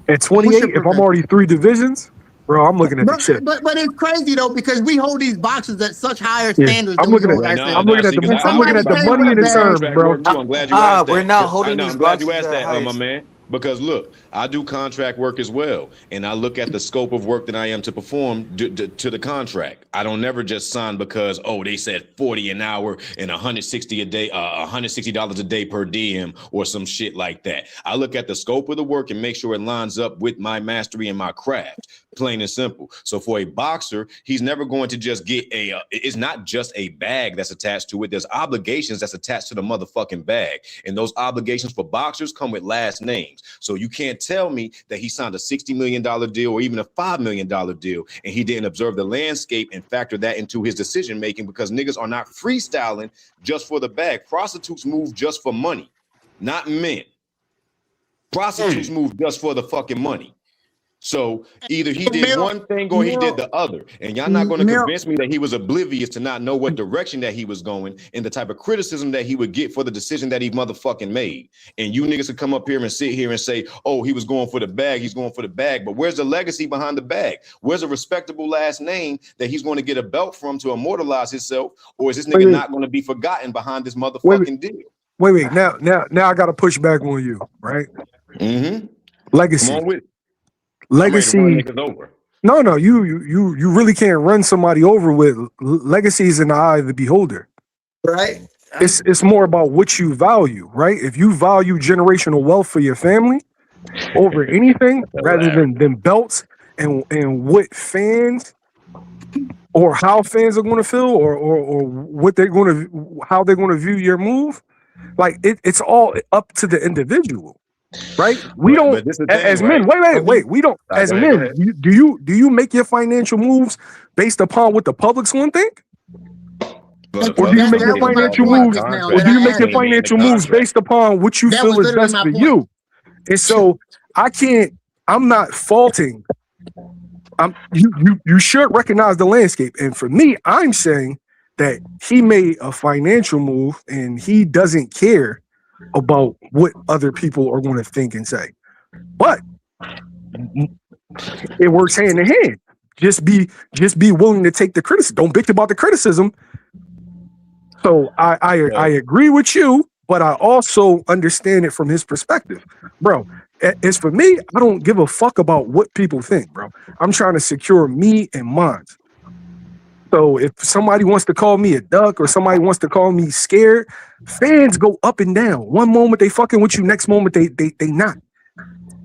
At 28, if I'm already 3 divisions, bro, I'm looking at the chip. But it's crazy though, because we hold these boxes at such higher standards. I'm looking at the money in the terms, bro. I'm glad you asked that. We're not holding these I'm glad boxes you asked at that, my man. Because look, I do contract work as well, and I look at the scope of work that I am to perform to the contract. I don't never just sign because they said 40 an hour and $160 a day, $160 a day per diem or some shit like that. I look at the scope of the work and make sure it lines up with my mastery and my craft. Plain and simple. So for a boxer, he's never going to just get it's not just a bag that's attached to it. There's obligations that's attached to the motherfucking bag. And those obligations for boxers come with last names. So you can't tell me that he signed a $60 million deal or even a $5 million deal and he didn't observe the landscape and factor that into his decision making, because niggas are not freestyling just for the bag. Prostitutes move just for money, not men. Prostitutes move just for the fucking money. So either he did one thing or he did the other. And y'all not going to convince me that he was oblivious to not know what direction that he was going and the type of criticism that he would get for the decision that he motherfucking made. And you niggas could come up here and sit here and say, oh, he was going for the bag. He's going for the bag. But where's the legacy behind the bag? Where's a respectable last name that he's going to get a belt from to immortalize himself? Or is this nigga not going to be forgotten behind this motherfucking deal? Wait. Now I got to push back on you, right? Mm-hmm. Legacy. Come on with it. Legacy. No, you really can't run somebody over with legacy is in the eye of the beholder. Right. It's more about what you value, right? If you value generational wealth for your family over anything rather than belts and what fans or how fans are going to feel or what how they're going to view your move, like it's all up to the individual. Right, we don't as men. Wait. We don't as men. Do you make your financial moves based upon what the public's going to think, or do you make your financial moves? Or do you make your financial moves based upon what you feel is best for you? And so I'm not faulting. You should recognize the landscape. And for me, I'm saying that he made a financial move and he doesn't care about what other people are going to think and say, but it works hand in hand. Just be willing to take the criticism. Don't bitch about the criticism. So I agree with you, but I also understand it from his perspective, bro. As for me, I don't give a fuck about what people think, bro. I'm trying to secure me and mine. So if somebody wants to call me a duck or somebody wants to call me scared, fans go up and down. One moment they fucking with you, next moment they not.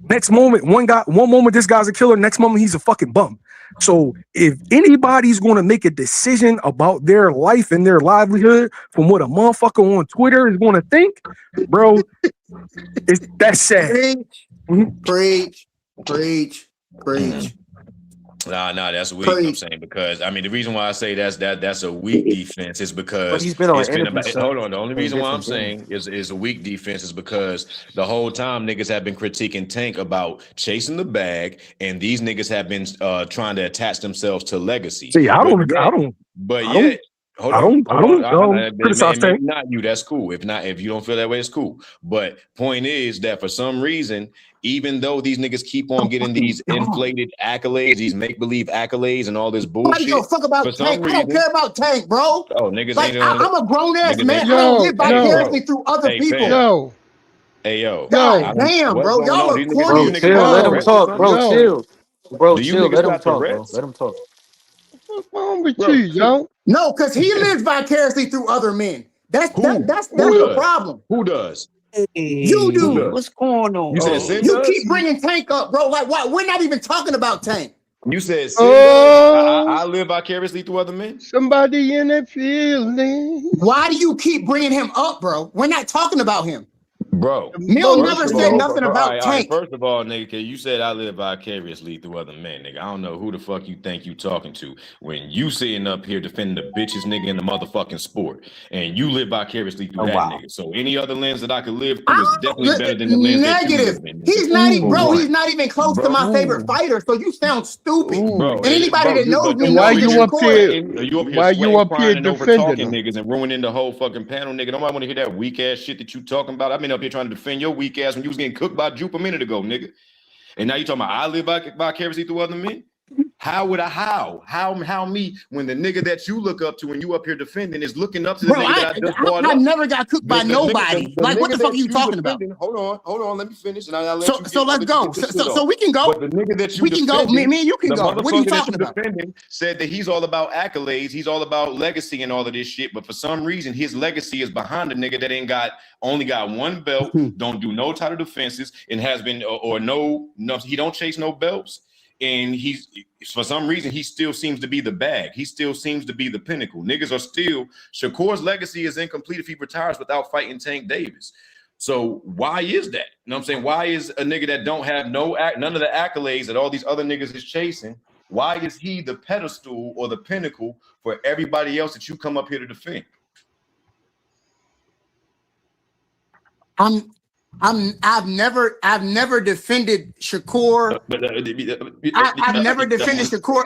Next moment, one moment this guy's a killer, next moment he's a fucking bum. So if anybody's going to make a decision about their life and their livelihood from what a motherfucker on Twitter is going to think, bro, that's sad. Preach. Nah, that's weak. I'm saying because I mean the reason why I say that's a weak defense is because he's been on hold on. The only reason why I'm saying is a weak defense is because the whole time niggas have been critiquing Tank about chasing the bag, and these niggas have been trying to attach themselves to legacy. See, I don't. I don't criticize Tank. Maybe not you. That's cool. If you don't feel that way, it's cool. But point is that for some reason, even though these niggas keep on getting these inflated accolades, these make-believe accolades and all this bullshit. I don't fuck about Tank. I don't care about Tank, bro. Oh, niggas like, ain't I'm a grown-ass man. I don't live vicariously through other people. Hey, yo. God damn, bro. Y'all are corny. Bro, chill. Let him talk, bro. Chill. Bro, chill. Let him talk, bro. Let him talk. What's wrong with you, yo? No, because he lives vicariously through other men. That's the problem. Who does? You do. What's going on? You said Sin You does? keep bringing Tank up, bro. Like, what? We're not even talking about Tank. You said Sin does? I live vicariously through other men? Somebody in the feeling. Why do you keep bringing him up, bro? We're not talking about him. Bro, Mill never said nothing about Tank. First of all, nigga, you said I live vicariously through other men, nigga. I don't know who the fuck you think you talking to when you sitting up here defending the bitches nigga in the motherfucking sport, and you live vicariously through that nigga. So any other lens that I could live through is definitely better than the lens that you live in. He's not even, bro. He's not even close to my favorite fighter. So you sound stupid. Bro, and anybody that knows me, why you up here? Why you up here defending niggas and ruining the whole fucking panel, nigga? Nobody want to hear that weak ass shit that you talking about. I've been up here trying to defend your weak ass when you was getting cooked by Jupe a minute ago, nigga. And now you talking about I live vicariously through other men? How would I? How me when the nigga that you look up to and you up here defending is looking up to the nigga that I just brought up? I never got cooked by nobody. Like, what the fuck are you talking about? Hold on, let me finish. And I'll let you so let's go. So we can go. But the nigga that you we can go. Me and you can go. What are you talking about? Said that he's all about accolades. He's all about legacy and all of this shit. But for some reason, his legacy is behind a nigga that only got one belt, don't do no title defenses, and has been or no, he don't chase no belts. And he's for some reason he still seems to be the bag. He still seems to be the pinnacle. Niggas are still Shakur's legacy is incomplete if he retires without fighting Tank Davis. So why is that? You know what I'm saying? Why is a nigga that don't have none of the accolades that all these other niggas is chasing? Why is he the pedestal or the pinnacle for everybody else that you come up here to defend? I've never defended Shakur. I've never defended Shakur.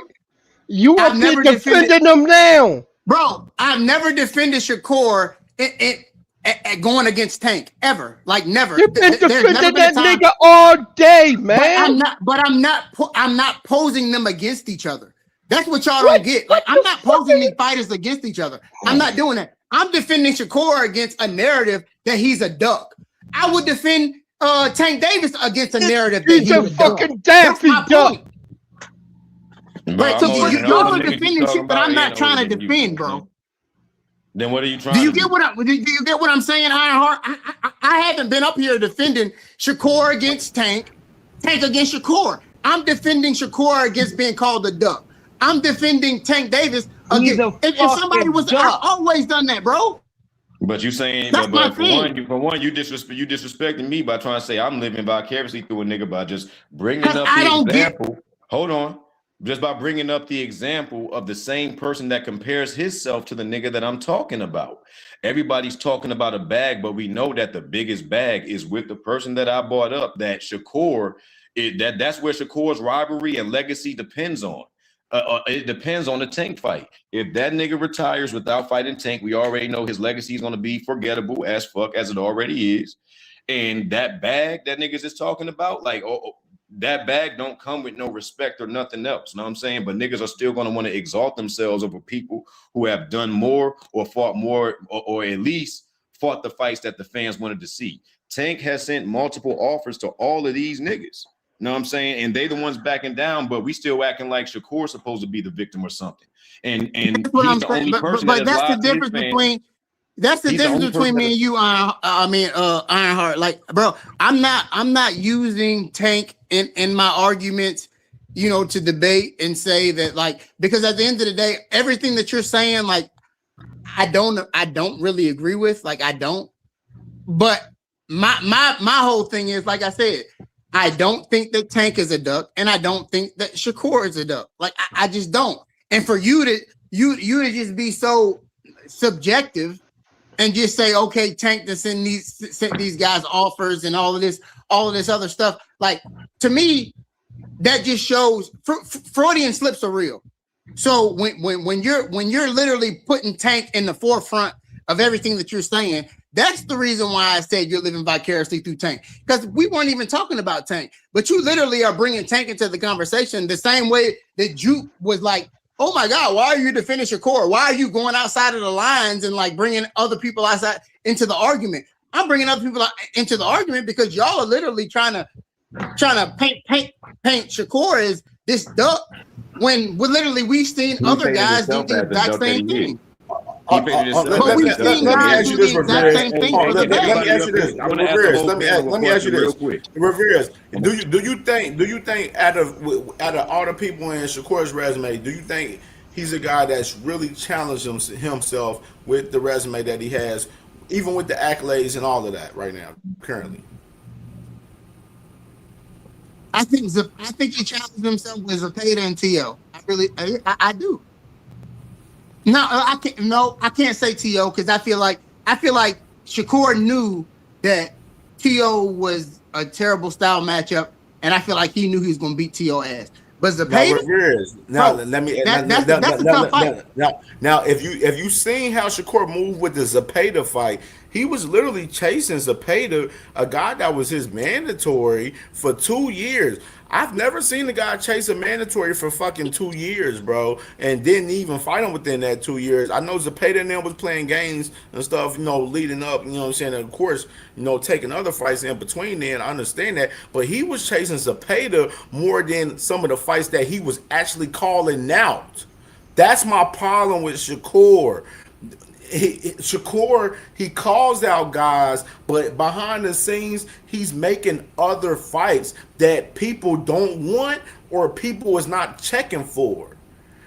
You have been defending them now, bro. I've never defended Shakur going against Tank ever. Like never. You've been defending that nigga all day, man. But I'm not posing them against each other. That's what y'all don't get. Like I'm not posing these fighters against each other. I'm not doing that. I'm defending Shakur against a narrative that he's a duck. I would defend Tank Davis against a narrative that he's a fucking daffy duck. Right, so y'all are defending shit that I'm not trying to defend, bro. Then what are you trying? Do you get what I'm saying, Ironheart? I haven't been up here defending Shakur against Tank against Shakur. I'm defending Shakur against being called a duck. I'm defending Tank Davis against. If somebody was, I've always done that, bro. But you saying, but for one, you disrespecting me by trying to say I'm living vicariously through a nigga by just bringing up the example. Hold on, just by bringing up the example of the same person that compares himself to the nigga that I'm talking about. Everybody's talking about a bag, but we know that the biggest bag is with the person that I brought up. That Shakur, that's where Shakur's rivalry and legacy depends on. It depends on the Tank fight. If that nigga retires without fighting Tank, we already know his legacy is going to be forgettable as fuck, as it already is. And that bag that niggas is talking about, like, that bag don't come with no respect or nothing else. You know what I'm saying? But niggas are still going to want to exalt themselves over people who have done more or fought more or at least fought the fights that the fans wanted to see. Tank has sent multiple offers to all of these niggas. You know what I'm saying? And they the ones backing down, but we still acting like Shakur's supposed to be the victim or something. And he's the only person but that's the difference between me and you, Ironheart. Like, bro, I'm not using Tank in my arguments, to debate and say that, like, because at the end of the day, everything that you're saying, like, I don't really agree with, like, I don't. But my whole thing is, like I said, I don't think that Tank is a duck, and I don't think that Shakur is a duck. Like, I just don't. And for you to just be so subjective and just say, okay, Tank to send these guys offers and all of this other stuff. Like, to me, that just shows Freudian slips are real. So when you're literally putting Tank in the forefront of everything that you're saying, that's the reason why I said you're living vicariously through Tank. Because we weren't even talking about Tank, but you literally are bringing Tank into the conversation the same way that Juke was like, oh my God, why are you defending Shakur? Why are you going outside of the lines and like bringing other people outside into the argument? I'm bringing other people into the argument because y'all are literally trying to paint Shakur as this duck when we've seen other guys do the exact same thing. Let me ask you this, Rivers. Let me ask you this, Rivers. Let me ask you this, Rivers. Do you think out of all the people in Shakur's resume, do you think he's a guy that's really challenged himself with the resume that he has, even with the accolades and all of that right now, currently? I think he challenged himself with Zepeda and T.O. I do. No, I can't say T.O. because I feel like Shakur knew that T.O. was a terrible style matchup, and I feel like he knew he was going to beat T.O. ass. But Zepeda, that's a tough fight. Now, if you seen how Shakur moved with the Zepeda fight, he was literally chasing Zepeda, a guy that was his mandatory for 2 years. I've never seen a guy chase a mandatory for fucking 2 years, bro, and didn't even fight him within that 2 years. I know Zepeda and them was playing games and stuff, leading up, you know what I'm saying? And of course, taking other fights in between then, I understand that. But he was chasing Zepeda more than some of the fights that he was actually calling out. That's my problem with Shakur. Shakur, he calls out guys, but behind the scenes, he's making other fights that people don't want or people is not checking for.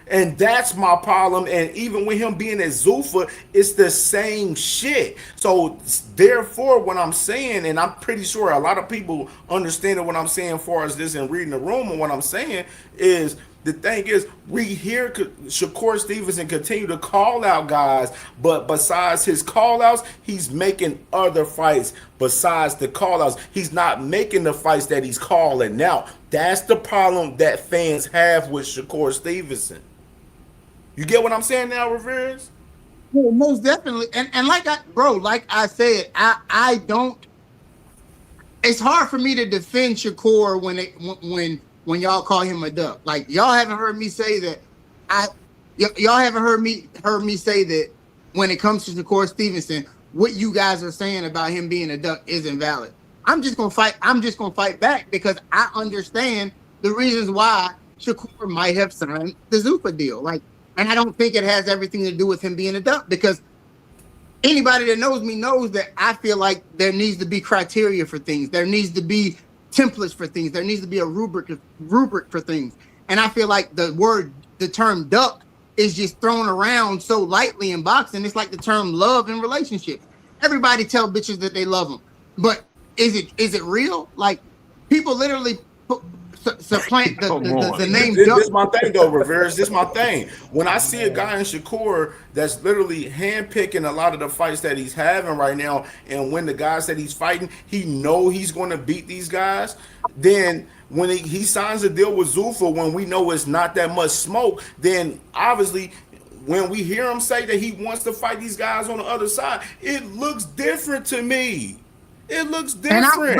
And that's my problem. And even with him being at Zuffa, it's the same shit. So therefore, what I'm saying, and I'm pretty sure a lot of people understand what I'm saying as far as this and reading the room, and what I'm saying is, the thing is, we hear Shakur Stevenson continue to call out guys, but besides his call outs, he's making other fights besides the call outs. He's not making the fights that he's calling out. That's the problem that fans have with Shakur Stevenson. You get what I'm saying now, Rivers? Yeah, most definitely. And like I said, I don't. It's hard for me to defend Shakur when y'all call him a duck. Like, y'all haven't heard me say that. Y'all haven't heard me say that when it comes to Shakur Stevenson, what you guys are saying about him being a duck isn't valid. I'm just gonna fight back because I understand the reasons why Shakur might have signed the Zuffa deal. Like, and I don't think it has everything to do with him being a duck, because anybody that knows me knows that I feel like there needs to be criteria for things. There needs to be templates for things. There needs to be a rubric for things. And I feel like the term duck is just thrown around so lightly in boxing. It's like the term love in relationships. Everybody tell bitches that they love them, but is it real? Like, people literally supplant the name duck. This is my thing though, Rivers. This is my thing. When I see a guy in Shakur that's literally handpicking a lot of the fights that he's having right now, and when the guys that he's fighting, he know he's going to beat these guys, then when he signs a deal with Zuffa, when we know it's not that much smoke, then obviously when we hear him say that he wants to fight these guys on the other side, it looks different to me. It looks different. And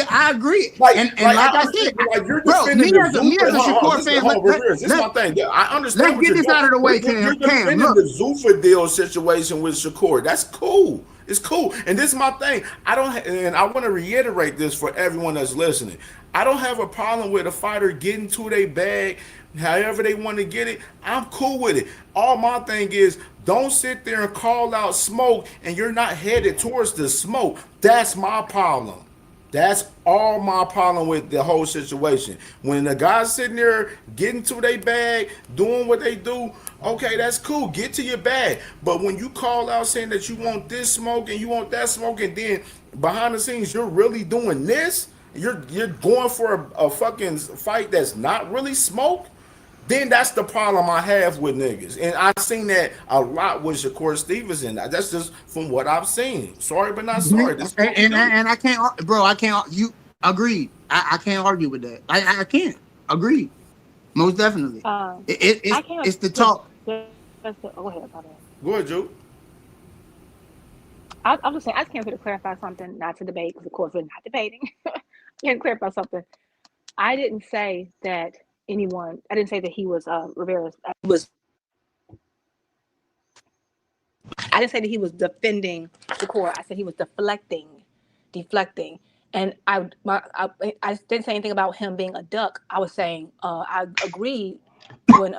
I agree. Like I said, you're bro, me as a Shakur fan, this is my thing. I understand. Let's get this out of the way, Cam. You're defending the Zuffa deal situation with Shakur. That's cool. It's cool. And this is my thing. And I want to reiterate this for everyone that's listening. I don't have a problem with a fighter getting to their bag however they want to get it. I'm cool with it. All my thing is, don't sit there and call out smoke and you're not headed towards the smoke. That's my problem. That's all my problem with the whole situation. When the guy's sitting there getting to their bag, doing what they do, okay, that's cool. Get to your bag. But when you call out saying that you want this smoke and you want that smoke, and then behind the scenes you're really doing this, you're going for a fucking fight that's not really smoke, then that's the problem I have with niggas. And I've seen that a lot with Shakur Stevenson. That's just from what I've seen. Sorry, but not sorry. And I can't, bro, you agreed. I can't argue with that. I can't agree. Most definitely. I can't. It's the talk. Go ahead, my bad. Go ahead, Joe. I'm just saying, I just came here to clarify something, not to debate, because of course we're not debating. I can clarify something. I didn't say that I didn't say that he was Rivera's. I didn't say that he was defending the court. I said he was deflecting. And I didn't say anything about him being a duck. I was saying I agreed when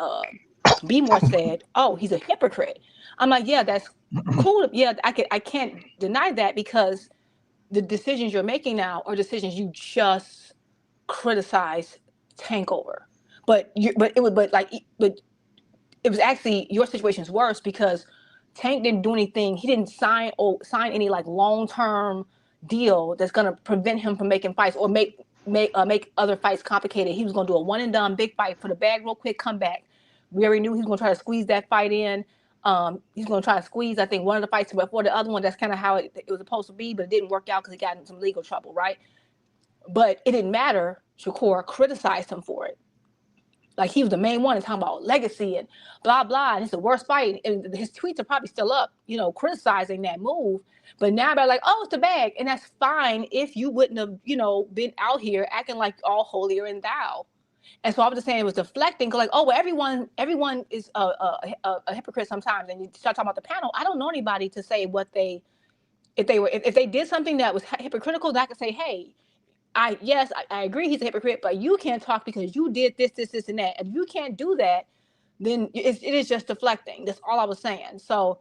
B More said, "Oh, he's a hypocrite." I'm like, yeah, that's cool. Yeah, I can't deny that, because the decisions you're making now are decisions you just criticize Tank over. But it was actually, your situation's worse, because Tank didn't do anything. He didn't sign any like long-term deal that's gonna prevent him from making fights or make other fights complicated. He was gonna do a one and done big fight for the bag real quick, come back. We already knew he was gonna try to squeeze that fight in. He's gonna try to squeeze, I think, one of the fights before the other one. That's kind of how it was supposed to be, but it didn't work out because he got in some legal trouble, right? But it didn't matter. Shakur criticized him for it. Like, he was the main one talking about legacy and blah, blah. And it's the worst fight. And his tweets are probably still up, criticizing that move. But now they're like, oh, it's the bag. And that's fine if you wouldn't have, been out here acting like all holier than thou. And so I was just saying it was deflecting. Like, oh, well, everyone is a hypocrite sometimes. And you start talking about the panel. I don't know anybody to say if they did something that was hypocritical, that I could say, hey, I agree he's a hypocrite, but you can't talk because you did this, and that. And if you can't do that, then it is just deflecting. That's all I was saying. So,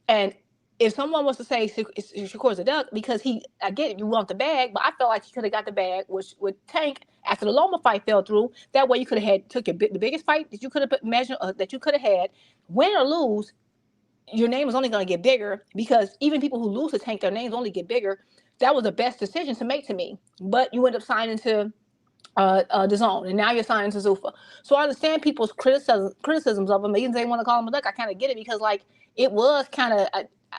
and if someone was to say Shakur's a duck because I get it, you want the bag, but I felt like he could have got the bag with Tank after the Loma fight fell through. That way you could have took the biggest fight that you could have that you could have had, win or lose. Your name is only going to get bigger, because even people who lose to Tank, their names only get bigger. That was the best decision to make to me. But you end up signing to DAZN, and now you're signing to Zuffa. So I understand people's criticisms of him. Even if they want to call him a duck, I kind of get it, because like it was kind of.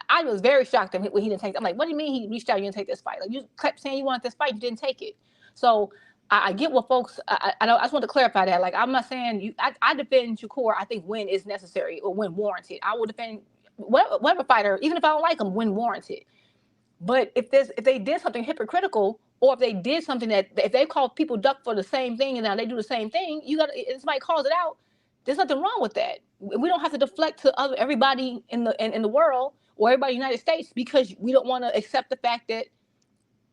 I was very shocked when he didn't take. I'm like, what do you mean he reached out? You didn't take this fight? Like, you kept saying you wanted this fight, you didn't take it. So I get what folks. I just want to clarify that. Like, I'm not saying you. I defend Shakur. I think when is necessary or when warranted. I will defend whatever fighter, even if I don't like him, when warranted. But if they did something hypocritical, or if they did something if they call people duck for the same thing and now they do the same thing, somebody calls it out. There's nothing wrong with that. We don't have to deflect to everybody in the world or everybody in the United States because we don't want to accept the fact that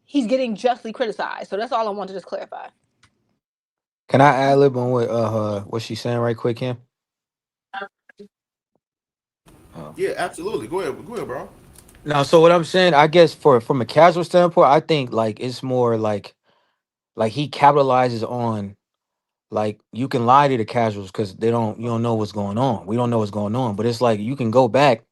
he's getting justly criticized. So that's all I want to just clarify. Can I ad lib on what she's saying right quick, Kim? Yeah, absolutely. Go ahead, bro. No, so what I'm saying, I guess from a casual standpoint, I think like it's more like he capitalizes on, like, you can lie to the casuals because you don't know what's going on. We don't know what's going on, but it's like you can go back,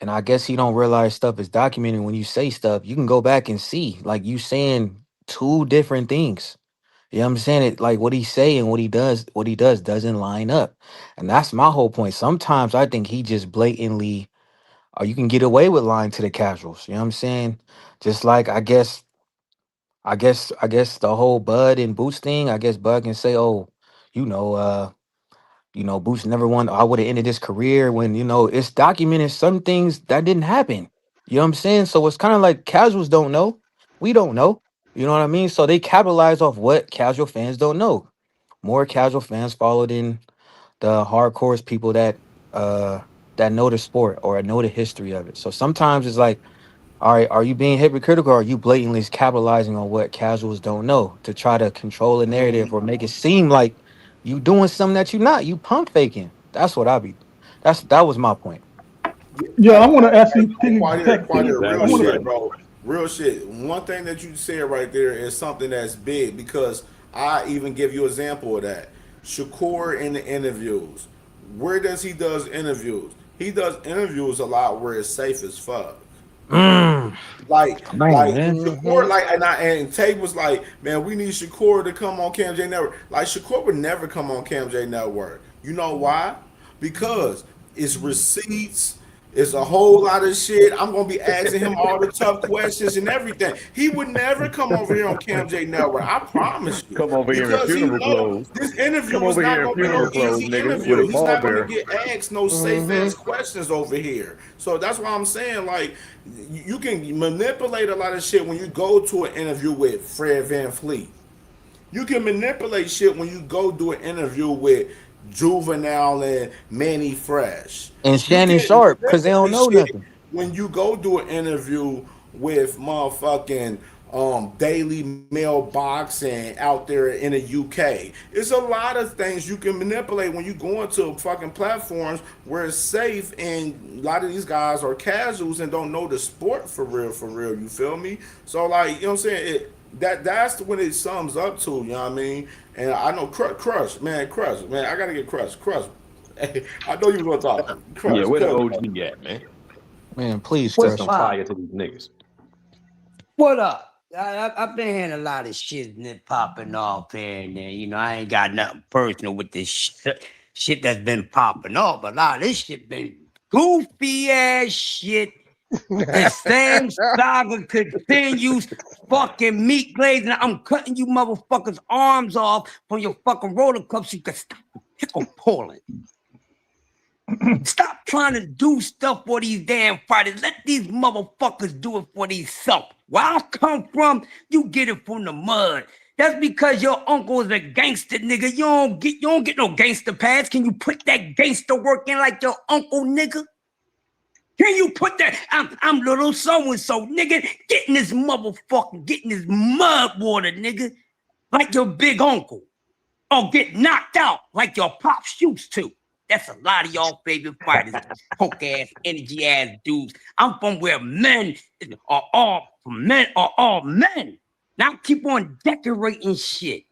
and I guess he don't realize stuff is documented. When you say stuff, you can go back and see, like, you saying two different things. You know what I'm saying? It like what he say and what he does doesn't line up, and that's my whole point. Sometimes I think he just blatantly. Or you can get away with lying to the casuals. You know what I'm saying? Just like I guess the whole Bud and Boots thing. I guess Bud can say, "Oh, you know, Boots never won. I would have ended his career," when it's documented some things that didn't happen. You know what I'm saying? So it's kind of like casuals don't know. We don't know. You know what I mean? So they capitalize off what casual fans don't know. More casual fans followed in the hardcore people that know the sport or know the history of it. So sometimes it's like, all right, are you being hypocritical, or are you blatantly capitalizing on what casuals don't know to try to control a narrative or make it seem like you doing something that you're not? You pump faking. That's what that was my point. Yeah, I want to actually piggyback. Real shit, bro. Real shit. One thing that you said right there is something that's big, because I even give you an example of that. Shakur in the interviews. Where does he does interviews? He does interviews a lot where it's safe as fuck. Like Shakur, and Tate was like, man, we need Shakur to come on CamJNetwork. Like, Shakur would never come on CamJNetwork. You know why? Because it's receipts, It's a whole lot of shit. I'm gonna be asking him all the tough questions and everything. He would never come over here on CamJNetwork. I promise you. Come over here in Because he funeral knows clothes. this interview Come is over not here in gonna be no funeral clothes, easy nigga, with interview. a He's not gonna pallbearer. get asked no safe ass questions over here. So that's why I'm saying, like, you can manipulate a lot of shit when you go to an interview with Fred VanVleet. You can manipulate shit when you go do an interview with Juvenile and Manny Fresh. And You Shannon can Sharp, because they don't manipulate know shit nothing. when you go do an interview with motherfucking Daily Mail boxing out there in the UK. It's a lot of things you can manipulate when you go into fucking platforms where it's safe, and a lot of these guys are casuals and don't know the sport for real, you feel me? So like, you know what I'm saying? That's when it sums up to, you know what I mean? And I know Crush, man, I gotta get Crush. Hey, I know you was gonna talk. Yeah, Crush, where the Crush. OG at, man? Man, please, Set Crush. some fire to these niggas. What up? I've been hearing a lot of shit popping off here and there. You know, I ain't got nothing personal with this shit that's been popping off, but a lot of this shit been goofy ass shit. The same saga continues. Fucking meat glazing. I'm cutting you motherfuckers' arms off from your fucking roller cups so you can stop the pickle pulling. Stop trying to do stuff for these damn fighters. Let these motherfuckers do it for themselves. Where I come from, you get it from the mud. That's because your uncle is a gangster, nigga. You don't get no gangster pads. Can you put that gangster work in like your uncle, nigga? Can you put that? I'm little so-and-so, nigga. Getting this mud water, nigga. Like your big uncle. Or get knocked out like your pops used to. That's a lot of y'all favorite fighters. Poke ass, energy ass dudes. I'm from where men are all men. Now keep on decorating shit.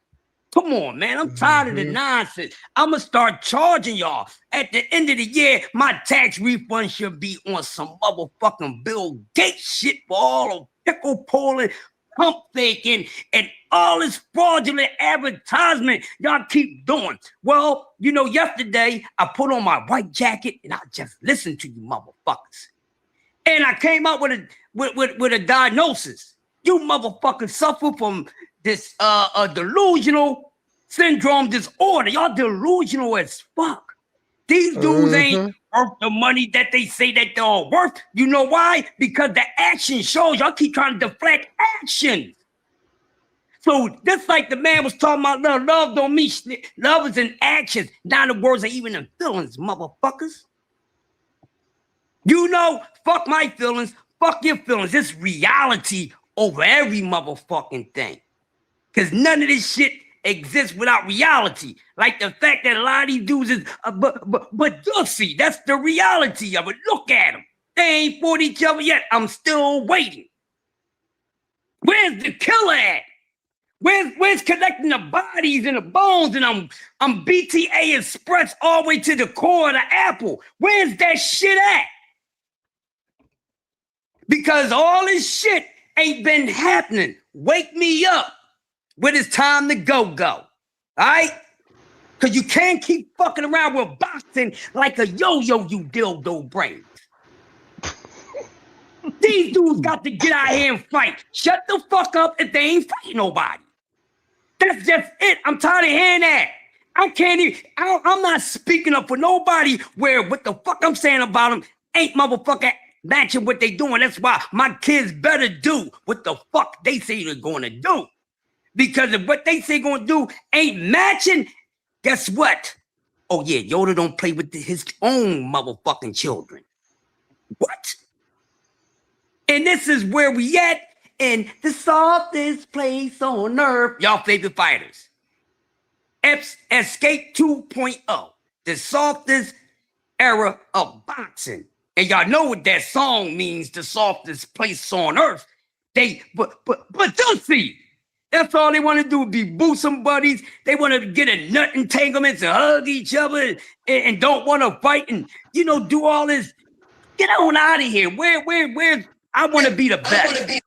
Come on, man. I'm tired of the nonsense. I'm going to start charging y'all. At the end of the year, my tax refund should be on some motherfucking Bill Gates shit for all the pickle pulling, pump faking, and all this fraudulent advertisement y'all keep doing. Well, you know, yesterday I put on my white jacket and I just listened to you motherfuckers. And I came out with a diagnosis. You motherfuckers suffer from this delusional syndrome disorder. Y'all delusional as fuck. These dudes ain't worth the money that they say that they're worth. You know why? Because the action shows. Y'all keep trying to deflect action. So just like the man was talking about love don't mean shit. Love is in actions, not in words or even in feelings, motherfuckers. You know, fuck my feelings, fuck your feelings. It's reality over every motherfucking thing. Because none of this shit exists without reality. Like the fact that a lot of these dudes is, but Dussy, that's the reality of it. Look at them. They ain't fought each other yet. I'm still waiting. Where's the killer at? Where's connecting the bodies and the bones? And I'm BTA Express all the way to the core of the apple. Where's that shit at? Because all this shit ain't been happening. Wake me up when it's time to go. All right? Because you can't keep fucking around with boxing like a yo-yo, you dildo brains. These dudes got to get out here and fight. Shut the fuck up if they ain't fighting nobody. That's just it. I'm tired of hearing that. I can't even, I'm not speaking up for nobody where what the fuck I'm saying about them ain't motherfucking matching what they doing. That's why my kids better do what the fuck they say they're going to do. Because if what they say going to do ain't matching, guess what? Oh yeah, Yoda don't play with his own motherfucking children. What? And this is where we at in the softest place on earth. Y'all favorite fighters. Escape 2.0. The softest era of boxing. And y'all know what that song means, the softest place on earth. But they'll see. That's all they want to do, be bosom buddies. They want to get in nut entanglements and hug each other and don't want to fight and, you know, do all this. Get on out of here. Where's I want to be the best.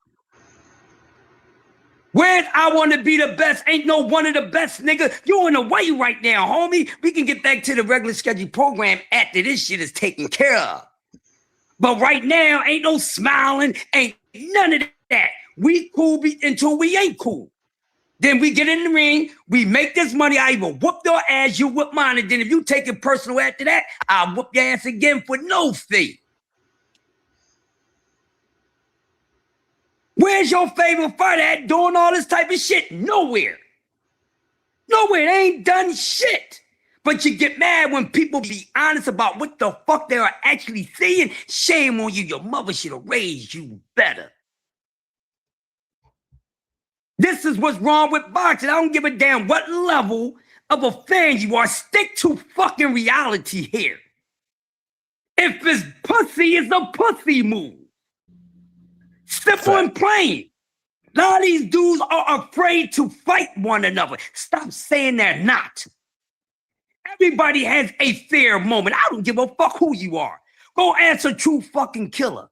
Where's I want to be the best? Ain't no one of the best, nigga. You in the way right now, homie. We can get back to the regular scheduled program after this shit is taken care of. But right now, ain't no smiling, ain't none of that. We cool until we ain't cool. Then we get in the ring, we make this money, I even whoop your ass, you whoop mine, and then if you take it personal after that, I'll whoop your ass again for no fee. Where's your favorite fighter at doing all this type of shit? Nowhere. Nowhere. They ain't done shit. But you get mad when people be honest about what the fuck they are actually seeing. Shame on you. Your mother should have raised you better. This is what's wrong with boxing. I don't give a damn what level of a fan you are. Stick to fucking reality here. If it's pussy, it's a pussy move. Simple and plain. A lot of these dudes are afraid to fight one another. Stop saying they're not. Everybody has a fair moment. I don't give a fuck who you are. Go ask a true fucking killer.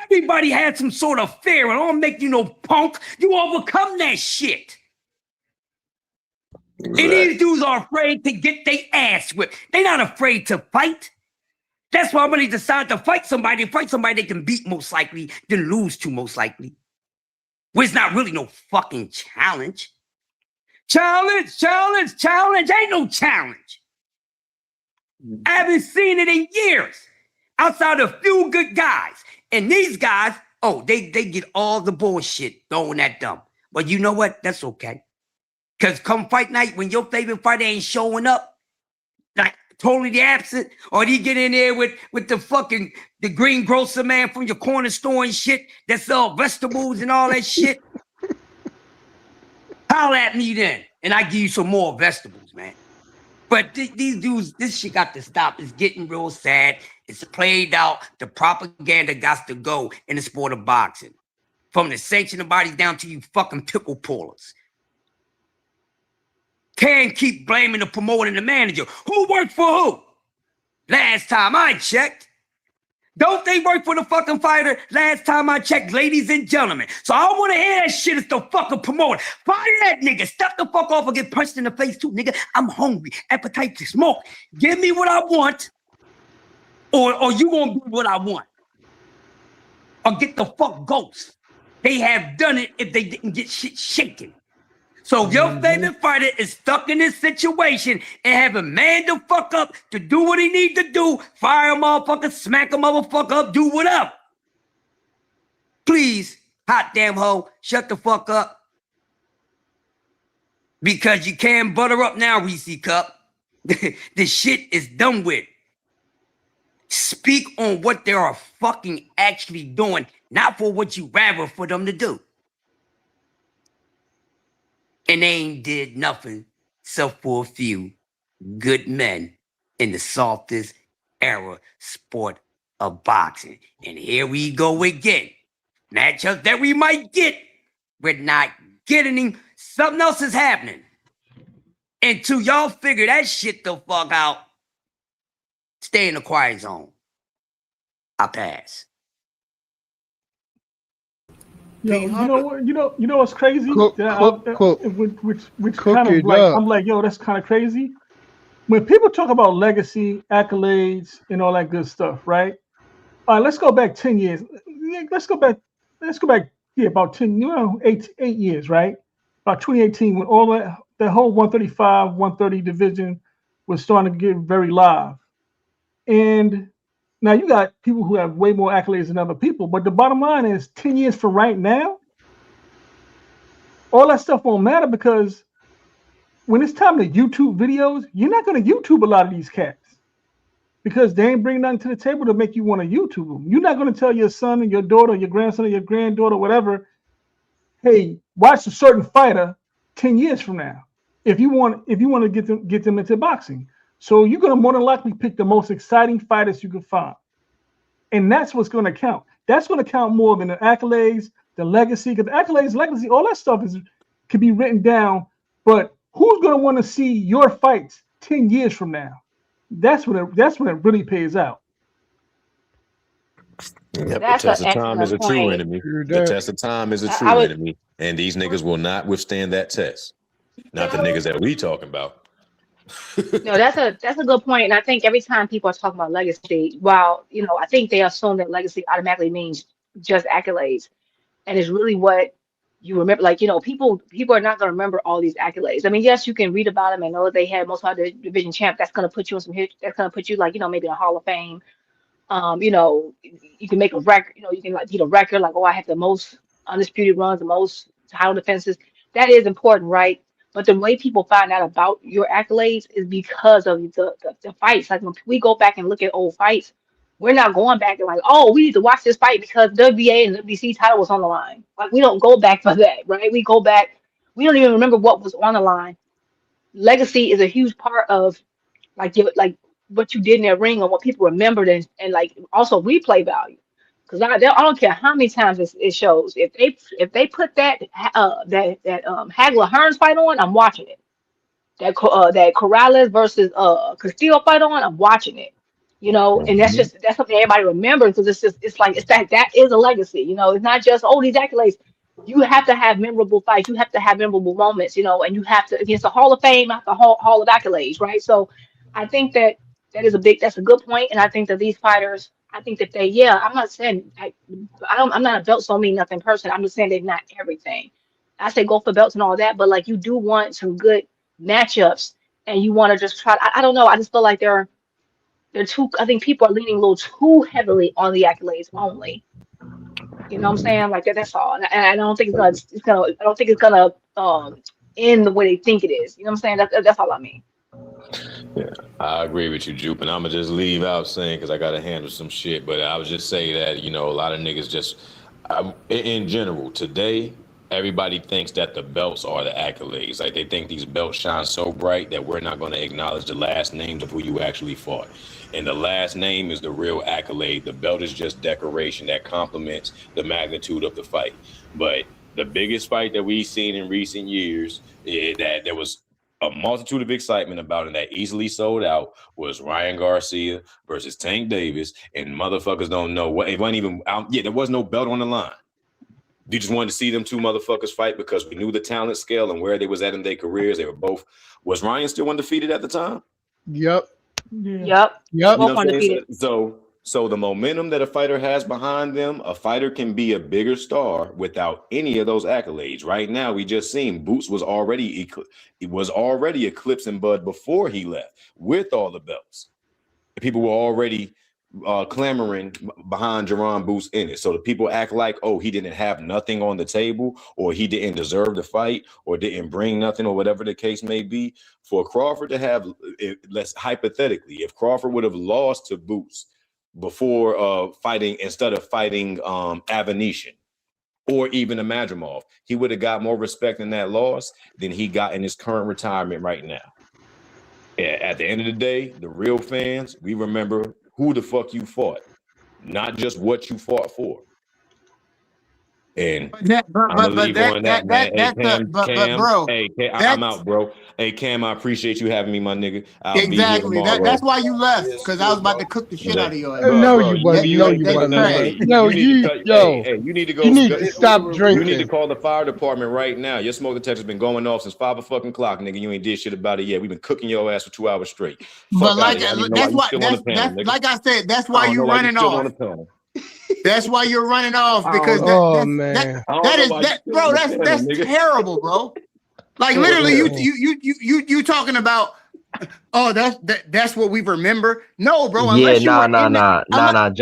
Everybody has some sort of fear. I don't make you no punk. You overcome that shit. Exactly. And these dudes are afraid to get their ass whipped. They're not afraid to fight. That's why when they decide to fight somebody they can beat most likely, then lose to most likely. Where it's not really no fucking challenge. Challenge. Ain't no challenge. I haven't seen it in years. Outside of a few good guys. And these guys, they get all the bullshit thrown at them. But you know what? That's okay. Because come fight night, when your favorite fighter ain't showing up, like totally absent, or you get in there with the green grocer man from your corner store and shit that sell vegetables and all that shit, holler at me then, and I give you some more vegetables, man. But these dudes, this shit got to stop. It's getting real sad. It's played out. The propaganda got to go in the sport of boxing. From the sanctioning bodies down to you fucking pickle pullers. Can't keep blaming the promoter and the manager. Who worked for who? Last time I checked. Don't they work for the fucking fighter? Last time I checked, ladies and gentlemen. So I want to hear that shit as the fucking promoter. Fire that nigga. Step the fuck off or get punched in the face too, nigga. I'm hungry. Appetite to smoke. Give me what I want. Or you gonna do what I want. Or get the fuck ghost. They have done it if they didn't get shit shaken. So if your favorite fighter is stuck in this situation and have a man to fuck up to do what he need to do, fire a motherfucker, smack a motherfucker up, do whatever. Please, hot damn hoe, shut the fuck up. Because you can't butter up now, Reese Cup. The shit is done with. Speak on what they are fucking actually doing, not for what you rather for them to do. And they ain't did nothing except for a few good men in the softest era sport of boxing. And here we go again. Matchups that we might get, we're not getting them. Something else is happening. Until y'all figure that shit the fuck out, stay in the quiet zone. I pass. Yo, you know what's crazy? Which kind of like, I'm like, yo, that's kind of crazy. When people talk about legacy, accolades, and all that good stuff, right? All right, let's go back 10 years. Let's go back, about 10, 8 years, right? About 2018, when all that whole 135, 130 division was starting to get very live. And now you got people who have way more accolades than other people, but the bottom line is 10 years from right now, all that stuff won't matter because when it's time to YouTube videos, you're not going to YouTube a lot of these cats because they ain't bringing nothing to the table to make you want to YouTube them. You're not going to tell your son or your daughter, or your grandson or your granddaughter, whatever, hey, watch a certain fighter 10 years from now. If you want to get them into boxing. So you're going to more than likely pick the most exciting fighters you can find. And that's what's going to count. That's going to count more than the accolades, the legacy. Because the accolades, legacy, all that stuff can be written down. But who's going to want to see your fights 10 years from now? That's when it really pays out. Yep, the test of time is a true enemy. The test of time is a true enemy. And these niggas will not withstand that test. Not the niggas that we talking about. No, that's a good point. And I think every time people are talking about legacy, while I think they assume that legacy automatically means just accolades. And it's really what you remember. Like, people are not going to remember all these accolades. I mean, yes, you can read about them and know that they had most high division champ. That's going to put you in some hit. That's going to put you, like, maybe in a Hall of Fame. You can make a record. You can, like, beat a record. Like, oh, I have the most undisputed runs, the most title defenses. That is important, right? But the way people find out about your accolades is because of the fights. Like, when we go back and look at old fights, we're not going back and like, oh, we need to watch this fight because WBA and WBC title was on the line. Like, we don't go back for that, right? We go back. We don't even remember what was on the line. Legacy is a huge part of like what you did in that ring and what people remembered, and like also replay value. Because I don't care how many times it shows. If they put that Hagler Hearns fight on, I'm watching it. That Corrales versus Castillo fight on, I'm watching it. And that's something everybody remembers, because that is a legacy. It's not just these accolades. You have to have memorable fights. You have to have memorable moments. And you have to, against the Hall of Fame, not the Hall of Accolades, right? So I think that's a good point. And I think that these fighters, I think that I'm not saying I'm not a belts don't mean nothing person. I'm just saying they're not everything. I say go for belts and all that, but like, you do want some good matchups, and you want to just try. I don't know. I just feel like they're too. I think people are leaning a little too heavily on the accolades only. You know what I'm saying? Like that. That's all. And I don't think it's gonna. I don't think it's gonna end the way they think it is. You know what I'm saying? That's all I mean. Yeah, I agree with you, Jupe, and I'm gonna just leave out saying, because I gotta handle some shit. But I would just say that a lot of niggas just, in general, today everybody thinks that the belts are the accolades. Like, they think these belts shine so bright that we're not gonna acknowledge the last names of who you actually fought. And the last name is the real accolade. The belt is just decoration that complements the magnitude of the fight. But the biggest fight that we've seen in recent years, that there was a multitude of excitement about and that easily sold out, was Ryan Garcia versus Tank Davis. And motherfuckers don't know what it wasn't even out. Yeah, there was no belt on the line. You just wanted to see them two motherfuckers fight because we knew the talent scale and where they was at in their careers. They were both. Was Ryan still undefeated at the time? Yep. Yep. Both undefeated. So the momentum that a fighter has behind them, a fighter can be a bigger star without any of those accolades. Right now, we just seen Boots was already eclipsing Bud before he left with all the belts. People were already clamoring behind Jerron Boots in it. So the people act like, oh, he didn't have nothing on the table, or he didn't deserve the fight, or didn't bring nothing, or whatever the case may be. For Crawford to have, let's hypothetically, if Crawford would have lost to Boots before instead of fighting Avanesian or even a Madrimov, he would have got more respect in that loss than he got in his current retirement right now. At the end of the day, the real fans, we remember who the fuck you fought, not just what you fought for. And I'm gonna leave on that, man. I'm out, bro. Hey, Cam, I appreciate you having me, my nigga. Exactly. That's why you left, because I was about to cook the shit out of your ass. No, you wasn't. No, you wasn't. No, you need to go. You need to stop drinking. You need to call the fire department right now. Your smoke detector's been going off since 5 o'clock, nigga. You ain't did shit about it yet. We've been cooking your ass for 2 hours straight. But like I said, that's why you running off. That's why you're running off, because that's terrible, bro. Like, literally, you talking about, oh, that's what we remember. No, bro. Johnson.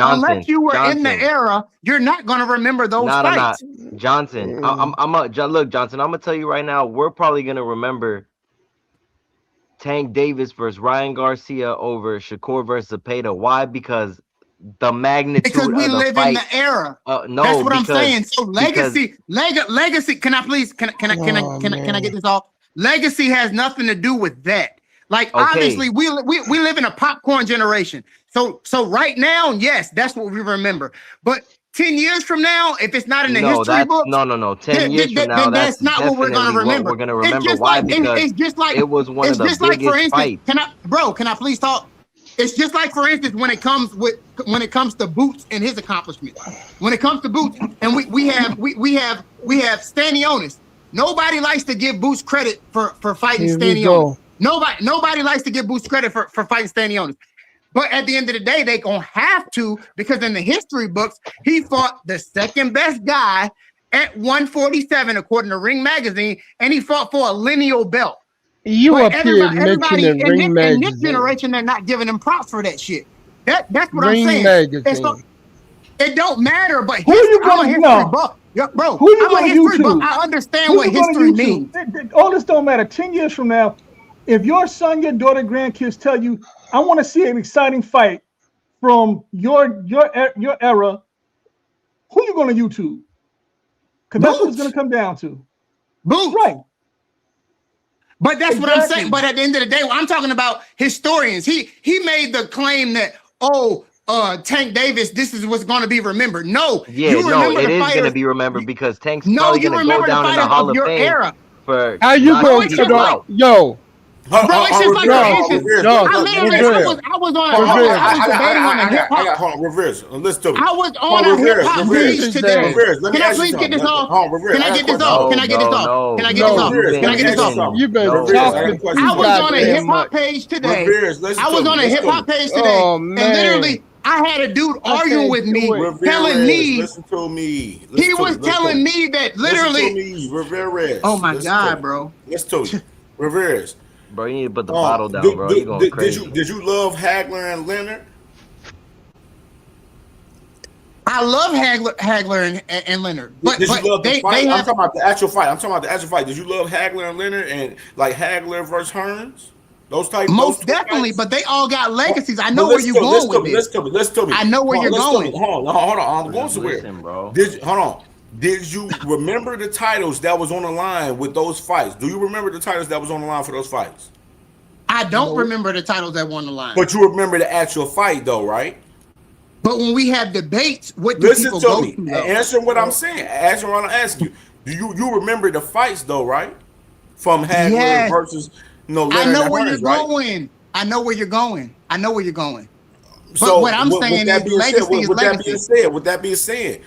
Unless you were in the era, you're not gonna remember those fights. Johnson, look, Johnson. I'm gonna tell you right now, we're probably gonna remember Tank Davis versus Ryan Garcia over Shakur versus Zepeda. Why? Because the magnitude, because we live in the era. No, that's what I'm saying. So legacy. Can I please? Can I get this off? Legacy has nothing to do with that. Like, obviously, we live in a popcorn generation. So right now, yes, that's what we remember. But 10 years from now, if it's not in the history book, no. 10 years from now, that's not what we're gonna remember. We're gonna remember why? Because it's just like it was one of the biggest fights. Can I please talk? It's just like, for instance, when it comes to Boots and his accomplishments. When it comes to Boots, and we have Stanionis. Nobody likes to give Boots credit for fighting Stanionis. Nobody likes to give Boots credit for fighting Stanionis. But at the end of the day, they gonna have to, because in the history books, he fought the second best guy at 147, according to Ring Magazine, and he fought for a lineal belt. You but up here mentioning Ring Magazine. In this generation, they're not giving him props for that shit. That's what Ring I'm saying. Magazine. It don't matter, but who you gonna bro, who you I'm a gonna history YouTube? buff. I understand what history means. All this don't matter. 10 years from now, if your son, your daughter, grandkids tell you, I want to see an exciting fight from your era, who you gonna YouTube? Because that's what it's gonna come down to. Boots. Right. But that's what I'm saying. But at the end of the day, I'm talking about historians. He made the claim that, Tank Davis, this is what's going to be remembered. No, Yeah, you no, it is going to be remembered because Tank's no, probably you going to go remember the down in the fighters Hall of of your Fame era. for How you knocking going to people out. yo? Bro, it's just like I got hold on, reverse. Listen to me. I was on a hip hop page today. Can I please get this off? Can I get this off? Can I get this off? Can I get this off? Can I get this off? You better talk. I was on a hip hop page today. I was on a hip hop page today, and literally, I had a dude arguing with me, telling me. Listen to me. He was telling me that literally. Listen to me, Rivera. Oh my God, bro. Listen to me, Rivera. Bro, you need to put the bottle down, bro. You're going crazy. Did you love Hagler and Leonard? I love Hagler and Leonard. But did you love the fight? I'm talking about the actual fight. Did you love Hagler and Leonard and like Hagler versus Hearns? Those types. Most definitely, but they all got legacies. I know where you're going with this. Listen to me. I know where you're going. Hold on. I'm going somewhere. Bro. Hold on. Did you remember the titles that was on the line with those fights? Do you remember the titles that was on the line for those fights? I don't remember the titles that won the line. But you remember the actual fight, though, right? But when we have debates, what do people go to? Answer what I'm saying. Answer what I'm asking you. Do you remember the fights, though, right? From Hagler versus Leonard. I know where you're going. I know where you're going. But what I'm saying is legacy is legacy. With that being said,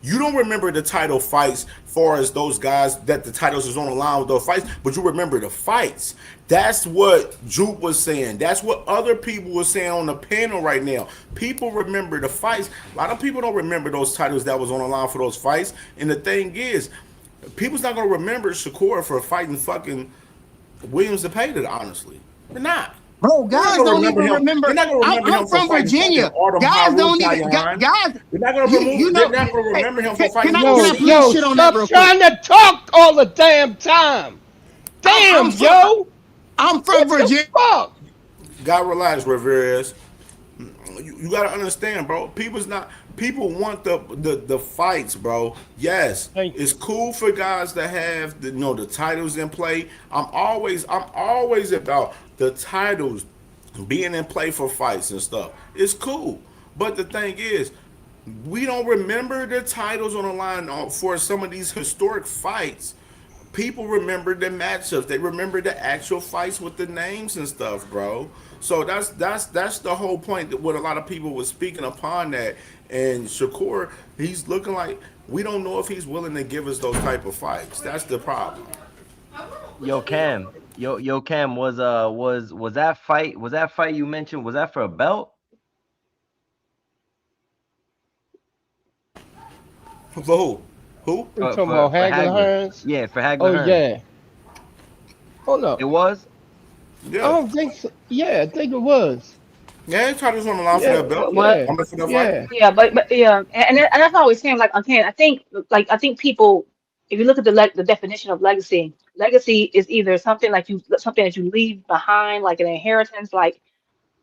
you don't remember the title fights far as those guys that the titles is on the line with those fights, but you remember the fights. That's what Juke was saying. That's what other people were saying on the panel right now. People remember the fights. A lot of people don't remember those titles that was on the line for those fights. And the thing is, people's not going to remember Shakur for fighting fucking Williams Zepeda, honestly. They're not. Bro, guys don't even remember. I'm from Virginia. Guys don't even. Guys, they're not going to remember him for fighting. Yo, stop trying to talk all the damn time. Damn, Joe. I'm from Virginia. God, relax, Rivera. You got to understand, bro. People want the fights, bro. Yes, it's cool for guys to have the titles in play. I'm always about the titles being in play for fights and stuff. It's cool, but the thing is, we don't remember the titles on the line for some of these historic fights. People remember the matchups. They remember the actual fights with the names and stuff, bro. So that's the whole point. That what a lot of people were speaking upon that. And Shakur, he's looking like we don't know if he's willing to give us those type of fights. That's the problem. Yo, Cam. Yo, Cam, was that fight you mentioned? Was that for a belt? For who? You talking about Hagler Hearns? Yeah, for Hagler Hearns. Oh yeah. Hold up. It was? Yeah. I don't think so. Yeah, I think it was. Yeah, he tried to run the line for that belt. But and that's how I was saying. Like, okay, I think people, if you look at the definition of legacy is either something that you leave behind, like an inheritance, like,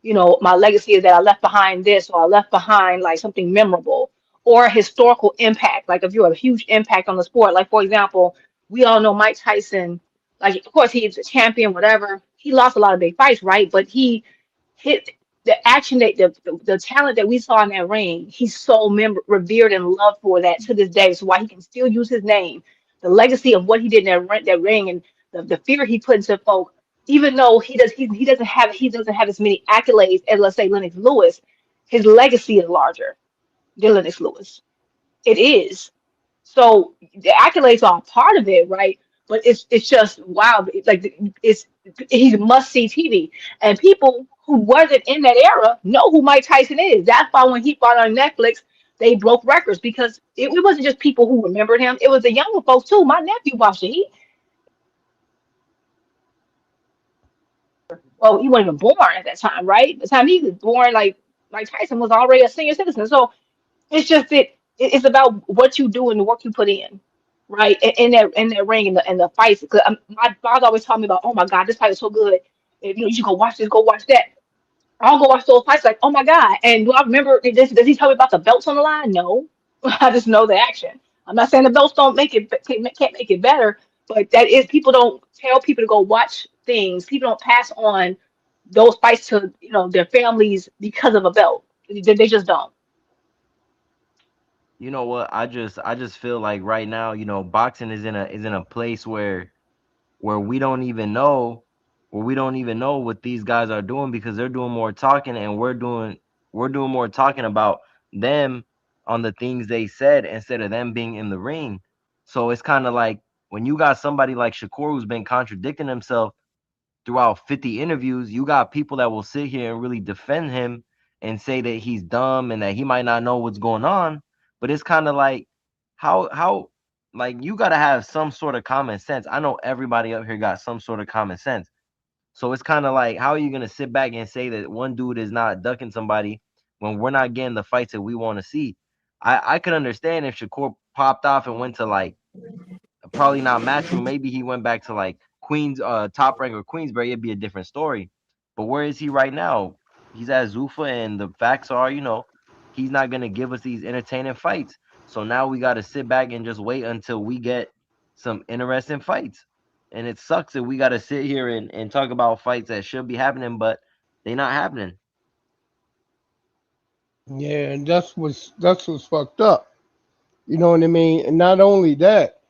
my legacy is that I left behind this, or I left behind like something memorable, or historical impact. Like if you have a huge impact on the sport, like for example, we all know Mike Tyson. Like, of course, he's a champion, whatever. He lost a lot of big fights, right? But he hit the action, the talent that we saw in that ring. He's so revered and loved for that to this day. So why he can still use his name, the legacy of what he did in that ring, and the fear he put into folk. Even though he doesn't have as many accolades as, let's say, Lennox Lewis, his legacy is larger than Lennox Lewis. It is. So the accolades are a part of it, right? But it's just wow. Like he's must see TV. And people who wasn't in that era know who Mike Tyson is. That's why when he bought on Netflix, they broke records because it wasn't just people who remembered him. It was the younger folks too. My nephew watched it. He wasn't even born at that time, right? The time he was born, like Mike Tyson was already a senior citizen. So it's just it's about what you do and the work you put in, right? In that ring and the fights. Because my father always taught me about, oh my God, this fight is so good. If you should go watch this, go watch that. I'll go watch those fights like, oh my God. And do I remember this? Does he tell me about the belts on the line? No. I just know the action. I'm not saying the belts don't can't make it better, but that is people don't tell people to go watch things. People don't pass on those fights to their families because of a belt. They just don't. You know what? I just feel like right now, boxing is in a place where we don't even know what these guys are doing because they're doing more talking and we're doing more talking about them on the things they said instead of them being in the ring. So it's kind of like when you got somebody like Shakur who's been contradicting himself throughout 50 interviews, you got people that will sit here and really defend him and say that he's dumb and that he might not know what's going on. But it's kind of like how like you got to have some sort of common sense. I know everybody up here got some sort of common sense. So it's kind of like, how are you going to sit back and say that one dude is not ducking somebody when we're not getting the fights that we want to see? I could understand if Shakur popped off and went to like probably not Matchroom. Maybe he went back to like Queens, Top Rank or Queensberry. It'd be a different story. But where is he right now? He's at Zuffa, and the facts are, he's not gonna give us these entertaining fights. So now we got to sit back and just wait until we get some interesting fights. And it sucks that we got to sit here and talk about fights that should be happening, but they're not happening. Yeah, and that's what's fucked up. You know what I mean? And not only that,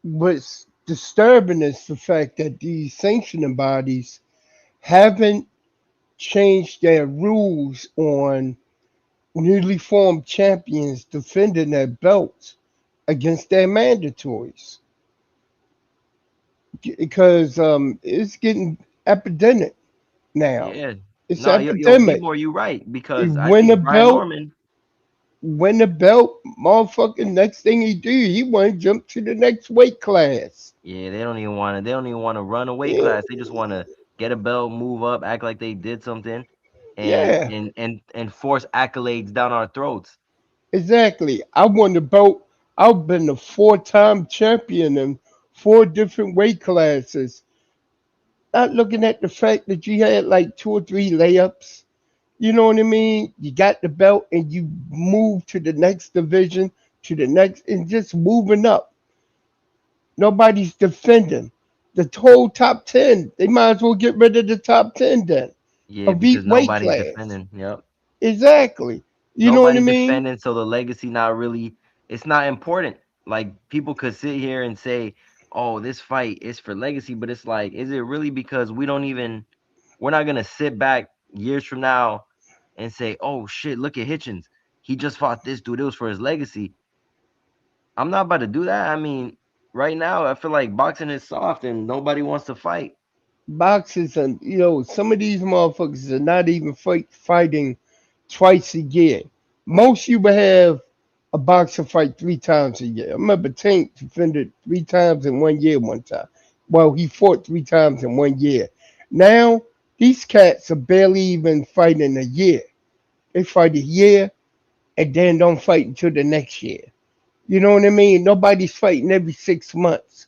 what's disturbing is the fact that these sanctioning bodies haven't changed their rules on newly formed champions defending their belts against their mandatories. Because it's getting epidemic now. Yeah. It's No, yo, epidemic. D-Boy, you right. You Because I win the think Brian belt, Norman, motherfucking next thing he want to jump to the next weight class. yeah, they don't even want to run a weight Yeah, class. They just want to get a belt, move up, act like they did something, and yeah, and and and force accolades down our throats. exactly. I won the belt. I've been a four-time champion in four different weight classes. Not looking at the fact that you had like two or three layups. You know what I mean? You got the belt and you move to the next division, to the next, and just moving up. Nobody's defending. The whole top 10, they might as well get rid of the top 10 then. Yeah, Of each because weight nobody's class. defending. Yep. Exactly. You know what I Nobody's mean? defending, so the legacy not really, it's not important. Like people could sit here and say, "Oh, this fight is for legacy," but it's like, is it really? Because we're not gonna sit back years from now and say, "Oh shit, look at Hitchens. He just fought this dude. It was for his legacy." I'm not about to do that. I mean, right now I feel like boxing is soft and nobody wants to fight. Boxers and some of these motherfuckers are not even fighting twice a year. Most you would have a boxer fight three times a year. I remember Tank defended three times in 1 year one time. Well, he fought three times in 1 year. Now these cats are barely even fighting a year. They fight a year and then don't fight until the next year. You know what I mean? Nobody's fighting every 6 months.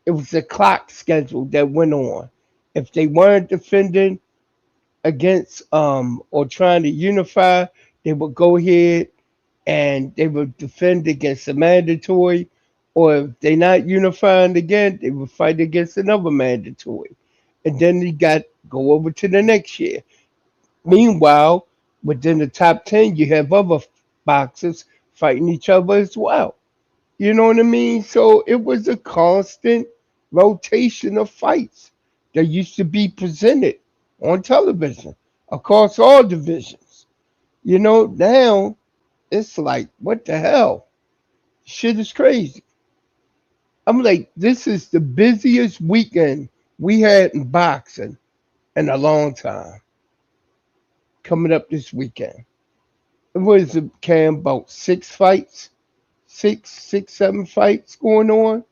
It was a clock schedule that went on. If they weren't defending against or trying to unify, they would go ahead and they would defend against a mandatory, or if they're not unifying again, they would fight against another mandatory. And then you got go over to the next year. Meanwhile, within the top 10, you have other boxers fighting each other as well. You know what I mean? So it was a constant rotation of fights that used to be presented on television across all divisions. Now it's like, what the hell? Shit is crazy. I'm like, this is the busiest weekend we hadn't boxing in a long time coming up this weekend. What is it, Cam? About 6 fights, 7 fights going on.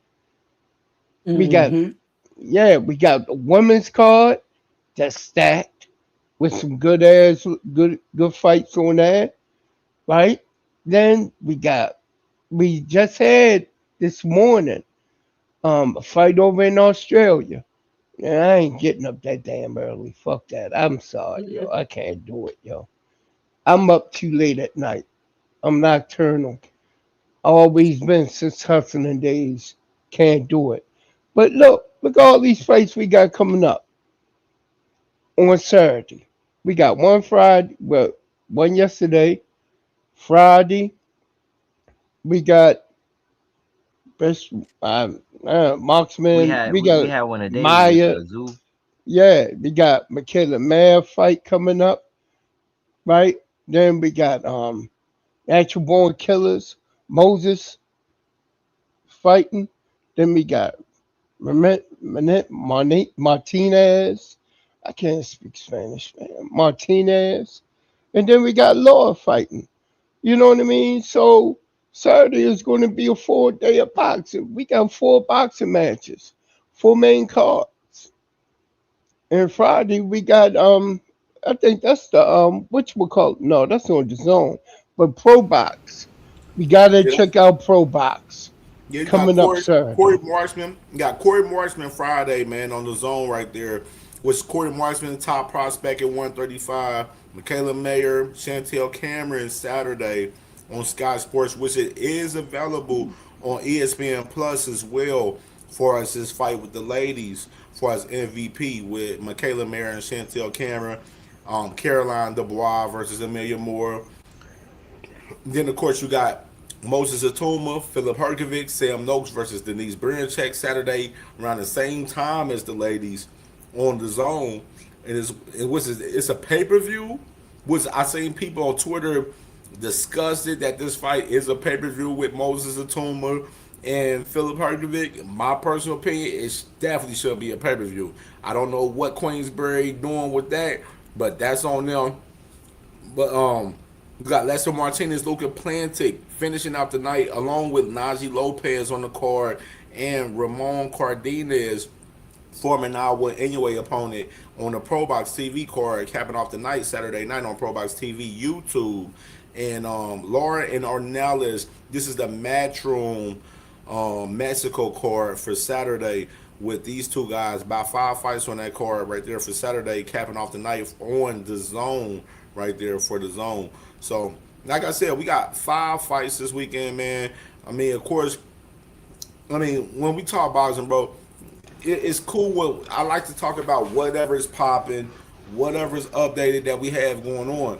We got, we got the women's card that's stacked with some good fights on that, right? Then we just had this morning a fight over in Australia. And I ain't getting up that damn early. Fuck that. I'm sorry, yo. I can't do it, yo. I'm up too late at night. I'm nocturnal. Always been since hustling days. Can't do it. But look all these fights we got coming up on Saturday. We got one Friday, well, one yesterday. Friday, we got best marksman. We We got had one today with Maya. the zoo. Yeah, we got Michaela Mayer fight coming up, right? Then we got Natural Born Killers, Moses fighting. Then we got Martinez. I can't speak Spanish, man. Martinez. And then we got Law fighting. You know what I mean? So Saturday is going to be a 4 day of boxing. We got 4 boxing matches, 4 main cards. And Friday we got I think that's the which we call no, that's on the zone. But Pro Box. We gotta Yeah, check out Pro Box yeah, you got coming up Corey Saturday. Marshman. You got Corey Marshman Friday, man, on the zone right there. Which Corey Marshman, top prospect at 135. Michaela Mayer, Chantel Cameron Saturday on Sky Sports, which it is available on ESPN Plus as well for us this fight with the ladies for us MVP with Michaela Mayer and Chantel Cameron. Caroline Dubois versus Amelia Moore. Then of course you got Moses Atuma, Philip Herkovic, Sam Noakes versus Denise Briancheck Saturday around the same time as the ladies on the zone. It's a pay per view. Was I seen people on Twitter discussed it that this fight is a pay per view with Moses Atuma and Philip Herkovic. My personal opinion, it definitely should be a pay per view. I don't know what Queensberry doing with that, but that's on them. But we got Lester Martinez, Luca Plantic finishing out the night along with Najee Lopez on the card and Ramon Cardenas forming our anyway opponent on the Pro Box TV card, capping off the night Saturday night on Pro Box TV YouTube. And Laura and Ornelas, this is the Matchroom Mexico card for Saturday with these two guys. About 5 fights on that card right there for Saturday, capping off the night on the zone right there for the zone. So, like I said, we got 5 fights this weekend, man. I mean, of course, when we talk boxing, bro, it's cool. I like to talk about whatever is popping, whatever's updated that we have going on.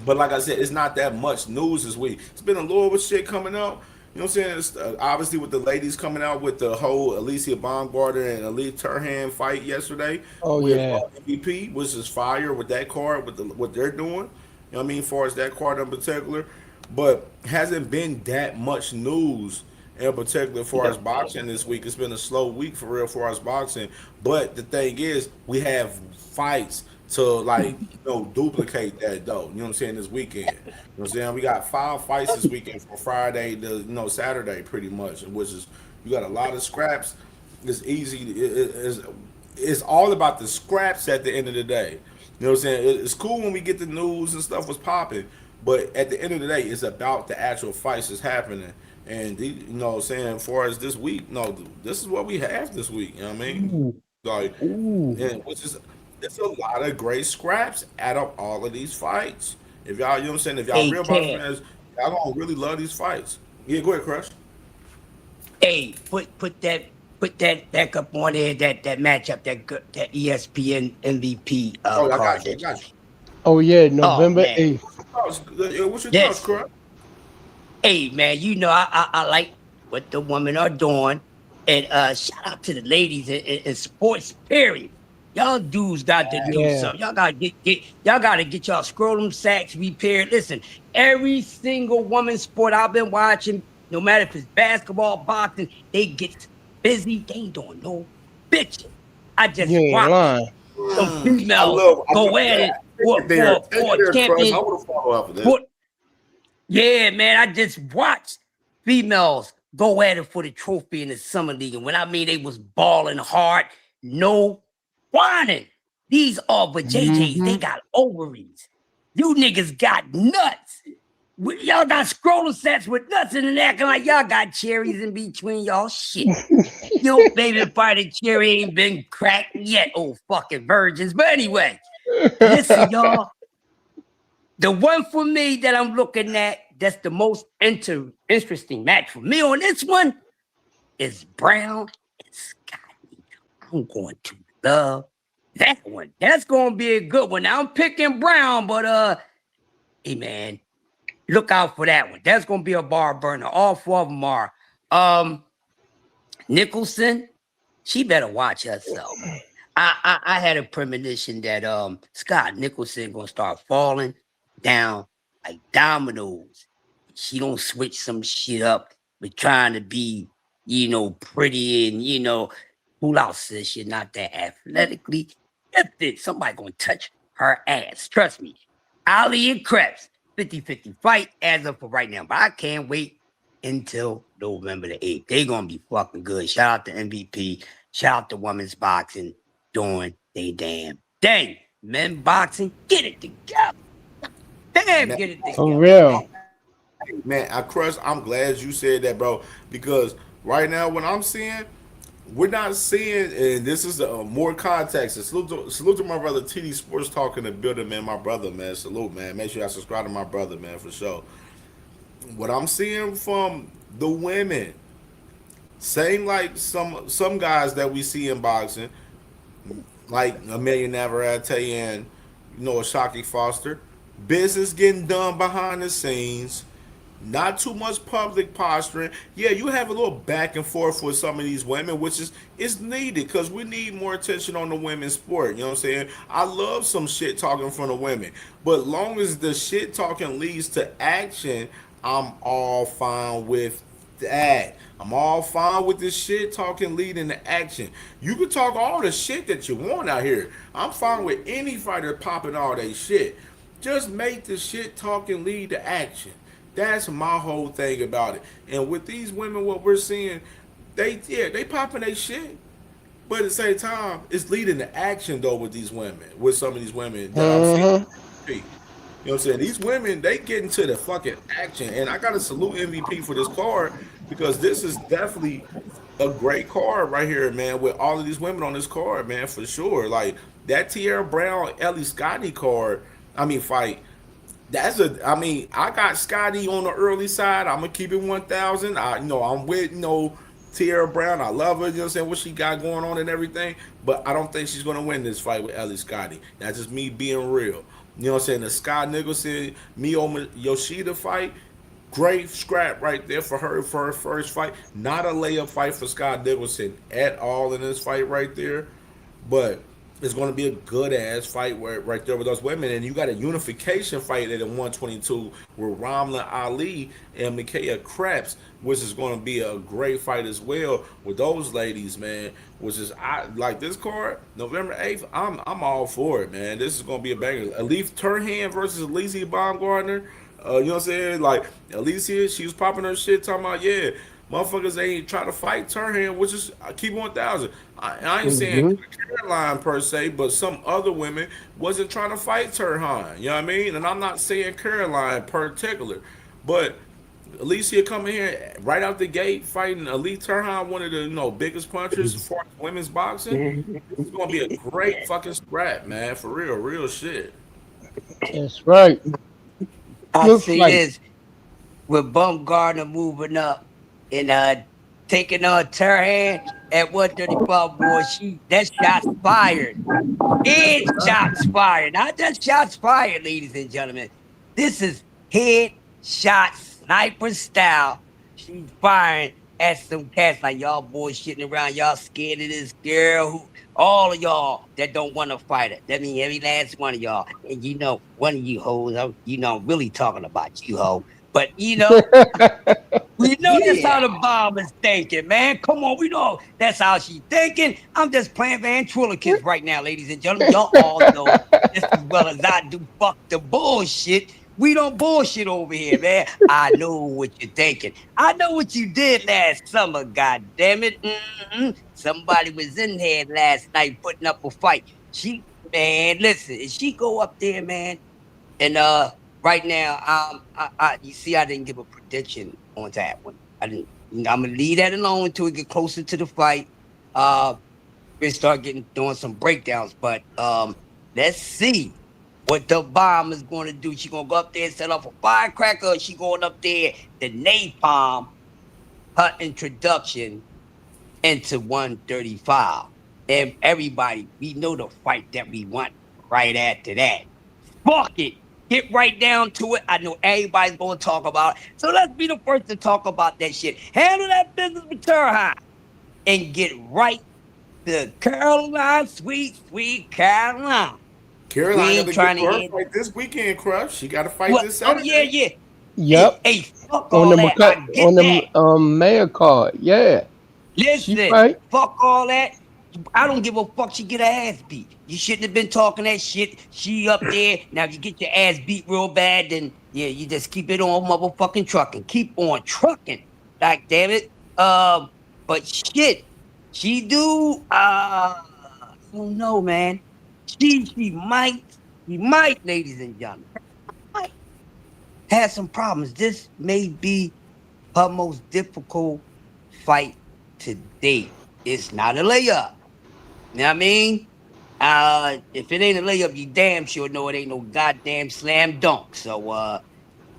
But like I said, it's not that much news this week. It's been a little bit shit coming out. You know what I'm saying? It's, obviously, with the ladies coming out with the whole Alicia Baumgartner and Elite Turhan fight yesterday Oh with yeah. MVP, which is fire with that card, with what they're doing. You know what I mean? As far as that card in particular. But hasn't been that much news in particular for us boxing this week. It's been a slow week for real for us boxing. But the thing is, we have fights to duplicate that though. You know what I'm saying? This weekend. You know what I'm saying? We got 5 fights this weekend from Friday to Saturday pretty much, which is you got a lot of scraps. It's easy. It's all about the scraps at the end of the day. You know what I'm saying? It's cool when we get the news and stuff was popping, but at the end of the day, it's about the actual fights that's happening. And you know what I'm saying, as far as this week, no, this is what we have this week. You know what I mean? Like, and which is it's a lot of great scraps out of all of these fights. If y'all, you know what I'm saying, if y'all Hey, real boxing Ted. fans, y'all gonna really love these fights. Yeah, go ahead, Crush. Hey, put that back up on there. That matchup, that ESPN MVP Oh, I card. got you. I got you. Oh yeah, Oh November man. 8th. What's your thoughts, Yes. Crush? Hey man, I like what the women are doing, and shout out to the ladies in sports. Period. Y'all dudes got to do Yeah. something. Y'all gotta get y'all scrotum sacks repaired. Listen, every single woman's sport I've been watching, no matter if it's basketball, boxing, they get busy. They ain't doing no bitching. I just You ain't watched lying. some females go at it for champion. Yeah, man, I just watched females go at it for the trophy in the summer league. And when I mean they was balling hard, no whining. These are but JJs, they got ovaries. You niggas got nuts. Y'all got scroller sets with nuts in it, acting like y'all got cherries in between y'all shit. Your baby fighter cherry ain't been cracked yet, old fucking virgins. But anyway, listen, y'all. The one for me that I'm looking at, that's the most interesting match for me on this one is Brown and Scotty. I'm going to love that one. That's going to be a good one. Now, I'm picking Brown, but hey, man, look out for that one. That's going to be a bar burner. All four of them are. Nicholson, she better watch herself. I had a premonition that Scott Nicholson going to start falling down like dominoes. She don't switch some shit up with trying to be, pretty and, who else says she's not that athletically gifted? Somebody gonna touch her ass. Trust me. Ali and Krebs, 50-50 fight as of for right now. But I can't wait until November the 8th. They're gonna be fucking good. Shout out to MVP. Shout out to women's boxing doing they damn thing. Men boxing, get it together. Damn, get it together. For real. Man, I'm glad you said that, bro, because right now what I'm seeing, we're not seeing, and this is more context. Salute to my brother TD Sports Talk in the building, man. My brother, man. Salute, man. Make sure y'all subscribe to my brother, man, for sure. What I'm seeing from the women, same like some guys that we see in boxing, like Amelia Navarrete and Ashaki Foster, business getting done behind the scenes. Not too much public posturing. Yeah, you have a little back and forth with some of these women, which is needed because we need more attention on the women's sport. You know what I'm saying? I love some shit talking from the women, but long as the shit talking leads to action, I'm all fine with that. I'm all fine with this shit talking leading to action. You can talk all the shit that you want out here. I'm fine with any fighter popping all that shit. Just make the shit talking lead to action. That's my whole thing about it. And with these women, what we're seeing, they popping their shit, but at the same time, it's leading to action though with these women, with some of these women that I'm seeing. You know what I'm saying? These women, they get into the fucking action, and I gotta salute MVP for this card because this is definitely a great card right here, man. With all of these women on this card, man, for sure. Like that Tierra Brown, Ellie Scotty fight. I got Scotty on the early side. I'm gonna keep it 1,000. I'm with Tierra Brown. I love her. You know what I'm saying? What she got going on and everything. But I don't think she's gonna win this fight with Ellie Scotty. That's just me being real. You know what I'm saying? The Scott Nicholson, Mio Yoshida fight, great scrap right there for her first fight. Not a layup fight for Scott Nicholson at all in this fight right there. But it's going to be a good-ass fight right there with those women. And you got a unification fight at 122 with Ramla Ali and Micaiah Krebs, which is going to be a great fight as well with those ladies, man. Which is, I like this card, November 8th, I'm all for it, man. This is going to be a banger. Elise Turhan versus Alicia Baumgardner. You know what I'm saying? Like, Alicia, she was popping her shit, talking about, yeah, motherfuckers ain't try to fight Turhan, which is, I keep 1,000. I ain't saying Caroline per se, but some other women wasn't trying to fight Turhan. You know what I mean? And I'm not saying Caroline particular, but Alicia coming here right out the gate fighting Elite Turhan, one of the biggest punchers for women's boxing. It's gonna be a great fucking scrap, man. For real shit. That's right. I see this with Baumgardner moving up and taking on Turhan at 135, boy. That shot's fired. Head shots fired. Not just shots fired, ladies and gentlemen. This is head shot sniper style. She's firing at some cats like y'all boys shitting around. Y'all scared of this girl. All of y'all that don't want to fight her. That means every last one of y'all. And one of you hoes, I'm really talking about you, ho. But We know that's how the bomb is thinking, man. Come on, we know that's how she's thinking. I'm just playing ventriloquist right now, ladies and gentlemen. Y'all all know just as well as I do. Fuck the bullshit. We don't bullshit over here, man. I know what you're thinking. I know what you did last summer, god damn it. Somebody was in here last night putting up a fight. Man, listen, if she go up there, man, and right now, you see, I didn't give a prediction on that one. I didn't. I'm gonna leave that alone until we get closer to the fight. We start doing some breakdowns, but let's see what the bomb is going to do. She gonna go up there and set off a firecracker, or she going up there to napalm her introduction into 135. And everybody, we know the fight that we want right after that. Fuck it. Get right down to it. I know everybody's going to talk about it. So let's be the first to talk about that shit. Handle that business with Turhan and get right to Caroline, sweet Caroline. Caroline got to get her fight this weekend, Crush. She got to fight this Saturday. Oh, yeah. Yep. Hey, fuck on all the that. on the mayor card. Yeah. Listen, fuck all that. I don't give a fuck. She get her ass beat. You shouldn't have been talking that shit. She up there. Now, if you get your ass beat real bad, then yeah, you just keep it on motherfucking trucking. Keep on trucking. Like, damn it. But shit, she do. I don't know, man. She might, ladies and gentlemen, might have some problems. This may be her most difficult fight to date. It's not a layup. You know what I mean? If it ain't a layup, you damn sure know it ain't no goddamn slam dunk. So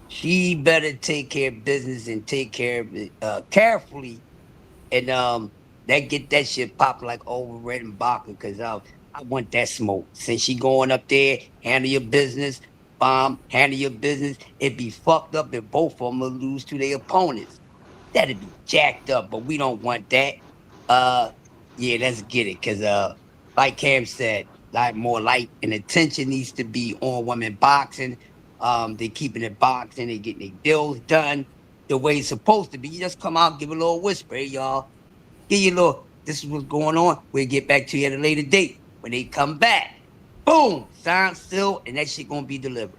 she better take care of business and take care of it carefully, and get that shit popped like over Red and Baca, because I want that smoke. Since she going up there, handle your business, bomb, handle your business. It'd be fucked up if both of them will lose to their opponents. That'd be jacked up, but we don't want that. Yeah, let's get it, because like Cam said, like more light and attention needs to be on women boxing. They keeping it boxing, they getting their deals done the way it's supposed to be. You just come out, give a little whisper, hey, y'all. Give you a little, this is what's going on. We'll get back to you at a later date. When they come back, boom, sign still, and that shit gonna be delivered.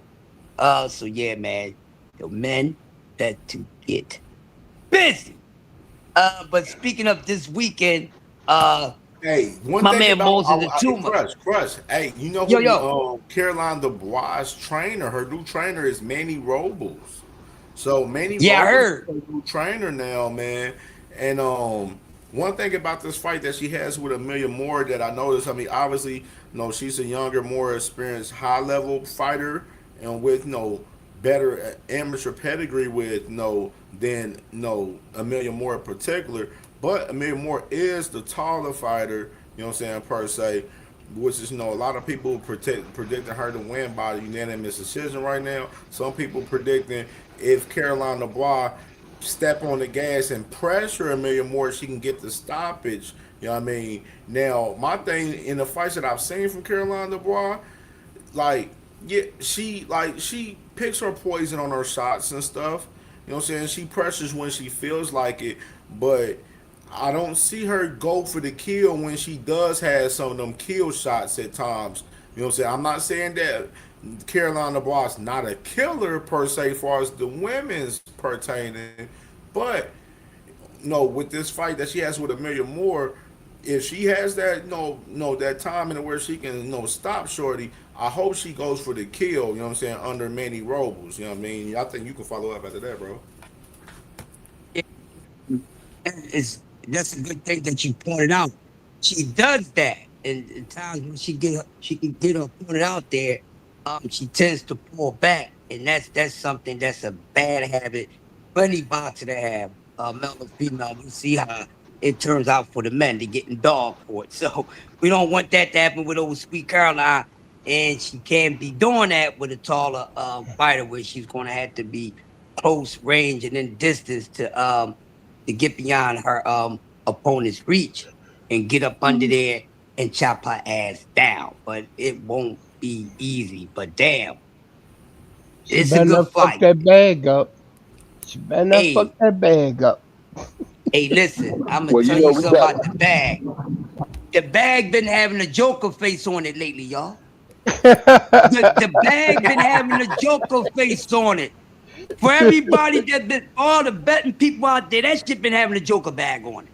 So yeah, man, the men that to get busy. But speaking of this weekend, hey, one my thing man about Moses the Tumor. Crush. Hey, you know who Caroline Dubois' trainer, her new trainer is Manny Robles. So Manny Robles I heard. is a new trainer now, man. And one thing about this fight that she has with Amelia Moore that I noticed, I mean, obviously, she's a younger, more experienced, high-level fighter, and with better amateur pedigree with than Amelia Moore in particular. But Amelia Moore is the taller fighter, you know what I'm saying, per se, which is, a lot of people predicting her to win by unanimous decision right now. Some people predicting if Caroline Dubois step on the gas and pressure Amelia Moore, she can get the stoppage. You know what I mean? Now, my thing in the fights that I've seen from Caroline Dubois, she picks her poison on her shots and stuff. You know what I'm saying? She pressures when she feels like it, but I don't see her go for the kill when she does have some of them kill shots at times. You know what I'm saying? I'm not saying that Caroline Dubois is not a killer per se, as far as the women's pertaining, but with this fight that she has with Amelia Moore, if she has that that time in where she can stop Shorty, I hope she goes for the kill. You know what I'm saying, under Manny Robles. You know what I mean? I think you can follow up after that, bro. That's a good thing that you pointed out. She does that in times when she can get her opponent out there. She tends to pull back, and that's something that's a bad habit for any boxer to have. Male or female, we see how it turns out for the men. They're getting dog for it. So we don't want that to happen with old Sweet Caroline, and she can't be doing that with a taller fighter, where she's going to have to be close range and in distance to get beyond her opponent's reach and get up under there and chop her ass down. But it won't be easy. But damn, it's a good fight. Fuck that bag up. She better not fuck that bag up. Hey, listen, I'm gonna tell you something about the bag. The bag been having a Joker face on it lately, y'all. The bag been having a Joker face on it. For everybody that been, all the betting people out there, that shit been having a Joker bag on it.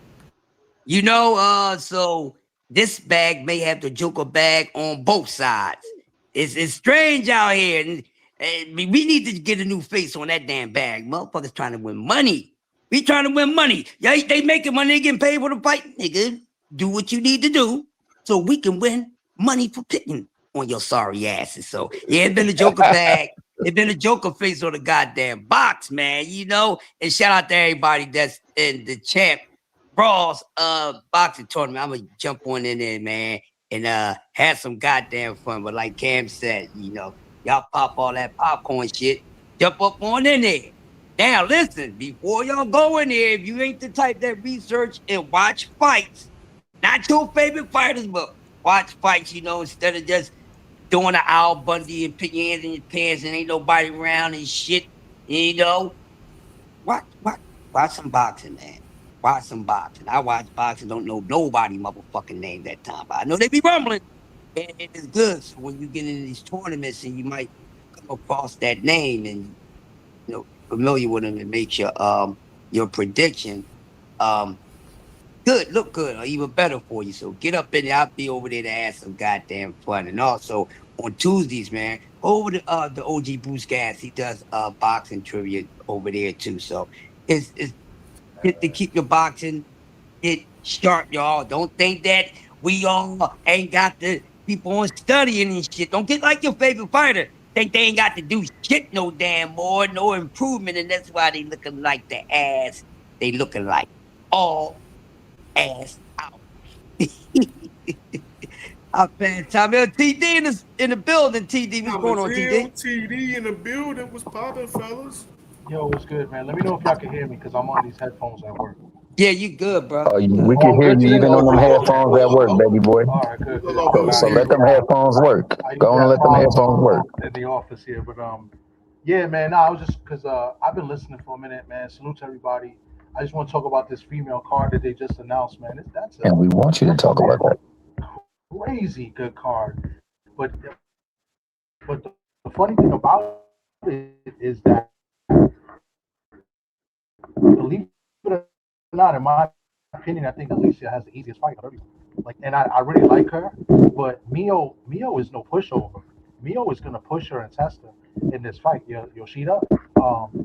You know, so this bag may have the Joker bag on both sides. It's strange out here. And we need to get a new face on that damn bag. Motherfuckers trying to win money. We trying to win money. Yeah, they making money, they getting paid for the fight. Nigga, do what you need to do so we can win money for picking on your sorry asses. So yeah, it's been a Joker bag. It's been a Joker face on the goddamn box, man. You know, and shout out to everybody that's in the champ Brawls boxing tournament. I'm gonna jump on in there, man, and have some goddamn fun. But like Cam said, you know, y'all pop all that popcorn shit, jump up on in there. Now listen, before y'all go in there, if you ain't the type that research and watch fights, not your favorite fighters, but watch fights, you know, instead of just doing an Al Bundy and putting your hands in your pants and ain't nobody around and shit, you know, watch some boxing, man. Watch some boxing. I watch boxing, don't know nobody motherfucking name that time, but I know they be rumbling. And it is good. So when you get into these tournaments and you might come across that name and you know familiar with them, it makes your prediction good, look good, or even better for you. So get up in there. I'll be over there to have some goddamn fun. And also on Tuesdays, man, over the OG Bruce Gas, he does boxing trivia over there too. So it's get to keep your boxing it sharp, y'all. Don't think that we all ain't got the people on studying and shit. Don't get like your favorite fighter. Think they ain't got to do shit no damn more, no improvement, and that's why they looking like the ass. They looking like all ass out. I'm paying time. TD in the building. TD, what's going on, TD? TD in the building was popping, fellas. Yo, what's good, man? Let me know if y'all can hear me because I'm on these headphones at work. Yeah, you good, bro. We can hear you even on them headphones at work, baby boy. All right, good. So let them headphones work. Go on and let them headphones work. In the office here, but yeah, man. I was just because I've been listening for a minute, man. Salute to everybody. I just want to talk about this female card that they just announced, man. And we want you to talk about that. Crazy good card, but the funny thing about it is that, believe it or not, in my opinion, I think Alicia has the easiest fight of everyone. Like, and I really like her, but Mio is no pushover. Mio is gonna push her and test her in this fight. Yoshida,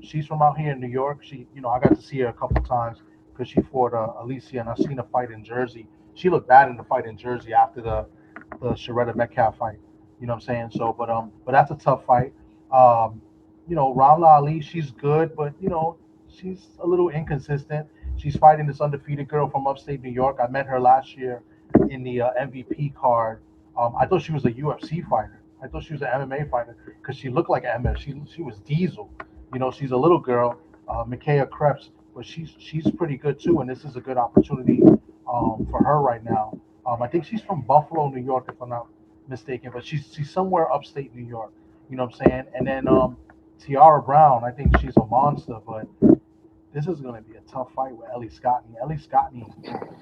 she's from out here in New York. She, I got to see her a couple times because she fought Alicia, and I've seen her fight in Jersey. She looked bad in the fight in Jersey after the Sharetta Metcalf fight. You know what I'm saying? So, but that's a tough fight. Ramla Ali, she's good, but she's a little inconsistent. She's fighting this undefeated girl from upstate New York. I met her last year in the MVP card. I thought she was a UFC fighter. I thought she was an MMA fighter because she looked like MMA. She was Diesel. She's a little girl, Micaiah Krebs, but she's pretty good too. And this is a good opportunity for her right now. I think she's from Buffalo, New York, if I'm not mistaken, but she's somewhere upstate New York. You know what I'm saying? And then Tiara Brown, I think she's a monster, but this is going to be a tough fight with Ellie Scottney. Ellie Scottney,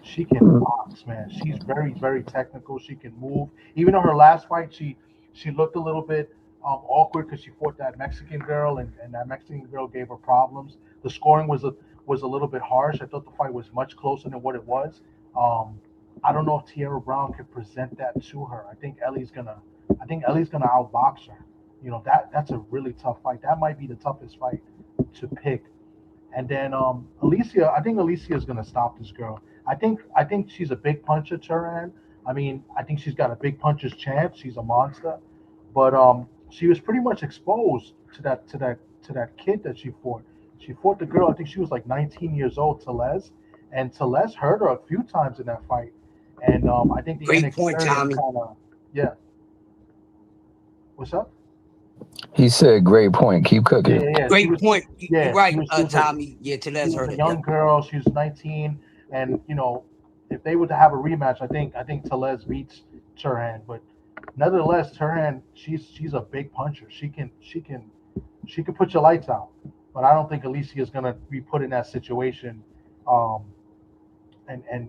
she can box, man. She's very, very technical. She can move. Even in her last fight, she looked a little bit awkward because she fought that Mexican girl, and that Mexican girl gave her problems. The scoring was a little bit harsh. I thought the fight was much closer than what it was. I don't know if Tiara Brown can present that to her. I think Ellie's gonna outbox her. That's a really tough fight. That might be the toughest fight to pick. And then Alicia, I think Alicia is gonna stop this girl. I think she's a big puncher, Turan. I mean, I think she's got a big puncher's chance. She's a monster, but she was pretty much exposed to that kid that she fought. She fought the girl. I think she was like 19 years old, Telez, and Telez hurt her a few times in that fight. And I think the great point, Tommy. Yeah. What's up? He said, "Great point. Keep cooking." Yeah. Great point. You're right, Tommy. Yeah, she Telez was hurt a it. young girl. She was 19, and if they were to have a rematch, I think Telez beats Turhan. But nevertheless, Turhan, she's a big puncher. She can put your lights out. but I don't think Alicia is gonna be put in that situation, um, and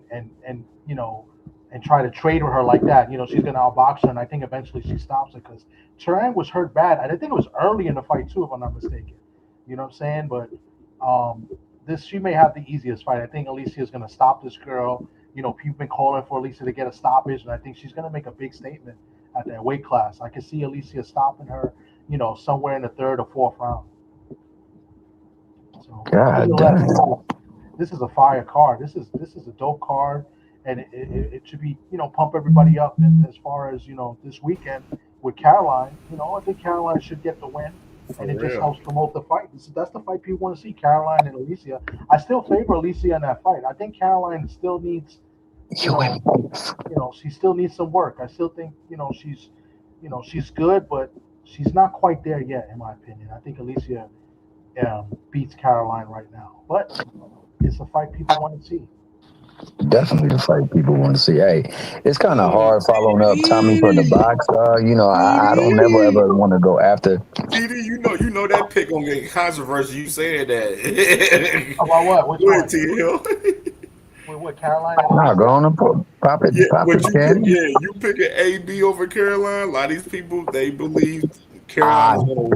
and try to trade with her like that. She's gonna outbox her, and I think eventually she stops it because Turan was hurt bad. I think it was early in the fight too, if I'm not mistaken. You know what I'm saying? But this she may have the easiest fight. I think Alicia is gonna stop this girl. People been calling for Alicia to get a stoppage, and I think she's gonna make a big statement at that weight class. I can see Alicia stopping her, somewhere in the third or fourth round. So, God damn. this is a fire card. This is a dope card, and it should be pump everybody up. And as far as this weekend with Caroline, I think Caroline should get the win, and it just helps promote the fight. That's the fight people want to see, Caroline and Alicia. I still favor Alicia in that fight. I think Caroline still needs, she still needs some work. I still think she's good, but she's not quite there yet, in my opinion. I think Alicia beats Caroline right now, but it's a fight people want to see. Definitely the fight people want to see. Hey, it's kind of hard following up Tommy for the box. I don't never ever want to go after. TD, you know that pick gonna get controversy. You said that. About what? Which one? What, Caroline? Nah, go on and pop it. You picking AB over Caroline. A lot of these people, they believe Caroline's gonna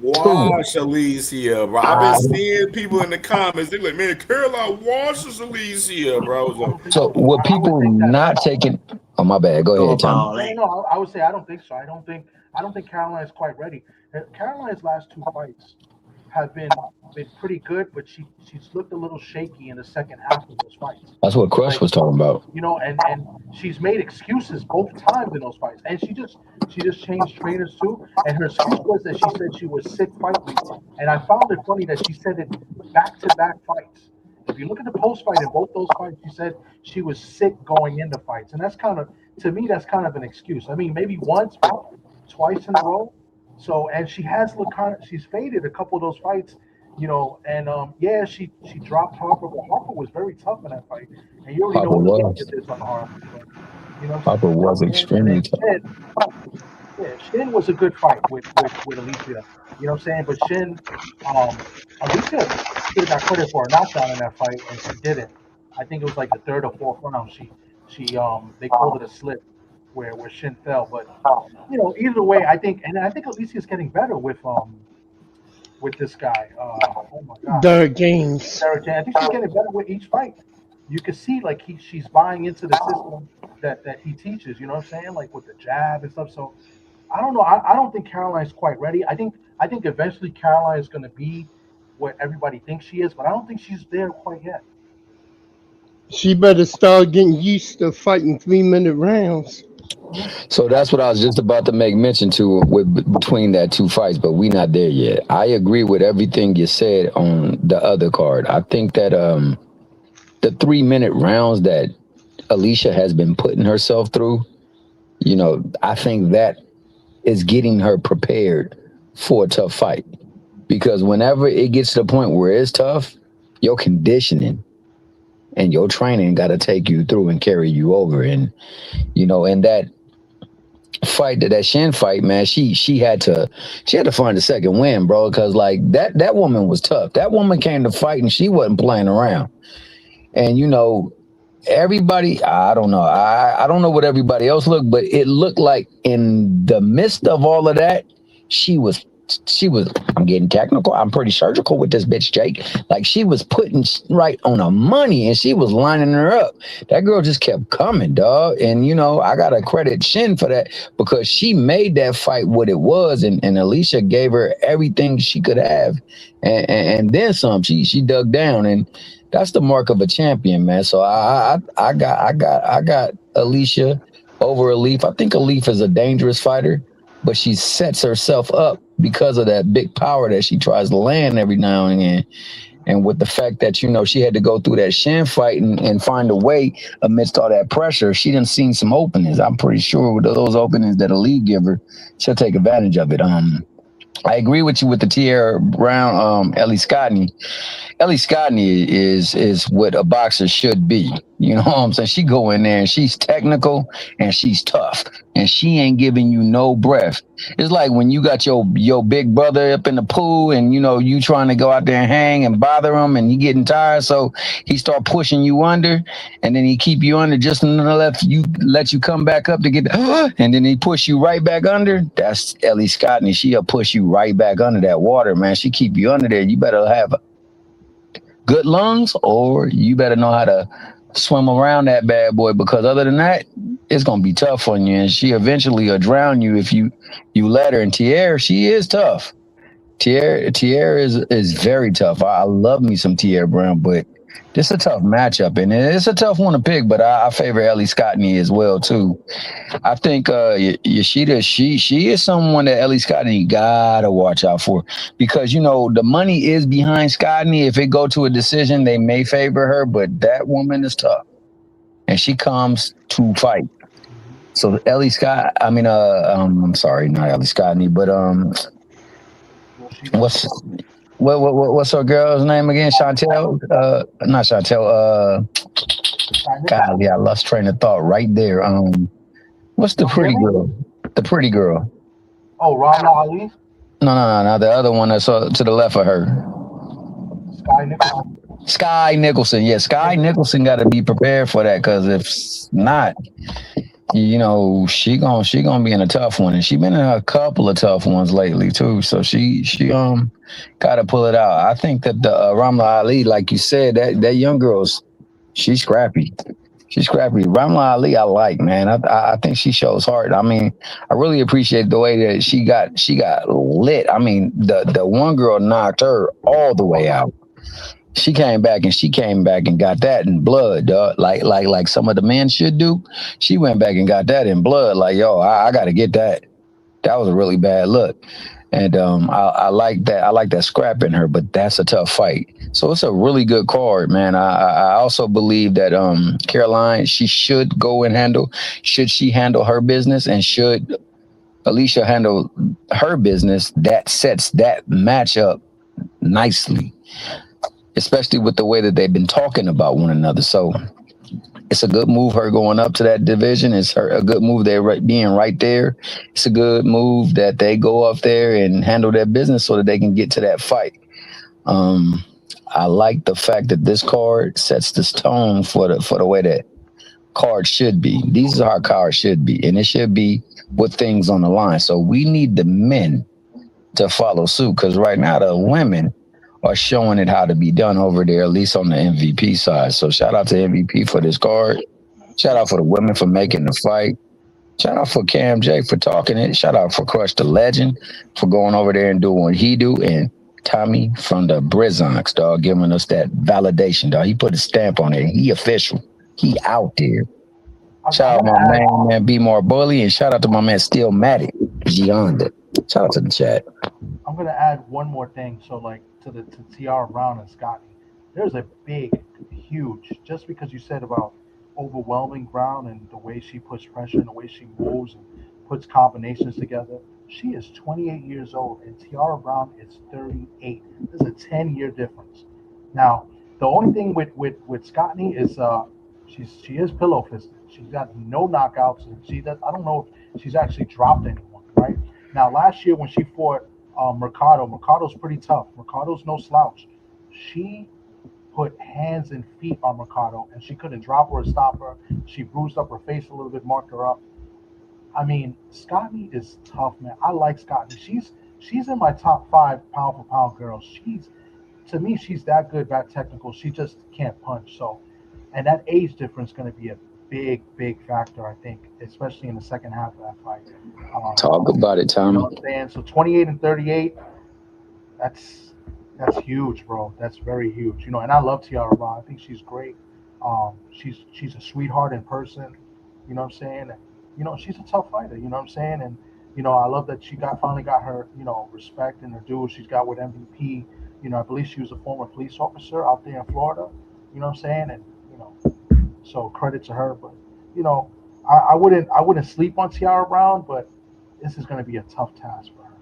wash Alicia, bro. I've been seeing people in the comments. They're like, "Man, Caroline washes Alicia, bro." So what people not taking? Oh, my bad. Go ahead, Tom. No, I would say I don't think so. I don't think Caroline's quite ready. Caroline's last two fights have been pretty good, but she's looked a little shaky in the second half of those fights. That's what Crush was talking about. And she's made excuses both times in those fights, and she just changed trainers too. And her excuse was that she said she was sick fight week, and I found it funny that she said it back-to-back fights. If you look at the post-fight in both those fights, she said she was sick going into fights, and to me that's kind of an excuse. I mean, maybe once, twice in a row. So, and she has she's faded a couple of those fights, and she dropped Harper, but Harper was very tough in that fight, and you already know what the is on Harper. But, Harper was extremely tough. Shin was a good fight with Alicia, you know what I'm saying? But Shin, Alicia should have got credit for a knockdown in that fight, and she didn't. I think it was like the third or fourth round. They called it a slip where Shin fell, but either way, I think Alicia's getting better with this guy. Oh my God, Derek James. I think she's getting better with each fight. You can see like she's buying into the system that he teaches. You know what I'm saying? Like with the jab and stuff. So I don't know. I don't think Caroline's quite ready. I think eventually Caroline is going to be what everybody thinks she is, but I don't think she's there quite yet. She better start getting used to fighting 3-minute rounds. So that's what I was just about to make mention to between that two fights, but we not there yet. I agree with everything you said on the other card. I think that the 3-minute rounds that Alicia has been putting herself through, I think that is getting her prepared for a tough fight. Because whenever it gets to the point where it's tough, your conditioning and your training got to take you through and carry you over. And, and that fight, that Shin fight, man, she had to find a second win, bro. Because like that woman was tough. That woman came to fight and she wasn't playing around. And, everybody, I don't know. I don't know what everybody else looked, but it looked like in the midst of all of that, she was, I'm getting technical. I'm pretty surgical with this bitch, Jake. Like she was putting right on the money and she was lining her up. That girl just kept coming, dog. And, I got to credit Shin for that because she made that fight what it was. And Alicia gave her everything she could have. And then some, she dug down, and that's the mark of a champion, man. So I got Alicia over Alif. I think Alif is a dangerous fighter, but she sets herself up because of that big power that she tries to land every now and again. And with the fact that, she had to go through that Shin fight and find a way amidst all that pressure, she done seen some openings. I'm pretty sure with those openings that Alif give her, she'll take advantage of it. I agree with you with the Tierra Brown, Ellie Scotney. Ellie Scotney is what a boxer should be. You know what I'm saying? She go in there and she's technical and she's tough and she ain't giving you no breath. It's like when you got your big brother up in the pool, and you trying to go out there and hang and bother him, and he getting tired, so he start pushing you under, and then he keep you under just enough let you come back up to get and then he push you right back under. That's Ellie Scottney. She'll push you right back under that water, man. She keep you under there. You better have good lungs, or you better know how to swim around that bad boy, because other than that, it's gonna be tough on you, and she eventually will drown you if you let her. And Tierra, she is tough. Tierra is very tough. I love me some Tierra Brown, but this is a tough matchup, and it's a tough one to pick. But I favor Ellie Scottney as well too. I think Yoshida, she is someone that Ellie Scottney gotta watch out for, because the money is behind Scottney. If it go to a decision, they may favor her, but that woman is tough, and she comes to fight. So Ellie Scott, I'm sorry, not Ellie Scottney, but what's her girl's name again? Chantel? Not Chantel. God, yeah, I lost train of thought right there. What's the pretty girl? The pretty girl. Oh, Ramla Ali? No. The other one that's to the left of her. Sky Nicholson. Sky Nicholson. Yeah, Sky Nicholson got to be prepared for that, because if not, she gonna be in a tough one, and she been in a couple of tough ones lately too. So she got to pull it out. I think that the Ramla Ali, like you said, that young girl's she's scrappy. She's scrappy. Ramla Ali, I like, man. I think she shows heart. I really appreciate the way that she got lit. The one girl knocked her all the way out. She came back and got that in blood, dog. Like some of the men should do. She went back and got that in blood. Like, yo, I got to get that. That was a really bad look. And I like that. I like that scrap in her, but that's a tough fight. So it's a really good card, man. I also believe that Caroline, she should go and should she handle her business, and should Alicia handle her business, that sets that matchup nicely, especially with the way that they've been talking about one another. So it's a good move, her going up to that division. It's a good move, they're being right there. It's a good move that they go up there and handle their business so that they can get to that fight. I like the fact that this card sets this tone for the way that cards should be. These are how cards should be, and it should be with things on the line. So we need the men to follow suit, because right now the women are showing it how to be done over there, at least on the MVP side. So shout out to MVP for this card. Shout out for the women for making the fight. Shout out for CamJ for talking it. Shout out for Crush the Legend for going over there and doing what he do. And Tommy from the Brizonx, dog, giving us that validation, dog. He put a stamp on it. He official. He out there. Shout out to my man, Be More Bully, and shout out to my man, Steel Matic. Gianda. Shout out to the chat. I'm gonna add one more thing. So, like, to Tiara Brown and Scotty, there's a big, huge. Just because you said about overwhelming Brown and the way she puts pressure and the way she moves and puts combinations together, she is 28 years old and Tiara Brown is 38. There's a 10-year difference. Now, the only thing with Scotty is she is pillow fisted. She's got no knockouts, and I don't know if she's actually dropped anyone, right? Now, last year when she fought Mercado's pretty tough. Mercado's no slouch. She put hands and feet on Mercado, and she couldn't drop her or stop her. She bruised up her face a little bit, marked her up. Scotty is tough, man. I like Scotty. She's in my top 5 pound for pound girls. To me, she's that good, that technical. She just can't punch. So, and that age difference is going to be a big factor, I think, especially in the second half of that fight. Talk about it, Tom. You know what I'm saying? So 28 and 38, that's huge, bro. That's very huge. And I love Tiara Brown. I think she's great. She's a sweetheart in person. You know what I'm saying? And, she's a tough fighter. You know what I'm saying? And I love that she finally got her respect and her due. She's got with MVP. I believe she was a former police officer out there in Florida. You know what I'm saying? And so credit to her. But I wouldn't sleep on Tiara Brown, but this is going to be a tough task for her,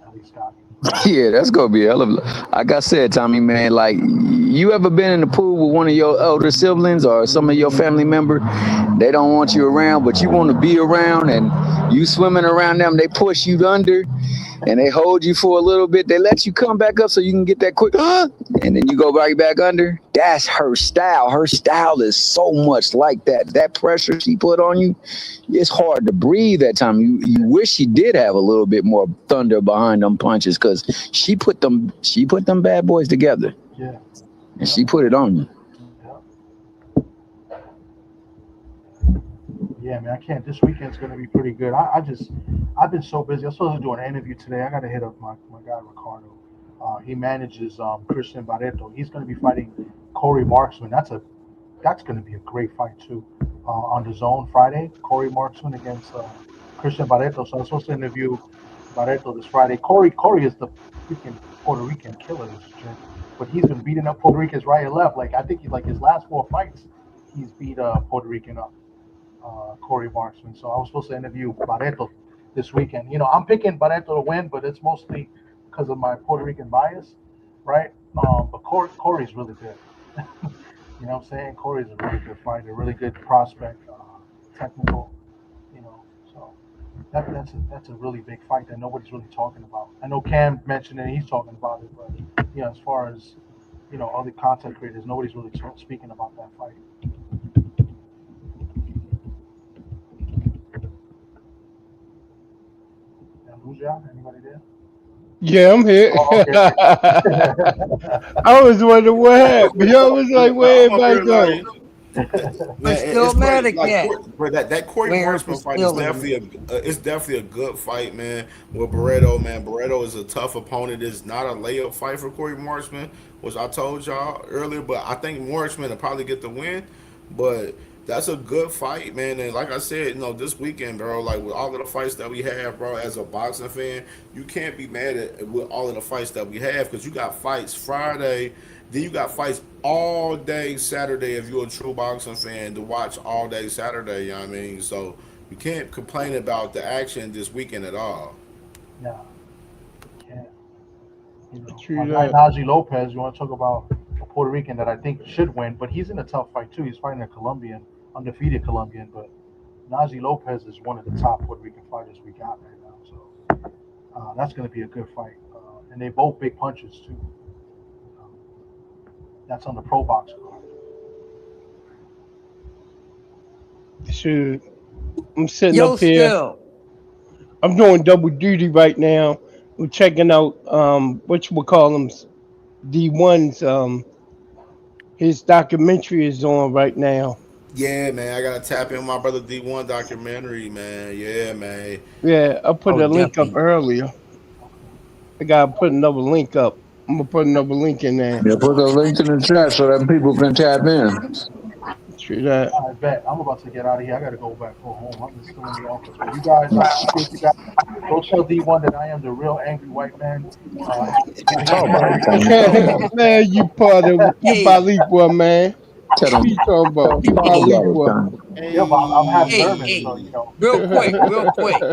at least Scotty. Yeah, that's gonna be a hell of. Like I said, Tommy, man, like you ever been in the pool with one of your elder siblings or some of your family member? They don't want you around, but you want to be around, and you swimming around them. They push you under, and they hold you for a little bit. They let you come back up so you can get that quick, and then you go right back under. That's her style. Her style is so much like that. That pressure she put on you, it's hard to breathe that time. You wish she did have a little bit more thunder behind them punches, because she put them bad boys together. Yeah. And she put it on you. Yeah, man, I can't. This weekend's gonna be pretty good. I've been so busy. I'm supposed to do an interview today. I gotta hit up my guy Ricardo. He manages Christian Barreto. He's gonna be fighting Corey Marksman. That's gonna be a great fight too. On the Zone Friday, Corey Marksman against Christian Barreto. So I'm supposed to interview Barreto this Friday. Corey is the freaking Puerto Rican killer, this chick. But he's been beating up Puerto Ricans right and left. Like I think his last 4 fights, he's beat Puerto Rican up. Corey Marksman. So I was supposed to interview Barreto this weekend. You know, I'm picking Barreto to win, but it's mostly because of my Puerto Rican bias, right? But Corey's really good. You know what I'm saying? Corey's a really good fighter, really good prospect, technical. You know, so that's a really big fight that nobody's really talking about. I know Cam mentioned it; he's talking about it, but you know, as far as other content creators, nobody's really speaking about that fight. Anybody there? Yeah, I'm here. Oh, okay. I was wondering what happened. I was like, where everybody go? That Corey Marksman fight is definitely a good fight, man. With Barreto, man. Barreto is a tough opponent. It's not a layup fight for Corey Marksman, which I told y'all earlier. But I think Marksman will probably get the win. But that's a good fight, man. And like I said, this weekend, bro, like with all of the fights that we have, bro, as a boxing fan, you can't be mad at with all of the fights that we have, because you got fights Friday, then you got fights all day Saturday if you're a true boxing fan to watch all day Saturday, you know what I mean? So you can't complain about the action this weekend at all. Yeah. Can't. My guy Najee Lopez, you want to talk about a Puerto Rican that I think should win, but he's in a tough fight too. He's fighting a Colombian, undefeated Colombian, but Najee Lopez is one of the top Puerto Rican fighters we got right now. So that's going to be a good fight. And they both big punches too. That's on the Pro Box card. Shoot, I'm sitting up here. I'm doing double duty right now. We're checking out what you would call them, D1's. His documentary is on right now. Yeah, man, I gotta tap in my brother D1 documentary, man. Yeah, man. Yeah, I put a link up earlier. I gotta put another link up. I'm gonna put another link in there. Yeah, put those links in the chat so that people can tap in. True that. I bet. I'm about to get out of here. I gotta go back home. I'm still in the office. But you guys, I appreciate you guys. Go tell D1 that I am the real angry white man. Man, you part of Balibua, man. What you talking about? Balibua. Yeah, but I'm half German, so you know. Real quick.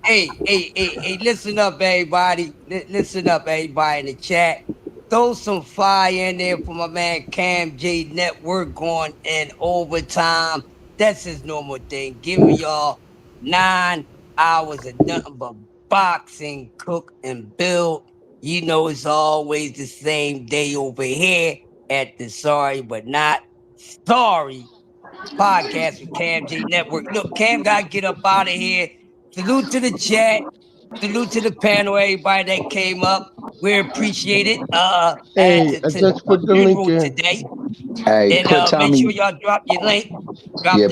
Hey, listen up, everybody. Listen up, everybody in the chat. Throw some fire in there for my man CamJNetwork going in overtime. That's his normal thing. Giving y'all 9 hours of nothing but boxing, cook, and build. You know it's always the same day over here at the Sorry But Not Sorry podcast with CamJNetwork. Look, Cam got to get up out of here. Salute to the chat. Salute to the panel, everybody that came up. We appreciate it. Hey, I just put the link in. Today. Hey, And put Tommy. make sure y'all drop your link.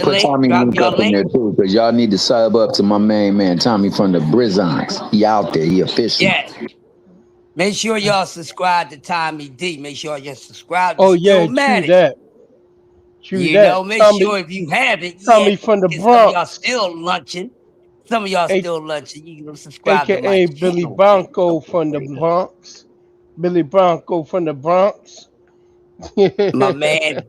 Put Tommy link up in there too, because y'all need to sub up to my main man Tommy from the Brizons. He out there. He official. Yeah. Make sure y'all subscribe to Tommy D. Make sure y'all subscribe to true that. True that. Make sure if you haven't Tommy yet, from the Bronx. Bronx. Some of y'all still lunching. Some of y'all still lunching. You can subscribe AKA to my Billy channel. Bronco from the Bronx. Billy Bronco from the Bronx. My man,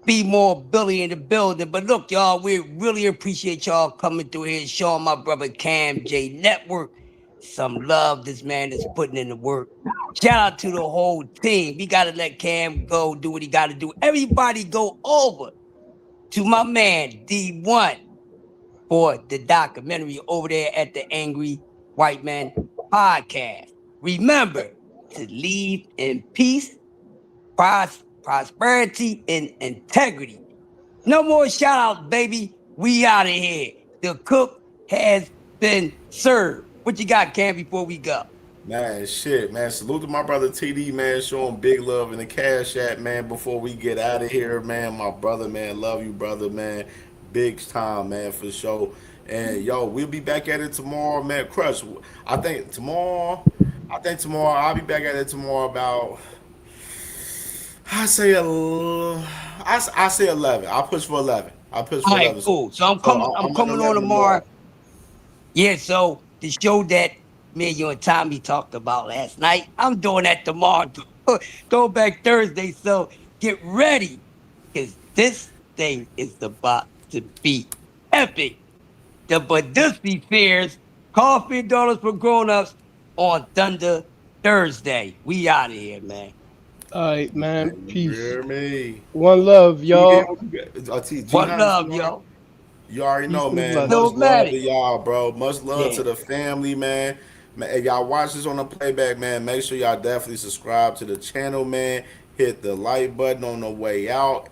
be more Billy in the building. But look, y'all, we really appreciate y'all coming through here and showing my brother CamJNetwork some love. This man is putting in the work. Shout out to the whole team. We got to let Cam go do what he got to do. Everybody go over to my man D1 for the documentary over there at the Angry White Man podcast. Remember to leave in peace, prosperity, and integrity. No more shout outs, baby. We out of here. The cook has been served. What you got, Cam, before we go? Man, shit, man. Salute to my brother TD, man. Show him big love in the Cash App, man. Before we get out of here, man. My brother, man. Love you, brother, man. Big time, man, for sure. And yo, we'll be back at it tomorrow, man. Crush. I think tomorrow I'll be back at it tomorrow about I say 11. I'll push for 11. All right, cool. So I'm coming on tomorrow. Yeah, so the show that me and you and Tommy talked about last night, I'm doing that tomorrow. Throwback Thursday, so get ready, because this thing is about to be epic. The Badussi Fears, Coffee and Donuts for Grown-Ups on Thunder Thursday. We out of here, man. All right, man. Peace. Hear me. One love, y'all. One love, y'all. You already know, man. Much love to y'all, bro. Much love to the family, man. If y'all watch this on the playback, man, make sure y'all definitely subscribe to the channel, man. Hit the like button on the way out.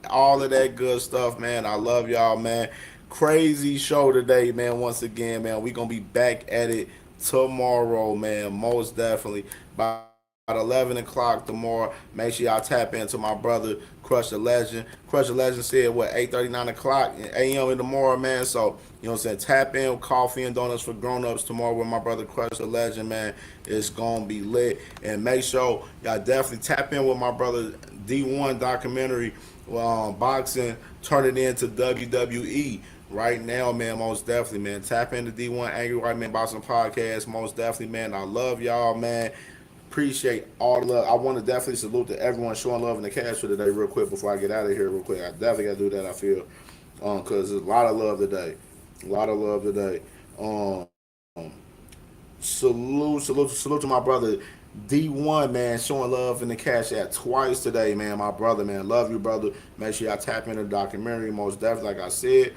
All of that good stuff, man. I love y'all, man. Crazy show today, man. Once again, man, we gonna be back at it tomorrow, man. Most definitely. By 11 o'clock tomorrow. Make sure y'all tap into my brother, Crush the Legend. Crush the Legend said, 8:30, 9 o'clock a.m. in the morning, man. So, you know what I'm saying? Tap in with Coffee and Donuts for Grown-Ups tomorrow with my brother, Crush the Legend, man. It's going to be lit. And make sure y'all definitely tap in with my brother, D1 documentary, boxing, turn it into WWE. Right now, man, most definitely, man. Tap into D1 Angry White Man Boxing Podcast. Most definitely, man. I love y'all, man. Appreciate all the love. I want to definitely salute to everyone showing love in the cash for today real quick before I get out of here real quick. I definitely got to do that, I feel. Because there's a lot of love today. Salute to my brother D1, man, showing love in the Cash App twice today, man. My brother, man. Love you, brother. Make sure y'all tap into the documentary. Most definitely, like I said,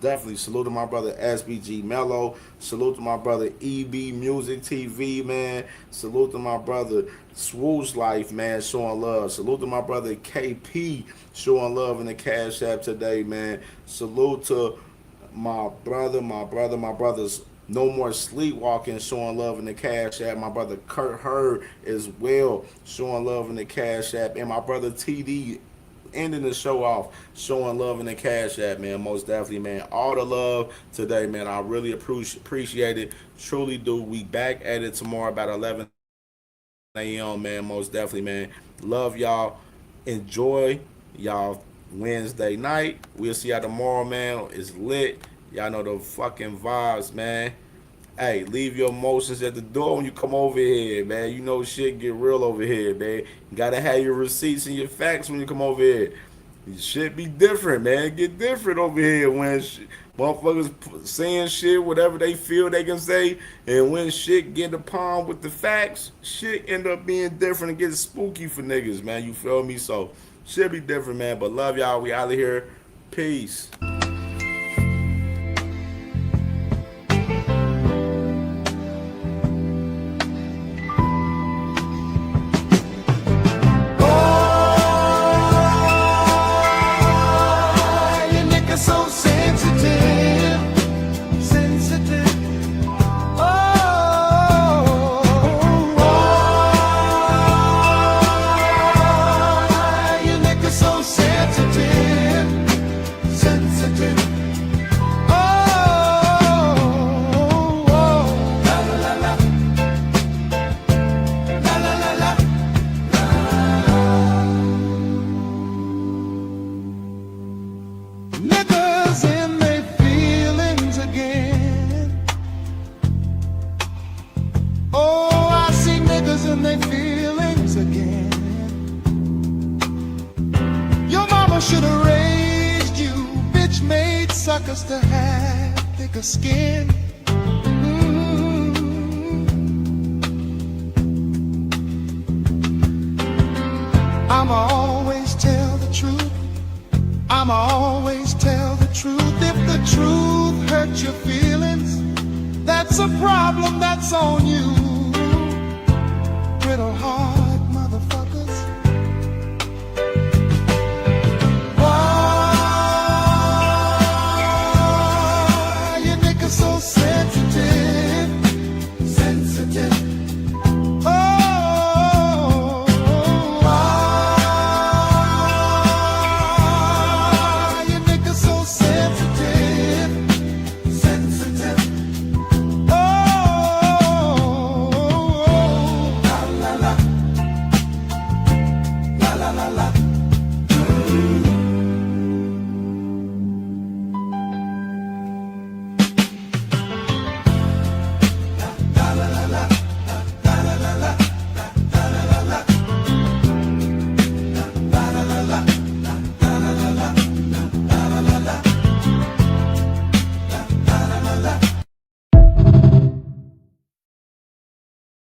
definitely salute to my brother SBG Mello. Salute to my brother EB Music TV, man. Salute to my brother Swoosh Life, man, showing love. Salute to my brother KP, showing love in the Cash App today, man. Salute to my brothers No More Sleepwalking, showing love in the Cash App. My brother Kurt Hurd as well, showing love in the Cash App. And my brother TD ending the show off, showing love in the Cash App, man. Most definitely, man. All the love today, man. I really appreciate it. Truly do. We back at it tomorrow about 11 a.m., man. Most definitely, man. Love y'all. Enjoy y'all Wednesday night. We'll see y'all tomorrow, man. It's lit. Y'all know the fucking vibes, man. Hey, leave your emotions at the door when you come over here, man. You know shit get real over here, man. You gotta have your receipts and your facts when you come over here. Shit be different, man. Get different over here when motherfuckers saying shit, whatever they feel they can say. And when shit get upon with the facts, shit end up being different and get spooky for niggas, man. You feel me? So, shit be different, man. But love y'all. We out of here. Peace. Should have raised you, bitch made suckers to have thicker skin. I'ma always tell the truth. I'ma always tell the truth. If the truth hurts your feelings, that's a problem that's on you. Brittle heart.